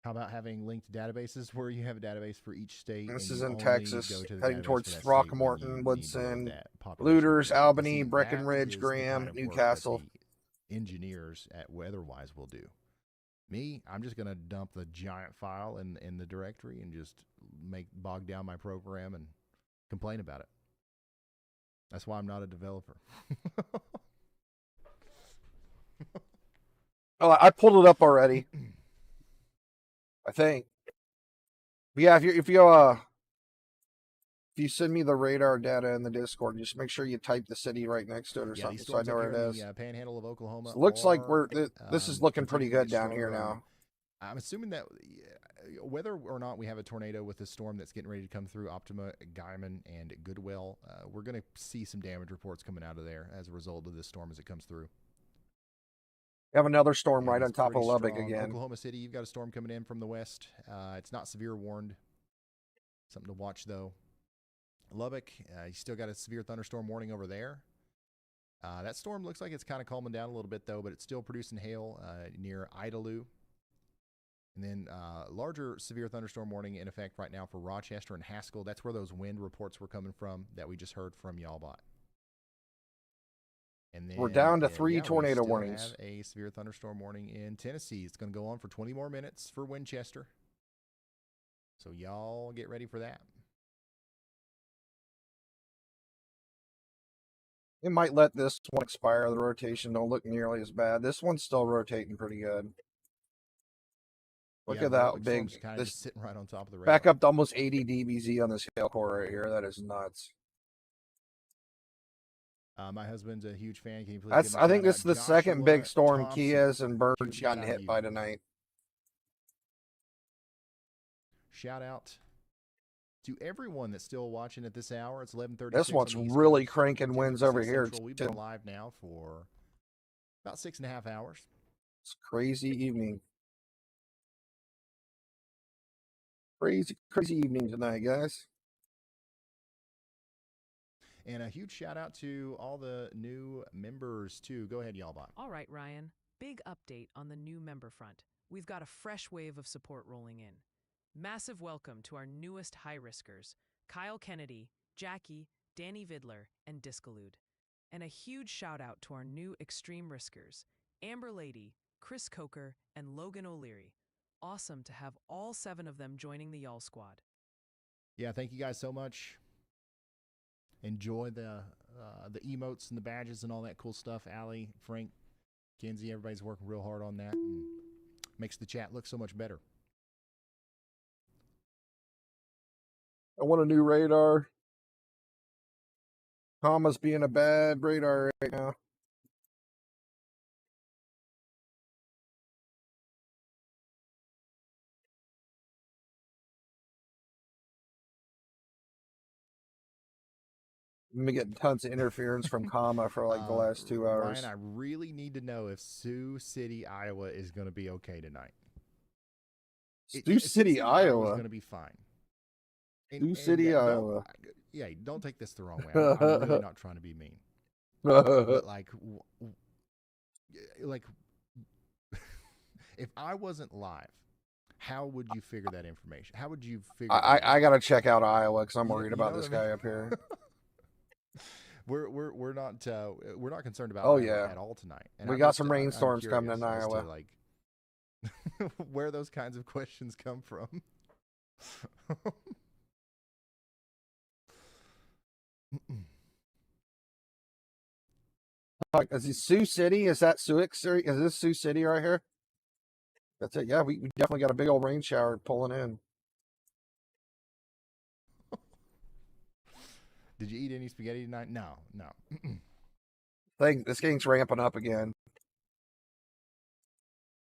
Speaker 1: How about having linked databases where you have a database for each state?
Speaker 2: This
Speaker 1: and
Speaker 2: is
Speaker 1: you
Speaker 2: in
Speaker 1: only
Speaker 2: Texas,
Speaker 1: go to the
Speaker 2: heading
Speaker 1: database
Speaker 2: towards
Speaker 1: for that state when you
Speaker 2: Throckmorton,
Speaker 1: need to
Speaker 2: Woodson,
Speaker 1: load that population
Speaker 2: Looters,
Speaker 1: information.
Speaker 2: Albany,
Speaker 1: See,
Speaker 2: Breckenridge,
Speaker 1: that is the
Speaker 2: Graham,
Speaker 1: kind of work that
Speaker 2: Newcastle.
Speaker 1: the engineers at WeatherWise will do. Me, I'm just going to dump the giant file in the directory and just bog down my program and complain about it. That's why I'm not a developer.
Speaker 2: Oh, I pulled it up already. I think. But yeah, if you send me the radar data in the Discord, just make sure you type the city right next to it or something, so I know where it is.
Speaker 1: The Panhandle of Oklahoma.
Speaker 2: So it looks like
Speaker 1: are,
Speaker 2: this is looking pretty
Speaker 1: continuing
Speaker 2: good
Speaker 1: to get
Speaker 2: down here
Speaker 1: stronger.
Speaker 2: now.
Speaker 1: I'm assuming that whether or not we have a tornado with a storm that's getting ready to come through Optima, Guyman, and Goodwill, we're going to see some damage reports coming out of there as a result of this storm as it comes through.
Speaker 2: We have another storm
Speaker 1: And
Speaker 2: right on
Speaker 1: it's
Speaker 2: top of
Speaker 1: pretty
Speaker 2: Lubbock
Speaker 1: strong.
Speaker 2: again.
Speaker 1: Oklahoma City, you've got a storm coming in from the west. It's not severe warned. Something to watch, though. Lubbock, you still got a severe thunderstorm warning over there. That storm looks like it's kind of calming down a little bit, though, but it's still producing hail near Idalou. And then larger severe thunderstorm warning in effect right now for Rochester and Haskell. That's where those wind reports were coming from that we just heard from Y'allbot. And then,
Speaker 2: We're down to 3 tornado
Speaker 1: we still
Speaker 2: warnings.
Speaker 1: have a severe thunderstorm warning in Tennessee. It's going to go on for 20 more minutes for Winchester. So y'all get ready for that.
Speaker 2: It might let this one expire. The rotation don't look nearly as bad. This one's still rotating pretty good. Look
Speaker 1: Yeah,
Speaker 2: at
Speaker 1: the
Speaker 2: that
Speaker 1: Lubbock
Speaker 2: big.
Speaker 1: storm's kinda
Speaker 2: This
Speaker 1: just sitting right on top of the radar.
Speaker 2: back up to almost 80 dBz on this hail core right here. That is nuts.
Speaker 1: My husband's a huge fan. Can you please
Speaker 2: That's.
Speaker 1: give him a
Speaker 2: I think
Speaker 1: shout
Speaker 2: this
Speaker 1: out?
Speaker 2: is the second big
Speaker 1: Joshua
Speaker 2: storm
Speaker 1: Thompson.
Speaker 2: Kias and
Speaker 1: Huge
Speaker 2: Birds
Speaker 1: shout
Speaker 2: gotten
Speaker 1: out to
Speaker 2: hit
Speaker 1: you.
Speaker 2: by tonight.
Speaker 1: Shout out to everyone that's still watching at this hour. It's 11:36.
Speaker 2: This one's
Speaker 1: on the East
Speaker 2: really
Speaker 1: Coast,
Speaker 2: cranking
Speaker 1: 10:36
Speaker 2: winds over here,
Speaker 1: Central. We've
Speaker 2: too.
Speaker 1: been live now for about 6.5 hours.
Speaker 2: It's a crazy evening. Crazy evening tonight, guys.
Speaker 1: And a huge shout out to all the new members too. Go ahead, Y'allbot.
Speaker 3: All right, Ryan. Big update on the new member front. We've got a fresh wave of support rolling in. Massive welcome to our newest high-riskers, Kyle Kennedy, Jackie, Danny Vidler, and Discalude. And a huge shout-out to our new extreme riskers, Amber Lady, Chris Coker, and Logan O'Leary. Awesome to have all 7 of them joining the Y'all Squad.
Speaker 1: Yeah, thank you guys so much. Enjoy the emotes and the badges and all that cool stuff. Allie, Frank, Kenzie, everybody's working real hard on that and makes the chat look so much better.
Speaker 2: I want a new radar. Comma's being a bad radar right now. I've been getting tons of interference from Comma for like the last 2 hours.
Speaker 1: Ryan, I really need to know if Sioux City, Iowa is going to be okay tonight.
Speaker 2: Sioux City, Iowa
Speaker 1: is going to be fine.
Speaker 2: Sioux City, Iowa.
Speaker 1: Yeah, don't take this the wrong way. I'm really not trying to be mean. But like if I wasn't live, how would you figure that information? How would you figure?
Speaker 2: I got to check out Iowa because I'm worried about this guy up here.
Speaker 1: We're not concerned about
Speaker 2: Iowa
Speaker 1: at all tonight. And
Speaker 2: we got some rainstorms coming in Iowa.
Speaker 1: Like where those kinds of questions come from.
Speaker 2: Is this Sioux City? Is that Sioux? Is this Sioux City right here? That's it. Yeah, we definitely got a big old rain shower pulling in.
Speaker 1: Did you eat any spaghetti tonight? No.
Speaker 2: This game's ramping up again.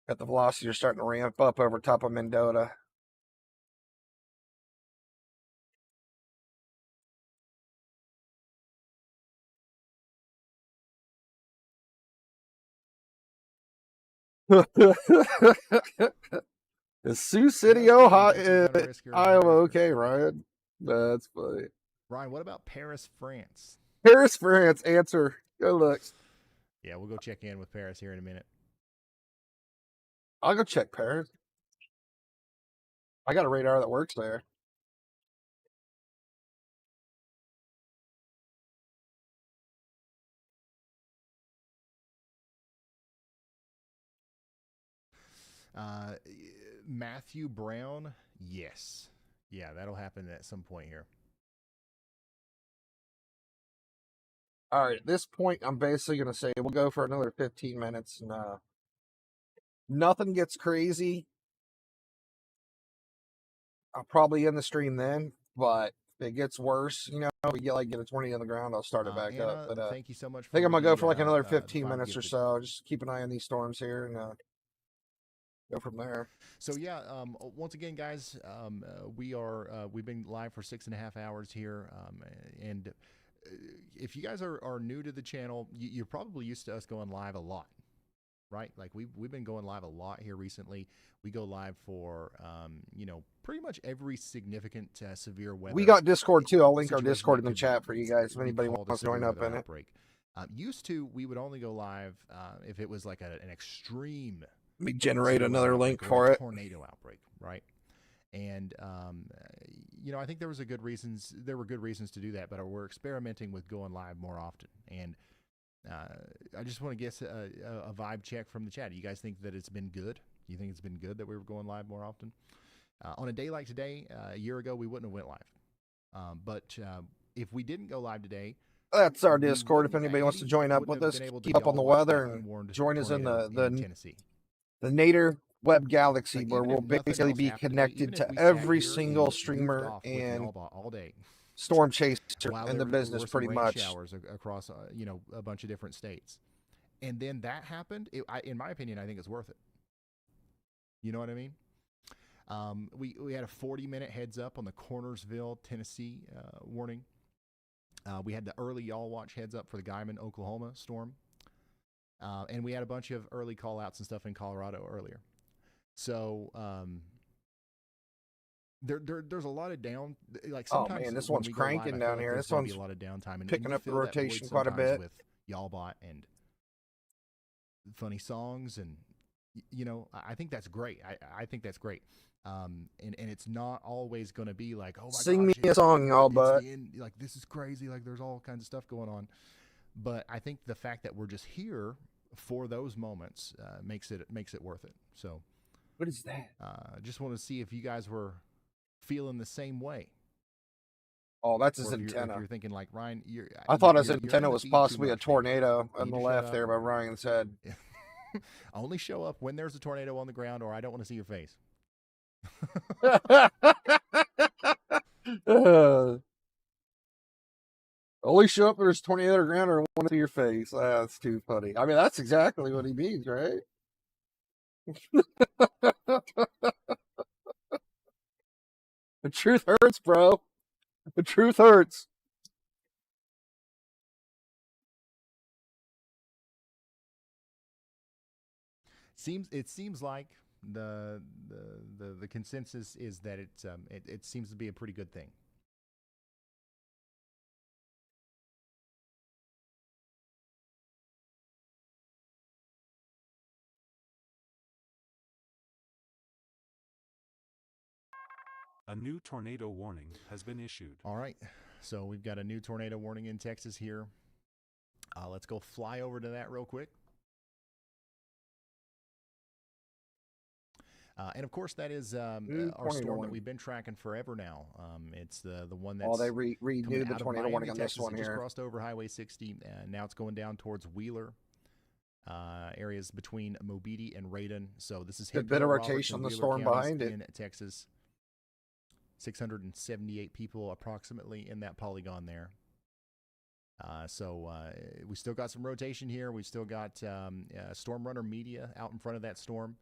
Speaker 2: Got the velocity starting to ramp up over top of Mendota. Is Sioux City, Ohio, Iowa okay, Ryan? That's funny.
Speaker 1: Ryan, what about Paris, France?
Speaker 2: Paris, France, answer. Go look.
Speaker 1: Yeah, we'll go check in with Paris here in a minute.
Speaker 2: I'll go check Paris. I got a radar that works there.
Speaker 1: Matthew Brown, yes. Yeah, that'll happen at some point here.
Speaker 2: All right, at this point, I'm basically going to say we'll go for another 15 minutes. And, nothing gets crazy. I'll probably end the stream then, but if it gets worse, we get a 20 on the ground, I'll start it back
Speaker 1: Anna,
Speaker 2: up. But
Speaker 1: thank you so much.
Speaker 2: I think I'm going to go for like another 15 minutes or so. Just keep an eye on these storms here and go from there.
Speaker 1: So yeah, once again, guys, we've been live for 6.5 hours here, and if you guys are new to the channel, you're probably used to us going live a lot, right? Like we've been going live a lot here recently. We go live for pretty much every significant severe weather.
Speaker 2: We got Discord too. I'll link our Discord in the chat for you guys if anybody wants to join up in it.
Speaker 1: Used to, we would only go live if it was like an extreme.
Speaker 2: We generate another link for it.
Speaker 1: Tornado outbreak, right? And I think there were good reasons to do that, but we're experimenting with going live more often. And I just want to get a vibe check from the chat. Do you guys think that it's been good? Do you think it's been good that we were going live more often? On a day like today, a year ago, we wouldn't have went live. But if we didn't go live today,
Speaker 2: that's our Discord. If anybody wants to join up with us, keep up on the weather and join us in
Speaker 1: Tennessee.
Speaker 2: The Nader Web Galaxy, where we'll basically be connected to every single streamer and
Speaker 1: all day
Speaker 2: storm chaser in the business, pretty much.
Speaker 1: Showers across a bunch of different states, and then that happened. In my opinion, I think it's worth it. You know what I mean? We had a 40-minute heads up on the Cornersville, Tennessee warning. We had the early y'all watch heads up for the Guyman, Oklahoma storm. And we had a bunch of early call-outs and stuff in Colorado earlier. So there's a lot of down. Like sometimes,
Speaker 2: oh man, this one's cranking down here. This one's
Speaker 1: a lot of downtime and
Speaker 2: picking up the rotation quite a bit
Speaker 1: with Y'allbot and funny songs, and I think that's great. I think that's great. And it's not always going to be like, oh my
Speaker 2: sing
Speaker 1: gosh,
Speaker 2: me a song, Y'allbot.
Speaker 1: Like this is crazy. Like there's all kinds of stuff going on. But I think the fact that we're just here for those moments makes it worth it. So,
Speaker 2: what is that?
Speaker 1: Just want to see if you guys were feeling the same way.
Speaker 2: Oh, that's his antenna.
Speaker 1: If you're thinking like Ryan,
Speaker 2: I thought his antenna was possibly a tornado on the left there by Ryan's head.
Speaker 1: Only show up when there's a tornado on the ground, or I don't want to see your face.
Speaker 2: Only show up there's 20 other ground or one to your face. That's too funny. I mean, that's exactly what he means, right? The truth hurts, bro. The truth hurts.
Speaker 1: It seems like the consensus is that it seems to be a pretty good thing.
Speaker 6: A new tornado warning has been issued.
Speaker 1: All right, so we've got a new tornado warning in Texas here. Let's go fly over to that real quick. And of course, that is our storm that we've been tracking forever now. It's the one that's
Speaker 2: they renewed the tornado warning on this one
Speaker 1: here.
Speaker 2: Just
Speaker 1: crossed over Highway 60, and now it's going down towards Wheeler. Areas between Mobeetie and Radon. So this is
Speaker 2: a bit of rotation on the storm behind it
Speaker 1: in Texas. 678 people approximately in that polygon there. So we still got some rotation here. We've still got Storm Runner Media out in front of that storm.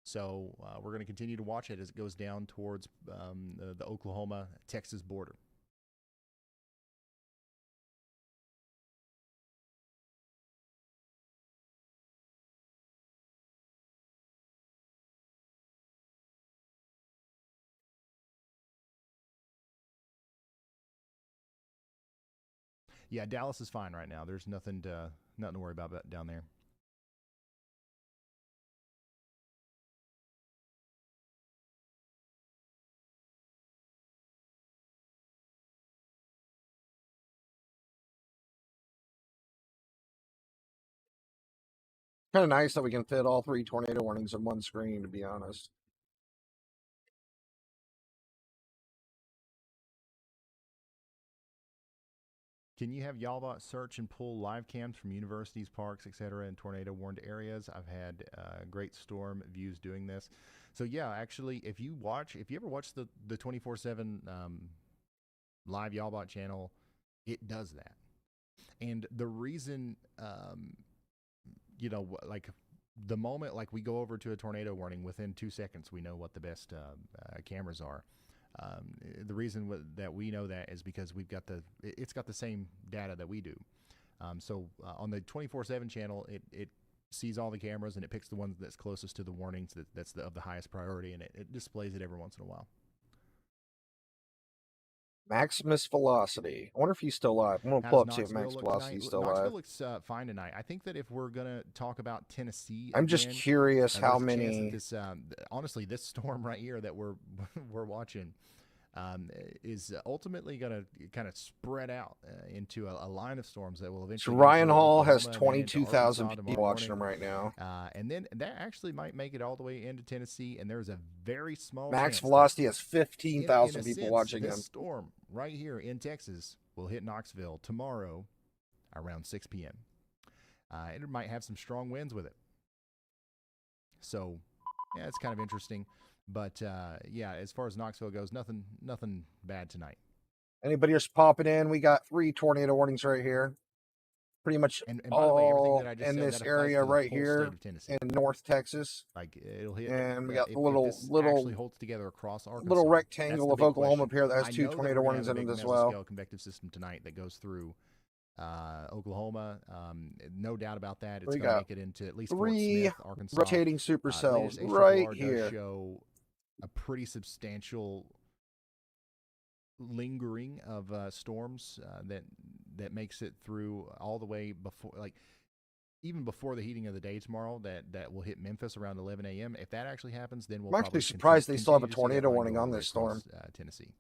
Speaker 1: So we're going to continue to watch it as it goes down towards the Oklahoma-Texas border. Yeah, Dallas is fine right now. There's nothing to worry about down there.
Speaker 2: Kind of nice that we can fit all 3 tornado warnings in one screen, to be honest.
Speaker 1: Can you have Y'allbot search and pull live cams from universities, parks, etc. in tornado warned areas? I've had great storm views doing this. So yeah, actually, if you ever watch the 24/7 live Y'allbot channel, it does that. And the reason, like the moment like we go over to a tornado warning, within 2 seconds we know what the best cameras are. The reason that we know that is because it's got the same data that we do. So on the 24/7 channel, it sees all the cameras and it picks the one that's closest to the warnings that's of the highest priority, and it displays it every once in a while.
Speaker 2: Maximus Velocity. I wonder if he's still alive. I'm going to pull up see if Max Velocity is still alive.
Speaker 1: Knoxville looks fine tonight. I think that if we're going to talk about Tennessee,
Speaker 2: I'm just curious how many.
Speaker 1: Honestly, this storm right here that we're watching is ultimately going to kind of spread out into a line of storms that will eventually.
Speaker 2: So Ryan Hall has 22,000 people watching him right now,
Speaker 1: and then that actually might make it all the way into Tennessee. And there's a very small
Speaker 2: Max Velocity has 15,000 people watching him.
Speaker 1: This storm right here in Texas will hit Knoxville tomorrow around 6 p.m. It might have some strong winds with it. So, yeah, it's kind of interesting. But, yeah, as far as Knoxville goes, nothing bad tonight.
Speaker 2: Anybody just popping in? We got 3 tornado warnings right here. Pretty much
Speaker 1: and by the way, everything that I just
Speaker 2: in
Speaker 1: said,
Speaker 2: this area right here in North Texas.
Speaker 1: Like it'll hit.
Speaker 2: And we got the little
Speaker 1: actually holds together across Arkansas.
Speaker 2: Little rectangle of Oklahoma up here that has 2 tornado warnings in it as well.
Speaker 1: Convective system tonight that goes through Oklahoma. No doubt about that. It's
Speaker 2: going
Speaker 1: to make it into at least
Speaker 2: 3
Speaker 1: Fort Smith, Arkansas.
Speaker 2: Rotating supercells right here.
Speaker 1: Show a pretty substantial lingering of storms that makes it through all the way before, like even before the heating of the day tomorrow. That will hit Memphis around 11 a.m. If that actually happens, then we'll.
Speaker 2: I'm actually surprised they still have a tornado warning on this storm.
Speaker 1: Tennessee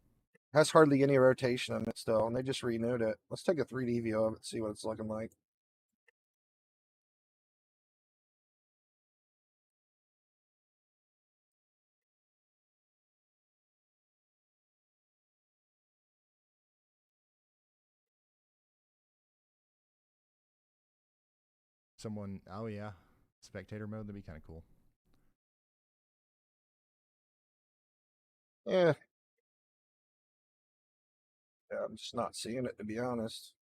Speaker 2: has hardly any rotation in it still, and they just renewed it. Let's take a 3D view of it and see what it's looking like.
Speaker 1: Someone, oh yeah, spectator mode, that'd be kind of cool.
Speaker 2: Yeah. I'm just not seeing it, to be honest.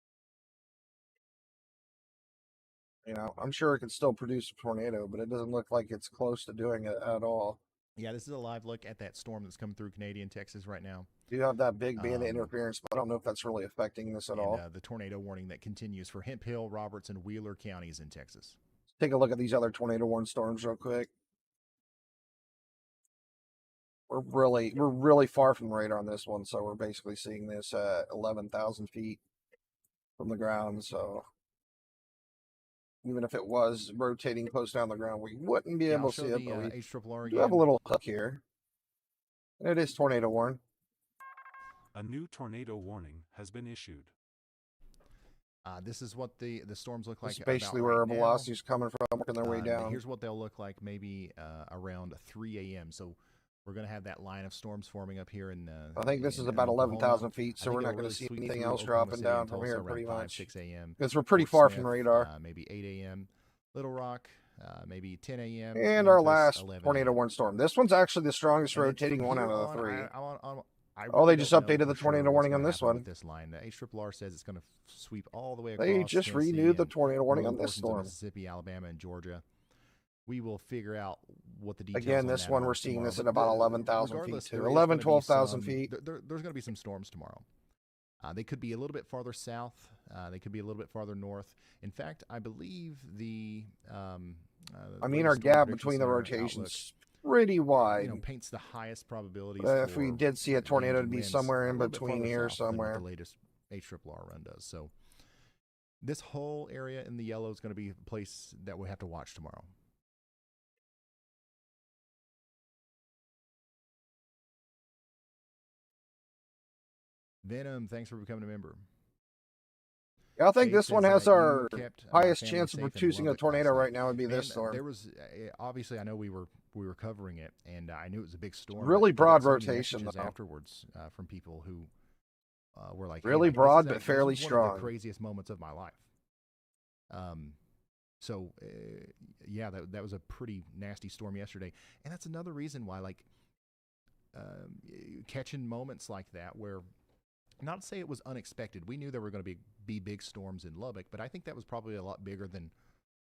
Speaker 2: You know, I'm sure it could still produce a tornado, but it doesn't look like it's close to doing it at all.
Speaker 1: Yeah, this is a live look at that storm that's coming through Canadian Texas right now.
Speaker 2: You have that big band of interference, but I don't know if that's really affecting this at all.
Speaker 1: The tornado warning that continues for Hemp Hill, Roberts, and Wheeler counties in Texas.
Speaker 2: Take a look at these other tornado warning storms real quick. We're really far from radar on this one, so we're basically seeing this at 11,000 feet from the ground. So even if it was rotating close down the ground, we wouldn't be able to see it. But we do have a little hook here. And it is tornado warning.
Speaker 6: A new tornado warning has been issued.
Speaker 1: This is what the storms look like.
Speaker 2: This is basically where our velocity is coming from, working their way down.
Speaker 1: Here's what they'll look like maybe around 3 a.m. So we're going to have that line of storms forming up here in.
Speaker 2: I think this is about 11,000 feet, so we're not going to see anything else dropping down from here pretty much.
Speaker 1: 6 a.m.
Speaker 2: Because we're pretty far from radar.
Speaker 1: Maybe 8 a.m. Little Rock, maybe 10 a.m.
Speaker 2: And our last tornado warning storm. This one's actually the strongest rotating one out of the three. They just updated the tornado warning on this one.
Speaker 1: This line, the HRRR says it's going to sweep all the way across.
Speaker 2: They just renewed the tornado warning on this storm.
Speaker 1: Mississippi, Alabama, and Georgia. We will figure out what the details.
Speaker 2: Again, this one we're seeing this at about 11,000 feet too. 11, 12,000 feet.
Speaker 1: There's going to be some storms tomorrow. They could be a little bit farther south. They could be a little bit farther north. In fact, I believe
Speaker 2: our gap between the rotations pretty wide.
Speaker 1: Paints the highest probabilities.
Speaker 2: If we did see a tornado, it'd be somewhere in between here somewhere.
Speaker 1: The latest HRRR run does. So this whole area in the yellow is going to be a place that we have to watch tomorrow. Venom, thanks for becoming a member.
Speaker 2: Yeah, I think this one has our highest chance of producing a tornado right now would be this storm.
Speaker 1: There was obviously, I know we were covering it, and I knew it was a big storm.
Speaker 2: Really broad rotation though.
Speaker 1: Afterwards, from people who were like,
Speaker 2: really broad but fairly strong.
Speaker 1: One of the craziest moments of my life. Yeah, that was a pretty nasty storm yesterday, and that's another reason why, like, catching moments like that where. Not to say it was unexpected. We knew there were going to be big storms in Lubbock, but I think that was probably a lot bigger than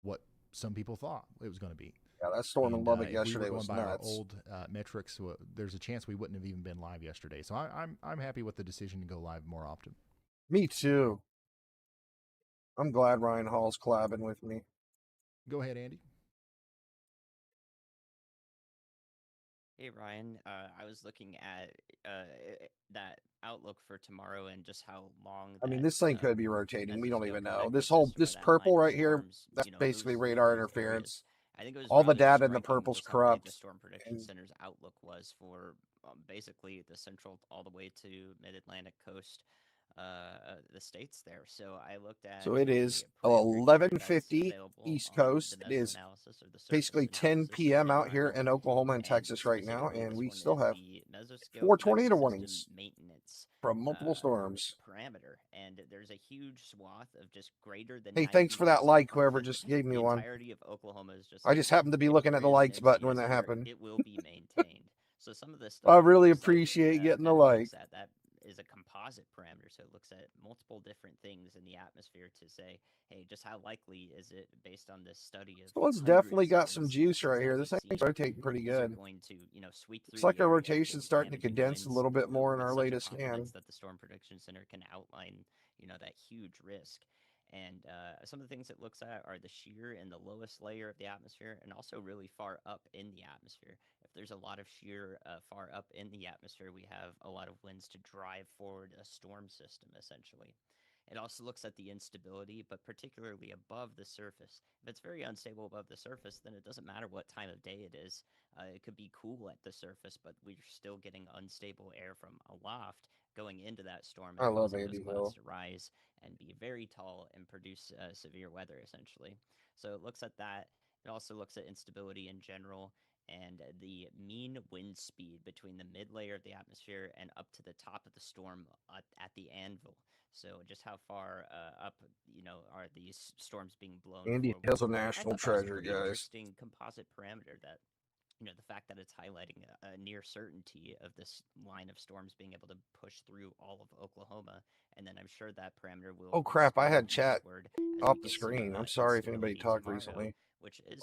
Speaker 1: what some people thought it was going to be.
Speaker 2: Yeah, that storm in Lubbock yesterday was nuts.
Speaker 1: Our old metrics, there's a chance we wouldn't have even been live yesterday. So I'm happy with the decision to go live more often.
Speaker 2: Me too. I'm glad Ryan Hall's collabing with me.
Speaker 1: Go ahead, Andy.
Speaker 9: Hey Ryan, I was looking at that outlook for tomorrow and just how long.
Speaker 2: This thing could be rotating. We don't even know. This purple right here, that's basically radar interference.
Speaker 9: I think it was
Speaker 2: all the data in the purple's corrupt.
Speaker 9: The Storm Prediction Center's outlook was for basically the central all the way to mid-Atlantic coast. The states there. So I looked at.
Speaker 2: So it is 11:50 East Coast. It is basically 10 p.m. out here in Oklahoma and Texas right now, and we still have 4 tornado warnings from multiple storms.
Speaker 9: Parameter, and there's a huge swath of just greater than.
Speaker 2: Hey, thanks for that like, whoever just gave me one. I just happened to be looking at the likes button when that happened.
Speaker 9: It will be maintained. So some of this stuff
Speaker 2: I really appreciate getting the like.
Speaker 9: That is a composite parameter, so it looks at multiple different things in the atmosphere to say, hey, just how likely is it based on this study of.
Speaker 2: This one's definitely got some juice right here. This thing's rotating pretty good.
Speaker 9: Going to, sweep through.
Speaker 2: It's like our rotation's starting to condense a little bit more in our latest scan.
Speaker 9: That the Storm Prediction Center can outline, that huge risk. And some of the things it looks at are the shear in the lowest layer of the atmosphere and also really far up in the atmosphere. If there's a lot of shear far up in the atmosphere, we have a lot of winds to drive forward a storm system, essentially. It also looks at the instability, but particularly above the surface. If it's very unstable above the surface, then it doesn't matter what time of day it is. It could be cool at the surface, but we're still getting unstable air from aloft going into that storm.
Speaker 2: I love Andy Hill.
Speaker 9: To rise and be very tall and produce severe weather, essentially. So it looks at that. It also looks at instability in general and the mean wind speed between the mid layer of the atmosphere and up to the top of the storm at the anvil. So just how far up, are these storms being blown?
Speaker 2: Andy Hill's a national treasure, guys.
Speaker 9: Interesting composite parameter that the fact that it's highlighting a near certainty of this line of storms being able to push through all of Oklahoma, and then I'm sure that parameter will.
Speaker 2: Oh crap! I had chat
Speaker 9: westward
Speaker 2: off the screen. I'm sorry if anybody talked recently.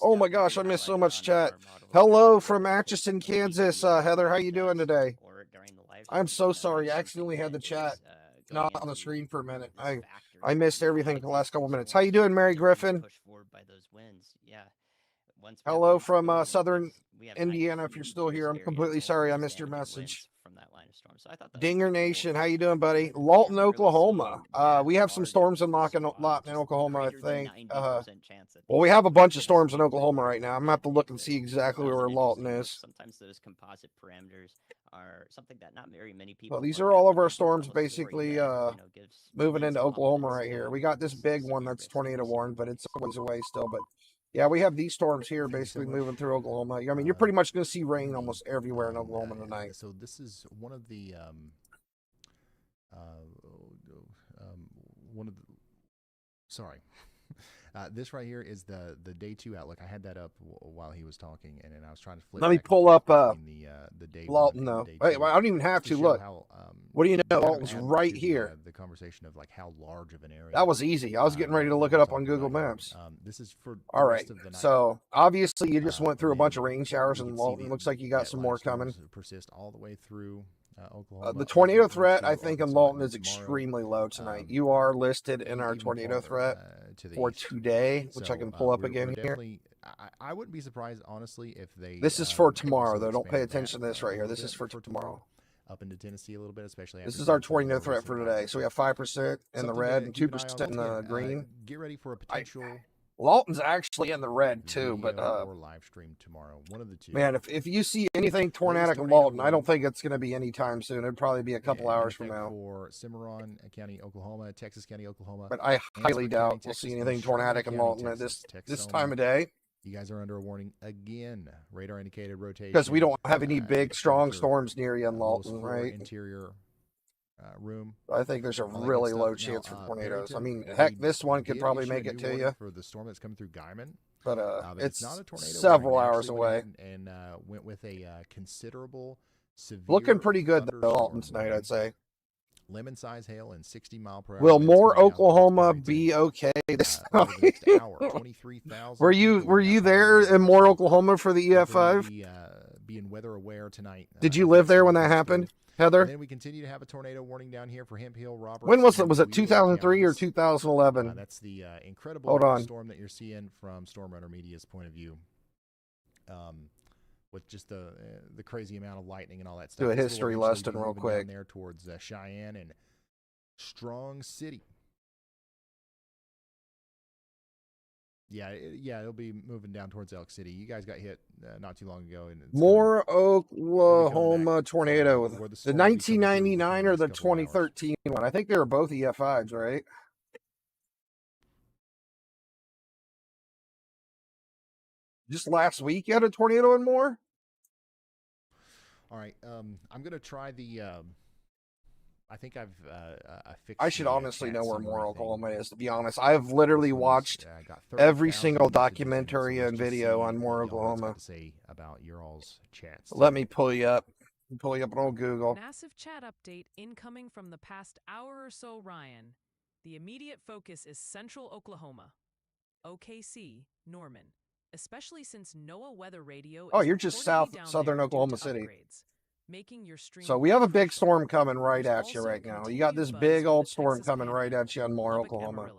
Speaker 2: Oh my gosh, I missed so much chat. Hello from Atchison, Kansas. Heather, how you doing today? I'm so sorry. I accidentally had the chat not on the screen for a minute. I missed everything for the last couple minutes. How you doing, Mary Griffin? Hello from Southern Indiana. If you're still here, I'm completely sorry I missed your message. Dinger Nation, how you doing, buddy? Lawton, Oklahoma. We have some storms in Lawton, Oklahoma, I think. Well, we have a bunch of storms in Oklahoma right now. I'm gonna have to look and see exactly where Lawton is.
Speaker 9: Sometimes those composite parameters are something that not very many people.
Speaker 2: Well, these are all of our storms basically moving into Oklahoma right here. We got this big one that's tornado warned, but it's a ways away still. But yeah, we have these storms here basically moving through Oklahoma. I mean, you're pretty much going to see rain almost everywhere in Oklahoma tonight.
Speaker 1: So this is one of the sorry. This right here is the day 2 outlook. I had that up while he was talking, and then I was trying to flip.
Speaker 2: Let me pull up
Speaker 1: the day
Speaker 2: Lawton though. Wait, I don't even have to look.
Speaker 1: How,
Speaker 2: what do you know? Lawton's right here.
Speaker 1: The conversation of like how large of an area.
Speaker 2: That was easy. I was getting ready to look it up on Google Maps.
Speaker 1: This is for
Speaker 2: all right. So obviously you just went through a bunch of rain showers in Lawton. Looks like you got some more coming.
Speaker 1: Persist all the way through Oklahoma.
Speaker 2: The tornado threat, I think, in Lawton is extremely low tonight. You are listed in our tornado threat for today, which I can pull up again here.
Speaker 1: I wouldn't be surprised, honestly, if they.
Speaker 2: This is for tomorrow, though. Don't pay attention to this right here. This is for tomorrow.
Speaker 1: Up into Tennessee a little bit, especially.
Speaker 2: This is our tornado threat for today. So we have 5% in the red and 2% in the green.
Speaker 1: Get ready for a potential.
Speaker 2: Lawton's actually in the red too, but
Speaker 1: or live stream tomorrow. One of the two.
Speaker 2: Man, if you see anything tornadic in Lawton, I don't think it's going to be anytime soon. It'd probably be a couple hours from now.
Speaker 1: For Cimarron County, Oklahoma, Texas County, Oklahoma.
Speaker 2: But I highly doubt we'll see anything tornadic in Lawton at this time of day.
Speaker 1: You guys are under a warning again. Radar indicated rotation.
Speaker 2: Because we don't have any big, strong storms near you in Lawton, right?
Speaker 1: Interior room.
Speaker 2: I think there's a really low chance for tornadoes. I mean, heck, this one could probably make it to you.
Speaker 1: For the storm that's coming through Guyman.
Speaker 2: But it's not a tornado several hours away.
Speaker 1: And went with a considerable, severe.
Speaker 2: Looking pretty good, though, Lawton tonight, I'd say.
Speaker 1: Lemon size hail and 60 mile per hour.
Speaker 2: Will more Oklahoma be okay this time? Were you there in Moore, Oklahoma for the EF5?
Speaker 1: Being weather aware tonight.
Speaker 2: Did you live there when that happened, Heather?
Speaker 1: And then we continue to have a tornado warning down here for Hemp Hill, Roberts.
Speaker 2: When was it? Was it 2003 or 2011?
Speaker 1: That's the incredible storm that you're seeing from Storm Runner Media's point of view. With just the crazy amount of lightning and all that stuff.
Speaker 2: Do a history lesson real quick.
Speaker 1: Down there towards Cheyenne and Strong City. Yeah, it'll be moving down towards Elk City. You guys got hit not too long ago. And
Speaker 2: Moore, Oklahoma tornado. The 1999 or the 2013 one? I think they were both EF5s, right? Just last week you had a tornado in Moore?
Speaker 1: All right. I'm going to try the... I think I've fixed.
Speaker 2: I should honestly know where Moore, Oklahoma is, to be honest. I've literally watched every single documentary and video on Moore, Oklahoma.
Speaker 1: Say about your all's chats.
Speaker 2: Let me pull you up. Pull you up on Google.
Speaker 3: Massive chat update incoming from the past hour or so, Ryan. The immediate focus is Central Oklahoma. OKC, Norman. Especially since NOAA Weather Radio.
Speaker 2: Oh, you're just southern Oklahoma City.
Speaker 3: Making your stream
Speaker 2: so we have a big storm coming right at you right now. You got this big old storm coming right at you on Moore, Oklahoma.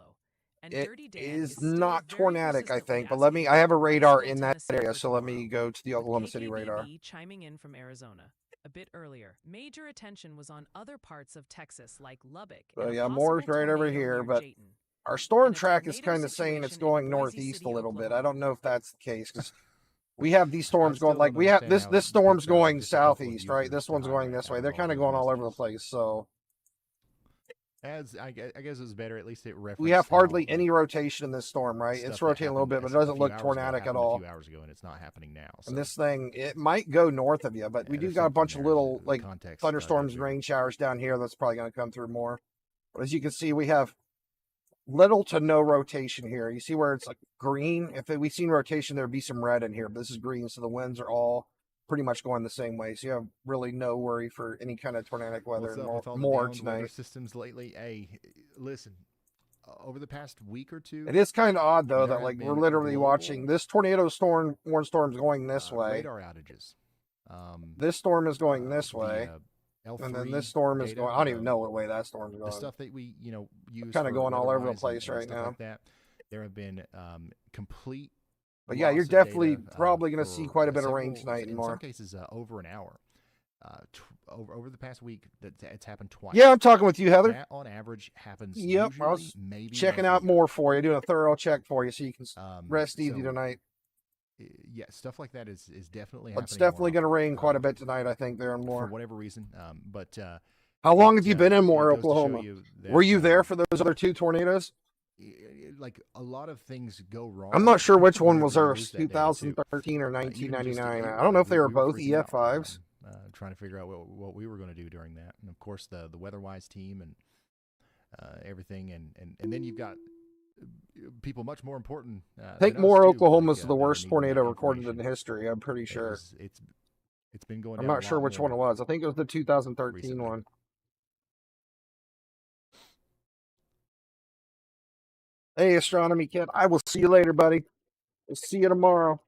Speaker 2: It is not tornadic, I think, but I have a radar in that area, so let me go to the Oklahoma City radar.
Speaker 3: Chiming in from Arizona. A bit earlier, major attention was on other parts of Texas like Lubbock.
Speaker 2: So yeah, Moore's right over here, but our storm track is kind of saying it's going northeast a little bit. I don't know if that's the case because we have these storms going like we have this storm's going southeast, right? This one's going this way. They're kind of going all over the place. So
Speaker 1: as I guess it's better at least it references.
Speaker 2: We have hardly any rotation in this storm, right? It's rotating a little bit, but it doesn't look tornadic at all.
Speaker 1: A few hours ago, and it's not happening now. So.
Speaker 2: And this thing, it might go north of you, but we do got a bunch of little like thunderstorms and rain showers down here. That's probably going to come through more. But as you can see, we have little to no rotation here. You see where it's like green? If we seen rotation, there'd be some red in here, but this is green, so the winds are all pretty much going the same way. So you have really no worry for any kind of tornadic weather.
Speaker 1: What's up with all the
Speaker 2: more
Speaker 1: downed
Speaker 2: tonight.
Speaker 1: weather systems lately? Hey, listen, over the past week or two,
Speaker 2: It is kind of odd though
Speaker 1: there
Speaker 2: that
Speaker 1: have
Speaker 2: like we're
Speaker 1: been
Speaker 2: literally
Speaker 1: global,
Speaker 2: watching this tornado storm, warn storm's going this way.
Speaker 1: radar outages.
Speaker 2: This storm is going this
Speaker 1: the,
Speaker 2: way.
Speaker 1: L3
Speaker 2: And then this storm is
Speaker 1: data,
Speaker 2: going. I don't even know what way that storm's
Speaker 1: the
Speaker 2: going.
Speaker 1: stuff that we use
Speaker 2: Kind of going all over the
Speaker 1: weather-wise
Speaker 2: place
Speaker 1: and
Speaker 2: right
Speaker 1: stuff
Speaker 2: now.
Speaker 1: like that. There have been complete.
Speaker 2: But yeah, you're
Speaker 1: loss of
Speaker 2: definitely
Speaker 1: data,
Speaker 2: probably going to see
Speaker 1: for
Speaker 2: quite a bit of rain
Speaker 1: several-
Speaker 2: tonight and
Speaker 1: in
Speaker 2: more.
Speaker 1: some cases, over an hour. Over the past week, it's happened twice.
Speaker 2: Yeah, I'm talking with you, Heather.
Speaker 1: That on average happens.
Speaker 2: Yep, I was
Speaker 1: usually, maybe
Speaker 2: checking
Speaker 1: once a
Speaker 2: out
Speaker 1: year.
Speaker 2: more for you, doing a thorough check for you, so you can rest easy
Speaker 1: so,
Speaker 2: tonight.
Speaker 1: Yeah, stuff like that is definitely
Speaker 2: It's
Speaker 1: happening.
Speaker 2: definitely going to rain quite a bit tonight, I think, there and
Speaker 1: for
Speaker 2: more.
Speaker 1: whatever reason. But
Speaker 2: How long have you been in
Speaker 1: it
Speaker 2: Moore,
Speaker 1: goes to show
Speaker 2: Oklahoma?
Speaker 1: you that,
Speaker 2: Were you there for those other two tornadoes?
Speaker 1: Like a lot of things go wrong.
Speaker 2: I'm not sure which one
Speaker 1: when
Speaker 2: was
Speaker 1: you
Speaker 2: there,
Speaker 1: lose that data, too.
Speaker 2: 2013 or
Speaker 1: Even just
Speaker 2: 1999.
Speaker 1: here,
Speaker 2: I don't know if they were
Speaker 1: we
Speaker 2: both
Speaker 1: freaking out,
Speaker 2: EF5s.
Speaker 1: trying to figure out what we were going to do during that, and of course the WeatherWise team and everything, and then you've got people much more important.
Speaker 2: I think
Speaker 1: than us,
Speaker 2: Moore,
Speaker 1: too,
Speaker 2: Oklahoma is
Speaker 1: like,
Speaker 2: the
Speaker 1: that are
Speaker 2: worst
Speaker 1: needing
Speaker 2: tornado
Speaker 1: that
Speaker 2: recorded in
Speaker 1: information.
Speaker 2: history. I'm pretty sure.
Speaker 1: It's been going.
Speaker 2: I'm
Speaker 1: down
Speaker 2: not
Speaker 1: a
Speaker 2: sure
Speaker 1: lot
Speaker 2: which one it
Speaker 1: more
Speaker 2: was. I think it was the 2013
Speaker 1: recently.
Speaker 2: one. Hey, Astronomy Kid. I will see you later, buddy. We'll see you tomorrow.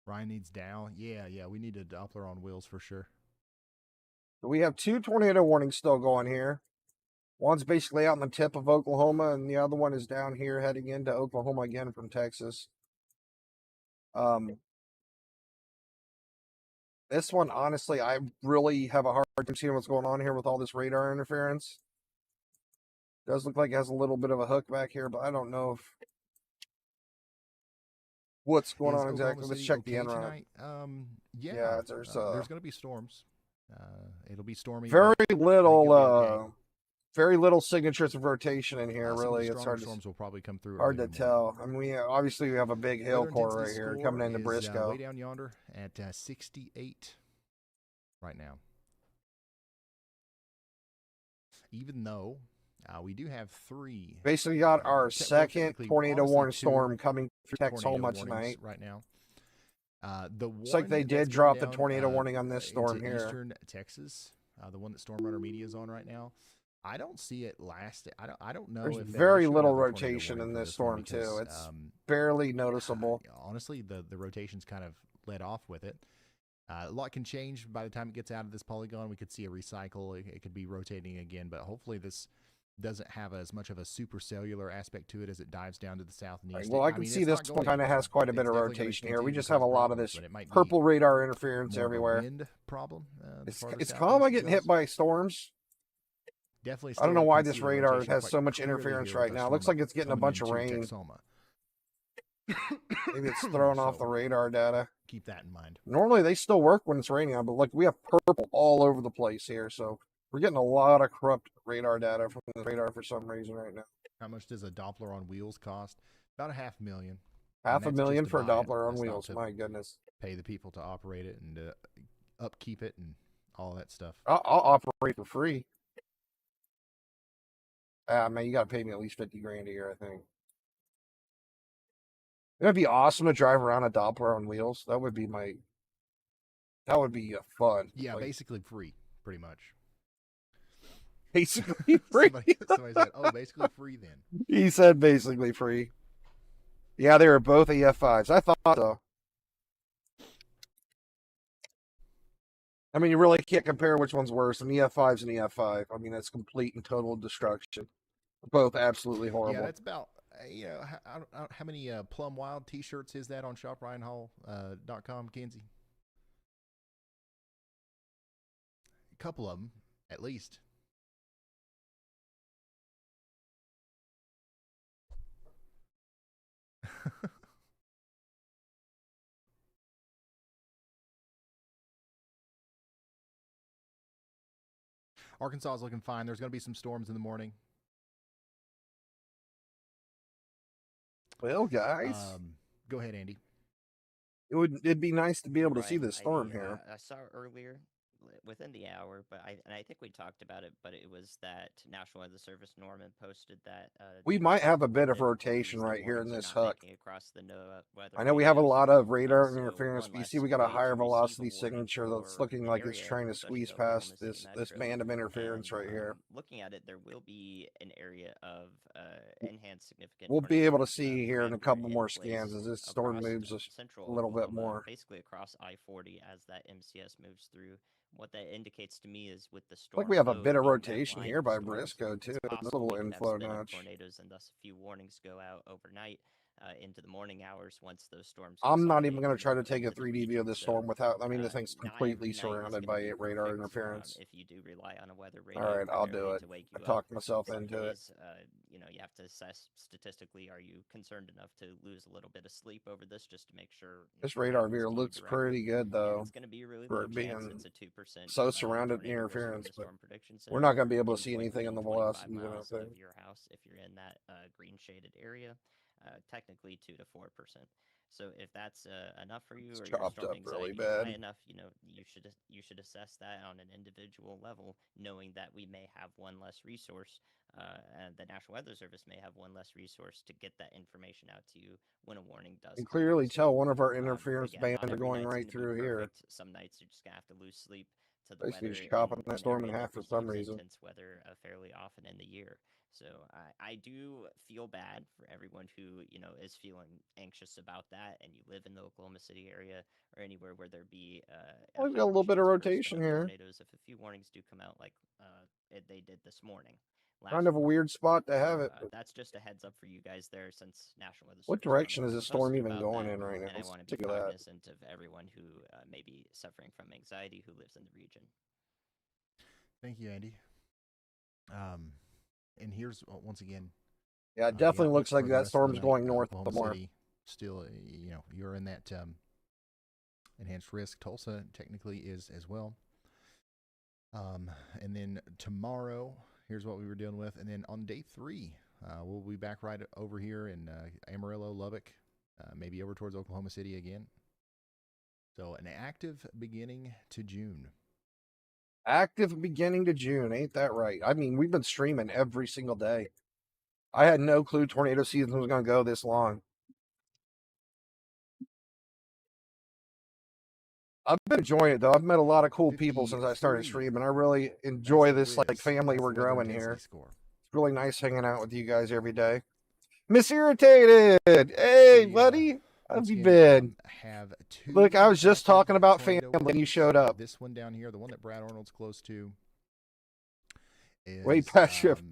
Speaker 1: Ryan needs Dow. Yeah, we need a Doppler on wheels for sure.
Speaker 2: We have two tornado warnings still going here. One's basically out in the tip of Oklahoma, and the other one is down here heading into Oklahoma again from Texas. This one, honestly, I really have a hard time seeing what's going on here with all this radar interference. Does look like it has a little bit of a hook back here, but I don't know if what's going
Speaker 1: Is
Speaker 2: on
Speaker 1: Oklahoma
Speaker 2: exactly. Let's
Speaker 1: City
Speaker 2: check
Speaker 1: okay
Speaker 2: the en route.
Speaker 1: tonight?
Speaker 2: Yeah, there's
Speaker 1: going to be storms. It'll be stormy.
Speaker 2: very
Speaker 1: but
Speaker 2: little,
Speaker 1: okay.
Speaker 2: very little signatures of rotation in here.
Speaker 1: Some of the
Speaker 2: Really, it's
Speaker 1: stronger
Speaker 2: hard
Speaker 1: storms will probably come through.
Speaker 2: hard to
Speaker 1: early in the morning.
Speaker 2: tell. I mean, we obviously we have a big hail
Speaker 1: Weather
Speaker 2: core right
Speaker 1: intensity
Speaker 2: here
Speaker 1: score
Speaker 2: coming into
Speaker 1: is,
Speaker 2: Briscoe.
Speaker 1: way down yonder at 68 right now. Even though we do have three.
Speaker 2: Basically, got our
Speaker 1: well,
Speaker 2: second
Speaker 1: technically,
Speaker 2: tornado
Speaker 1: honestly,
Speaker 2: warning
Speaker 1: two
Speaker 2: storm coming through
Speaker 1: tornado
Speaker 2: Texoma
Speaker 1: warnings
Speaker 2: tonight.
Speaker 1: right now.
Speaker 2: Looks like they did drop the tornado warning on this storm
Speaker 1: into
Speaker 2: here.
Speaker 1: Eastern Texas, the one that Storm Runner Media is on right now. I don't see it last. I don't know.
Speaker 2: There's
Speaker 1: if they'll
Speaker 2: very
Speaker 1: issue
Speaker 2: little
Speaker 1: another tornado
Speaker 2: rotation
Speaker 1: warning
Speaker 2: in
Speaker 1: for
Speaker 2: this
Speaker 1: one
Speaker 2: storm too.
Speaker 1: because,
Speaker 2: It's barely noticeable.
Speaker 1: honestly, the rotation's kind of led off with it. A lot can change by the time it gets out of this polygon. We could see a recycle. It could be rotating again, but hopefully this doesn't have as much of a supercellular aspect to it as it dives down to the south and east.
Speaker 2: Well, I can see this one kind of has quite a bit of rotation here. We just have a lot of this purple radar interference everywhere.
Speaker 1: Wind problem.
Speaker 2: It's calm. I getting hit by storms.
Speaker 1: Definitely.
Speaker 2: I don't know
Speaker 1: still
Speaker 2: why
Speaker 1: can
Speaker 2: this
Speaker 1: see the
Speaker 2: radar
Speaker 1: rotation
Speaker 2: has
Speaker 1: quite
Speaker 2: so much
Speaker 1: clearly
Speaker 2: interference
Speaker 1: here
Speaker 2: right
Speaker 1: with
Speaker 2: now.
Speaker 1: us
Speaker 2: It looks
Speaker 1: from
Speaker 2: like it's getting a
Speaker 1: coming
Speaker 2: bunch of
Speaker 1: into
Speaker 2: rain.
Speaker 1: Texoma.
Speaker 2: Maybe it's throwing off
Speaker 1: So,
Speaker 2: the radar data.
Speaker 1: Keep that in mind.
Speaker 2: Normally they still work when it's raining, but look, we have purple all over the place here, so we're getting a lot of corrupt radar data from the radar for some reason right now.
Speaker 1: How much does a Doppler on wheels cost? About $500,000.
Speaker 2: $500,000 for a
Speaker 1: buy it.
Speaker 2: Doppler on
Speaker 1: That's not
Speaker 2: wheels.
Speaker 1: to
Speaker 2: My goodness.
Speaker 1: Pay the people to operate it and upkeep it and all that stuff.
Speaker 2: I'll operate for free. Man, you got to pay me at least $50,000 a year, I think. It'd be awesome to drive around a Doppler on wheels. That would be fun.
Speaker 1: Yeah,
Speaker 2: Like,
Speaker 1: basically free, pretty much.
Speaker 2: basically free.
Speaker 1: Somebody said, "Oh, basically free then."
Speaker 2: He said basically free. Yeah, they were both EF5s. I thought so. I mean, you really can't compare which one's worse. An EF5's an EF5. I mean, that's complete and total destruction. Both absolutely horrible.
Speaker 1: Yeah, that's about how many Plum Wild T-shirts is that on ShopRyanHall.com, Kenzie? A couple of them, at least. Arkansas is looking fine. There's going to be some storms in the morning.
Speaker 2: Well, guys,
Speaker 1: Go ahead, Andy.
Speaker 2: it'd be nice to be able to see
Speaker 9: Right.
Speaker 2: this storm here.
Speaker 9: I saw earlier within the hour, but I think we talked about it, but it was that National Weather Service Norman posted that
Speaker 2: We
Speaker 9: the
Speaker 2: might have a bit of
Speaker 9: difficulties
Speaker 2: rotation
Speaker 9: that
Speaker 2: right here in
Speaker 9: warnings are
Speaker 2: this
Speaker 9: not
Speaker 2: hook.
Speaker 9: making across the NOAA weather
Speaker 2: I know we have a
Speaker 9: radios.
Speaker 2: lot of radar
Speaker 9: So
Speaker 2: interference,
Speaker 9: one
Speaker 2: but you
Speaker 9: less
Speaker 2: see we got a
Speaker 9: way
Speaker 2: higher
Speaker 9: to receive a
Speaker 2: velocity
Speaker 9: warning
Speaker 2: signature that's
Speaker 9: for
Speaker 2: looking
Speaker 9: an
Speaker 2: like it's
Speaker 9: area,
Speaker 2: trying to
Speaker 9: especially
Speaker 2: squeeze
Speaker 9: Oklahoma
Speaker 2: past
Speaker 9: City
Speaker 2: this
Speaker 9: metro.
Speaker 2: band of interference
Speaker 9: And
Speaker 2: right here.
Speaker 9: looking at it, there will be an area of enhanced significant
Speaker 2: We'll be able to
Speaker 9: tornado
Speaker 2: see here in a
Speaker 9: command
Speaker 2: couple
Speaker 9: in
Speaker 2: more
Speaker 9: place
Speaker 2: scans as this storm
Speaker 9: across
Speaker 2: moves
Speaker 9: central
Speaker 2: a little bit
Speaker 9: Oklahoma,
Speaker 2: more.
Speaker 9: basically across I-40 as that MCS moves through. What that indicates to me is with the
Speaker 2: Like
Speaker 9: storm
Speaker 2: we have a
Speaker 9: low
Speaker 2: bit of
Speaker 9: being that
Speaker 2: rotation
Speaker 9: line
Speaker 2: here
Speaker 9: of
Speaker 2: by
Speaker 9: storms,
Speaker 2: Briscoe
Speaker 9: it's
Speaker 2: too. A
Speaker 9: possible
Speaker 2: little
Speaker 9: we could have
Speaker 2: inflow
Speaker 9: spin up
Speaker 2: notch.
Speaker 9: tornadoes and thus a few warnings go out overnight into the morning hours once those storms
Speaker 2: I'm not even
Speaker 9: consolidate
Speaker 2: going
Speaker 9: and
Speaker 2: to try
Speaker 9: move
Speaker 2: to take a
Speaker 9: into the
Speaker 2: 3D view
Speaker 9: region.
Speaker 2: of this
Speaker 9: So
Speaker 2: storm without, I mean, the thing's
Speaker 9: not
Speaker 2: completely
Speaker 9: every night is
Speaker 2: surrounded
Speaker 9: going to
Speaker 2: by
Speaker 9: be
Speaker 2: radar
Speaker 9: perfect
Speaker 2: interference.
Speaker 9: if you do rely on a weather radio.
Speaker 2: All right, I'll do
Speaker 9: primarily
Speaker 2: it.
Speaker 9: to wake
Speaker 2: I
Speaker 9: you up.
Speaker 2: talked myself
Speaker 9: Some
Speaker 2: into it.
Speaker 9: days, you have to assess statistically, are you concerned enough to lose a little bit of sleep over this just to make sure
Speaker 2: This
Speaker 9: nothing
Speaker 2: radar
Speaker 9: happens
Speaker 2: view
Speaker 9: to you
Speaker 2: looks
Speaker 9: directly?
Speaker 2: pretty good
Speaker 9: And
Speaker 2: though,
Speaker 9: it's going to be a really
Speaker 2: for
Speaker 9: low
Speaker 2: it
Speaker 9: chance.
Speaker 2: being
Speaker 9: It's a 2%
Speaker 2: so surrounded
Speaker 9: tornado risk
Speaker 2: interference,
Speaker 9: from the
Speaker 2: but
Speaker 9: Storm Prediction
Speaker 2: we're
Speaker 9: Center.
Speaker 2: not going to be able to
Speaker 9: In
Speaker 2: see anything in the
Speaker 9: 25
Speaker 2: velocity, I don't
Speaker 9: miles
Speaker 2: think.
Speaker 9: of your house if you're in that green shaded area, technically 2 to 4%. So if that's enough for you,
Speaker 2: It's
Speaker 9: or your
Speaker 2: chopped
Speaker 9: storm
Speaker 2: up really
Speaker 9: anxiety is high
Speaker 2: bad.
Speaker 9: enough, you should assess that on an individual level, knowing that we may have one less resource, and the National Weather Service may have one less resource to get that information out to you when a warning does
Speaker 2: You can
Speaker 9: come out.
Speaker 2: clearly
Speaker 9: So,
Speaker 2: tell one of our interference
Speaker 9: again,
Speaker 2: bands
Speaker 9: not
Speaker 2: are
Speaker 9: every
Speaker 2: going
Speaker 9: night's
Speaker 2: right
Speaker 9: gonna be
Speaker 2: through here.
Speaker 9: perfect. Some nights you're just gonna have to lose sleep to the
Speaker 2: Basically
Speaker 9: weather
Speaker 2: just chopping
Speaker 9: in
Speaker 2: that
Speaker 9: an
Speaker 2: storm in
Speaker 9: area
Speaker 2: half
Speaker 9: that
Speaker 2: for some
Speaker 9: receives
Speaker 2: reason.
Speaker 9: intense weather fairly often in the year. So I do feel bad for everyone who is feeling anxious about that, and you live in the Oklahoma City area or anywhere where there be
Speaker 2: Well, we've got a little bit of rotation here.
Speaker 9: tornadoes. If a few warnings do come out, like they did this morning.
Speaker 2: Kind of a weird spot to have it. But
Speaker 9: That's just a heads up for you guys there, since National Weather Service.
Speaker 2: what direction is the storm
Speaker 9: posted
Speaker 2: even
Speaker 9: about
Speaker 2: going
Speaker 9: that,
Speaker 2: in right now?
Speaker 9: and I
Speaker 2: Let's
Speaker 9: want to be
Speaker 2: take a look at that.
Speaker 9: cognizant of everyone who may be suffering from anxiety who lives in the region.
Speaker 1: Thank you, Andy. And here's once again.
Speaker 2: Yeah, it definitely looks like that storm's going north
Speaker 1: Oklahoma
Speaker 2: more.
Speaker 1: City, still, you're in that enhanced risk. Tulsa technically is as well. And then tomorrow, here's what we were dealing with. And then on day 3, we'll be back right over here in Amarillo, Lubbock, maybe over towards Oklahoma City again. So an active beginning to June.
Speaker 2: Active beginning to June, ain't that right? I mean, we've been streaming every single day. I had no clue tornado season was going to go this long. I've been enjoying it though. I've met a lot of cool people since I started streaming. I really enjoy this like family we're growing here. It's really nice hanging out with you guys every day. Miss Irritated, hey buddy, how have you been? Look, I was just talking about family and you showed up.
Speaker 1: This one down here, the one that Brad Arnold's close to, is
Speaker 2: way past shift.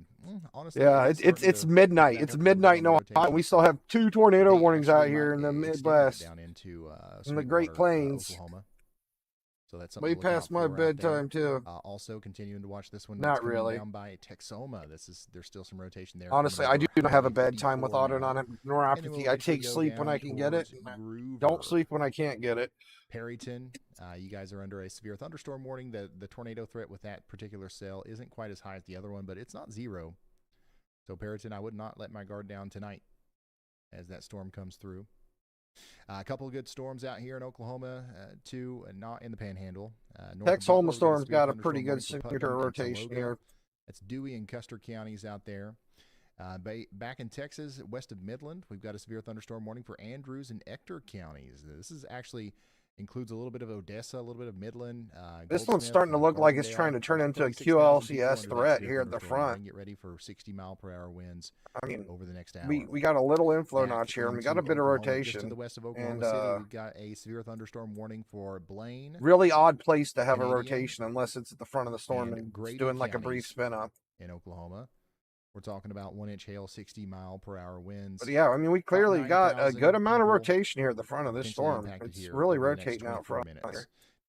Speaker 1: Honestly,
Speaker 2: yeah, it's midnight. It's midnight in Ohio. We still have 2 tornado warnings out here in the Midwest,
Speaker 1: down into
Speaker 2: in the Great Plains.
Speaker 1: Oklahoma. So that's
Speaker 2: way past my bedtime too.
Speaker 1: Also continuing to watch this one.
Speaker 2: Not really.
Speaker 1: Down by Texoma. There's still some rotation there.
Speaker 2: Honestly, I do not have a bedtime with neuropathy. I take sleep when I can get it. Don't sleep when I can't get it.
Speaker 1: Perryton, you guys are under a severe thunderstorm warning. The tornado threat with that particular cell isn't quite as high as the other one, but it's not 0. So Perryton, I would not let my guard down tonight as that storm comes through. A couple of good storms out here in Oklahoma, too, and not in the Panhandle.
Speaker 2: Texoma storm's got a pretty good signature rotation here.
Speaker 1: That's Dewey and Custer counties out there. Back in Texas, west of Midland, we've got a severe thunderstorm warning for Andrews and Ector counties. This is actually includes a little bit of Odessa, a little bit of Midland.
Speaker 2: This one's starting to look like it's trying to turn into a QLCS threat here at the front.
Speaker 1: Get ready for 60-mile-per-hour winds.
Speaker 2: I mean,
Speaker 1: over the next hour.
Speaker 2: We got a little inflow notch here, and we got a bit of rotation.
Speaker 1: Just to the west of Oklahoma City, we've got a severe thunderstorm warning for Blaine.
Speaker 2: Really odd place to have a rotation unless it's at the front of the storm and it's doing like a brief spin up.
Speaker 1: In Oklahoma, we're talking about 1-inch hail, 60-mile-per-hour winds.
Speaker 2: But yeah, I mean, we clearly got a good amount of rotation here at the front of this storm. It's really rotating out front.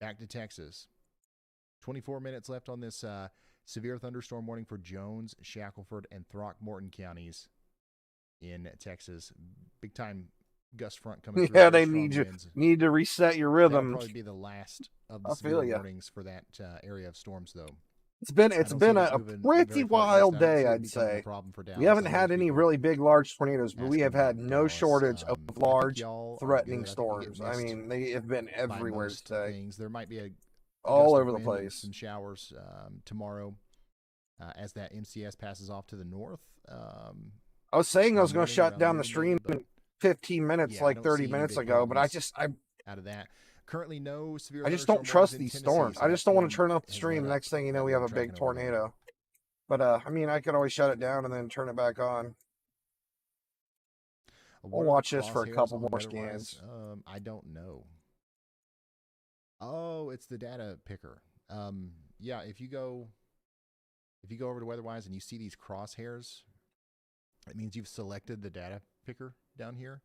Speaker 1: Back to Texas. 24 minutes left on this severe thunderstorm warning for Jones, Shackelford, and Throckmorton counties in Texas. Big time gust front coming through.
Speaker 2: Yeah, they need to reset your rhythm.
Speaker 1: That'll probably be the last of the severe warnings for that area of storms, though.
Speaker 2: It's been
Speaker 1: I don't see
Speaker 2: a
Speaker 1: that moving
Speaker 2: pretty
Speaker 1: very far east.
Speaker 2: wild
Speaker 1: I don't
Speaker 2: day,
Speaker 1: see it
Speaker 2: I'd
Speaker 1: becoming a
Speaker 2: say.
Speaker 1: problem for
Speaker 2: We
Speaker 1: Dallas.
Speaker 2: haven't
Speaker 1: I
Speaker 2: had
Speaker 1: know
Speaker 2: any
Speaker 1: people
Speaker 2: really big, large tornadoes, but we
Speaker 1: asking
Speaker 2: have had
Speaker 1: about
Speaker 2: no
Speaker 1: Dallas.
Speaker 2: shortage of
Speaker 1: I think
Speaker 2: large,
Speaker 1: y'all are
Speaker 2: threatening
Speaker 1: good. I think we get
Speaker 2: storms. I
Speaker 1: missed
Speaker 2: mean, they have been
Speaker 1: by
Speaker 2: everywhere
Speaker 1: most
Speaker 2: today,
Speaker 1: things. There might be a
Speaker 2: all
Speaker 1: gust of
Speaker 2: over the
Speaker 1: wind and
Speaker 2: place.
Speaker 1: some showers tomorrow as that MCS passes off to the north.
Speaker 2: I was saying I was going to
Speaker 1: morning
Speaker 2: shut
Speaker 1: around
Speaker 2: down the
Speaker 1: noon,
Speaker 2: stream
Speaker 1: but
Speaker 2: in 15 minutes,
Speaker 1: yeah, I
Speaker 2: like
Speaker 1: don't
Speaker 2: 30
Speaker 1: see any
Speaker 2: minutes
Speaker 1: big
Speaker 2: ago, but I
Speaker 1: problems out of that. Currently, no severe
Speaker 2: just don't
Speaker 1: thunderstorm warnings
Speaker 2: trust
Speaker 1: in
Speaker 2: these
Speaker 1: Tennessee,
Speaker 2: storms.
Speaker 1: so
Speaker 2: I
Speaker 1: that
Speaker 2: just don't want to
Speaker 1: storm
Speaker 2: turn off the
Speaker 1: has
Speaker 2: stream.
Speaker 1: let up
Speaker 2: Next thing you know,
Speaker 1: that
Speaker 2: we
Speaker 1: we
Speaker 2: have
Speaker 1: were
Speaker 2: a big
Speaker 1: tracking over there.
Speaker 2: tornado. But I mean, I could always shut it down and then turn it back on.
Speaker 1: What
Speaker 2: We'll
Speaker 1: are the
Speaker 2: watch this for a
Speaker 1: crosshairs
Speaker 2: couple
Speaker 1: on
Speaker 2: more
Speaker 1: WeatherWise?
Speaker 2: scans.
Speaker 1: I don't know. Oh, it's the data picker. Yeah, if you go over to WeatherWise and you see these crosshairs, it means you've selected the data picker down here,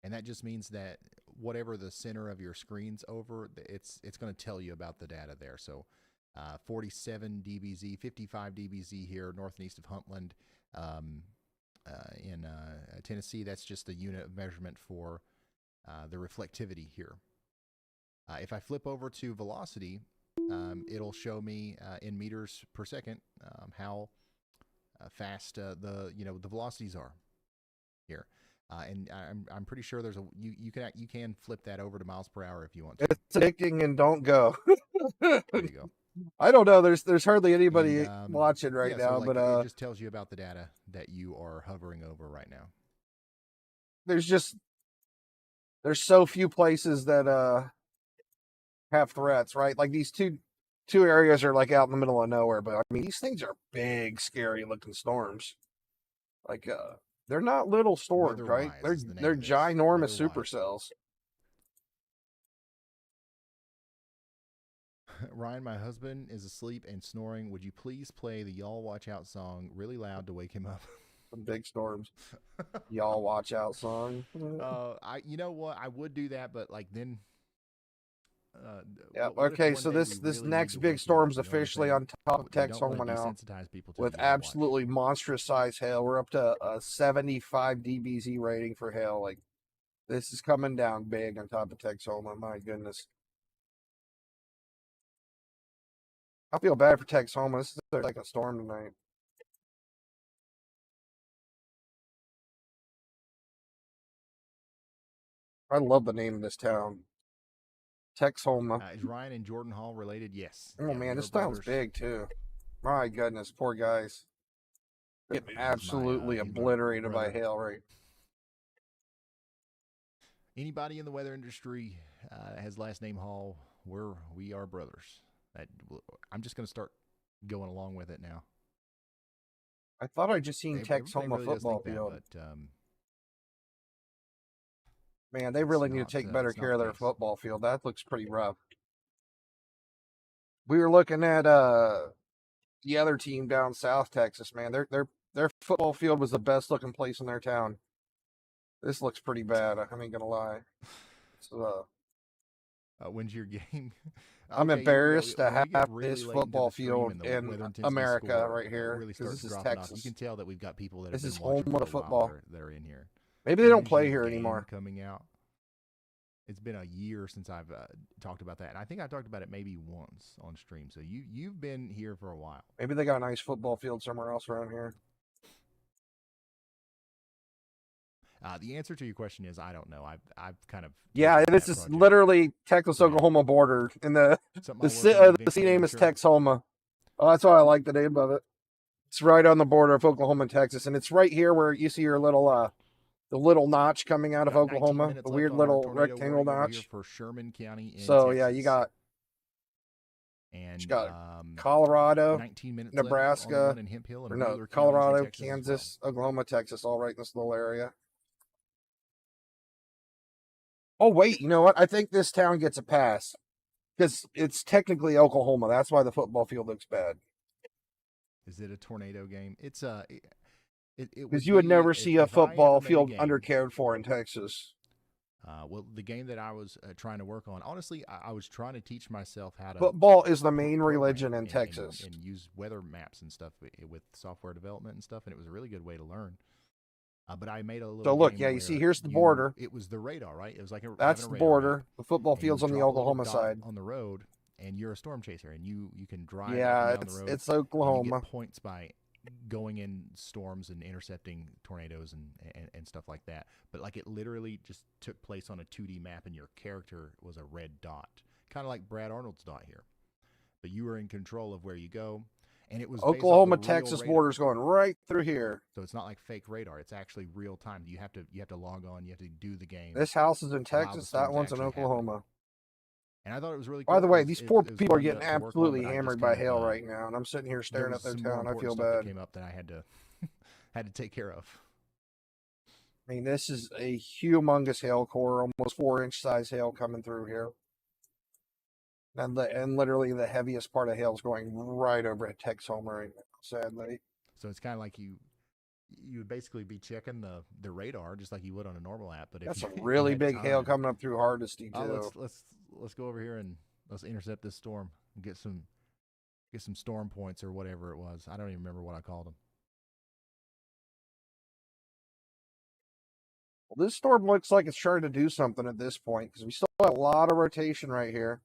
Speaker 1: and that just means that whatever the center of your screen's over, it's going to tell you about the data there. So 47 dBz, 55 dBz here, north and east of Huntland. In Tennessee, that's just the unit of measurement for the reflectivity here. If I flip over to velocity, it'll show me in meters per second how fast the velocities are here. And I'm pretty sure there's you can flip that over to miles per hour if you want to.
Speaker 2: It's addicting and don't go.
Speaker 1: There you go.
Speaker 2: I don't know. There's hardly anybody
Speaker 1: And,
Speaker 2: watching right
Speaker 1: yeah,
Speaker 2: now,
Speaker 1: so, like,
Speaker 2: but
Speaker 1: it just tells you about the data that you are hovering over right now.
Speaker 2: there's so few places that have threats, right? Like these two areas are like out in the middle of nowhere, but I mean these things are big, scary looking storms. Like they're not little storms, right?
Speaker 1: WeatherWise is the name
Speaker 2: They're
Speaker 1: of this.
Speaker 2: ginormous
Speaker 1: WeatherWise.
Speaker 2: supercells.
Speaker 1: Ryan, my husband is asleep and snoring. Would you please play the Y'all Watch Out song really loud to wake him up?
Speaker 2: Some big storms. Y'all watch out song.
Speaker 1: You know what? I would do that, but like then.
Speaker 2: Yeah.
Speaker 1: What if
Speaker 2: Okay.
Speaker 1: one
Speaker 2: So
Speaker 1: day
Speaker 2: this
Speaker 1: we really
Speaker 2: next
Speaker 1: need to
Speaker 2: big
Speaker 1: wake you
Speaker 2: storm's
Speaker 1: up, you know what I'm
Speaker 2: officially
Speaker 1: saying?
Speaker 2: on top of
Speaker 1: We don't
Speaker 2: Texoma
Speaker 1: wanna
Speaker 2: now,
Speaker 1: desensitize people to
Speaker 2: with
Speaker 1: the Y'all Watch.
Speaker 2: absolutely monstrous size hail. We're up to a 75 dBz rating for hail. Like this is coming down big on top of Texoma. My goodness. I feel bad for Texoma. This is like a storm tonight. I love the name of this town. Texoma.
Speaker 1: Is Ryan and Jordan Hall related? Yes.
Speaker 2: Oh
Speaker 1: Yeah,
Speaker 2: man,
Speaker 1: we
Speaker 2: this
Speaker 1: are
Speaker 2: town's
Speaker 1: brothers.
Speaker 2: big too. My goodness, poor guys. Getting
Speaker 1: He's my,
Speaker 2: absolutely
Speaker 1: he's my
Speaker 2: obliterated by
Speaker 1: brother.
Speaker 2: hail, right?
Speaker 1: Anybody in the weather industry has last name Hall. We are brothers. I'm just going to start going along with it now.
Speaker 2: I thought I just seen
Speaker 1: Everybody
Speaker 2: Texoma
Speaker 1: really does
Speaker 2: football
Speaker 1: think that,
Speaker 2: field.
Speaker 1: but
Speaker 2: Man, they
Speaker 1: it's
Speaker 2: really need
Speaker 1: not,
Speaker 2: to take
Speaker 1: it's
Speaker 2: better
Speaker 1: not
Speaker 2: care
Speaker 1: the
Speaker 2: of their
Speaker 1: case.
Speaker 2: football field. That looks pretty rough. We were looking at the other team down South Texas, man. Their football field was the best looking place in their town. This looks pretty bad. I ain't gonna lie. So,
Speaker 1: When's your game?
Speaker 2: I'm
Speaker 1: Okay,
Speaker 2: embarrassed to
Speaker 1: when we get
Speaker 2: have
Speaker 1: really
Speaker 2: this
Speaker 1: late into
Speaker 2: football
Speaker 1: the stream
Speaker 2: field
Speaker 1: and the
Speaker 2: in
Speaker 1: weather intensity
Speaker 2: America
Speaker 1: score
Speaker 2: right here,
Speaker 1: really
Speaker 2: because
Speaker 1: starts
Speaker 2: this is
Speaker 1: dropping off. You
Speaker 2: Texas.
Speaker 1: can tell that we've got people that
Speaker 2: This
Speaker 1: have
Speaker 2: is
Speaker 1: been watching
Speaker 2: home
Speaker 1: for
Speaker 2: of
Speaker 1: a
Speaker 2: the
Speaker 1: while
Speaker 2: football.
Speaker 1: that are in here.
Speaker 2: Maybe they don't play
Speaker 1: Usually
Speaker 2: here
Speaker 1: game
Speaker 2: anymore.
Speaker 1: coming out. It's been a year since I've talked about that, and I think I talked about it maybe once on stream. So you've been here for a while.
Speaker 2: Maybe they got a nice football field somewhere else around here.
Speaker 1: The answer to your question is I don't know. I've kind of
Speaker 2: Yeah, this is literally Texas-Oklahoma border, and the city name is Texoma. Oh, that's why I like the name of it. It's right on the border of Oklahoma and Texas, and it's right here where you see your little the little notch coming out of Oklahoma, the weird little rectangle notch
Speaker 1: for Sherman County.
Speaker 2: So
Speaker 1: Texas.
Speaker 2: yeah, you got
Speaker 1: and
Speaker 2: Colorado,
Speaker 1: 19 minutes
Speaker 2: Nebraska,
Speaker 1: left on in Hemp Hill and
Speaker 2: or no,
Speaker 1: Wheeler
Speaker 2: Colorado,
Speaker 1: counties in Texas
Speaker 2: Kansas, Oklahoma, Texas, all right in this little area. Oh wait, you know what? I think this town gets a pass because it's technically Oklahoma. That's why the football field looks bad.
Speaker 1: Is it a tornado game? It's
Speaker 2: because you would never see a football field undercared for in Texas.
Speaker 1: Well, the game that I was trying to work on, honestly, I was trying to teach myself how to.
Speaker 2: Football is the main religion in Texas,
Speaker 1: and use weather maps and stuff with software development and stuff, and it was a really good way to learn. But I made a little.
Speaker 2: So look, yeah, you see, here's the border.
Speaker 1: It was the radar, right? It was like
Speaker 2: that's the border. The football field's on the Oklahoma side
Speaker 1: on the road, and you're a storm chaser, and you can drive
Speaker 2: Yeah,
Speaker 1: up and down the road.
Speaker 2: it's
Speaker 1: And you
Speaker 2: Oklahoma.
Speaker 1: get points by going in storms and intercepting tornadoes and stuff like that. But like it literally just took place on a 2D map, and your character was a red dot, kind of like Brad Arnold's dot here. But you were in control of where you go, and it was based off the
Speaker 2: Oklahoma,
Speaker 1: real
Speaker 2: Texas
Speaker 1: radar.
Speaker 2: border's going right through here.
Speaker 1: So it's not like fake radar; it's actually real time. You have to log on. You have to do the game.
Speaker 2: This house is in
Speaker 1: while the
Speaker 2: Texas. That
Speaker 1: storm's
Speaker 2: one's in
Speaker 1: actually
Speaker 2: Oklahoma.
Speaker 1: happening. And I thought it was really cool.
Speaker 2: By the way,
Speaker 1: It was-
Speaker 2: these
Speaker 1: it-
Speaker 2: poor
Speaker 1: it was
Speaker 2: people are
Speaker 1: fun
Speaker 2: getting
Speaker 1: to work on,
Speaker 2: absolutely
Speaker 1: but I
Speaker 2: hammered
Speaker 1: just
Speaker 2: by
Speaker 1: kind of,
Speaker 2: hail right now, and I'm sitting here
Speaker 1: there
Speaker 2: staring
Speaker 1: was
Speaker 2: at their
Speaker 1: some more
Speaker 2: town. I
Speaker 1: important
Speaker 2: feel
Speaker 1: stuff that
Speaker 2: bad.
Speaker 1: came up that I had to had to take care of.
Speaker 2: I mean, this is a humongous hail core, almost 4-inch size hail coming through here. And literally the heaviest part of hail is going right over at Texoma right now, sadly.
Speaker 1: So it's kind of like you would basically be checking the radar just like you would on a normal app. But if
Speaker 2: That's
Speaker 1: you,
Speaker 2: some
Speaker 1: if you
Speaker 2: really
Speaker 1: had
Speaker 2: big hail
Speaker 1: time-
Speaker 2: coming up through Hardesty too.
Speaker 1: let's go over here and let's intercept this storm and get some storm points or whatever it was. I don't even remember what I called them.
Speaker 2: Well, this storm looks like it's trying to do something at this point because we still have a lot of rotation right here.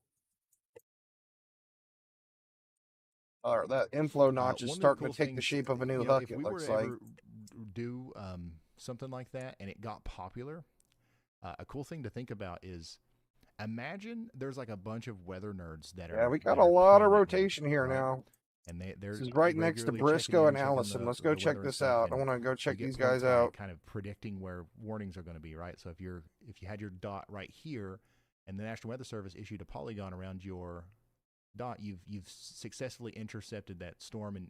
Speaker 2: That inflow notch is
Speaker 1: One of the
Speaker 2: starting
Speaker 1: cool
Speaker 2: to take the
Speaker 1: things,
Speaker 2: shape of a new
Speaker 1: you know,
Speaker 2: hook,
Speaker 1: if
Speaker 2: it
Speaker 1: we were
Speaker 2: looks
Speaker 1: to
Speaker 2: like.
Speaker 1: ever do something like that and it got popular, a cool thing to think about is imagine there's like a bunch of weather nerds that are.
Speaker 2: Yeah, we got
Speaker 1: that
Speaker 2: a
Speaker 1: are
Speaker 2: lot of
Speaker 1: playing that game,
Speaker 2: rotation here
Speaker 1: right?
Speaker 2: now.
Speaker 1: And they're
Speaker 2: This is right next to
Speaker 1: regularly checking
Speaker 2: Briscoe
Speaker 1: in,
Speaker 2: and
Speaker 1: checking
Speaker 2: Allison. Let's go
Speaker 1: the
Speaker 2: check
Speaker 1: weather and
Speaker 2: this
Speaker 1: stuff,
Speaker 2: out. I
Speaker 1: and
Speaker 2: want to go
Speaker 1: you
Speaker 2: check
Speaker 1: get
Speaker 2: these
Speaker 1: points
Speaker 2: guys
Speaker 1: by
Speaker 2: out.
Speaker 1: kind of predicting where warnings are going to be, right? So if you had your dot right here, and the National Weather Service issued a polygon around your dot, you've successfully intercepted that storm, and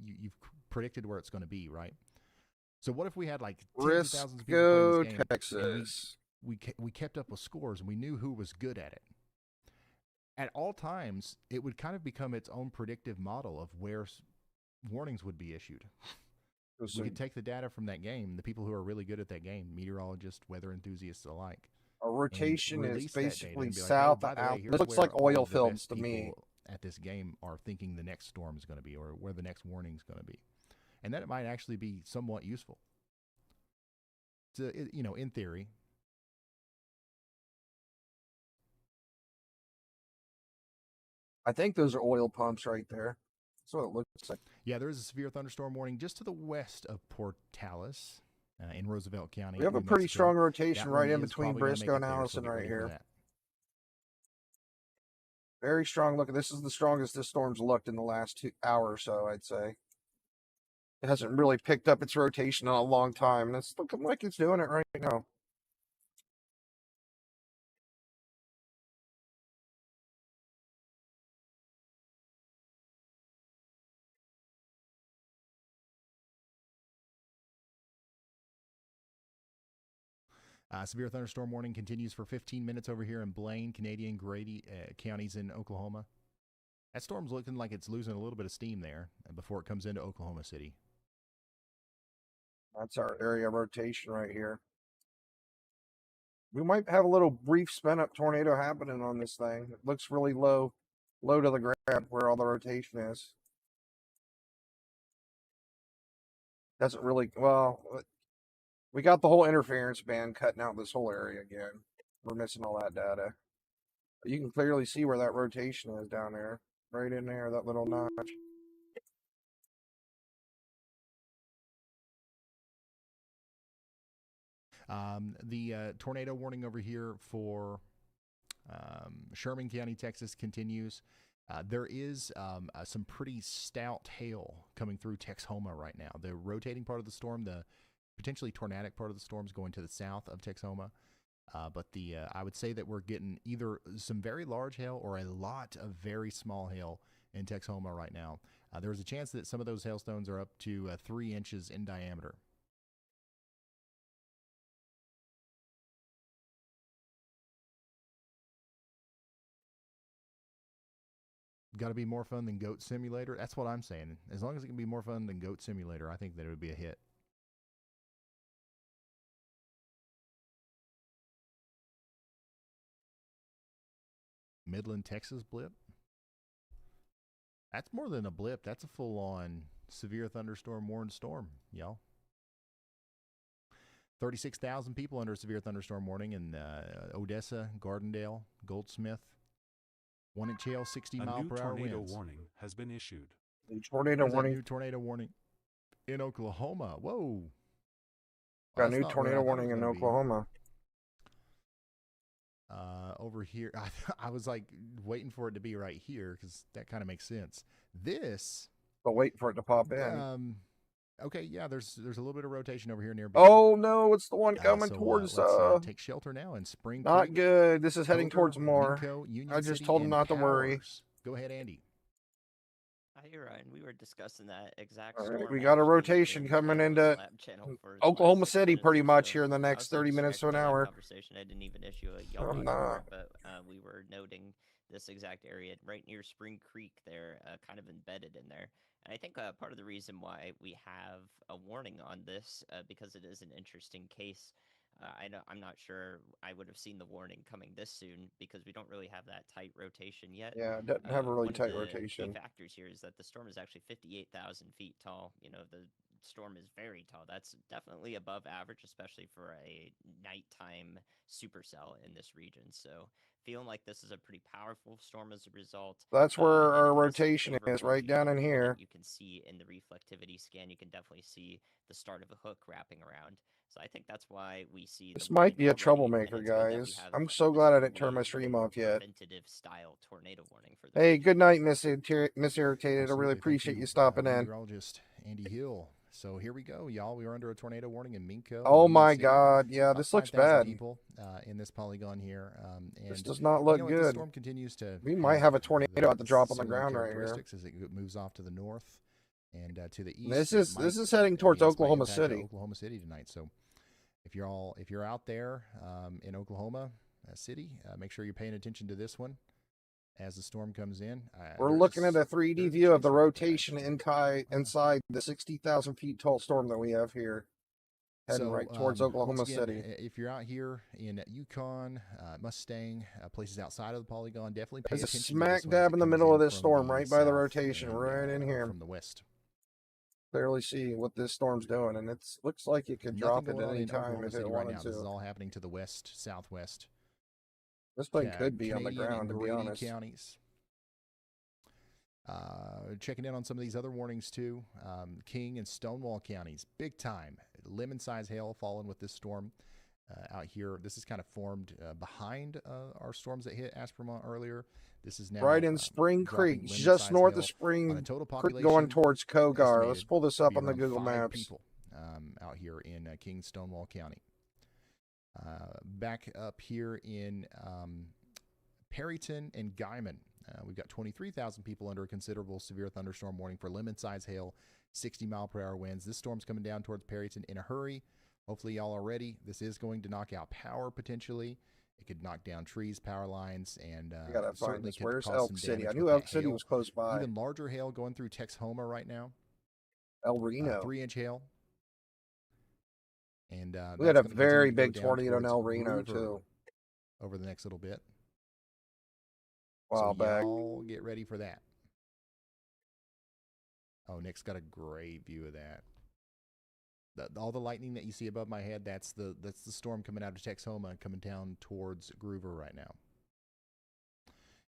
Speaker 1: you've predicted where it's going to be, right? So what if we had like tens of thousands of people
Speaker 2: Briscoe,
Speaker 1: playing this game, and
Speaker 2: Texas.
Speaker 1: we kept up with scores, and we knew who was good at it. At all times, it would kind of become its own predictive model of where warnings would be issued.
Speaker 2: So
Speaker 1: We could take the data from that game, the people who are really good at that game, meteorologists, weather enthusiasts alike.
Speaker 2: our rotation is
Speaker 1: release that data
Speaker 2: basically
Speaker 1: and be like,
Speaker 2: south
Speaker 1: hey, by
Speaker 2: of
Speaker 1: the way,
Speaker 2: Allen.
Speaker 1: here's
Speaker 2: This looks
Speaker 1: where
Speaker 2: like
Speaker 1: all
Speaker 2: oil
Speaker 1: of the
Speaker 2: fields
Speaker 1: best
Speaker 2: to me.
Speaker 1: people at this game are thinking the next storm is going to be, or where the next warning is going to be. And that might actually be somewhat useful. To, in theory.
Speaker 2: I think those are oil pumps right there. That's what it looks like.
Speaker 1: Yeah, there is a severe thunderstorm warning just to the west of Portales in Roosevelt County.
Speaker 2: We have a
Speaker 1: New
Speaker 2: pretty
Speaker 1: Mexico.
Speaker 2: strong rotation
Speaker 1: That
Speaker 2: right
Speaker 1: one
Speaker 2: in
Speaker 1: is
Speaker 2: between
Speaker 1: probably gonna
Speaker 2: Briscoe
Speaker 1: make
Speaker 2: and
Speaker 1: it there, so
Speaker 2: Allison
Speaker 1: get
Speaker 2: right
Speaker 1: ready for
Speaker 2: here.
Speaker 1: that.
Speaker 2: Very strong look. This is the strongest this storm's looked in the last 2 hours or so, I'd say. It hasn't really picked up its rotation in a long time, and it's looking like it's doing it right now.
Speaker 1: Severe thunderstorm warning continues for 15 minutes over here in Blaine, Canadian Grady counties in Oklahoma. That storm's looking like it's losing a little bit of steam there before it comes into Oklahoma City.
Speaker 2: That's our area of rotation right here. We might have a little brief spin up tornado happening on this thing. It looks really low to the ground where all the rotation is. Doesn't really, well, we got the whole interference band cutting out this whole area again. We're missing all that data. But you can clearly see where that rotation is down there. Right in there, that little notch.
Speaker 1: The tornado warning over here for Sherman County, Texas continues. There is some pretty stout hail coming through Texoma right now. The rotating part of the storm, the potentially tornadic part of the storm, is going to the south of Texoma. But I would say that we're getting either some very large hail or a lot of very small hail in Texoma right now. There's a chance that some of those hailstones are up to 3 inches in diameter. Got to be more fun than Goat Simulator. That's what I'm saying. As long as it can be more fun than Goat Simulator, I think that it would be a hit. Midland, Texas blip. That's more than a blip. That's a full-on severe thunderstorm warned storm, y'all. 36,000 people under a severe thunderstorm warning in Odessa, Gardendale, Goldsmith, 1-inch hail, 60
Speaker 6: A
Speaker 1: mile
Speaker 6: new
Speaker 1: per hour
Speaker 6: tornado
Speaker 1: winds.
Speaker 6: warning has been issued.
Speaker 2: Tornado
Speaker 1: There's that
Speaker 2: warning.
Speaker 1: new tornado warning in Oklahoma. Whoa.
Speaker 2: Got a
Speaker 1: That's
Speaker 2: new
Speaker 1: not where I
Speaker 2: tornado
Speaker 1: thought it
Speaker 2: warning
Speaker 1: was
Speaker 2: in
Speaker 1: gonna be.
Speaker 2: Oklahoma.
Speaker 1: Over here, I was like waiting for it to be right here because that kind of makes sense. This,
Speaker 2: But wait for it to pop in.
Speaker 1: Okay, yeah, there's a little bit of rotation over here near.
Speaker 2: Oh no, it's the one coming towards.
Speaker 1: Let's take shelter now in Spring
Speaker 2: Not
Speaker 1: Creek,
Speaker 2: good. This is heading
Speaker 1: Kroger,
Speaker 2: towards more.
Speaker 1: Minco, Union
Speaker 2: I just
Speaker 1: City,
Speaker 2: told him
Speaker 1: and
Speaker 2: not to worry.
Speaker 1: Powers. Go ahead, Andy.
Speaker 9: Hi, Ryan. We were discussing that exact
Speaker 2: All
Speaker 9: storm.
Speaker 2: right, we got a
Speaker 9: actually
Speaker 2: rotation
Speaker 9: in
Speaker 2: coming
Speaker 9: the
Speaker 2: into
Speaker 9: Lab channel for the
Speaker 2: Oklahoma
Speaker 9: last 6
Speaker 2: City
Speaker 9: minutes
Speaker 2: pretty
Speaker 9: or
Speaker 2: much
Speaker 9: so.
Speaker 2: here in the
Speaker 9: I
Speaker 2: next
Speaker 9: was
Speaker 2: 30 minutes to an
Speaker 9: distracted by that
Speaker 2: hour.
Speaker 9: Conversation. I didn't even issue a yellow
Speaker 2: I'm
Speaker 9: watch
Speaker 2: not.
Speaker 9: alert, but we were noting this exact area right near Spring Creek there, kind of embedded in there. And I think part of the reason why we have a warning on this, because it is an interesting case. I'm not sure I would have seen the warning coming this soon because we don't really have that tight rotation yet.
Speaker 2: Yeah, it doesn't have a really
Speaker 9: One
Speaker 2: tight
Speaker 9: of the
Speaker 2: rotation.
Speaker 9: key factors here is that the storm is actually 58,000 feet tall. You know, the storm is very tall. That's definitely above average, especially for a nighttime supercell in this region. So feeling like this is a pretty powerful storm as a result.
Speaker 2: That's where
Speaker 9: And
Speaker 2: our
Speaker 9: it has
Speaker 2: rotation is,
Speaker 9: favorable
Speaker 2: right down in
Speaker 9: geological
Speaker 2: here.
Speaker 9: that you can see in the reflectivity scan. You can definitely see the start of a hook wrapping around. So I think that's why we see
Speaker 2: This
Speaker 9: the
Speaker 2: might
Speaker 9: warning
Speaker 2: be a
Speaker 9: already, and
Speaker 2: troublemaker,
Speaker 9: it's good that we
Speaker 2: guys.
Speaker 9: have
Speaker 2: I'm so glad I didn't turn my
Speaker 9: this
Speaker 2: stream
Speaker 9: early
Speaker 2: off yet.
Speaker 9: preventative style tornado warning for the
Speaker 2: Hey,
Speaker 9: region.
Speaker 2: good night, Miss Irritated. I
Speaker 1: Absolutely.
Speaker 2: really
Speaker 1: Thank
Speaker 2: appreciate you stopping in.
Speaker 1: Meteorologist Andy Hill. So here we go, y'all. We are under a tornado warning in Minco.
Speaker 2: Oh
Speaker 1: Union
Speaker 2: my
Speaker 1: City.
Speaker 2: God, yeah,
Speaker 1: About
Speaker 2: this looks
Speaker 1: 5,000
Speaker 2: bad.
Speaker 1: people in this polygon here.
Speaker 2: This
Speaker 1: And
Speaker 2: does not
Speaker 1: you
Speaker 2: look
Speaker 1: know what, this
Speaker 2: good.
Speaker 1: storm continues to
Speaker 2: We might have a tornado at the drop on the
Speaker 1: similar
Speaker 2: ground right here.
Speaker 1: characteristics as it moves off to the north and to the east.
Speaker 2: This
Speaker 1: It
Speaker 2: is
Speaker 1: might-
Speaker 2: heading towards
Speaker 1: yes, might
Speaker 2: Oklahoma
Speaker 1: impact
Speaker 2: City.
Speaker 1: Oklahoma City tonight. So if you're out there in Oklahoma City, make sure you're paying attention to this one as the storm comes in.
Speaker 2: We're
Speaker 1: There's
Speaker 2: looking at a
Speaker 1: there's
Speaker 2: 3D
Speaker 1: a
Speaker 2: view of
Speaker 1: chance
Speaker 2: the
Speaker 1: for it to
Speaker 2: rotation inside the 60,000 feet tall storm that we have here, heading right towards Oklahoma
Speaker 1: once again,
Speaker 2: City.
Speaker 1: If you're out here in Yukon, Mustang, places outside of the polygon, definitely pay
Speaker 2: It's a
Speaker 1: attention. to
Speaker 2: smack
Speaker 1: this one as
Speaker 2: dab
Speaker 1: it
Speaker 2: in the
Speaker 1: comes
Speaker 2: middle of
Speaker 1: in
Speaker 2: this
Speaker 1: from
Speaker 2: storm,
Speaker 1: the
Speaker 2: right by the
Speaker 1: south
Speaker 2: rotation,
Speaker 1: and,
Speaker 2: right in here.
Speaker 1: from the west.
Speaker 2: Clearly see what this storm's doing, and it looks like it could
Speaker 1: Nothing
Speaker 2: drop
Speaker 1: going
Speaker 2: at
Speaker 1: on
Speaker 2: any
Speaker 1: in
Speaker 2: time
Speaker 1: Oklahoma
Speaker 2: if
Speaker 1: City
Speaker 2: it
Speaker 1: right
Speaker 2: wanted
Speaker 1: now. This is
Speaker 2: to.
Speaker 1: all happening to the west, southwest.
Speaker 2: This thing could be on the
Speaker 1: Canadian
Speaker 2: ground,
Speaker 1: and
Speaker 2: to be
Speaker 1: Grady
Speaker 2: honest.
Speaker 1: counties. Checking in on some of these other warnings too. King and Stonewall counties, big time. Lemon-sized hail falling with this storm out here. This is kind of formed behind our storms that hit Aspermont earlier. This is now
Speaker 2: Right in Spring
Speaker 1: dropping
Speaker 2: Creek, just
Speaker 1: lemon-sized
Speaker 2: north
Speaker 1: hail
Speaker 2: of Spring
Speaker 1: on a total
Speaker 2: Creek,
Speaker 1: population
Speaker 2: going towards Kogar. Let's
Speaker 1: estimated
Speaker 2: pull this
Speaker 1: to
Speaker 2: up
Speaker 1: be
Speaker 2: on the
Speaker 1: around
Speaker 2: Google
Speaker 1: 5
Speaker 2: Maps.
Speaker 1: people out here in King Stonewall County. Back up here in Perryton and Guyman, we've got 23,000 people under a considerable severe thunderstorm warning for lemon-sized hail, 60-mile-per-hour winds. This storm's coming down towards Perryton in a hurry. Hopefully y'all are ready. This is going to knock out power potentially. It could knock down trees, power lines, and
Speaker 2: I gotta find
Speaker 1: certainly
Speaker 2: this.
Speaker 1: could
Speaker 2: Where's
Speaker 1: cause
Speaker 2: Elk
Speaker 1: some
Speaker 2: City? I
Speaker 1: damage
Speaker 2: knew
Speaker 1: with
Speaker 2: Elk
Speaker 1: that
Speaker 2: City
Speaker 1: hail.
Speaker 2: was close by.
Speaker 1: Even larger hail going through Texhoma right now.
Speaker 2: El Reno.
Speaker 1: 3-inch hail. And
Speaker 2: We had a
Speaker 1: that's gonna
Speaker 2: very
Speaker 1: continue to
Speaker 2: big
Speaker 1: go down
Speaker 2: tornado in
Speaker 1: towards
Speaker 2: El Reno,
Speaker 1: Groover
Speaker 2: too.
Speaker 1: over the next little bit.
Speaker 2: While
Speaker 1: So
Speaker 2: back.
Speaker 1: y'all get ready for that. Oh, Nick's got a great view of that. All the lightning that you see above my head, that's the storm coming out of Texhoma and coming down towards Groover right now.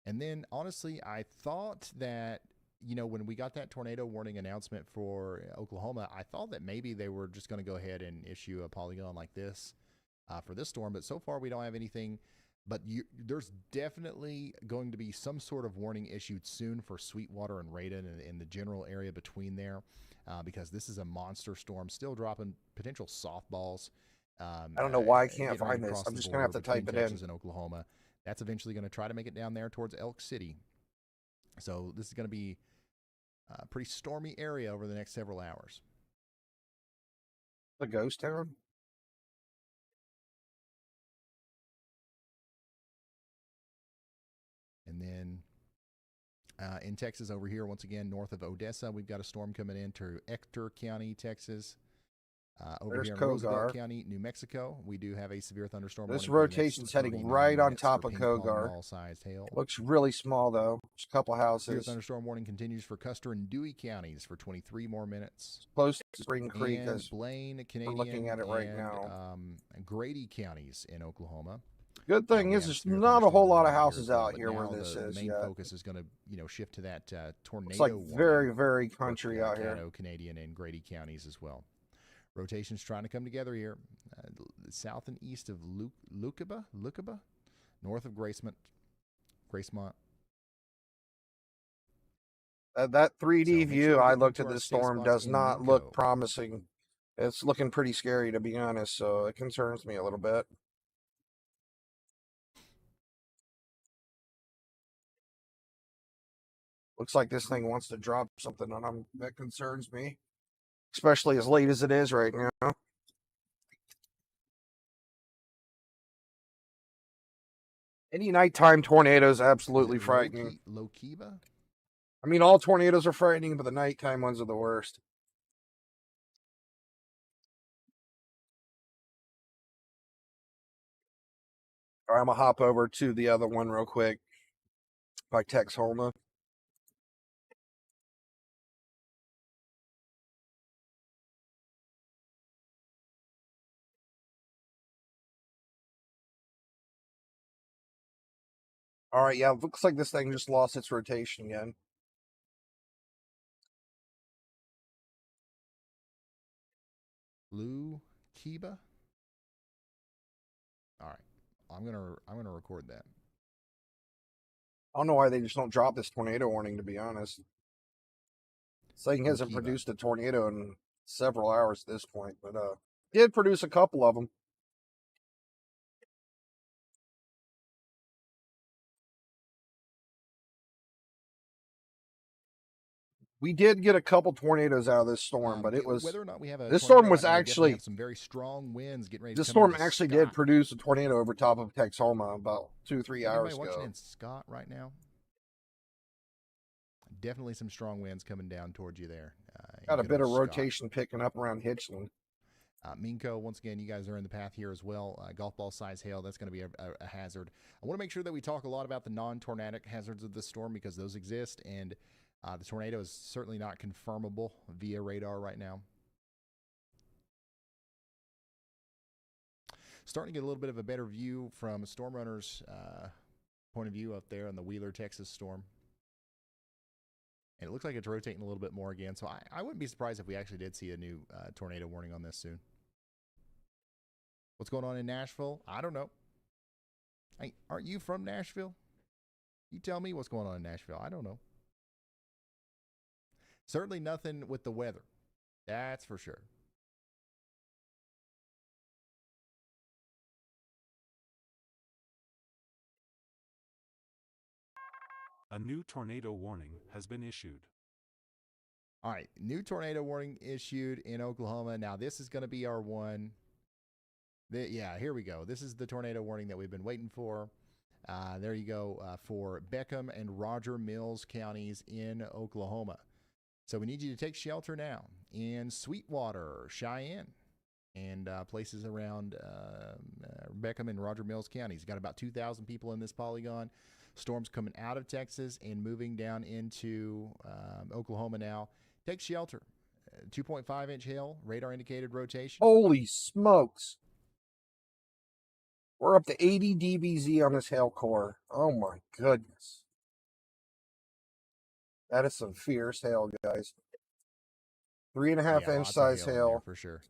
Speaker 1: And then, honestly, I thought that, when we got that tornado warning announcement for Oklahoma, I thought that maybe they were just going to go ahead and issue a polygon like this for this storm. But so far, we don't have anything. But there's definitely going to be some sort of warning issued soon for Sweetwater and Radon and in the general area between there, because this is a monster storm, still dropping potential softballs.
Speaker 2: I don't know why I can't
Speaker 1: getting right
Speaker 2: find this.
Speaker 1: across
Speaker 2: I'm
Speaker 1: the
Speaker 2: just going to have to
Speaker 1: border
Speaker 2: type
Speaker 1: between
Speaker 2: it in.
Speaker 1: Texas and Oklahoma. That's eventually going to try to make it down there towards Elk City. So this is going to be a pretty stormy area over the next several hours.
Speaker 2: The ghost town?
Speaker 1: And then in Texas over here, once again, north of Odessa, we've got a storm coming into Ector County, Texas. Over
Speaker 2: There's
Speaker 1: here in
Speaker 2: Kogar.
Speaker 1: Roosevelt County, New Mexico, we do have a severe thunderstorm.
Speaker 2: This
Speaker 1: warning for the next
Speaker 2: rotation's heading
Speaker 1: 39
Speaker 2: right on
Speaker 1: minutes
Speaker 2: top
Speaker 1: for
Speaker 2: of
Speaker 1: ping-pong
Speaker 2: Kogar.
Speaker 1: ball-sized hail.
Speaker 2: Looks really small, though. Just a couple
Speaker 1: Severe
Speaker 2: houses.
Speaker 1: thunderstorm warning continues for Custer and Dewey counties for 23 more minutes.
Speaker 2: Close to Spring Creek.
Speaker 1: And
Speaker 2: As
Speaker 1: Blaine,
Speaker 2: we're
Speaker 1: Canadian,
Speaker 2: looking at it right
Speaker 1: and,
Speaker 2: now.
Speaker 1: Grady counties in Oklahoma.
Speaker 2: Good thing is there's not a whole lot of houses out here where this is.
Speaker 1: The main
Speaker 2: yet.
Speaker 1: focus is going to shift to that tornado.
Speaker 2: It's like very, very country out here.
Speaker 1: Caddo, Canadian, and Grady counties as well. Rotation's trying to come together here. South and east of Lukeba, north of Gracemont.
Speaker 2: That 3D view I looked at this storm does not look promising. It's looking pretty scary, to be honest, so it concerns me a little bit. Looks like this thing wants to drop something on them. That concerns me, especially as late as it is right now. Any nighttime tornado is absolutely frightening.
Speaker 1: Lokiba?
Speaker 2: I mean, all tornadoes are frightening, but the nighttime ones are the worst. All right, I'm going to hop over to the other one real quick by Texhoma. All right, yeah, looks like this thing just lost its rotation again.
Speaker 1: Lou Kiba. All right, I'm gonna record that.
Speaker 2: I don't know why they just don't drop this tornado warning. To be honest, this thing hasn't produced a tornado in several hours at this point, but did produce a couple of them. We did get a couple tornadoes out of this storm, but it was
Speaker 1: whether or not we have a
Speaker 2: this storm was actually
Speaker 1: some very strong winds getting ready.
Speaker 2: This storm actually did produce a tornado over top of Texhoma about 2-3 hours ago.
Speaker 1: Watching in Scott right now. Definitely some strong winds coming down towards you there.
Speaker 2: Got a bit of rotation picking up around Hitchland.
Speaker 1: Minco, once again, you guys are in the path here as well. Golf ball size hail, that's going to be a hazard. I want to make sure that we talk a lot about the non-tornadic hazards of this storm because those exist, and the tornado is certainly not confirmable via radar right now. Starting to get a little bit of a better view from a storm runner's point of view up there on the Wheeler, Texas storm. And it looks like it's rotating a little bit more again. So I wouldn't be surprised if we actually did see a new tornado warning on this soon. What's going on in Nashville? I don't know. Hey, aren't you from Nashville? You tell me what's going on in Nashville. I don't know. Certainly nothing with the weather. That's for sure.
Speaker 6: A new tornado warning has been issued.
Speaker 1: All right, new tornado warning issued in Oklahoma. Now, this is going to be our one. Yeah, here we go. This is the tornado warning that we've been waiting for. There you go, for Beckham and Roger Mills counties in Oklahoma. So we need you to take shelter now in Sweetwater, Cheyenne, and places around Beckham and Roger Mills counties. Got about 2,000 people in this polygon. Storms coming out of Texas and moving down into Oklahoma now. Take shelter. 2.5-inch hail, radar indicated rotation.
Speaker 2: Holy smokes. We're up to 80 dBz on this hail core. Oh my goodness. That is some fierce hail, guys. 3.5-inch size hail.
Speaker 1: For sure.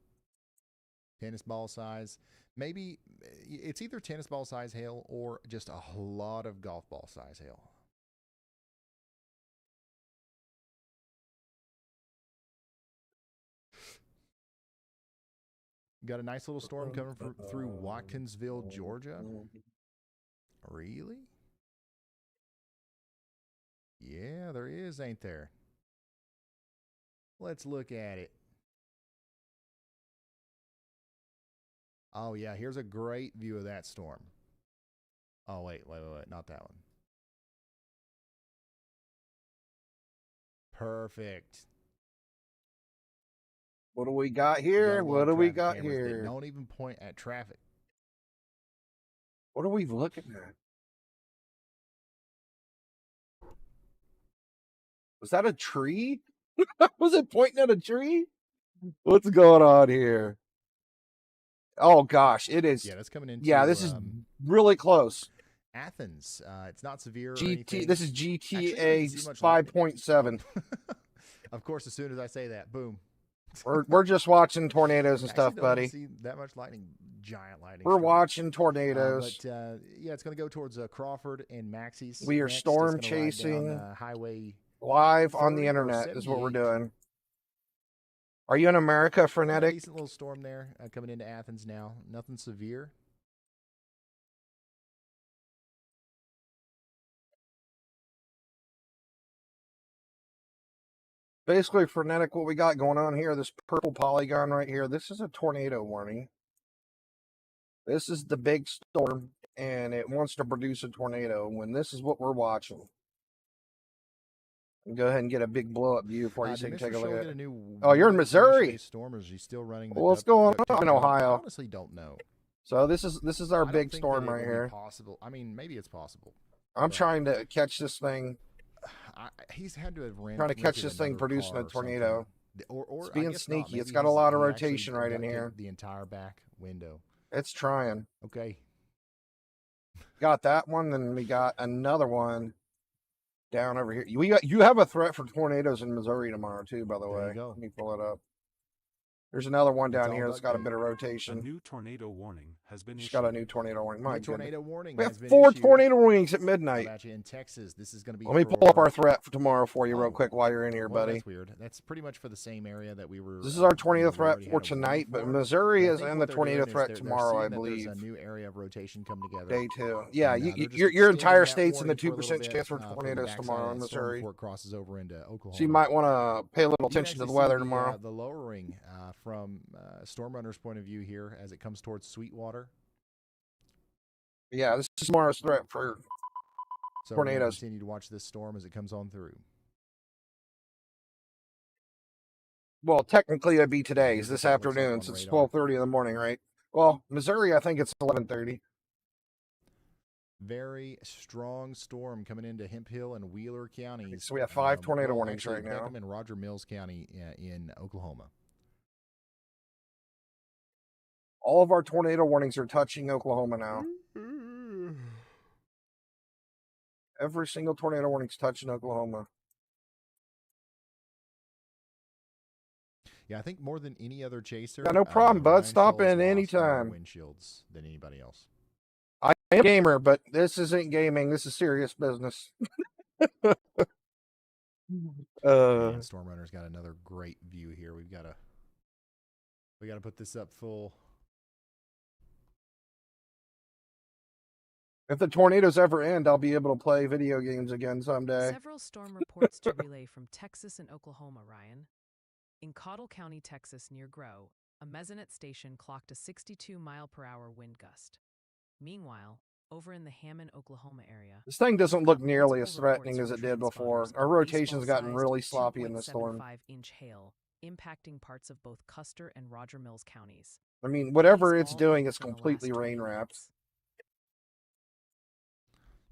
Speaker 1: Tennis ball size. Maybe it's either tennis ball size hail or just a lot of golf ball size hail. Got a nice little storm coming through Watkinsville, Georgia. Really? Yeah, there is, ain't there? Let's look at it. Oh, yeah, here's a great view of that storm. Oh, wait, not that one. Perfect.
Speaker 2: What do we got here? What do we got here?
Speaker 1: Don't even point at traffic.
Speaker 2: What are we looking at? Was that a tree? Was it pointing at a tree? What's going on here? Oh gosh, it is.
Speaker 1: Yeah, that's coming into.
Speaker 2: Yeah, this is really close.
Speaker 1: Athens. It's not severe. Or
Speaker 2: GT.
Speaker 1: anything.
Speaker 2: This is GTA 5.7.
Speaker 1: Of course, as soon as I say that, boom.
Speaker 2: We're just watching tornadoes and stuff,
Speaker 1: don't
Speaker 2: buddy.
Speaker 1: See that much lightning, giant lightning.
Speaker 2: We're watching tornadoes.
Speaker 1: But yeah, it's going to go towards Crawford and Maxie's.
Speaker 2: We are
Speaker 1: next.
Speaker 2: storm
Speaker 1: It's gonna ride
Speaker 2: chasing
Speaker 1: down, highway
Speaker 2: live on the
Speaker 1: 30 or
Speaker 2: internet is what we're
Speaker 1: 78.
Speaker 2: doing. Are you in America,
Speaker 1: Yeah,
Speaker 2: Frenetic?
Speaker 1: decent little storm there coming into Athens now. Nothing severe.
Speaker 2: Basically, Frenetic, what we got going on here, this purple polygon right here, this is a tornado warning. This is the big storm, and it wants to produce a tornado when this is what we're watching. Go ahead and get a big blow-up view for you so you can take a look at it. Oh, you're in Missouri.
Speaker 1: Storm, or is he still running
Speaker 2: What's going on in
Speaker 1: I
Speaker 2: Ohio?
Speaker 1: honestly don't know.
Speaker 2: So this is our
Speaker 1: I don't
Speaker 2: big
Speaker 1: think
Speaker 2: storm
Speaker 1: that it
Speaker 2: right
Speaker 1: will be
Speaker 2: here.
Speaker 1: Possible. I mean, maybe it's possible.
Speaker 2: I'm
Speaker 1: but
Speaker 2: trying to catch this thing.
Speaker 1: He's had to have ran.
Speaker 2: Trying to catch this thing producing a tornado. It's being sneaky. It's got a lot of rotation right in here.
Speaker 1: The entire back window.
Speaker 2: It's trying.
Speaker 1: Okay.
Speaker 2: Got that one, then we got another one down over here. You have a threat for tornadoes in Missouri tomorrow too, by the way.
Speaker 1: There you go.
Speaker 2: Let me pull it up. There's another one
Speaker 1: It's
Speaker 2: down
Speaker 1: all
Speaker 2: here that's
Speaker 1: duct
Speaker 2: got a
Speaker 1: tape.
Speaker 2: bit of
Speaker 6: A
Speaker 2: rotation.
Speaker 6: new tornado warning has been
Speaker 2: It's
Speaker 6: issued.
Speaker 2: got a new tornado warning. My
Speaker 1: New
Speaker 2: goodness.
Speaker 1: tornado warning
Speaker 2: We
Speaker 1: has
Speaker 2: have
Speaker 1: been
Speaker 2: 4
Speaker 1: issued.
Speaker 2: tornado warnings at
Speaker 1: How
Speaker 2: midnight.
Speaker 1: about you in Texas? This is going to be.
Speaker 2: Let me pull up our threat for tomorrow for you real quick while you're in here,
Speaker 1: well,
Speaker 2: buddy.
Speaker 1: That's weird. That's pretty much for the same area that we were.
Speaker 2: This is our tornado
Speaker 1: we
Speaker 2: threat
Speaker 1: already
Speaker 2: for
Speaker 1: had a warning
Speaker 2: tonight, but
Speaker 1: for.
Speaker 2: Missouri
Speaker 1: And I
Speaker 2: is
Speaker 1: think
Speaker 2: in
Speaker 1: what
Speaker 2: the
Speaker 1: they're
Speaker 2: tornado
Speaker 1: doing is
Speaker 2: threat
Speaker 1: they're
Speaker 2: tomorrow, I
Speaker 1: seeing that
Speaker 2: believe.
Speaker 1: There's a new area of rotation coming together.
Speaker 2: Day 2. Yeah,
Speaker 1: And,
Speaker 2: you,
Speaker 1: they're just
Speaker 2: your entire
Speaker 1: extending that
Speaker 2: state's in the
Speaker 1: warning for a little
Speaker 2: 2%
Speaker 1: bit,
Speaker 2: chance for
Speaker 1: for the
Speaker 2: tornadoes
Speaker 1: backside
Speaker 2: tomorrow in
Speaker 1: of the storm
Speaker 2: Missouri.
Speaker 1: before it crosses over into Oklahoma.
Speaker 2: So you might want to pay a little
Speaker 1: You can
Speaker 2: attention to the
Speaker 1: actually
Speaker 2: weather
Speaker 1: see
Speaker 2: tomorrow.
Speaker 1: the lowering from Storm Runner's point of view here as it comes towards Sweetwater.
Speaker 2: Yeah, this is tomorrow's threat for
Speaker 1: So we're gonna
Speaker 2: tornadoes.
Speaker 1: continue to watch this storm as it comes on through.
Speaker 2: Well, technically it'd be today's,
Speaker 1: Here's
Speaker 2: this
Speaker 1: what it looks like
Speaker 2: afternoon,
Speaker 1: on
Speaker 2: since it's
Speaker 1: radar.
Speaker 2: 12:30 in the morning, right? Well, Missouri, I think it's 11:30.
Speaker 1: Very strong storm coming into Hemp Hill and Wheeler counties.
Speaker 2: So we have 5 tornado
Speaker 1: well,
Speaker 2: warnings
Speaker 1: actually,
Speaker 2: right now.
Speaker 1: Peckham and Roger Mills County in Oklahoma.
Speaker 2: All of our tornado warnings are touching Oklahoma now. Every single tornado warning's touching Oklahoma.
Speaker 1: Yeah, I think more than any other chaser.
Speaker 2: Yeah, no problem, bud.
Speaker 1: Ryan
Speaker 2: Stop
Speaker 1: Scholes
Speaker 2: in
Speaker 1: lost more
Speaker 2: anytime.
Speaker 1: windshields than anybody else.
Speaker 2: I am a gamer, but this isn't gaming. This is serious business.
Speaker 1: Man, Storm Runner's got another great view here. We got to put this up full.
Speaker 2: If the tornadoes ever end, I'll be able to play video games again someday.
Speaker 3: Several storm reports to relay from Texas and Oklahoma, Ryan. In Cottle County, Texas, near Grow, a mesonet station clocked a 62-mile-per-hour wind gust. Meanwhile, over in the Hammond, Oklahoma area,
Speaker 2: This thing doesn't look nearly as
Speaker 3: multiple reports
Speaker 2: threatening as
Speaker 3: from
Speaker 2: it did before.
Speaker 3: transponders
Speaker 2: Our
Speaker 3: of
Speaker 2: rotation's gotten
Speaker 3: baseball-sized
Speaker 2: really sloppy in this storm.
Speaker 3: 2.75-inch hail, impacting parts of both Custer and Roger Mills counties.
Speaker 2: I mean, whatever
Speaker 3: These
Speaker 2: it's
Speaker 3: all
Speaker 2: doing
Speaker 3: came
Speaker 2: is
Speaker 3: from the
Speaker 2: completely
Speaker 3: last 20
Speaker 2: rain wrapped.
Speaker 3: minutes.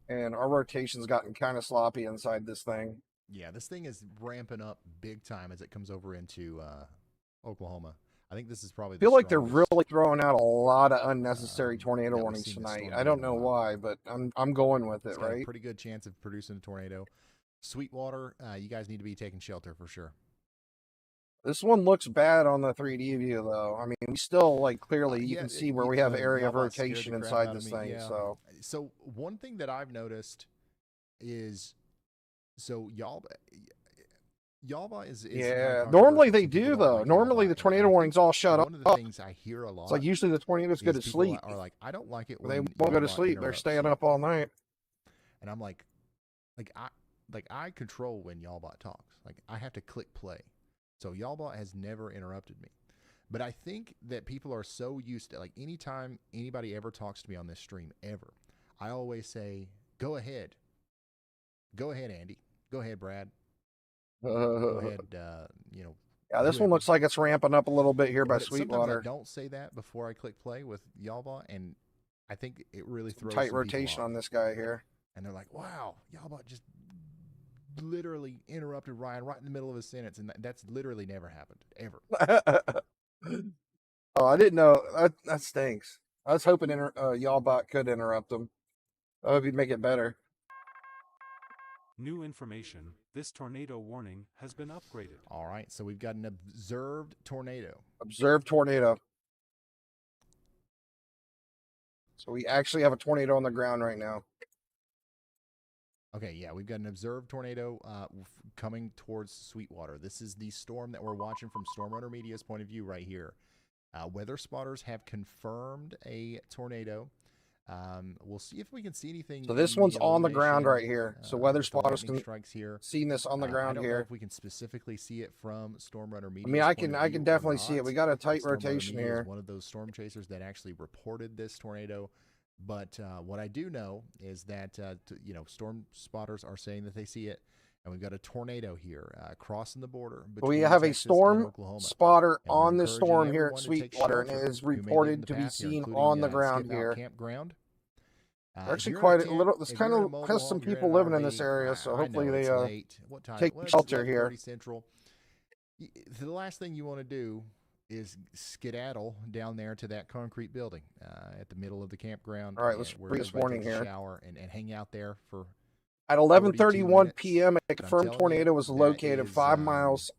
Speaker 2: And our rotation's gotten kind of sloppy inside this thing.
Speaker 1: Yeah, this thing is ramping up big time as it comes over into Oklahoma. I think this is probably.
Speaker 2: I feel like they're really throwing out a lot of unnecessary tornado warnings tonight. I don't know why, but I'm going with it,
Speaker 1: It's got a
Speaker 2: right?
Speaker 1: pretty good chance of producing a tornado. Sweetwater, you guys need to be taking shelter for sure.
Speaker 2: This one looks bad on the 3D view, though. I mean, we still, like, clearly you can see where we have area of rotation inside this thing, so.
Speaker 1: So one thing that I've noticed is, so Yalba is
Speaker 2: Yeah, normally they do, though. Normally the tornado warning's all shut up.
Speaker 1: One of the things I hear a lot.
Speaker 2: It's like usually the tornadoes go to
Speaker 1: is people
Speaker 2: sleep.
Speaker 1: Are like, I don't like it when
Speaker 2: They won't go to
Speaker 1: Yalba
Speaker 2: sleep. They're
Speaker 1: interrupts
Speaker 2: staying
Speaker 1: you.
Speaker 2: up all night.
Speaker 1: And I'm like I control when Yalbot talks. Like I have to click play. So Yalbot has never interrupted me. But I think that people are so used to, like, anytime anybody ever talks to me on this stream ever, I always say, "Go ahead, Andy. Go ahead, Brad. Go ahead."
Speaker 2: Yeah, this one looks like it's ramping up a little bit here by
Speaker 1: But sometimes
Speaker 2: Sweetwater.
Speaker 1: I don't say that before I click play with Yalbot, and I think it really throws
Speaker 2: Tight
Speaker 1: some people
Speaker 2: rotation
Speaker 1: off.
Speaker 2: on this guy here.
Speaker 1: And they're like, "Wow, Yalbot just literally interrupted Ryan right in the middle of a sentence," and that's literally never happened ever.
Speaker 2: Oh, I didn't know. That stinks. I was hoping Y'allbot could interrupt them. I hope he'd make it better.
Speaker 6: New information. This tornado warning has been upgraded.
Speaker 1: All right, so we've got an observed tornado.
Speaker 2: Observed tornado. So we actually have a tornado on the ground right now.
Speaker 1: Okay, yeah, we've got an observed tornado coming towards Sweetwater. This is the storm that we're watching from Stormrunner Media's point of view right here. Weather spotters have confirmed a tornado. We'll see if we can see anything.
Speaker 2: So this one's on the ground right here. So weather spotters can
Speaker 1: here.
Speaker 2: see this on the ground
Speaker 1: I don't
Speaker 2: here.
Speaker 1: know if we can specifically see it from Stormrunner Media.
Speaker 2: I mean, I can definitely see it. We got a tight rotation here.
Speaker 1: Is one of those storm chasers that actually reported this tornado. But what I do know is that storm spotters are saying that they see it, and we've got a tornado here crossing the border.
Speaker 2: We have a storm spotter on the storm here at Sweetwater, and it is reported to be seen on the ground here.
Speaker 1: Campground.
Speaker 2: Actually, quite a little. This kind of has some people living in this area, so hopefully they take shelter here.
Speaker 1: Central. The last thing you want to do is skedaddle down there to that concrete building at the middle of the campground.
Speaker 2: All right, let's read this warning here.
Speaker 1: Shower and hang out there for.
Speaker 2: At 11:31 p.m., a confirmed tornado was located 5 miles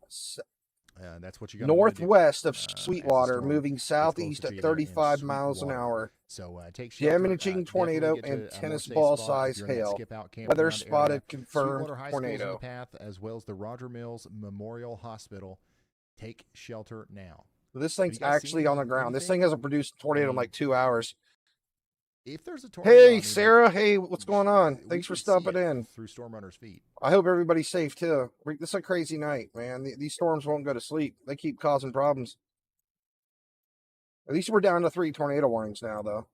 Speaker 1: that's what you're
Speaker 2: northwest of Sweetwater, moving southeast at 35 miles an hour.
Speaker 1: So
Speaker 2: damaging tornado and tennis ball size hail. Weather spotted confirmed tornado.
Speaker 1: Path, as well as the Roger Mills Memorial Hospital. Take shelter now.
Speaker 2: So this thing's actually on the ground. This thing hasn't produced a tornado in like 2 hours.
Speaker 1: If there's a tornado,
Speaker 2: hey, Sarah. Hey, what's going on? Thanks for stopping in.
Speaker 1: Through Stormrunner's feet.
Speaker 2: I hope everybody's safe too. This is a crazy night, man. These storms won't go to sleep. They keep causing problems. At least we're down to 3 tornado warnings now, though.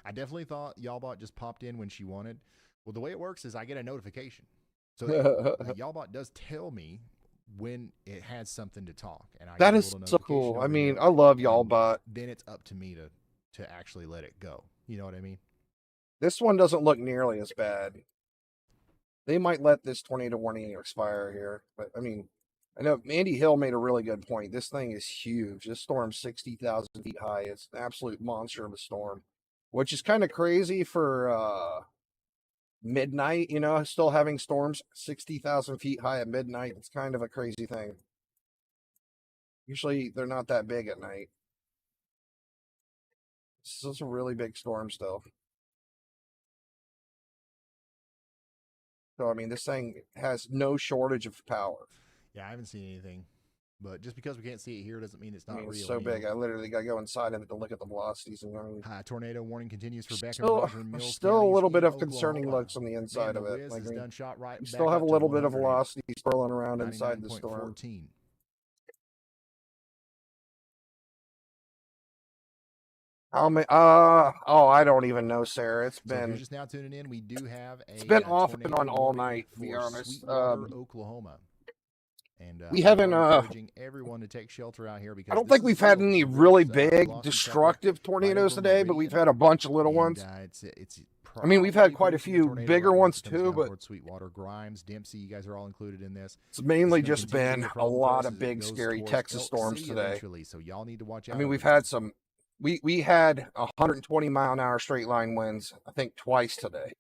Speaker 1: I definitely thought Y'allbot just popped in when she wanted. Well, the way it works is I get a notification. So Y'allbot does tell me when it has something to talk. And
Speaker 2: that is so cool. I mean, I love Y'allbot.
Speaker 1: Then it's up to me to actually let it go. You know what I mean?
Speaker 2: This one doesn't look nearly as bad. They might let this tornado warning expire here. But, I mean, I know Andy Hill made a really good point. This thing is huge. This storm's 60,000 feet high. It's an absolute monster of a storm, which is kind of crazy for midnight, still having storms 60,000 feet high at midnight. It's kind of a crazy thing. Usually they're not that big at night. This is a really big storm still. So, I mean, this thing has no shortage of power.
Speaker 1: Yeah, I haven't seen anything. But just because we can't see it here doesn't mean it's not real.
Speaker 2: It's so big. I literally got to go inside of it to look at the velocities. And
Speaker 1: tornado warning continues for Beck
Speaker 2: still,
Speaker 1: and Roger Mills.
Speaker 2: Still a little bit of concerning looks on the inside of it. Like, we still have a little bit of velocity swirling around inside the storm.
Speaker 1: 14.
Speaker 2: I don't even know, Sarah. It's been.
Speaker 1: So if you're just now tuning in, we do have a.
Speaker 2: It's been off and on all night, to be honest.
Speaker 1: Oklahoma. And
Speaker 2: we haven't
Speaker 1: encouraging everyone to take shelter out here because
Speaker 2: I don't think we've had any really big destructive tornadoes today, but we've had a bunch of little ones. I mean, we've had quite a few bigger ones too, but
Speaker 1: Sweetwater, Grimes, Dempsey, you guys are all included in this.
Speaker 2: It's mainly just been a lot of big, scary Texas storms today.
Speaker 1: So y'all need to watch out.
Speaker 2: I mean, we've had some. We had 120 mile an hour straight line winds, I think, twice today.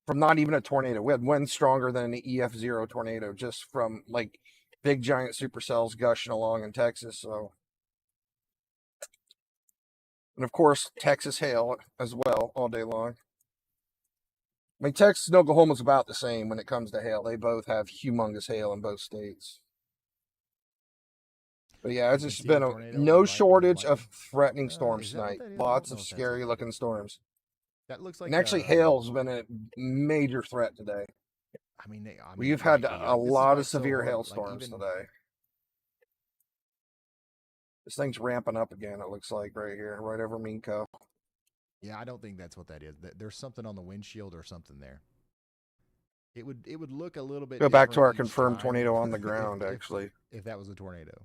Speaker 2: From not even a tornado. We had winds stronger than an EF0 tornado just from like big giant supercells gushing along in Texas. So, and of course, Texas hail as well all day long. I mean, Texas and Oklahoma's about the same when it comes to hail. They both have humongous hail in both states. But yeah, it's just been no shortage of threatening storms tonight. Lots of scary looking storms.
Speaker 1: That looks like,
Speaker 2: and actually, hail's been a major threat today.
Speaker 1: I mean,
Speaker 2: we've had a lot of severe hailstorms today. This thing's ramping up again. It looks like right here, right over Minco.
Speaker 1: Yeah, I don't think that's what that is. There's something on the windshield or something there. It would look a little bit.
Speaker 2: Go back to our confirmed tornado on the ground. Actually,
Speaker 1: if that was a tornado.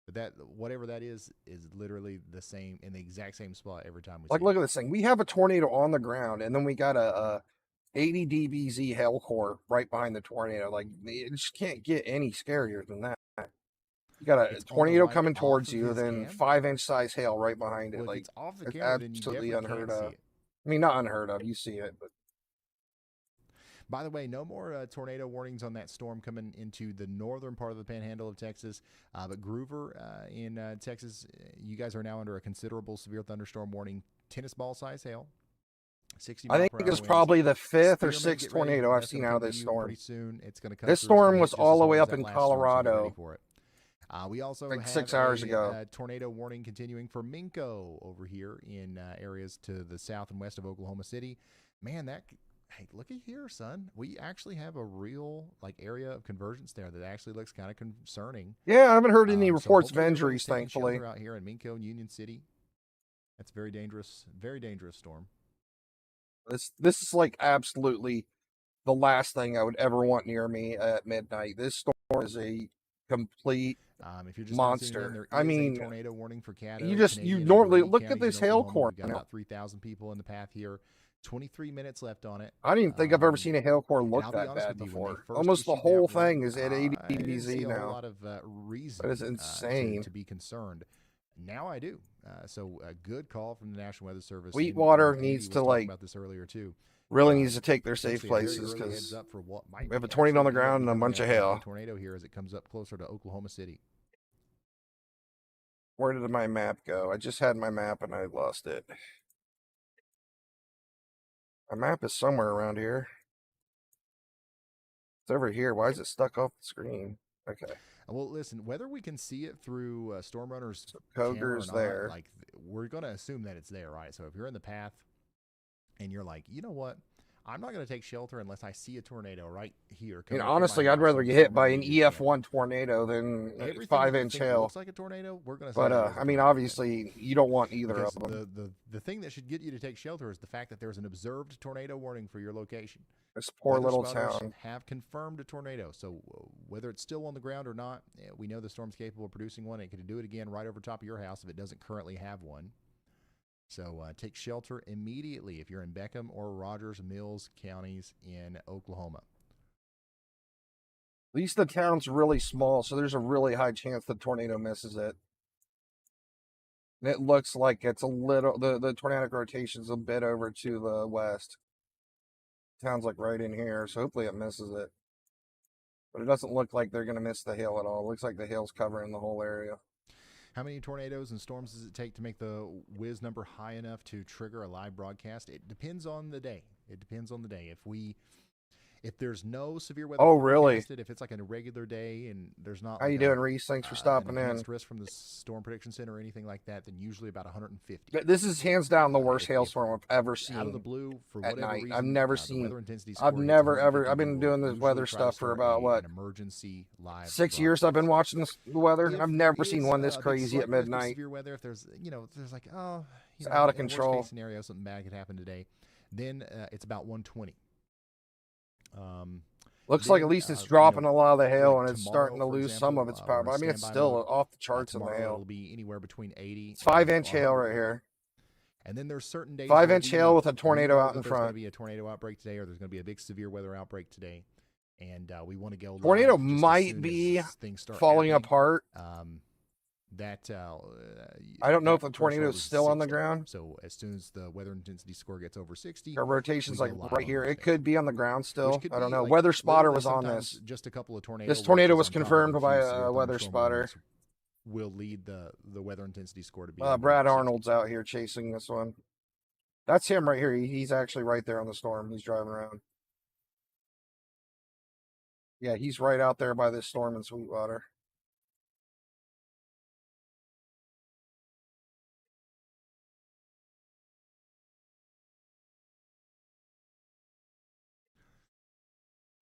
Speaker 1: But that whatever that is literally the same in the exact same spot every time we see
Speaker 2: look at this thing. We have a tornado on the ground, and then we got a 80 dBz hail core right behind the tornado. Like, it just can't get any scarier than that. You got a
Speaker 1: It's on the
Speaker 2: tornado
Speaker 1: right
Speaker 2: coming
Speaker 1: off
Speaker 2: towards
Speaker 1: of
Speaker 2: you,
Speaker 1: his
Speaker 2: then
Speaker 1: cam.
Speaker 2: 5-inch size hail right behind it.
Speaker 1: Well, if
Speaker 2: Like,
Speaker 1: it's off the
Speaker 2: it's
Speaker 1: camera, then you
Speaker 2: absolutely
Speaker 1: definitely
Speaker 2: unheard
Speaker 1: can't see
Speaker 2: of.
Speaker 1: it.
Speaker 2: I mean, not unheard of. You see it, but
Speaker 1: By the way, no more tornado warnings on that storm coming into the northern part of the panhandle of Texas. But Groover in Texas, you guys are now under a considerable severe thunderstorm warning. Tennis ball size hail. 60
Speaker 2: I
Speaker 1: mile
Speaker 2: think
Speaker 1: per
Speaker 2: it's
Speaker 1: hour winds.
Speaker 2: probably the 5th or
Speaker 1: Spearmint,
Speaker 2: 6th
Speaker 1: get ready.
Speaker 2: tornado I've
Speaker 1: That's
Speaker 2: seen
Speaker 1: gonna
Speaker 2: out of
Speaker 1: come to
Speaker 2: this
Speaker 1: you
Speaker 2: storm.
Speaker 1: pretty soon. It's going to come
Speaker 2: This
Speaker 1: through. It's gonna
Speaker 2: storm
Speaker 1: hit
Speaker 2: was
Speaker 1: just
Speaker 2: all
Speaker 1: as
Speaker 2: the
Speaker 1: hard
Speaker 2: way
Speaker 1: as
Speaker 2: up
Speaker 1: that
Speaker 2: in
Speaker 1: last storm, so get ready
Speaker 2: Colorado.
Speaker 1: for it. We also
Speaker 2: Like
Speaker 1: have
Speaker 2: 6 hours
Speaker 1: a
Speaker 2: ago.
Speaker 1: tornado warning continuing for Minco over here in areas to the south and west of Oklahoma City. Man, hey, looky here, son. We actually have a real area of convergence there that actually looks kind of concerning.
Speaker 2: Yeah, I haven't heard any
Speaker 1: So
Speaker 2: reports of
Speaker 1: hopefully
Speaker 2: injuries,
Speaker 1: everybody's taking
Speaker 2: thankfully.
Speaker 1: shelter out here in Minco and Union City. That's very dangerous storm.
Speaker 2: This is like absolutely the last thing I would ever want near me at midnight. This storm is a complete
Speaker 1: If you're just now tuning in,
Speaker 2: monster.
Speaker 1: there
Speaker 2: I
Speaker 1: is
Speaker 2: mean,
Speaker 1: a tornado warning for Caddo,
Speaker 2: you
Speaker 1: Canadian, and
Speaker 2: normally
Speaker 1: Brady
Speaker 2: look at
Speaker 1: counties
Speaker 2: this
Speaker 1: in
Speaker 2: hail
Speaker 1: Oklahoma.
Speaker 2: core.
Speaker 1: We've got about 3,000 people in the path here. 23 minutes left on it.
Speaker 2: I don't even think I've ever
Speaker 1: Um,
Speaker 2: seen a hail core
Speaker 1: and
Speaker 2: look
Speaker 1: I'll be
Speaker 2: that
Speaker 1: honest
Speaker 2: bad
Speaker 1: with you, when they
Speaker 2: before.
Speaker 1: first
Speaker 2: Almost the
Speaker 1: issued
Speaker 2: whole
Speaker 1: that warning,
Speaker 2: thing is at
Speaker 1: I didn't
Speaker 2: 80
Speaker 1: see
Speaker 2: dBz
Speaker 1: a whole
Speaker 2: now.
Speaker 1: lot of reason
Speaker 2: That is insane.
Speaker 1: to be concerned. Now I do. So a good call from the National Weather Service.
Speaker 2: Sweetwater
Speaker 1: and Andy
Speaker 2: needs
Speaker 1: was
Speaker 2: to,
Speaker 1: talking about this earlier too.
Speaker 2: Really needs to take their safe
Speaker 1: Essentially a very
Speaker 2: places
Speaker 1: early
Speaker 2: because
Speaker 1: heads up for what might
Speaker 2: we have a
Speaker 1: be
Speaker 2: tornado on the
Speaker 1: actually
Speaker 2: ground and a
Speaker 1: becoming
Speaker 2: bunch of
Speaker 1: a
Speaker 2: hail.
Speaker 1: tornado here as it comes up closer to Oklahoma City.
Speaker 2: Where did my map go? I just had my map and I lost it. My map is somewhere around here. It's over here. Why is it stuck off the screen? Okay.
Speaker 1: Well, listen, whether we can see it through Storm Runner's
Speaker 2: Koger's
Speaker 1: camera or not,
Speaker 2: there.
Speaker 1: We're going to assume that it's there, right? So if you're in the path and you're like, you know what? I'm not going to take shelter unless I see a tornado right here.
Speaker 2: You know,
Speaker 1: coming from my
Speaker 2: honestly, I'd
Speaker 1: house
Speaker 2: rather
Speaker 1: on
Speaker 2: get
Speaker 1: Storm
Speaker 2: hit by
Speaker 1: Runner
Speaker 2: an
Speaker 1: News camera.
Speaker 2: EF1 tornado than
Speaker 1: Everything
Speaker 2: 5-inch
Speaker 1: that you think
Speaker 2: hail.
Speaker 1: looks like a tornado, we're going to say
Speaker 2: But
Speaker 1: that is a
Speaker 2: I mean,
Speaker 1: tornado.
Speaker 2: obviously, you don't want either
Speaker 1: Because
Speaker 2: of them.
Speaker 1: the thing that should get you to take shelter is the fact that there's an observed tornado warning for your location.
Speaker 2: This poor
Speaker 1: Weather
Speaker 2: little
Speaker 1: spotters
Speaker 2: town.
Speaker 1: have confirmed a tornado. So whether it's still on the ground or not, we know the storm's capable of producing one. It could do it again right over top of your house if it doesn't currently have one. So take shelter immediately if you're in Beckham or Rogers Mills counties in Oklahoma.
Speaker 2: At least the town's really small, so there's a really high chance the tornado misses it. And it looks like it's a little, the tornadic rotation's a bit over to the west. Town's like right in here, so hopefully it misses it. But it doesn't look like they're going to miss the hail at all. It looks like the hail's covering the whole area.
Speaker 1: How many tornadoes and storms does it take to make the whiz number high enough to trigger a live broadcast? It depends on the day. It depends on the day. If there's no severe weather,
Speaker 2: really?
Speaker 1: If it's like a regular day and there's not,
Speaker 2: How you doing, Reese? Thanks for stopping
Speaker 1: an
Speaker 2: in.
Speaker 1: enhanced risk from the Storm Prediction Center or anything like that, then usually about 150.
Speaker 2: This is hands down the worst hailstorm I've ever seen.
Speaker 1: Out of the blue, for
Speaker 2: at
Speaker 1: whatever
Speaker 2: night.
Speaker 1: reason,
Speaker 2: I've never
Speaker 1: the
Speaker 2: seen.
Speaker 1: weather intensity
Speaker 2: I've
Speaker 1: score hits
Speaker 2: never ever.
Speaker 1: 150.
Speaker 2: I've been
Speaker 1: We will
Speaker 2: doing this
Speaker 1: usually
Speaker 2: weather
Speaker 1: try to
Speaker 2: stuff for
Speaker 1: start
Speaker 2: about what?
Speaker 1: an emergency live
Speaker 2: 6 years I've been watching the weather.
Speaker 1: If
Speaker 2: I've never
Speaker 1: there
Speaker 2: seen
Speaker 1: is
Speaker 2: one this
Speaker 1: a big
Speaker 2: crazy at
Speaker 1: slug risk of
Speaker 2: midnight.
Speaker 1: Severe weather. If there's, there's like,
Speaker 2: It's out of
Speaker 1: in a worst
Speaker 2: control.
Speaker 1: case scenario, something bad could happen today. Then it's about 120.
Speaker 2: Looks like at least it's dropping a lot of the hail and it's starting to lose some of its power. But I mean, it's still off the charts in the
Speaker 1: Tomorrow
Speaker 2: hail.
Speaker 1: it'll be anywhere between 80.
Speaker 2: It's 5-inch hail right here.
Speaker 1: And then there's certain days.
Speaker 2: 5-inch hail with a
Speaker 1: we
Speaker 2: tornado
Speaker 1: know
Speaker 2: out
Speaker 1: that
Speaker 2: in
Speaker 1: there's going to
Speaker 2: front.
Speaker 1: be a tornado outbreak today, or there's going to be a big severe weather outbreak today, and we want to go.
Speaker 2: Tornado
Speaker 1: live just as
Speaker 2: might
Speaker 1: soon
Speaker 2: be
Speaker 1: as things start
Speaker 2: falling
Speaker 1: happening.
Speaker 2: apart. I don't know if the tornado is still on the ground.
Speaker 1: So as soon as the weather intensity score gets over 60,
Speaker 2: Our rotation's
Speaker 1: we
Speaker 2: like
Speaker 1: go live
Speaker 2: right
Speaker 1: on
Speaker 2: here.
Speaker 1: those
Speaker 2: It
Speaker 1: days.
Speaker 2: could be on the ground still.
Speaker 1: Which could
Speaker 2: I don't
Speaker 1: be,
Speaker 2: know.
Speaker 1: like,
Speaker 2: Weather spotter
Speaker 1: literally
Speaker 2: was on
Speaker 1: sometimes
Speaker 2: this.
Speaker 1: Just a couple of tornadoes.
Speaker 2: This tornado was confirmed by a weather spotter.
Speaker 1: Will lead the weather intensity score to be.
Speaker 2: Brad Arnold's out here chasing this one. That's him right here. He's actually right there on the storm. He's driving around. Yeah, he's right out there by this storm in Sweetwater.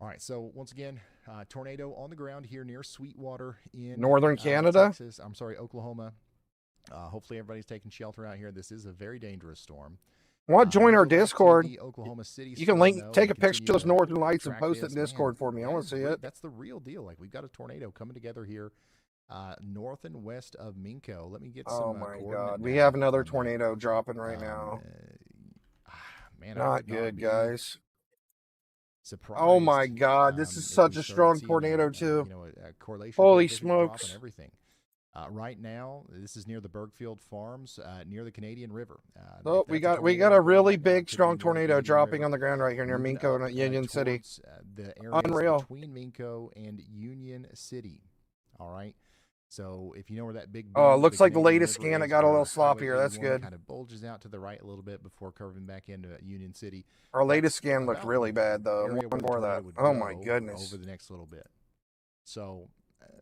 Speaker 1: All right, so once again, tornado on the ground here near Sweetwater in
Speaker 2: Northern Canada?
Speaker 1: Texas. I'm sorry, Oklahoma. Hopefully everybody's taking shelter out here. This is a very dangerous storm.
Speaker 2: Want to join our Discord?
Speaker 1: The Oklahoma City
Speaker 2: You can
Speaker 1: storm,
Speaker 2: link,
Speaker 1: though,
Speaker 2: take a
Speaker 1: and
Speaker 2: picture of those
Speaker 1: continue to
Speaker 2: northern lights and
Speaker 1: track
Speaker 2: post it
Speaker 1: this.
Speaker 2: in Discord for me. I
Speaker 1: that
Speaker 2: want
Speaker 1: is
Speaker 2: to see
Speaker 1: real-
Speaker 2: it.
Speaker 1: That's the real deal. Like, we've got a tornado coming together here north and west of Minco. Let me get some
Speaker 2: Oh my
Speaker 1: coordinate
Speaker 2: God, we
Speaker 1: data
Speaker 2: have another
Speaker 1: on that.
Speaker 2: tornado dropping right now.
Speaker 1: Man, I
Speaker 2: Not
Speaker 1: would
Speaker 2: good,
Speaker 1: be
Speaker 2: guys.
Speaker 1: surprised.
Speaker 2: Oh my God, this is
Speaker 1: if
Speaker 2: such
Speaker 1: we
Speaker 2: a
Speaker 1: started
Speaker 2: strong
Speaker 1: seeing
Speaker 2: tornado too.
Speaker 1: a correlation
Speaker 2: Holy
Speaker 1: coefficient drop and
Speaker 2: smokes.
Speaker 1: everything. Right now, this is near the Bergfield Farms, near the Canadian River.
Speaker 2: Oh, we got a really big, strong tornado dropping on the ground right here near Minco and Union City.
Speaker 1: The areas
Speaker 2: Unreal.
Speaker 1: between Minco and Union City. All right. So if you know where that big
Speaker 2: Oh, it
Speaker 1: bend,
Speaker 2: looks like the
Speaker 1: Canadian
Speaker 2: latest
Speaker 1: River
Speaker 2: scan, it
Speaker 1: is,
Speaker 2: got a
Speaker 1: where
Speaker 2: little
Speaker 1: Highway
Speaker 2: sloppier. That's
Speaker 1: 81
Speaker 2: good.
Speaker 1: Kind of bulges out to the right a little bit before curving back into Union City.
Speaker 2: Our latest
Speaker 1: That's
Speaker 2: scan looked
Speaker 1: about
Speaker 2: really bad, though.
Speaker 1: area where
Speaker 2: One
Speaker 1: the
Speaker 2: more of
Speaker 1: tornado
Speaker 2: that.
Speaker 1: would
Speaker 2: Oh, my
Speaker 1: go
Speaker 2: goodness.
Speaker 1: over the next little bit. So,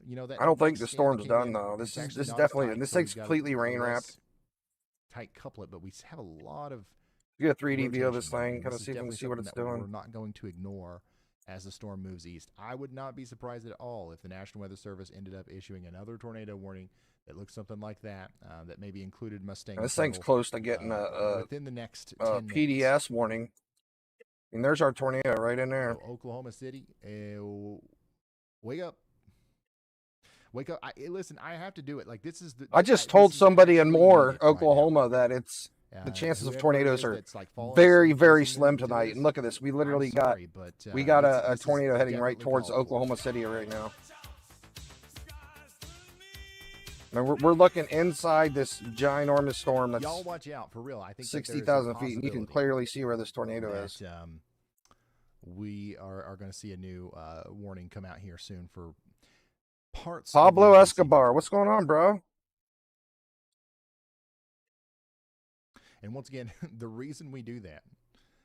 Speaker 1: you know, that
Speaker 2: I don't think
Speaker 1: next
Speaker 2: the
Speaker 1: scan
Speaker 2: storm's
Speaker 1: came
Speaker 2: done,
Speaker 1: in,
Speaker 2: though.
Speaker 1: it's
Speaker 2: This
Speaker 1: actually
Speaker 2: is
Speaker 1: not as
Speaker 2: definitely,
Speaker 1: tight,
Speaker 2: this
Speaker 1: so we've
Speaker 2: thing's
Speaker 1: got a
Speaker 2: completely rain
Speaker 1: less
Speaker 2: wrapped.
Speaker 1: tight couplet, but we have a lot of
Speaker 2: You get a 3D view of
Speaker 1: rotation
Speaker 2: this
Speaker 1: going,
Speaker 2: thing,
Speaker 1: and
Speaker 2: kind
Speaker 1: this
Speaker 2: of
Speaker 1: is
Speaker 2: see if we can
Speaker 1: definitely
Speaker 2: see what
Speaker 1: something
Speaker 2: it's
Speaker 1: that
Speaker 2: doing.
Speaker 1: we're not going to ignore as the storm moves east. I would not be surprised at all if the National Weather Service ended up issuing another tornado warning that looks something like that, that maybe included Mustang.
Speaker 2: This thing's
Speaker 1: Tuttle,
Speaker 2: close to getting
Speaker 1: within the next 10 minutes.
Speaker 2: PDS warning. And there's our tornado right in there.
Speaker 1: So Oklahoma City, wake up. Wake up. Listen, I have to do it. Like, this is the.
Speaker 2: I just told
Speaker 1: this is
Speaker 2: somebody in
Speaker 1: actually
Speaker 2: Moore,
Speaker 1: needed right
Speaker 2: Oklahoma, that it's the chances of
Speaker 1: whoever it
Speaker 2: tornadoes
Speaker 1: is
Speaker 2: are
Speaker 1: that's, like, falling
Speaker 2: very,
Speaker 1: asleep
Speaker 2: very
Speaker 1: listening
Speaker 2: slim
Speaker 1: to
Speaker 2: tonight.
Speaker 1: this,
Speaker 2: And look at this. We
Speaker 1: I'm
Speaker 2: literally
Speaker 1: sorry, but,
Speaker 2: got
Speaker 1: this
Speaker 2: a
Speaker 1: is
Speaker 2: tornado heading right
Speaker 1: definitely
Speaker 2: towards
Speaker 1: called for.
Speaker 2: Oklahoma City right now. And we're looking inside this ginormous storm that's
Speaker 1: Y'all watch out, for real. I think
Speaker 2: 60,000 feet, and you can clearly see where this tornado
Speaker 1: that,
Speaker 2: is.
Speaker 1: We are going to see a new warning come out here soon for parts.
Speaker 2: Pablo
Speaker 1: of the
Speaker 2: Escobar, what's going on, bro?
Speaker 1: And once again, the reason we do that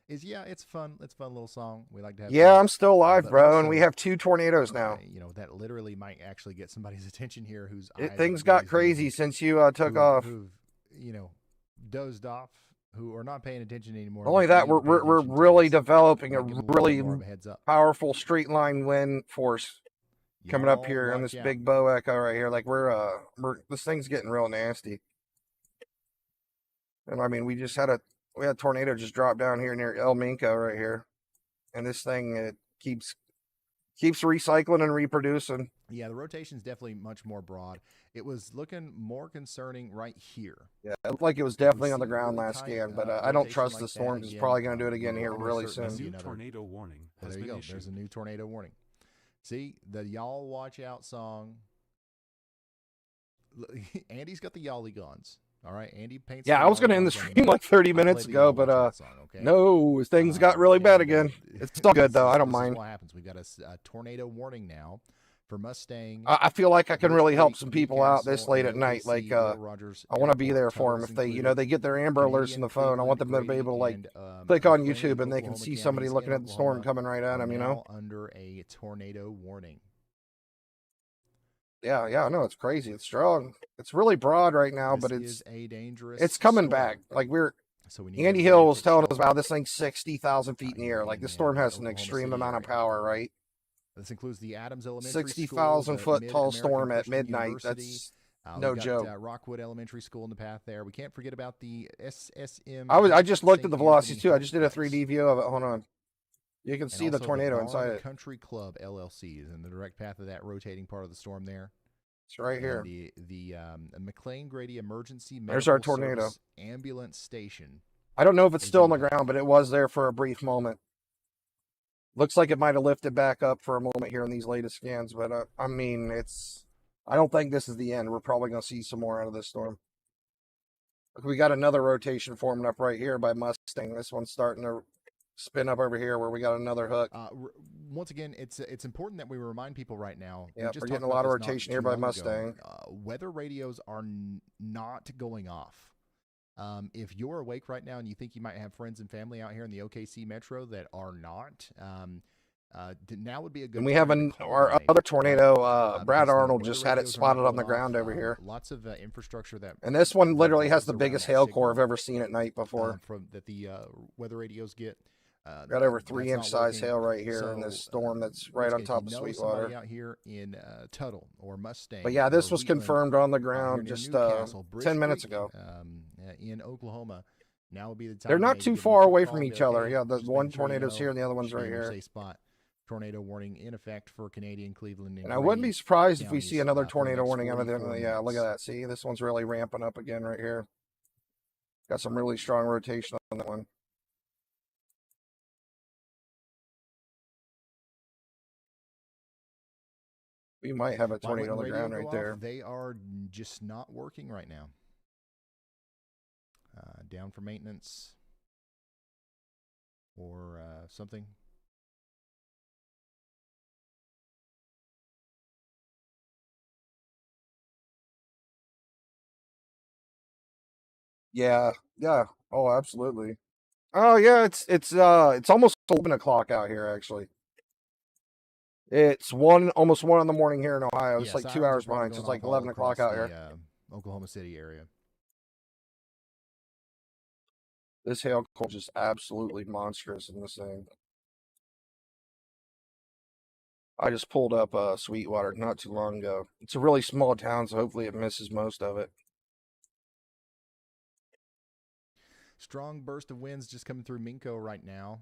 Speaker 1: is, it's fun. It's a fun little song. We like to have
Speaker 2: Yeah,
Speaker 1: fun.
Speaker 2: I'm still alive,
Speaker 1: But
Speaker 2: bro,
Speaker 1: also,
Speaker 2: and we have 2 tornadoes now.
Speaker 1: you know, that literally might actually get somebody's attention here whose
Speaker 2: Things got crazy since you took off.
Speaker 1: Who've, you know, dozed off, who are not paying attention anymore.
Speaker 2: Not only
Speaker 1: but
Speaker 2: that,
Speaker 1: need to pay
Speaker 2: we're
Speaker 1: attention to
Speaker 2: really
Speaker 1: us.
Speaker 2: developing a
Speaker 1: Might give 'em little
Speaker 2: really
Speaker 1: more of a heads up.
Speaker 2: powerful straight line wind force coming up
Speaker 1: Y'all
Speaker 2: here on
Speaker 1: watch
Speaker 2: this
Speaker 1: out.
Speaker 2: big bow echo right here. Like we're this thing's getting real nasty. And I mean, we had a tornado just drop down here near El Minco right here, and this thing it keeps recycling and reproducing.
Speaker 1: Yeah, the rotation's definitely much more broad. It was looking more concerning right here.
Speaker 2: Yeah, it looked like it was definitely on the
Speaker 1: see
Speaker 2: ground
Speaker 1: really
Speaker 2: last
Speaker 1: tight,
Speaker 2: scan, but I don't
Speaker 1: rotation
Speaker 2: trust
Speaker 1: like
Speaker 2: the
Speaker 1: that
Speaker 2: storm. It's
Speaker 1: again.
Speaker 2: probably going to do it again
Speaker 1: We're
Speaker 2: here
Speaker 1: almost
Speaker 2: really
Speaker 1: certain to
Speaker 2: soon.
Speaker 1: see
Speaker 6: New
Speaker 1: another.
Speaker 6: tornado warning
Speaker 1: Well,
Speaker 6: has
Speaker 1: there you
Speaker 6: been
Speaker 1: go.
Speaker 6: issued.
Speaker 1: There's a new tornado warning. See, the y'all watch out song. Andy's got the y'all guns. All right, Andy paints.
Speaker 2: Yeah,
Speaker 1: the
Speaker 2: I was
Speaker 1: y'all
Speaker 2: going to end the
Speaker 1: guns on
Speaker 2: stream
Speaker 1: there.
Speaker 2: like 30
Speaker 1: I play
Speaker 2: minutes
Speaker 1: the
Speaker 2: ago,
Speaker 1: y'all
Speaker 2: but
Speaker 1: watch out song, okay?
Speaker 2: no, things got really bad again. It's all good though. I don't
Speaker 1: This is
Speaker 2: mind.
Speaker 1: what happens. We've got a tornado warning now for Mustang.
Speaker 2: I feel like I can
Speaker 1: Bush
Speaker 2: really help
Speaker 1: Creek,
Speaker 2: some people out this
Speaker 1: Newcastle,
Speaker 2: late
Speaker 1: and
Speaker 2: at night.
Speaker 1: OKC,
Speaker 2: Like,
Speaker 1: Will Rogers
Speaker 2: I want to be
Speaker 1: Airport,
Speaker 2: there for them
Speaker 1: Tuttle's
Speaker 2: if they,
Speaker 1: included.
Speaker 2: they get their Amber Alerts
Speaker 1: Canadian,
Speaker 2: in the phone. I want them to be
Speaker 1: Cleveland,
Speaker 2: able to like
Speaker 1: and,
Speaker 2: click on
Speaker 1: McLean,
Speaker 2: YouTube and they can
Speaker 1: Oklahoma
Speaker 2: see somebody
Speaker 1: counties
Speaker 2: looking
Speaker 1: in
Speaker 2: at the storm
Speaker 1: Oklahoma
Speaker 2: coming right at
Speaker 1: are
Speaker 2: them. You know?
Speaker 1: now under a tornado warning.
Speaker 2: Yeah. No, it's crazy. It's strong. It's really broad right now, but
Speaker 1: This is a dangerous.
Speaker 2: it's coming
Speaker 1: storm.
Speaker 2: back. Like
Speaker 1: So we need
Speaker 2: Andy
Speaker 1: everybody
Speaker 2: Hill
Speaker 1: to
Speaker 2: was telling us
Speaker 1: show
Speaker 2: about
Speaker 1: up.
Speaker 2: this thing 60,000 feet in the air. Like this storm has an
Speaker 1: Oklahoma
Speaker 2: extreme
Speaker 1: City
Speaker 2: amount of
Speaker 1: area.
Speaker 2: power, right?
Speaker 1: This includes the Adams Elementary
Speaker 2: 60,000
Speaker 1: School,
Speaker 2: foot tall
Speaker 1: Mid-American
Speaker 2: storm at
Speaker 1: Christian
Speaker 2: midnight.
Speaker 1: University.
Speaker 2: That's
Speaker 1: We've
Speaker 2: no
Speaker 1: got,
Speaker 2: joke.
Speaker 1: Rockwood Elementary School in the path there. We can't forget about the SSM.
Speaker 2: I just looked at the
Speaker 1: St.
Speaker 2: velocity
Speaker 1: Anthony
Speaker 2: too. I just did a
Speaker 1: Complex.
Speaker 2: 3D view of it. Hold on. You can
Speaker 1: And
Speaker 2: see the
Speaker 1: also
Speaker 2: tornado
Speaker 1: Barn
Speaker 2: inside it.
Speaker 1: Country Club LLC is in the direct path of that rotating part of the storm there.
Speaker 2: It's right here.
Speaker 1: And the McLean Grady Emergency
Speaker 2: There's our
Speaker 1: Medical
Speaker 2: tornado.
Speaker 1: Service Ambulance Station.
Speaker 2: I don't know if it's
Speaker 1: is
Speaker 2: still on
Speaker 1: in
Speaker 2: the ground, but it was there for a brief moment. Looks like it might have lifted back up for a moment here in these latest scans, but I mean, I don't think this is the end. We're probably going to see some more out of this storm. Look, we got another rotation forming up right here by Mustang. This one's starting to spin up over here where we got another hook.
Speaker 1: Once again, it's important that we remind people right now.
Speaker 2: Yeah,
Speaker 1: just
Speaker 2: we're
Speaker 1: talked
Speaker 2: getting a lot
Speaker 1: about
Speaker 2: of
Speaker 1: this not
Speaker 2: rotation
Speaker 1: too
Speaker 2: here by
Speaker 1: long ago.
Speaker 2: Mustang.
Speaker 1: Weather radios are not going off. If you're awake right now and you think you might have friends and family out here in the OKC metro that are not, now would be a good.
Speaker 2: And we
Speaker 1: time
Speaker 2: have
Speaker 1: to call
Speaker 2: our
Speaker 1: tonight.
Speaker 2: other tornado, Brad
Speaker 1: because the
Speaker 2: Arnold
Speaker 1: weather
Speaker 2: just had it
Speaker 1: radios are
Speaker 2: spotted
Speaker 1: not
Speaker 2: on the
Speaker 1: going
Speaker 2: ground
Speaker 1: off.
Speaker 2: over here.
Speaker 1: Lots of infrastructure that.
Speaker 2: And this one
Speaker 1: that
Speaker 2: literally has the
Speaker 1: revolves
Speaker 2: biggest
Speaker 1: around
Speaker 2: hail
Speaker 1: that
Speaker 2: core I've
Speaker 1: signal,
Speaker 2: ever seen at night before.
Speaker 1: from that the weather radios get.
Speaker 2: Got over
Speaker 1: That's
Speaker 2: 3
Speaker 1: not
Speaker 2: inch size
Speaker 1: working.
Speaker 2: hail right here in
Speaker 1: So,
Speaker 2: this storm that's right on
Speaker 1: if
Speaker 2: top
Speaker 1: you
Speaker 2: of
Speaker 1: know
Speaker 2: Sweetwater.
Speaker 1: somebody out here in Tuttle or Mustang.
Speaker 2: But yeah, this
Speaker 1: or
Speaker 2: was
Speaker 1: Wheatland,
Speaker 2: confirmed on the
Speaker 1: here
Speaker 2: ground
Speaker 1: near
Speaker 2: just
Speaker 1: Newcastle,
Speaker 2: 10 minutes
Speaker 1: Creek,
Speaker 2: ago.
Speaker 1: In Oklahoma. Now would be the time.
Speaker 2: They're
Speaker 1: to
Speaker 2: not
Speaker 1: maybe
Speaker 2: too
Speaker 1: give them a
Speaker 2: far
Speaker 1: quick
Speaker 2: away
Speaker 1: call
Speaker 2: from
Speaker 1: and be
Speaker 2: each
Speaker 1: like,
Speaker 2: other.
Speaker 1: "Hey,
Speaker 2: Yeah, the
Speaker 1: just
Speaker 2: one
Speaker 1: making sure you
Speaker 2: tornado's
Speaker 1: know,
Speaker 2: here and the other one's
Speaker 1: should be
Speaker 2: right
Speaker 1: in your
Speaker 2: here.
Speaker 1: safe spot. Tornado warning in effect for Canadian, Cleveland,
Speaker 2: And I wouldn't be surprised if we see
Speaker 1: counties,
Speaker 2: another
Speaker 1: for the
Speaker 2: tornado
Speaker 1: next
Speaker 2: warning out of
Speaker 1: 44
Speaker 2: the. Yeah, look at
Speaker 1: minutes.
Speaker 2: that. See, this one's really ramping up again right here. Got some really strong rotation on that one. We might have a
Speaker 1: Why
Speaker 2: tornado on
Speaker 1: wouldn't
Speaker 2: the
Speaker 1: radio
Speaker 2: ground
Speaker 1: go
Speaker 2: right
Speaker 1: off?
Speaker 2: there.
Speaker 1: They are just not working right now. Down for maintenance or something.
Speaker 2: Yeah, yeah. Oh, absolutely. Oh, yeah. It's almost 11 o'clock out here. Actually, it's almost 1 in the morning here in Ohio. It's
Speaker 1: Yeah,
Speaker 2: like 2
Speaker 1: sirens are
Speaker 2: hours
Speaker 1: probably
Speaker 2: behind. So
Speaker 1: going
Speaker 2: it's like
Speaker 1: off all
Speaker 2: 11 o'clock
Speaker 1: across
Speaker 2: out
Speaker 1: the
Speaker 2: here.
Speaker 1: Oklahoma City area.
Speaker 2: This hail cold is absolutely monstrous in this thing. I just pulled up Sweetwater not too long ago. It's a really small town, so hopefully it misses most of it.
Speaker 1: Strong burst of winds just coming through Minco right now.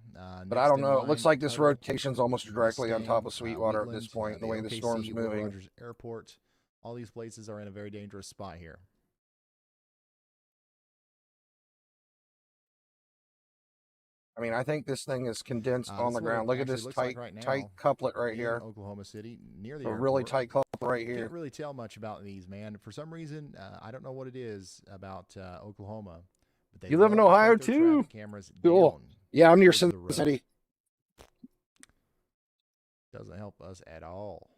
Speaker 2: But I don't know. It looks like this rotation's almost directly on top of Sweetwater at this point, the way the
Speaker 1: OKC,
Speaker 2: storm's
Speaker 1: Will
Speaker 2: moving.
Speaker 1: Rogers Airport. All these places are in a very dangerous spot here.
Speaker 2: I mean, I think this thing is condensed on the ground. Look at this tight couplet right here.
Speaker 1: Oklahoma City, near the
Speaker 2: a
Speaker 1: airport.
Speaker 2: really tight couplet right here.
Speaker 1: Can't really tell much about these, man. For some reason, I don't know what it is about Oklahoma. But they
Speaker 2: You live in
Speaker 1: love to
Speaker 2: Ohio
Speaker 1: put their
Speaker 2: too?
Speaker 1: traffic cameras
Speaker 2: Cool.
Speaker 1: down
Speaker 2: Yeah, I'm near
Speaker 1: towards the road.
Speaker 2: Cincinnati.
Speaker 1: Doesn't help us at all.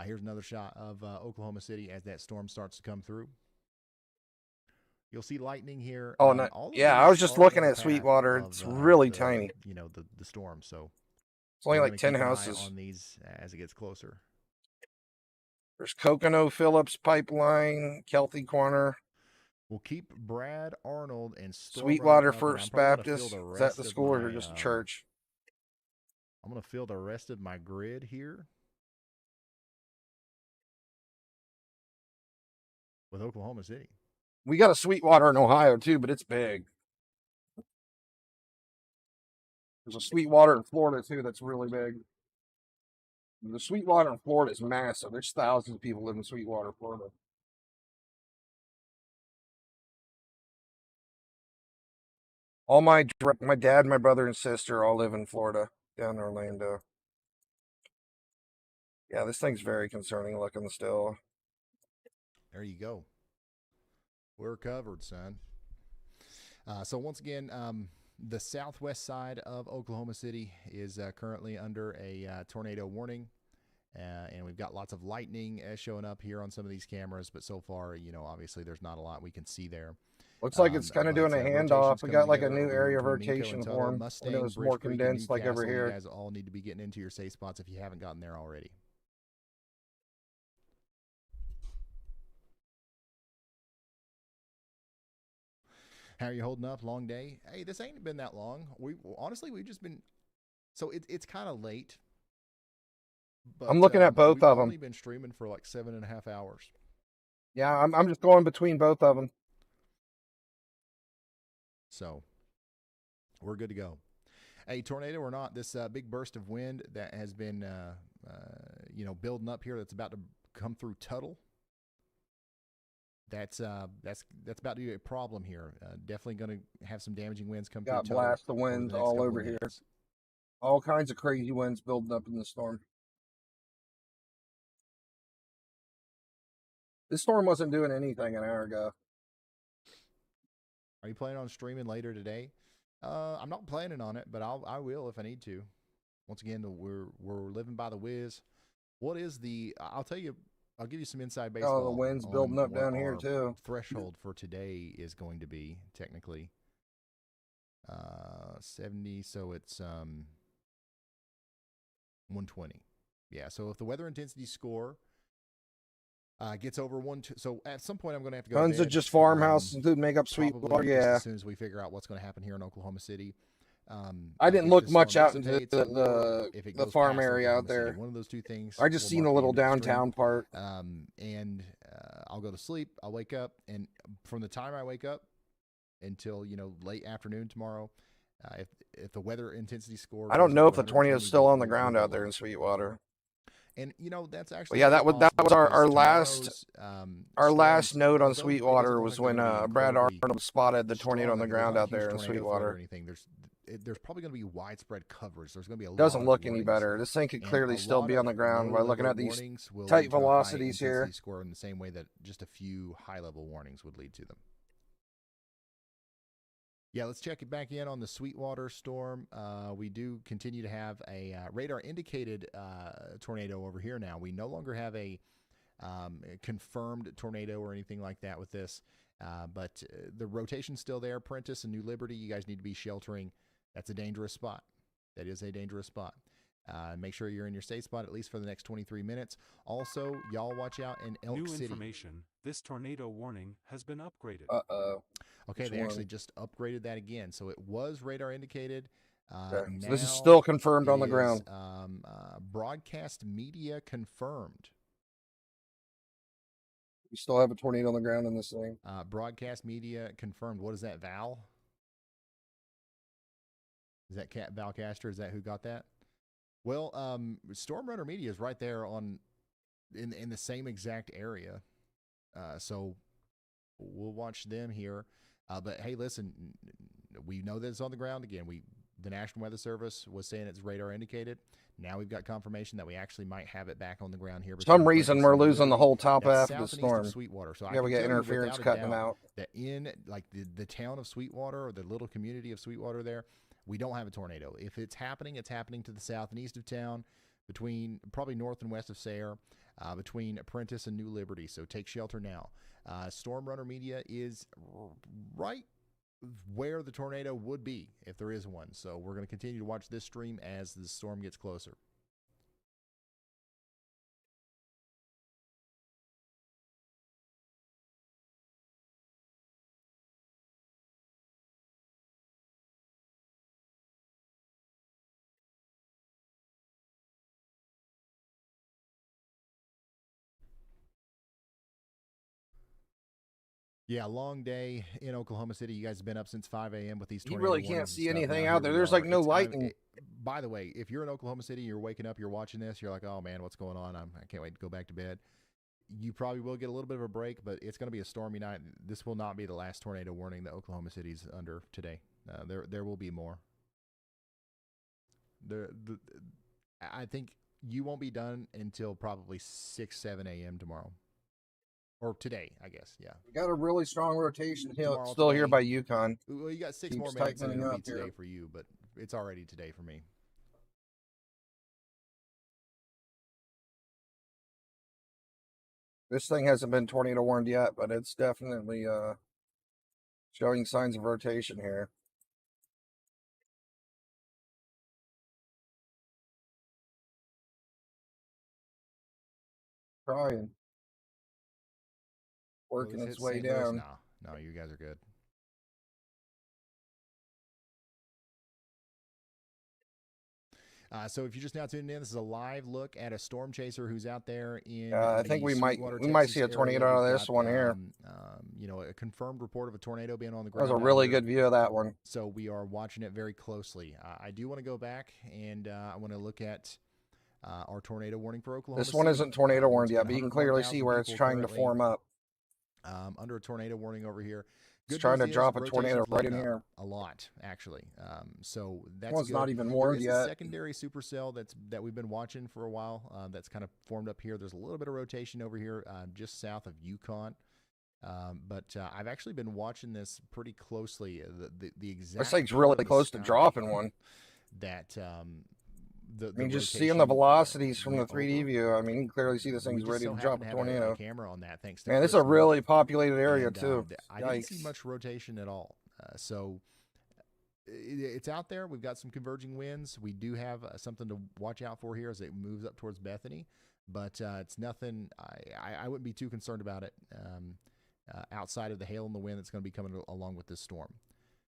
Speaker 1: Here's another shot of Oklahoma City as that storm starts to come through. You'll see lightning here.
Speaker 2: Oh, no.
Speaker 1: All of
Speaker 2: Yeah,
Speaker 1: these
Speaker 2: I was just
Speaker 1: are
Speaker 2: looking
Speaker 1: in
Speaker 2: at
Speaker 1: the
Speaker 2: Sweetwater.
Speaker 1: path
Speaker 2: It's
Speaker 1: of,
Speaker 2: really
Speaker 1: the,
Speaker 2: tiny.
Speaker 1: You know, the storm. So
Speaker 2: It's only
Speaker 1: we're
Speaker 2: like
Speaker 1: gonna
Speaker 2: 10
Speaker 1: keep an eye
Speaker 2: houses.
Speaker 1: on these as it gets closer.
Speaker 2: There's Cocono Phillips Pipeline, Kelty Corner,
Speaker 1: We'll keep Brad Arnold and Storm
Speaker 2: Sweetwater
Speaker 1: Runner company.
Speaker 2: First
Speaker 1: I'm probably gonna
Speaker 2: Baptist.
Speaker 1: fill the
Speaker 2: Is that
Speaker 1: rest
Speaker 2: the
Speaker 1: of
Speaker 2: school or
Speaker 1: my,
Speaker 2: just a church?
Speaker 1: I'm going to fill the rest of my grid here with Oklahoma City.
Speaker 2: We got a Sweetwater in Ohio too, but it's big. There's a Sweetwater in Florida too that's really big. The Sweetwater in Florida is massive. There's thousands of people live in Sweetwater, Florida. All my dad, my brother, and sister all live in Florida, down in Orlando. Yeah, this thing's very concerning looking still.
Speaker 1: There you go. We're covered, son. So once again, the southwest side of Oklahoma City is currently under a tornado warning. And we've got lots of lightning showing up here on some of these cameras. But so far, you know, obviously there's not a lot we can see there.
Speaker 2: Looks like it's kind of doing a handoff. We got like a new area of rotation for him.
Speaker 1: Mustang,
Speaker 2: It was
Speaker 1: Bridge
Speaker 2: more
Speaker 1: Creek, and
Speaker 2: condensed like over
Speaker 1: Newcastle.
Speaker 2: here.
Speaker 1: You guys all need to be getting into your safe spots if you haven't gotten there already. How are you holding up? Long day? Hey, this ain't been that long. We've just been. So it's kind of late. But,
Speaker 2: I'm looking at both
Speaker 1: we've
Speaker 2: of them.
Speaker 1: only been streaming for like 7.5 hours.
Speaker 2: Yeah, I'm just going between both of them.
Speaker 1: So we're good to go. Hey, tornado or not, this big burst of wind that has been, building up here that's about to come through Tuttle. That's about to be a problem here. Definitely going to have some damaging winds come
Speaker 2: Got
Speaker 1: through.
Speaker 2: blast the winds all over here. All kinds of crazy winds building up in the storm. This storm wasn't doing anything an hour ago.
Speaker 1: Are you planning on streaming later today? I'm not planning on it, but I will if I need to. Once again, we're living by the whiz. What is the? I'll tell you. I'll give you some inside baseball.
Speaker 2: Oh, the wind's building up down here too.
Speaker 1: Threshold for today is going to be technically 70, so it's 120. Yeah, so if the weather intensity score gets over 120, so at some point I'm going to have to go.
Speaker 2: Tons of just farmhouses to make up Sweetwater. Yeah.
Speaker 1: As soon as we figure out what's going to happen here in Oklahoma City.
Speaker 2: I didn't look much out into the farm area out there.
Speaker 1: One of those two things.
Speaker 2: I just seen a little downtown part.
Speaker 1: And I'll go to sleep. I'll wake up, and from the time I wake up until late afternoon tomorrow, if the weather intensity score.
Speaker 2: I don't know if the tornado's still on the ground out there in Sweetwater.
Speaker 1: And that's actually.
Speaker 2: Well, yeah, that was our last note on Sweetwater was when Brad Arnold spotted the tornado on the ground out there in Sweetwater.
Speaker 1: there's probably going to be widespread coverage. There's going to be a
Speaker 2: Doesn't
Speaker 1: lot
Speaker 2: look
Speaker 1: of
Speaker 2: any
Speaker 1: warnings.
Speaker 2: better. This thing could
Speaker 1: And
Speaker 2: clearly
Speaker 1: a
Speaker 2: still
Speaker 1: lot
Speaker 2: be
Speaker 1: of
Speaker 2: on the ground by
Speaker 1: low
Speaker 2: looking
Speaker 1: level
Speaker 2: at these
Speaker 1: warnings will
Speaker 2: tight
Speaker 1: lead to a high
Speaker 2: velocities here.
Speaker 1: intensity score in the same way that just a few high level warnings would lead to them. Yeah, let's check it back in on the Sweetwater storm. We do continue to have a radar indicated tornado over here now. We no longer have a confirmed tornado or anything like that with this, but the rotation's still there. Prentice and New Liberty, you guys need to be sheltering. That's a dangerous spot. That is a dangerous spot. Make sure you're in your safe spot at least for the next 23 minutes. Also, y'all watch out in Elk City.
Speaker 6: New information. This tornado warning has been upgraded.
Speaker 2: Uh-oh.
Speaker 1: Okay,
Speaker 2: Which
Speaker 1: they
Speaker 2: one?
Speaker 1: actually just upgraded that again. So it was radar indicated.
Speaker 2: Okay. So this is
Speaker 1: Now
Speaker 2: still confirmed on the
Speaker 1: is,
Speaker 2: ground.
Speaker 1: Broadcast media confirmed.
Speaker 2: We still have a tornado on the ground in this thing.
Speaker 1: Broadcast media confirmed. What is that, Val? Is that Val Caster? Is that who got that? Well, Storm Runner Media is right there in the same exact area. So we'll watch them here. But hey, listen, we know that it's on the ground again. The National Weather Service was saying it's radar indicated. Now we've got confirmation that we actually might have it back on the ground here.
Speaker 2: For some reason, we're losing the whole top half of the storm.
Speaker 1: Sweetwater. So
Speaker 2: yeah, we got interference cutting out.
Speaker 1: That in like the town of Sweetwater or the little community of Sweetwater there, we don't have a tornado. If it's happening to the south and east of town, between probably north and west of Sayre, between Apprentice and New Liberty. So take shelter now. Storm Runner Media is right where the tornado would be if there is one. So we're going to continue to watch this stream as the storm gets closer. Yeah, long day in Oklahoma City. You guys have been up since 5 a.m. with these tornado
Speaker 2: You really can't
Speaker 1: warnings
Speaker 2: see
Speaker 1: and stuff.
Speaker 2: anything
Speaker 1: Now,
Speaker 2: out
Speaker 1: here
Speaker 2: there.
Speaker 1: we
Speaker 2: There's
Speaker 1: are.
Speaker 2: like no lightning.
Speaker 1: By the way, if you're in Oklahoma City, you're waking up, you're watching this, you're like, oh man, what's going on? I can't wait to go back to bed. You probably will get a little bit of a break, but it's going to be a stormy night. This will not be the last tornado warning that Oklahoma City's under today. There will be more. I think you won't be done until probably 6, 7 a.m. tomorrow. Or today, I guess, yeah.
Speaker 2: We got a really strong rotation
Speaker 1: Tomorrow,
Speaker 2: still
Speaker 1: today.
Speaker 2: here by Yukon.
Speaker 1: Well, you got 6
Speaker 2: Keeps
Speaker 1: more minutes and
Speaker 2: tightening
Speaker 1: it'll be
Speaker 2: up here.
Speaker 1: today for you, but it's already today for me.
Speaker 2: This thing hasn't been tornado warned yet, but it's definitely showing signs of rotation here. Trying. Working
Speaker 1: Well,
Speaker 2: its
Speaker 1: hit
Speaker 2: way
Speaker 1: St. Louis?
Speaker 2: down.
Speaker 1: No, you guys are good. So if you're just now tuning in, this is a live look at a storm chaser who's out there in.
Speaker 2: I think we might
Speaker 1: Texas
Speaker 2: see a tornado
Speaker 1: area.
Speaker 2: out of
Speaker 1: We've
Speaker 2: this
Speaker 1: got,
Speaker 2: one here.
Speaker 1: A confirmed report of a tornado being on the
Speaker 2: That
Speaker 1: ground.
Speaker 2: was a
Speaker 1: out
Speaker 2: really
Speaker 1: here.
Speaker 2: good view of that one.
Speaker 1: So we are watching it very closely. I do want to go back and I want to look at our tornado warning for Oklahoma.
Speaker 2: This one
Speaker 1: City.
Speaker 2: isn't tornado warned
Speaker 1: It's
Speaker 2: yet,
Speaker 1: got
Speaker 2: but you can clearly
Speaker 1: 101,000
Speaker 2: see where it's
Speaker 1: people
Speaker 2: trying to
Speaker 1: currently,
Speaker 2: form up.
Speaker 1: under a tornado warning over here.
Speaker 2: It's
Speaker 1: Good
Speaker 2: trying
Speaker 1: news
Speaker 2: to
Speaker 1: is
Speaker 2: drop a
Speaker 1: rotation's
Speaker 2: tornado right in
Speaker 1: letting up
Speaker 2: here.
Speaker 1: a lot, actually. So that's
Speaker 2: One's
Speaker 1: good.
Speaker 2: not even
Speaker 1: There
Speaker 2: warned
Speaker 1: is
Speaker 2: yet.
Speaker 1: a secondary supercell that we've been watching for a while. That's kind of formed up here. There's a little bit of rotation over here, just south of Yukon. But I've actually been watching this pretty closely. The exact.
Speaker 2: This thing's
Speaker 1: part
Speaker 2: really
Speaker 1: of the
Speaker 2: close to
Speaker 1: sky
Speaker 2: dropping one.
Speaker 1: That
Speaker 2: I mean, just seeing the
Speaker 1: rotation
Speaker 2: velocities from the
Speaker 1: went
Speaker 2: 3D
Speaker 1: over.
Speaker 2: view, I mean, you can clearly see this
Speaker 1: We
Speaker 2: thing's
Speaker 1: just
Speaker 2: ready
Speaker 1: so
Speaker 2: to drop
Speaker 1: happen
Speaker 2: a
Speaker 1: to have
Speaker 2: tornado.
Speaker 1: a camera on that, thanks to
Speaker 2: Man, this is a
Speaker 1: Chris
Speaker 2: really
Speaker 1: Moore.
Speaker 2: populated area,
Speaker 1: And,
Speaker 2: too.
Speaker 1: I didn't see
Speaker 2: Yikes.
Speaker 1: much rotation at all. So it's out there. We've got some converging winds. We do have something to watch out for here as it moves up towards Bethany, but it's nothing. I wouldn't be too concerned about it outside of the hail and the wind that's going to be coming along with this storm.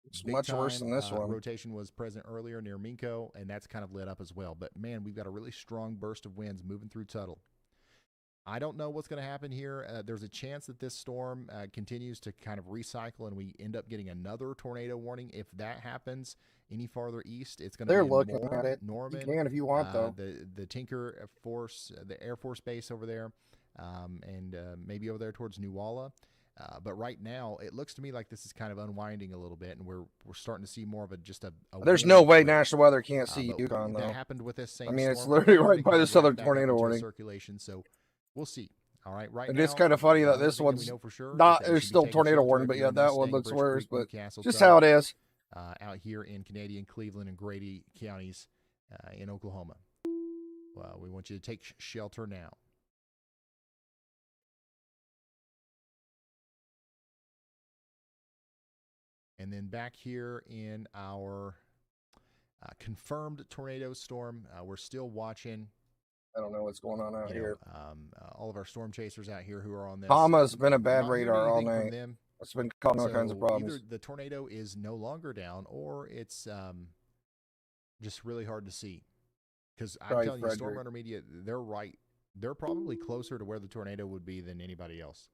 Speaker 2: It's
Speaker 1: Big
Speaker 2: much worse
Speaker 1: time,
Speaker 2: than this one.
Speaker 1: Rotation was present earlier near Minko, and that's kind of lit up as well. But, man, we've got a really strong burst of winds moving through Tuttle. I don't know what's going to happen here. There's a chance that this storm continues to kind of recycle and we end up getting another tornado warning. If that happens any farther east, it's going to be
Speaker 2: They're
Speaker 1: in
Speaker 2: looking
Speaker 1: Norman,
Speaker 2: at it.
Speaker 1: Norman,
Speaker 2: You can if you want, though.
Speaker 1: the Tinker Force, the Air Force Base over there, and maybe over there towards Newalla. But right now, it looks to me like this is kind of unwinding a little bit, and we're starting to see more of a
Speaker 2: There's no way
Speaker 1: wind threat.
Speaker 2: National Weather can't see
Speaker 1: But
Speaker 2: Yukon, though.
Speaker 1: that happened with this same
Speaker 2: I mean, it's
Speaker 1: storm.
Speaker 2: literally
Speaker 1: We're
Speaker 2: right by
Speaker 1: starting to
Speaker 2: this
Speaker 1: kinda
Speaker 2: other
Speaker 1: wrap back up
Speaker 2: tornado
Speaker 1: into
Speaker 2: warning.
Speaker 1: circulation, so we'll see. All right, right
Speaker 2: And
Speaker 1: now,
Speaker 2: it's kind of funny that
Speaker 1: the
Speaker 2: this
Speaker 1: only thing we
Speaker 2: one's
Speaker 1: know for sure
Speaker 2: not,
Speaker 1: is that you
Speaker 2: there's
Speaker 1: should be
Speaker 2: still
Speaker 1: taking
Speaker 2: tornado
Speaker 1: shelter
Speaker 2: warning,
Speaker 1: if
Speaker 2: but
Speaker 1: you're
Speaker 2: yeah,
Speaker 1: in
Speaker 2: that one
Speaker 1: Mustang,
Speaker 2: looks
Speaker 1: Bridge
Speaker 2: worse,
Speaker 1: Creek,
Speaker 2: but
Speaker 1: Newcastle,
Speaker 2: just
Speaker 1: Tug,
Speaker 2: how it is.
Speaker 1: out here in Canadian Cleveland and Grady counties in Oklahoma. Well, we want you to take shelter now. And then back here in our confirmed tornado storm, we're still watching.
Speaker 2: I don't know what's going on out here.
Speaker 1: All of our storm chasers out here who are on this.
Speaker 2: Hama's been a bad
Speaker 1: not hearing
Speaker 2: radar all
Speaker 1: anything from
Speaker 2: night.
Speaker 1: them.
Speaker 2: It's been causing all kinds of
Speaker 1: So
Speaker 2: problems.
Speaker 1: either the tornado is no longer down, or it's just really hard to see. Because I'm
Speaker 2: Sorry,
Speaker 1: telling you, Storm
Speaker 2: Frederick.
Speaker 1: Runner Media, they're right. They're probably closer to where the tornado would be than anybody else.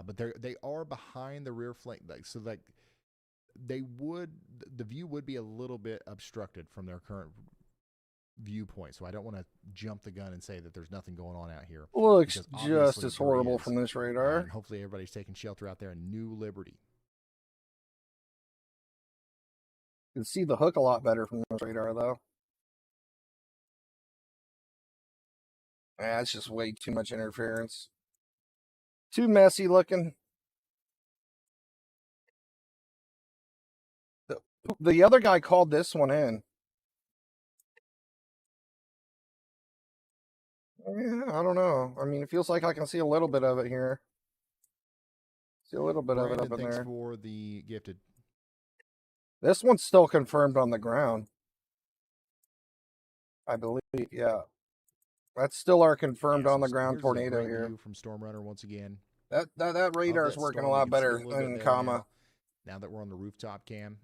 Speaker 1: But they are behind the rear flank, so the view would be a little bit obstructed from their current viewpoint. So I don't want to jump the gun and say that there's nothing going on out here.
Speaker 2: Looks
Speaker 1: because
Speaker 2: just
Speaker 1: obviously
Speaker 2: as
Speaker 1: there
Speaker 2: horrible
Speaker 1: is.
Speaker 2: from this radar.
Speaker 1: And hopefully everybody's taking shelter out there in New Liberty.
Speaker 2: You can see the hook a lot better from this radar, though. It's just way too much interference. Too messy looking. The other guy called this one in. Yeah, I don't know. I mean, it feels like I can see a little bit of it here. See a little bit
Speaker 1: Brandon,
Speaker 2: of it up in
Speaker 1: thanks
Speaker 2: there.
Speaker 1: for the gifted.
Speaker 2: This one's still confirmed on the ground. I believe, yeah. That's still our confirmed on the ground
Speaker 1: Here's a
Speaker 2: tornado
Speaker 1: great
Speaker 2: here.
Speaker 1: view from Storm Runner once again.
Speaker 2: That
Speaker 1: Of
Speaker 2: radar's
Speaker 1: that
Speaker 2: working a
Speaker 1: storm.
Speaker 2: lot
Speaker 1: You can see
Speaker 2: better
Speaker 1: little bit
Speaker 2: than
Speaker 1: there
Speaker 2: Kama.
Speaker 1: now that we're on the rooftop cam.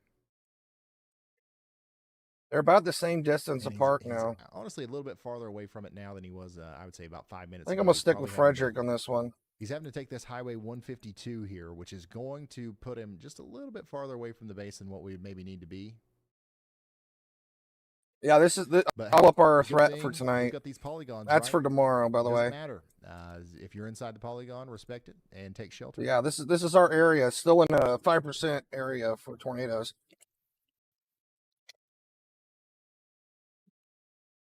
Speaker 2: They're about the same distance
Speaker 1: And
Speaker 2: apart
Speaker 1: he's
Speaker 2: now.
Speaker 1: honestly a little bit farther away from it now than he was, I would say, about 5 minutes
Speaker 2: I think
Speaker 1: ago.
Speaker 2: I'm going to
Speaker 1: He's
Speaker 2: stick with
Speaker 1: probably having to-
Speaker 2: Frederick on this one.
Speaker 1: He's having to take this Highway 152 here, which is going to put him just a little bit farther away from the base than what we maybe need to be.
Speaker 2: Yeah, this is
Speaker 1: But
Speaker 2: I'll
Speaker 1: hey,
Speaker 2: up our
Speaker 1: good
Speaker 2: threat
Speaker 1: thing
Speaker 2: for
Speaker 1: we've
Speaker 2: tonight.
Speaker 1: got these polygons,
Speaker 2: That's
Speaker 1: right?
Speaker 2: for tomorrow, by the
Speaker 1: Doesn't
Speaker 2: way.
Speaker 1: matter. If you're inside the polygon, respect it and take shelter.
Speaker 2: Yeah, this is our area. It's still in a 5% area for tornadoes.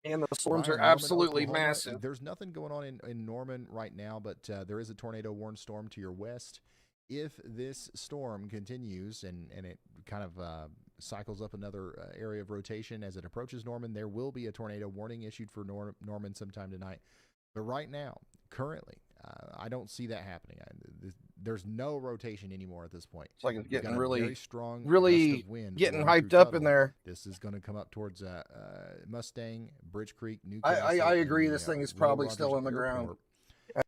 Speaker 2: And the storms
Speaker 1: Ryan,
Speaker 2: are
Speaker 1: Norman,
Speaker 2: absolutely
Speaker 1: Oklahoma,
Speaker 2: massive.
Speaker 1: There's nothing going on in Norman right now, but there is a tornado warned storm to your west. If this storm continues and it kind of cycles up another area of rotation as it approaches Norman, there will be a tornado warning issued for Norman sometime tonight. But right now, currently, I don't see that happening. There's no rotation anymore at this point.
Speaker 2: It's like it's
Speaker 1: We've got
Speaker 2: getting
Speaker 1: a
Speaker 2: really,
Speaker 1: very strong
Speaker 2: really
Speaker 1: gust of wind
Speaker 2: getting
Speaker 1: blowing
Speaker 2: hyped
Speaker 1: through
Speaker 2: up in
Speaker 1: Tuttle.
Speaker 2: there.
Speaker 1: This is going to come up towards Mustang, Bridge Creek, Newcastle.
Speaker 2: I agree.
Speaker 1: and
Speaker 2: This thing is
Speaker 1: Will
Speaker 2: probably
Speaker 1: Rogers
Speaker 2: still in the ground
Speaker 1: Airport.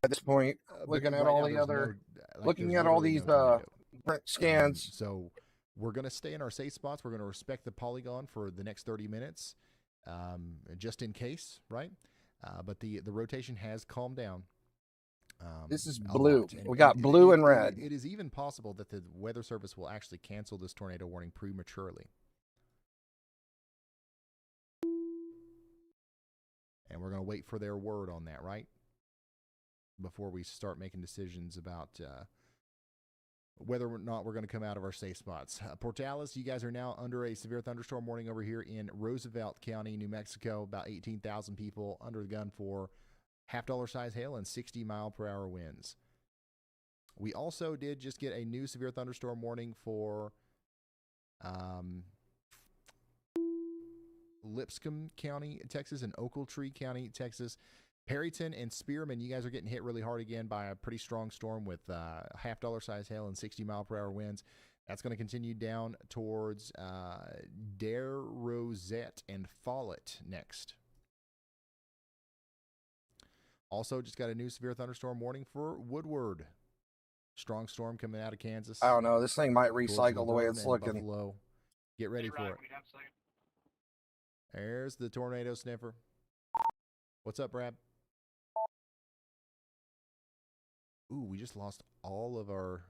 Speaker 2: at this point.
Speaker 1: But
Speaker 2: Looking at
Speaker 1: right
Speaker 2: all
Speaker 1: now,
Speaker 2: the
Speaker 1: there's
Speaker 2: other,
Speaker 1: no,
Speaker 2: looking
Speaker 1: there's
Speaker 2: at all
Speaker 1: literally
Speaker 2: these
Speaker 1: no tornado.
Speaker 2: scans.
Speaker 1: So we're going to stay in our safe spots. We're going to respect the polygon for the next 30 minutes, just in case, right? But the rotation has calmed down.
Speaker 2: This is
Speaker 1: a
Speaker 2: blue.
Speaker 1: lot.
Speaker 2: We got blue and red.
Speaker 1: It is even possible that the Weather Service will actually cancel this tornado warning prematurely. And we're going to wait for their word on that, right? Before we start making decisions about whether or not we're going to come out of our safe spots. Portales, you guys are now under a severe thunderstorm warning over here in Roosevelt County, New Mexico. About 18,000 people under the gun for half-dollar size hail and 60-mile-per-hour winds. We also did just get a new severe thunderstorm warning for Lipscomb County, Texas, and Ochiltree County, Texas. Perryton and Spearman, you guys are getting hit really hard again by a pretty strong storm with half-dollar size hail and 60-mile-per-hour winds. That's going to continue down towards Dare Rosette and Follett next. Also, just got a new severe thunderstorm warning for Woodward. Strong storm coming out of Kansas.
Speaker 2: I don't know. This thing might
Speaker 1: towards
Speaker 2: recycle the way
Speaker 1: Laverne
Speaker 2: it's
Speaker 1: and
Speaker 2: looking.
Speaker 1: Buffalo. Get ready for it. There's the tornado sniffer. What's up, Brad? Ooh, we just lost all of our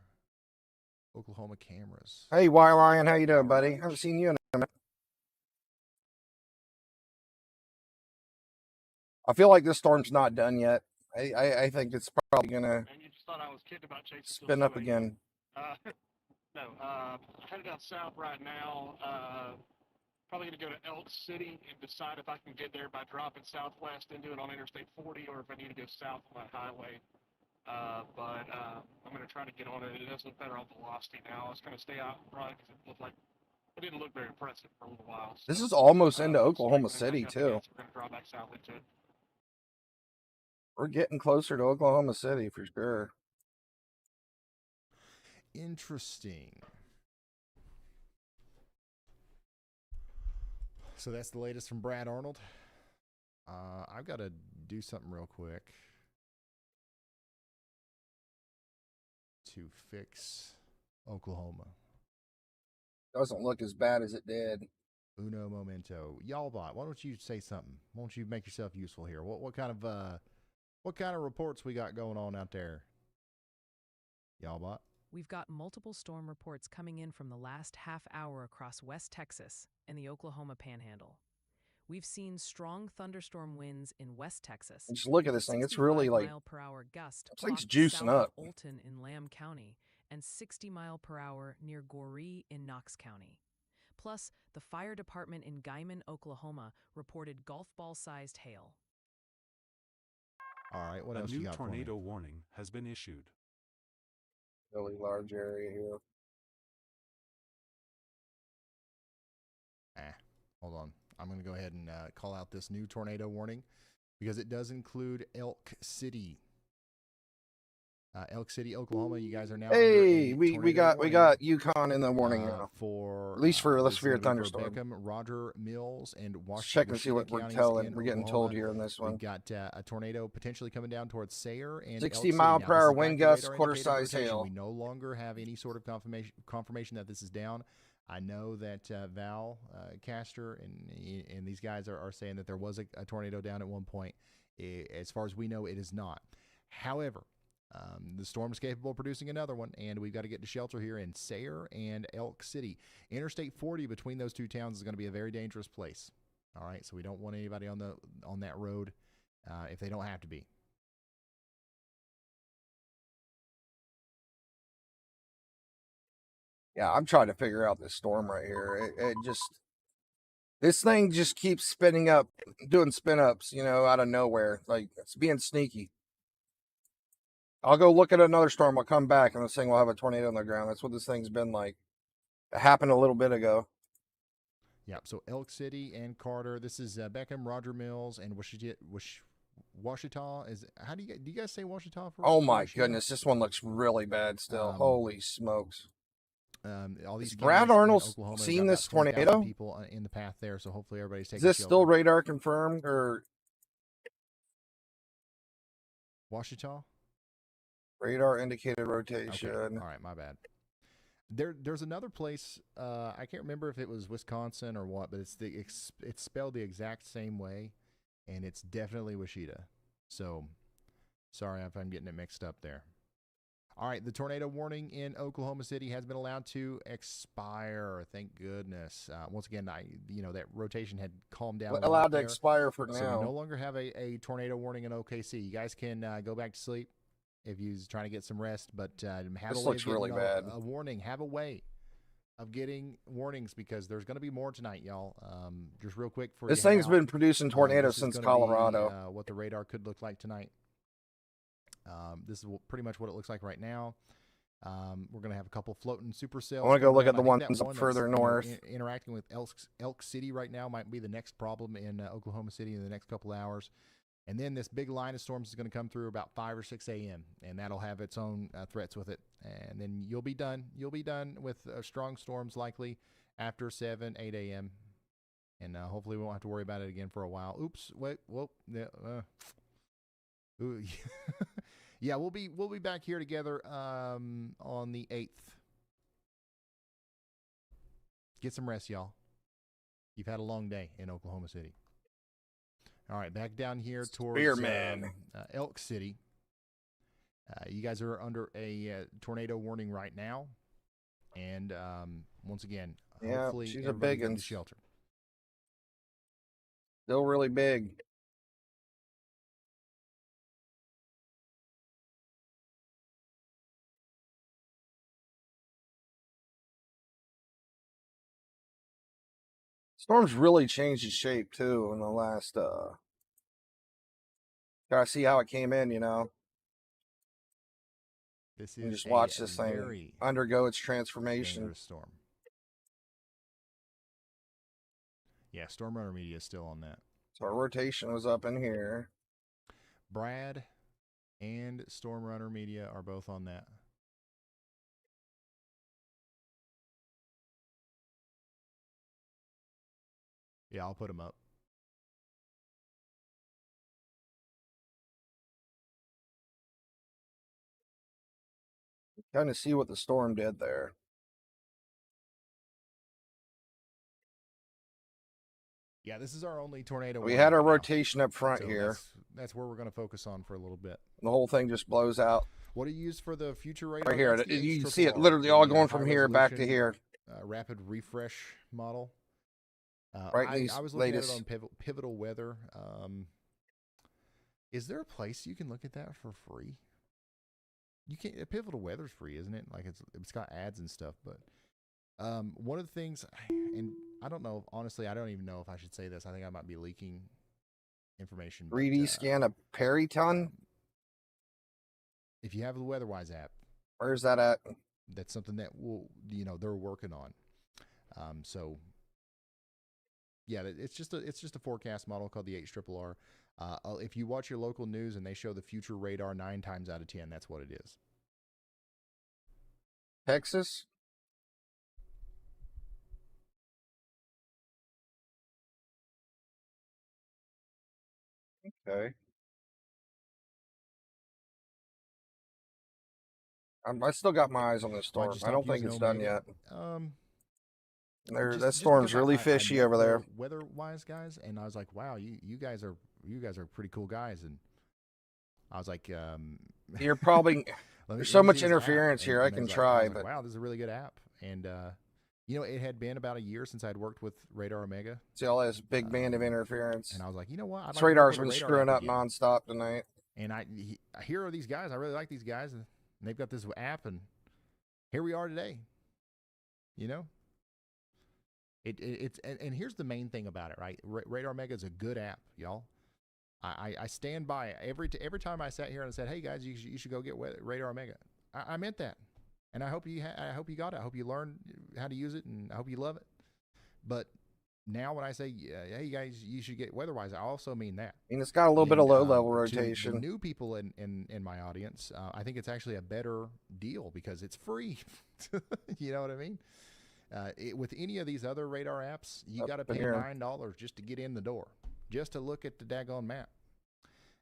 Speaker 1: Oklahoma cameras.
Speaker 2: Hey, Wild Lion, how you doing, buddy? Haven't seen you in a minute. I feel like this storm's not done yet. I think it's probably gonna
Speaker 5: thought I was kidding about chasing.
Speaker 2: Spin up again.
Speaker 5: No, headed down south right now. Probably going to go to Elk City and decide if I can get there by dropping southwest and do it on Interstate 40, or if I need to go south on that highway. But I'm going to try to get on it. It does look better on velocity now. I was going to stay out front because it didn't look very impressive for a little while. So,
Speaker 2: This is almost into Oklahoma City, too.
Speaker 5: We're going to draw back south into it.
Speaker 2: We're getting closer to Oklahoma City for sure.
Speaker 1: Interesting. So that's the latest from Brad Arnold. I've got to do something real quick to fix Oklahoma.
Speaker 2: Doesn't look as bad as it did.
Speaker 1: Uno momento. Y'all bot, why don't you say something? Why don't you make yourself useful here? What kind of reports we got going on out there? Y'all bot?
Speaker 3: We've got multiple storm reports coming in from the last half hour across West Texas and the Oklahoma Panhandle. We've seen strong thunderstorm winds in West Texas.
Speaker 2: Just look at this thing. It's really like,
Speaker 3: mile-per-hour gust
Speaker 2: it's like it's
Speaker 3: clocked
Speaker 2: juicing
Speaker 3: south
Speaker 2: up.
Speaker 3: of Olton in Lamb County and 60 mile per hour near Goree in Knox County. Plus, the fire department in Guyman, Oklahoma reported golf ball-sized hail.
Speaker 1: All right, what
Speaker 6: A
Speaker 1: else you
Speaker 6: new
Speaker 1: got for me?
Speaker 6: tornado warning has been issued.
Speaker 2: Really large area here.
Speaker 1: Hold on. I'm going to go ahead and call out this new tornado warning because it does include Elk City. Elk City, Oklahoma. You guys are now.
Speaker 2: Hey,
Speaker 1: under a
Speaker 2: we
Speaker 1: tornado
Speaker 2: got
Speaker 1: warning,
Speaker 2: Yukon in the warning now.
Speaker 1: for
Speaker 2: At least for the
Speaker 1: it's
Speaker 2: severe
Speaker 1: gonna be for
Speaker 2: thunderstorm.
Speaker 1: Beckham, Roger Mills, and
Speaker 2: Let's check and see what we're getting told here in this one.
Speaker 1: We've got a tornado potentially coming down towards Sayre and
Speaker 2: 60
Speaker 1: Elk
Speaker 2: mile
Speaker 1: City. Now,
Speaker 2: per
Speaker 1: this
Speaker 2: hour
Speaker 1: is
Speaker 2: wind
Speaker 1: back to
Speaker 2: gusts,
Speaker 1: radar
Speaker 2: quarter
Speaker 1: indicated
Speaker 2: size
Speaker 1: rotation.
Speaker 2: hail.
Speaker 1: We no longer have any sort of confirmation that this is down. I know that Val Caster and these guys are saying that there was a tornado down at one point. As far as we know, it is not. However, the storm is capable of producing another one, and we've got to get to shelter here in Sayre and Elk City. Interstate 40 between those two towns is going to be a very dangerous place. All right, so we don't want anybody on that road if they don't have to be.
Speaker 2: Yeah, I'm trying to figure out this storm right here. This thing just keeps spinning up, doing spin ups, out of nowhere. Like, it's being sneaky. I'll go look at another storm. I'll come back, and this thing will have a tornado on the ground. That's what this thing's been like. It happened a little bit ago.
Speaker 1: Yep, so Elk City and Carter. This is Beckham, Roger Mills, and Washita. Do you guys say Washita?
Speaker 2: Oh, my goodness. This one looks really bad still. Holy smokes.
Speaker 1: All these
Speaker 2: Has Brad Arnold
Speaker 1: Oklahoma,
Speaker 2: seen
Speaker 1: got
Speaker 2: this
Speaker 1: about 20,000
Speaker 2: tornado?
Speaker 1: people in the path there, so hopefully everybody's
Speaker 2: Is
Speaker 1: taking
Speaker 2: this
Speaker 1: shelter.
Speaker 2: still radar confirmed, or
Speaker 1: Washita?
Speaker 2: radar indicated rotation?
Speaker 1: Okay. All right, my bad. There's another place. I can't remember if it was Wisconsin or what, but it's spelled the exact same way, and it's definitely Wichita. So sorry if I'm getting it mixed up there. All right, the tornado warning in Oklahoma City has been allowed to expire. Thank goodness. Once again, that rotation had calmed down.
Speaker 2: Allowed to expire for
Speaker 1: So
Speaker 2: now.
Speaker 1: we no longer have a tornado warning in OKC. You guys can go back to sleep if you're trying to get some rest, but have
Speaker 2: This
Speaker 1: a way
Speaker 2: looks
Speaker 1: of getting
Speaker 2: really bad.
Speaker 1: a warning. Have a way of getting warnings because there's going to be more tonight, y'all. Just real quick for
Speaker 2: This thing's been producing tornadoes
Speaker 1: this is
Speaker 2: since
Speaker 1: gonna
Speaker 2: Colorado.
Speaker 1: be, what the radar could look like tonight. This is pretty much what it looks like right now. We're going to have a couple floating supercells.
Speaker 2: I want to go look at the
Speaker 1: I think that
Speaker 2: ones up
Speaker 1: one
Speaker 2: further
Speaker 1: that's,
Speaker 2: north.
Speaker 1: Interacting with Elk City right now might be the next problem in Oklahoma City in the next couple hours. And then this big line of storms is going to come through about 5 or 6 a.m., and that'll have its own threats with it. And then you'll be done. You'll be done with strong storms likely after 7, 8 a.m. And hopefully we won't have to worry about it again for a while. Oops, wait, whoa. Ooh, yeah, we'll be back here together on the 8th. Get some rest, y'all. You've had a long day in Oklahoma City. All right, back down here towards Elk City. You guys are under a tornado warning right now, and once again, hopefully
Speaker 2: she's a
Speaker 1: everybody
Speaker 2: big
Speaker 1: gets
Speaker 2: one.
Speaker 1: to shelter.
Speaker 2: Still really big. Storm's really changed its shape too in the last. Gotta see how it came in, you know.
Speaker 1: This
Speaker 2: And
Speaker 1: is
Speaker 2: just watch
Speaker 1: a
Speaker 2: this thing
Speaker 1: very
Speaker 2: undergo its transformation.
Speaker 1: dangerous storm. Yeah, Storm Runner Media is still on that.
Speaker 2: So our rotation was up in here.
Speaker 1: Brad and Storm Runner Media are both on that. Yeah, I'll put them up.
Speaker 2: Kind of see what the storm did there.
Speaker 1: Yeah, this is our only tornado.
Speaker 2: We had our rotation up front
Speaker 1: so
Speaker 2: here.
Speaker 1: That's where we're going to focus on for a little bit.
Speaker 2: The whole thing just blows out.
Speaker 1: What do you use for the future radar?
Speaker 2: Right here. You can see it literally all going from here back to here.
Speaker 1: Rapid refresh model.
Speaker 2: Right.
Speaker 1: I was looking at it on Pivotal Weather. Is there a place you can look at that for free? You can't. Pivotal Weather's free, isn't it? Like it's got ads and stuff. But one of the things, and I don't know. Honestly, I don't even know if I should say this. I think I might be leaking information.
Speaker 2: 3D scan a periton.
Speaker 1: If you have the WeatherWise app,
Speaker 2: where's that at?
Speaker 1: That's something that they're working on. So yeah, it's just a forecast model called the HRRR. If you watch your local news and they show the future radar 9 times out of 10, that's what it is.
Speaker 2: Texas. Okay. I still got my eyes on this storm. I don't think it's done yet. That storm's really fishy over there.
Speaker 1: WeatherWise guys, and I was like, wow, you guys are pretty cool guys, and I was like,
Speaker 2: you're probably there's so much interference here. I can try, but
Speaker 1: wow, this is a really good app, and it had been about a year since I'd worked with Radar Omega.
Speaker 2: See all this big band of interference,
Speaker 1: and I was like, you know what,
Speaker 2: this radar's been screwing up nonstop tonight.
Speaker 1: And here are these guys. I really like these guys, and they've got this app, and here we are today. It's and here's the main thing about it, right? Radar Omega is a good app, y'all. I stand by it. Every time I sat here and said, "Hey guys, you should go get Radar Omega." I meant that, and I hope you got it. I hope you learned how to use it, and I hope you love it. But now when I say, "Hey guys, you should get WeatherWise," I also mean that.
Speaker 2: I mean, it's got a little bit of low level rotation.
Speaker 1: To the new people in my audience, I think it's actually a better deal because it's free. You know what I mean? With any of these other radar apps, you got to pay $9 just to get in the door, just to look at the daggone map.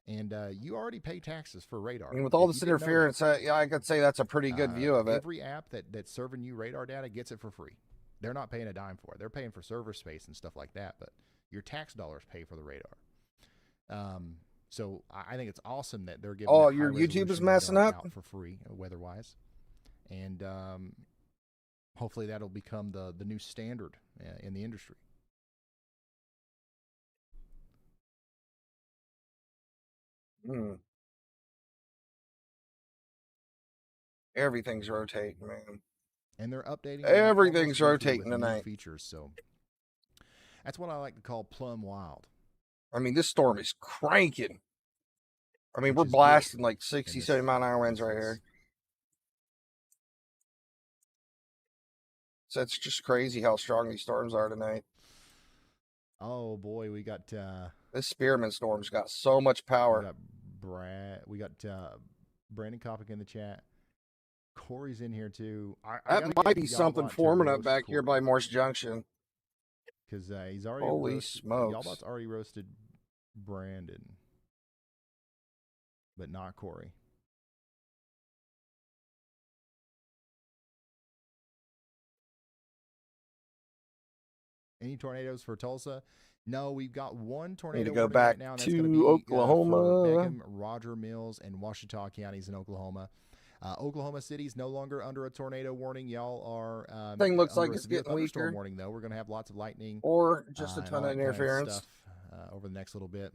Speaker 1: And you already pay taxes for radar.
Speaker 2: I mean, with all this interference, I could say that's a pretty good view of it.
Speaker 1: Every app that's serving you radar data gets it for free. They're not paying a dime for it. They're paying for server space and stuff like that, but your tax dollars pay for the radar. So I think it's awesome that they're giving
Speaker 2: your YouTube is messing up
Speaker 1: for free, WeatherWise. And hopefully that'll become the new standard in the industry.
Speaker 2: Everything's rotating, man.
Speaker 1: And they're updating.
Speaker 2: Everything's rotating tonight.
Speaker 1: Features, so that's what I like to call plumb wild.
Speaker 2: I mean, this storm is cranking. I mean, we're blasting like 60, 70 mile an hour winds right here. So it's just crazy how strong these storms are tonight.
Speaker 1: Oh boy, we got
Speaker 2: this Spearman storm's got so much power.
Speaker 1: We got Brandon Kopic in the chat. Corey's in here too.
Speaker 2: That might be something forming up back here by Morse Junction.
Speaker 1: Because he's already
Speaker 2: holy smokes.
Speaker 1: Y'allbot's already roasted Brandon, but not Corey. Any tornadoes for Tulsa? No, we've got one tornado.
Speaker 2: Need to go back
Speaker 1: right now,
Speaker 2: to Oklahoma.
Speaker 1: Beckham, Roger Mills, and Ouachita counties in Oklahoma. Oklahoma City's no longer under a tornado warning. Y'all are.
Speaker 2: Thing looks like it's getting weaker.
Speaker 1: Warning though. We're going to have lots of lightning
Speaker 2: or just a ton of interference
Speaker 1: over the next little bit.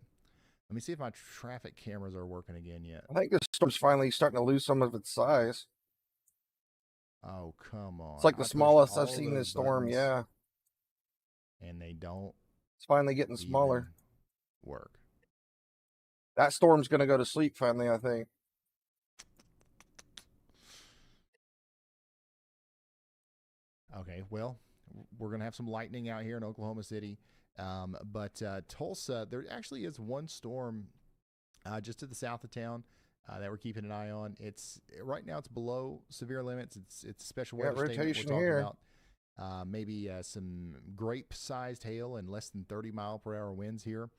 Speaker 1: Let me see if my traffic cameras are working again yet.
Speaker 2: I think this storm's finally starting to lose some of its size.
Speaker 1: Oh come on!
Speaker 2: It's like the smallest I've seen this storm. Yeah.
Speaker 1: and they don't
Speaker 2: It's finally getting
Speaker 1: even
Speaker 2: smaller.
Speaker 1: work.
Speaker 2: That storm's going to go to sleep finally, I think.
Speaker 1: Okay, well, we're going to have some lightning out here in Oklahoma City. But Tulsa, there actually is one storm just to the south of town that we're keeping an eye on. It's right now it's below severe limits. It's special weather statement
Speaker 2: rotation
Speaker 1: we're talking
Speaker 2: here.
Speaker 1: about. Maybe some grape-sized hail and less than 30-mile-per-hour winds here.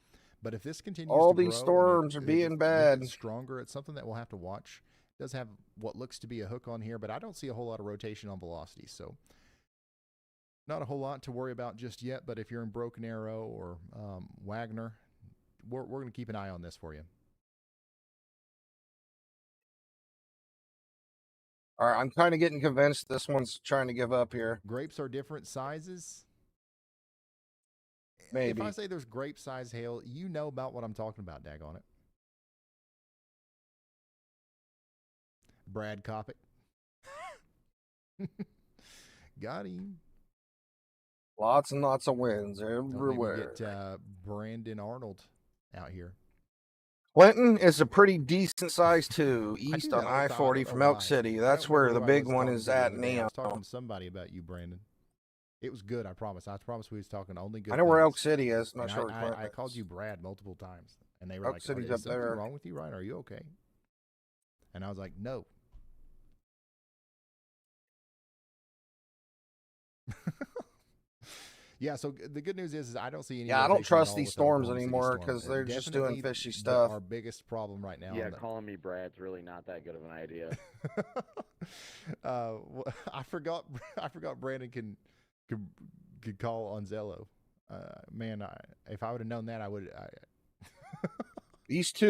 Speaker 1: But if this continues
Speaker 2: All
Speaker 1: to
Speaker 2: these
Speaker 1: grow,
Speaker 2: storms
Speaker 1: and
Speaker 2: are
Speaker 1: it
Speaker 2: being
Speaker 1: gets
Speaker 2: bad.
Speaker 1: stronger, it's something that we'll have to watch. It does have what looks to be a hook on here, but I don't see a whole lot of rotation on velocity. So not a whole lot to worry about just yet. But if you're in Broken Arrow or Wagner, we're going to keep an eye on this for you.
Speaker 2: All right, I'm kind of getting convinced this one's trying to give up here.
Speaker 1: Grapes are different sizes.
Speaker 2: Maybe.
Speaker 1: If I say there's grape size hail, you know about what I'm talking about, daggone it. Brad Kopic. Got him.
Speaker 2: Lots and lots of wins
Speaker 1: Don't think
Speaker 2: everywhere.
Speaker 1: we get Brandon Arnold out here.
Speaker 2: Clinton is a pretty decent size too,
Speaker 1: I
Speaker 2: east
Speaker 1: do
Speaker 2: on
Speaker 1: know,
Speaker 2: I-40
Speaker 1: don't
Speaker 2: from
Speaker 1: know
Speaker 2: Elk
Speaker 1: why.
Speaker 2: City.
Speaker 1: I
Speaker 2: That's
Speaker 1: don't
Speaker 2: where
Speaker 1: remember
Speaker 2: the
Speaker 1: who I
Speaker 2: big
Speaker 1: was
Speaker 2: one
Speaker 1: talking
Speaker 2: is
Speaker 1: to the
Speaker 2: at
Speaker 1: other day. I
Speaker 2: now.
Speaker 1: was talking to somebody about you, Brandon. It was good, I promise. I promise we was talking only good
Speaker 2: I know where Elk
Speaker 1: things.
Speaker 2: City is. Not
Speaker 1: And
Speaker 2: sure where Clinton
Speaker 1: I called
Speaker 2: is.
Speaker 1: you Brad multiple times, and they were
Speaker 2: Elk
Speaker 1: like,
Speaker 2: City's
Speaker 1: is
Speaker 2: up
Speaker 1: something
Speaker 2: there.
Speaker 1: wrong with you, Ryan? Are you okay? And I was like, no. Yeah, so the good news is I don't see any.
Speaker 2: Yeah, I don't
Speaker 1: rotation at
Speaker 2: trust
Speaker 1: all
Speaker 2: these
Speaker 1: with the
Speaker 2: storms
Speaker 1: Oklahoma City
Speaker 2: anymore
Speaker 1: storm.
Speaker 2: because they're just
Speaker 1: Definitely
Speaker 2: doing fishy stuff.
Speaker 1: Our biggest problem right now.
Speaker 11: Yeah, calling me Brad's really not that good of an idea.
Speaker 1: I forgot Brandon could call on Zello. Man, if I would have known that, I would.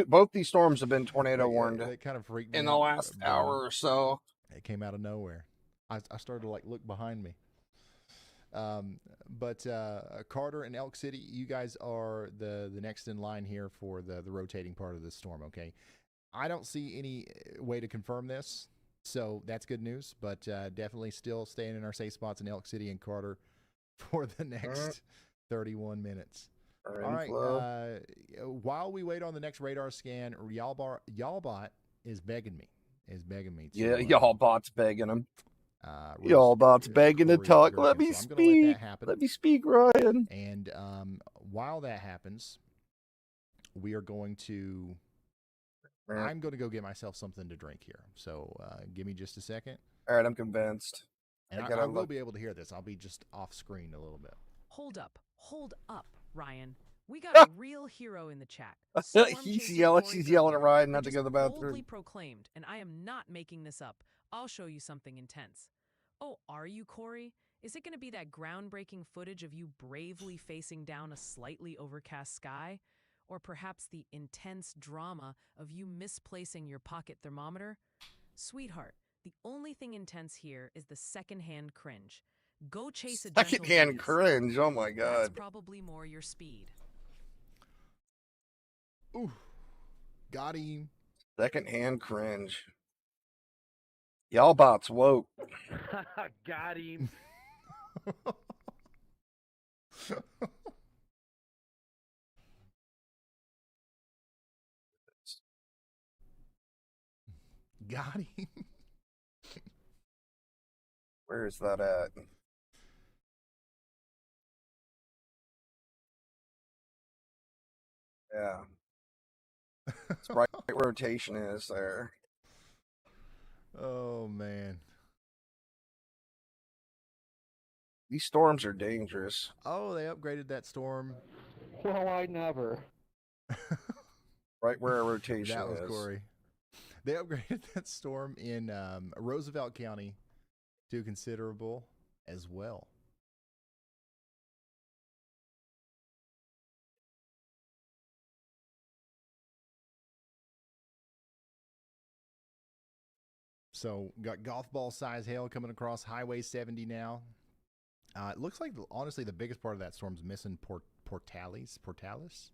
Speaker 2: Both these storms have been tornado warned
Speaker 1: It kind of freaked me
Speaker 2: in the
Speaker 1: out,
Speaker 2: last hour or so.
Speaker 1: It came out of nowhere. I started to look behind me. But Carter and Elk City, you guys are the next in line here for the rotating part of this storm. Okay, I don't see any way to confirm this, so that's good news. But definitely still staying in our safe spots in Elk City and Carter for the next 31 minutes. All right. While we wait on the next radar scan, Y'allbot is begging me.
Speaker 2: Yeah, Y'allbot's begging him.
Speaker 1: Roast
Speaker 2: Y'allbot's begging to talk.
Speaker 1: Gherkin.
Speaker 2: Let me
Speaker 1: So I'm gonna let
Speaker 2: speak.
Speaker 1: that happen.
Speaker 2: Let me speak, Ryan.
Speaker 1: And while that happens, we are going to. I'm going to go get myself something to drink here. So give me just a second.
Speaker 2: All right, I'm convinced.
Speaker 1: And I will be able to hear this. I'll be just off screen a little bit.
Speaker 3: Hold up, Ryan. We got a real hero in the chat.
Speaker 2: She's yelling at Ryan not to go to the bathroom.
Speaker 3: Boldly proclaimed, and I am not making this up. I'll show you something intense. Oh, are you, Corey? Is it going to be that groundbreaking footage of you bravely facing down a slightly overcast sky? Or perhaps the intense drama of you misplacing your pocket thermometer? Sweetheart, the only thing intense here is the secondhand cringe. Go chase a gentle
Speaker 2: Secondhand
Speaker 3: breeze.
Speaker 2: cringe. Oh my God.
Speaker 3: That's probably more your speed.
Speaker 1: Ooh, got him.
Speaker 2: Secondhand cringe. Y'allbot's woke.
Speaker 11: Got him.
Speaker 1: Got him.
Speaker 2: Where is that at? Yeah. It's right where rotation is there.
Speaker 1: Oh, man.
Speaker 2: These storms are dangerous.
Speaker 1: Oh, they upgraded that storm.
Speaker 11: Well, I never.
Speaker 2: Right where rotation
Speaker 1: That was
Speaker 2: is.
Speaker 1: Corey. They upgraded that storm in Roosevelt County to considerable as well. So got golf ball size hail coming across Highway 70 now. It looks like, honestly, the biggest part of that storm's missing Portales.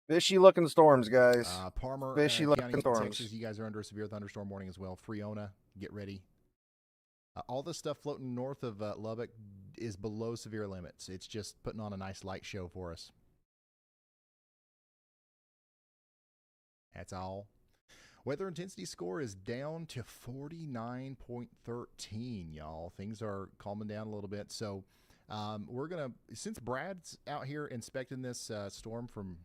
Speaker 2: Fishy looking storms, guys.
Speaker 1: Palmer
Speaker 2: Fishy
Speaker 1: County,
Speaker 2: looking storms.
Speaker 1: Texas, you guys are under a severe thunderstorm warning as well. Friona, get ready. All this stuff floating north of Lubbock, is below severe limits. It's just putting on a nice light show for us. That's all. Weather intensity score is down to 49.13, y'all. Things are calming down a little bit. So we're going to, since Brad's out here inspecting this storm from,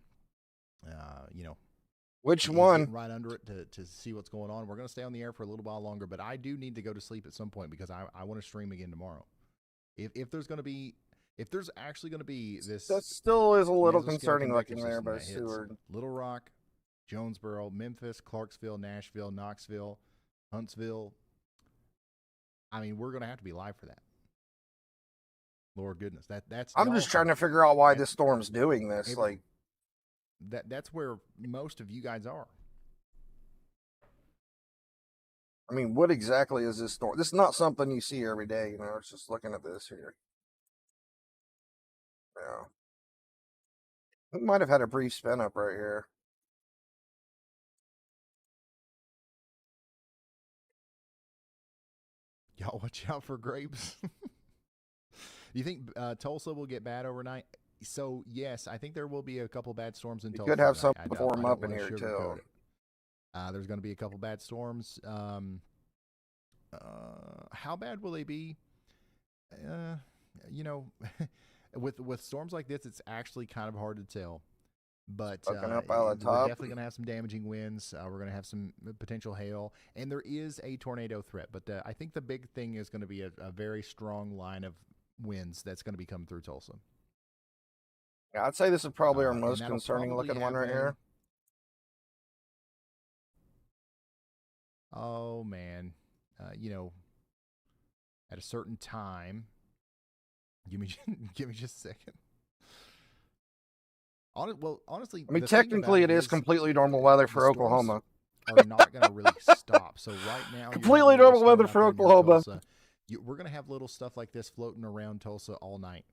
Speaker 2: which one?
Speaker 1: Right under it to see what's going on. We're going to stay on the air for a little while longer, but I do need to go to sleep at some point because I want to stream again tomorrow. If there's actually going to be this.
Speaker 2: That still is a little concerning looking there by Seward.
Speaker 1: Little Rock, Jonesboro, Memphis, Clarksville, Nashville, Knoxville, Huntsville. I mean, we're going to have to be live for that. Lord goodness, that's.
Speaker 2: I'm just trying to figure out why this storm's doing this.
Speaker 1: That's where most of you guys are.
Speaker 2: I mean, what exactly is this storm? This is not something you see every day. It's just looking at this here. Yeah, we might have had a brief spin up right here.
Speaker 1: Y'all watch out for grapes. Do you think Tulsa will get bad overnight? So, yes, I think there will be a couple bad storms in Tulsa.
Speaker 2: You could have some
Speaker 1: tonight.
Speaker 2: form up in here, too.
Speaker 1: There's going to be a couple bad storms. How bad will they be? With storms like this, it's actually kind of hard to tell. But we're definitely going to have some damaging winds. We're going to have some potential hail. And there is a tornado threat. But I think the big thing is going to be a very strong line of winds that's going to be coming through Tulsa.
Speaker 2: Yeah, I'd say this is probably our most concerning looking one right here.
Speaker 1: Oh, man. At a certain time, give me just a second. Honestly,
Speaker 2: I mean, technically, it is completely normal weather for Oklahoma.
Speaker 1: Are not going to really stop. So right now,
Speaker 2: completely normal weather for Oklahoma.
Speaker 1: We're going to have little stuff like this floating around Tulsa all night.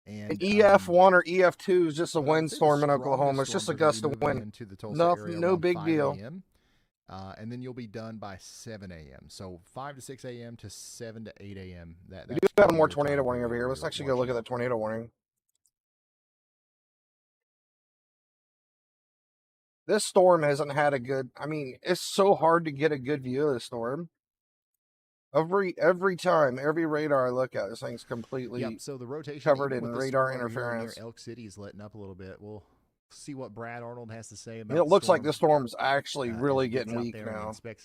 Speaker 1: And
Speaker 2: EF1 or EF2 is just a windstorm in Oklahoma. It's just a gust of wind. No big deal.
Speaker 1: And then you'll be done by 7 a.m. So 5 to 6 a.m. to 7 to 8 a.m.
Speaker 2: We do have more tornado warning over here. Let's actually go look at the tornado warning. This storm hasn't had a good. I mean, it's so hard to get a good view of the storm. Every time, every radar I look at, this thing's completely
Speaker 1: so the rotation
Speaker 2: covered in radar interference.
Speaker 1: Elk City is letting up a little bit. We'll see what Brad Arnold has to say about
Speaker 2: it. Looks like the storm's actually really getting weak now.
Speaker 1: Inspects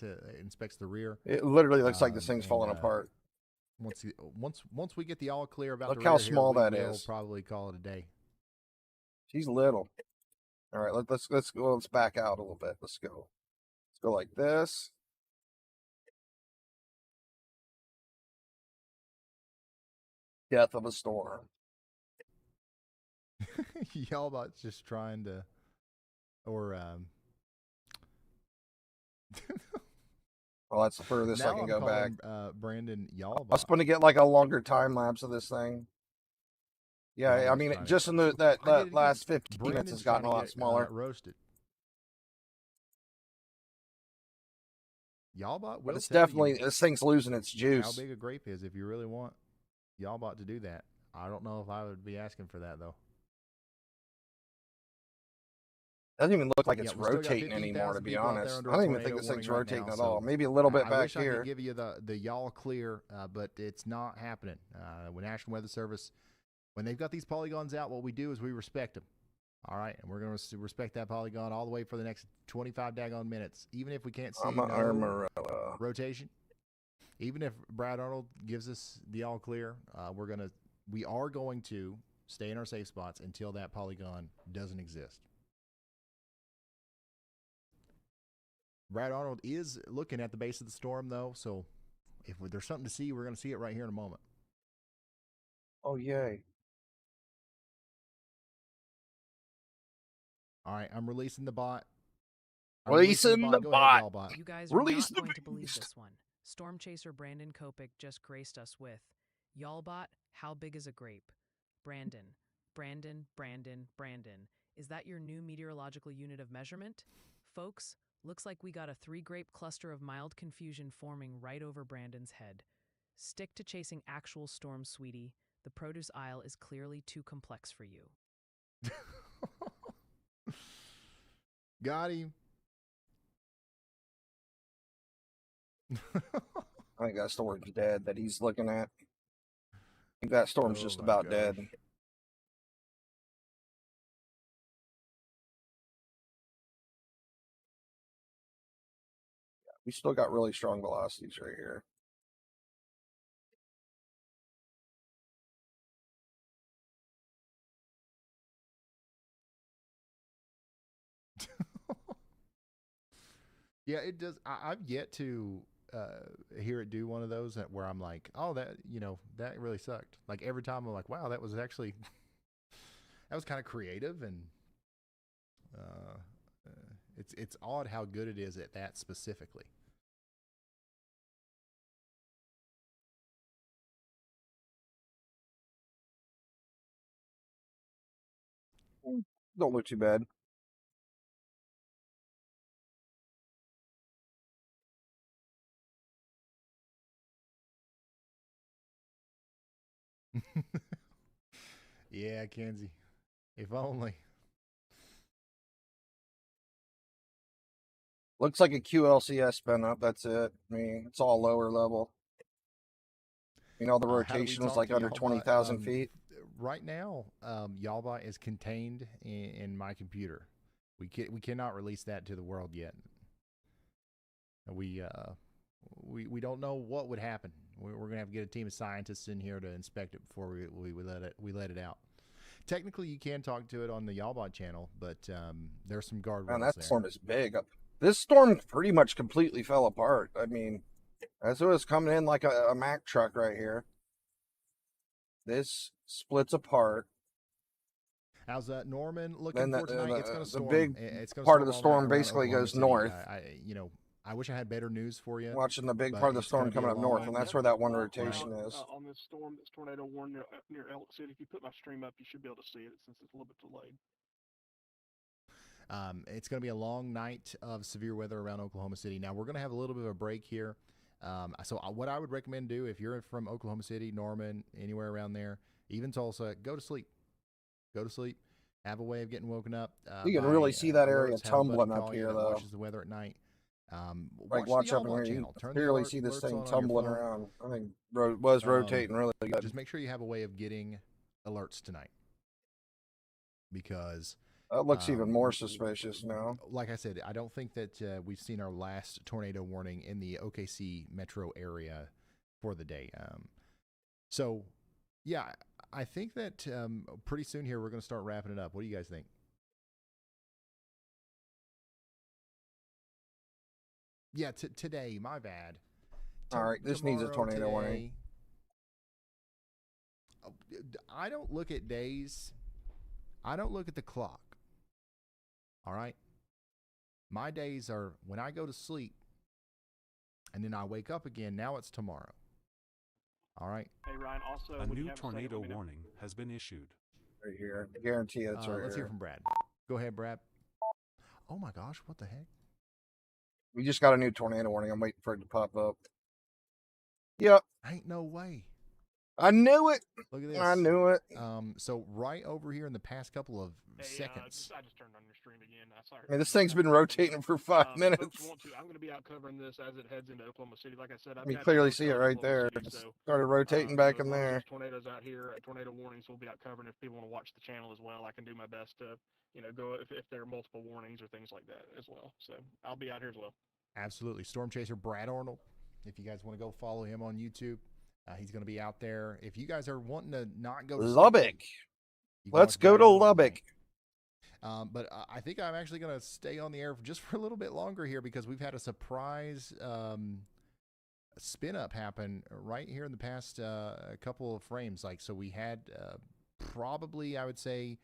Speaker 1: the rear.
Speaker 2: It literally looks like this thing's falling apart.
Speaker 1: Once we get the all clear about
Speaker 2: look how small that is.
Speaker 1: We'll probably call it a day.
Speaker 2: She's little. All right, let's go. Let's back out a little bit. Let's go. Let's go like this. Death of a storm.
Speaker 1: Y'all about just trying to, or
Speaker 2: well, that's the furthest I can go back.
Speaker 1: Brandon, y'all.
Speaker 2: I was going to get like a longer time lapse of this thing. Yeah, I mean, just in that last 15 minutes, it's gotten a lot smaller.
Speaker 1: Roasted. Y'all bought.
Speaker 2: But it's definitely this thing's losing its juice.
Speaker 1: How big a grape is if you really want y'all bought to do that? I don't know if I would be asking for that though.
Speaker 2: Doesn't even look like it's rotating anymore, to be honest. I don't even think this thing's rotating at all. Maybe a little bit back here.
Speaker 1: I could give you the y'all clear, but it's not happening. When National Weather Service, when they've got these polygons out, what we do is we respect them. All right, and we're going to respect that polygon all the way for the next 25 daggone minutes, even if we can't see rotation. Even if Brad Arnold gives us the all clear, we are going to stay in our safe spots until that polygon doesn't exist. Brad Arnold is looking at the base of the storm, though, so if there's something to see, we're going to see it right here in a moment.
Speaker 2: Oh, yay.
Speaker 1: All right, I'm releasing the bot.
Speaker 2: Releasing the bot.
Speaker 3: You guys are not going to believe this one. Storm chaser Brandon Kopic just graced us with, "Y'allbot, how big is a grape?" Brandon, is that your new meteorological unit of measurement? Folks, looks like we got a 3-grape cluster of mild confusion forming right over Brandon's head. Stick to chasing actual storms, sweetie. the produce aisle is clearly too complex for you.
Speaker 1: Got him.
Speaker 2: I think that storm's dead that he's looking at. I think that storm's just about dead. We still got really strong velocities right here.
Speaker 1: Yeah, it does. I've yet to hear it do one of those where I'm like, oh, that, that really sucked. Like every time I'm like, wow, that was actually, that was kind of creative. And it's odd how good it is at that specifically.
Speaker 2: Don't look too bad.
Speaker 1: Yeah, Kenzie. If only.
Speaker 2: Looks like a QLCS spin up. That's it. I mean, it's all lower level. The rotation was like under 20,000 feet.
Speaker 1: Right now, Yalba is contained in my computer. We cannot release that to the world yet. We don't know what would happen. We're gonna have to get a team of scientists in here to inspect it before we let it out. Technically, you can talk to it on the Yalbot channel, but there's some guardrails there.
Speaker 2: Man, that storm is big. This storm pretty much completely fell apart. I mean, as it was coming in like a Mack truck right here, this splits apart.
Speaker 1: How's Norman looking for tonight? It's going to storm.
Speaker 2: The big part of the storm basically goes north.
Speaker 1: I wish I had better news for you.
Speaker 2: Watching the big part of the storm coming up north, and that's where that one rotation is.
Speaker 5: On this storm, this tornado warning near Elk City, if you put my stream up, you should be able to see it since it's a little bit delayed.
Speaker 1: It's going to be a long night of severe weather around Oklahoma City. Now, we're going to have a little bit of a break here. So what I would recommend do, if you're from Oklahoma City, Norman, anywhere around there, even Tulsa, go to sleep. Go to sleep. Have a way of getting woken up.
Speaker 2: You can really see that area tumbling up here, though.
Speaker 1: Watches the weather at night.
Speaker 2: Watch up in here. You can clearly see this thing tumbling around. I think it was rotating really good.
Speaker 1: Just make sure you have a way of getting alerts tonight, because
Speaker 2: that looks even more suspicious now.
Speaker 1: Like I said, I don't think that we've seen our last tornado warning in the OKC metro area for the day. So, yeah, I think that pretty soon here we're going to start wrapping it up. What do you guys think? Yeah, today, my bad.
Speaker 2: All right, this needs a tornado warning.
Speaker 1: I don't look at days. I don't look at the clock. All right? My days are when I go to sleep and then I wake up again. Now it's tomorrow. All right?
Speaker 5: Hey, Ryan, also,
Speaker 6: a new tornado warning has been issued.
Speaker 2: Right here. I guarantee it's right
Speaker 1: Let's
Speaker 2: here.
Speaker 1: hear from Brad. Go ahead, Brad. Oh, my gosh. What the heck?
Speaker 2: We just got a new tornado warning. I'm waiting for it to pop up. Yep.
Speaker 1: Ain't no way.
Speaker 2: I knew it.
Speaker 1: Look at this.
Speaker 2: I knew it.
Speaker 1: So right over here in the past couple of seconds.
Speaker 5: I just turned on your stream again. Sorry.
Speaker 2: I mean, this thing's been rotating for 5 minutes.
Speaker 5: I'm going to be out covering this as it heads into Oklahoma City. Like I said,
Speaker 2: you clearly see it right there. It started rotating back in there.
Speaker 5: Tornadoes out here, tornado warnings. We'll be out covering. If people want to watch the channel as well, I can do my best to, go if there are multiple warnings or things like that as well. So I'll be out here as well.
Speaker 1: Absolutely. Storm Chaser Brad Arnold. If you guys want to go follow him on YouTube, he's going to be out there. If you guys are wanting to not go to
Speaker 2: Lubbock, let's go to Lubbock.
Speaker 1: But I think I'm actually going to stay on the air just for a little bit longer here, because we've had a surprise spin up happen right here in the past couple of frames. So we had probably, I would say,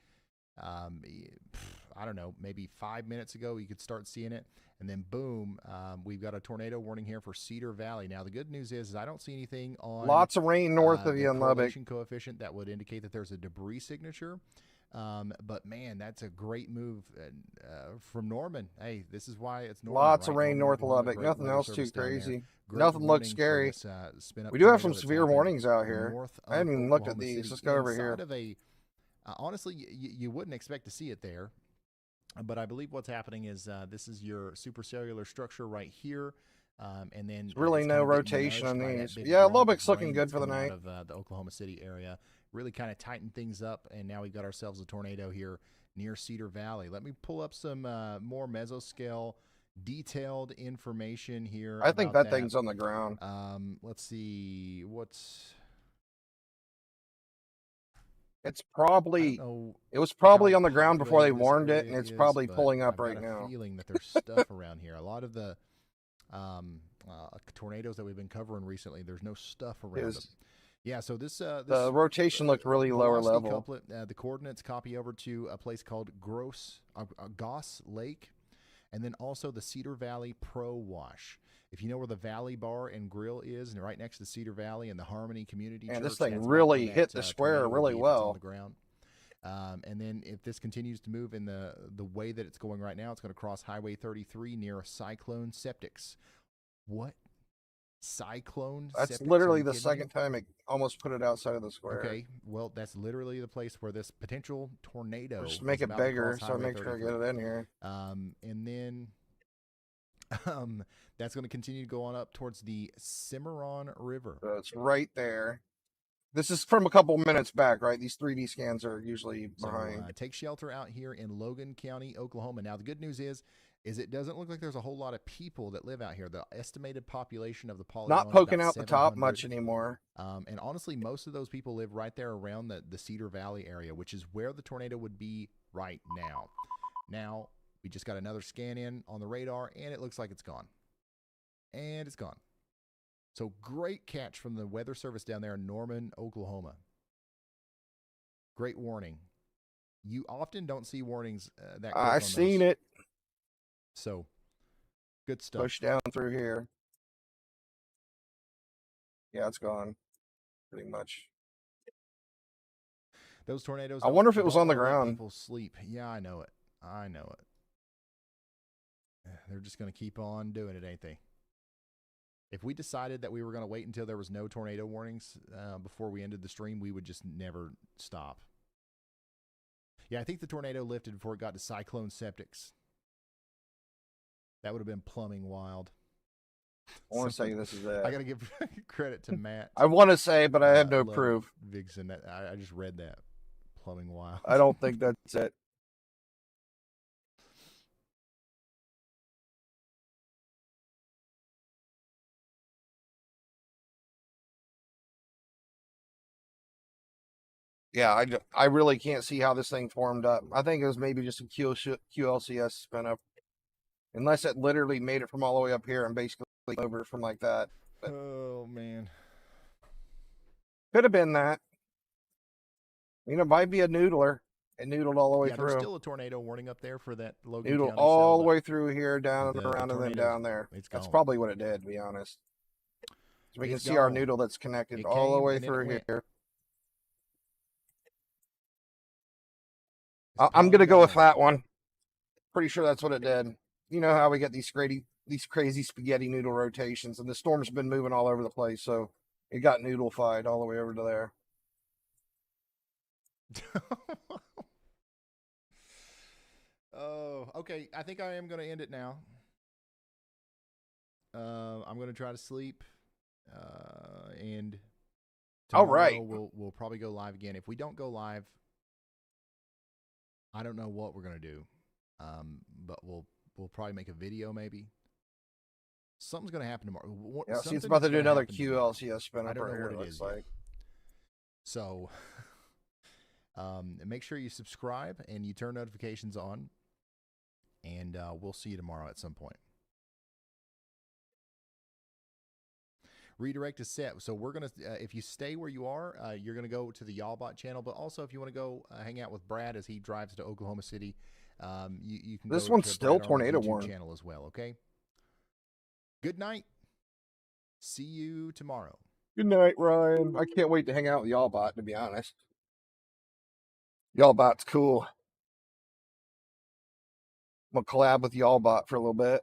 Speaker 1: I don't know, maybe 5 minutes ago, you could start seeing it. And then boom, we've got a tornado warning here for Cedar Valley. Now, the good news is I don't see anything on
Speaker 2: lots of rain north of you in Lubbock.
Speaker 1: Coefficient that would indicate that there's a debris signature. But man, that's a great move from Norman. Hey, this is why it's Norman.
Speaker 2: Lots
Speaker 1: right?
Speaker 2: of rain
Speaker 1: Norman,
Speaker 2: north of
Speaker 1: Oklahoma,
Speaker 2: Lubbock.
Speaker 1: great
Speaker 2: Nothing
Speaker 1: weather
Speaker 2: else too
Speaker 1: service down there.
Speaker 2: crazy.
Speaker 1: Great
Speaker 2: Nothing looks
Speaker 1: warning for
Speaker 2: scary.
Speaker 1: this, spin-up
Speaker 2: We do have
Speaker 1: tornado
Speaker 2: some
Speaker 1: that's
Speaker 2: severe
Speaker 1: happened
Speaker 2: warnings out here.
Speaker 1: north
Speaker 2: I hadn't
Speaker 1: of
Speaker 2: even looked at
Speaker 1: Oklahoma
Speaker 2: these.
Speaker 1: City,
Speaker 2: Let's go over here.
Speaker 1: inside of a honestly, you wouldn't expect to see it there, but I believe what's happening is this is your supercellular structure right here, and then
Speaker 2: There's really
Speaker 1: it's
Speaker 2: no
Speaker 1: kind of getting
Speaker 2: rotation on
Speaker 1: nudged by that
Speaker 2: these.
Speaker 1: big
Speaker 2: Yeah,
Speaker 1: blob of
Speaker 2: Lubbock's looking
Speaker 1: rain
Speaker 2: good
Speaker 1: that's
Speaker 2: for the
Speaker 1: coming
Speaker 2: night.
Speaker 1: out of the Oklahoma City area. Really kind of tightened things up, and now we've got ourselves a tornado here near Cedar Valley. Let me pull up some more mesoscale detailed information here.
Speaker 2: I think
Speaker 1: about
Speaker 2: that thing's on the ground.
Speaker 1: Let's see what's.
Speaker 2: It's probably,
Speaker 1: know
Speaker 2: it was probably
Speaker 1: how
Speaker 2: on the ground before they
Speaker 1: populated this
Speaker 2: warned it,
Speaker 1: area
Speaker 2: and it's
Speaker 1: is,
Speaker 2: probably
Speaker 1: but
Speaker 2: pulling up
Speaker 1: I've got
Speaker 2: right
Speaker 1: a
Speaker 2: now.
Speaker 1: feeling that there's stuff around here. A lot of the tornadoes that we've been covering recently, there's no stuff around them.
Speaker 2: Is-
Speaker 1: Yeah, so this
Speaker 2: The rotation looked really lower
Speaker 1: velocity
Speaker 2: level.
Speaker 1: couplet, the coordinates copy over to a place called Goss Lake, and then also the Cedar Valley Pro Wash. If you know where the Valley Bar and Grill is, and right next to Cedar Valley and the Harmony Community
Speaker 2: Man,
Speaker 1: Church,
Speaker 2: this thing
Speaker 1: that's about
Speaker 2: really
Speaker 1: where
Speaker 2: hit
Speaker 1: that,
Speaker 2: the square
Speaker 1: tornado will
Speaker 2: really
Speaker 1: be if it's on
Speaker 2: well.
Speaker 1: the ground. And then if this continues to move in the way that it's going right now, it's going to cross Highway 33 near Cyclone Septics. What? Cyclone
Speaker 2: That's
Speaker 1: Septics? Are
Speaker 2: literally
Speaker 1: you
Speaker 2: the
Speaker 1: kidding
Speaker 2: second
Speaker 1: me?
Speaker 2: time it almost put it outside of the square.
Speaker 1: Okay, well, that's literally the place where this potential tornado
Speaker 2: Just make
Speaker 1: is
Speaker 2: it
Speaker 1: about to
Speaker 2: bigger,
Speaker 1: cross
Speaker 2: so I
Speaker 1: Highway
Speaker 2: make sure I
Speaker 1: 33.
Speaker 2: get it in here.
Speaker 1: And then that's going to continue to go on up towards the Cimarron River.
Speaker 2: So it's right there. This is from a couple minutes back, right? These 3D scans are usually
Speaker 1: So
Speaker 2: behind.
Speaker 1: take shelter out here in Logan County, Oklahoma. Now, the good news is it doesn't look like there's a whole lot of people that live out here. The estimated population of the polygon
Speaker 2: Not
Speaker 1: is
Speaker 2: poking
Speaker 1: about
Speaker 2: out the top
Speaker 1: 700.
Speaker 2: much anymore.
Speaker 1: And honestly, most of those people live right there around the Cedar Valley area, which is where the tornado would be right now. Now, we just got another scan in on the radar, and it looks like it's gone. And it's gone. So great catch from the Weather Service down there in Norman, Oklahoma. Great warning. You often don't see warnings that quick on
Speaker 2: I've
Speaker 1: those.
Speaker 2: seen it.
Speaker 1: So good stuff.
Speaker 2: Push down through here. Yeah, it's gone. Pretty much.
Speaker 1: Those tornadoes.
Speaker 2: I wonder if it was
Speaker 1: don't
Speaker 2: on the
Speaker 1: let
Speaker 2: ground.
Speaker 1: People sleep. Yeah, I know it. I know it. They're just going to keep on doing it, ain't they? If we decided that we were going to wait until there was no tornado warnings before we ended the stream, we would just never stop. Yeah, I think the tornado lifted before it got to Cyclone Septics. That would have been plumbing wild.
Speaker 2: I want to say this is it.
Speaker 1: I got to give credit to Matt.
Speaker 2: I want to say, but I have no
Speaker 1: Love
Speaker 2: proof.
Speaker 1: Vixen. That I just read that. Plumbing wild.
Speaker 2: I don't think that's it. Yeah, I really can't see how this thing formed up. I think it was maybe just a QLCS spin up. Unless it literally made it from all the way up here and basically over from like that. But
Speaker 1: Oh, man.
Speaker 2: could have been that. You know, might be a noodler. It noodled all the way
Speaker 1: Yeah, there's
Speaker 2: through.
Speaker 1: still a tornado warning up there for that Logan
Speaker 2: Noodle
Speaker 1: County
Speaker 2: all
Speaker 1: cell,
Speaker 2: the
Speaker 1: but
Speaker 2: way through here, down and
Speaker 1: the
Speaker 2: around, and then
Speaker 1: tornado's-
Speaker 2: down there.
Speaker 1: it's
Speaker 2: That's
Speaker 1: gone.
Speaker 2: probably what it did, to be honest. So we can
Speaker 1: It's
Speaker 2: see our
Speaker 1: gone.
Speaker 2: noodle that's connected
Speaker 1: It
Speaker 2: all the
Speaker 1: came
Speaker 2: way
Speaker 1: and then it
Speaker 2: through
Speaker 1: went.
Speaker 2: here.
Speaker 1: It's
Speaker 2: I'm gonna
Speaker 1: plumb
Speaker 2: go with
Speaker 1: gone.
Speaker 2: that one. Pretty sure that's what it did. You know how we get these crazy spaghetti noodle rotations, and the storm's been moving all over the place, so it got noodle-fied all the way over to there.
Speaker 1: Oh, okay. I think I am going to end it now. I'm going to try to sleep, and
Speaker 2: All
Speaker 1: tomorrow
Speaker 2: right.
Speaker 1: we'll probably go live again. If we don't go live, I don't know what we're going to do, but we'll probably make a video maybe. Something's going to happen tomorrow.
Speaker 2: Yeah, see, it's
Speaker 1: Something
Speaker 2: about to
Speaker 1: is
Speaker 2: do
Speaker 1: gonna
Speaker 2: another
Speaker 1: happen tomorrow.
Speaker 2: QLCS spin
Speaker 1: I
Speaker 2: up
Speaker 1: don't
Speaker 2: right
Speaker 1: know
Speaker 2: here,
Speaker 1: what
Speaker 2: it
Speaker 1: it
Speaker 2: looks
Speaker 1: is yet.
Speaker 2: like.
Speaker 1: So make sure you subscribe and you turn notifications on, and we'll see you tomorrow at some point. Redirect is set. So we're going to, if you stay where you are, you're going to go to the Y'allbot channel. But also, if you want to go hang out with Brad as he drives to Oklahoma City, you can
Speaker 2: This
Speaker 1: go
Speaker 2: one's
Speaker 1: to
Speaker 2: still
Speaker 1: Brad Arnold's
Speaker 2: tornado
Speaker 1: YouTube
Speaker 2: warned.
Speaker 1: channel as well, okay? Good night. See you tomorrow.
Speaker 2: Good night, Ryan. I can't wait to hang out with y'all bot, to be honest. Y'allbot's cool. I'm gonna collab with Y'allbot for a little bit.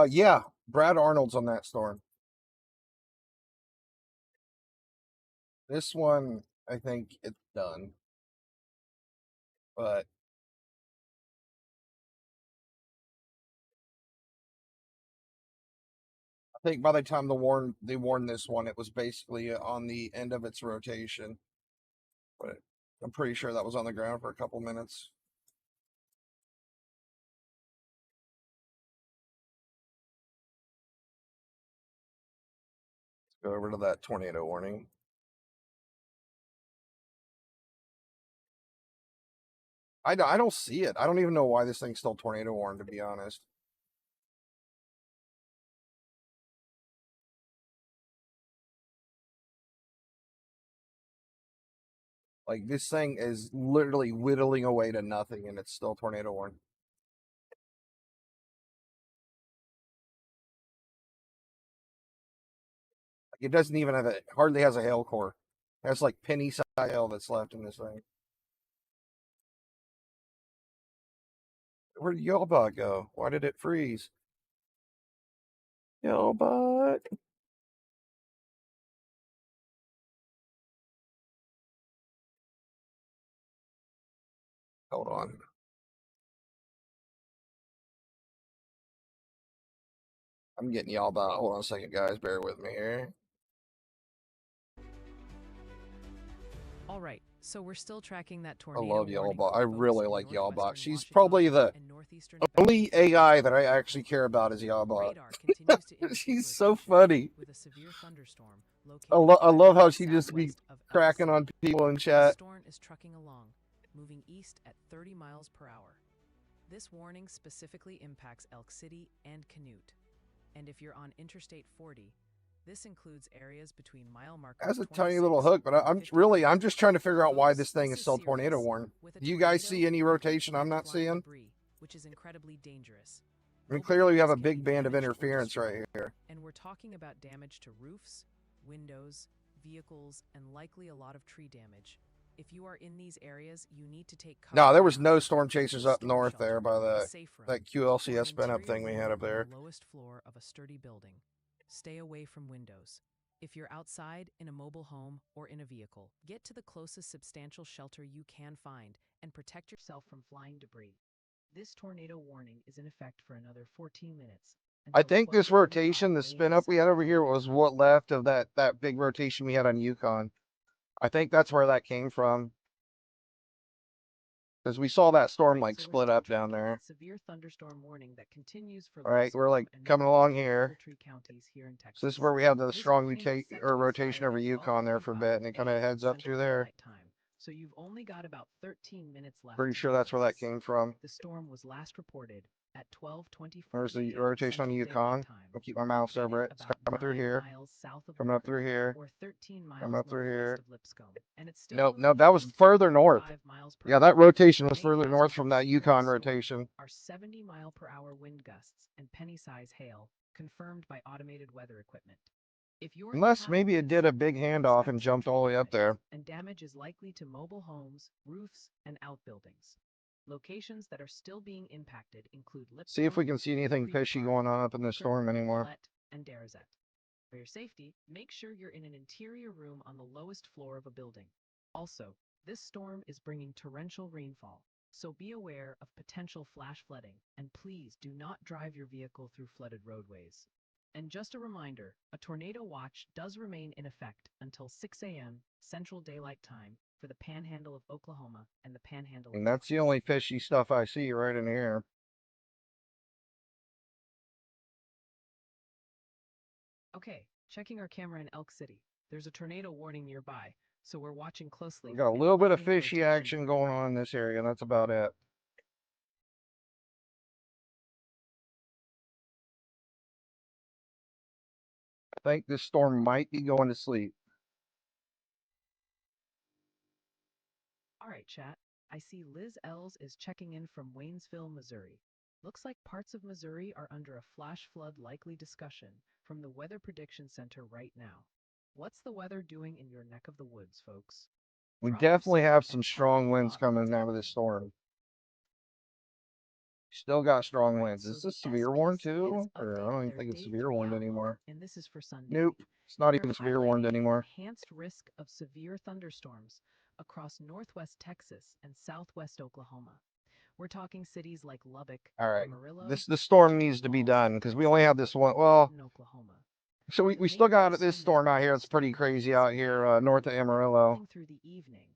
Speaker 2: Yeah, Brad Arnold's on that storm. This one, I think it's done. But I think by the time they warned this one, it was basically on the end of its rotation. But I'm pretty sure that was on the ground for a couple minutes. Let's go over to that tornado warning. I don't see it. I don't even know why this thing's still tornado warned, to be honest. Like, this thing is literally whittling away to nothing, and it's still tornado warned. It doesn't even have hardly has a hail core. It has like penny size hail that's left in this thing. Where'd Y'allbot go? Why did it freeze? Y'allbot. Hold on. I'm getting Y'allbot. Hold on a second, guys. Bear with me here.
Speaker 3: All right, so we're still tracking that
Speaker 2: I
Speaker 3: tornado.
Speaker 2: love Y'allbot. I really like Y'allbot. She's
Speaker 3: Washington
Speaker 2: probably the
Speaker 3: and northeastern
Speaker 2: only AI that I actually care about is Y'allbot. She's so funny.
Speaker 3: with a severe thunderstorm
Speaker 2: I love how she just be cracking on people in
Speaker 3: The
Speaker 2: chat.
Speaker 3: storm is trucking along, moving east at 30 miles per hour. This warning specifically impacts Elk City and Canute. And if you're on Interstate 40, this includes areas between mile markers.
Speaker 2: That's a tiny little hook, but I'm just trying to figure out why this thing is still tornado warned. Do you guys see any rotation I'm not seeing?
Speaker 3: Which is incredibly dangerous.
Speaker 2: I mean, clearly we have a big band of interference right here.
Speaker 3: And we're talking about damage to roofs, windows, vehicles, and likely a lot of tree damage. If you are in these areas, you need to take cover.
Speaker 2: No, there was no storm chasers up north there by that QLCS spin up thing we had up there.
Speaker 3: The lowest floor of a sturdy building. Stay away from windows. If you're outside, in a mobile home, or in a vehicle, get to the closest substantial shelter you can find and protect yourself from flying debris. This tornado warning is in effect for another 14 minutes.
Speaker 2: I think this rotation, the spin up we had over here, was what left of that big rotation we had on Yukon. I think that's where that came from. Because we saw that storm like split up down there.
Speaker 3: Severe thunderstorm warning that continues for
Speaker 2: All right, we're like coming along here. So this is where we have the strong rotation over Yukon there for a bit, and it kind of heads up through there.
Speaker 3: So you've only got about 13 minutes left.
Speaker 2: Pretty sure that's where that came from.
Speaker 3: The storm was last reported at 12:24.
Speaker 2: There's the rotation on Yukon. I'll keep my mouse over it. It's coming through here. Coming up through here. Coming up through here. Nope, that was further north. Yeah, that rotation was further north from that Yukon rotation.
Speaker 3: Are 70-mile-per-hour wind gusts and penny-size hail confirmed by automated weather equipment.
Speaker 2: Unless maybe it did a big handoff and jumped all the way up there.
Speaker 3: And damage is likely to mobile homes, roofs, and outbuildings. Locations that are still being impacted include Lipscomb,
Speaker 2: See if we can see anything fishy going on up in the storm anymore.
Speaker 3: And Darazet. For your safety, make sure you're in an interior room on the lowest floor of a building. Also, this storm is bringing torrential rainfall, so be aware of potential flash flooding, and please do not drive your vehicle through flooded roadways. And just a reminder, a tornado watch does remain in effect until 6 a.m. Central Daylight Time for the Panhandle of Oklahoma and the Panhandle.
Speaker 2: And that's the only fishy stuff I see right in here.
Speaker 3: Okay, checking our camera in Elk City. There's a tornado warning nearby, so we're watching closely.
Speaker 2: We got a little bit of fishy action going on in this area, and that's about it. I think this storm might be going to sleep.
Speaker 3: All right, chat. I see Liz Els is checking in from Waynesville, Missouri. Looks like parts of Missouri are under a flash flood likely discussion from the Weather Prediction Center right now. What's the weather doing in your neck of the woods, folks?
Speaker 2: We
Speaker 3: Drop your
Speaker 2: definitely
Speaker 3: seat
Speaker 2: have
Speaker 3: and
Speaker 2: some
Speaker 3: comment
Speaker 2: strong winds
Speaker 3: below.
Speaker 2: coming out of this storm. Still got strong winds.
Speaker 3: So
Speaker 2: Is
Speaker 3: the
Speaker 2: this severe warned
Speaker 3: SPCC
Speaker 2: too?
Speaker 3: has
Speaker 2: Or I
Speaker 3: updated
Speaker 2: don't even
Speaker 3: their
Speaker 2: think it's
Speaker 3: day
Speaker 2: severe
Speaker 3: 3
Speaker 2: warned
Speaker 3: outlook,
Speaker 2: anymore.
Speaker 3: and this is for Sunday.
Speaker 2: Nope. It's not
Speaker 3: They're
Speaker 2: even severe warned
Speaker 3: highlighting
Speaker 2: anymore.
Speaker 3: enhanced risk of severe thunderstorms across northwest Texas and southwest Oklahoma. We're talking cities like Lubbock,
Speaker 2: All right.
Speaker 3: Amarillo,
Speaker 2: This storm
Speaker 3: Wichita
Speaker 2: needs to be
Speaker 3: Falls,
Speaker 2: done because we only
Speaker 3: Texas,
Speaker 2: have this one.
Speaker 3: and
Speaker 2: Well,
Speaker 3: Canton, Oklahoma.
Speaker 2: so we
Speaker 3: The
Speaker 2: still
Speaker 3: main
Speaker 2: got
Speaker 3: news
Speaker 2: this
Speaker 3: Sunday
Speaker 2: storm out here.
Speaker 3: across
Speaker 2: It's pretty
Speaker 3: Texas
Speaker 2: crazy out here north of Amarillo.
Speaker 3: rolling through the evening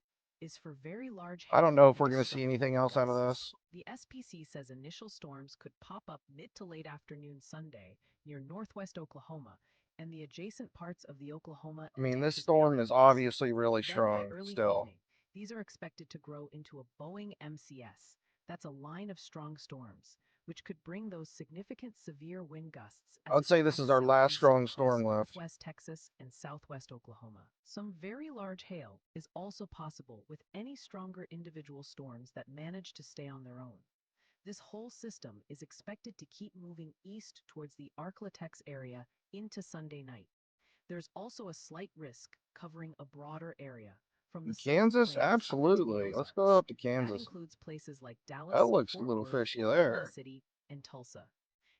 Speaker 3: is for very large
Speaker 2: I don't
Speaker 3: hail
Speaker 2: know if
Speaker 3: and
Speaker 2: we're going to see
Speaker 3: destructive
Speaker 2: anything else out of
Speaker 3: gusts.
Speaker 2: this.
Speaker 3: The SPC says initial storms could pop up mid to late afternoon Sunday near northwest Oklahoma and the adjacent parts of the Oklahoma
Speaker 2: I
Speaker 3: and
Speaker 2: mean, this
Speaker 3: Texas
Speaker 2: storm is
Speaker 3: panhandles.
Speaker 2: obviously really
Speaker 3: Then by
Speaker 2: strong
Speaker 3: early
Speaker 2: still.
Speaker 3: evening, these are expected to grow into a Boeing MCS. That's a line of strong storms, which could bring those significant severe wind gusts.
Speaker 2: I would say this is our last strong storm left.
Speaker 3: Northwest Texas and southwest Oklahoma. Some very large hail is also possible with any stronger individual storms that manage to stay on their own. This whole system is expected to keep moving east towards the Arklatex area into Sunday night. There's also a slight risk covering a broader area. From the
Speaker 2: Kansas?
Speaker 3: Plains up into the
Speaker 2: Absolutely. Let's go up to
Speaker 3: That
Speaker 2: Kansas.
Speaker 3: includes places like Dallas,
Speaker 2: That looks a
Speaker 3: Fort
Speaker 2: little
Speaker 3: Worth,
Speaker 2: fishy
Speaker 3: Oklahoma
Speaker 2: there.
Speaker 3: City, and Tulsa.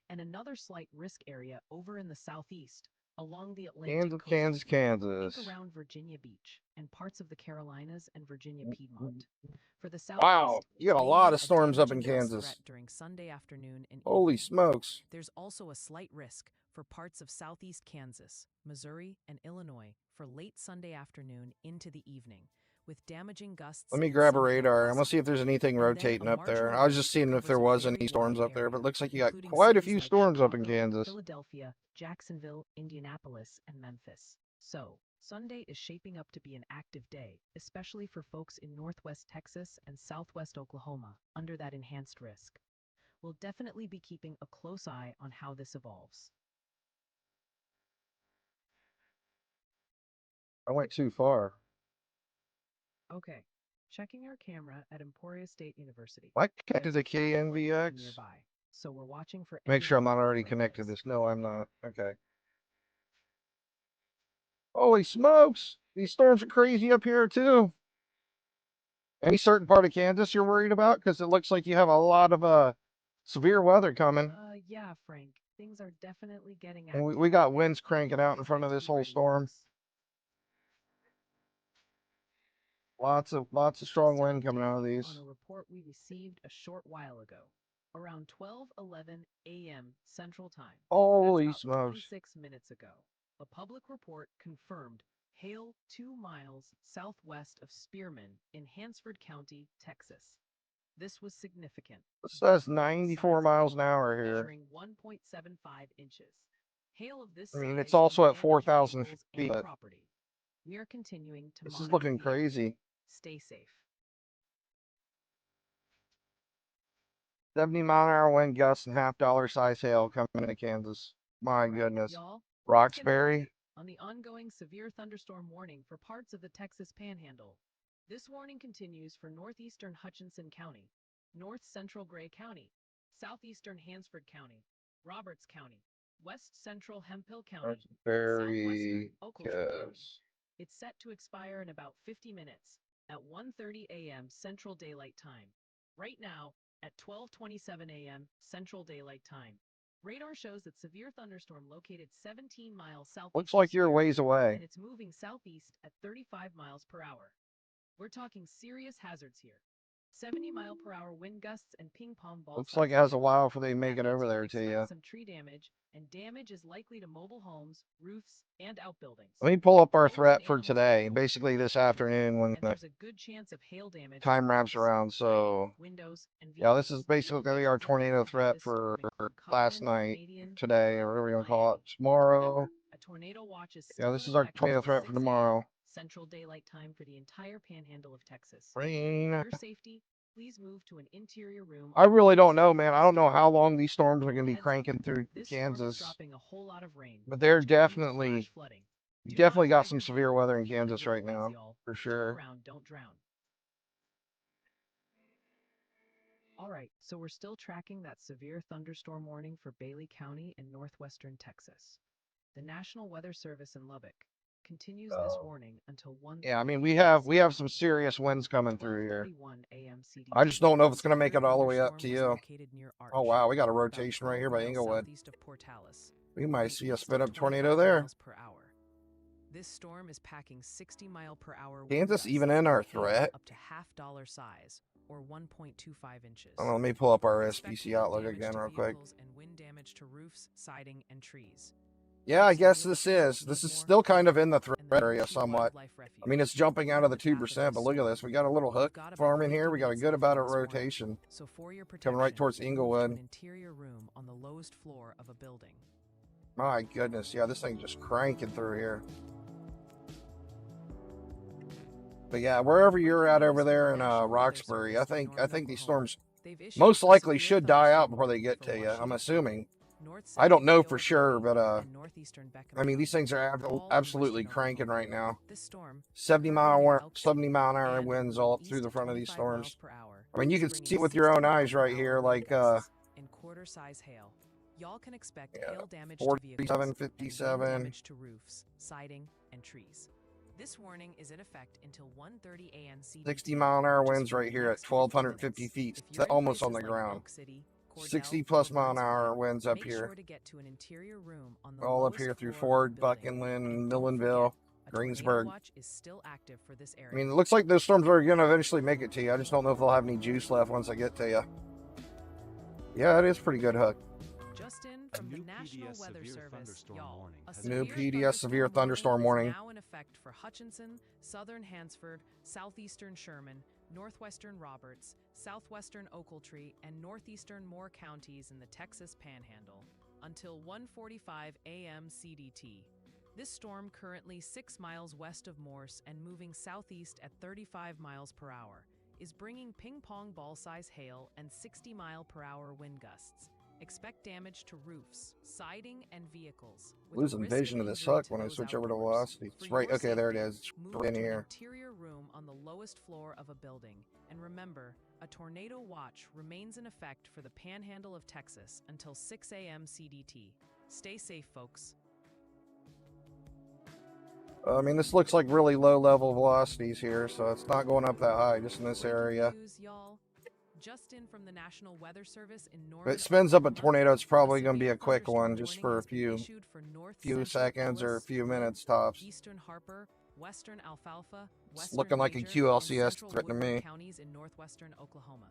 Speaker 3: And another slight risk area over in the southeast, along the Atlantic coast.
Speaker 2: Kansas.
Speaker 3: Think around Virginia Beach and parts of the Carolinas and Virginia Piedmont. For the southeast,
Speaker 2: Wow, you got a lot of storms up in Kansas.
Speaker 3: During Sunday afternoon and
Speaker 2: Holy
Speaker 3: evening.
Speaker 2: smokes.
Speaker 3: There's also a slight risk for parts of southeast Kansas, Missouri, and Illinois for late Sunday afternoon into the evening, with damaging gusts.
Speaker 2: Let me
Speaker 3: and
Speaker 2: grab a
Speaker 3: some
Speaker 2: radar. I'm
Speaker 3: hail
Speaker 2: gonna see if there's anything
Speaker 3: and then
Speaker 2: rotating
Speaker 3: a
Speaker 2: up there.
Speaker 3: marginal
Speaker 2: I was just
Speaker 3: risk
Speaker 2: seeing if there
Speaker 3: covers a
Speaker 2: was
Speaker 3: very
Speaker 2: any storms
Speaker 3: wide
Speaker 2: up there, but
Speaker 3: area,
Speaker 2: it looks like you got
Speaker 3: including
Speaker 2: quite a
Speaker 3: cities
Speaker 2: few
Speaker 3: like
Speaker 2: storms up in
Speaker 3: Chicago,
Speaker 2: Kansas.
Speaker 3: Philadelphia, Jacksonville, Indianapolis, and Memphis. So, Sunday is shaping up to be an active day, especially for folks in northwest Texas and southwest Oklahoma under that enhanced risk. We'll definitely be keeping a close eye on how this evolves.
Speaker 2: I went too far.
Speaker 3: Okay, checking our camera at Emporia State University.
Speaker 2: Am I connected to KNVX?
Speaker 3: Nearby. So we're watching for
Speaker 2: Make
Speaker 3: any
Speaker 2: sure I'm not already
Speaker 3: like
Speaker 2: connected to
Speaker 3: this.
Speaker 2: this. No, I'm not. Okay. Holy smokes! These storms are crazy up here too. Any certain part of Kansas you're worried about? Because it looks like you have a lot of severe weather coming.
Speaker 3: Yeah, Frank. Things are definitely getting
Speaker 2: And
Speaker 3: active.
Speaker 2: we got winds cranking out in front of this whole storm. Lots of strong wind coming out of these.
Speaker 3: On a report we received a short while ago, around 12:11 a.m. Central Time.
Speaker 2: Holy
Speaker 3: That's about
Speaker 2: smokes.
Speaker 3: 26 minutes ago. A public report confirmed hail 2 miles southwest of Spearman in Hansford County, Texas. This was significant.
Speaker 2: It says 94 miles an hour here.
Speaker 3: Measuring 1.75 inches. Hail of this
Speaker 2: I mean,
Speaker 3: size
Speaker 2: it's also
Speaker 3: can
Speaker 2: at
Speaker 3: damage
Speaker 2: 4,000
Speaker 3: vehicles and
Speaker 2: feet.
Speaker 3: property. We are continuing to
Speaker 2: This is
Speaker 3: monitor
Speaker 2: looking
Speaker 3: the area.
Speaker 2: crazy.
Speaker 3: Stay safe.
Speaker 2: 70-mile-an-hour wind gusts and half-dollar size hail coming into Kansas. My goodness.
Speaker 3: Y'all,
Speaker 2: Roxbury.
Speaker 3: on the ongoing severe thunderstorm warning for parts of the Texas Panhandle. This warning continues for northeastern Hutchinson County, north central Gray County, southeastern Hansford County, Roberts County, west central Hemphill County,
Speaker 2: Roxbury.
Speaker 3: southwestern Oglesby County.
Speaker 2: Yes.
Speaker 3: It's set to expire in about 50 minutes at 1:30 a.m. Central Daylight Time. Right now, at 12:27 a.m. Central Daylight Time. Radar shows that severe thunderstorm located 17 miles southeast.
Speaker 2: Looks like you're
Speaker 3: of
Speaker 2: ways
Speaker 3: Spearman,
Speaker 2: away.
Speaker 3: and it's moving southeast at 35 miles per hour. We're talking serious hazards here. 70-mile-per-hour wind gusts and ping pong balls.
Speaker 2: Looks like it has a while before they make it over there to you.
Speaker 3: Some tree damage, and damage is likely to mobile homes, roofs, and outbuildings.
Speaker 2: Let me pull up our threat for today. Basically this afternoon when
Speaker 3: And there's a good chance of hail damage.
Speaker 2: time wraps around. So
Speaker 3: Windows and
Speaker 2: yeah, this is basically our tornado threat for last night, today, or whatever you want to call it. Tomorrow.
Speaker 3: A tornado watch is
Speaker 2: Yeah, this is our tornado threat for tomorrow.
Speaker 3: Central Daylight Time for the entire panhandle of Texas.
Speaker 2: Rain.
Speaker 3: For your safety, please move to an interior room.
Speaker 2: I really don't know, man. I don't know how long these storms are going to be cranking through Kansas.
Speaker 3: Dropping a whole lot of rain,
Speaker 2: but they're
Speaker 3: which could lead to
Speaker 2: definitely,
Speaker 3: flash flooding.
Speaker 2: you
Speaker 3: Do
Speaker 2: definitely
Speaker 3: not
Speaker 2: got
Speaker 3: drive
Speaker 2: some
Speaker 3: your
Speaker 2: severe
Speaker 3: vehicle
Speaker 2: weather in
Speaker 3: under
Speaker 2: Kansas
Speaker 3: the
Speaker 2: right
Speaker 3: roadways,
Speaker 2: now,
Speaker 3: y'all.
Speaker 2: for
Speaker 3: Stick
Speaker 2: sure.
Speaker 3: around, don't drown. All right, so we're still tracking that severe thunderstorm warning for Bailey County in northwestern Texas. The National Weather Service in Lubbock continues this warning until 1.
Speaker 2: Yeah, I mean, we have some serious winds coming through here. I just don't know if it's going to make it all the way up to you. Oh, wow, we got a rotation right here by Inglewood. We might see a spin-up tornado there.
Speaker 3: This storm is packing 60-mile-per-hour.
Speaker 2: Kansas even in our threat.
Speaker 3: Up to half-dollar size, or 1.25 inches.
Speaker 2: Hold on, let me pull up our SPC outlook again real quick.
Speaker 3: And wind damage to roofs, siding, and trees.
Speaker 2: Yeah, I guess this is still kind of in the threat area somewhat. I mean, it's jumping out of the 2%, but look at this. We got a little hook farm in here. We got a good about a rotation coming right towards Inglewood.
Speaker 3: Interior room on the lowest floor of a building.
Speaker 2: My goodness, yeah, this thing just cranking through here. But yeah, wherever you're at over there in Roxbury, I think these storms most likely should die out before they get to you. I'm assuming. I don't know for sure, but I mean, these things are absolutely cranking right now. 70 mile an hour winds all up through the front of these storms. I mean, you can see it with your own eyes right here, like
Speaker 3: in quarter size hail. Y'all can expect
Speaker 2: yeah,
Speaker 3: hail damage
Speaker 2: 47, 57,
Speaker 3: damage to roofs, siding, and trees. This warning is in effect until 1:30 a.m. CDT.
Speaker 2: 60 mile an hour winds right here at 1,250 feet, almost on the ground. 60 plus mile an hour winds up here. All up here through Ford, Buckinland, Millenville, Greensburg. I mean, it looks like those storms are going to eventually make it to you. I just don't know if they'll have any juice left once they get to you. Yeah, it is pretty good hook.
Speaker 3: From the National Weather Service, y'all.
Speaker 2: New PDS severe thunderstorm warning.
Speaker 3: Now in effect for Hutchinson, southern Hansford, southeastern Sherman, northwestern Roberts, southwestern Ochiltree, and northeastern Moore counties in the Texas Panhandle until 1:45 a.m. CDT. This storm, currently 6 miles west of Morse and moving southeast at 35 miles per hour, is bringing ping-pong ball-size hail and 60-mile-per-hour wind gusts. Expect damage to roofs, siding, and vehicles.
Speaker 2: Losing vision of this hook when I switch over to velocity. It's right, okay, there it is. It's right in here.
Speaker 3: Interior room on the lowest floor of a building. And remember, a tornado watch remains in effect for the Panhandle of Texas until 6 a.m. CDT. Stay safe, folks.
Speaker 2: I mean, this looks like really low-level velocities here, so it's not going up that high, just in this area.
Speaker 3: Just in from the National Weather Service in
Speaker 2: If it spins up a tornado, it's probably going to be a quick one, just for a few seconds or a few minutes tops.
Speaker 3: Eastern Harper, Western Alfalfa,
Speaker 2: It's looking like a QLCS threat to me.
Speaker 3: Counties in northwestern Oklahoma.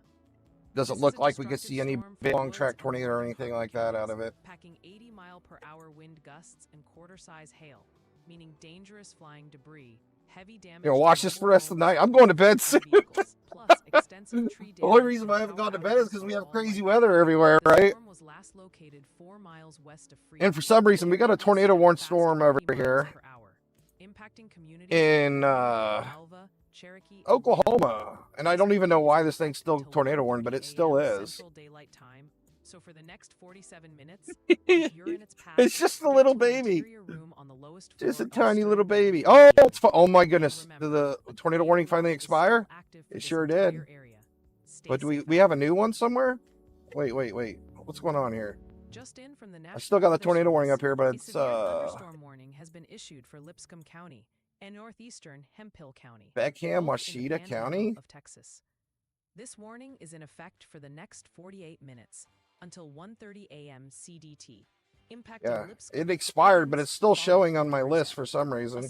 Speaker 2: Doesn't look like we could see any big long track tornado or anything like that out of it.
Speaker 3: Packing 80-mile-per-hour wind gusts and quarter-size hail, meaning dangerous flying debris. Heavy damage.
Speaker 2: You know, watch this for the rest of the night. I'm going to bed soon. The only reason why I haven't gone to bed is because we have crazy weather everywhere, right? And for some reason, we got a tornado warning storm over here in Oklahoma, and I don't even know why this thing's still tornado warned, but it still is.
Speaker 3: So for the next 47 minutes, you're in its path,
Speaker 2: it's just a little baby. Just a tiny little baby.
Speaker 3: Oh,
Speaker 2: oh my goodness. Did the tornado warning finally expire? It sure did. But do we have a new one somewhere? Wait. What's going on here?
Speaker 3: Just in from the
Speaker 2: I still got the tornado warning up here, but it's
Speaker 3: thunderstorm warning has been issued for Lipscomb County and northeastern Hemphill County.
Speaker 2: Beckham, Washita County
Speaker 3: of Texas. This warning is in effect for the next 48 minutes. Until 1:30 a.m. CDT.
Speaker 2: Yeah, it expired, but it's still showing on my list for some reason.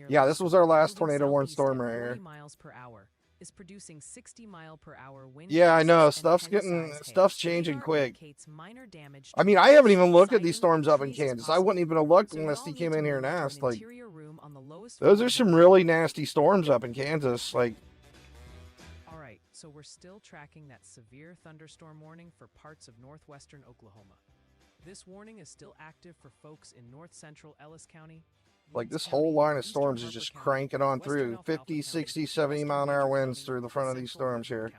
Speaker 2: Yeah, this was our last tornado warning storm right here.
Speaker 3: Miles per hour is producing 60-mile-per-hour wind.
Speaker 2: Yeah, I know. Stuff's changing quick. I mean, I haven't even looked at these storms up in Kansas. I wouldn't even have looked unless he came in here and asked. Like, those are some really nasty storms up in Kansas. Like.
Speaker 3: So we're still tracking that severe thunderstorm warning for parts of northwestern Oklahoma. This warning is still active for folks in north central Ellis County.
Speaker 2: Like this whole line of storms is just cranking on through 50, 60, 70 mile an hour winds through the front of these storms here.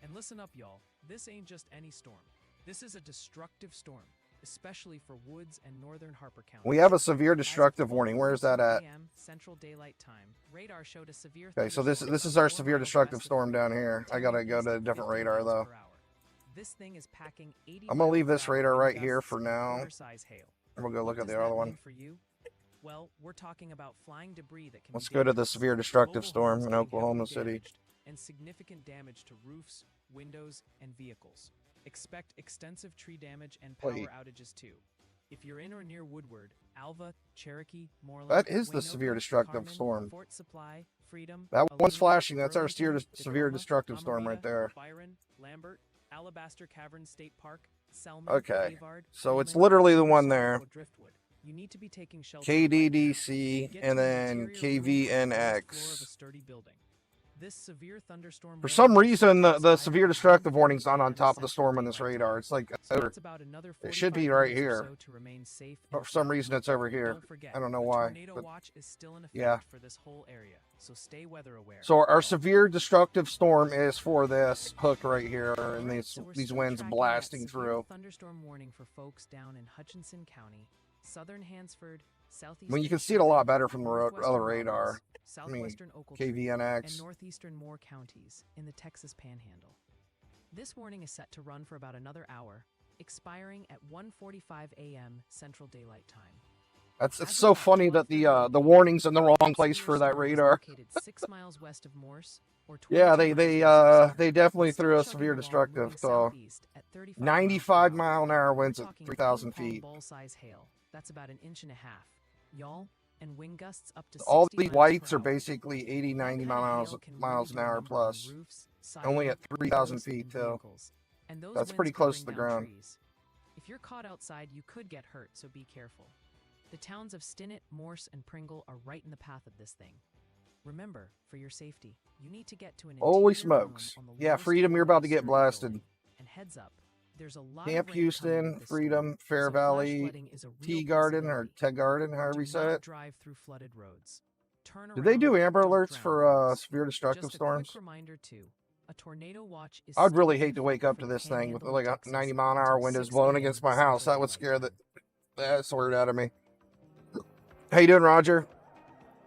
Speaker 3: And listen up, y'all. This ain't just any storm. This is a destructive storm. especially for Woods and northern Harper County.
Speaker 2: We have a severe destructive warning. Where is that at?
Speaker 3: Central Daylight Time. Radar showed a severe
Speaker 2: Okay, so this is our severe destructive storm down here. I gotta go to a different radar though.
Speaker 3: This thing is packing 80
Speaker 2: I'm gonna leave this
Speaker 3: miles per hour
Speaker 2: radar
Speaker 3: in
Speaker 2: right here
Speaker 3: gusts
Speaker 2: for
Speaker 3: of
Speaker 2: now.
Speaker 3: quarter-size hail.
Speaker 2: And we'll go
Speaker 3: What
Speaker 2: look at
Speaker 3: does
Speaker 2: the
Speaker 3: that
Speaker 2: other one.
Speaker 3: mean for you? Well, we're talking about flying debris that can
Speaker 2: Let's
Speaker 3: be
Speaker 2: go to the
Speaker 3: dangerous,
Speaker 2: severe destructive
Speaker 3: mobile
Speaker 2: storm
Speaker 3: homes
Speaker 2: in
Speaker 3: getting
Speaker 2: Oklahoma
Speaker 3: heavily
Speaker 2: City.
Speaker 3: damaged, and significant damage to roofs, windows, and vehicles. Expect extensive tree damage and power
Speaker 2: Wait.
Speaker 3: outages too. If you're in or near Woodward, Alva, Cherokee, Moreland,
Speaker 2: That is the
Speaker 3: Waynoka,
Speaker 2: severe destructive
Speaker 3: Carmen,
Speaker 2: storm.
Speaker 3: Fort Supply, Freedom,
Speaker 2: That one's
Speaker 3: Alena,
Speaker 2: flashing. That's our
Speaker 3: Burlington,
Speaker 2: severe
Speaker 3: Tacoma,
Speaker 2: destructive storm right
Speaker 3: Amarita,
Speaker 2: there.
Speaker 3: Byron, Lambert, Alabaster Caverns State Park, Selma,
Speaker 2: Okay,
Speaker 3: Avard,
Speaker 2: so it's
Speaker 3: Freeman,
Speaker 2: literally the
Speaker 3: Silver
Speaker 2: one
Speaker 3: Spring,
Speaker 2: there.
Speaker 3: or Driftwood. You need to be taking shelter right now.
Speaker 2: KDDC
Speaker 3: Get
Speaker 2: and
Speaker 3: to the
Speaker 2: then
Speaker 3: interior room on the fourth floor of a
Speaker 2: KVNX.
Speaker 3: sturdy building. This severe thunderstorm
Speaker 2: For
Speaker 3: warning
Speaker 2: some
Speaker 3: is
Speaker 2: reason, the
Speaker 3: outside
Speaker 2: severe
Speaker 3: of
Speaker 2: destructive
Speaker 3: 1:30
Speaker 2: warning's not on
Speaker 3: a.m.
Speaker 2: top of the
Speaker 3: Central
Speaker 2: storm on this
Speaker 3: Daylight
Speaker 2: radar.
Speaker 3: Time.
Speaker 2: It's like
Speaker 3: So that's about another
Speaker 2: it should be
Speaker 3: 45
Speaker 2: right
Speaker 3: minutes or
Speaker 2: here.
Speaker 3: so to remain safe
Speaker 2: But
Speaker 3: and
Speaker 2: for some
Speaker 3: free.
Speaker 2: reason, it's over here.
Speaker 3: Don't forget,
Speaker 2: I don't know
Speaker 3: a
Speaker 2: why.
Speaker 3: tornado
Speaker 2: But
Speaker 3: watch is still in effect
Speaker 2: yeah.
Speaker 3: for this whole area, so stay weather aware.
Speaker 2: So our severe destructive storm is for this hook right here, and
Speaker 3: Alright,
Speaker 2: these
Speaker 3: so we're
Speaker 2: these
Speaker 3: still
Speaker 2: winds
Speaker 3: tracking that
Speaker 2: blasting
Speaker 3: severe
Speaker 2: through.
Speaker 3: thunderstorm warning for folks down in Hutchinson County, southern Hansford, southeastern
Speaker 2: I mean, you can see it a lot better from the
Speaker 3: northwestern
Speaker 2: other radar.
Speaker 3: Monmouth,
Speaker 2: I mean,
Speaker 3: southwestern Oakleigh, and
Speaker 2: KVNX.
Speaker 3: northeastern Moore counties in the Texas Panhandle. This warning is set to run for about another hour, expiring at 1:45 a.m. Central Daylight Time.
Speaker 2: It's so funny that the warning's in the wrong place for that radar.
Speaker 3: Located 6 miles west of Morse, or
Speaker 2: Yeah,
Speaker 3: 22 miles west of Center.
Speaker 2: they definitely
Speaker 3: It's
Speaker 2: threw a
Speaker 3: still
Speaker 2: severe
Speaker 3: chugging along,
Speaker 2: destructive.
Speaker 3: moving
Speaker 2: So
Speaker 3: southeast at 35
Speaker 2: 95
Speaker 3: miles per
Speaker 2: mile
Speaker 3: hour.
Speaker 2: an hour
Speaker 3: We're
Speaker 2: winds at
Speaker 3: talking
Speaker 2: 3,000
Speaker 3: ping-pong
Speaker 2: feet.
Speaker 3: ball-size hail. That's about an inch and a half. Y'all, and wind gusts up to
Speaker 2: All
Speaker 3: 60
Speaker 2: these
Speaker 3: miles
Speaker 2: whites
Speaker 3: per
Speaker 2: are
Speaker 3: hour.
Speaker 2: basically 80,
Speaker 3: That
Speaker 2: 90
Speaker 3: kind of
Speaker 2: miles
Speaker 3: hail can
Speaker 2: miles
Speaker 3: really
Speaker 2: an
Speaker 3: do
Speaker 2: hour
Speaker 3: numbers on
Speaker 2: plus.
Speaker 3: roofs,
Speaker 2: Only
Speaker 3: siding,
Speaker 2: at 3,000
Speaker 3: windows,
Speaker 2: feet
Speaker 3: and
Speaker 2: too.
Speaker 3: vehicles. And those
Speaker 2: That's
Speaker 3: winds
Speaker 2: pretty
Speaker 3: can
Speaker 2: close to
Speaker 3: bring
Speaker 2: the
Speaker 3: down
Speaker 2: ground.
Speaker 3: trees. If you're caught outside, you could get hurt, so be careful. The towns of Stinnett, Morse, and Pringle are right in the path of this thing. Remember, for your safety, you need to get to an
Speaker 2: Holy
Speaker 3: interior room
Speaker 2: smokes.
Speaker 3: on the
Speaker 2: Yeah,
Speaker 3: lowest
Speaker 2: Freedom,
Speaker 3: floor
Speaker 2: you're
Speaker 3: of
Speaker 2: about
Speaker 3: a
Speaker 2: to get
Speaker 3: sturdy
Speaker 2: blasted.
Speaker 3: building. And heads up, there's a lot
Speaker 2: Camp
Speaker 3: of rain coming with
Speaker 2: Houston,
Speaker 3: this
Speaker 2: Freedom,
Speaker 3: storm,
Speaker 2: Fair
Speaker 3: so flash
Speaker 2: Valley,
Speaker 3: flooding is a real
Speaker 2: Tea Garden or
Speaker 3: possibility.
Speaker 2: Ted Garden, however
Speaker 3: Do
Speaker 2: you say
Speaker 3: not
Speaker 2: it.
Speaker 3: drive through flooded roads. Turn
Speaker 2: Did they do
Speaker 3: around,
Speaker 2: Amber
Speaker 3: don't
Speaker 2: Alerts
Speaker 3: drown,
Speaker 2: for
Speaker 3: folks.
Speaker 2: severe destructive
Speaker 3: Just a
Speaker 2: storms?
Speaker 3: quick reminder too, a tornado watch is
Speaker 2: I would
Speaker 3: still
Speaker 2: really
Speaker 3: in
Speaker 2: hate to wake
Speaker 3: effect
Speaker 2: up
Speaker 3: for
Speaker 2: to
Speaker 3: the
Speaker 2: this thing with
Speaker 3: Panhandle
Speaker 2: like
Speaker 3: of
Speaker 2: a
Speaker 3: Texas
Speaker 2: 90 mile an hour
Speaker 3: until
Speaker 2: wind is
Speaker 3: 6
Speaker 2: blowing
Speaker 3: a.m.
Speaker 2: against my house.
Speaker 3: Central
Speaker 2: That would
Speaker 3: Daylight
Speaker 2: scare
Speaker 3: Time.
Speaker 2: the ass word out of me. How you doing, Roger?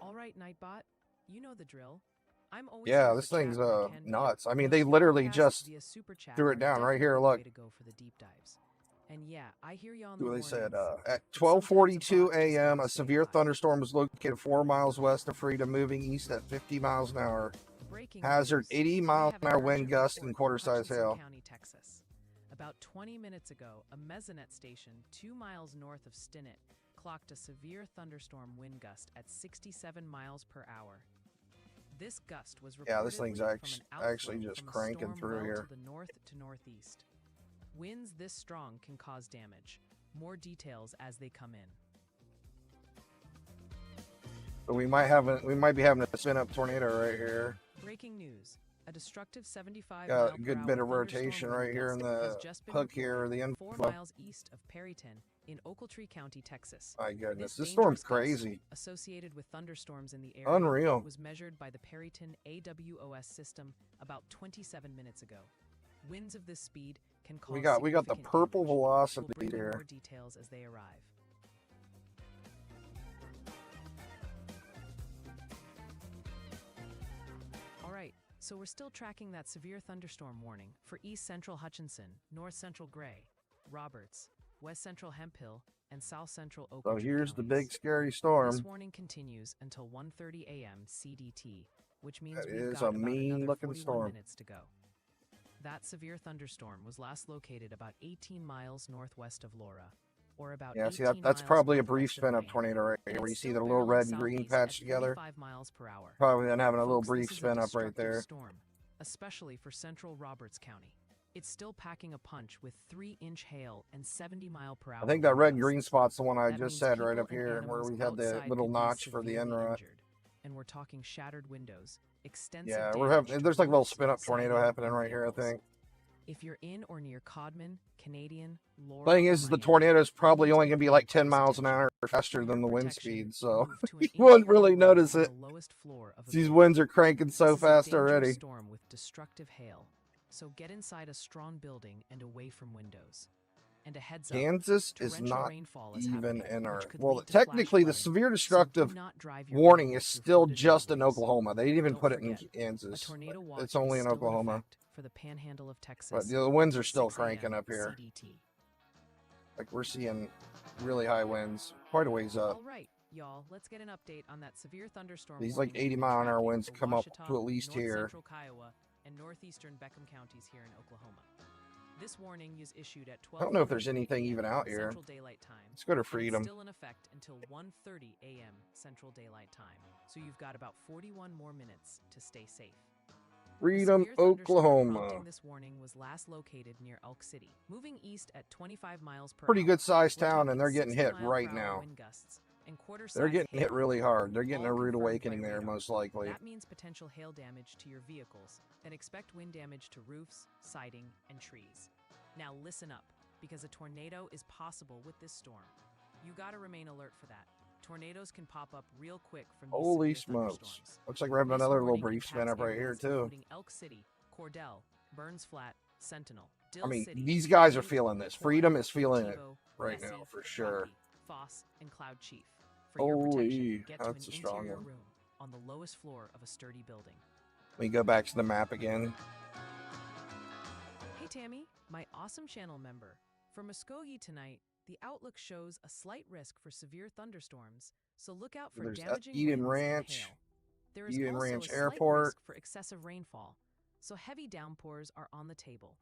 Speaker 3: All right, Nightbot, you know the drill. I'm always
Speaker 2: Yeah,
Speaker 3: here
Speaker 2: this
Speaker 3: for chat
Speaker 2: thing's
Speaker 3: when I can be.
Speaker 2: nuts. I mean,
Speaker 3: Those
Speaker 2: they literally
Speaker 3: podcasts
Speaker 2: just
Speaker 3: via Super Chat
Speaker 2: threw
Speaker 3: are
Speaker 2: it down right here.
Speaker 3: definitely the way
Speaker 2: Look.
Speaker 3: to go for the deep dives. And yeah, I hear you on
Speaker 2: See
Speaker 3: the
Speaker 2: what they said.
Speaker 3: warnings,
Speaker 2: At
Speaker 3: but sometimes a
Speaker 2: 12:42
Speaker 3: bot just
Speaker 2: a.m.,
Speaker 3: gotta
Speaker 2: a
Speaker 3: stay
Speaker 2: severe
Speaker 3: alive.
Speaker 2: thunderstorm was located 4 miles west of Freedom, moving east at 50 miles an hour.
Speaker 3: Breaking
Speaker 2: Hazard
Speaker 3: news.
Speaker 2: 80
Speaker 3: We
Speaker 2: mile
Speaker 3: have
Speaker 2: an
Speaker 3: an
Speaker 2: hour wind
Speaker 3: urgent
Speaker 2: gust
Speaker 3: report
Speaker 2: and
Speaker 3: from
Speaker 2: quarter-size
Speaker 3: Hutchinson
Speaker 2: hail.
Speaker 3: County, Texas. About 20 minutes ago, a mesonet station 2 miles north of Stinnett clocked a severe thunderstorm wind gust at 67 miles per hour. This gust was
Speaker 2: Yeah, this thing's
Speaker 3: reportedly from an
Speaker 2: actually
Speaker 3: outflow
Speaker 2: just
Speaker 3: from a
Speaker 2: cranking
Speaker 3: storm
Speaker 2: through
Speaker 3: well
Speaker 2: here.
Speaker 3: to the north to northeast. Winds this strong can cause damage. More details as they come in.
Speaker 2: So we might be having a spin up tornado right here.
Speaker 3: Breaking news. A destructive 75
Speaker 2: Got
Speaker 3: mile
Speaker 2: a
Speaker 3: per
Speaker 2: good
Speaker 3: hour
Speaker 2: bit of
Speaker 3: thunderstorm
Speaker 2: rotation
Speaker 3: wind
Speaker 2: right here in
Speaker 3: gust has
Speaker 2: the
Speaker 3: just been
Speaker 2: hook here, or
Speaker 3: reported
Speaker 2: the
Speaker 3: 4
Speaker 2: inflow.
Speaker 3: miles east of Perryton in Oakleigh County, Texas.
Speaker 2: My goodness, this
Speaker 3: dangerous
Speaker 2: storm's
Speaker 3: gust,
Speaker 2: crazy.
Speaker 3: associated with thunderstorms in the area,
Speaker 2: Unreal.
Speaker 3: was measured by the Perryton AWOS system about 27 minutes ago. Winds of this speed can cause
Speaker 2: We got the
Speaker 3: significant
Speaker 2: purple
Speaker 3: damage.
Speaker 2: velocity
Speaker 3: We'll bring you
Speaker 2: here.
Speaker 3: more details as they arrive. All right, so we're still tracking that severe thunderstorm warning for East Central Hutchinson, North Central Gray, Roberts, West Central Hemphill, and South Central
Speaker 2: So
Speaker 3: Oakleigh
Speaker 2: here's the
Speaker 3: counties.
Speaker 2: big scary
Speaker 3: This
Speaker 2: storm.
Speaker 3: warning continues until 1:30 a.m. CDT, which means
Speaker 2: That
Speaker 3: we've
Speaker 2: is
Speaker 3: got
Speaker 2: a
Speaker 3: about
Speaker 2: mean
Speaker 3: another
Speaker 2: looking
Speaker 3: 41
Speaker 2: storm.
Speaker 3: minutes to go. That severe thunderstorm was last located about 18 miles northwest of Laura, or about
Speaker 2: Yeah, see
Speaker 3: 18
Speaker 2: that's
Speaker 3: miles
Speaker 2: probably a brief
Speaker 3: northwest of
Speaker 2: spin up
Speaker 3: Wayne,
Speaker 2: tornado right
Speaker 3: and
Speaker 2: here, where you
Speaker 3: it's
Speaker 2: see
Speaker 3: still
Speaker 2: the little red
Speaker 3: barreling
Speaker 2: and green
Speaker 3: southeast
Speaker 2: patched
Speaker 3: at
Speaker 2: together.
Speaker 3: 35 miles per hour.
Speaker 2: Probably then having a little
Speaker 3: Folks,
Speaker 2: brief
Speaker 3: this is a
Speaker 2: spin up right
Speaker 3: destructive
Speaker 2: there.
Speaker 3: storm, especially for central Roberts County. It's still packing a punch with 3-inch hail and 70 mile per hour.
Speaker 2: I think that red and
Speaker 3: wind
Speaker 2: green
Speaker 3: gusts.
Speaker 2: spot's the one I
Speaker 3: That
Speaker 2: just
Speaker 3: means
Speaker 2: said right
Speaker 3: people
Speaker 2: up
Speaker 3: and
Speaker 2: here, where
Speaker 3: animals
Speaker 2: we had the
Speaker 3: outside
Speaker 2: little
Speaker 3: could be
Speaker 2: notch for the
Speaker 3: severely
Speaker 2: end rut.
Speaker 3: injured. And we're talking shattered windows, extensive
Speaker 2: Yeah,
Speaker 3: damage
Speaker 2: we're having
Speaker 3: to
Speaker 2: there's like a little
Speaker 3: roofs,
Speaker 2: spin up tornado
Speaker 3: siding,
Speaker 2: happening
Speaker 3: and
Speaker 2: right here, I
Speaker 3: vehicles.
Speaker 2: think.
Speaker 3: If you're in or near Codman, Canadian, Laura,
Speaker 2: Thing
Speaker 3: or
Speaker 2: is, the
Speaker 3: Miami,
Speaker 2: tornado's probably
Speaker 3: you need
Speaker 2: only
Speaker 3: to
Speaker 2: gonna be
Speaker 3: pay
Speaker 2: like 10
Speaker 3: close
Speaker 2: miles an
Speaker 3: attention.
Speaker 2: hour faster
Speaker 3: For
Speaker 2: than the
Speaker 3: your
Speaker 2: wind
Speaker 3: protection,
Speaker 2: speed, so
Speaker 3: move to an
Speaker 2: you wouldn't
Speaker 3: interior
Speaker 2: really
Speaker 3: room
Speaker 2: notice
Speaker 3: on
Speaker 2: it.
Speaker 3: the lowest floor of a
Speaker 2: These
Speaker 3: building.
Speaker 2: winds are cranking
Speaker 3: This
Speaker 2: so
Speaker 3: is a
Speaker 2: fast
Speaker 3: dangerous
Speaker 2: already.
Speaker 3: storm with destructive hail, so get inside a strong building and away from windows. And a heads up,
Speaker 2: Kansas is
Speaker 3: torrential
Speaker 2: not
Speaker 3: rainfall is
Speaker 2: even
Speaker 3: happening,
Speaker 2: in our.
Speaker 3: which could
Speaker 2: Well,
Speaker 3: lead to flash
Speaker 2: technically, the
Speaker 3: flooding.
Speaker 2: severe
Speaker 3: So do
Speaker 2: destructive
Speaker 3: not drive your
Speaker 2: warning
Speaker 3: vehicle
Speaker 2: is
Speaker 3: through
Speaker 2: still
Speaker 3: flooded
Speaker 2: just in
Speaker 3: roadways.
Speaker 2: Oklahoma. They didn't even
Speaker 3: Don't
Speaker 2: put it in
Speaker 3: forget, a
Speaker 2: Kansas.
Speaker 3: tornado watch
Speaker 2: It's only
Speaker 3: is
Speaker 2: in
Speaker 3: still
Speaker 2: Oklahoma.
Speaker 3: effect for the panhandle of Texas.
Speaker 2: But the winds are
Speaker 3: until
Speaker 2: still
Speaker 3: 6 a.m.
Speaker 2: cranking up here.
Speaker 3: CDT.
Speaker 2: Like, we're seeing really high winds, quite a ways up.
Speaker 3: All right, y'all, let's get an update on that severe thunderstorm.
Speaker 2: These like
Speaker 3: warning we've been
Speaker 2: 80-mile-an-hour
Speaker 3: tracking
Speaker 2: winds
Speaker 3: for
Speaker 2: come up
Speaker 3: Ouachita,
Speaker 2: to at least
Speaker 3: North
Speaker 2: here.
Speaker 3: Central Kiowa, and northeastern Beckham counties here in Oklahoma. This warning is issued at 12.
Speaker 2: I don't know if there's anything even out here.
Speaker 3: Central Daylight Time.
Speaker 2: Let's go to
Speaker 3: and
Speaker 2: Freedom.
Speaker 3: It's still in effect until 1:30 a.m. Central Daylight Time. So you've got about 41 more minutes to stay safe.
Speaker 2: Freedom,
Speaker 3: The severe thunderstorm
Speaker 2: Oklahoma.
Speaker 3: prompting this warning was last located near Elk City, moving east at 25 miles per
Speaker 2: Pretty
Speaker 3: hour.
Speaker 2: good sized
Speaker 3: We're
Speaker 2: town, and they're
Speaker 3: talking
Speaker 2: getting hit
Speaker 3: 60-mile-per-hour
Speaker 2: right now.
Speaker 3: wind gusts and
Speaker 2: They're
Speaker 3: quarter-size
Speaker 2: getting hit
Speaker 3: hail.
Speaker 2: really hard. They're getting
Speaker 3: All
Speaker 2: a rude
Speaker 3: confirmed by
Speaker 2: awakening there,
Speaker 3: radar.
Speaker 2: most likely.
Speaker 3: That means potential hail damage to your vehicles, and expect wind damage to roofs, siding, and trees. Now listen up, because a tornado is possible with this storm. You gotta remain alert for that. Tornadoes can pop up real quick from these
Speaker 2: Holy
Speaker 3: severe
Speaker 2: smokes.
Speaker 3: thunderstorms.
Speaker 2: Looks like we're having
Speaker 3: This
Speaker 2: another little
Speaker 3: warning
Speaker 2: brief spin
Speaker 3: impacts
Speaker 2: up right here,
Speaker 3: areas
Speaker 2: too.
Speaker 3: including Elk City, Cordell, Burns Flat, Sentinel, Dill
Speaker 2: I mean,
Speaker 3: City,
Speaker 2: these guys are
Speaker 3: Lee,
Speaker 2: feeling this.
Speaker 3: Corinth,
Speaker 2: Freedom is feeling it
Speaker 3: Tebow,
Speaker 2: right
Speaker 3: Vesey,
Speaker 2: now, for sure.
Speaker 3: Rocky, Foss, and Cloud Chief. For your
Speaker 2: Holy,
Speaker 3: protection, get to an
Speaker 2: that's a strong
Speaker 3: interior
Speaker 2: one.
Speaker 3: room on the lowest floor of a sturdy building.
Speaker 2: Let me go back to the map again.
Speaker 3: Hey Tammy, my awesome channel member. For Muskogee tonight, the outlook shows a slight risk for severe thunderstorms, so look out for
Speaker 2: There's
Speaker 3: damaging
Speaker 2: Eden
Speaker 3: winds and
Speaker 2: Ranch,
Speaker 3: hail. There is
Speaker 2: Eden
Speaker 3: also
Speaker 2: Ranch
Speaker 3: a slight
Speaker 2: Airport.
Speaker 3: risk for excessive rainfall, so heavy downpours are on the table.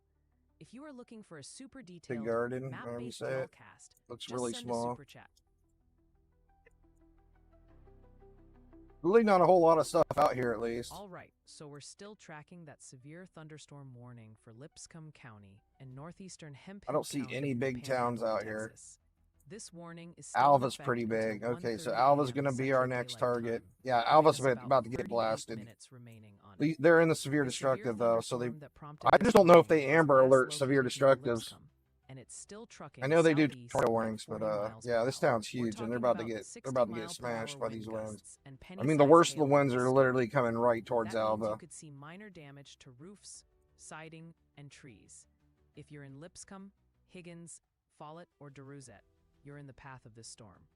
Speaker 3: If you are looking for a super detailed,
Speaker 2: Garden,
Speaker 3: map-based
Speaker 2: however you say it.
Speaker 3: forecast,
Speaker 2: Looks
Speaker 3: just
Speaker 2: really
Speaker 3: send
Speaker 2: small.
Speaker 3: a super chat.
Speaker 2: Really not a whole lot of stuff out here, at least.
Speaker 3: All right, so we're still tracking that severe thunderstorm warning for Lipscomb County and northeastern Hemp
Speaker 2: I
Speaker 3: Hill
Speaker 2: don't see
Speaker 3: County
Speaker 2: any
Speaker 3: in the
Speaker 2: big towns
Speaker 3: Panhandle of
Speaker 2: out here.
Speaker 3: Texas. This warning is still in
Speaker 2: Alva's
Speaker 3: effect
Speaker 2: pretty
Speaker 3: until
Speaker 2: big. Okay, so
Speaker 3: 1:30
Speaker 2: Alva's
Speaker 3: a.m.
Speaker 2: going to be our
Speaker 3: Central
Speaker 2: next
Speaker 3: Daylight
Speaker 2: target.
Speaker 3: Time,
Speaker 2: Yeah,
Speaker 3: leaving
Speaker 2: Alva's
Speaker 3: us about
Speaker 2: about to get
Speaker 3: 38
Speaker 2: blasted.
Speaker 3: minutes remaining on it.
Speaker 2: They're in the severe
Speaker 3: The severe
Speaker 2: destructive, though, so they...
Speaker 3: thunderstorm that prompted
Speaker 2: I
Speaker 3: this
Speaker 2: just don't know if
Speaker 3: warning
Speaker 2: they
Speaker 3: was
Speaker 2: Amber
Speaker 3: last
Speaker 2: Alert severe
Speaker 3: located near
Speaker 2: destructives.
Speaker 3: Lipscomb, and it's still trucking
Speaker 2: I know they do
Speaker 3: southeast
Speaker 2: tornado
Speaker 3: at
Speaker 2: warnings, but
Speaker 3: 40 miles
Speaker 2: yeah,
Speaker 3: per
Speaker 2: this
Speaker 3: hour.
Speaker 2: town's
Speaker 3: We're
Speaker 2: huge, and they're
Speaker 3: talking
Speaker 2: about to get
Speaker 3: 60-mile-per-hour
Speaker 2: smashed by
Speaker 3: wind
Speaker 2: these winds.
Speaker 3: gusts and
Speaker 2: I mean, the
Speaker 3: penny-sized
Speaker 2: worst of the
Speaker 3: hail
Speaker 2: winds
Speaker 3: this
Speaker 2: are
Speaker 3: storm.
Speaker 2: literally coming right towards
Speaker 3: That means
Speaker 2: Alva.
Speaker 3: you could see minor damage to roofs, siding, and trees. If you're in Lipscomb, Higgins, Follett, or Daruzet, you're in the path of this storm.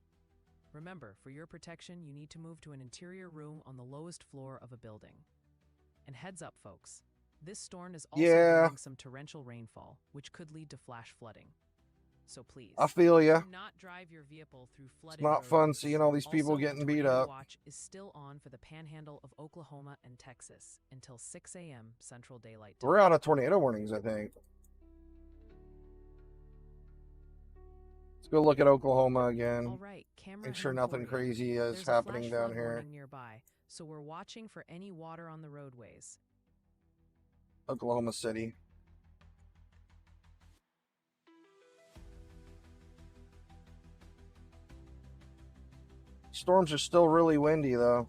Speaker 3: Remember, for your protection, you need to move to an interior room on the lowest floor of a building. And heads up, folks, this storm is also bringing some torrential rainfall, which could lead to flash flooding. So please,
Speaker 2: I feel ya.
Speaker 3: do not drive your vehicle through flooded
Speaker 2: It's not fun
Speaker 3: roadways.
Speaker 2: seeing all these people
Speaker 3: Also,
Speaker 2: getting
Speaker 3: a
Speaker 2: beat
Speaker 3: tornado
Speaker 2: up.
Speaker 3: watch is still on for the panhandle of Oklahoma and Texas until 6 a.m. Central Daylight Time.
Speaker 2: We're out of tornado warnings, I think. Let's go look at Oklahoma again.
Speaker 3: All right, Cameron
Speaker 2: Make sure
Speaker 3: and
Speaker 2: nothing
Speaker 3: Emporia.
Speaker 2: crazy is
Speaker 3: There's a
Speaker 2: happening
Speaker 3: flash
Speaker 2: down
Speaker 3: flood
Speaker 2: here.
Speaker 3: warning nearby, so we're watching for any water on the roadways.
Speaker 2: Oklahoma City. Storms are still really windy, though.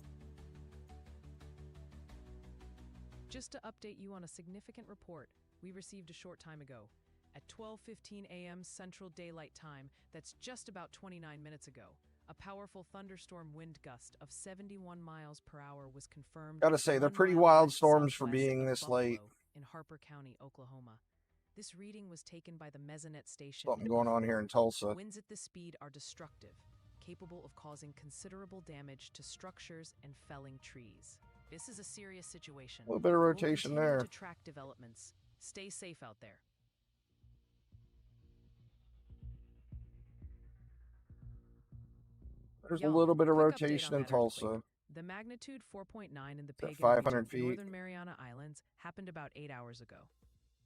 Speaker 3: Just to update you on a significant report we received a short time ago. At 12:15 a.m. Central Daylight Time, that's just about 29 minutes ago, a powerful thunderstorm wind gust of 71 miles per hour was confirmed.
Speaker 2: Gotta say, they're
Speaker 3: 1
Speaker 2: pretty
Speaker 3: mile
Speaker 2: wild
Speaker 3: west
Speaker 2: storms for
Speaker 3: southwest
Speaker 2: being
Speaker 3: of
Speaker 2: this
Speaker 3: Buffalo
Speaker 2: late.
Speaker 3: in Harper County, Oklahoma. This reading was taken by the Mesonet station.
Speaker 2: Something
Speaker 3: in
Speaker 2: going on
Speaker 3: Buffalo.
Speaker 2: here in Tulsa.
Speaker 3: Winds at this speed are destructive, capable of causing considerable damage to structures and felling trees. This is a serious situation.
Speaker 2: A little bit of
Speaker 3: We'll
Speaker 2: rotation
Speaker 3: continue
Speaker 2: there.
Speaker 3: to track developments. Stay safe out there.
Speaker 2: There's a
Speaker 3: Y'all,
Speaker 2: little bit of
Speaker 3: quick update
Speaker 2: rotation
Speaker 3: on
Speaker 2: in
Speaker 3: that earthquake.
Speaker 2: Tulsa.
Speaker 3: The magnitude 4.9 in the
Speaker 2: At
Speaker 3: Pagan
Speaker 2: 500
Speaker 3: region,
Speaker 2: feet.
Speaker 3: Northern Mariana Islands, happened about 8 hours ago.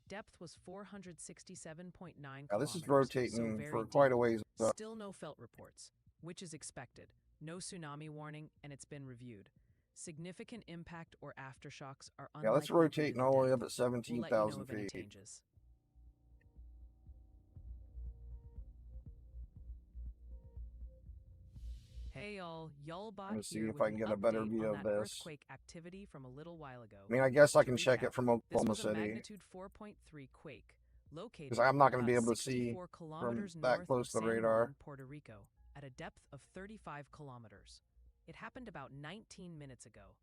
Speaker 3: Depth was 467.9
Speaker 2: Now, this is
Speaker 3: kilometers,
Speaker 2: rotating
Speaker 3: so very
Speaker 2: for
Speaker 3: deep.
Speaker 2: quite a ways up.
Speaker 3: Still no felt reports, which is expected. No tsunami warning, and it's been reviewed. Significant impact or aftershocks are unlikely.
Speaker 2: Yeah, that's
Speaker 3: given
Speaker 2: rotating
Speaker 3: the
Speaker 2: all the way
Speaker 3: depth.
Speaker 2: up at
Speaker 3: We'll let you know
Speaker 2: 17,000
Speaker 3: of any
Speaker 2: feet.
Speaker 3: changes. Hey y'all, Yulbot
Speaker 2: Let me see
Speaker 3: here
Speaker 2: if
Speaker 3: with
Speaker 2: I can
Speaker 3: an
Speaker 2: get a better
Speaker 3: update
Speaker 2: view
Speaker 3: on
Speaker 2: of
Speaker 3: that
Speaker 2: this.
Speaker 3: earthquake activity from a little while ago.
Speaker 2: I mean, I guess I
Speaker 3: To
Speaker 2: can check
Speaker 3: recap,
Speaker 2: it from
Speaker 3: this
Speaker 2: Oklahoma
Speaker 3: was a
Speaker 2: City.
Speaker 3: magnitude 4.3 quake, located
Speaker 2: Because I'm not going to be
Speaker 3: about
Speaker 2: able to see
Speaker 3: 64
Speaker 2: from
Speaker 3: kilometers
Speaker 2: that
Speaker 3: north
Speaker 2: close
Speaker 3: of
Speaker 2: to the
Speaker 3: San
Speaker 2: radar.
Speaker 3: Juan, Puerto Rico, at a depth of 35 kilometers. It happened about 19 minutes ago.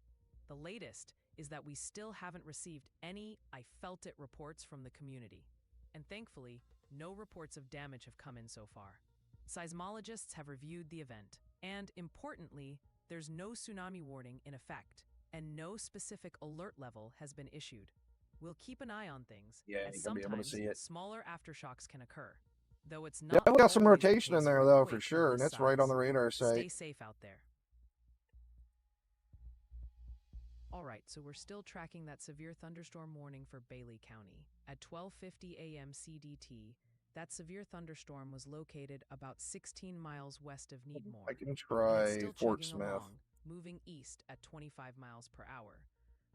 Speaker 3: The latest is that we still haven't received any "I felt it" reports from the community. And thankfully, no reports of damage have come in so far. Seismologists have reviewed the event, and importantly, there's no tsunami warning in effect, and no specific alert level has been issued. We'll keep an eye on things,
Speaker 2: Yeah,
Speaker 3: as
Speaker 2: you're gonna be able to
Speaker 3: sometimes
Speaker 2: see it.
Speaker 3: smaller aftershocks can occur. Though it's
Speaker 2: Yeah,
Speaker 3: not
Speaker 2: we got some
Speaker 3: always the
Speaker 2: rotation in
Speaker 3: case
Speaker 2: there
Speaker 3: with
Speaker 2: though,
Speaker 3: quake
Speaker 2: for
Speaker 3: from
Speaker 2: sure, and
Speaker 3: these
Speaker 2: it's right on the
Speaker 3: sites.
Speaker 2: radar
Speaker 3: Stay
Speaker 2: site.
Speaker 3: safe out there. All right, so we're still tracking that severe thunderstorm warning for Bailey County. At 12:50 a.m. CDT, that severe thunderstorm was located about 16 miles west of Needmore.
Speaker 2: I can
Speaker 3: And it's
Speaker 2: try
Speaker 3: still
Speaker 2: Fort
Speaker 3: chugging
Speaker 2: Smith.
Speaker 3: along, moving east at 25 miles per hour.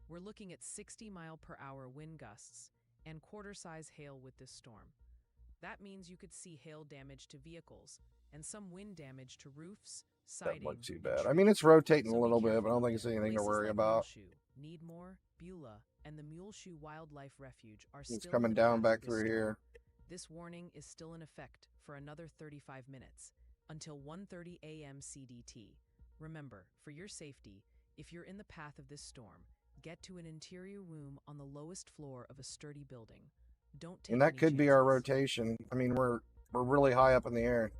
Speaker 3: We're looking at 60-mile-per-hour wind gusts and quarter-size hail with this storm. That means you could see hail damage to vehicles and some wind damage to roofs, siding,
Speaker 2: Doesn't look too
Speaker 3: and
Speaker 2: bad. I mean, it's rotating
Speaker 3: so
Speaker 2: a
Speaker 3: be
Speaker 2: little bit,
Speaker 3: careful
Speaker 2: but I don't
Speaker 3: out
Speaker 2: think it's
Speaker 3: there.
Speaker 2: anything to
Speaker 3: Places
Speaker 2: worry
Speaker 3: like
Speaker 2: about.
Speaker 3: Muleshoe, Needmore, Beulah, and the Muleshoe Wildlife Refuge are
Speaker 2: It's
Speaker 3: still
Speaker 2: coming
Speaker 3: in the
Speaker 2: down
Speaker 3: path
Speaker 2: back
Speaker 3: of this
Speaker 2: through
Speaker 3: storm.
Speaker 2: here.
Speaker 3: This warning is still in effect for another 35 minutes, until 1:30 a.m. CDT. Remember, for your safety, if you're in the path of this storm, get to an interior room on the lowest floor of a sturdy building. Don't take
Speaker 2: And that
Speaker 3: any
Speaker 2: could be our
Speaker 3: chances.
Speaker 2: rotation. I mean, we're really high up in the air.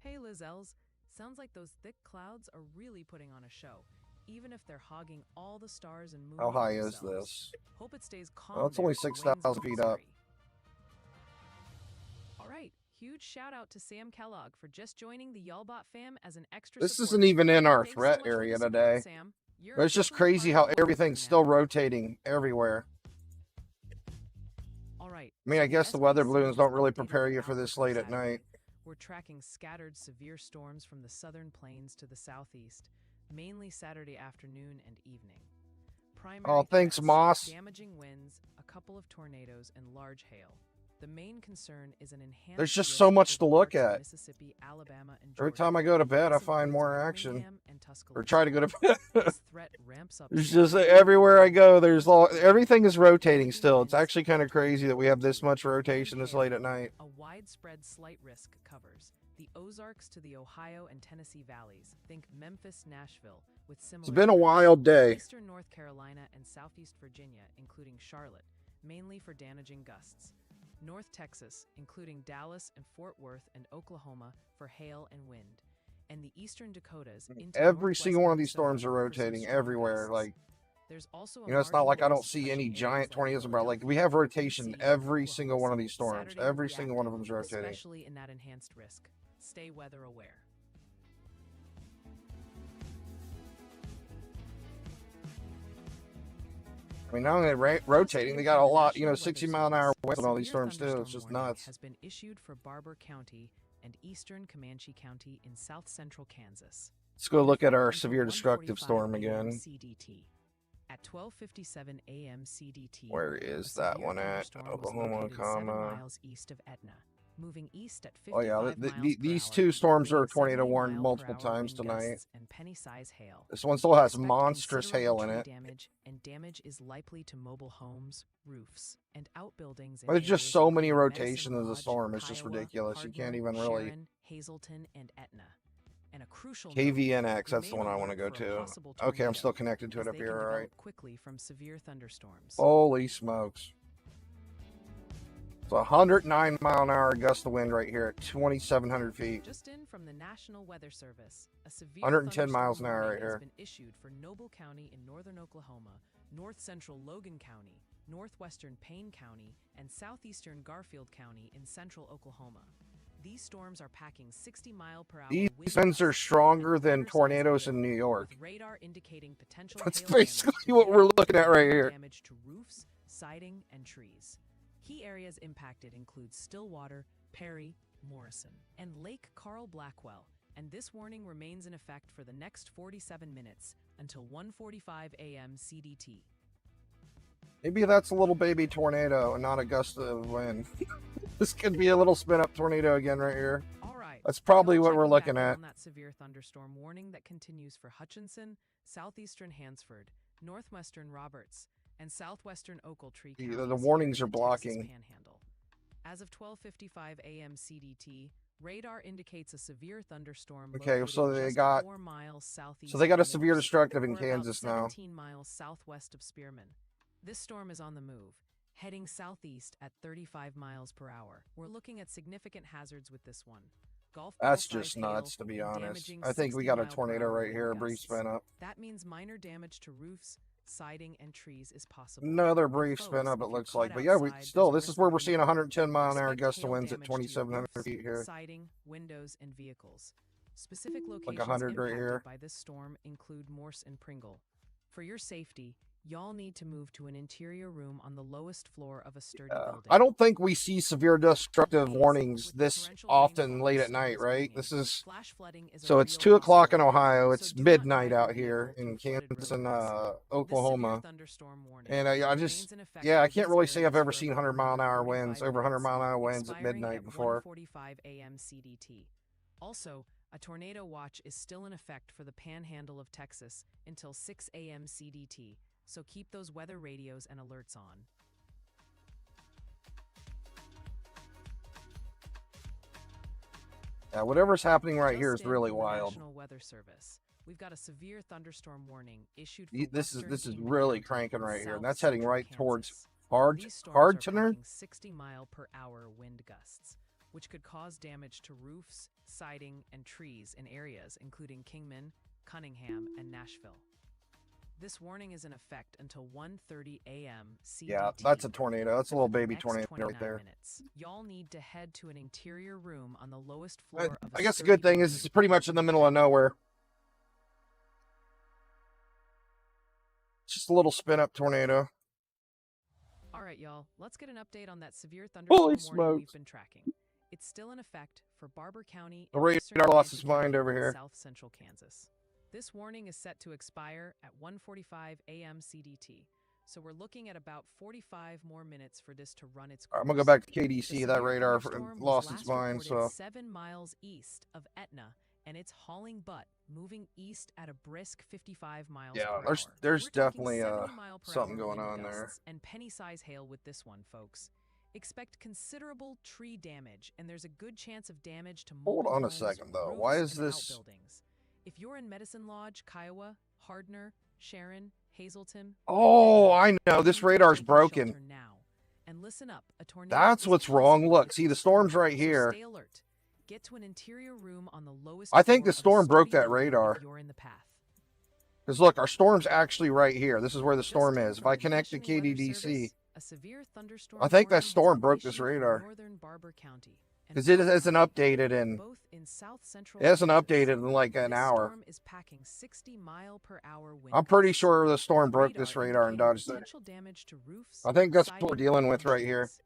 Speaker 3: Hey Lizelles, sounds like those thick clouds are really putting on a show, even if they're hogging all the stars and moon
Speaker 2: How
Speaker 3: for
Speaker 2: high is
Speaker 3: themselves.
Speaker 2: this?
Speaker 3: Hope it stays calm.
Speaker 2: Well, it's only
Speaker 3: there in
Speaker 2: 6,000
Speaker 3: Waynesville,
Speaker 2: feet up.
Speaker 3: Missouri. All right, huge shout out to Sam Kellogg for just joining the Y'allbot fam as an extra
Speaker 2: This
Speaker 3: supporter.
Speaker 2: isn't even in our
Speaker 3: Thanks so
Speaker 2: threat
Speaker 3: much for the
Speaker 2: area
Speaker 3: support,
Speaker 2: today.
Speaker 3: Sam. You're
Speaker 2: But it's just
Speaker 3: officially
Speaker 2: crazy
Speaker 3: part
Speaker 2: how
Speaker 3: of the Y'allbot
Speaker 2: everything's
Speaker 3: crew
Speaker 2: still
Speaker 3: now.
Speaker 2: rotating everywhere.
Speaker 3: All right.
Speaker 2: I mean, I
Speaker 3: so
Speaker 2: guess the weather
Speaker 3: SPC
Speaker 2: balloons
Speaker 3: has
Speaker 2: don't really
Speaker 3: updated
Speaker 2: prepare
Speaker 3: their
Speaker 2: you for this
Speaker 3: outlook
Speaker 2: late
Speaker 3: on
Speaker 2: at night.
Speaker 3: Saturday. We're tracking scattered severe storms from the southern plains to the southeast, mainly Saturday afternoon and evening. Primary
Speaker 2: Oh, thanks,
Speaker 3: threats,
Speaker 2: Moss.
Speaker 3: damaging winds, a couple of tornadoes, and large hail. The main concern is an enhanced
Speaker 2: There's just
Speaker 3: risk
Speaker 2: so much to
Speaker 3: over
Speaker 2: look
Speaker 3: parts of
Speaker 2: at.
Speaker 3: Mississippi, Alabama, and
Speaker 2: Every
Speaker 3: Georgia.
Speaker 2: time I go to bed, I
Speaker 3: This
Speaker 2: find
Speaker 3: includes
Speaker 2: more action.
Speaker 3: Birmingham and
Speaker 2: Or
Speaker 3: Tuscaloosa.
Speaker 2: try to go to bed.
Speaker 3: This threat ramps up
Speaker 2: It's just
Speaker 3: Saturday
Speaker 2: everywhere I
Speaker 3: afternoon
Speaker 2: go, there's everything is rotating still. It's
Speaker 3: winds,
Speaker 2: actually kind of crazy that we have this much
Speaker 3: and
Speaker 2: rotation this
Speaker 3: hail.
Speaker 2: late at night.
Speaker 3: A widespread slight risk covers the Ozarks to the Ohio and Tennessee valleys. Think Memphis, Nashville, with similar.
Speaker 2: It's been a
Speaker 3: threats.
Speaker 2: wild day.
Speaker 3: Eastern North Carolina and Southeast Virginia, including Charlotte, mainly for damaging gusts. North Texas, including Dallas and Fort Worth, and Oklahoma for hail and wind. And the Eastern Dakotas into
Speaker 2: Every
Speaker 3: northwest
Speaker 2: single one of these
Speaker 3: Minnesota
Speaker 2: storms are
Speaker 3: for some
Speaker 2: rotating
Speaker 3: strong
Speaker 2: everywhere.
Speaker 3: gusts.
Speaker 2: Like,
Speaker 3: There's also a
Speaker 2: you know, it's not
Speaker 3: marginal
Speaker 2: like I don't
Speaker 3: risk
Speaker 2: see
Speaker 3: touching
Speaker 2: any
Speaker 3: areas
Speaker 2: giant
Speaker 3: like
Speaker 2: tornadoes, but like
Speaker 3: Philadelphia,
Speaker 2: we have rotation
Speaker 3: DC,
Speaker 2: in
Speaker 3: and
Speaker 2: every
Speaker 3: Oklahoma
Speaker 2: single one of
Speaker 3: City.
Speaker 2: these storms.
Speaker 3: Saturday will
Speaker 2: Every
Speaker 3: be
Speaker 2: single one of
Speaker 3: active,
Speaker 2: them is rotating.
Speaker 3: especially in that enhanced risk. Stay weather aware.
Speaker 2: I mean, not only rotating, they got a lot, you know, 60-mile-an-hour winds on all these
Speaker 3: Severe
Speaker 2: storms too. It's
Speaker 3: thunderstorm
Speaker 2: just
Speaker 3: warning
Speaker 2: nuts.
Speaker 3: has been issued for Barber County and eastern Comanche County in south central Kansas.
Speaker 2: Let's go look at our
Speaker 3: Until
Speaker 2: severe destructive
Speaker 3: 1:45
Speaker 2: storm
Speaker 3: a.m.
Speaker 2: again.
Speaker 3: CDT. At 12:57 a.m. CDT.
Speaker 2: Where
Speaker 3: a
Speaker 2: is that
Speaker 3: severe
Speaker 2: one at?
Speaker 3: thunderstorm was
Speaker 2: Oklahoma,
Speaker 3: located 7
Speaker 2: comma.
Speaker 3: miles east of Etna, moving east at 55
Speaker 2: Oh yeah,
Speaker 3: miles per
Speaker 2: these
Speaker 3: hour,
Speaker 2: two storms are
Speaker 3: bringing
Speaker 2: tornado
Speaker 3: 70
Speaker 2: warned
Speaker 3: mile per
Speaker 2: multiple
Speaker 3: hour
Speaker 2: times
Speaker 3: wind
Speaker 2: tonight.
Speaker 3: gusts and penny-size hail.
Speaker 2: This one still has
Speaker 3: Expect
Speaker 2: monstrous hail
Speaker 3: considerable
Speaker 2: in
Speaker 3: tree
Speaker 2: it.
Speaker 3: damage, and damage is likely to mobile homes, roofs, and outbuildings in
Speaker 2: There's just
Speaker 3: areas
Speaker 2: so many
Speaker 3: including
Speaker 2: rotations
Speaker 3: Medicine
Speaker 2: of the
Speaker 3: Lodge,
Speaker 2: storm. It's just
Speaker 3: Kiowa,
Speaker 2: ridiculous. You can't
Speaker 3: Hardin,
Speaker 2: even really.
Speaker 3: Sharon, Hazelton, and Etna. And a crucial note,
Speaker 2: KVNX, that's the
Speaker 3: remain
Speaker 2: one I want to
Speaker 3: alert
Speaker 2: go
Speaker 3: for a
Speaker 2: to.
Speaker 3: possible
Speaker 2: Okay, I'm
Speaker 3: tornado,
Speaker 2: still connected to
Speaker 3: as
Speaker 2: it up
Speaker 3: they can
Speaker 2: here, all
Speaker 3: develop
Speaker 2: right.
Speaker 3: quickly from severe thunderstorms.
Speaker 2: Holy smokes. It's a 109-mile-an-hour gust of wind right here at 2,700 feet.
Speaker 3: Just in from the National Weather Service, a severe
Speaker 2: 110 miles an
Speaker 3: thunderstorm
Speaker 2: hour
Speaker 3: warning
Speaker 2: right
Speaker 3: has
Speaker 2: here.
Speaker 3: been issued for Noble County in northern Oklahoma, north central Logan County, northwestern Payne County, and southeastern Garfield County in central Oklahoma. These storms are packing 60-mile-per-hour
Speaker 2: These
Speaker 3: wind
Speaker 2: winds are
Speaker 3: gusts
Speaker 2: stronger
Speaker 3: and
Speaker 2: than
Speaker 3: quarter-size
Speaker 2: tornadoes
Speaker 3: hail,
Speaker 2: in New York.
Speaker 3: with radar indicating potential
Speaker 2: That's
Speaker 3: hail damage
Speaker 2: basically
Speaker 3: to
Speaker 2: what we're
Speaker 3: vehicles
Speaker 2: looking at
Speaker 3: and
Speaker 2: right
Speaker 3: wind
Speaker 2: here.
Speaker 3: damage to roofs, siding, and trees. Key areas impacted include Stillwater, Perry, Morrison, and Lake Carl Blackwell, and this warning remains in effect for the next 47 minutes until 1:45 a.m. CDT.
Speaker 2: Maybe that's a little baby tornado and not a gust of wind. This could be a little spin-up tornado again right here.
Speaker 3: All right.
Speaker 2: That's probably
Speaker 3: now
Speaker 2: what we're
Speaker 3: checking
Speaker 2: looking
Speaker 3: back
Speaker 2: at.
Speaker 3: on that severe thunderstorm warning that continues for Hutchinson, southeastern Hansford, northwestern Roberts, and southwestern Ochiltree
Speaker 2: The
Speaker 3: counties
Speaker 2: warnings
Speaker 3: here
Speaker 2: are
Speaker 3: in the Texas
Speaker 2: blocking.
Speaker 3: Panhandle. As of 12:55 a.m. CDT, radar indicates a severe thunderstorm.
Speaker 2: Okay,
Speaker 3: located
Speaker 2: so they
Speaker 3: just
Speaker 2: got
Speaker 3: 4 miles southeast
Speaker 2: so they got a
Speaker 3: of
Speaker 2: severe
Speaker 3: Morrison,
Speaker 2: destructive in
Speaker 3: or about
Speaker 2: Kansas now.
Speaker 3: 17 miles southwest of Spearman. This storm is on the move, Heading southeast at 35 miles per hour. We're looking at significant hazards with this one. Golf
Speaker 2: That's
Speaker 3: ball-sized
Speaker 2: just nuts,
Speaker 3: hail
Speaker 2: to be
Speaker 3: and
Speaker 2: honest.
Speaker 3: damaging
Speaker 2: I think we
Speaker 3: 60
Speaker 2: got a
Speaker 3: mile per
Speaker 2: tornado
Speaker 3: hour
Speaker 2: right here, a
Speaker 3: wind
Speaker 2: brief
Speaker 3: gusts.
Speaker 2: spin up.
Speaker 3: That means minor damage to roofs, siding, and trees is possible.
Speaker 2: Another
Speaker 3: But
Speaker 2: brief
Speaker 3: folks,
Speaker 2: spin up,
Speaker 3: if
Speaker 2: it
Speaker 3: you're
Speaker 2: looks
Speaker 3: caught
Speaker 2: like. But yeah, we
Speaker 3: outside,
Speaker 2: still,
Speaker 3: there's
Speaker 2: this
Speaker 3: a
Speaker 2: is
Speaker 3: risk
Speaker 2: where
Speaker 3: of
Speaker 2: we're seeing
Speaker 3: wind.
Speaker 2: 110 mile an hour
Speaker 3: Expect
Speaker 2: gust of
Speaker 3: hail
Speaker 2: winds at
Speaker 3: damage to your
Speaker 2: 2,700
Speaker 3: roofs,
Speaker 2: feet here.
Speaker 3: siding, windows, and vehicles. Specific
Speaker 2: Like
Speaker 3: locations
Speaker 2: 100 right
Speaker 3: impacted
Speaker 2: here.
Speaker 3: by this storm include Morse and Pringle. For your safety, y'all need to move to an interior room on the lowest floor of a sturdy building.
Speaker 2: I don't think we see severe destructive warnings
Speaker 3: With
Speaker 2: this
Speaker 3: torrential
Speaker 2: often
Speaker 3: rainfall
Speaker 2: late
Speaker 3: the
Speaker 2: at
Speaker 3: storm
Speaker 2: night,
Speaker 3: is
Speaker 2: right?
Speaker 3: bringing,
Speaker 2: This is,
Speaker 3: flash flooding is a
Speaker 2: so it's
Speaker 3: real
Speaker 2: 2 o'clock in
Speaker 3: possibility.
Speaker 2: Ohio.
Speaker 3: So
Speaker 2: It's
Speaker 3: do not
Speaker 2: midnight
Speaker 3: drive
Speaker 2: out
Speaker 3: your
Speaker 2: here
Speaker 3: vehicle
Speaker 2: in
Speaker 3: through flooded
Speaker 2: Kansas and
Speaker 3: roadways. This severe
Speaker 2: Oklahoma.
Speaker 3: thunderstorm warning
Speaker 2: And I
Speaker 3: remains
Speaker 2: just,
Speaker 3: in effect
Speaker 2: yeah, I
Speaker 3: for
Speaker 2: can't
Speaker 3: these
Speaker 2: really say I've
Speaker 3: areas
Speaker 2: ever
Speaker 3: for
Speaker 2: seen
Speaker 3: about
Speaker 2: 100 mile an hour winds,
Speaker 3: 45
Speaker 2: over 100
Speaker 3: minutes,
Speaker 2: mile an hour winds at
Speaker 3: expiring
Speaker 2: midnight
Speaker 3: at
Speaker 2: before.
Speaker 3: 1:45 a.m. CDT. Also, a tornado watch is still in effect for the panhandle of Texas until 6 a.m. CDT, so keep those weather radios and alerts on.
Speaker 2: Yeah, whatever's happening right
Speaker 3: Just
Speaker 2: here is
Speaker 3: in
Speaker 2: really
Speaker 3: from the
Speaker 2: wild.
Speaker 3: National Weather Service, we've got a severe thunderstorm warning issued for
Speaker 2: This is
Speaker 3: western Kingman
Speaker 2: really
Speaker 3: County
Speaker 2: cranking
Speaker 3: and
Speaker 2: right here, and
Speaker 3: south
Speaker 2: that's heading
Speaker 3: central
Speaker 2: right towards
Speaker 3: Kansas.
Speaker 2: hard
Speaker 3: These storms are
Speaker 2: Tenor.
Speaker 3: packing 60 mile per hour wind gusts, which could cause damage to roofs, siding, and trees in areas including Kingman, Cunningham, and Nashville. This warning is in effect until 1:30 a.m. CDT.
Speaker 2: Yeah, that's a tornado. That's a little
Speaker 3: For the
Speaker 2: baby
Speaker 3: next
Speaker 2: tornado
Speaker 3: 29
Speaker 2: right there.
Speaker 3: minutes, y'all need to head to an interior room on the lowest floor of a
Speaker 2: I guess the
Speaker 3: sturdy
Speaker 2: good thing is
Speaker 3: building.
Speaker 2: it's pretty much in the middle of nowhere. It's just a little spin up tornado.
Speaker 3: All right, y'all, let's get an update on that severe
Speaker 2: Holy
Speaker 3: thunderstorm warning we've
Speaker 2: smokes.
Speaker 3: been tracking. It's still in effect for Barber County
Speaker 2: The
Speaker 3: and
Speaker 2: radar
Speaker 3: eastern
Speaker 2: lost
Speaker 3: Atlantic
Speaker 2: its mind
Speaker 3: County
Speaker 2: over
Speaker 3: in
Speaker 2: here.
Speaker 3: south central Kansas. This warning is set to expire at 1:45 a.m. CDT, so we're looking at about 45 more minutes for this to run its course.
Speaker 2: I'm gonna go back to
Speaker 3: The
Speaker 2: KDC. That
Speaker 3: severe
Speaker 2: radar
Speaker 3: thunderstorm was
Speaker 2: lost its
Speaker 3: last
Speaker 2: mind.
Speaker 3: reported
Speaker 2: So
Speaker 3: 7 miles east of Etna, and it's hauling butt, moving east at a brisk 55 miles
Speaker 2: yeah,
Speaker 3: per hour.
Speaker 2: there's
Speaker 3: We're talking
Speaker 2: definitely
Speaker 3: 70 mile per
Speaker 2: something
Speaker 3: hour
Speaker 2: going
Speaker 3: wind
Speaker 2: on there.
Speaker 3: gusts and penny-size hail with this one, folks. Expect considerable tree damage, and there's a good chance of damage to
Speaker 2: Hold
Speaker 3: mobile
Speaker 2: on a
Speaker 3: homes,
Speaker 2: second though.
Speaker 3: roofs,
Speaker 2: Why is
Speaker 3: and
Speaker 2: this?
Speaker 3: outbuildings. If you're in Medicine Lodge, Kiowa, Hardner, Sharon, Hazleton,
Speaker 2: Oh, I know.
Speaker 3: you
Speaker 2: This
Speaker 3: need to
Speaker 2: radar's
Speaker 3: take your
Speaker 2: broken.
Speaker 3: shelter now. And listen up, a tornado
Speaker 2: That's
Speaker 3: is
Speaker 2: what's wrong.
Speaker 3: possible
Speaker 2: Look,
Speaker 3: this
Speaker 2: see, the storm's right
Speaker 3: so
Speaker 2: here.
Speaker 3: stay alert. Get to an interior room on the lowest
Speaker 2: I think
Speaker 3: floor
Speaker 2: the
Speaker 3: of a
Speaker 2: storm broke
Speaker 3: sturdy
Speaker 2: that
Speaker 3: building
Speaker 2: radar.
Speaker 3: if you're in the path.
Speaker 2: Because look, our storm's actually right here. This is where the
Speaker 3: Just
Speaker 2: storm
Speaker 3: in
Speaker 2: is. If
Speaker 3: from
Speaker 2: I
Speaker 3: the
Speaker 2: connect to
Speaker 3: National Weather
Speaker 2: KDDC,
Speaker 3: Service, a severe thunderstorm
Speaker 2: I think that
Speaker 3: warning has
Speaker 2: storm
Speaker 3: been
Speaker 2: broke this
Speaker 3: issued for
Speaker 2: radar.
Speaker 3: northern Barber County and
Speaker 2: because it
Speaker 3: Barber
Speaker 2: hasn't
Speaker 3: County,
Speaker 2: updated in
Speaker 3: both in south central
Speaker 2: it hasn't
Speaker 3: Kansas.
Speaker 2: updated in like an
Speaker 3: This
Speaker 2: hour.
Speaker 3: storm is packing 60 mile per hour wind
Speaker 2: I'm pretty
Speaker 3: gusts.
Speaker 2: sure the storm
Speaker 3: The
Speaker 2: broke this radar and
Speaker 3: indicating
Speaker 2: dodged it.
Speaker 3: potential damage to roofs,
Speaker 2: I think that's what we're
Speaker 3: siding,
Speaker 2: dealing with
Speaker 3: and
Speaker 2: right here.
Speaker 3: trees.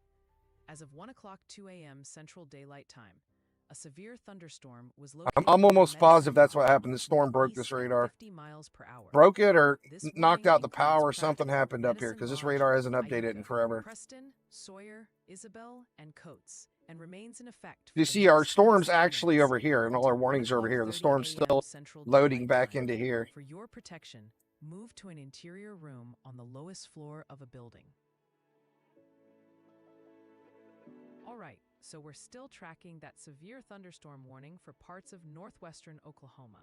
Speaker 3: As of 1 o'clock 2 a.m. Central Daylight Time, a severe thunderstorm was located
Speaker 2: I'm
Speaker 3: near
Speaker 2: almost
Speaker 3: Medicine
Speaker 2: positive that's what
Speaker 3: Lodge,
Speaker 2: happened. The storm
Speaker 3: moving
Speaker 2: broke
Speaker 3: east
Speaker 2: this
Speaker 3: at
Speaker 2: radar.
Speaker 3: 50 miles per hour.
Speaker 2: Broke it or
Speaker 3: This
Speaker 2: knocked
Speaker 3: warning
Speaker 2: out the
Speaker 3: includes
Speaker 2: power. Something
Speaker 3: Prattville,
Speaker 2: happened up here
Speaker 3: Medicine
Speaker 2: because this
Speaker 3: Lodge,
Speaker 2: radar hasn't updated
Speaker 3: Iuka,
Speaker 2: in forever.
Speaker 3: Preston, Sawyer, Isabel, and Coates, and remains in effect.
Speaker 2: You
Speaker 3: for the
Speaker 2: see, our
Speaker 3: next
Speaker 2: storm's
Speaker 3: 27
Speaker 2: actually
Speaker 3: minutes
Speaker 2: over here, and all our
Speaker 3: until
Speaker 2: warnings are over here. The
Speaker 3: 12:30
Speaker 2: storm's
Speaker 3: a.m.
Speaker 2: still
Speaker 3: Central
Speaker 2: loading
Speaker 3: Daylight
Speaker 2: back
Speaker 3: Time.
Speaker 2: into here.
Speaker 3: For your protection, move to an interior room on the lowest floor of a building. All right, so we're still tracking that severe thunderstorm warning for parts of northwestern Oklahoma.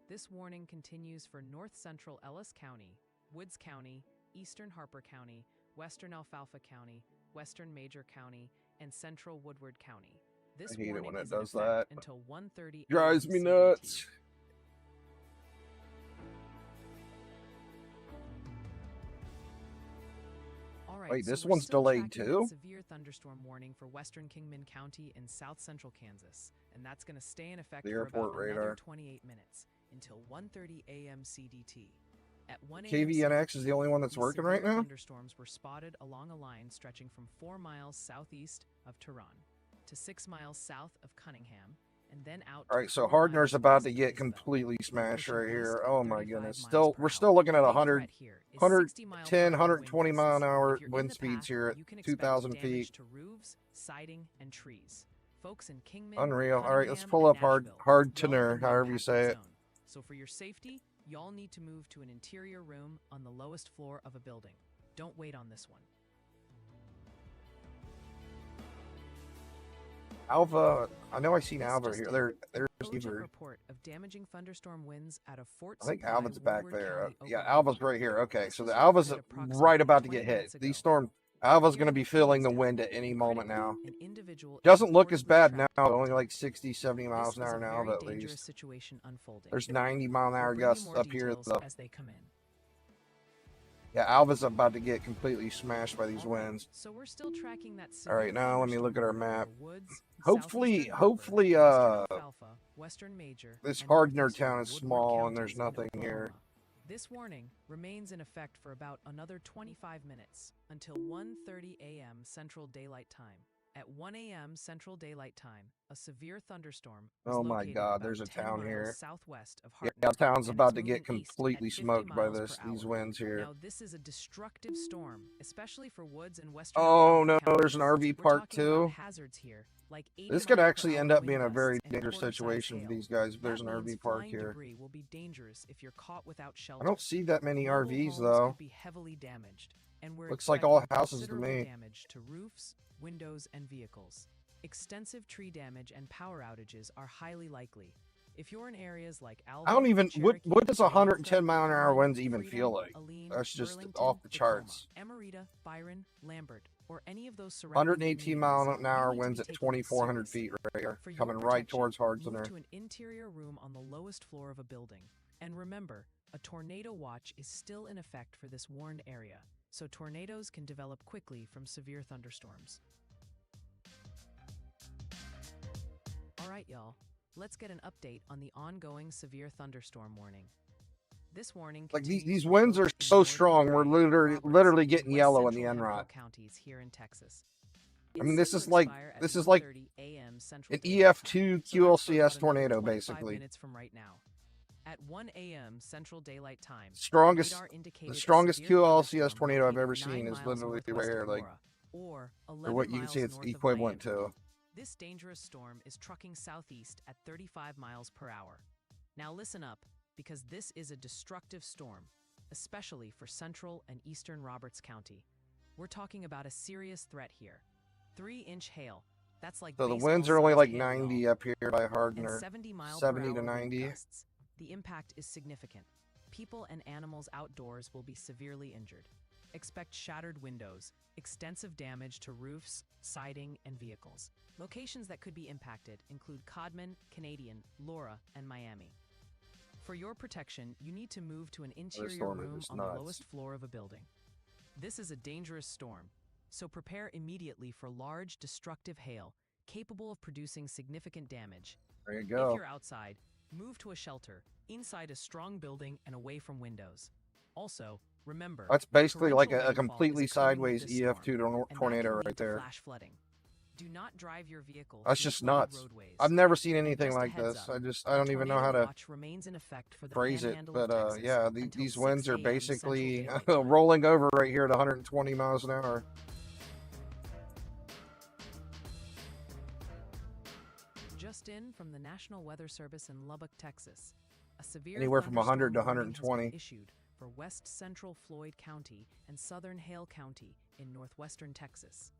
Speaker 3: This warning continues for north central Ellis County, Woods County, eastern Harper County, western Alfalfa County, western Major County, and central Woodward County. This
Speaker 2: I hate it
Speaker 3: warning
Speaker 2: when it
Speaker 3: is in
Speaker 2: does
Speaker 3: effect
Speaker 2: that.
Speaker 3: until 1:30
Speaker 2: Drives
Speaker 3: a.m.
Speaker 2: me
Speaker 3: CDT.
Speaker 2: nuts.
Speaker 3: All right,
Speaker 2: Wait,
Speaker 3: so
Speaker 2: this
Speaker 3: we're
Speaker 2: one's
Speaker 3: still
Speaker 2: delayed
Speaker 3: tracking
Speaker 2: too?
Speaker 3: that severe thunderstorm warning for western Kingman County and south central Kansas, and that's going to stay in effect
Speaker 2: The
Speaker 3: for about
Speaker 2: airport radar.
Speaker 3: another 28 minutes until 1:30 a.m. CDT. At 1 a.m.
Speaker 2: KVNX is the only one that's
Speaker 3: these
Speaker 2: working
Speaker 3: severe
Speaker 2: right now?
Speaker 3: Thunderstorms were spotted along a line stretching from 4 miles southeast of Tehran to 6 miles south of Cunningham, and then out.
Speaker 2: All
Speaker 3: to
Speaker 2: right, so
Speaker 3: 4
Speaker 2: Hardner's
Speaker 3: miles
Speaker 2: about
Speaker 3: west
Speaker 2: to
Speaker 3: of
Speaker 2: get
Speaker 3: Isabel.
Speaker 2: completely smashed
Speaker 3: Pushing
Speaker 2: right
Speaker 3: east
Speaker 2: here.
Speaker 3: at
Speaker 2: Oh my
Speaker 3: 35
Speaker 2: goodness.
Speaker 3: miles per
Speaker 2: We're still
Speaker 3: hour.
Speaker 2: looking at
Speaker 3: The big
Speaker 2: 100,
Speaker 3: threat here is
Speaker 2: 110,
Speaker 3: 60 mile per hour wind
Speaker 2: 120 mile an
Speaker 3: gusts.
Speaker 2: hour
Speaker 3: If you're in
Speaker 2: wind
Speaker 3: the
Speaker 2: speeds
Speaker 3: path,
Speaker 2: here at
Speaker 3: you can expect
Speaker 2: 2,000
Speaker 3: damage
Speaker 2: feet.
Speaker 3: to roofs, siding, and trees. Folks in Kingman,
Speaker 2: Unreal. All right, let's
Speaker 3: Cunningham,
Speaker 2: pull
Speaker 3: and
Speaker 2: up
Speaker 3: Nashville,
Speaker 2: hard
Speaker 3: y'all are
Speaker 2: tenor,
Speaker 3: in the
Speaker 2: however you
Speaker 3: impacted
Speaker 2: say it.
Speaker 3: zone. So for your safety, y'all need to move to an interior room on the lowest floor of a building. Don't wait on this one.
Speaker 2: Alva, I know I've seen
Speaker 3: This
Speaker 2: Alva
Speaker 3: just
Speaker 2: here.
Speaker 3: in.
Speaker 2: There's
Speaker 3: OJET
Speaker 2: Beaver.
Speaker 3: report of damaging thunderstorm winds out of Fort
Speaker 2: I think
Speaker 3: Supply,
Speaker 2: Alva's back
Speaker 3: Woodward
Speaker 2: there.
Speaker 3: County,
Speaker 2: Yeah,
Speaker 3: Oklahoma.
Speaker 2: Alva's right here. Okay,
Speaker 3: This
Speaker 2: so
Speaker 3: was
Speaker 2: the Alva's
Speaker 3: reported approximately
Speaker 2: right about to
Speaker 3: 20
Speaker 2: get hit.
Speaker 3: minutes
Speaker 2: These
Speaker 3: ago.
Speaker 2: storm Alva's going to be feeling the wind at any moment now.
Speaker 3: An individual
Speaker 2: Doesn't look as
Speaker 3: inordinately
Speaker 2: bad
Speaker 3: trapped
Speaker 2: now,
Speaker 3: in
Speaker 2: only
Speaker 3: the
Speaker 2: like
Speaker 3: tunnel.
Speaker 2: 60, 70 miles an
Speaker 3: This is
Speaker 2: hour
Speaker 3: a
Speaker 2: now
Speaker 3: very
Speaker 2: at
Speaker 3: dangerous
Speaker 2: least.
Speaker 3: situation unfolding.
Speaker 2: There's 90 mile an
Speaker 3: We'll
Speaker 2: hour
Speaker 3: bring you
Speaker 2: gusts
Speaker 3: more
Speaker 2: up here
Speaker 3: details
Speaker 2: though.
Speaker 3: as they come in.
Speaker 2: Yeah, Alva's about to get completely smashed by these winds.
Speaker 3: So we're still tracking that.
Speaker 2: All right, now let me look at our map.
Speaker 3: Woods,
Speaker 2: Hopefully,
Speaker 3: Western Alfalfa, Western Major,
Speaker 2: this
Speaker 3: and
Speaker 2: Hardner
Speaker 3: northeastern
Speaker 2: town is
Speaker 3: Woodward
Speaker 2: small and
Speaker 3: counties
Speaker 2: there's
Speaker 3: in
Speaker 2: nothing here.
Speaker 3: Oklahoma. This warning remains in effect for about another 25 minutes until 1:30 a.m. Central Daylight Time. At 1 a.m. Central Daylight Time, a severe thunderstorm was
Speaker 2: Oh my
Speaker 3: located
Speaker 2: God,
Speaker 3: about
Speaker 2: there's a
Speaker 3: 10
Speaker 2: town
Speaker 3: miles
Speaker 2: here.
Speaker 3: southwest of
Speaker 2: Yeah,
Speaker 3: Hartner,
Speaker 2: town's
Speaker 3: and
Speaker 2: about
Speaker 3: is
Speaker 2: to get
Speaker 3: moving east at
Speaker 2: completely
Speaker 3: 50
Speaker 2: smoked by
Speaker 3: miles per
Speaker 2: these
Speaker 3: hour.
Speaker 2: winds here.
Speaker 3: Now, this is a destructive storm, especially for Woods and Western
Speaker 2: Oh
Speaker 3: Alfalfa
Speaker 2: no,
Speaker 3: counties.
Speaker 2: there's an RV
Speaker 3: We're
Speaker 2: park
Speaker 3: talking about
Speaker 2: too.
Speaker 3: hazards here, like 80
Speaker 2: This could
Speaker 3: mile per
Speaker 2: actually
Speaker 3: hour
Speaker 2: end up
Speaker 3: wind
Speaker 2: being a very
Speaker 3: gusts and
Speaker 2: dangerous
Speaker 3: quarter-size
Speaker 2: situation for
Speaker 3: hail.
Speaker 2: these guys if there's
Speaker 3: That
Speaker 2: an
Speaker 3: means
Speaker 2: RV park
Speaker 3: flying
Speaker 2: here.
Speaker 3: debris will be dangerous if you're caught without shelter.
Speaker 2: I don't see that many
Speaker 3: Mobile
Speaker 2: RVs
Speaker 3: homes
Speaker 2: though.
Speaker 3: could be heavily damaged, and we're
Speaker 2: Looks like all
Speaker 3: expecting
Speaker 2: houses to
Speaker 3: considerable
Speaker 2: me.
Speaker 3: damage to roofs, windows, and vehicles. Extensive tree damage and power outages are highly likely. If you're in areas like Alva,
Speaker 2: I don't even. What
Speaker 3: Cherokee,
Speaker 2: does
Speaker 3: Paducah,
Speaker 2: 110 mile an hour
Speaker 3: Vernon,
Speaker 2: winds even
Speaker 3: Freedom,
Speaker 2: feel like?
Speaker 3: Aleen,
Speaker 2: That's just
Speaker 3: Burlington,
Speaker 2: off the
Speaker 3: Tacoma,
Speaker 2: charts.
Speaker 3: Emerita, Byron, Lambert, or any of those surrounding
Speaker 2: 118 mile
Speaker 3: communities,
Speaker 2: an hour
Speaker 3: you need to
Speaker 2: winds
Speaker 3: be
Speaker 2: at
Speaker 3: taking this
Speaker 2: 2,400
Speaker 3: seriously.
Speaker 2: feet right here,
Speaker 3: For your
Speaker 2: coming right
Speaker 3: protection,
Speaker 2: towards
Speaker 3: move
Speaker 2: Hartner.
Speaker 3: to an interior room on the lowest floor of a building. And remember, a tornado watch is still in effect for this warned area, so tornadoes can develop quickly from severe thunderstorms. All right, y'all, let's get an update on the ongoing severe thunderstorm warning. This warning
Speaker 2: Like
Speaker 3: continues
Speaker 2: these
Speaker 3: for
Speaker 2: winds are
Speaker 3: both the
Speaker 2: so
Speaker 3: northern
Speaker 2: strong, we're
Speaker 3: Missouri,
Speaker 2: literally
Speaker 3: Roberts,
Speaker 2: getting
Speaker 3: and
Speaker 2: yellow
Speaker 3: West
Speaker 2: in the
Speaker 3: Central
Speaker 2: NROT.
Speaker 3: Hemphill counties here in Texas.
Speaker 2: I mean,
Speaker 3: It's
Speaker 2: this
Speaker 3: set to
Speaker 2: is like
Speaker 3: expire at
Speaker 2: this is like
Speaker 3: 1:30 a.m. Central
Speaker 2: an
Speaker 3: Daylight Time,
Speaker 2: EF2
Speaker 3: so that's for
Speaker 2: QLCS
Speaker 3: about another
Speaker 2: tornado,
Speaker 3: 25
Speaker 2: basically.
Speaker 3: minutes from right now. At 1 a.m. Central Daylight Time,
Speaker 2: Strongest,
Speaker 3: radar indicated
Speaker 2: the
Speaker 3: a
Speaker 2: strongest
Speaker 3: severe
Speaker 2: QLCS
Speaker 3: thunderstorm
Speaker 2: tornado I've
Speaker 3: located
Speaker 2: ever
Speaker 3: 9
Speaker 2: seen is
Speaker 3: miles
Speaker 2: literally right
Speaker 3: northwest
Speaker 2: here,
Speaker 3: of
Speaker 2: like,
Speaker 3: Laura, or
Speaker 2: or
Speaker 3: 11
Speaker 2: what you can see
Speaker 3: miles
Speaker 2: it's
Speaker 3: north of
Speaker 2: equivalent
Speaker 3: Miami.
Speaker 2: to.
Speaker 3: This dangerous storm is trucking southeast at 35 miles per hour. Now listen up, because this is a destructive storm, especially for central and eastern Roberts County. We're talking about a serious threat here. 3-inch hail. That's like
Speaker 2: So the winds are only
Speaker 3: baseball-sized
Speaker 2: like
Speaker 3: hail,
Speaker 2: 90
Speaker 3: y'all.
Speaker 2: up here by
Speaker 3: And
Speaker 2: Hardner,
Speaker 3: 70 mile
Speaker 2: 70
Speaker 3: per
Speaker 2: to
Speaker 3: hour wind
Speaker 2: 90.
Speaker 3: gusts. The impact is significant. People and animals outdoors will be severely injured. Expect shattered windows, extensive damage to roofs, siding, and vehicles. Locations that could be impacted include Codman, Canadian, Laura, and Miami. For your protection, you need to move to an interior
Speaker 2: storm is
Speaker 3: room
Speaker 2: just
Speaker 3: on the
Speaker 2: nuts.
Speaker 3: lowest floor of a building. This is a dangerous storm, so prepare immediately for large, destructive hail, capable of producing significant damage.
Speaker 2: There you
Speaker 3: If
Speaker 2: go.
Speaker 3: you're outside, move to a shelter, inside a strong building and away from windows. Also, remember,
Speaker 2: That's basically like
Speaker 3: torrential
Speaker 2: a
Speaker 3: rainfall
Speaker 2: completely
Speaker 3: is coming with
Speaker 2: sideways
Speaker 3: this
Speaker 2: EF2
Speaker 3: storm, and that
Speaker 2: tornado
Speaker 3: can lead
Speaker 2: right
Speaker 3: to
Speaker 2: there.
Speaker 3: flash flooding. Do not drive your vehicle
Speaker 2: That's
Speaker 3: through
Speaker 2: just
Speaker 3: flooded
Speaker 2: nuts.
Speaker 3: roadways.
Speaker 2: I've never seen
Speaker 3: And
Speaker 2: anything
Speaker 3: just a
Speaker 2: like
Speaker 3: heads
Speaker 2: this.
Speaker 3: up,
Speaker 2: I don't even know how
Speaker 3: tornado
Speaker 2: to
Speaker 3: watch remains in effect for the
Speaker 2: phrase it,
Speaker 3: panhandle of
Speaker 2: but
Speaker 3: Texas
Speaker 2: yeah,
Speaker 3: until
Speaker 2: these
Speaker 3: 6
Speaker 2: winds are
Speaker 3: a.m. Central
Speaker 2: basically
Speaker 3: Daylight Time.
Speaker 2: rolling over right here at 120 miles an hour.
Speaker 3: Just in from the National Weather Service in Lubbock, Texas, a severe
Speaker 2: Anywhere from 100 to
Speaker 3: thunderstorm warning has been
Speaker 2: 120.
Speaker 3: issued for west central Floyd County and southern Hale County in northwestern Texas.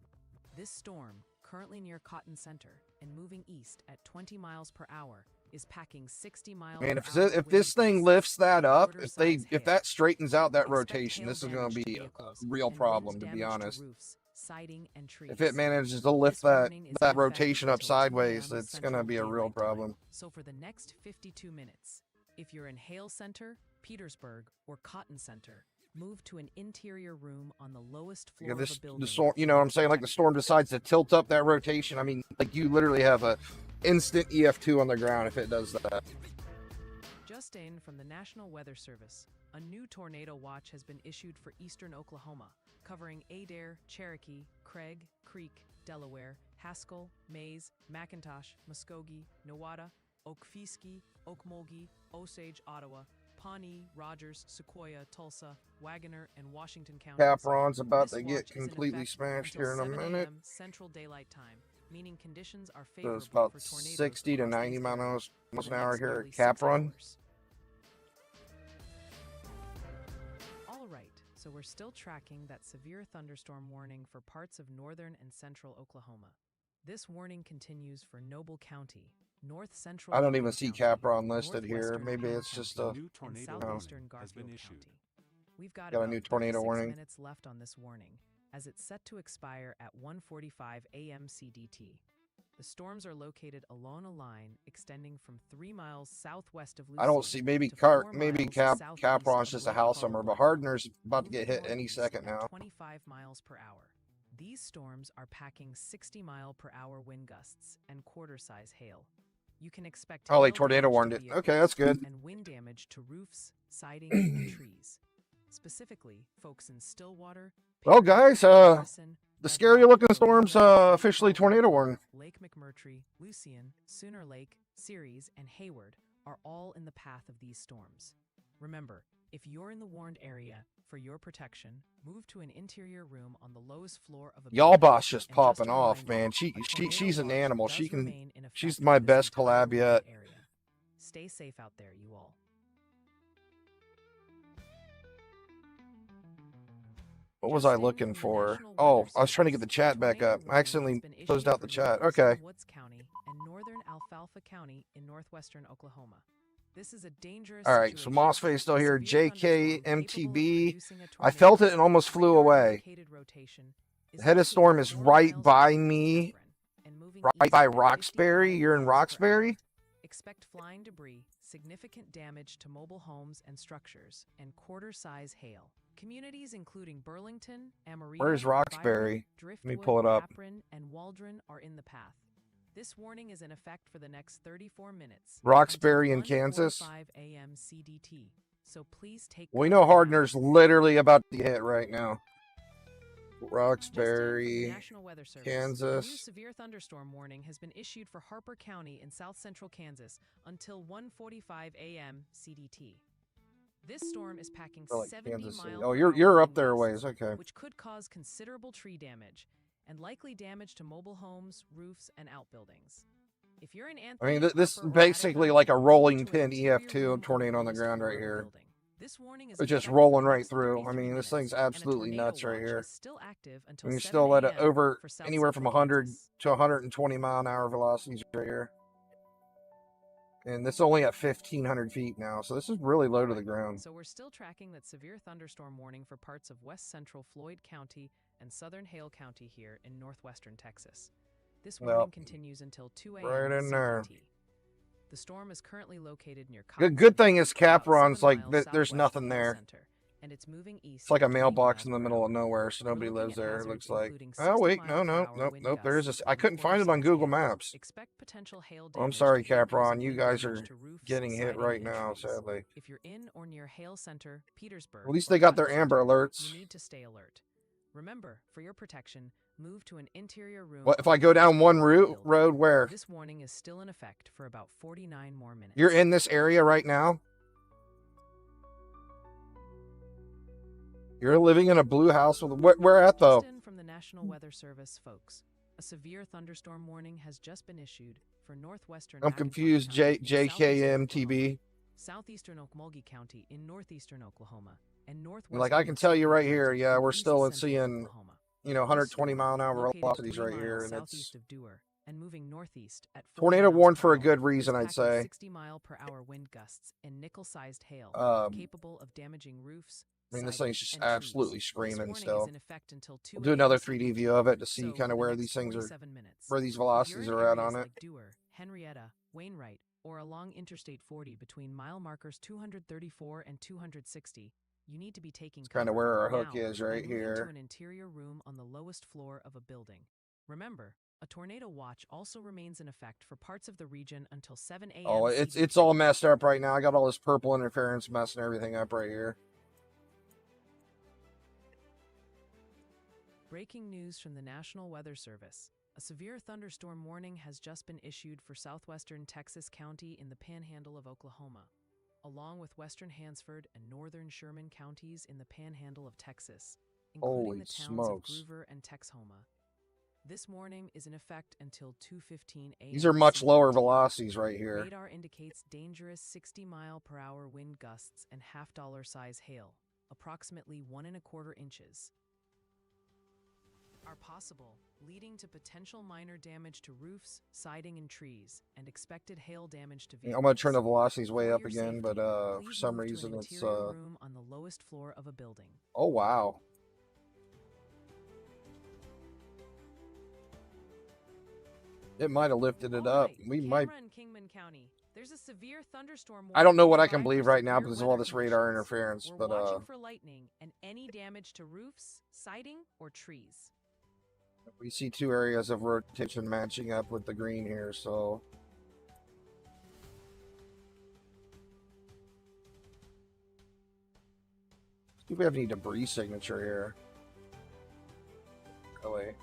Speaker 3: This storm, currently near Cotton Center and moving east at 20 miles per hour, is packing 60 miles
Speaker 2: Man,
Speaker 3: per hour
Speaker 2: if this
Speaker 3: wind
Speaker 2: thing
Speaker 3: gusts
Speaker 2: lifts that
Speaker 3: and
Speaker 2: up,
Speaker 3: quarter-size
Speaker 2: if
Speaker 3: hail.
Speaker 2: that straightens out that
Speaker 3: Expect
Speaker 2: rotation,
Speaker 3: hail
Speaker 2: this is going
Speaker 3: damage
Speaker 2: to
Speaker 3: to
Speaker 2: be a
Speaker 3: vehicles
Speaker 2: real
Speaker 3: and
Speaker 2: problem,
Speaker 3: wind
Speaker 2: to be
Speaker 3: damage
Speaker 2: honest.
Speaker 3: roofs, siding, and trees.
Speaker 2: If it manages to lift
Speaker 3: This
Speaker 2: that
Speaker 3: warning is in
Speaker 2: that
Speaker 3: effect
Speaker 2: rotation up
Speaker 3: until 2
Speaker 2: sideways,
Speaker 3: a.m.
Speaker 2: it's going to
Speaker 3: Central
Speaker 2: be a real
Speaker 3: Daylight Time.
Speaker 2: problem.
Speaker 3: So for the next 52 minutes, if you're in Hale Center, Petersburg, or Cotton Center, move to an interior room on the lowest floor
Speaker 2: Yeah,
Speaker 3: of
Speaker 2: this
Speaker 3: a building.
Speaker 2: the storm, you
Speaker 3: for
Speaker 2: know what
Speaker 3: your
Speaker 2: I'm saying? Like the
Speaker 3: protection.
Speaker 2: storm decides to tilt up that rotation. I mean, like you literally have a instant EF2 on the ground if it does that.
Speaker 3: Just in from the National Weather Service, a new tornado watch has been issued for eastern Oklahoma, covering Adair, Cherokee, Craig, Creek, Delaware, Haskell, Mays, McIntosh, Muskogee, Nowata, Okfeesky, Okmulgee, Osage, Ottawa, Pawnee, Rogers, Sequoia, Tulsa, Wagoner, and Washington counties.
Speaker 2: Capron's about
Speaker 3: This
Speaker 2: to
Speaker 3: watch
Speaker 2: get
Speaker 3: is in
Speaker 2: completely
Speaker 3: effect
Speaker 2: smashed
Speaker 3: until
Speaker 2: here in a
Speaker 3: 7
Speaker 2: minute.
Speaker 3: a.m. Central Daylight Time, meaning conditions are
Speaker 2: So
Speaker 3: favorable
Speaker 2: it's about
Speaker 3: for tornadoes
Speaker 2: 60 to
Speaker 3: across
Speaker 2: 90
Speaker 3: these
Speaker 2: miles
Speaker 3: areas for the
Speaker 2: an hour
Speaker 3: next
Speaker 2: here
Speaker 3: nearly
Speaker 2: at
Speaker 3: 6
Speaker 2: Capron.
Speaker 3: hours. All right, so we're still tracking that severe thunderstorm warning for parts of northern and central Oklahoma. This warning continues for Noble County, north central
Speaker 2: I don't
Speaker 3: Logan
Speaker 2: even see
Speaker 3: County,
Speaker 2: Capron listed here.
Speaker 3: northwestern
Speaker 2: Maybe
Speaker 3: Payne
Speaker 2: it's just
Speaker 3: County,
Speaker 2: a
Speaker 6: New tornado
Speaker 3: and
Speaker 6: warning
Speaker 3: southeastern
Speaker 6: has been
Speaker 3: Garfield
Speaker 6: issued.
Speaker 3: County. We've got
Speaker 2: Got a
Speaker 3: about
Speaker 2: new tornado
Speaker 3: 36
Speaker 2: warning.
Speaker 3: minutes left on this warning. as it's set to expire at 1:45 a.m. CDT. The storms are located along a line extending from 3 miles southwest of Lucerne.
Speaker 2: I don't see, maybe
Speaker 3: to 4
Speaker 2: maybe
Speaker 3: miles southeast
Speaker 2: Capron's
Speaker 3: of
Speaker 2: just a
Speaker 3: Lake
Speaker 2: house summer, but
Speaker 3: Harbor,
Speaker 2: Hardner's about to get
Speaker 3: moving
Speaker 2: hit any
Speaker 3: northeast
Speaker 2: second
Speaker 3: at
Speaker 2: now.
Speaker 3: 25 miles per hour. These storms are packing 60-mile-per-hour wind gusts and quarter-size hail. You can expect
Speaker 2: Oh, they
Speaker 3: hail
Speaker 2: tornado
Speaker 3: damage
Speaker 2: warned
Speaker 3: to
Speaker 2: it.
Speaker 3: vehicles
Speaker 2: Okay, that's good.
Speaker 3: and wind damage to roofs, siding, and trees. Specifically, folks in Stillwater,
Speaker 2: Well, guys,
Speaker 3: Madison,
Speaker 2: the scary looking storm's
Speaker 3: Ojai,
Speaker 2: officially tornado warned.
Speaker 3: Lake McMurtry, Lucian, Sooner Lake, Ceres, and Hayward are all in the path of these storms. Remember, if you're in the warned area, for your protection, move to an interior room on the lowest floor of a
Speaker 2: Y'all
Speaker 3: building.
Speaker 2: boss just
Speaker 3: And
Speaker 2: popping
Speaker 3: a
Speaker 2: off,
Speaker 3: reminder,
Speaker 2: man.
Speaker 3: a tornado
Speaker 2: She's an
Speaker 3: watch
Speaker 2: animal.
Speaker 3: does
Speaker 2: She can.
Speaker 3: remain in effect
Speaker 2: She's
Speaker 3: for
Speaker 2: my
Speaker 3: this
Speaker 2: best
Speaker 3: entire
Speaker 2: collab yet.
Speaker 3: area. Stay safe out there, you all.
Speaker 2: What was I looking for? Oh, I was trying to get the chat back up. I accidentally closed out the chat. Okay.
Speaker 3: Woods County and northern Alfalfa County in northwestern Oklahoma. This is a dangerous
Speaker 2: All right, so
Speaker 3: situation.
Speaker 2: Mossface still here.
Speaker 3: Severe thunderstorm capable of
Speaker 2: JKMTB.
Speaker 3: producing a
Speaker 2: I felt it
Speaker 3: tornado.
Speaker 2: and almost flew
Speaker 3: Radar
Speaker 2: away.
Speaker 3: indicated rotation is
Speaker 2: The head of
Speaker 3: located
Speaker 2: storm is
Speaker 3: 4
Speaker 2: right
Speaker 3: miles
Speaker 2: by
Speaker 3: north of
Speaker 2: me.
Speaker 3: Akron and moving
Speaker 2: Right
Speaker 3: east
Speaker 2: by
Speaker 3: at 55
Speaker 2: Roxbury. You're in
Speaker 3: miles per hour.
Speaker 2: Roxbury?
Speaker 3: Expect flying debris, significant damage to mobile homes and structures, and quarter-size hail. Communities including Burlington, Amarillo,
Speaker 2: Where's Roxbury?
Speaker 3: Byron,
Speaker 2: Let me
Speaker 3: Driftwood,
Speaker 2: pull it up.
Speaker 3: Capron, and Waldron are in the path. This warning is in effect for the next 34 minutes.
Speaker 2: Roxbury
Speaker 3: until
Speaker 2: in Kansas?
Speaker 3: 1:45 a.m. CDT. So please take
Speaker 2: We know
Speaker 3: cover now.
Speaker 2: Hardner's literally about to get hit right now.
Speaker 3: Just in from the
Speaker 2: Roxbury,
Speaker 3: National Weather Service, a new
Speaker 2: Kansas.
Speaker 3: severe thunderstorm warning has been issued for Harper County in south central Kansas until 1:45 a.m. CDT. This storm is packing
Speaker 2: I like
Speaker 3: 70
Speaker 2: Kansas City.
Speaker 3: miles
Speaker 2: Oh,
Speaker 3: per
Speaker 2: you're
Speaker 3: hour
Speaker 2: up there a
Speaker 3: wind
Speaker 2: ways.
Speaker 3: gusts,
Speaker 2: Okay.
Speaker 3: which could cause considerable tree damage and likely damage to mobile homes, roofs, and outbuildings. If you're in
Speaker 2: I
Speaker 3: Anthony,
Speaker 2: mean, this is
Speaker 3: Harper, or
Speaker 2: basically
Speaker 3: Attica,
Speaker 2: like a
Speaker 3: move
Speaker 2: rolling
Speaker 3: to an
Speaker 2: pin
Speaker 3: interior
Speaker 2: EF2
Speaker 3: room
Speaker 2: tornado on the
Speaker 3: lowest
Speaker 2: ground
Speaker 3: floor
Speaker 2: right
Speaker 3: of a
Speaker 2: here.
Speaker 3: building. This warning is
Speaker 2: It's just
Speaker 3: in effect
Speaker 2: rolling
Speaker 3: for the
Speaker 2: right
Speaker 3: next
Speaker 2: through. I
Speaker 3: 33
Speaker 2: mean, this thing's
Speaker 3: minutes, and a
Speaker 2: absolutely
Speaker 3: tornado
Speaker 2: nuts right
Speaker 3: watch
Speaker 2: here.
Speaker 3: is still active until
Speaker 2: And you're
Speaker 3: 7
Speaker 2: still at
Speaker 3: a.m.
Speaker 2: over
Speaker 3: for south
Speaker 2: anywhere from
Speaker 3: central
Speaker 2: 100
Speaker 3: Kansas.
Speaker 2: to 120 mile an hour velocities right here. And this is only at 1,500 feet now, so this is really low to the ground.
Speaker 3: So we're still tracking that severe thunderstorm warning for parts of west central Floyd County and southern Hale County here in northwestern Texas. This warning
Speaker 2: Well,
Speaker 3: continues until 2 a.m.
Speaker 2: right in there.
Speaker 3: CDT. The storm is currently located near
Speaker 2: Good thing is
Speaker 3: about
Speaker 2: Capron's
Speaker 3: 7
Speaker 2: like
Speaker 3: miles
Speaker 2: there's
Speaker 3: southwest
Speaker 2: nothing
Speaker 3: of
Speaker 2: there.
Speaker 3: Center, and it's moving east
Speaker 2: It's like a
Speaker 3: at 20
Speaker 2: mailbox
Speaker 3: miles
Speaker 2: in the
Speaker 3: per
Speaker 2: middle
Speaker 3: hour.
Speaker 2: of nowhere, so nobody
Speaker 3: We're looking
Speaker 2: lives
Speaker 3: at
Speaker 2: there. It
Speaker 3: hazards
Speaker 2: looks like.
Speaker 3: including
Speaker 2: Oh
Speaker 3: 60
Speaker 2: wait,
Speaker 3: mile
Speaker 2: no,
Speaker 3: per
Speaker 2: no,
Speaker 3: hour
Speaker 2: nope,
Speaker 3: wind
Speaker 2: nope. There's
Speaker 3: gusts
Speaker 2: this. I
Speaker 3: and
Speaker 2: couldn't find it on
Speaker 3: quarter-size
Speaker 2: Google
Speaker 3: hail.
Speaker 2: Maps.
Speaker 3: Expect potential hail
Speaker 2: Oh, I'm
Speaker 3: damage
Speaker 2: sorry,
Speaker 3: to vehicles
Speaker 2: Capron.
Speaker 3: and
Speaker 2: You
Speaker 3: wind
Speaker 2: guys
Speaker 3: damage
Speaker 2: are
Speaker 3: to roofs,
Speaker 2: getting hit
Speaker 3: siding,
Speaker 2: right
Speaker 3: and
Speaker 2: now,
Speaker 3: trees.
Speaker 2: sadly.
Speaker 3: If you're in or near Hale Center, Petersburg,
Speaker 2: At least
Speaker 3: or
Speaker 2: they got their
Speaker 3: Cotton
Speaker 2: Amber
Speaker 3: Center,
Speaker 2: Alerts.
Speaker 3: you need to stay alert. Remember, for your protection, move to an interior room.
Speaker 2: What if
Speaker 3: on
Speaker 2: I
Speaker 3: the
Speaker 2: go
Speaker 3: lowest
Speaker 2: down one
Speaker 3: floor of a building.
Speaker 2: road where?
Speaker 3: This warning is still in effect for about 49 more minutes.
Speaker 2: You're in this area right now? You're living in a blue house with where at though?
Speaker 3: Just in from the National Weather Service, folks. A severe thunderstorm warning has just been issued for northwestern
Speaker 2: I'm
Speaker 3: Macomb
Speaker 2: confused.
Speaker 3: County in southeastern
Speaker 2: JKMTB.
Speaker 3: Oklahoma, southeastern Okmulgee County in northeastern Oklahoma, and northwestern
Speaker 2: Like I can tell you right here,
Speaker 3: County
Speaker 2: yeah,
Speaker 3: in
Speaker 2: we're
Speaker 3: east
Speaker 2: still
Speaker 3: central
Speaker 2: seeing,
Speaker 3: Oklahoma.
Speaker 2: you know,
Speaker 3: This
Speaker 2: 120
Speaker 3: storm,
Speaker 2: mile an hour
Speaker 3: located
Speaker 2: velocities
Speaker 3: 3
Speaker 2: right here,
Speaker 3: miles
Speaker 2: and it's
Speaker 3: southeast of Dewar and moving northeast at 40
Speaker 2: tornado
Speaker 3: miles
Speaker 2: warned
Speaker 3: per
Speaker 2: for a
Speaker 3: hour,
Speaker 2: good
Speaker 3: is
Speaker 2: reason, I'd
Speaker 3: packing
Speaker 2: say.
Speaker 3: 60 mile per hour wind gusts and nickel-sized hail,
Speaker 2: Um,
Speaker 3: capable of damaging roofs.
Speaker 2: I mean, this
Speaker 3: siding,
Speaker 2: thing's just
Speaker 3: and trees.
Speaker 2: absolutely
Speaker 3: This
Speaker 2: screaming
Speaker 3: warning
Speaker 2: still.
Speaker 3: is in effect until 2
Speaker 2: We'll do
Speaker 3: a.m.
Speaker 2: another 3D
Speaker 3: CDT.
Speaker 2: view of it to see
Speaker 3: So,
Speaker 2: kind
Speaker 3: for
Speaker 2: of
Speaker 3: the
Speaker 2: where
Speaker 3: next
Speaker 2: these things are,
Speaker 3: 47 minutes,
Speaker 2: where these
Speaker 3: if you're
Speaker 2: velocities
Speaker 3: in
Speaker 2: are at
Speaker 3: areas
Speaker 2: on it.
Speaker 3: like Dewar, Henrietta, Wainwright, or along Interstate 40 between mile markers 234 and 260, you need to be taking
Speaker 2: It's kind of
Speaker 3: cover
Speaker 2: where our hook
Speaker 3: now
Speaker 2: is
Speaker 3: by
Speaker 2: right
Speaker 3: moving to
Speaker 2: here.
Speaker 3: an interior room on the lowest floor of a building. Remember, a tornado watch also remains in effect for parts of the region until 7 a.m.
Speaker 2: Oh, it's
Speaker 3: CDT.
Speaker 2: all messed up right now. I got all this purple interference messing everything up right here.
Speaker 3: Breaking news from the National Weather Service. A severe thunderstorm warning has just been issued for southwestern Texas County in the panhandle of Oklahoma, along with western Hansford and northern Sherman counties in the panhandle of Texas, including
Speaker 2: Holy
Speaker 3: the towns
Speaker 2: smokes.
Speaker 3: of Groover and Texhoma. This warning is in effect until 2:15 a.m.
Speaker 2: These are much lower
Speaker 3: CDT.
Speaker 2: velocities right here.
Speaker 3: Radar indicates dangerous 60 mile per hour wind gusts and half-dollar size hail, approximately 1¼ inches, are possible, leading to potential minor damage to roofs, siding, and trees, and expected hail damage to vehicles.
Speaker 2: I'm gonna turn the velocities way
Speaker 3: For
Speaker 2: up
Speaker 3: your
Speaker 2: again,
Speaker 3: safety,
Speaker 2: but for
Speaker 3: please
Speaker 2: some
Speaker 3: move to
Speaker 2: reason
Speaker 3: an
Speaker 2: it's
Speaker 3: interior room on the lowest floor of a building.
Speaker 2: oh wow. It might have lifted it up. We might.
Speaker 3: In Kingman County, there's a severe thunderstorm.
Speaker 2: I don't know what I can believe right now because of all this radar interference.
Speaker 3: We're
Speaker 2: but
Speaker 3: watching for lightning and any damage to roofs, siding, or trees.
Speaker 2: We see 2 areas of rotation matching up with the green here, so. See if we have any debris signature here. Oh, wait.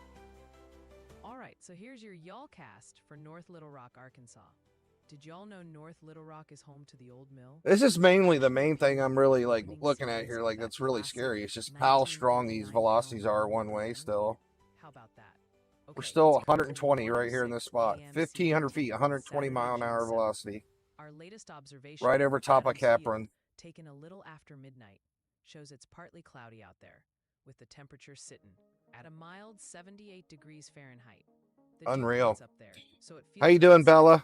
Speaker 3: All right, so here's your y'all cast for North Little Rock, Arkansas. Did y'all know North Little Rock is home to the old mill?
Speaker 2: This is mainly the main thing I'm really like looking at here. Like that's really scary. It's just how strong these velocities are one way still.
Speaker 3: How about that?
Speaker 2: We're still 120 right here in this spot. 1,500 feet, 120 mile an hour velocity.
Speaker 3: Our latest observation
Speaker 2: right over top of Cap Run.
Speaker 3: Taken a little after midnight, shows it's partly cloudy out there, with the temperature sitting at a mild 78 degrees Fahrenheit. The
Speaker 2: Unreal.
Speaker 3: up there, so it feels
Speaker 2: How you doing, Bella?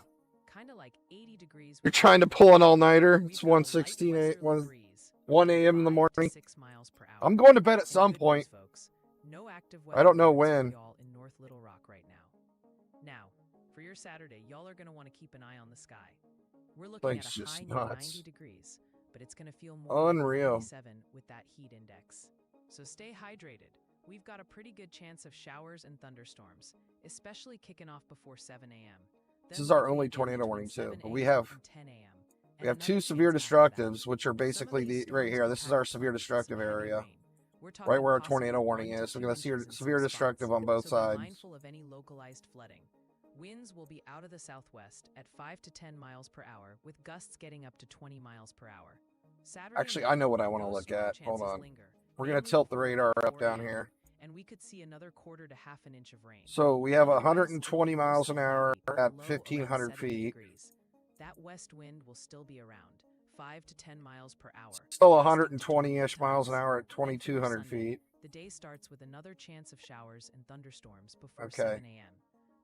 Speaker 3: Kind of like 80 degrees.
Speaker 2: You're trying to pull an all-nighter. It's 1:16, 1 a.m. in the morning. I'm going to bed at some point.
Speaker 3: No active
Speaker 2: I don't know when.
Speaker 3: Y'all in North Little Rock right now. Now, for your Saturday, y'all are going to want to keep an eye on the sky. We're looking at a high near 90 degrees, but it's going to feel more
Speaker 2: unreal.
Speaker 3: Like 97 with that heat index. So stay hydrated. We've got a pretty good chance of showers and thunderstorms, especially kicking off before 7 a.m.
Speaker 2: This is our only tornado warning too, but we have 2 severe destructives, which are basically the right here. This is our severe destructive area, right where our tornado warning is. So we're gonna see severe destructive on both sides.
Speaker 3: Mindful of any localized flooding. Winds will be out of the southwest at 5 to 10 miles per hour, with gusts getting up to 20 miles per hour. Saturday
Speaker 2: Actually, I know what I want to look at. Hold on. We're gonna tilt the radar up down here.
Speaker 3: And we could see another quarter to half an inch of rain.
Speaker 2: So we have 120 miles an hour at 1,500 feet.
Speaker 3: That west wind will still be around 5 to 10 miles per hour.
Speaker 2: Still 120-ish miles an hour at 2,200 feet.
Speaker 3: The day starts with another chance of showers and thunderstorms before 7 a.m.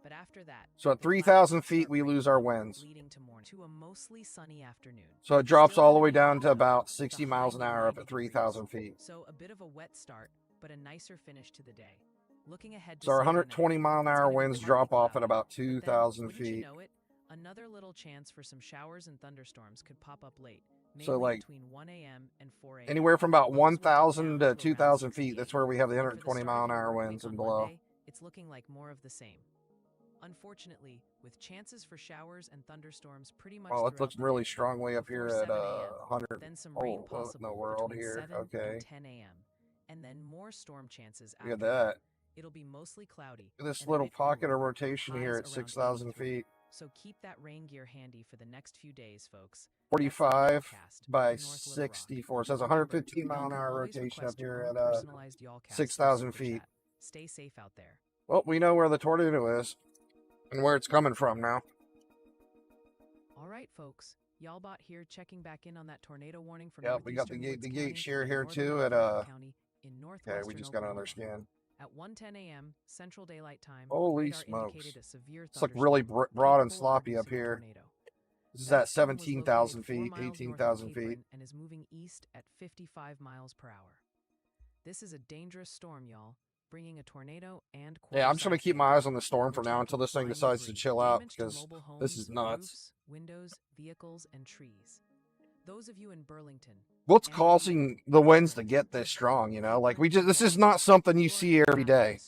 Speaker 3: But after that,
Speaker 2: so at 3,000 feet, we lose our winds.
Speaker 3: Leading to a mostly sunny afternoon.
Speaker 2: So it drops all the way down to about 60 miles an hour up at 3,000 feet.
Speaker 3: So a bit of a wet start, but a nicer finish to the day. Looking ahead to
Speaker 2: so our 120 mile an hour winds drop off at about 2,000 feet.
Speaker 3: You know it, another little chance for some showers and thunderstorms could pop up late.
Speaker 2: So like
Speaker 3: between 1 a.m. and 4 a.m.
Speaker 2: Anywhere from about 1,000 to 2,000 feet. That's where we have the 120 mile an hour winds and below.
Speaker 3: It's looking like more of the same. Unfortunately, with chances for showers and thunderstorms pretty much.
Speaker 2: Oh, it looks really strong way up here at 100.
Speaker 3: Then some rain possible
Speaker 2: in the world here.
Speaker 3: 7
Speaker 2: okay.
Speaker 3: and 10 a.m. And then more storm chances.
Speaker 2: Look at that.
Speaker 3: It'll be mostly cloudy.
Speaker 2: Look at this little pocket of rotation here at 6,000 feet.
Speaker 3: So keep that rain gear handy for the next few days, folks.
Speaker 2: 45 by 64. So that's 115 mile an hour rotation up here at 6,000 feet.
Speaker 3: Stay safe out there.
Speaker 2: Well, we know where the tornado is and where it's coming from now.
Speaker 3: All right, folks. Y'allbot here checking back in on that tornado warning from
Speaker 2: we got the gate shear here too at okay, we just got another scan.
Speaker 3: At 1:10 a.m. Central Daylight Time.
Speaker 2: Holy smokes. It's like really broad and sloppy up here. This is at 17,000 feet, 18,000 feet.
Speaker 3: And is moving east at 55 miles per hour. This is a dangerous storm, y'all, bringing a tornado and
Speaker 2: yeah, I'm just going to keep my eyes on the storm for now until this thing decides to chill out because this is nuts.
Speaker 3: Windows, vehicles, and trees. Those of you in Burlington.
Speaker 2: What's causing the winds to get this strong, you know? Like this is not something you see every day.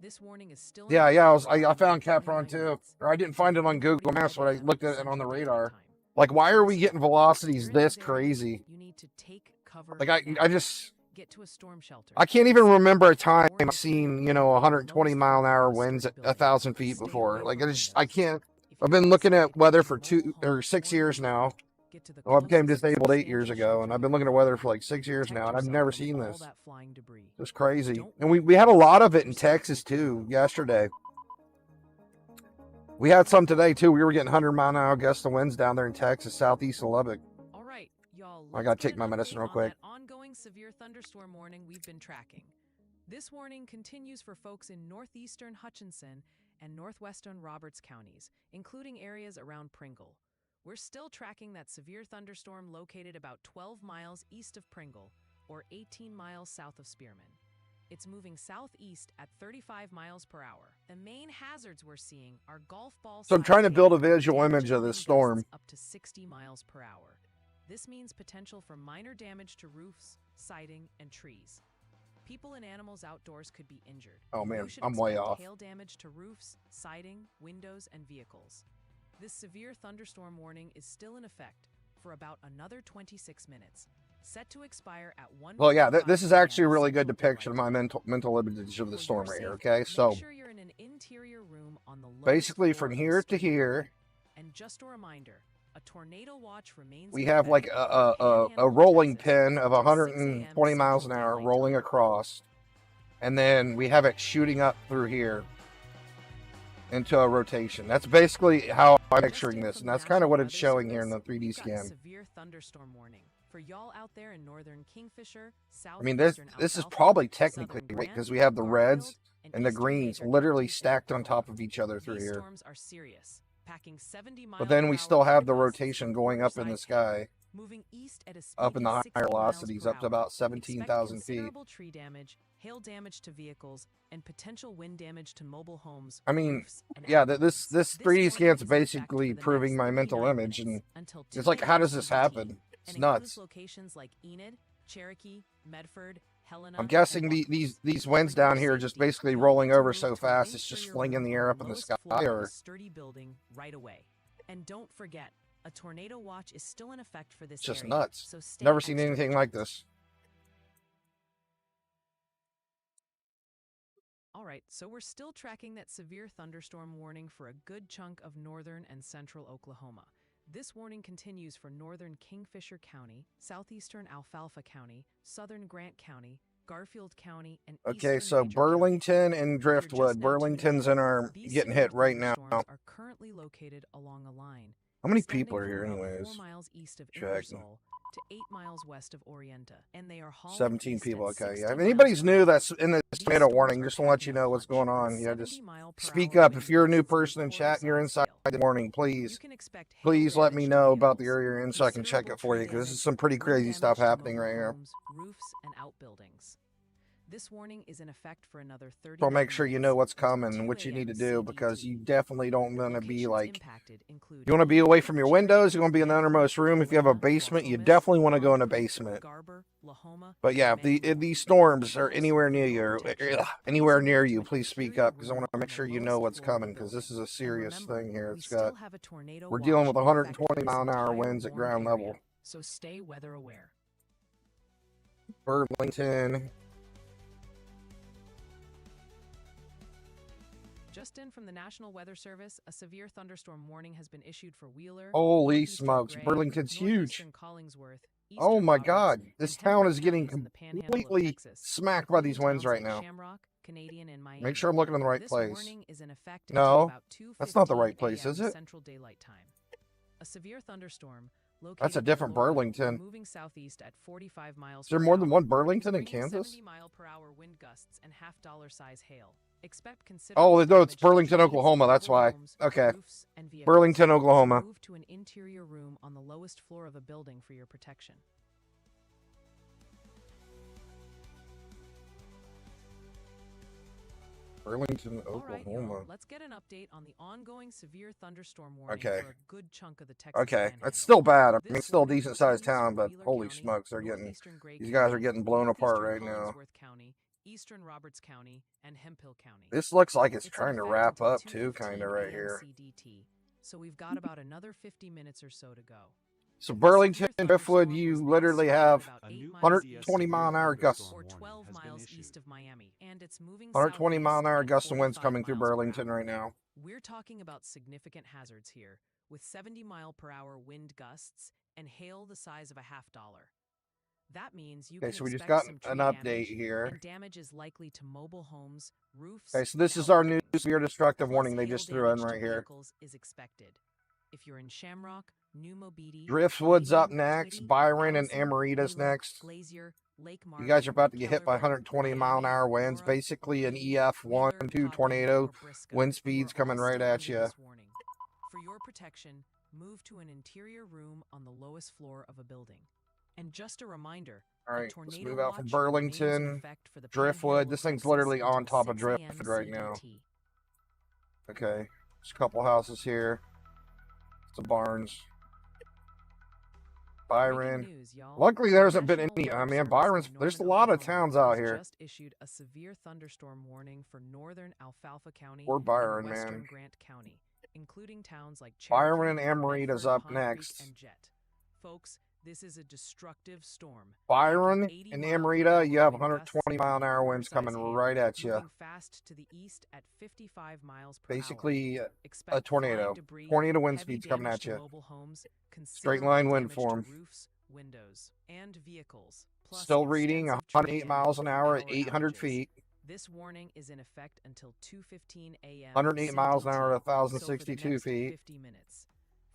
Speaker 3: This warning is still
Speaker 2: I found Cap Run too. Or I didn't find it on Google Maps, but I looked at it on the radar. Like, why are we getting velocities this crazy?
Speaker 3: You need to take cover.
Speaker 2: Like I just
Speaker 3: get to a storm shelter.
Speaker 2: I can't even remember a time I've seen, 120 mile an hour winds at 1,000 feet before. Like I can't. I've been looking at weather for 2 or 6 years now. I became disabled 8 years ago, and I've been looking at weather for like 6 years now, and I've never seen this. It's crazy. And we had a lot of it in Texas too yesterday. We had some today too. We were getting 100 mile an hour gusts of winds down there in Texas, southeast of Lubbock.
Speaker 3: All right, y'all.
Speaker 2: I gotta take my medicine real quick.
Speaker 3: Ongoing severe thunderstorm warning we've been tracking. This warning continues for folks in northeastern Hutchinson and northwestern Roberts counties, including areas around Pringle. We're still tracking that severe thunderstorm located about 12 miles east of Pringle, or 18 miles south of Spearman. It's moving southeast at 35 miles per hour. The main hazards we're seeing are golf ball.
Speaker 2: So I'm trying to build a visual image of this storm.
Speaker 3: Up to 60 miles per hour. This means potential for minor damage to roofs, siding, and trees. People and animals outdoors could be injured.
Speaker 2: Oh man,
Speaker 3: You should
Speaker 2: I'm way
Speaker 3: expect
Speaker 2: off.
Speaker 3: hail damage to roofs, siding, windows, and vehicles. This severe thunderstorm warning is still in effect for about another 26 minutes. Set to expire at 1.
Speaker 2: Well, yeah, this is actually a really good depiction of my mental image of the storm right here. Okay, so
Speaker 3: You're in an interior room on the
Speaker 2: basically from here to here,
Speaker 3: and just a reminder, a tornado watch remains.
Speaker 2: we have like a rolling pin of 120 miles an hour rolling across, and then we have it shooting up through here into a rotation. That's basically how I'm picturing this, and that's kind of what it's showing here in the 3D scan.
Speaker 3: Severe thunderstorm warning for y'all out there in northern Kingfisher,
Speaker 2: I mean, this is probably technically right because we have the reds and the greens literally stacked on top of each other through here.
Speaker 3: Storms are serious, packing 70 miles
Speaker 2: But then we still have the rotation going up in the sky,
Speaker 3: moving east at a speed
Speaker 2: up in the
Speaker 3: of
Speaker 2: higher
Speaker 3: 60 miles
Speaker 2: velocities,
Speaker 3: per
Speaker 2: up to
Speaker 3: hour.
Speaker 2: about 17,000 feet.
Speaker 3: Considerable tree damage, hail damage to vehicles, and potential wind damage to mobile homes.
Speaker 2: I mean,
Speaker 3: roofs, and
Speaker 2: yeah,
Speaker 3: outbuildings.
Speaker 2: this 3D scan's basically proving my mental image, and it's like, how does this happen? It's nuts.
Speaker 3: Locations like Enid, Cherokee, Medford, Helena,
Speaker 2: I'm guessing these winds down here are just basically rolling over so fast, it's just flinging the air up in the sky, or
Speaker 3: sturdy building right away. And don't forget, a tornado watch is still in effect for this
Speaker 2: it's just
Speaker 3: area,
Speaker 2: nuts.
Speaker 3: so stay
Speaker 2: Never seen
Speaker 3: extra
Speaker 2: anything like this.
Speaker 3: All right, so we're still tracking that severe thunderstorm warning for a good chunk of northern and central Oklahoma. This warning continues for northern Kingfisher County, southeastern Alfalfa County, southern Grant County, Garfield County, and
Speaker 2: Okay,
Speaker 3: eastern
Speaker 2: so
Speaker 3: Major
Speaker 2: Burlington
Speaker 3: County.
Speaker 2: and
Speaker 3: If you're just
Speaker 2: Driftwood.
Speaker 3: now
Speaker 2: Burlington's
Speaker 3: tuning
Speaker 2: in our
Speaker 3: these
Speaker 2: getting
Speaker 3: severe
Speaker 2: hit right now.
Speaker 3: thunderstorms are currently located along a line.
Speaker 2: How many
Speaker 3: extending
Speaker 2: people are
Speaker 3: from
Speaker 2: here
Speaker 3: about
Speaker 2: anyways?
Speaker 3: 4 miles east of
Speaker 2: Check.
Speaker 3: Ingersoll to 8 miles west of Orienta, and they are hauling
Speaker 2: 17
Speaker 3: east
Speaker 2: people.
Speaker 3: at
Speaker 2: Okay,
Speaker 3: 60
Speaker 2: yeah. If
Speaker 3: miles
Speaker 2: anybody's
Speaker 3: per
Speaker 2: new
Speaker 3: hour.
Speaker 2: that's in this
Speaker 3: These
Speaker 2: tornado
Speaker 3: storms
Speaker 2: warning,
Speaker 3: are
Speaker 2: just to let you
Speaker 3: packing a
Speaker 2: know what's
Speaker 3: punch
Speaker 2: going on.
Speaker 3: with
Speaker 2: Yeah, just
Speaker 3: 70 mile per
Speaker 2: speak
Speaker 3: hour
Speaker 2: up
Speaker 3: wind
Speaker 2: if you're a new
Speaker 3: gusts and
Speaker 2: person in chat and you're
Speaker 3: 4-size
Speaker 2: inside
Speaker 3: hail.
Speaker 2: the warning.
Speaker 3: You
Speaker 2: Please,
Speaker 3: can expect hail
Speaker 2: please let me
Speaker 3: damage to
Speaker 2: know about the
Speaker 3: vehicles,
Speaker 2: area you're in so I can check
Speaker 3: considerable
Speaker 2: it for you
Speaker 3: tree
Speaker 2: because this is
Speaker 3: damage,
Speaker 2: some pretty
Speaker 3: wind
Speaker 2: crazy
Speaker 3: damage
Speaker 2: stuff
Speaker 3: to
Speaker 2: happening
Speaker 3: mobile
Speaker 2: right here.
Speaker 3: homes, roofs, and outbuildings. This warning is in effect for another 30
Speaker 2: So I'll make sure you know what's coming
Speaker 3: until
Speaker 2: and what you
Speaker 3: 2
Speaker 2: need to
Speaker 3: a.m.
Speaker 2: do because
Speaker 3: CDT.
Speaker 2: you definitely don't want to be
Speaker 3: Locations
Speaker 2: like,
Speaker 3: impacted include
Speaker 2: you want to be
Speaker 3: Enid,
Speaker 2: away from your windows, you want to be in the
Speaker 3: Medford,
Speaker 2: innermost room. If you have a
Speaker 3: Helena,
Speaker 2: basement, you
Speaker 3: Wacomisk,
Speaker 2: definitely want to go in
Speaker 3: Palm
Speaker 2: a
Speaker 3: Creek,
Speaker 2: basement.
Speaker 3: Garber, Lahoma,
Speaker 2: But yeah,
Speaker 3: and
Speaker 2: if
Speaker 3: Manual.
Speaker 2: these storms are
Speaker 3: Full
Speaker 2: anywhere near
Speaker 3: survival
Speaker 2: you,
Speaker 3: protection.
Speaker 2: anywhere
Speaker 3: Please
Speaker 2: near
Speaker 3: move to
Speaker 2: you,
Speaker 3: an
Speaker 2: please speak
Speaker 3: interior
Speaker 2: up because I want
Speaker 3: room
Speaker 2: to
Speaker 3: on
Speaker 2: make
Speaker 3: the
Speaker 2: sure you
Speaker 3: lowest
Speaker 2: know what's
Speaker 3: floor of the
Speaker 2: coming because this
Speaker 3: building.
Speaker 2: is a serious
Speaker 3: And remember,
Speaker 2: thing here.
Speaker 3: we
Speaker 2: It's
Speaker 3: still
Speaker 2: got,
Speaker 3: have a tornado
Speaker 2: we're dealing with
Speaker 3: watch in effect for
Speaker 2: 120
Speaker 3: this
Speaker 2: mile an hour
Speaker 3: entire
Speaker 2: winds at
Speaker 3: warned
Speaker 2: ground
Speaker 3: area,
Speaker 2: level.
Speaker 3: so stay weather aware.
Speaker 2: Burlington.
Speaker 3: Just in from the National Weather Service, a severe thunderstorm warning has been issued for Wheeler.
Speaker 2: Holy
Speaker 3: northeastern
Speaker 2: smokes,
Speaker 3: Gray,
Speaker 2: Burlington's huge.
Speaker 3: northeastern Collingsworth,
Speaker 2: Oh
Speaker 3: eastern
Speaker 2: my
Speaker 3: Roberts,
Speaker 2: God,
Speaker 3: and
Speaker 2: this
Speaker 3: Hemphill
Speaker 2: town is getting
Speaker 3: counties in the Panhandle of
Speaker 2: completely
Speaker 3: Texas,
Speaker 2: smacked by
Speaker 3: including
Speaker 2: these winds
Speaker 3: towns
Speaker 2: right
Speaker 3: like
Speaker 2: now.
Speaker 3: Shamrock, Canadian, and Miami.
Speaker 2: Make sure I'm looking in the right
Speaker 3: This
Speaker 2: place.
Speaker 3: warning is in effect until
Speaker 2: No,
Speaker 3: about
Speaker 2: that's not the
Speaker 3: 2:15
Speaker 2: right place,
Speaker 3: a.m.
Speaker 2: is it?
Speaker 3: Central Daylight Time. A severe thunderstorm located
Speaker 2: That's a
Speaker 3: near
Speaker 2: different
Speaker 3: Laurel,
Speaker 2: Burlington.
Speaker 3: moving southeast at 45 miles
Speaker 2: Is there
Speaker 3: per
Speaker 2: more than
Speaker 3: hour,
Speaker 2: one Burlington in
Speaker 3: bringing
Speaker 2: Kansas?
Speaker 3: 70 mile per hour wind gusts and $50 size hail. Expect
Speaker 2: Oh,
Speaker 3: considerable
Speaker 2: no, it's
Speaker 3: damage to
Speaker 2: Burlington,
Speaker 3: trees,
Speaker 2: Oklahoma. That's
Speaker 3: mobile
Speaker 2: why.
Speaker 3: homes,
Speaker 2: Okay.
Speaker 3: roofs, and vehicles.
Speaker 2: Burlington,
Speaker 3: So
Speaker 2: Oklahoma.
Speaker 3: move to an interior room on the lowest floor of a building for your protection.
Speaker 2: Burlington,
Speaker 3: All right, y'all,
Speaker 2: Oklahoma.
Speaker 3: let's get an update on the ongoing severe thunderstorm warning
Speaker 2: Okay.
Speaker 3: for a good chunk of the Texas
Speaker 2: Okay,
Speaker 3: Panhandle.
Speaker 2: it's still bad. I mean,
Speaker 3: This
Speaker 2: it's still a
Speaker 3: warning
Speaker 2: decent sized
Speaker 3: pertains to
Speaker 2: town, but
Speaker 3: Wheeler
Speaker 2: holy
Speaker 3: County,
Speaker 2: smokes, they're getting,
Speaker 3: northeastern Gray
Speaker 2: these guys are
Speaker 3: County,
Speaker 2: getting blown apart
Speaker 3: northeastern
Speaker 2: right now.
Speaker 3: Collingsworth County, eastern Roberts County, and Hemphill County.
Speaker 2: This looks like it's
Speaker 3: in
Speaker 2: trying to
Speaker 3: effect
Speaker 2: wrap
Speaker 3: until
Speaker 2: up too,
Speaker 3: 2:15
Speaker 2: kind of right
Speaker 3: a.m.
Speaker 2: here.
Speaker 3: CDT, so we've got about another 50 minutes or so to go.
Speaker 2: So
Speaker 3: This
Speaker 2: Burlington,
Speaker 3: severe
Speaker 2: Driftwood,
Speaker 3: thunderstorm
Speaker 2: you
Speaker 3: was
Speaker 2: literally
Speaker 3: located
Speaker 2: have
Speaker 3: about
Speaker 6: A
Speaker 3: 8
Speaker 6: new
Speaker 3: miles
Speaker 2: 120
Speaker 3: east
Speaker 2: mile an hour
Speaker 6: severe
Speaker 2: gusts.
Speaker 3: or
Speaker 6: thunderstorm
Speaker 3: 12
Speaker 6: warning has been
Speaker 3: miles
Speaker 6: issued.
Speaker 3: east of Miami, and it's moving
Speaker 2: 120 mile an hour
Speaker 3: southeast
Speaker 2: gusts
Speaker 3: at
Speaker 2: and winds
Speaker 3: 45
Speaker 2: coming through
Speaker 3: miles per
Speaker 2: Burlington
Speaker 3: hour.
Speaker 2: right now.
Speaker 3: We're talking about significant hazards here, with 70 mile per hour wind gusts and hail the size of a $50. That means you
Speaker 2: Okay,
Speaker 3: can
Speaker 2: so we just
Speaker 3: expect
Speaker 2: got
Speaker 3: some
Speaker 2: an
Speaker 3: tree
Speaker 2: update
Speaker 3: damage,
Speaker 2: here.
Speaker 3: and damage is likely to mobile homes, roofs,
Speaker 2: Okay, so
Speaker 3: and
Speaker 2: this is our new
Speaker 3: outbuildings.
Speaker 2: severe destructive
Speaker 3: Plus,
Speaker 2: warning they
Speaker 3: hail
Speaker 2: just threw in
Speaker 3: damage to
Speaker 2: right here.
Speaker 3: vehicles is expected. If you're in Shamrock, New Mobeetie,
Speaker 2: Driftwood's up
Speaker 3: Clayton,
Speaker 2: next.
Speaker 3: Twitty,
Speaker 2: Byron and
Speaker 3: Allison,
Speaker 2: Amarita's
Speaker 3: Wheeler,
Speaker 2: next.
Speaker 3: Glazier, Lake
Speaker 2: You
Speaker 3: Martin,
Speaker 2: guys are about to get hit by
Speaker 3: Kellerville,
Speaker 2: 120 mile an hour
Speaker 3: Miami,
Speaker 2: winds.
Speaker 3: Aurora,
Speaker 2: Basically an
Speaker 3: Beatty,
Speaker 2: EF1,
Speaker 3: Wheeler,
Speaker 2: 2
Speaker 3: Codman,
Speaker 2: tornado.
Speaker 3: or Briscoe.
Speaker 2: Wind
Speaker 3: You
Speaker 2: speeds
Speaker 3: are
Speaker 2: coming
Speaker 3: all
Speaker 2: right
Speaker 3: still
Speaker 2: at
Speaker 3: under
Speaker 2: you.
Speaker 3: this warning. For your protection, move to an interior room on the lowest floor of a building. And just a reminder,
Speaker 2: All
Speaker 3: the
Speaker 2: right, let's
Speaker 3: tornado
Speaker 2: move out from
Speaker 3: watch remains in
Speaker 2: Burlington,
Speaker 3: effect for the
Speaker 2: Driftwood.
Speaker 3: Panhandle
Speaker 2: This
Speaker 3: of
Speaker 2: thing's
Speaker 3: Texas
Speaker 2: literally on
Speaker 3: until
Speaker 2: top of
Speaker 3: 6
Speaker 2: Driftwood right
Speaker 3: a.m.
Speaker 2: now.
Speaker 3: CDT.
Speaker 2: Okay, there's a couple houses here. Some barns. Byron.
Speaker 3: News, y'all.
Speaker 2: Luckily, there hasn't been
Speaker 3: National
Speaker 2: any.
Speaker 3: Weather
Speaker 2: I mean,
Speaker 3: Service
Speaker 2: Byron's.
Speaker 3: in
Speaker 2: There's a
Speaker 3: Norman,
Speaker 2: lot of
Speaker 3: Oklahoma
Speaker 2: towns out
Speaker 3: has
Speaker 2: here.
Speaker 3: just issued a severe thunderstorm warning for northern Alfalfa County
Speaker 2: Or Byron,
Speaker 3: and western
Speaker 2: man.
Speaker 3: Grant County, including towns like
Speaker 2: Byron
Speaker 3: Cherokee,
Speaker 2: and Amarita's
Speaker 3: Bedford,
Speaker 2: up
Speaker 3: Pine Creek,
Speaker 2: next.
Speaker 3: and Jet. Folks, this is a destructive storm.
Speaker 2: Byron
Speaker 3: making 80
Speaker 2: and
Speaker 3: mile per
Speaker 2: Amarita,
Speaker 3: hour
Speaker 2: you have
Speaker 3: wind gusts
Speaker 2: 120 mile an hour
Speaker 3: and
Speaker 2: winds coming
Speaker 3: oversized hail,
Speaker 2: right at you.
Speaker 3: moving fast to the east at 55 miles per
Speaker 2: Basically,
Speaker 3: hour.
Speaker 2: a
Speaker 3: Expect
Speaker 2: tornado.
Speaker 3: flying debris,
Speaker 2: Tornado wind
Speaker 3: heavy
Speaker 2: speeds coming
Speaker 3: damage
Speaker 2: at
Speaker 3: to
Speaker 2: you.
Speaker 3: mobile homes,
Speaker 2: Straight line
Speaker 3: considerable
Speaker 2: wind
Speaker 3: damage to
Speaker 2: form.
Speaker 3: roofs, windows, and vehicles. Plus
Speaker 2: Still reading
Speaker 3: extensive
Speaker 2: 108
Speaker 3: tree
Speaker 2: miles an
Speaker 3: damage
Speaker 2: hour
Speaker 3: and
Speaker 2: at
Speaker 3: power
Speaker 2: 800
Speaker 3: outages.
Speaker 2: feet.
Speaker 3: This warning is in effect until 2:15 a.m.
Speaker 2: 108 miles an hour at
Speaker 3: CDT, so for the
Speaker 2: 1,062
Speaker 3: next
Speaker 2: feet.
Speaker 3: 50 minutes.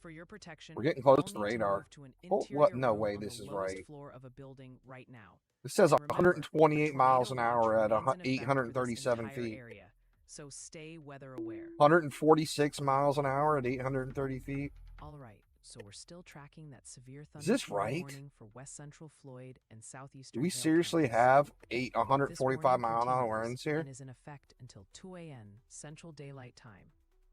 Speaker 3: For your protection,
Speaker 2: We're getting close
Speaker 3: you'll
Speaker 2: to the
Speaker 3: need
Speaker 2: radar.
Speaker 3: move to an
Speaker 2: Oh,
Speaker 3: interior
Speaker 2: what? No
Speaker 3: room
Speaker 2: way
Speaker 3: on
Speaker 2: this
Speaker 3: the
Speaker 2: is
Speaker 3: lowest
Speaker 2: right.
Speaker 3: floor of a building right now.
Speaker 2: It says
Speaker 3: And remember,
Speaker 2: 128
Speaker 3: a
Speaker 2: miles
Speaker 3: tornado
Speaker 2: an hour
Speaker 3: watch
Speaker 2: at
Speaker 3: remains in effect for this
Speaker 2: 837
Speaker 3: entire
Speaker 2: feet.
Speaker 3: area, so stay weather aware.
Speaker 2: 146 miles an hour at 830 feet.
Speaker 3: All right, so we're still tracking that severe
Speaker 2: Is this
Speaker 3: thunderstorm
Speaker 2: right?
Speaker 3: warning for west central Floyd and southeastern
Speaker 2: Do we
Speaker 3: Hale
Speaker 2: seriously
Speaker 3: counties.
Speaker 2: have
Speaker 3: This
Speaker 2: 145
Speaker 3: warning
Speaker 2: mile an hour
Speaker 3: continues
Speaker 2: winds here?
Speaker 3: and is in effect until 2 a.m. Central Daylight Time,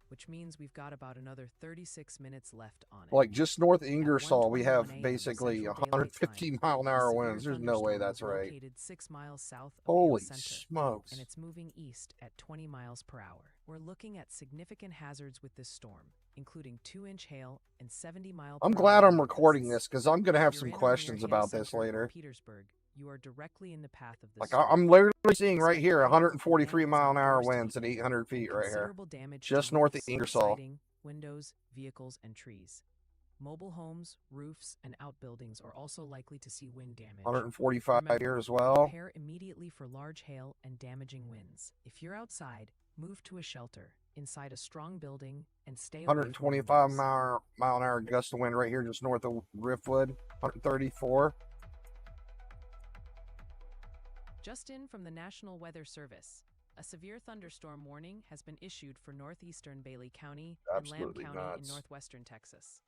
Speaker 3: which means we've got about another 36 minutes left on it.
Speaker 2: Like just north of
Speaker 3: At
Speaker 2: Ingersoll, we
Speaker 3: 1:21
Speaker 2: have
Speaker 3: a.m.
Speaker 2: basically
Speaker 3: Central Daylight
Speaker 2: 150
Speaker 3: Time,
Speaker 2: mile an
Speaker 3: a
Speaker 2: hour
Speaker 3: severe
Speaker 2: winds. There's no way
Speaker 3: thunderstorm
Speaker 2: that's
Speaker 3: is
Speaker 2: right.
Speaker 3: located 6 miles south of
Speaker 2: Holy
Speaker 3: Hale Center,
Speaker 2: smokes.
Speaker 3: and it's moving east at 20 miles per hour. We're looking at significant hazards with this storm, including 2-inch hail and 70 mile per
Speaker 2: I'm
Speaker 3: hour
Speaker 2: glad I'm
Speaker 3: wind
Speaker 2: recording
Speaker 3: gusts.
Speaker 2: this because I'm going to have
Speaker 3: If
Speaker 2: some
Speaker 3: you're in or near
Speaker 2: questions
Speaker 3: Hale
Speaker 2: about this
Speaker 3: Center or
Speaker 2: later.
Speaker 3: Petersburg, you are directly in the path of this
Speaker 2: Like
Speaker 3: storm.
Speaker 2: I'm literally seeing right here
Speaker 3: Expect hail and
Speaker 2: 143
Speaker 3: hail
Speaker 2: mile an hour
Speaker 3: outdoors to
Speaker 2: winds
Speaker 3: be
Speaker 2: at
Speaker 3: eaten
Speaker 2: 800 feet
Speaker 3: and
Speaker 2: right here.
Speaker 3: considerable damage to
Speaker 2: Just north of
Speaker 3: roofs,
Speaker 2: Ingersoll.
Speaker 3: siding, windows, vehicles, and trees. Mobile homes, roofs, and outbuildings are also likely to see wind damage.
Speaker 2: 145
Speaker 3: Remember,
Speaker 2: here as well.
Speaker 3: prepare immediately for large hail and damaging winds. If you're outside, move to a shelter inside a strong building and stay away from
Speaker 2: 125
Speaker 3: windows.
Speaker 2: mile an hour gust of wind right here just north of Driftwood. 134.
Speaker 3: Just in from the National Weather Service, a severe thunderstorm warning has been issued for northeastern Bailey County
Speaker 2: Absolutely
Speaker 3: and Lamb County
Speaker 2: nuts.
Speaker 3: in northwestern Texas.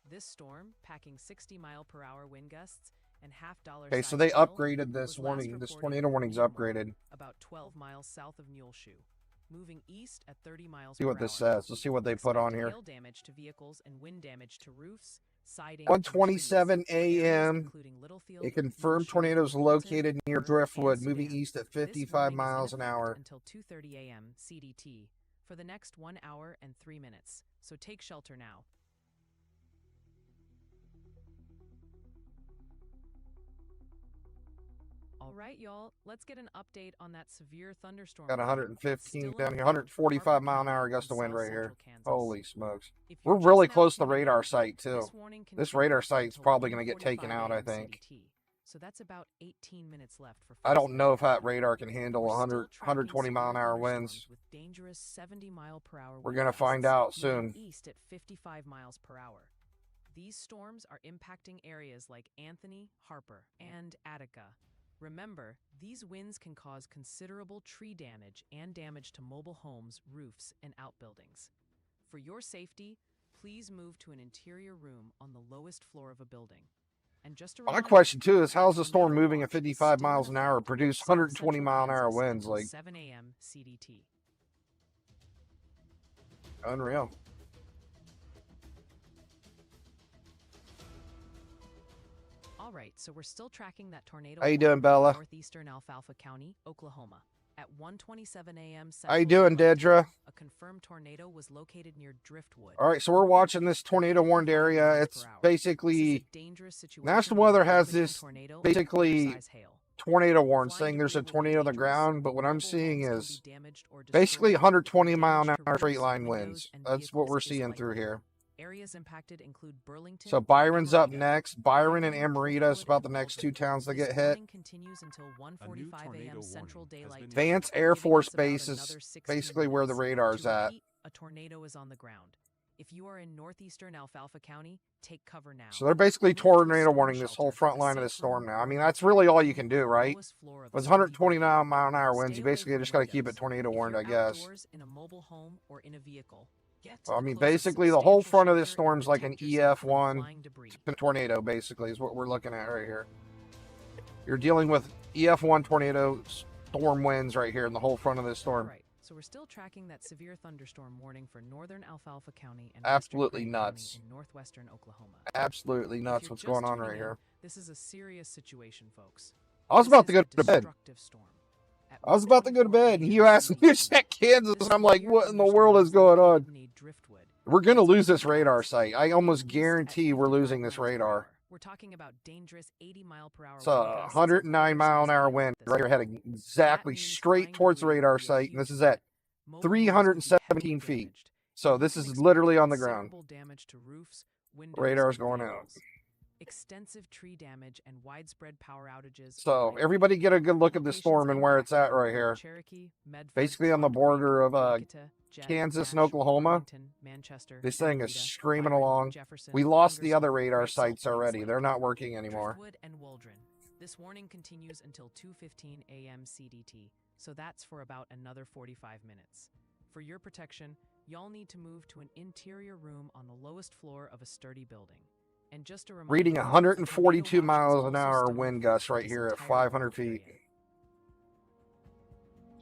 Speaker 3: This storm, packing 60-mile-per-hour wind gusts and half-dollar
Speaker 2: Okay, so
Speaker 3: size
Speaker 2: they
Speaker 3: hail,
Speaker 2: upgraded this
Speaker 3: was last
Speaker 2: warning. This
Speaker 3: reported
Speaker 2: tornado warning's
Speaker 3: near
Speaker 2: upgraded.
Speaker 3: Moab, about 12 miles south of Muleshoe, moving east at 30 miles
Speaker 2: See
Speaker 3: per
Speaker 2: what this
Speaker 3: hour.
Speaker 2: says. Let's see what they put on
Speaker 3: Expect
Speaker 2: here.
Speaker 3: hail damage to vehicles and wind damage to roofs, siding,
Speaker 2: 1:27
Speaker 3: and trees. Areas
Speaker 2: a.m.
Speaker 3: including Littlefield,
Speaker 2: A confirmed
Speaker 3: Muleshoe,
Speaker 2: tornadoes
Speaker 3: Littleton,
Speaker 2: located near
Speaker 3: Fulton,
Speaker 2: Driftwood,
Speaker 3: and
Speaker 2: moving
Speaker 3: Sedan.
Speaker 2: east at
Speaker 3: This
Speaker 2: 55
Speaker 3: warning is in
Speaker 2: miles an
Speaker 3: effect
Speaker 2: hour.
Speaker 3: until 2:30 a.m. CDT for the next 1 hour and 3 minutes. So take shelter now. All right, y'all. Let's get an update on that severe thunderstorm.
Speaker 2: Got
Speaker 3: warning that's
Speaker 2: 115
Speaker 3: still in
Speaker 2: down here,
Speaker 3: effect for
Speaker 2: 145
Speaker 3: Harper
Speaker 2: mile an
Speaker 3: County
Speaker 2: hour gust
Speaker 3: in
Speaker 2: of wind
Speaker 3: south
Speaker 2: right here.
Speaker 3: central Kansas.
Speaker 2: Holy smokes.
Speaker 3: If
Speaker 2: We're
Speaker 3: you're just
Speaker 2: really
Speaker 3: now
Speaker 2: close to the
Speaker 3: tuning in,
Speaker 2: radar site too.
Speaker 3: this warning
Speaker 2: This
Speaker 3: continues
Speaker 2: radar site's
Speaker 3: until
Speaker 2: probably going to get
Speaker 3: 1:45
Speaker 2: taken out, I
Speaker 3: a.m.
Speaker 2: think.
Speaker 3: CDT. So that's about 18 minutes left for
Speaker 2: I don't
Speaker 3: first
Speaker 2: know if
Speaker 3: light.
Speaker 2: that radar can handle
Speaker 3: We're
Speaker 2: 100,
Speaker 3: still tracking
Speaker 2: 120 mile an
Speaker 3: severe
Speaker 2: hour winds.
Speaker 3: thunderstorms with dangerous 70-mile-per-hour
Speaker 2: We're
Speaker 3: wind
Speaker 2: going to find
Speaker 3: gusts,
Speaker 2: out
Speaker 3: moving
Speaker 2: soon.
Speaker 3: east at 55 miles per hour. These storms are impacting areas like Anthony, Harper, and Attica. Remember, these winds can cause considerable tree damage and damage to mobile homes, roofs, and outbuildings. For your safety, please move to an interior room on the lowest floor of a building. And just a
Speaker 2: My
Speaker 3: reminder,
Speaker 2: question too is how's the storm
Speaker 3: tornado
Speaker 2: moving at
Speaker 3: watch is
Speaker 2: 55
Speaker 3: still in
Speaker 2: miles an hour,
Speaker 3: effect
Speaker 2: produce
Speaker 3: south
Speaker 2: 120
Speaker 3: central
Speaker 2: mile an hour
Speaker 3: Kansas
Speaker 2: winds?
Speaker 3: until
Speaker 2: Like,
Speaker 3: 7 a.m. CDT.
Speaker 2: unreal.
Speaker 3: All right, so we're still tracking that tornado.
Speaker 2: How you
Speaker 3: warning
Speaker 2: doing,
Speaker 3: for
Speaker 2: Bella?
Speaker 3: Northeastern Alfalfa County, Oklahoma. At 1:27 a.m.
Speaker 2: How you
Speaker 3: Central
Speaker 2: doing,
Speaker 3: Daylight
Speaker 2: Dedra?
Speaker 3: Time, a confirmed tornado was located near Driftwood.
Speaker 2: All right, so we're watching this tornado warned
Speaker 3: 55
Speaker 2: area.
Speaker 3: miles
Speaker 2: It's
Speaker 3: per hour.
Speaker 2: basically
Speaker 3: This is a dangerous situation
Speaker 2: National
Speaker 3: with
Speaker 2: Weather
Speaker 3: a
Speaker 2: has
Speaker 3: damaging
Speaker 2: this
Speaker 3: tornado and
Speaker 2: basically
Speaker 3: oversized hail.
Speaker 2: tornado warn
Speaker 3: Flying
Speaker 2: saying there's a
Speaker 3: debris will be
Speaker 2: tornado on the
Speaker 3: dangerous,
Speaker 2: ground, but what I'm
Speaker 3: mobile
Speaker 2: seeing
Speaker 3: homes can
Speaker 2: is
Speaker 3: be damaged or
Speaker 2: basically
Speaker 3: destroyed,
Speaker 2: 120
Speaker 3: and
Speaker 2: mile an
Speaker 3: damage to
Speaker 2: hour straight
Speaker 3: roofs,
Speaker 2: line
Speaker 3: windows,
Speaker 2: winds.
Speaker 3: and
Speaker 2: That's what
Speaker 3: vehicles
Speaker 2: we're
Speaker 3: is
Speaker 2: seeing through
Speaker 3: likely.
Speaker 2: here.
Speaker 3: Areas impacted include Burlington.
Speaker 2: So Byron's up
Speaker 3: Amarita,
Speaker 2: next. Byron and
Speaker 3: Franklin,
Speaker 2: Amarita is
Speaker 3: Driftwood,
Speaker 2: about the
Speaker 3: and
Speaker 2: next
Speaker 3: Fulton.
Speaker 2: two towns that
Speaker 3: This
Speaker 2: get hit.
Speaker 3: warning continues until
Speaker 6: A new
Speaker 3: 1:45
Speaker 6: tornado
Speaker 3: a.m. Central
Speaker 6: warning has
Speaker 3: Daylight
Speaker 6: been
Speaker 3: Time,
Speaker 2: Vance Air
Speaker 3: giving
Speaker 2: Force
Speaker 3: us about
Speaker 2: Base is
Speaker 3: another 16
Speaker 2: basically where the
Speaker 3: minutes.
Speaker 2: radar's
Speaker 3: To
Speaker 2: at.
Speaker 3: repeat, a tornado is on the ground. If you are in northeastern Alfalfa County, take cover now.
Speaker 2: So they're basically
Speaker 3: Move to a
Speaker 2: tornado
Speaker 3: storm
Speaker 2: warning this whole
Speaker 3: shelter,
Speaker 2: front
Speaker 3: a
Speaker 2: line of the
Speaker 3: safe
Speaker 2: storm
Speaker 3: room,
Speaker 2: now. I
Speaker 3: or
Speaker 2: mean,
Speaker 3: an
Speaker 2: that's really all you
Speaker 3: interior
Speaker 2: can
Speaker 3: room
Speaker 2: do,
Speaker 3: on the
Speaker 2: right?
Speaker 3: lowest floor of
Speaker 2: With
Speaker 3: a
Speaker 2: 120
Speaker 3: building.
Speaker 2: mile an hour winds,
Speaker 3: Stay
Speaker 2: you
Speaker 3: away
Speaker 2: basically
Speaker 3: from
Speaker 2: just got to keep it
Speaker 3: windows.
Speaker 2: tornado
Speaker 3: If
Speaker 2: warned,
Speaker 3: you're
Speaker 2: I guess.
Speaker 3: outdoors in a mobile home or in a vehicle,
Speaker 2: I mean, basically, the whole front of this storm's like an EF1 tornado, basically, is what we're looking at right here. You're dealing with EF1 tornado storm winds right here in the whole front of this storm.
Speaker 3: Right. So we're still tracking that severe thunderstorm warning for northern Alfalfa County and
Speaker 2: absolutely nuts.
Speaker 3: In northwestern Oklahoma.
Speaker 2: Absolutely nuts what's going on right here.
Speaker 3: This is a serious situation, folks.
Speaker 2: I was about to go to bed. I was about to go to bed, and you asked me to check Kansas, and I'm like, what in the world is going on? We're going to lose this radar site. I almost guarantee we're losing this radar.
Speaker 3: We're talking about dangerous 80-mile-per-hour.
Speaker 2: It's a 109-mile-an-hour wind right here, heading exactly straight towards the radar site, and this is at 317 feet. So this is literally on the ground. Radar's going out.
Speaker 3: Extensive tree damage and widespread power outages.
Speaker 2: So everybody get a good look at the storm and where it's at right here. Basically on the border of Kansas and Oklahoma. This thing is screaming along. We lost the other radar sites already. They're not working anymore.
Speaker 3: This warning continues until 2:15 a.m. CDT, so that's for about another 45 minutes. For your protection, y'all need to move to an interior room on the lowest floor of a sturdy building. And just a reminder,
Speaker 2: reading 142 miles an hour wind gusts right here at 500 feet.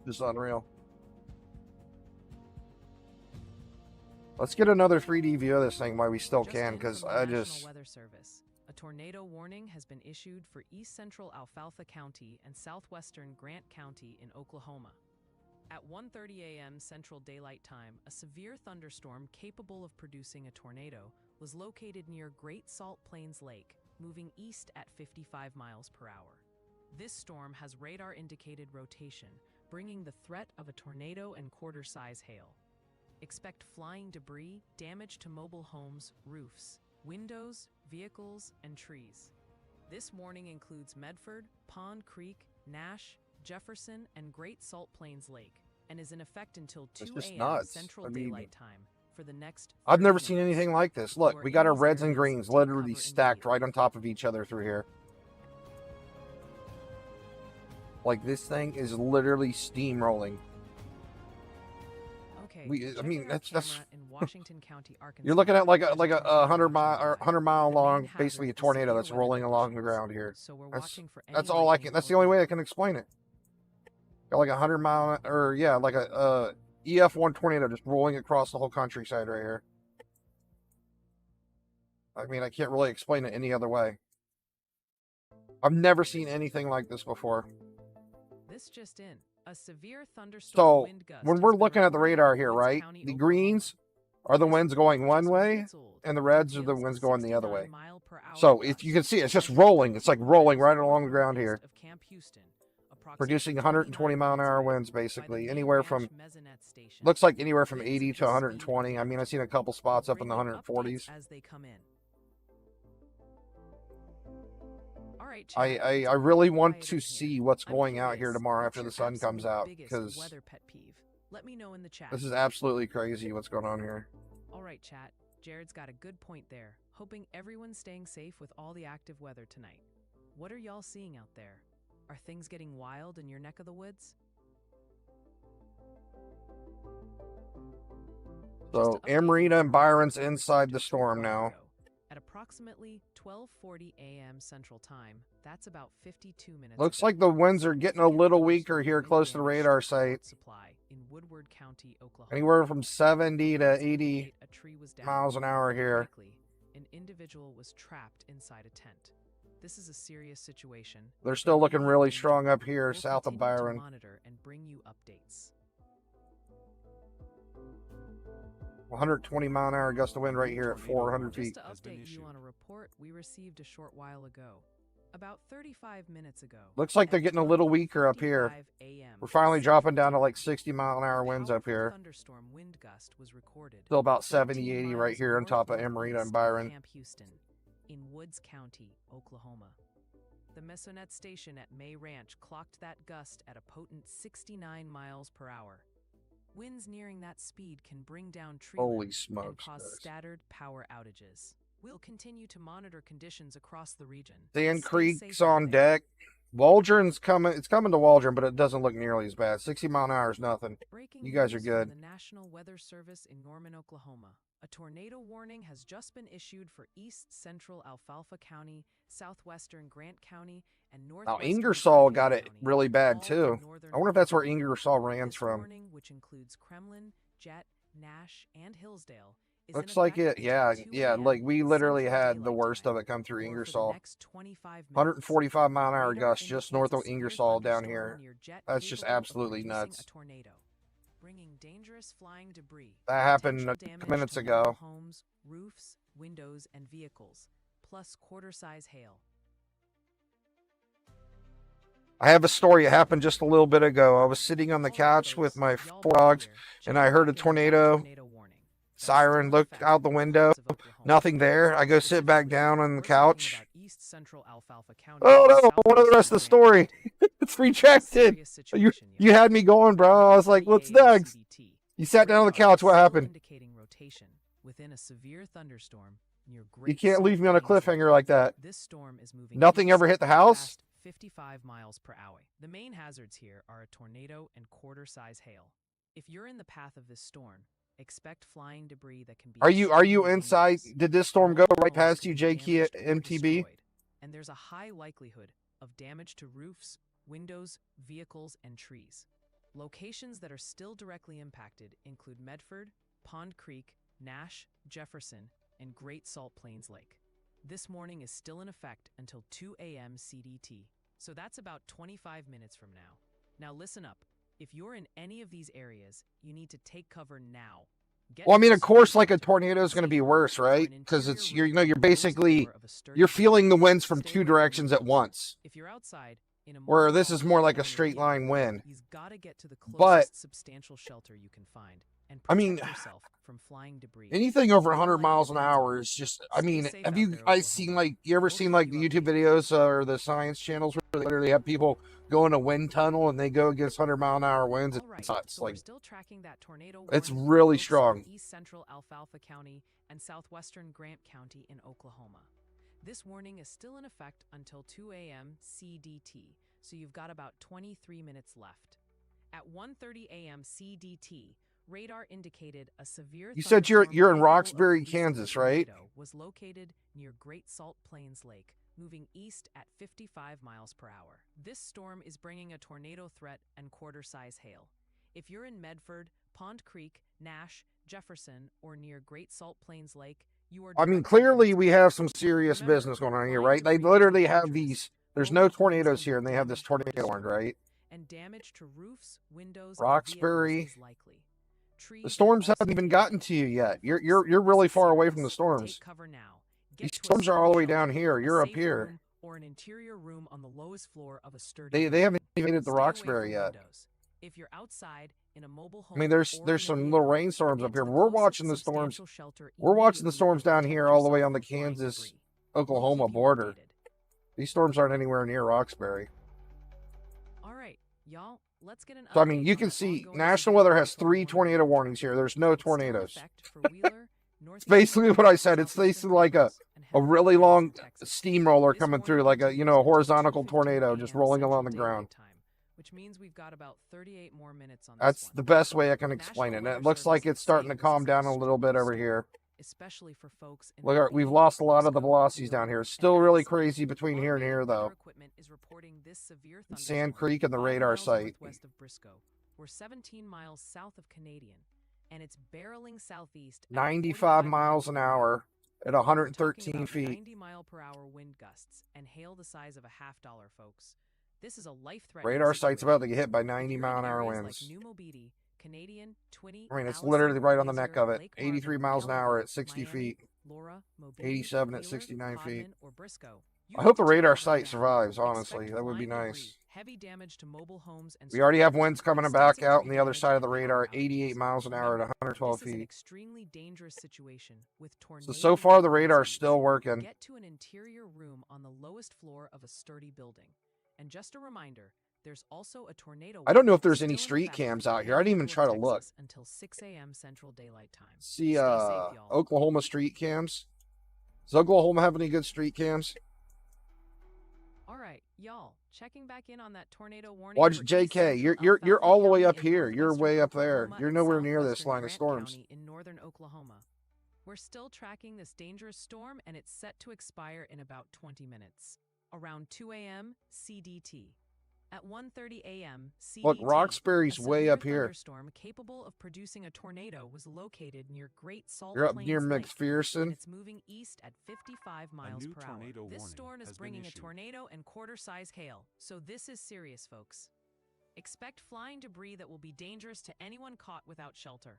Speaker 2: Just unreal. Let's get another 3D view of this thing while we still can, because I just...
Speaker 3: Weather Service. A tornado warning has been issued for east central Alfalfa County and southwestern Grant County in Oklahoma. At 1:30 a.m. Central Daylight Time, a severe thunderstorm capable of producing a tornado was located near Great Salt Plains Lake, moving east at 55 miles per hour. This storm has radar-indicated rotation, bringing the threat of a tornado and quarter-size hail. Expect flying debris, damage to mobile homes, roofs, windows, vehicles, and trees. This warning includes Medford, Pond Creek, Nash, Jefferson, and Great Salt Plains Lake, and is in effect until 2 a.m. Central Daylight Time for the next...
Speaker 2: I've never seen anything like this. Look, we got our reds and greens literally stacked right on top of each other through here. Like, this thing is literally steamrolling.
Speaker 3: Okay,
Speaker 2: I mean, that's
Speaker 3: in Washington County, Arkansas.
Speaker 2: You're looking at like a 100 mile long, basically a tornado that's rolling along the ground here. That's all I can. That's the only way I can explain it. Got like 100 mile, or yeah, like a EF1 tornado just rolling across the whole countryside right here. I mean, I can't really explain it any other way. I've never seen anything like this before.
Speaker 3: This just in. A severe thunderstorm
Speaker 2: So when we're looking at the radar here, right, the greens are the winds going one way and the reds are the winds going the other way. So if you can see, it's just rolling. It's like rolling right along the ground here, producing 120 mile an hour winds, basically anywhere from, looks like anywhere from 80 to 120. I mean, I've seen a couple spots up in the 140s. I really want to see what's going out here tomorrow after the sun comes out, because this is absolutely crazy what's going on here.
Speaker 3: All right, chat. Jared's got a good point there. Hoping everyone's staying safe with all the active weather tonight. What are y'all seeing out there? Are things getting wild in your neck of the woods?
Speaker 2: So Amarita and Byron's inside the storm now.
Speaker 3: At approximately 12:40 a.m. Central Time, that's about 52 minutes.
Speaker 2: Looks like the winds are getting a little weaker here close to the radar site.
Speaker 3: Supply in Woodward County, Oklahoma.
Speaker 2: Anywhere from 70 to 80 miles an hour here.
Speaker 3: An individual was trapped inside a tent. This is a serious situation.
Speaker 2: They're still looking really strong up here south of Byron.
Speaker 3: Monitor and bring you updates.
Speaker 2: 120 mile an hour gust of wind right here at 400 feet.
Speaker 3: Just to update you on a report we received a short while ago. About 35 minutes ago.
Speaker 2: Looks like they're getting a little weaker up here. We're finally dropping down to like 60 mile an hour winds up here.
Speaker 3: Thunderstorm wind gust was recorded.
Speaker 2: Still about 70, 80 right here on top of Amarita and Byron.
Speaker 3: Camp Houston in Woods County, Oklahoma. The Mesonet station at May Ranch clocked that gust at a potent 69 miles per hour. Winds nearing that speed can bring down tree limbs and cause scattered power outages. We'll continue to monitor conditions across the region.
Speaker 2: Sand Creek's on deck. Waldron's coming. It's coming to Waldron, but it doesn't look nearly as bad. 60 mile an hour is nothing.
Speaker 3: Breaking
Speaker 2: You guys are
Speaker 3: news from
Speaker 2: good.
Speaker 3: the National Weather Service in Norman, Oklahoma. A tornado warning has just been issued for east central Alfalfa County, southwestern Grant County, and
Speaker 2: Now,
Speaker 3: northwestern
Speaker 2: Ingersoll
Speaker 3: Fairfield
Speaker 2: got it
Speaker 3: County,
Speaker 2: really bad
Speaker 3: all in
Speaker 2: too.
Speaker 3: northern
Speaker 2: I wonder if that's where
Speaker 3: Oklahoma.
Speaker 2: Ingersoll ran
Speaker 3: This
Speaker 2: from.
Speaker 3: warning, which includes Kremlin, Jet, Nash, and Hillsdale, is
Speaker 2: Looks
Speaker 3: in
Speaker 2: like
Speaker 3: effect
Speaker 2: it. Yeah,
Speaker 3: until 2
Speaker 2: yeah.
Speaker 3: a.m.
Speaker 2: Like we literally
Speaker 3: Central
Speaker 2: had the
Speaker 3: Daylight
Speaker 2: worst
Speaker 3: Time,
Speaker 2: of it come through
Speaker 3: or for the
Speaker 2: Ingersoll.
Speaker 3: next 25 minutes.
Speaker 2: 145 mile an hour
Speaker 3: Radar
Speaker 2: gusts just north of
Speaker 3: indicates a severe
Speaker 2: Ingersoll down
Speaker 3: thunderstorm
Speaker 2: here.
Speaker 3: near Jet
Speaker 2: That's just
Speaker 3: capable of
Speaker 2: absolutely
Speaker 3: producing
Speaker 2: nuts.
Speaker 3: a tornado, bringing dangerous flying debris,
Speaker 2: That happened
Speaker 3: potential
Speaker 2: a
Speaker 3: damage
Speaker 2: couple minutes
Speaker 3: to mobile
Speaker 2: ago.
Speaker 3: homes, roofs, windows, and vehicles, plus quarter-size hail.
Speaker 2: I have a story. It happened just a little bit ago. I was sitting on the couch with my 4 dogs, and I heard a tornado siren. Looked out the window, nothing there. I go sit back down on the couch. Oh no! What of the rest of the story? It's rejected. You had me going, bro. I was like, what's next? You sat down on the couch. What happened?
Speaker 3: Within a severe thunderstorm near
Speaker 2: You
Speaker 3: Great
Speaker 2: can't
Speaker 3: Salt
Speaker 2: leave me on a
Speaker 3: Plains Lake.
Speaker 2: cliffhanger like that.
Speaker 3: This storm is moving
Speaker 2: Nothing
Speaker 3: east
Speaker 2: ever hit the
Speaker 3: at
Speaker 2: house?
Speaker 3: fast 55 miles per hour. The main hazards here are a tornado and quarter-size hail. If you're in the path of this storm, expect flying debris that can be
Speaker 2: Are you
Speaker 3: extremely
Speaker 2: inside?
Speaker 3: dangerous.
Speaker 2: Did this storm go
Speaker 3: Mobile
Speaker 2: right
Speaker 3: homes
Speaker 2: past
Speaker 3: can
Speaker 2: you,
Speaker 3: be
Speaker 2: JK at
Speaker 3: damaged or
Speaker 2: MTB?
Speaker 3: destroyed, and there's a high likelihood of damage to roofs, windows, vehicles, and trees. Locations that are still directly impacted include Medford, Pond Creek, Nash, Jefferson, and Great Salt Plains Lake. This warning is still in effect until 2 a.m. CDT, so that's about 25 minutes from now. Now listen up. If you're in any of these areas, you need to take cover now. Get
Speaker 2: Well, I
Speaker 3: to
Speaker 2: mean,
Speaker 3: a
Speaker 2: of course,
Speaker 3: safe
Speaker 2: like a
Speaker 3: shelter,
Speaker 2: tornado is going to be
Speaker 3: safe
Speaker 2: worse,
Speaker 3: harbor, or
Speaker 2: right?
Speaker 3: an
Speaker 2: Because
Speaker 3: interior
Speaker 2: it's
Speaker 3: room
Speaker 2: you're
Speaker 3: on the lowest
Speaker 2: basically
Speaker 3: floor of a sturdy
Speaker 2: you're feeling the
Speaker 3: building.
Speaker 2: winds from
Speaker 3: Stay
Speaker 2: 2
Speaker 3: away from
Speaker 2: directions at
Speaker 3: windows.
Speaker 2: once.
Speaker 3: If you're outside in a
Speaker 2: Where
Speaker 3: mobile
Speaker 2: this is
Speaker 3: home
Speaker 2: more like
Speaker 3: or
Speaker 2: a
Speaker 3: in your
Speaker 2: straight line
Speaker 3: vehicle,
Speaker 2: wind.
Speaker 3: you've got to get to the
Speaker 2: But
Speaker 3: closest substantial shelter you can find and
Speaker 2: I mean,
Speaker 3: protect yourself from flying debris.
Speaker 2: anything over
Speaker 3: Your
Speaker 2: 100
Speaker 3: life
Speaker 2: miles an
Speaker 3: depends on
Speaker 2: hour
Speaker 3: it.
Speaker 2: is just. I
Speaker 3: Stay
Speaker 2: mean,
Speaker 3: safe
Speaker 2: have
Speaker 3: out
Speaker 2: you
Speaker 3: there,
Speaker 2: guys seen
Speaker 3: Oklahoma.
Speaker 2: like you ever
Speaker 3: We'll
Speaker 2: seen
Speaker 3: keep
Speaker 2: like
Speaker 3: you
Speaker 2: the YouTube
Speaker 3: updated.
Speaker 2: videos or the science channels where they literally have people go in a wind tunnel and they go against 100 mile an hour winds?
Speaker 3: All
Speaker 2: It's
Speaker 3: right,
Speaker 2: nuts.
Speaker 3: so we're
Speaker 2: Like
Speaker 3: still tracking that tornado
Speaker 2: it's
Speaker 3: warning
Speaker 2: really
Speaker 3: for folks in
Speaker 2: strong.
Speaker 3: east central Alfalfa County and southwestern Grant County in Oklahoma. This warning is still in effect until 2 a.m. CDT, so you've got about 23 minutes left. At 1:30 a.m. CDT, radar indicated a severe
Speaker 2: You said you're
Speaker 3: thunderstorm
Speaker 2: in
Speaker 3: capable of
Speaker 2: Roxbury,
Speaker 3: producing a
Speaker 2: Kansas, right?
Speaker 3: tornado was located near Great Salt Plains Lake, moving east at 55 miles per hour. This storm is bringing a tornado threat and quarter-size hail. If you're in Medford, Pond Creek, Nash, Jefferson, or near Great Salt Plains Lake, you are
Speaker 2: I mean,
Speaker 3: directly in
Speaker 2: clearly
Speaker 3: its
Speaker 2: we
Speaker 3: path.
Speaker 2: have some serious
Speaker 3: Remember,
Speaker 2: business going on here,
Speaker 3: flying
Speaker 2: right? They
Speaker 3: debris can be
Speaker 2: literally have
Speaker 3: dangerous.
Speaker 2: these. There's
Speaker 3: Mobile
Speaker 2: no
Speaker 3: homes
Speaker 2: tornadoes
Speaker 3: can
Speaker 2: here,
Speaker 3: be
Speaker 2: and they have this
Speaker 3: damaged or
Speaker 2: tornado warning,
Speaker 3: destroyed,
Speaker 2: right?
Speaker 3: and damage to roofs, windows, and
Speaker 2: Roxbury.
Speaker 3: vehicles is likely.
Speaker 2: The
Speaker 3: Trees will
Speaker 2: storms
Speaker 3: also
Speaker 2: haven't
Speaker 3: be
Speaker 2: even
Speaker 3: damaged.
Speaker 2: gotten to you yet. You're
Speaker 3: Folks,
Speaker 2: you're
Speaker 3: this
Speaker 2: really
Speaker 3: is
Speaker 2: far away from the
Speaker 3: serious.
Speaker 2: storms.
Speaker 3: Take cover now.
Speaker 2: These
Speaker 3: Get to a
Speaker 2: storms are
Speaker 3: safe
Speaker 2: all the way down
Speaker 3: shelter,
Speaker 2: here.
Speaker 3: a
Speaker 2: You're up
Speaker 3: safe
Speaker 2: here.
Speaker 3: room, or an interior room on the lowest floor of a sturdy
Speaker 2: They
Speaker 3: building.
Speaker 2: haven't even hit the
Speaker 3: Stay away
Speaker 2: Roxbury
Speaker 3: from
Speaker 2: yet.
Speaker 3: windows. If you're outside in a mobile
Speaker 2: I mean,
Speaker 3: home
Speaker 2: there's
Speaker 3: or in a
Speaker 2: some little
Speaker 3: vehicle,
Speaker 2: rainstorms
Speaker 3: get
Speaker 2: up
Speaker 3: to
Speaker 2: here.
Speaker 3: the
Speaker 2: We're
Speaker 3: closest
Speaker 2: watching the storms.
Speaker 3: substantial shelter
Speaker 2: We're watching the
Speaker 3: immediately
Speaker 2: storms
Speaker 3: and
Speaker 2: down
Speaker 3: protect
Speaker 2: here all the way
Speaker 3: yourself
Speaker 2: on the
Speaker 3: from flying
Speaker 2: Kansas
Speaker 3: debris. We'll
Speaker 2: Oklahoma
Speaker 3: keep you
Speaker 2: border.
Speaker 3: updated.
Speaker 2: These storms aren't anywhere near Roxbury.
Speaker 3: All right, y'all, let's get an
Speaker 2: So I mean,
Speaker 3: update
Speaker 2: you
Speaker 3: on
Speaker 2: can
Speaker 3: the
Speaker 2: see
Speaker 3: ongoing
Speaker 2: National
Speaker 3: severe
Speaker 2: Weather has
Speaker 3: thunderstorm
Speaker 2: 3
Speaker 3: warning
Speaker 2: tornado
Speaker 3: for
Speaker 2: warnings here. There's no
Speaker 3: It's still in
Speaker 2: tornadoes.
Speaker 3: effect for Wheeler,
Speaker 2: It's
Speaker 3: northeastern
Speaker 2: basically what I
Speaker 3: Kansas,
Speaker 2: said. It's
Speaker 3: southwestern
Speaker 2: basically like
Speaker 3: Kansas, and
Speaker 2: a
Speaker 3: heavy
Speaker 2: really
Speaker 3: rains
Speaker 2: long
Speaker 3: in Texas.
Speaker 2: steamroller
Speaker 3: This
Speaker 2: coming
Speaker 3: warning
Speaker 2: through, like a
Speaker 3: continues until
Speaker 2: horizontal
Speaker 3: 2:15
Speaker 2: tornado just
Speaker 3: a.m.
Speaker 2: rolling
Speaker 3: Central
Speaker 2: along the ground.
Speaker 3: Daylight Time, which means we've got about 38 more minutes on this
Speaker 2: That's
Speaker 3: one.
Speaker 2: the best way I can
Speaker 3: The
Speaker 2: explain it.
Speaker 3: National
Speaker 2: And it
Speaker 3: Weather
Speaker 2: looks like
Speaker 3: Service
Speaker 2: it's starting to
Speaker 3: saying this
Speaker 2: calm
Speaker 3: is an
Speaker 2: down a little bit
Speaker 3: extreme
Speaker 2: over
Speaker 3: storm,
Speaker 2: here.
Speaker 3: especially for folks in
Speaker 2: Look, we've
Speaker 3: Lee,
Speaker 2: lost a lot of the
Speaker 3: Briscoe,
Speaker 2: velocities down
Speaker 3: Wheeler,
Speaker 2: here. It's
Speaker 3: and
Speaker 2: still really
Speaker 3: Madison.
Speaker 2: crazy between here and
Speaker 3: Automated
Speaker 2: here,
Speaker 3: weather
Speaker 2: though.
Speaker 3: equipment is reporting this severe
Speaker 2: Sand
Speaker 3: thunderstorm
Speaker 2: Creek and the
Speaker 3: 5
Speaker 2: radar
Speaker 3: miles
Speaker 2: site.
Speaker 3: northwest of Briscoe. We're 17 miles south of Canadian, and it's barreling southeast at
Speaker 2: 95
Speaker 3: 45
Speaker 2: miles an hour at
Speaker 3: We're talking
Speaker 2: 113
Speaker 3: about
Speaker 2: feet.
Speaker 3: 90-mile-per-hour wind gusts and hail the size of a $50, folks. This is a life-threatening
Speaker 2: Radar site's
Speaker 3: situation.
Speaker 2: about to get hit by
Speaker 3: If
Speaker 2: 90
Speaker 3: you're
Speaker 2: mile
Speaker 3: in
Speaker 2: an hour
Speaker 3: areas
Speaker 2: winds.
Speaker 3: like New Mobile, Canadian, Twinney,
Speaker 2: I mean, it's
Speaker 3: Allison,
Speaker 2: literally right on the neck
Speaker 3: Laser,
Speaker 2: of it.
Speaker 3: Lake
Speaker 2: 83
Speaker 3: Marvin,
Speaker 2: miles an hour
Speaker 3: Belleville,
Speaker 2: at 60
Speaker 3: Miami,
Speaker 2: feet.
Speaker 3: Laura, Mobile,
Speaker 2: 87 at
Speaker 3: Wheeler,
Speaker 2: 69 feet.
Speaker 3: Codman, or Briscoe. You
Speaker 2: I
Speaker 3: need
Speaker 2: hope
Speaker 3: to
Speaker 2: the
Speaker 3: take
Speaker 2: radar
Speaker 3: cover
Speaker 2: site
Speaker 3: now.
Speaker 2: survives, honestly.
Speaker 3: Expect
Speaker 2: That would be
Speaker 3: flying
Speaker 2: nice.
Speaker 3: debris, heavy damage to mobile homes and
Speaker 2: We already have
Speaker 3: structures,
Speaker 2: winds coming
Speaker 3: extensive
Speaker 2: back out on
Speaker 3: tree
Speaker 2: the other
Speaker 3: damage
Speaker 2: side of
Speaker 3: and
Speaker 2: the radar,
Speaker 3: power
Speaker 2: 88
Speaker 3: outages.
Speaker 2: miles an hour at
Speaker 3: Remember,
Speaker 2: 112
Speaker 3: this is an
Speaker 2: feet.
Speaker 3: extremely dangerous situation with tornado
Speaker 2: So far, the
Speaker 3: warning
Speaker 2: radar's
Speaker 3: speeds.
Speaker 2: still working.
Speaker 3: Get to an interior room on the lowest floor of a sturdy building. And just a reminder, there's also a tornado
Speaker 2: I don't know if
Speaker 3: warning
Speaker 2: there's any
Speaker 3: still in
Speaker 2: street
Speaker 3: effect
Speaker 2: cams
Speaker 3: for the
Speaker 2: out here. I didn't even
Speaker 3: Panhandle
Speaker 2: try
Speaker 3: of
Speaker 2: to look.
Speaker 3: Texas until 6 a.m. Central Daylight Time.
Speaker 2: See,
Speaker 3: Stay safe, y'all.
Speaker 2: Oklahoma street cams. Does Oklahoma have any good street cams?
Speaker 3: All right, y'all, checking back in on that tornado warning.
Speaker 2: Watch
Speaker 3: for
Speaker 2: JK.
Speaker 3: East
Speaker 2: You're
Speaker 3: Central
Speaker 2: you're
Speaker 3: Alfalfa
Speaker 2: all the way
Speaker 3: County
Speaker 2: up
Speaker 3: in
Speaker 2: here. You're way
Speaker 3: northwestern
Speaker 2: up there.
Speaker 3: Oklahoma
Speaker 2: You're
Speaker 3: and
Speaker 2: nowhere near this
Speaker 3: southwestern
Speaker 2: line of
Speaker 3: Grant
Speaker 2: storms.
Speaker 3: County in northern Oklahoma. We're still tracking this dangerous storm, and it's set to expire in about 20 minutes, around 2 a.m. CDT. At 1:30 a.m. CDT,
Speaker 2: Look, Roxbury's
Speaker 3: a
Speaker 2: way
Speaker 3: severe
Speaker 2: up here.
Speaker 3: thunderstorm capable of producing a tornado was located near Great Salt
Speaker 2: You're up
Speaker 3: Plains
Speaker 2: near
Speaker 3: Lake,
Speaker 2: McPherson.
Speaker 3: and it's moving east at 55 miles
Speaker 6: new
Speaker 3: per hour.
Speaker 6: tornado
Speaker 3: This
Speaker 6: warning
Speaker 3: storm is
Speaker 6: has been
Speaker 3: bringing a
Speaker 6: issued.
Speaker 3: tornado and quarter-size hail, so this is serious, folks. Expect flying debris that will be dangerous to anyone caught without shelter.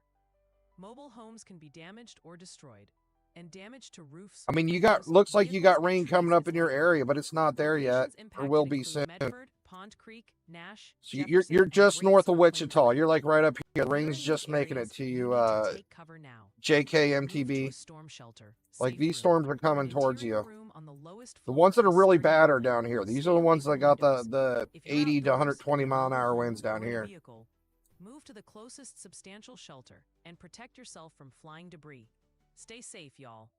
Speaker 3: Mobile homes can be damaged or destroyed, and damage to roofs.
Speaker 2: I mean, you
Speaker 3: windows,
Speaker 2: got looks like you
Speaker 3: vehicles,
Speaker 2: got
Speaker 3: and
Speaker 2: rain
Speaker 3: trees
Speaker 2: coming up
Speaker 3: is
Speaker 2: in your
Speaker 3: likely.
Speaker 2: area, but it's not there yet,
Speaker 3: Locations
Speaker 2: or
Speaker 3: impacted
Speaker 2: will be
Speaker 3: include
Speaker 2: soon.
Speaker 3: Medford, Pond Creek, Nash,
Speaker 2: So
Speaker 3: Jefferson,
Speaker 2: you're
Speaker 3: and
Speaker 2: just
Speaker 3: Great
Speaker 2: north of
Speaker 3: Salt Plains
Speaker 2: Wichita.
Speaker 3: Lake.
Speaker 2: You're like right up here.
Speaker 3: If you're
Speaker 2: Rain's
Speaker 3: in
Speaker 2: just
Speaker 3: these
Speaker 2: making
Speaker 3: areas,
Speaker 2: it to
Speaker 3: you
Speaker 2: you.
Speaker 3: need to take cover now.
Speaker 2: JK
Speaker 3: Move to a
Speaker 2: MTB.
Speaker 3: storm shelter.
Speaker 2: Like
Speaker 3: Safe
Speaker 2: these
Speaker 3: room,
Speaker 2: storms are
Speaker 3: or an
Speaker 2: coming towards
Speaker 3: interior
Speaker 2: you.
Speaker 3: room on the lowest
Speaker 2: The
Speaker 3: floor
Speaker 2: ones that
Speaker 3: of
Speaker 2: are
Speaker 3: a
Speaker 2: really
Speaker 3: sturdy
Speaker 2: bad are
Speaker 3: building.
Speaker 2: down here. These
Speaker 3: Stay
Speaker 2: are the
Speaker 3: away
Speaker 2: ones
Speaker 3: from
Speaker 2: that got
Speaker 3: windows.
Speaker 2: the
Speaker 3: If you're
Speaker 2: 80 to
Speaker 3: outdoors in
Speaker 2: 120
Speaker 3: a
Speaker 2: mile an
Speaker 3: mobile
Speaker 2: hour
Speaker 3: home
Speaker 2: winds down
Speaker 3: or in a
Speaker 2: here.
Speaker 3: vehicle, move to the closest substantial shelter and protect yourself from flying debris. Stay safe, y'all.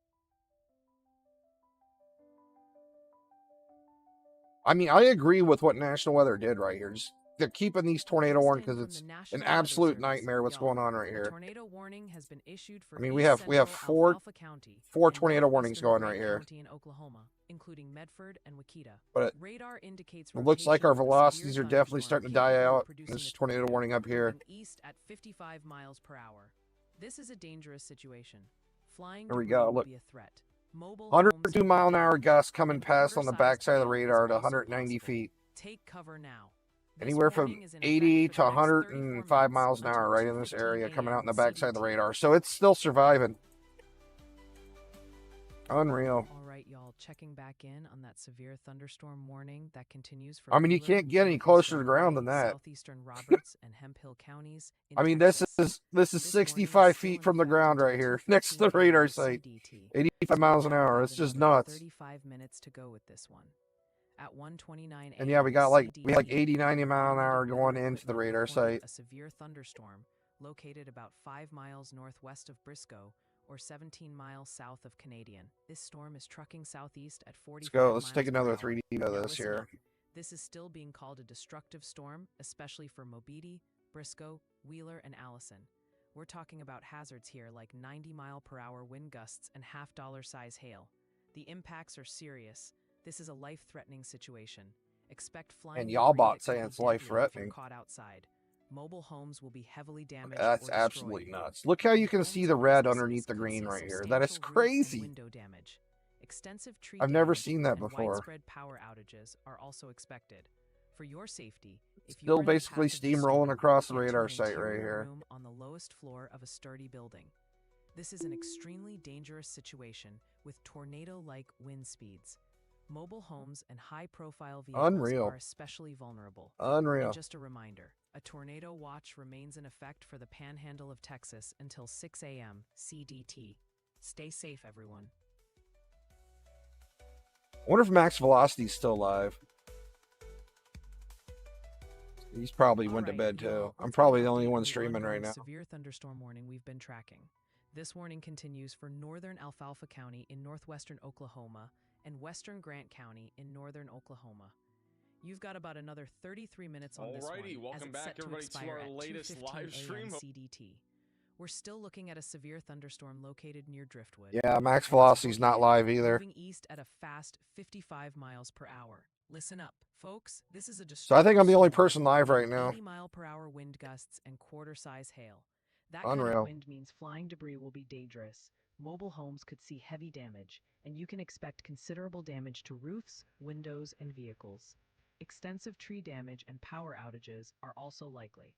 Speaker 2: I mean, I agree with what National Weather did right here. Just they're keeping these tornado
Speaker 3: Just
Speaker 2: warnings
Speaker 3: in
Speaker 2: because
Speaker 3: from
Speaker 2: it's
Speaker 3: the
Speaker 2: an
Speaker 3: National Weather
Speaker 2: absolute
Speaker 3: Service,
Speaker 2: nightmare what's
Speaker 3: y'all.
Speaker 2: going on right
Speaker 3: A
Speaker 2: here.
Speaker 3: tornado warning has been issued for
Speaker 2: I mean,
Speaker 3: East
Speaker 2: we have
Speaker 3: Central
Speaker 2: four
Speaker 3: Alfalfa County and
Speaker 2: tornado warnings
Speaker 3: northwestern
Speaker 2: going
Speaker 3: Grant
Speaker 2: right here.
Speaker 3: County in Oklahoma, including Medford and Wakita.
Speaker 2: But
Speaker 3: Radar indicates
Speaker 2: it looks like
Speaker 3: rotation
Speaker 2: our
Speaker 3: of a severe
Speaker 2: velocities are definitely
Speaker 3: thunderstorm
Speaker 2: starting to die
Speaker 3: capable of
Speaker 2: out.
Speaker 3: producing
Speaker 2: This
Speaker 3: a
Speaker 2: tornado warning up here.
Speaker 3: moving east at 55 miles per hour. This is a dangerous situation. Flying
Speaker 2: There we
Speaker 3: debris
Speaker 2: go.
Speaker 3: will
Speaker 2: Look,
Speaker 3: be a threat. Mobile
Speaker 2: 102
Speaker 3: homes
Speaker 2: mile an
Speaker 3: will be
Speaker 2: hour
Speaker 3: damaged,
Speaker 2: gusts coming
Speaker 3: and
Speaker 2: past on the
Speaker 3: quarter-sized
Speaker 2: backside of the
Speaker 3: hail is
Speaker 2: radar at
Speaker 3: also
Speaker 2: 190
Speaker 3: possible.
Speaker 2: feet.
Speaker 3: Take cover now. This
Speaker 2: Anywhere from
Speaker 3: warning is in
Speaker 2: 80
Speaker 3: effect
Speaker 2: to
Speaker 3: for the next 34
Speaker 2: 105
Speaker 3: minutes
Speaker 2: miles an
Speaker 3: until
Speaker 2: hour right in this
Speaker 3: 2:15
Speaker 2: area coming out
Speaker 3: a.m.
Speaker 2: in the backside of the
Speaker 3: CDT.
Speaker 2: radar. So it's still surviving. Unreal.
Speaker 3: All right, y'all, checking back in on that severe thunderstorm warning that continues for
Speaker 2: I mean, you
Speaker 3: Wheeler,
Speaker 2: can't get any closer to the
Speaker 3: northeastern
Speaker 2: ground
Speaker 3: Wright,
Speaker 2: than that.
Speaker 3: southeastern Roberts, and Hemp Counties in
Speaker 2: I mean,
Speaker 3: Texas.
Speaker 2: this is
Speaker 3: This warning is
Speaker 2: 65
Speaker 3: still
Speaker 2: feet
Speaker 3: in
Speaker 2: from the
Speaker 3: effect
Speaker 2: ground
Speaker 3: until
Speaker 2: right here, next to the
Speaker 3: 2:15
Speaker 2: radar
Speaker 3: a.m.
Speaker 2: site.
Speaker 3: CDT.
Speaker 2: 85
Speaker 3: So
Speaker 2: miles
Speaker 3: we
Speaker 2: an
Speaker 3: now
Speaker 2: hour.
Speaker 3: have
Speaker 2: It's just
Speaker 3: another
Speaker 2: nuts.
Speaker 3: 35 minutes to go with this one. At 1:29
Speaker 2: And yeah, we
Speaker 3: a.m.
Speaker 2: got like
Speaker 3: CDT,
Speaker 2: 80, 90 mile an hour
Speaker 3: automated
Speaker 2: going
Speaker 3: weather
Speaker 2: into the
Speaker 3: equipment
Speaker 2: radar
Speaker 3: reported
Speaker 2: site.
Speaker 3: a severe thunderstorm located about 5 miles northwest of Briscoe or 17 miles south of Canadian. This storm is trucking southeast at 45
Speaker 2: Let's go.
Speaker 3: miles
Speaker 2: Let's take
Speaker 3: per
Speaker 2: another
Speaker 3: hour.
Speaker 2: 3D of
Speaker 3: Now
Speaker 2: this
Speaker 3: listen
Speaker 2: here.
Speaker 3: up. This is still being called a destructive storm, especially for Mobeetie, Briscoe, Wheeler, and Allison. We're talking about hazards here like 90-mile-per-hour wind gusts and half-dollar size hail. The impacts are serious. This is a life-threatening situation. Expect flying
Speaker 2: And
Speaker 3: debris
Speaker 2: y'all
Speaker 3: that
Speaker 2: bot
Speaker 3: could
Speaker 2: saying
Speaker 3: be
Speaker 2: it's
Speaker 3: deadly if
Speaker 2: life-threatening.
Speaker 3: caught outside. Mobile homes will be heavily damaged
Speaker 2: That's
Speaker 3: or destroyed.
Speaker 2: absolutely nuts. Look how you can see the red underneath the green right here. That is crazy.
Speaker 3: Window damage. Extensive tree
Speaker 2: I've never
Speaker 3: damage
Speaker 2: seen that
Speaker 3: and
Speaker 2: before.
Speaker 3: widespread power outages are also expected. For your safety, if you
Speaker 2: Still
Speaker 3: are in the
Speaker 2: basically
Speaker 3: path of this
Speaker 2: steamrolling
Speaker 3: storm,
Speaker 2: across the
Speaker 3: get to
Speaker 2: radar
Speaker 3: an
Speaker 2: site right
Speaker 3: interior
Speaker 2: here.
Speaker 3: room on the lowest floor of a sturdy building. This is an extremely dangerous situation with tornado-like wind speeds. Mobile homes and high-profile vehicles
Speaker 2: Unreal.
Speaker 3: are especially vulnerable.
Speaker 2: Unreal.
Speaker 3: And just a reminder, a tornado watch remains in effect for the panhandle of Texas until 6 a.m. CDT. Stay safe, everyone.
Speaker 2: I wonder if Max Velocity's still alive. He's probably went to
Speaker 3: Alright,
Speaker 2: bed too.
Speaker 3: y'all,
Speaker 2: I'm
Speaker 3: let's
Speaker 2: probably
Speaker 3: get an
Speaker 2: the only
Speaker 3: update on
Speaker 2: one
Speaker 3: the
Speaker 2: streaming right
Speaker 3: ongoing
Speaker 2: now.
Speaker 3: severe thunderstorm warning we've been tracking. This warning continues for northern Alfalfa County in northwestern Oklahoma and western Grant County in northern Oklahoma. You've got about another 33 minutes on this one,
Speaker 12: Alrighty,
Speaker 3: as
Speaker 12: welcome
Speaker 3: it's
Speaker 12: back
Speaker 3: set to
Speaker 12: everybody to
Speaker 3: expire
Speaker 12: our
Speaker 3: at
Speaker 12: latest
Speaker 3: 2:15
Speaker 12: live stream.
Speaker 3: a.m. CDT. We're still looking at a severe thunderstorm located near Driftwood.
Speaker 2: Yeah, Max
Speaker 3: And it's
Speaker 2: Velocity's not
Speaker 3: booking
Speaker 2: live
Speaker 3: in,
Speaker 2: either.
Speaker 3: moving east at a fast 55 miles per hour. Listen up, folks. This is a
Speaker 2: So I think I'm the only
Speaker 3: destructive
Speaker 2: person
Speaker 3: storm
Speaker 2: live right
Speaker 3: with
Speaker 2: now.
Speaker 3: 80-mile-per-hour wind gusts and quarter-size hail. That
Speaker 2: Unreal.
Speaker 3: kind of wind means flying debris will be dangerous. Mobile homes could see heavy damage, and you can expect considerable damage to roofs, windows, and vehicles. Extensive tree damage and power outages are also likely.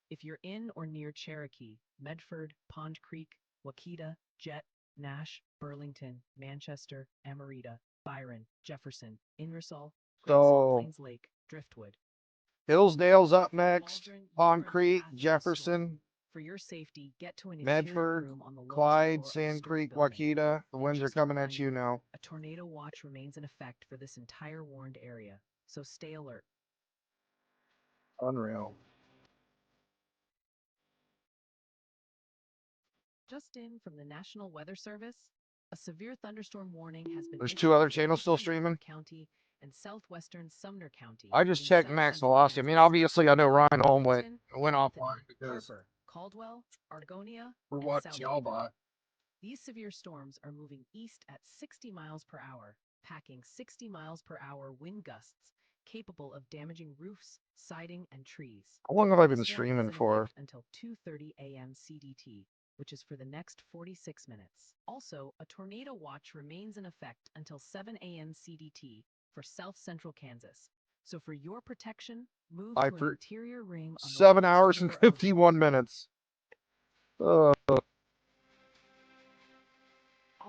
Speaker 3: If you're in or near Cherokee, Medford, Pond Creek, Wakita, Jet, Nash, Burlington, Manchester, Amarita, Byron, Jefferson, Ingersoll, Great Salt
Speaker 2: So
Speaker 3: Plains Lake, Driftwood.
Speaker 2: Hillsdale's up next.
Speaker 3: Waldron,
Speaker 2: Pond
Speaker 3: you're in the
Speaker 2: Creek,
Speaker 3: path of the storm.
Speaker 2: Jefferson,
Speaker 3: For your safety, get to an interior
Speaker 2: Medford,
Speaker 3: room on the lowest
Speaker 2: Clyde,
Speaker 3: floor of a
Speaker 2: Sand
Speaker 3: sturdy
Speaker 2: Creek,
Speaker 3: building.
Speaker 2: Wakita. The
Speaker 3: And
Speaker 2: winds are
Speaker 3: just a
Speaker 2: coming at you
Speaker 3: reminder,
Speaker 2: now.
Speaker 3: a tornado watch remains in effect for this entire warned area, so stay alert.
Speaker 2: Unreal.
Speaker 3: Just in from the National Weather Service, a severe thunderstorm warning has been
Speaker 2: There's
Speaker 3: issued
Speaker 2: two other
Speaker 3: for
Speaker 2: channels still
Speaker 3: eastern Alfalfa
Speaker 2: streaming.
Speaker 3: County and southwestern Sumner County.
Speaker 2: I just
Speaker 3: in
Speaker 2: checked
Speaker 3: south
Speaker 2: max
Speaker 3: central
Speaker 2: velocity. I mean,
Speaker 3: Kansas.
Speaker 2: obviously, I know Ryan Holm
Speaker 3: Hamilton,
Speaker 2: went
Speaker 3: Benton,
Speaker 2: offline because
Speaker 3: Harper, Caldwell, Argonia,
Speaker 2: we're
Speaker 3: and
Speaker 2: watching y'all
Speaker 3: Southaven.
Speaker 2: bot.
Speaker 3: These severe storms are moving east at 60 miles per hour, packing 60 miles per hour wind gusts capable of damaging roofs, siding, and trees.
Speaker 2: How long have I been
Speaker 3: This warning
Speaker 2: streaming
Speaker 3: is in
Speaker 2: for?
Speaker 3: effect until 2:30 a.m. CDT, which is for the next 46 minutes. Also, a tornado watch remains in effect until 7 a.m. CDT for south central Kansas. So for your protection, move to an interior room on the
Speaker 2: 7
Speaker 3: lowest
Speaker 2: hours and
Speaker 3: floor of
Speaker 2: 51 minutes.
Speaker 3: All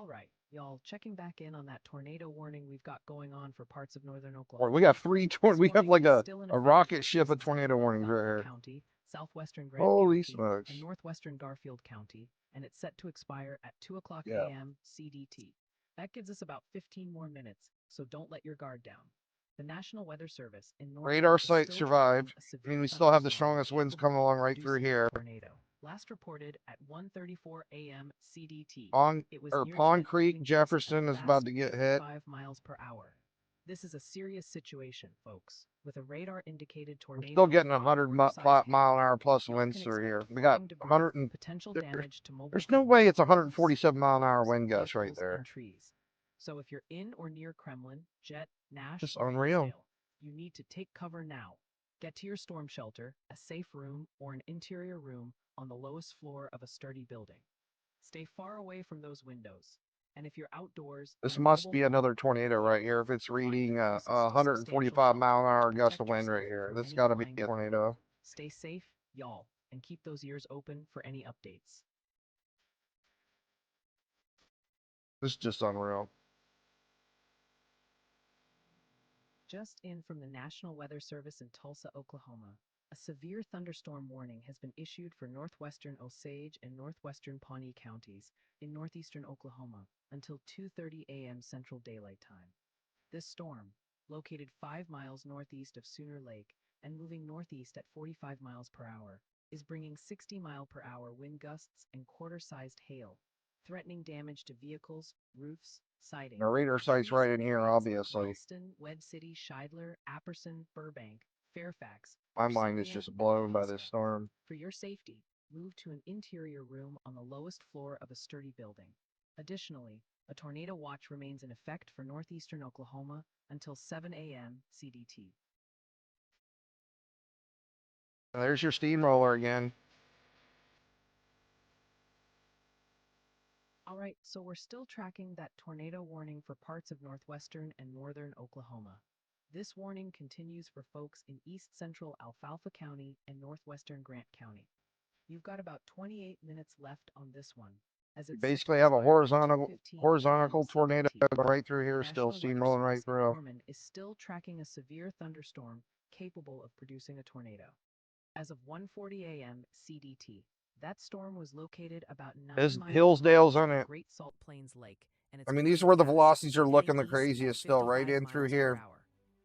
Speaker 3: right, y'all, checking back in on that tornado warning we've got going on for parts of northern Oklahoma.
Speaker 2: We got we have like a
Speaker 3: still in
Speaker 2: rocket ship of tornado warnings right here.
Speaker 3: County, southwestern Grant
Speaker 2: Holy
Speaker 3: County,
Speaker 2: smokes.
Speaker 3: and northwestern Garfield County, and it's set to expire at 2 o'clock
Speaker 2: Yeah.
Speaker 3: a.m. CDT. That gives us about 15 more minutes, so don't let your guard down. The National Weather Service in North
Speaker 2: Radar
Speaker 3: is
Speaker 2: site
Speaker 3: still
Speaker 2: survived.
Speaker 3: tracking a
Speaker 2: I
Speaker 3: severe
Speaker 2: mean, we still have the
Speaker 3: thunderstorm
Speaker 2: strongest winds
Speaker 3: capable
Speaker 2: coming
Speaker 3: of
Speaker 2: along right through
Speaker 3: producing a
Speaker 2: here.
Speaker 3: tornado. Last reported at 1:34 a.m. CDT.
Speaker 2: It was Pond
Speaker 3: Jet
Speaker 2: Creek,
Speaker 3: moving east
Speaker 2: Jefferson
Speaker 3: at a
Speaker 2: is about
Speaker 3: fast
Speaker 2: to get hit.
Speaker 3: 5 miles per hour. This is a serious situation, folks, with a radar-indicated tornado.
Speaker 2: Still getting
Speaker 3: of
Speaker 2: 100
Speaker 3: quarter-sized
Speaker 2: mile an hour plus
Speaker 3: Y'all
Speaker 2: winds
Speaker 3: can
Speaker 2: through here.
Speaker 3: expect
Speaker 2: We got
Speaker 3: flying debris,
Speaker 2: 100 and
Speaker 3: potential damage to mobile
Speaker 2: there's no
Speaker 3: homes,
Speaker 2: way it's
Speaker 3: roofs,
Speaker 2: 147 mile an hour
Speaker 3: sidewalks,
Speaker 2: wind gusts right
Speaker 3: vehicles,
Speaker 2: there.
Speaker 3: and trees. So if you're in or near Kremlin, Jet, Nash,
Speaker 2: Just
Speaker 3: or
Speaker 2: unreal.
Speaker 3: Hinsdale, you need to take cover now. Get to your storm shelter, a safe room, or an interior room on the lowest floor of a sturdy building. Stay far away from those windows. And if you're outdoors,
Speaker 2: This
Speaker 3: in a
Speaker 2: must
Speaker 3: mobile
Speaker 2: be
Speaker 3: home,
Speaker 2: another tornado right here. If it's reading
Speaker 3: this is just a
Speaker 2: 145 mile an hour gust
Speaker 3: Protect
Speaker 2: of wind right
Speaker 3: yourself
Speaker 2: here.
Speaker 3: from
Speaker 2: This
Speaker 3: any
Speaker 2: got to be
Speaker 3: flying
Speaker 2: a tornado.
Speaker 3: Stay safe, y'all, and keep those ears open for any updates.
Speaker 2: This is just unreal.
Speaker 3: Just in from the National Weather Service in Tulsa, Oklahoma, a severe thunderstorm warning has been issued for northwestern Osage and northwestern Pawnee counties in northeastern Oklahoma until 2:30 a.m. Central Daylight Time. This storm, located 5 miles northeast of Sooner Lake and moving northeast at 45 miles per hour, is bringing 60-mile-per-hour wind gusts and quarter-sized hail, threatening damage to vehicles, roofs, siding.
Speaker 2: The radar site's right in here, obviously.
Speaker 3: Wellston, Wed City, Shidler, Apperson, Burbank, Fairfax.
Speaker 2: My mind is just blown by this storm.
Speaker 3: For your safety, move to an interior room on the lowest floor of a sturdy building. Additionally, a tornado watch remains in effect for northeastern Oklahoma until 7 a.m. CDT.
Speaker 2: There's your steamroller again.
Speaker 3: All right, so we're still tracking that tornado warning for parts of northwestern and northern Oklahoma. This warning continues for folks in east central Alfalfa County and northwestern Grant County. You've got about 28 minutes left on this one. As
Speaker 2: You
Speaker 3: it's
Speaker 2: basically have a horizontal tornado right through here, still
Speaker 3: National Weather
Speaker 2: steamrolling right
Speaker 3: Service
Speaker 2: through.
Speaker 3: Norman is still tracking a severe thunderstorm capable of producing a tornado. As of 1:40 a.m. CDT, that storm was located about 9
Speaker 2: There's
Speaker 3: miles
Speaker 2: Hillsdale's
Speaker 3: northeast
Speaker 2: on
Speaker 3: of
Speaker 2: it.
Speaker 3: Great Salt Plains Lake, and
Speaker 2: I mean, these are where the velocities are looking the craziest still, right in through here.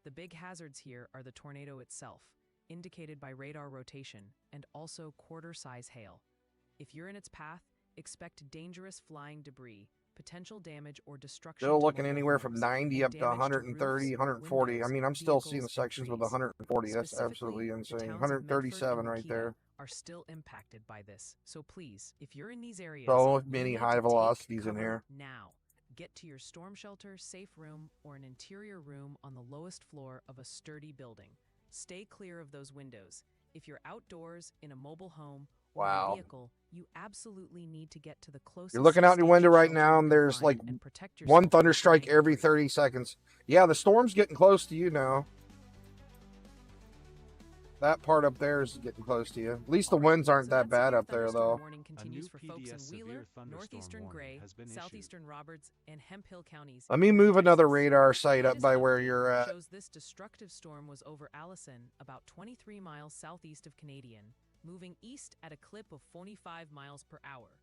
Speaker 3: The big hazards here are the tornado itself, indicated by radar rotation, and also quarter-size hail. If you're in its path, expect dangerous flying debris, potential damage or destruction.
Speaker 2: Still
Speaker 3: to
Speaker 2: looking
Speaker 3: mobile
Speaker 2: anywhere from
Speaker 3: homes,
Speaker 2: 90
Speaker 3: and
Speaker 2: up to
Speaker 3: damage
Speaker 2: 130,
Speaker 3: roofs,
Speaker 2: 140. I
Speaker 3: windows,
Speaker 2: mean, I'm still seeing
Speaker 3: vehicles,
Speaker 2: sections
Speaker 3: and
Speaker 2: with
Speaker 3: trees.
Speaker 2: 140. That's
Speaker 3: Specifically,
Speaker 2: absolutely
Speaker 3: the
Speaker 2: insane.
Speaker 3: towns of
Speaker 2: 137
Speaker 3: Medford
Speaker 2: right
Speaker 3: and
Speaker 2: there.
Speaker 3: Keogh are still impacted by this. So please, if you're in these areas,
Speaker 2: So
Speaker 3: you
Speaker 2: many
Speaker 3: need
Speaker 2: high
Speaker 3: to take
Speaker 2: velocities in
Speaker 3: cover
Speaker 2: here.
Speaker 3: now. Get to your storm shelter, safe room, or an interior room on the lowest floor of a sturdy building. Stay clear of those windows. If you're outdoors, in a mobile home, or in a vehicle, you absolutely need to get to the closest.
Speaker 2: You're looking out your window right
Speaker 3: shelter
Speaker 2: now,
Speaker 3: you
Speaker 2: and
Speaker 3: can
Speaker 2: there's
Speaker 3: find
Speaker 2: like
Speaker 3: and protect
Speaker 2: one
Speaker 3: yourself from
Speaker 2: thunderstrike
Speaker 3: flying
Speaker 2: every
Speaker 3: debris.
Speaker 2: 30 seconds. Yeah, the storm's getting close to you now. That part up there is getting close to you. At least the winds aren't that bad up there, though.
Speaker 3: Warning continues for folks in Wheeler, northeastern Gray, southeastern Roberts, and Hemphill counties.
Speaker 2: Let me move another radar site up by where you're at.
Speaker 3: Shows this destructive storm was over Allison, about 23 miles southeast of Canadian, moving east at a clip of 45 miles per hour.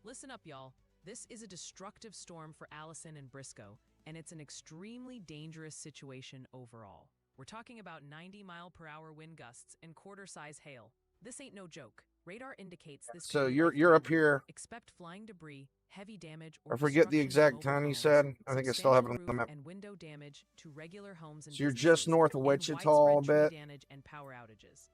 Speaker 3: Listen up, y'all. This is a destructive storm for Allison and Briscoe, and it's an extremely dangerous situation overall. We're talking about 90-mile-per-hour wind gusts and quarter-size hail. This ain't no joke. Radar indicates this
Speaker 2: So
Speaker 3: could be
Speaker 2: you're up
Speaker 3: life-threatening.
Speaker 2: here.
Speaker 3: Expect flying debris, heavy damage, or
Speaker 2: I forget the
Speaker 3: destruction to
Speaker 2: exact
Speaker 3: mobile
Speaker 2: time he
Speaker 3: homes,
Speaker 2: said. I think I still have it
Speaker 3: substantial
Speaker 2: on the
Speaker 3: roof
Speaker 2: map.
Speaker 3: and window damage to regular homes and
Speaker 2: So you're
Speaker 3: businesses,
Speaker 2: just north of
Speaker 3: and
Speaker 2: Wichita a
Speaker 3: widespread tree
Speaker 2: bit.
Speaker 3: damage and power outages.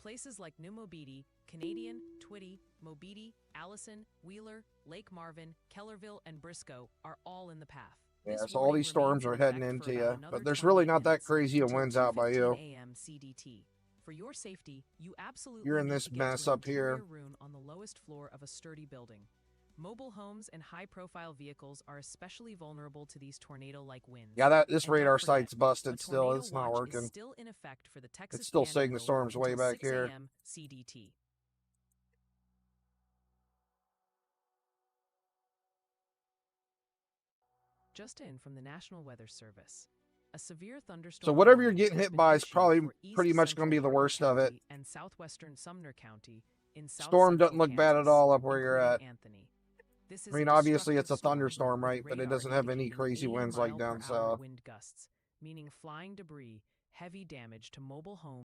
Speaker 3: Places like New Mobile, Canadian, Twitty, Mobile, Allison, Wheeler, Lake Marvin, Kellerville, and Briscoe are all in the path.
Speaker 2: Yeah,
Speaker 3: This
Speaker 2: so all
Speaker 3: warning
Speaker 2: these storms
Speaker 3: remains
Speaker 2: are
Speaker 3: in
Speaker 2: heading
Speaker 3: effect for
Speaker 2: into
Speaker 3: about
Speaker 2: you,
Speaker 3: another
Speaker 2: but there's really
Speaker 3: 28
Speaker 2: not that
Speaker 3: minutes,
Speaker 2: crazy of
Speaker 3: until
Speaker 2: winds out by
Speaker 3: 2:15
Speaker 2: you.
Speaker 3: a.m. CDT. For your safety, you absolutely
Speaker 2: You're in
Speaker 3: need
Speaker 2: this
Speaker 3: to get
Speaker 2: mess
Speaker 3: to an
Speaker 2: up here.
Speaker 3: interior room on the lowest floor of a sturdy building. Mobile homes and high-profile vehicles are especially vulnerable to these tornado-like winds.
Speaker 2: Yeah, this
Speaker 3: And don't
Speaker 2: radar
Speaker 3: forget,
Speaker 2: site's busted
Speaker 3: a
Speaker 2: still.
Speaker 3: tornado
Speaker 2: It's not
Speaker 3: watch is
Speaker 2: working.
Speaker 3: still in effect for the Texas
Speaker 2: It's still saying the
Speaker 3: Panhandle
Speaker 2: storm's way
Speaker 3: until
Speaker 2: back
Speaker 3: 6
Speaker 2: here.
Speaker 3: a.m. CDT. Just in from the National Weather Service. A severe thunderstorm.
Speaker 2: So whatever you're
Speaker 3: warning
Speaker 2: getting
Speaker 3: has
Speaker 2: hit
Speaker 3: been
Speaker 2: by is
Speaker 3: issued
Speaker 2: probably
Speaker 3: for east
Speaker 2: pretty much going to be
Speaker 3: central
Speaker 2: the worst
Speaker 3: Harper
Speaker 2: of it.
Speaker 3: County and southwestern Sumner County in south
Speaker 2: Storm doesn't
Speaker 3: central
Speaker 2: look bad at
Speaker 3: Kansas,
Speaker 2: all up where you're
Speaker 3: including
Speaker 2: at.
Speaker 3: Anthony. This
Speaker 2: I
Speaker 3: is
Speaker 2: mean,
Speaker 3: a
Speaker 2: obviously it's a
Speaker 3: destructive storm,
Speaker 2: thunderstorm,
Speaker 3: with
Speaker 2: right? But it
Speaker 3: radar
Speaker 2: doesn't have any
Speaker 3: indicating
Speaker 2: crazy
Speaker 3: 80
Speaker 2: winds like down
Speaker 3: mile-per-hour
Speaker 2: south.
Speaker 3: wind gusts, meaning flying debris, heavy damage to mobile homes.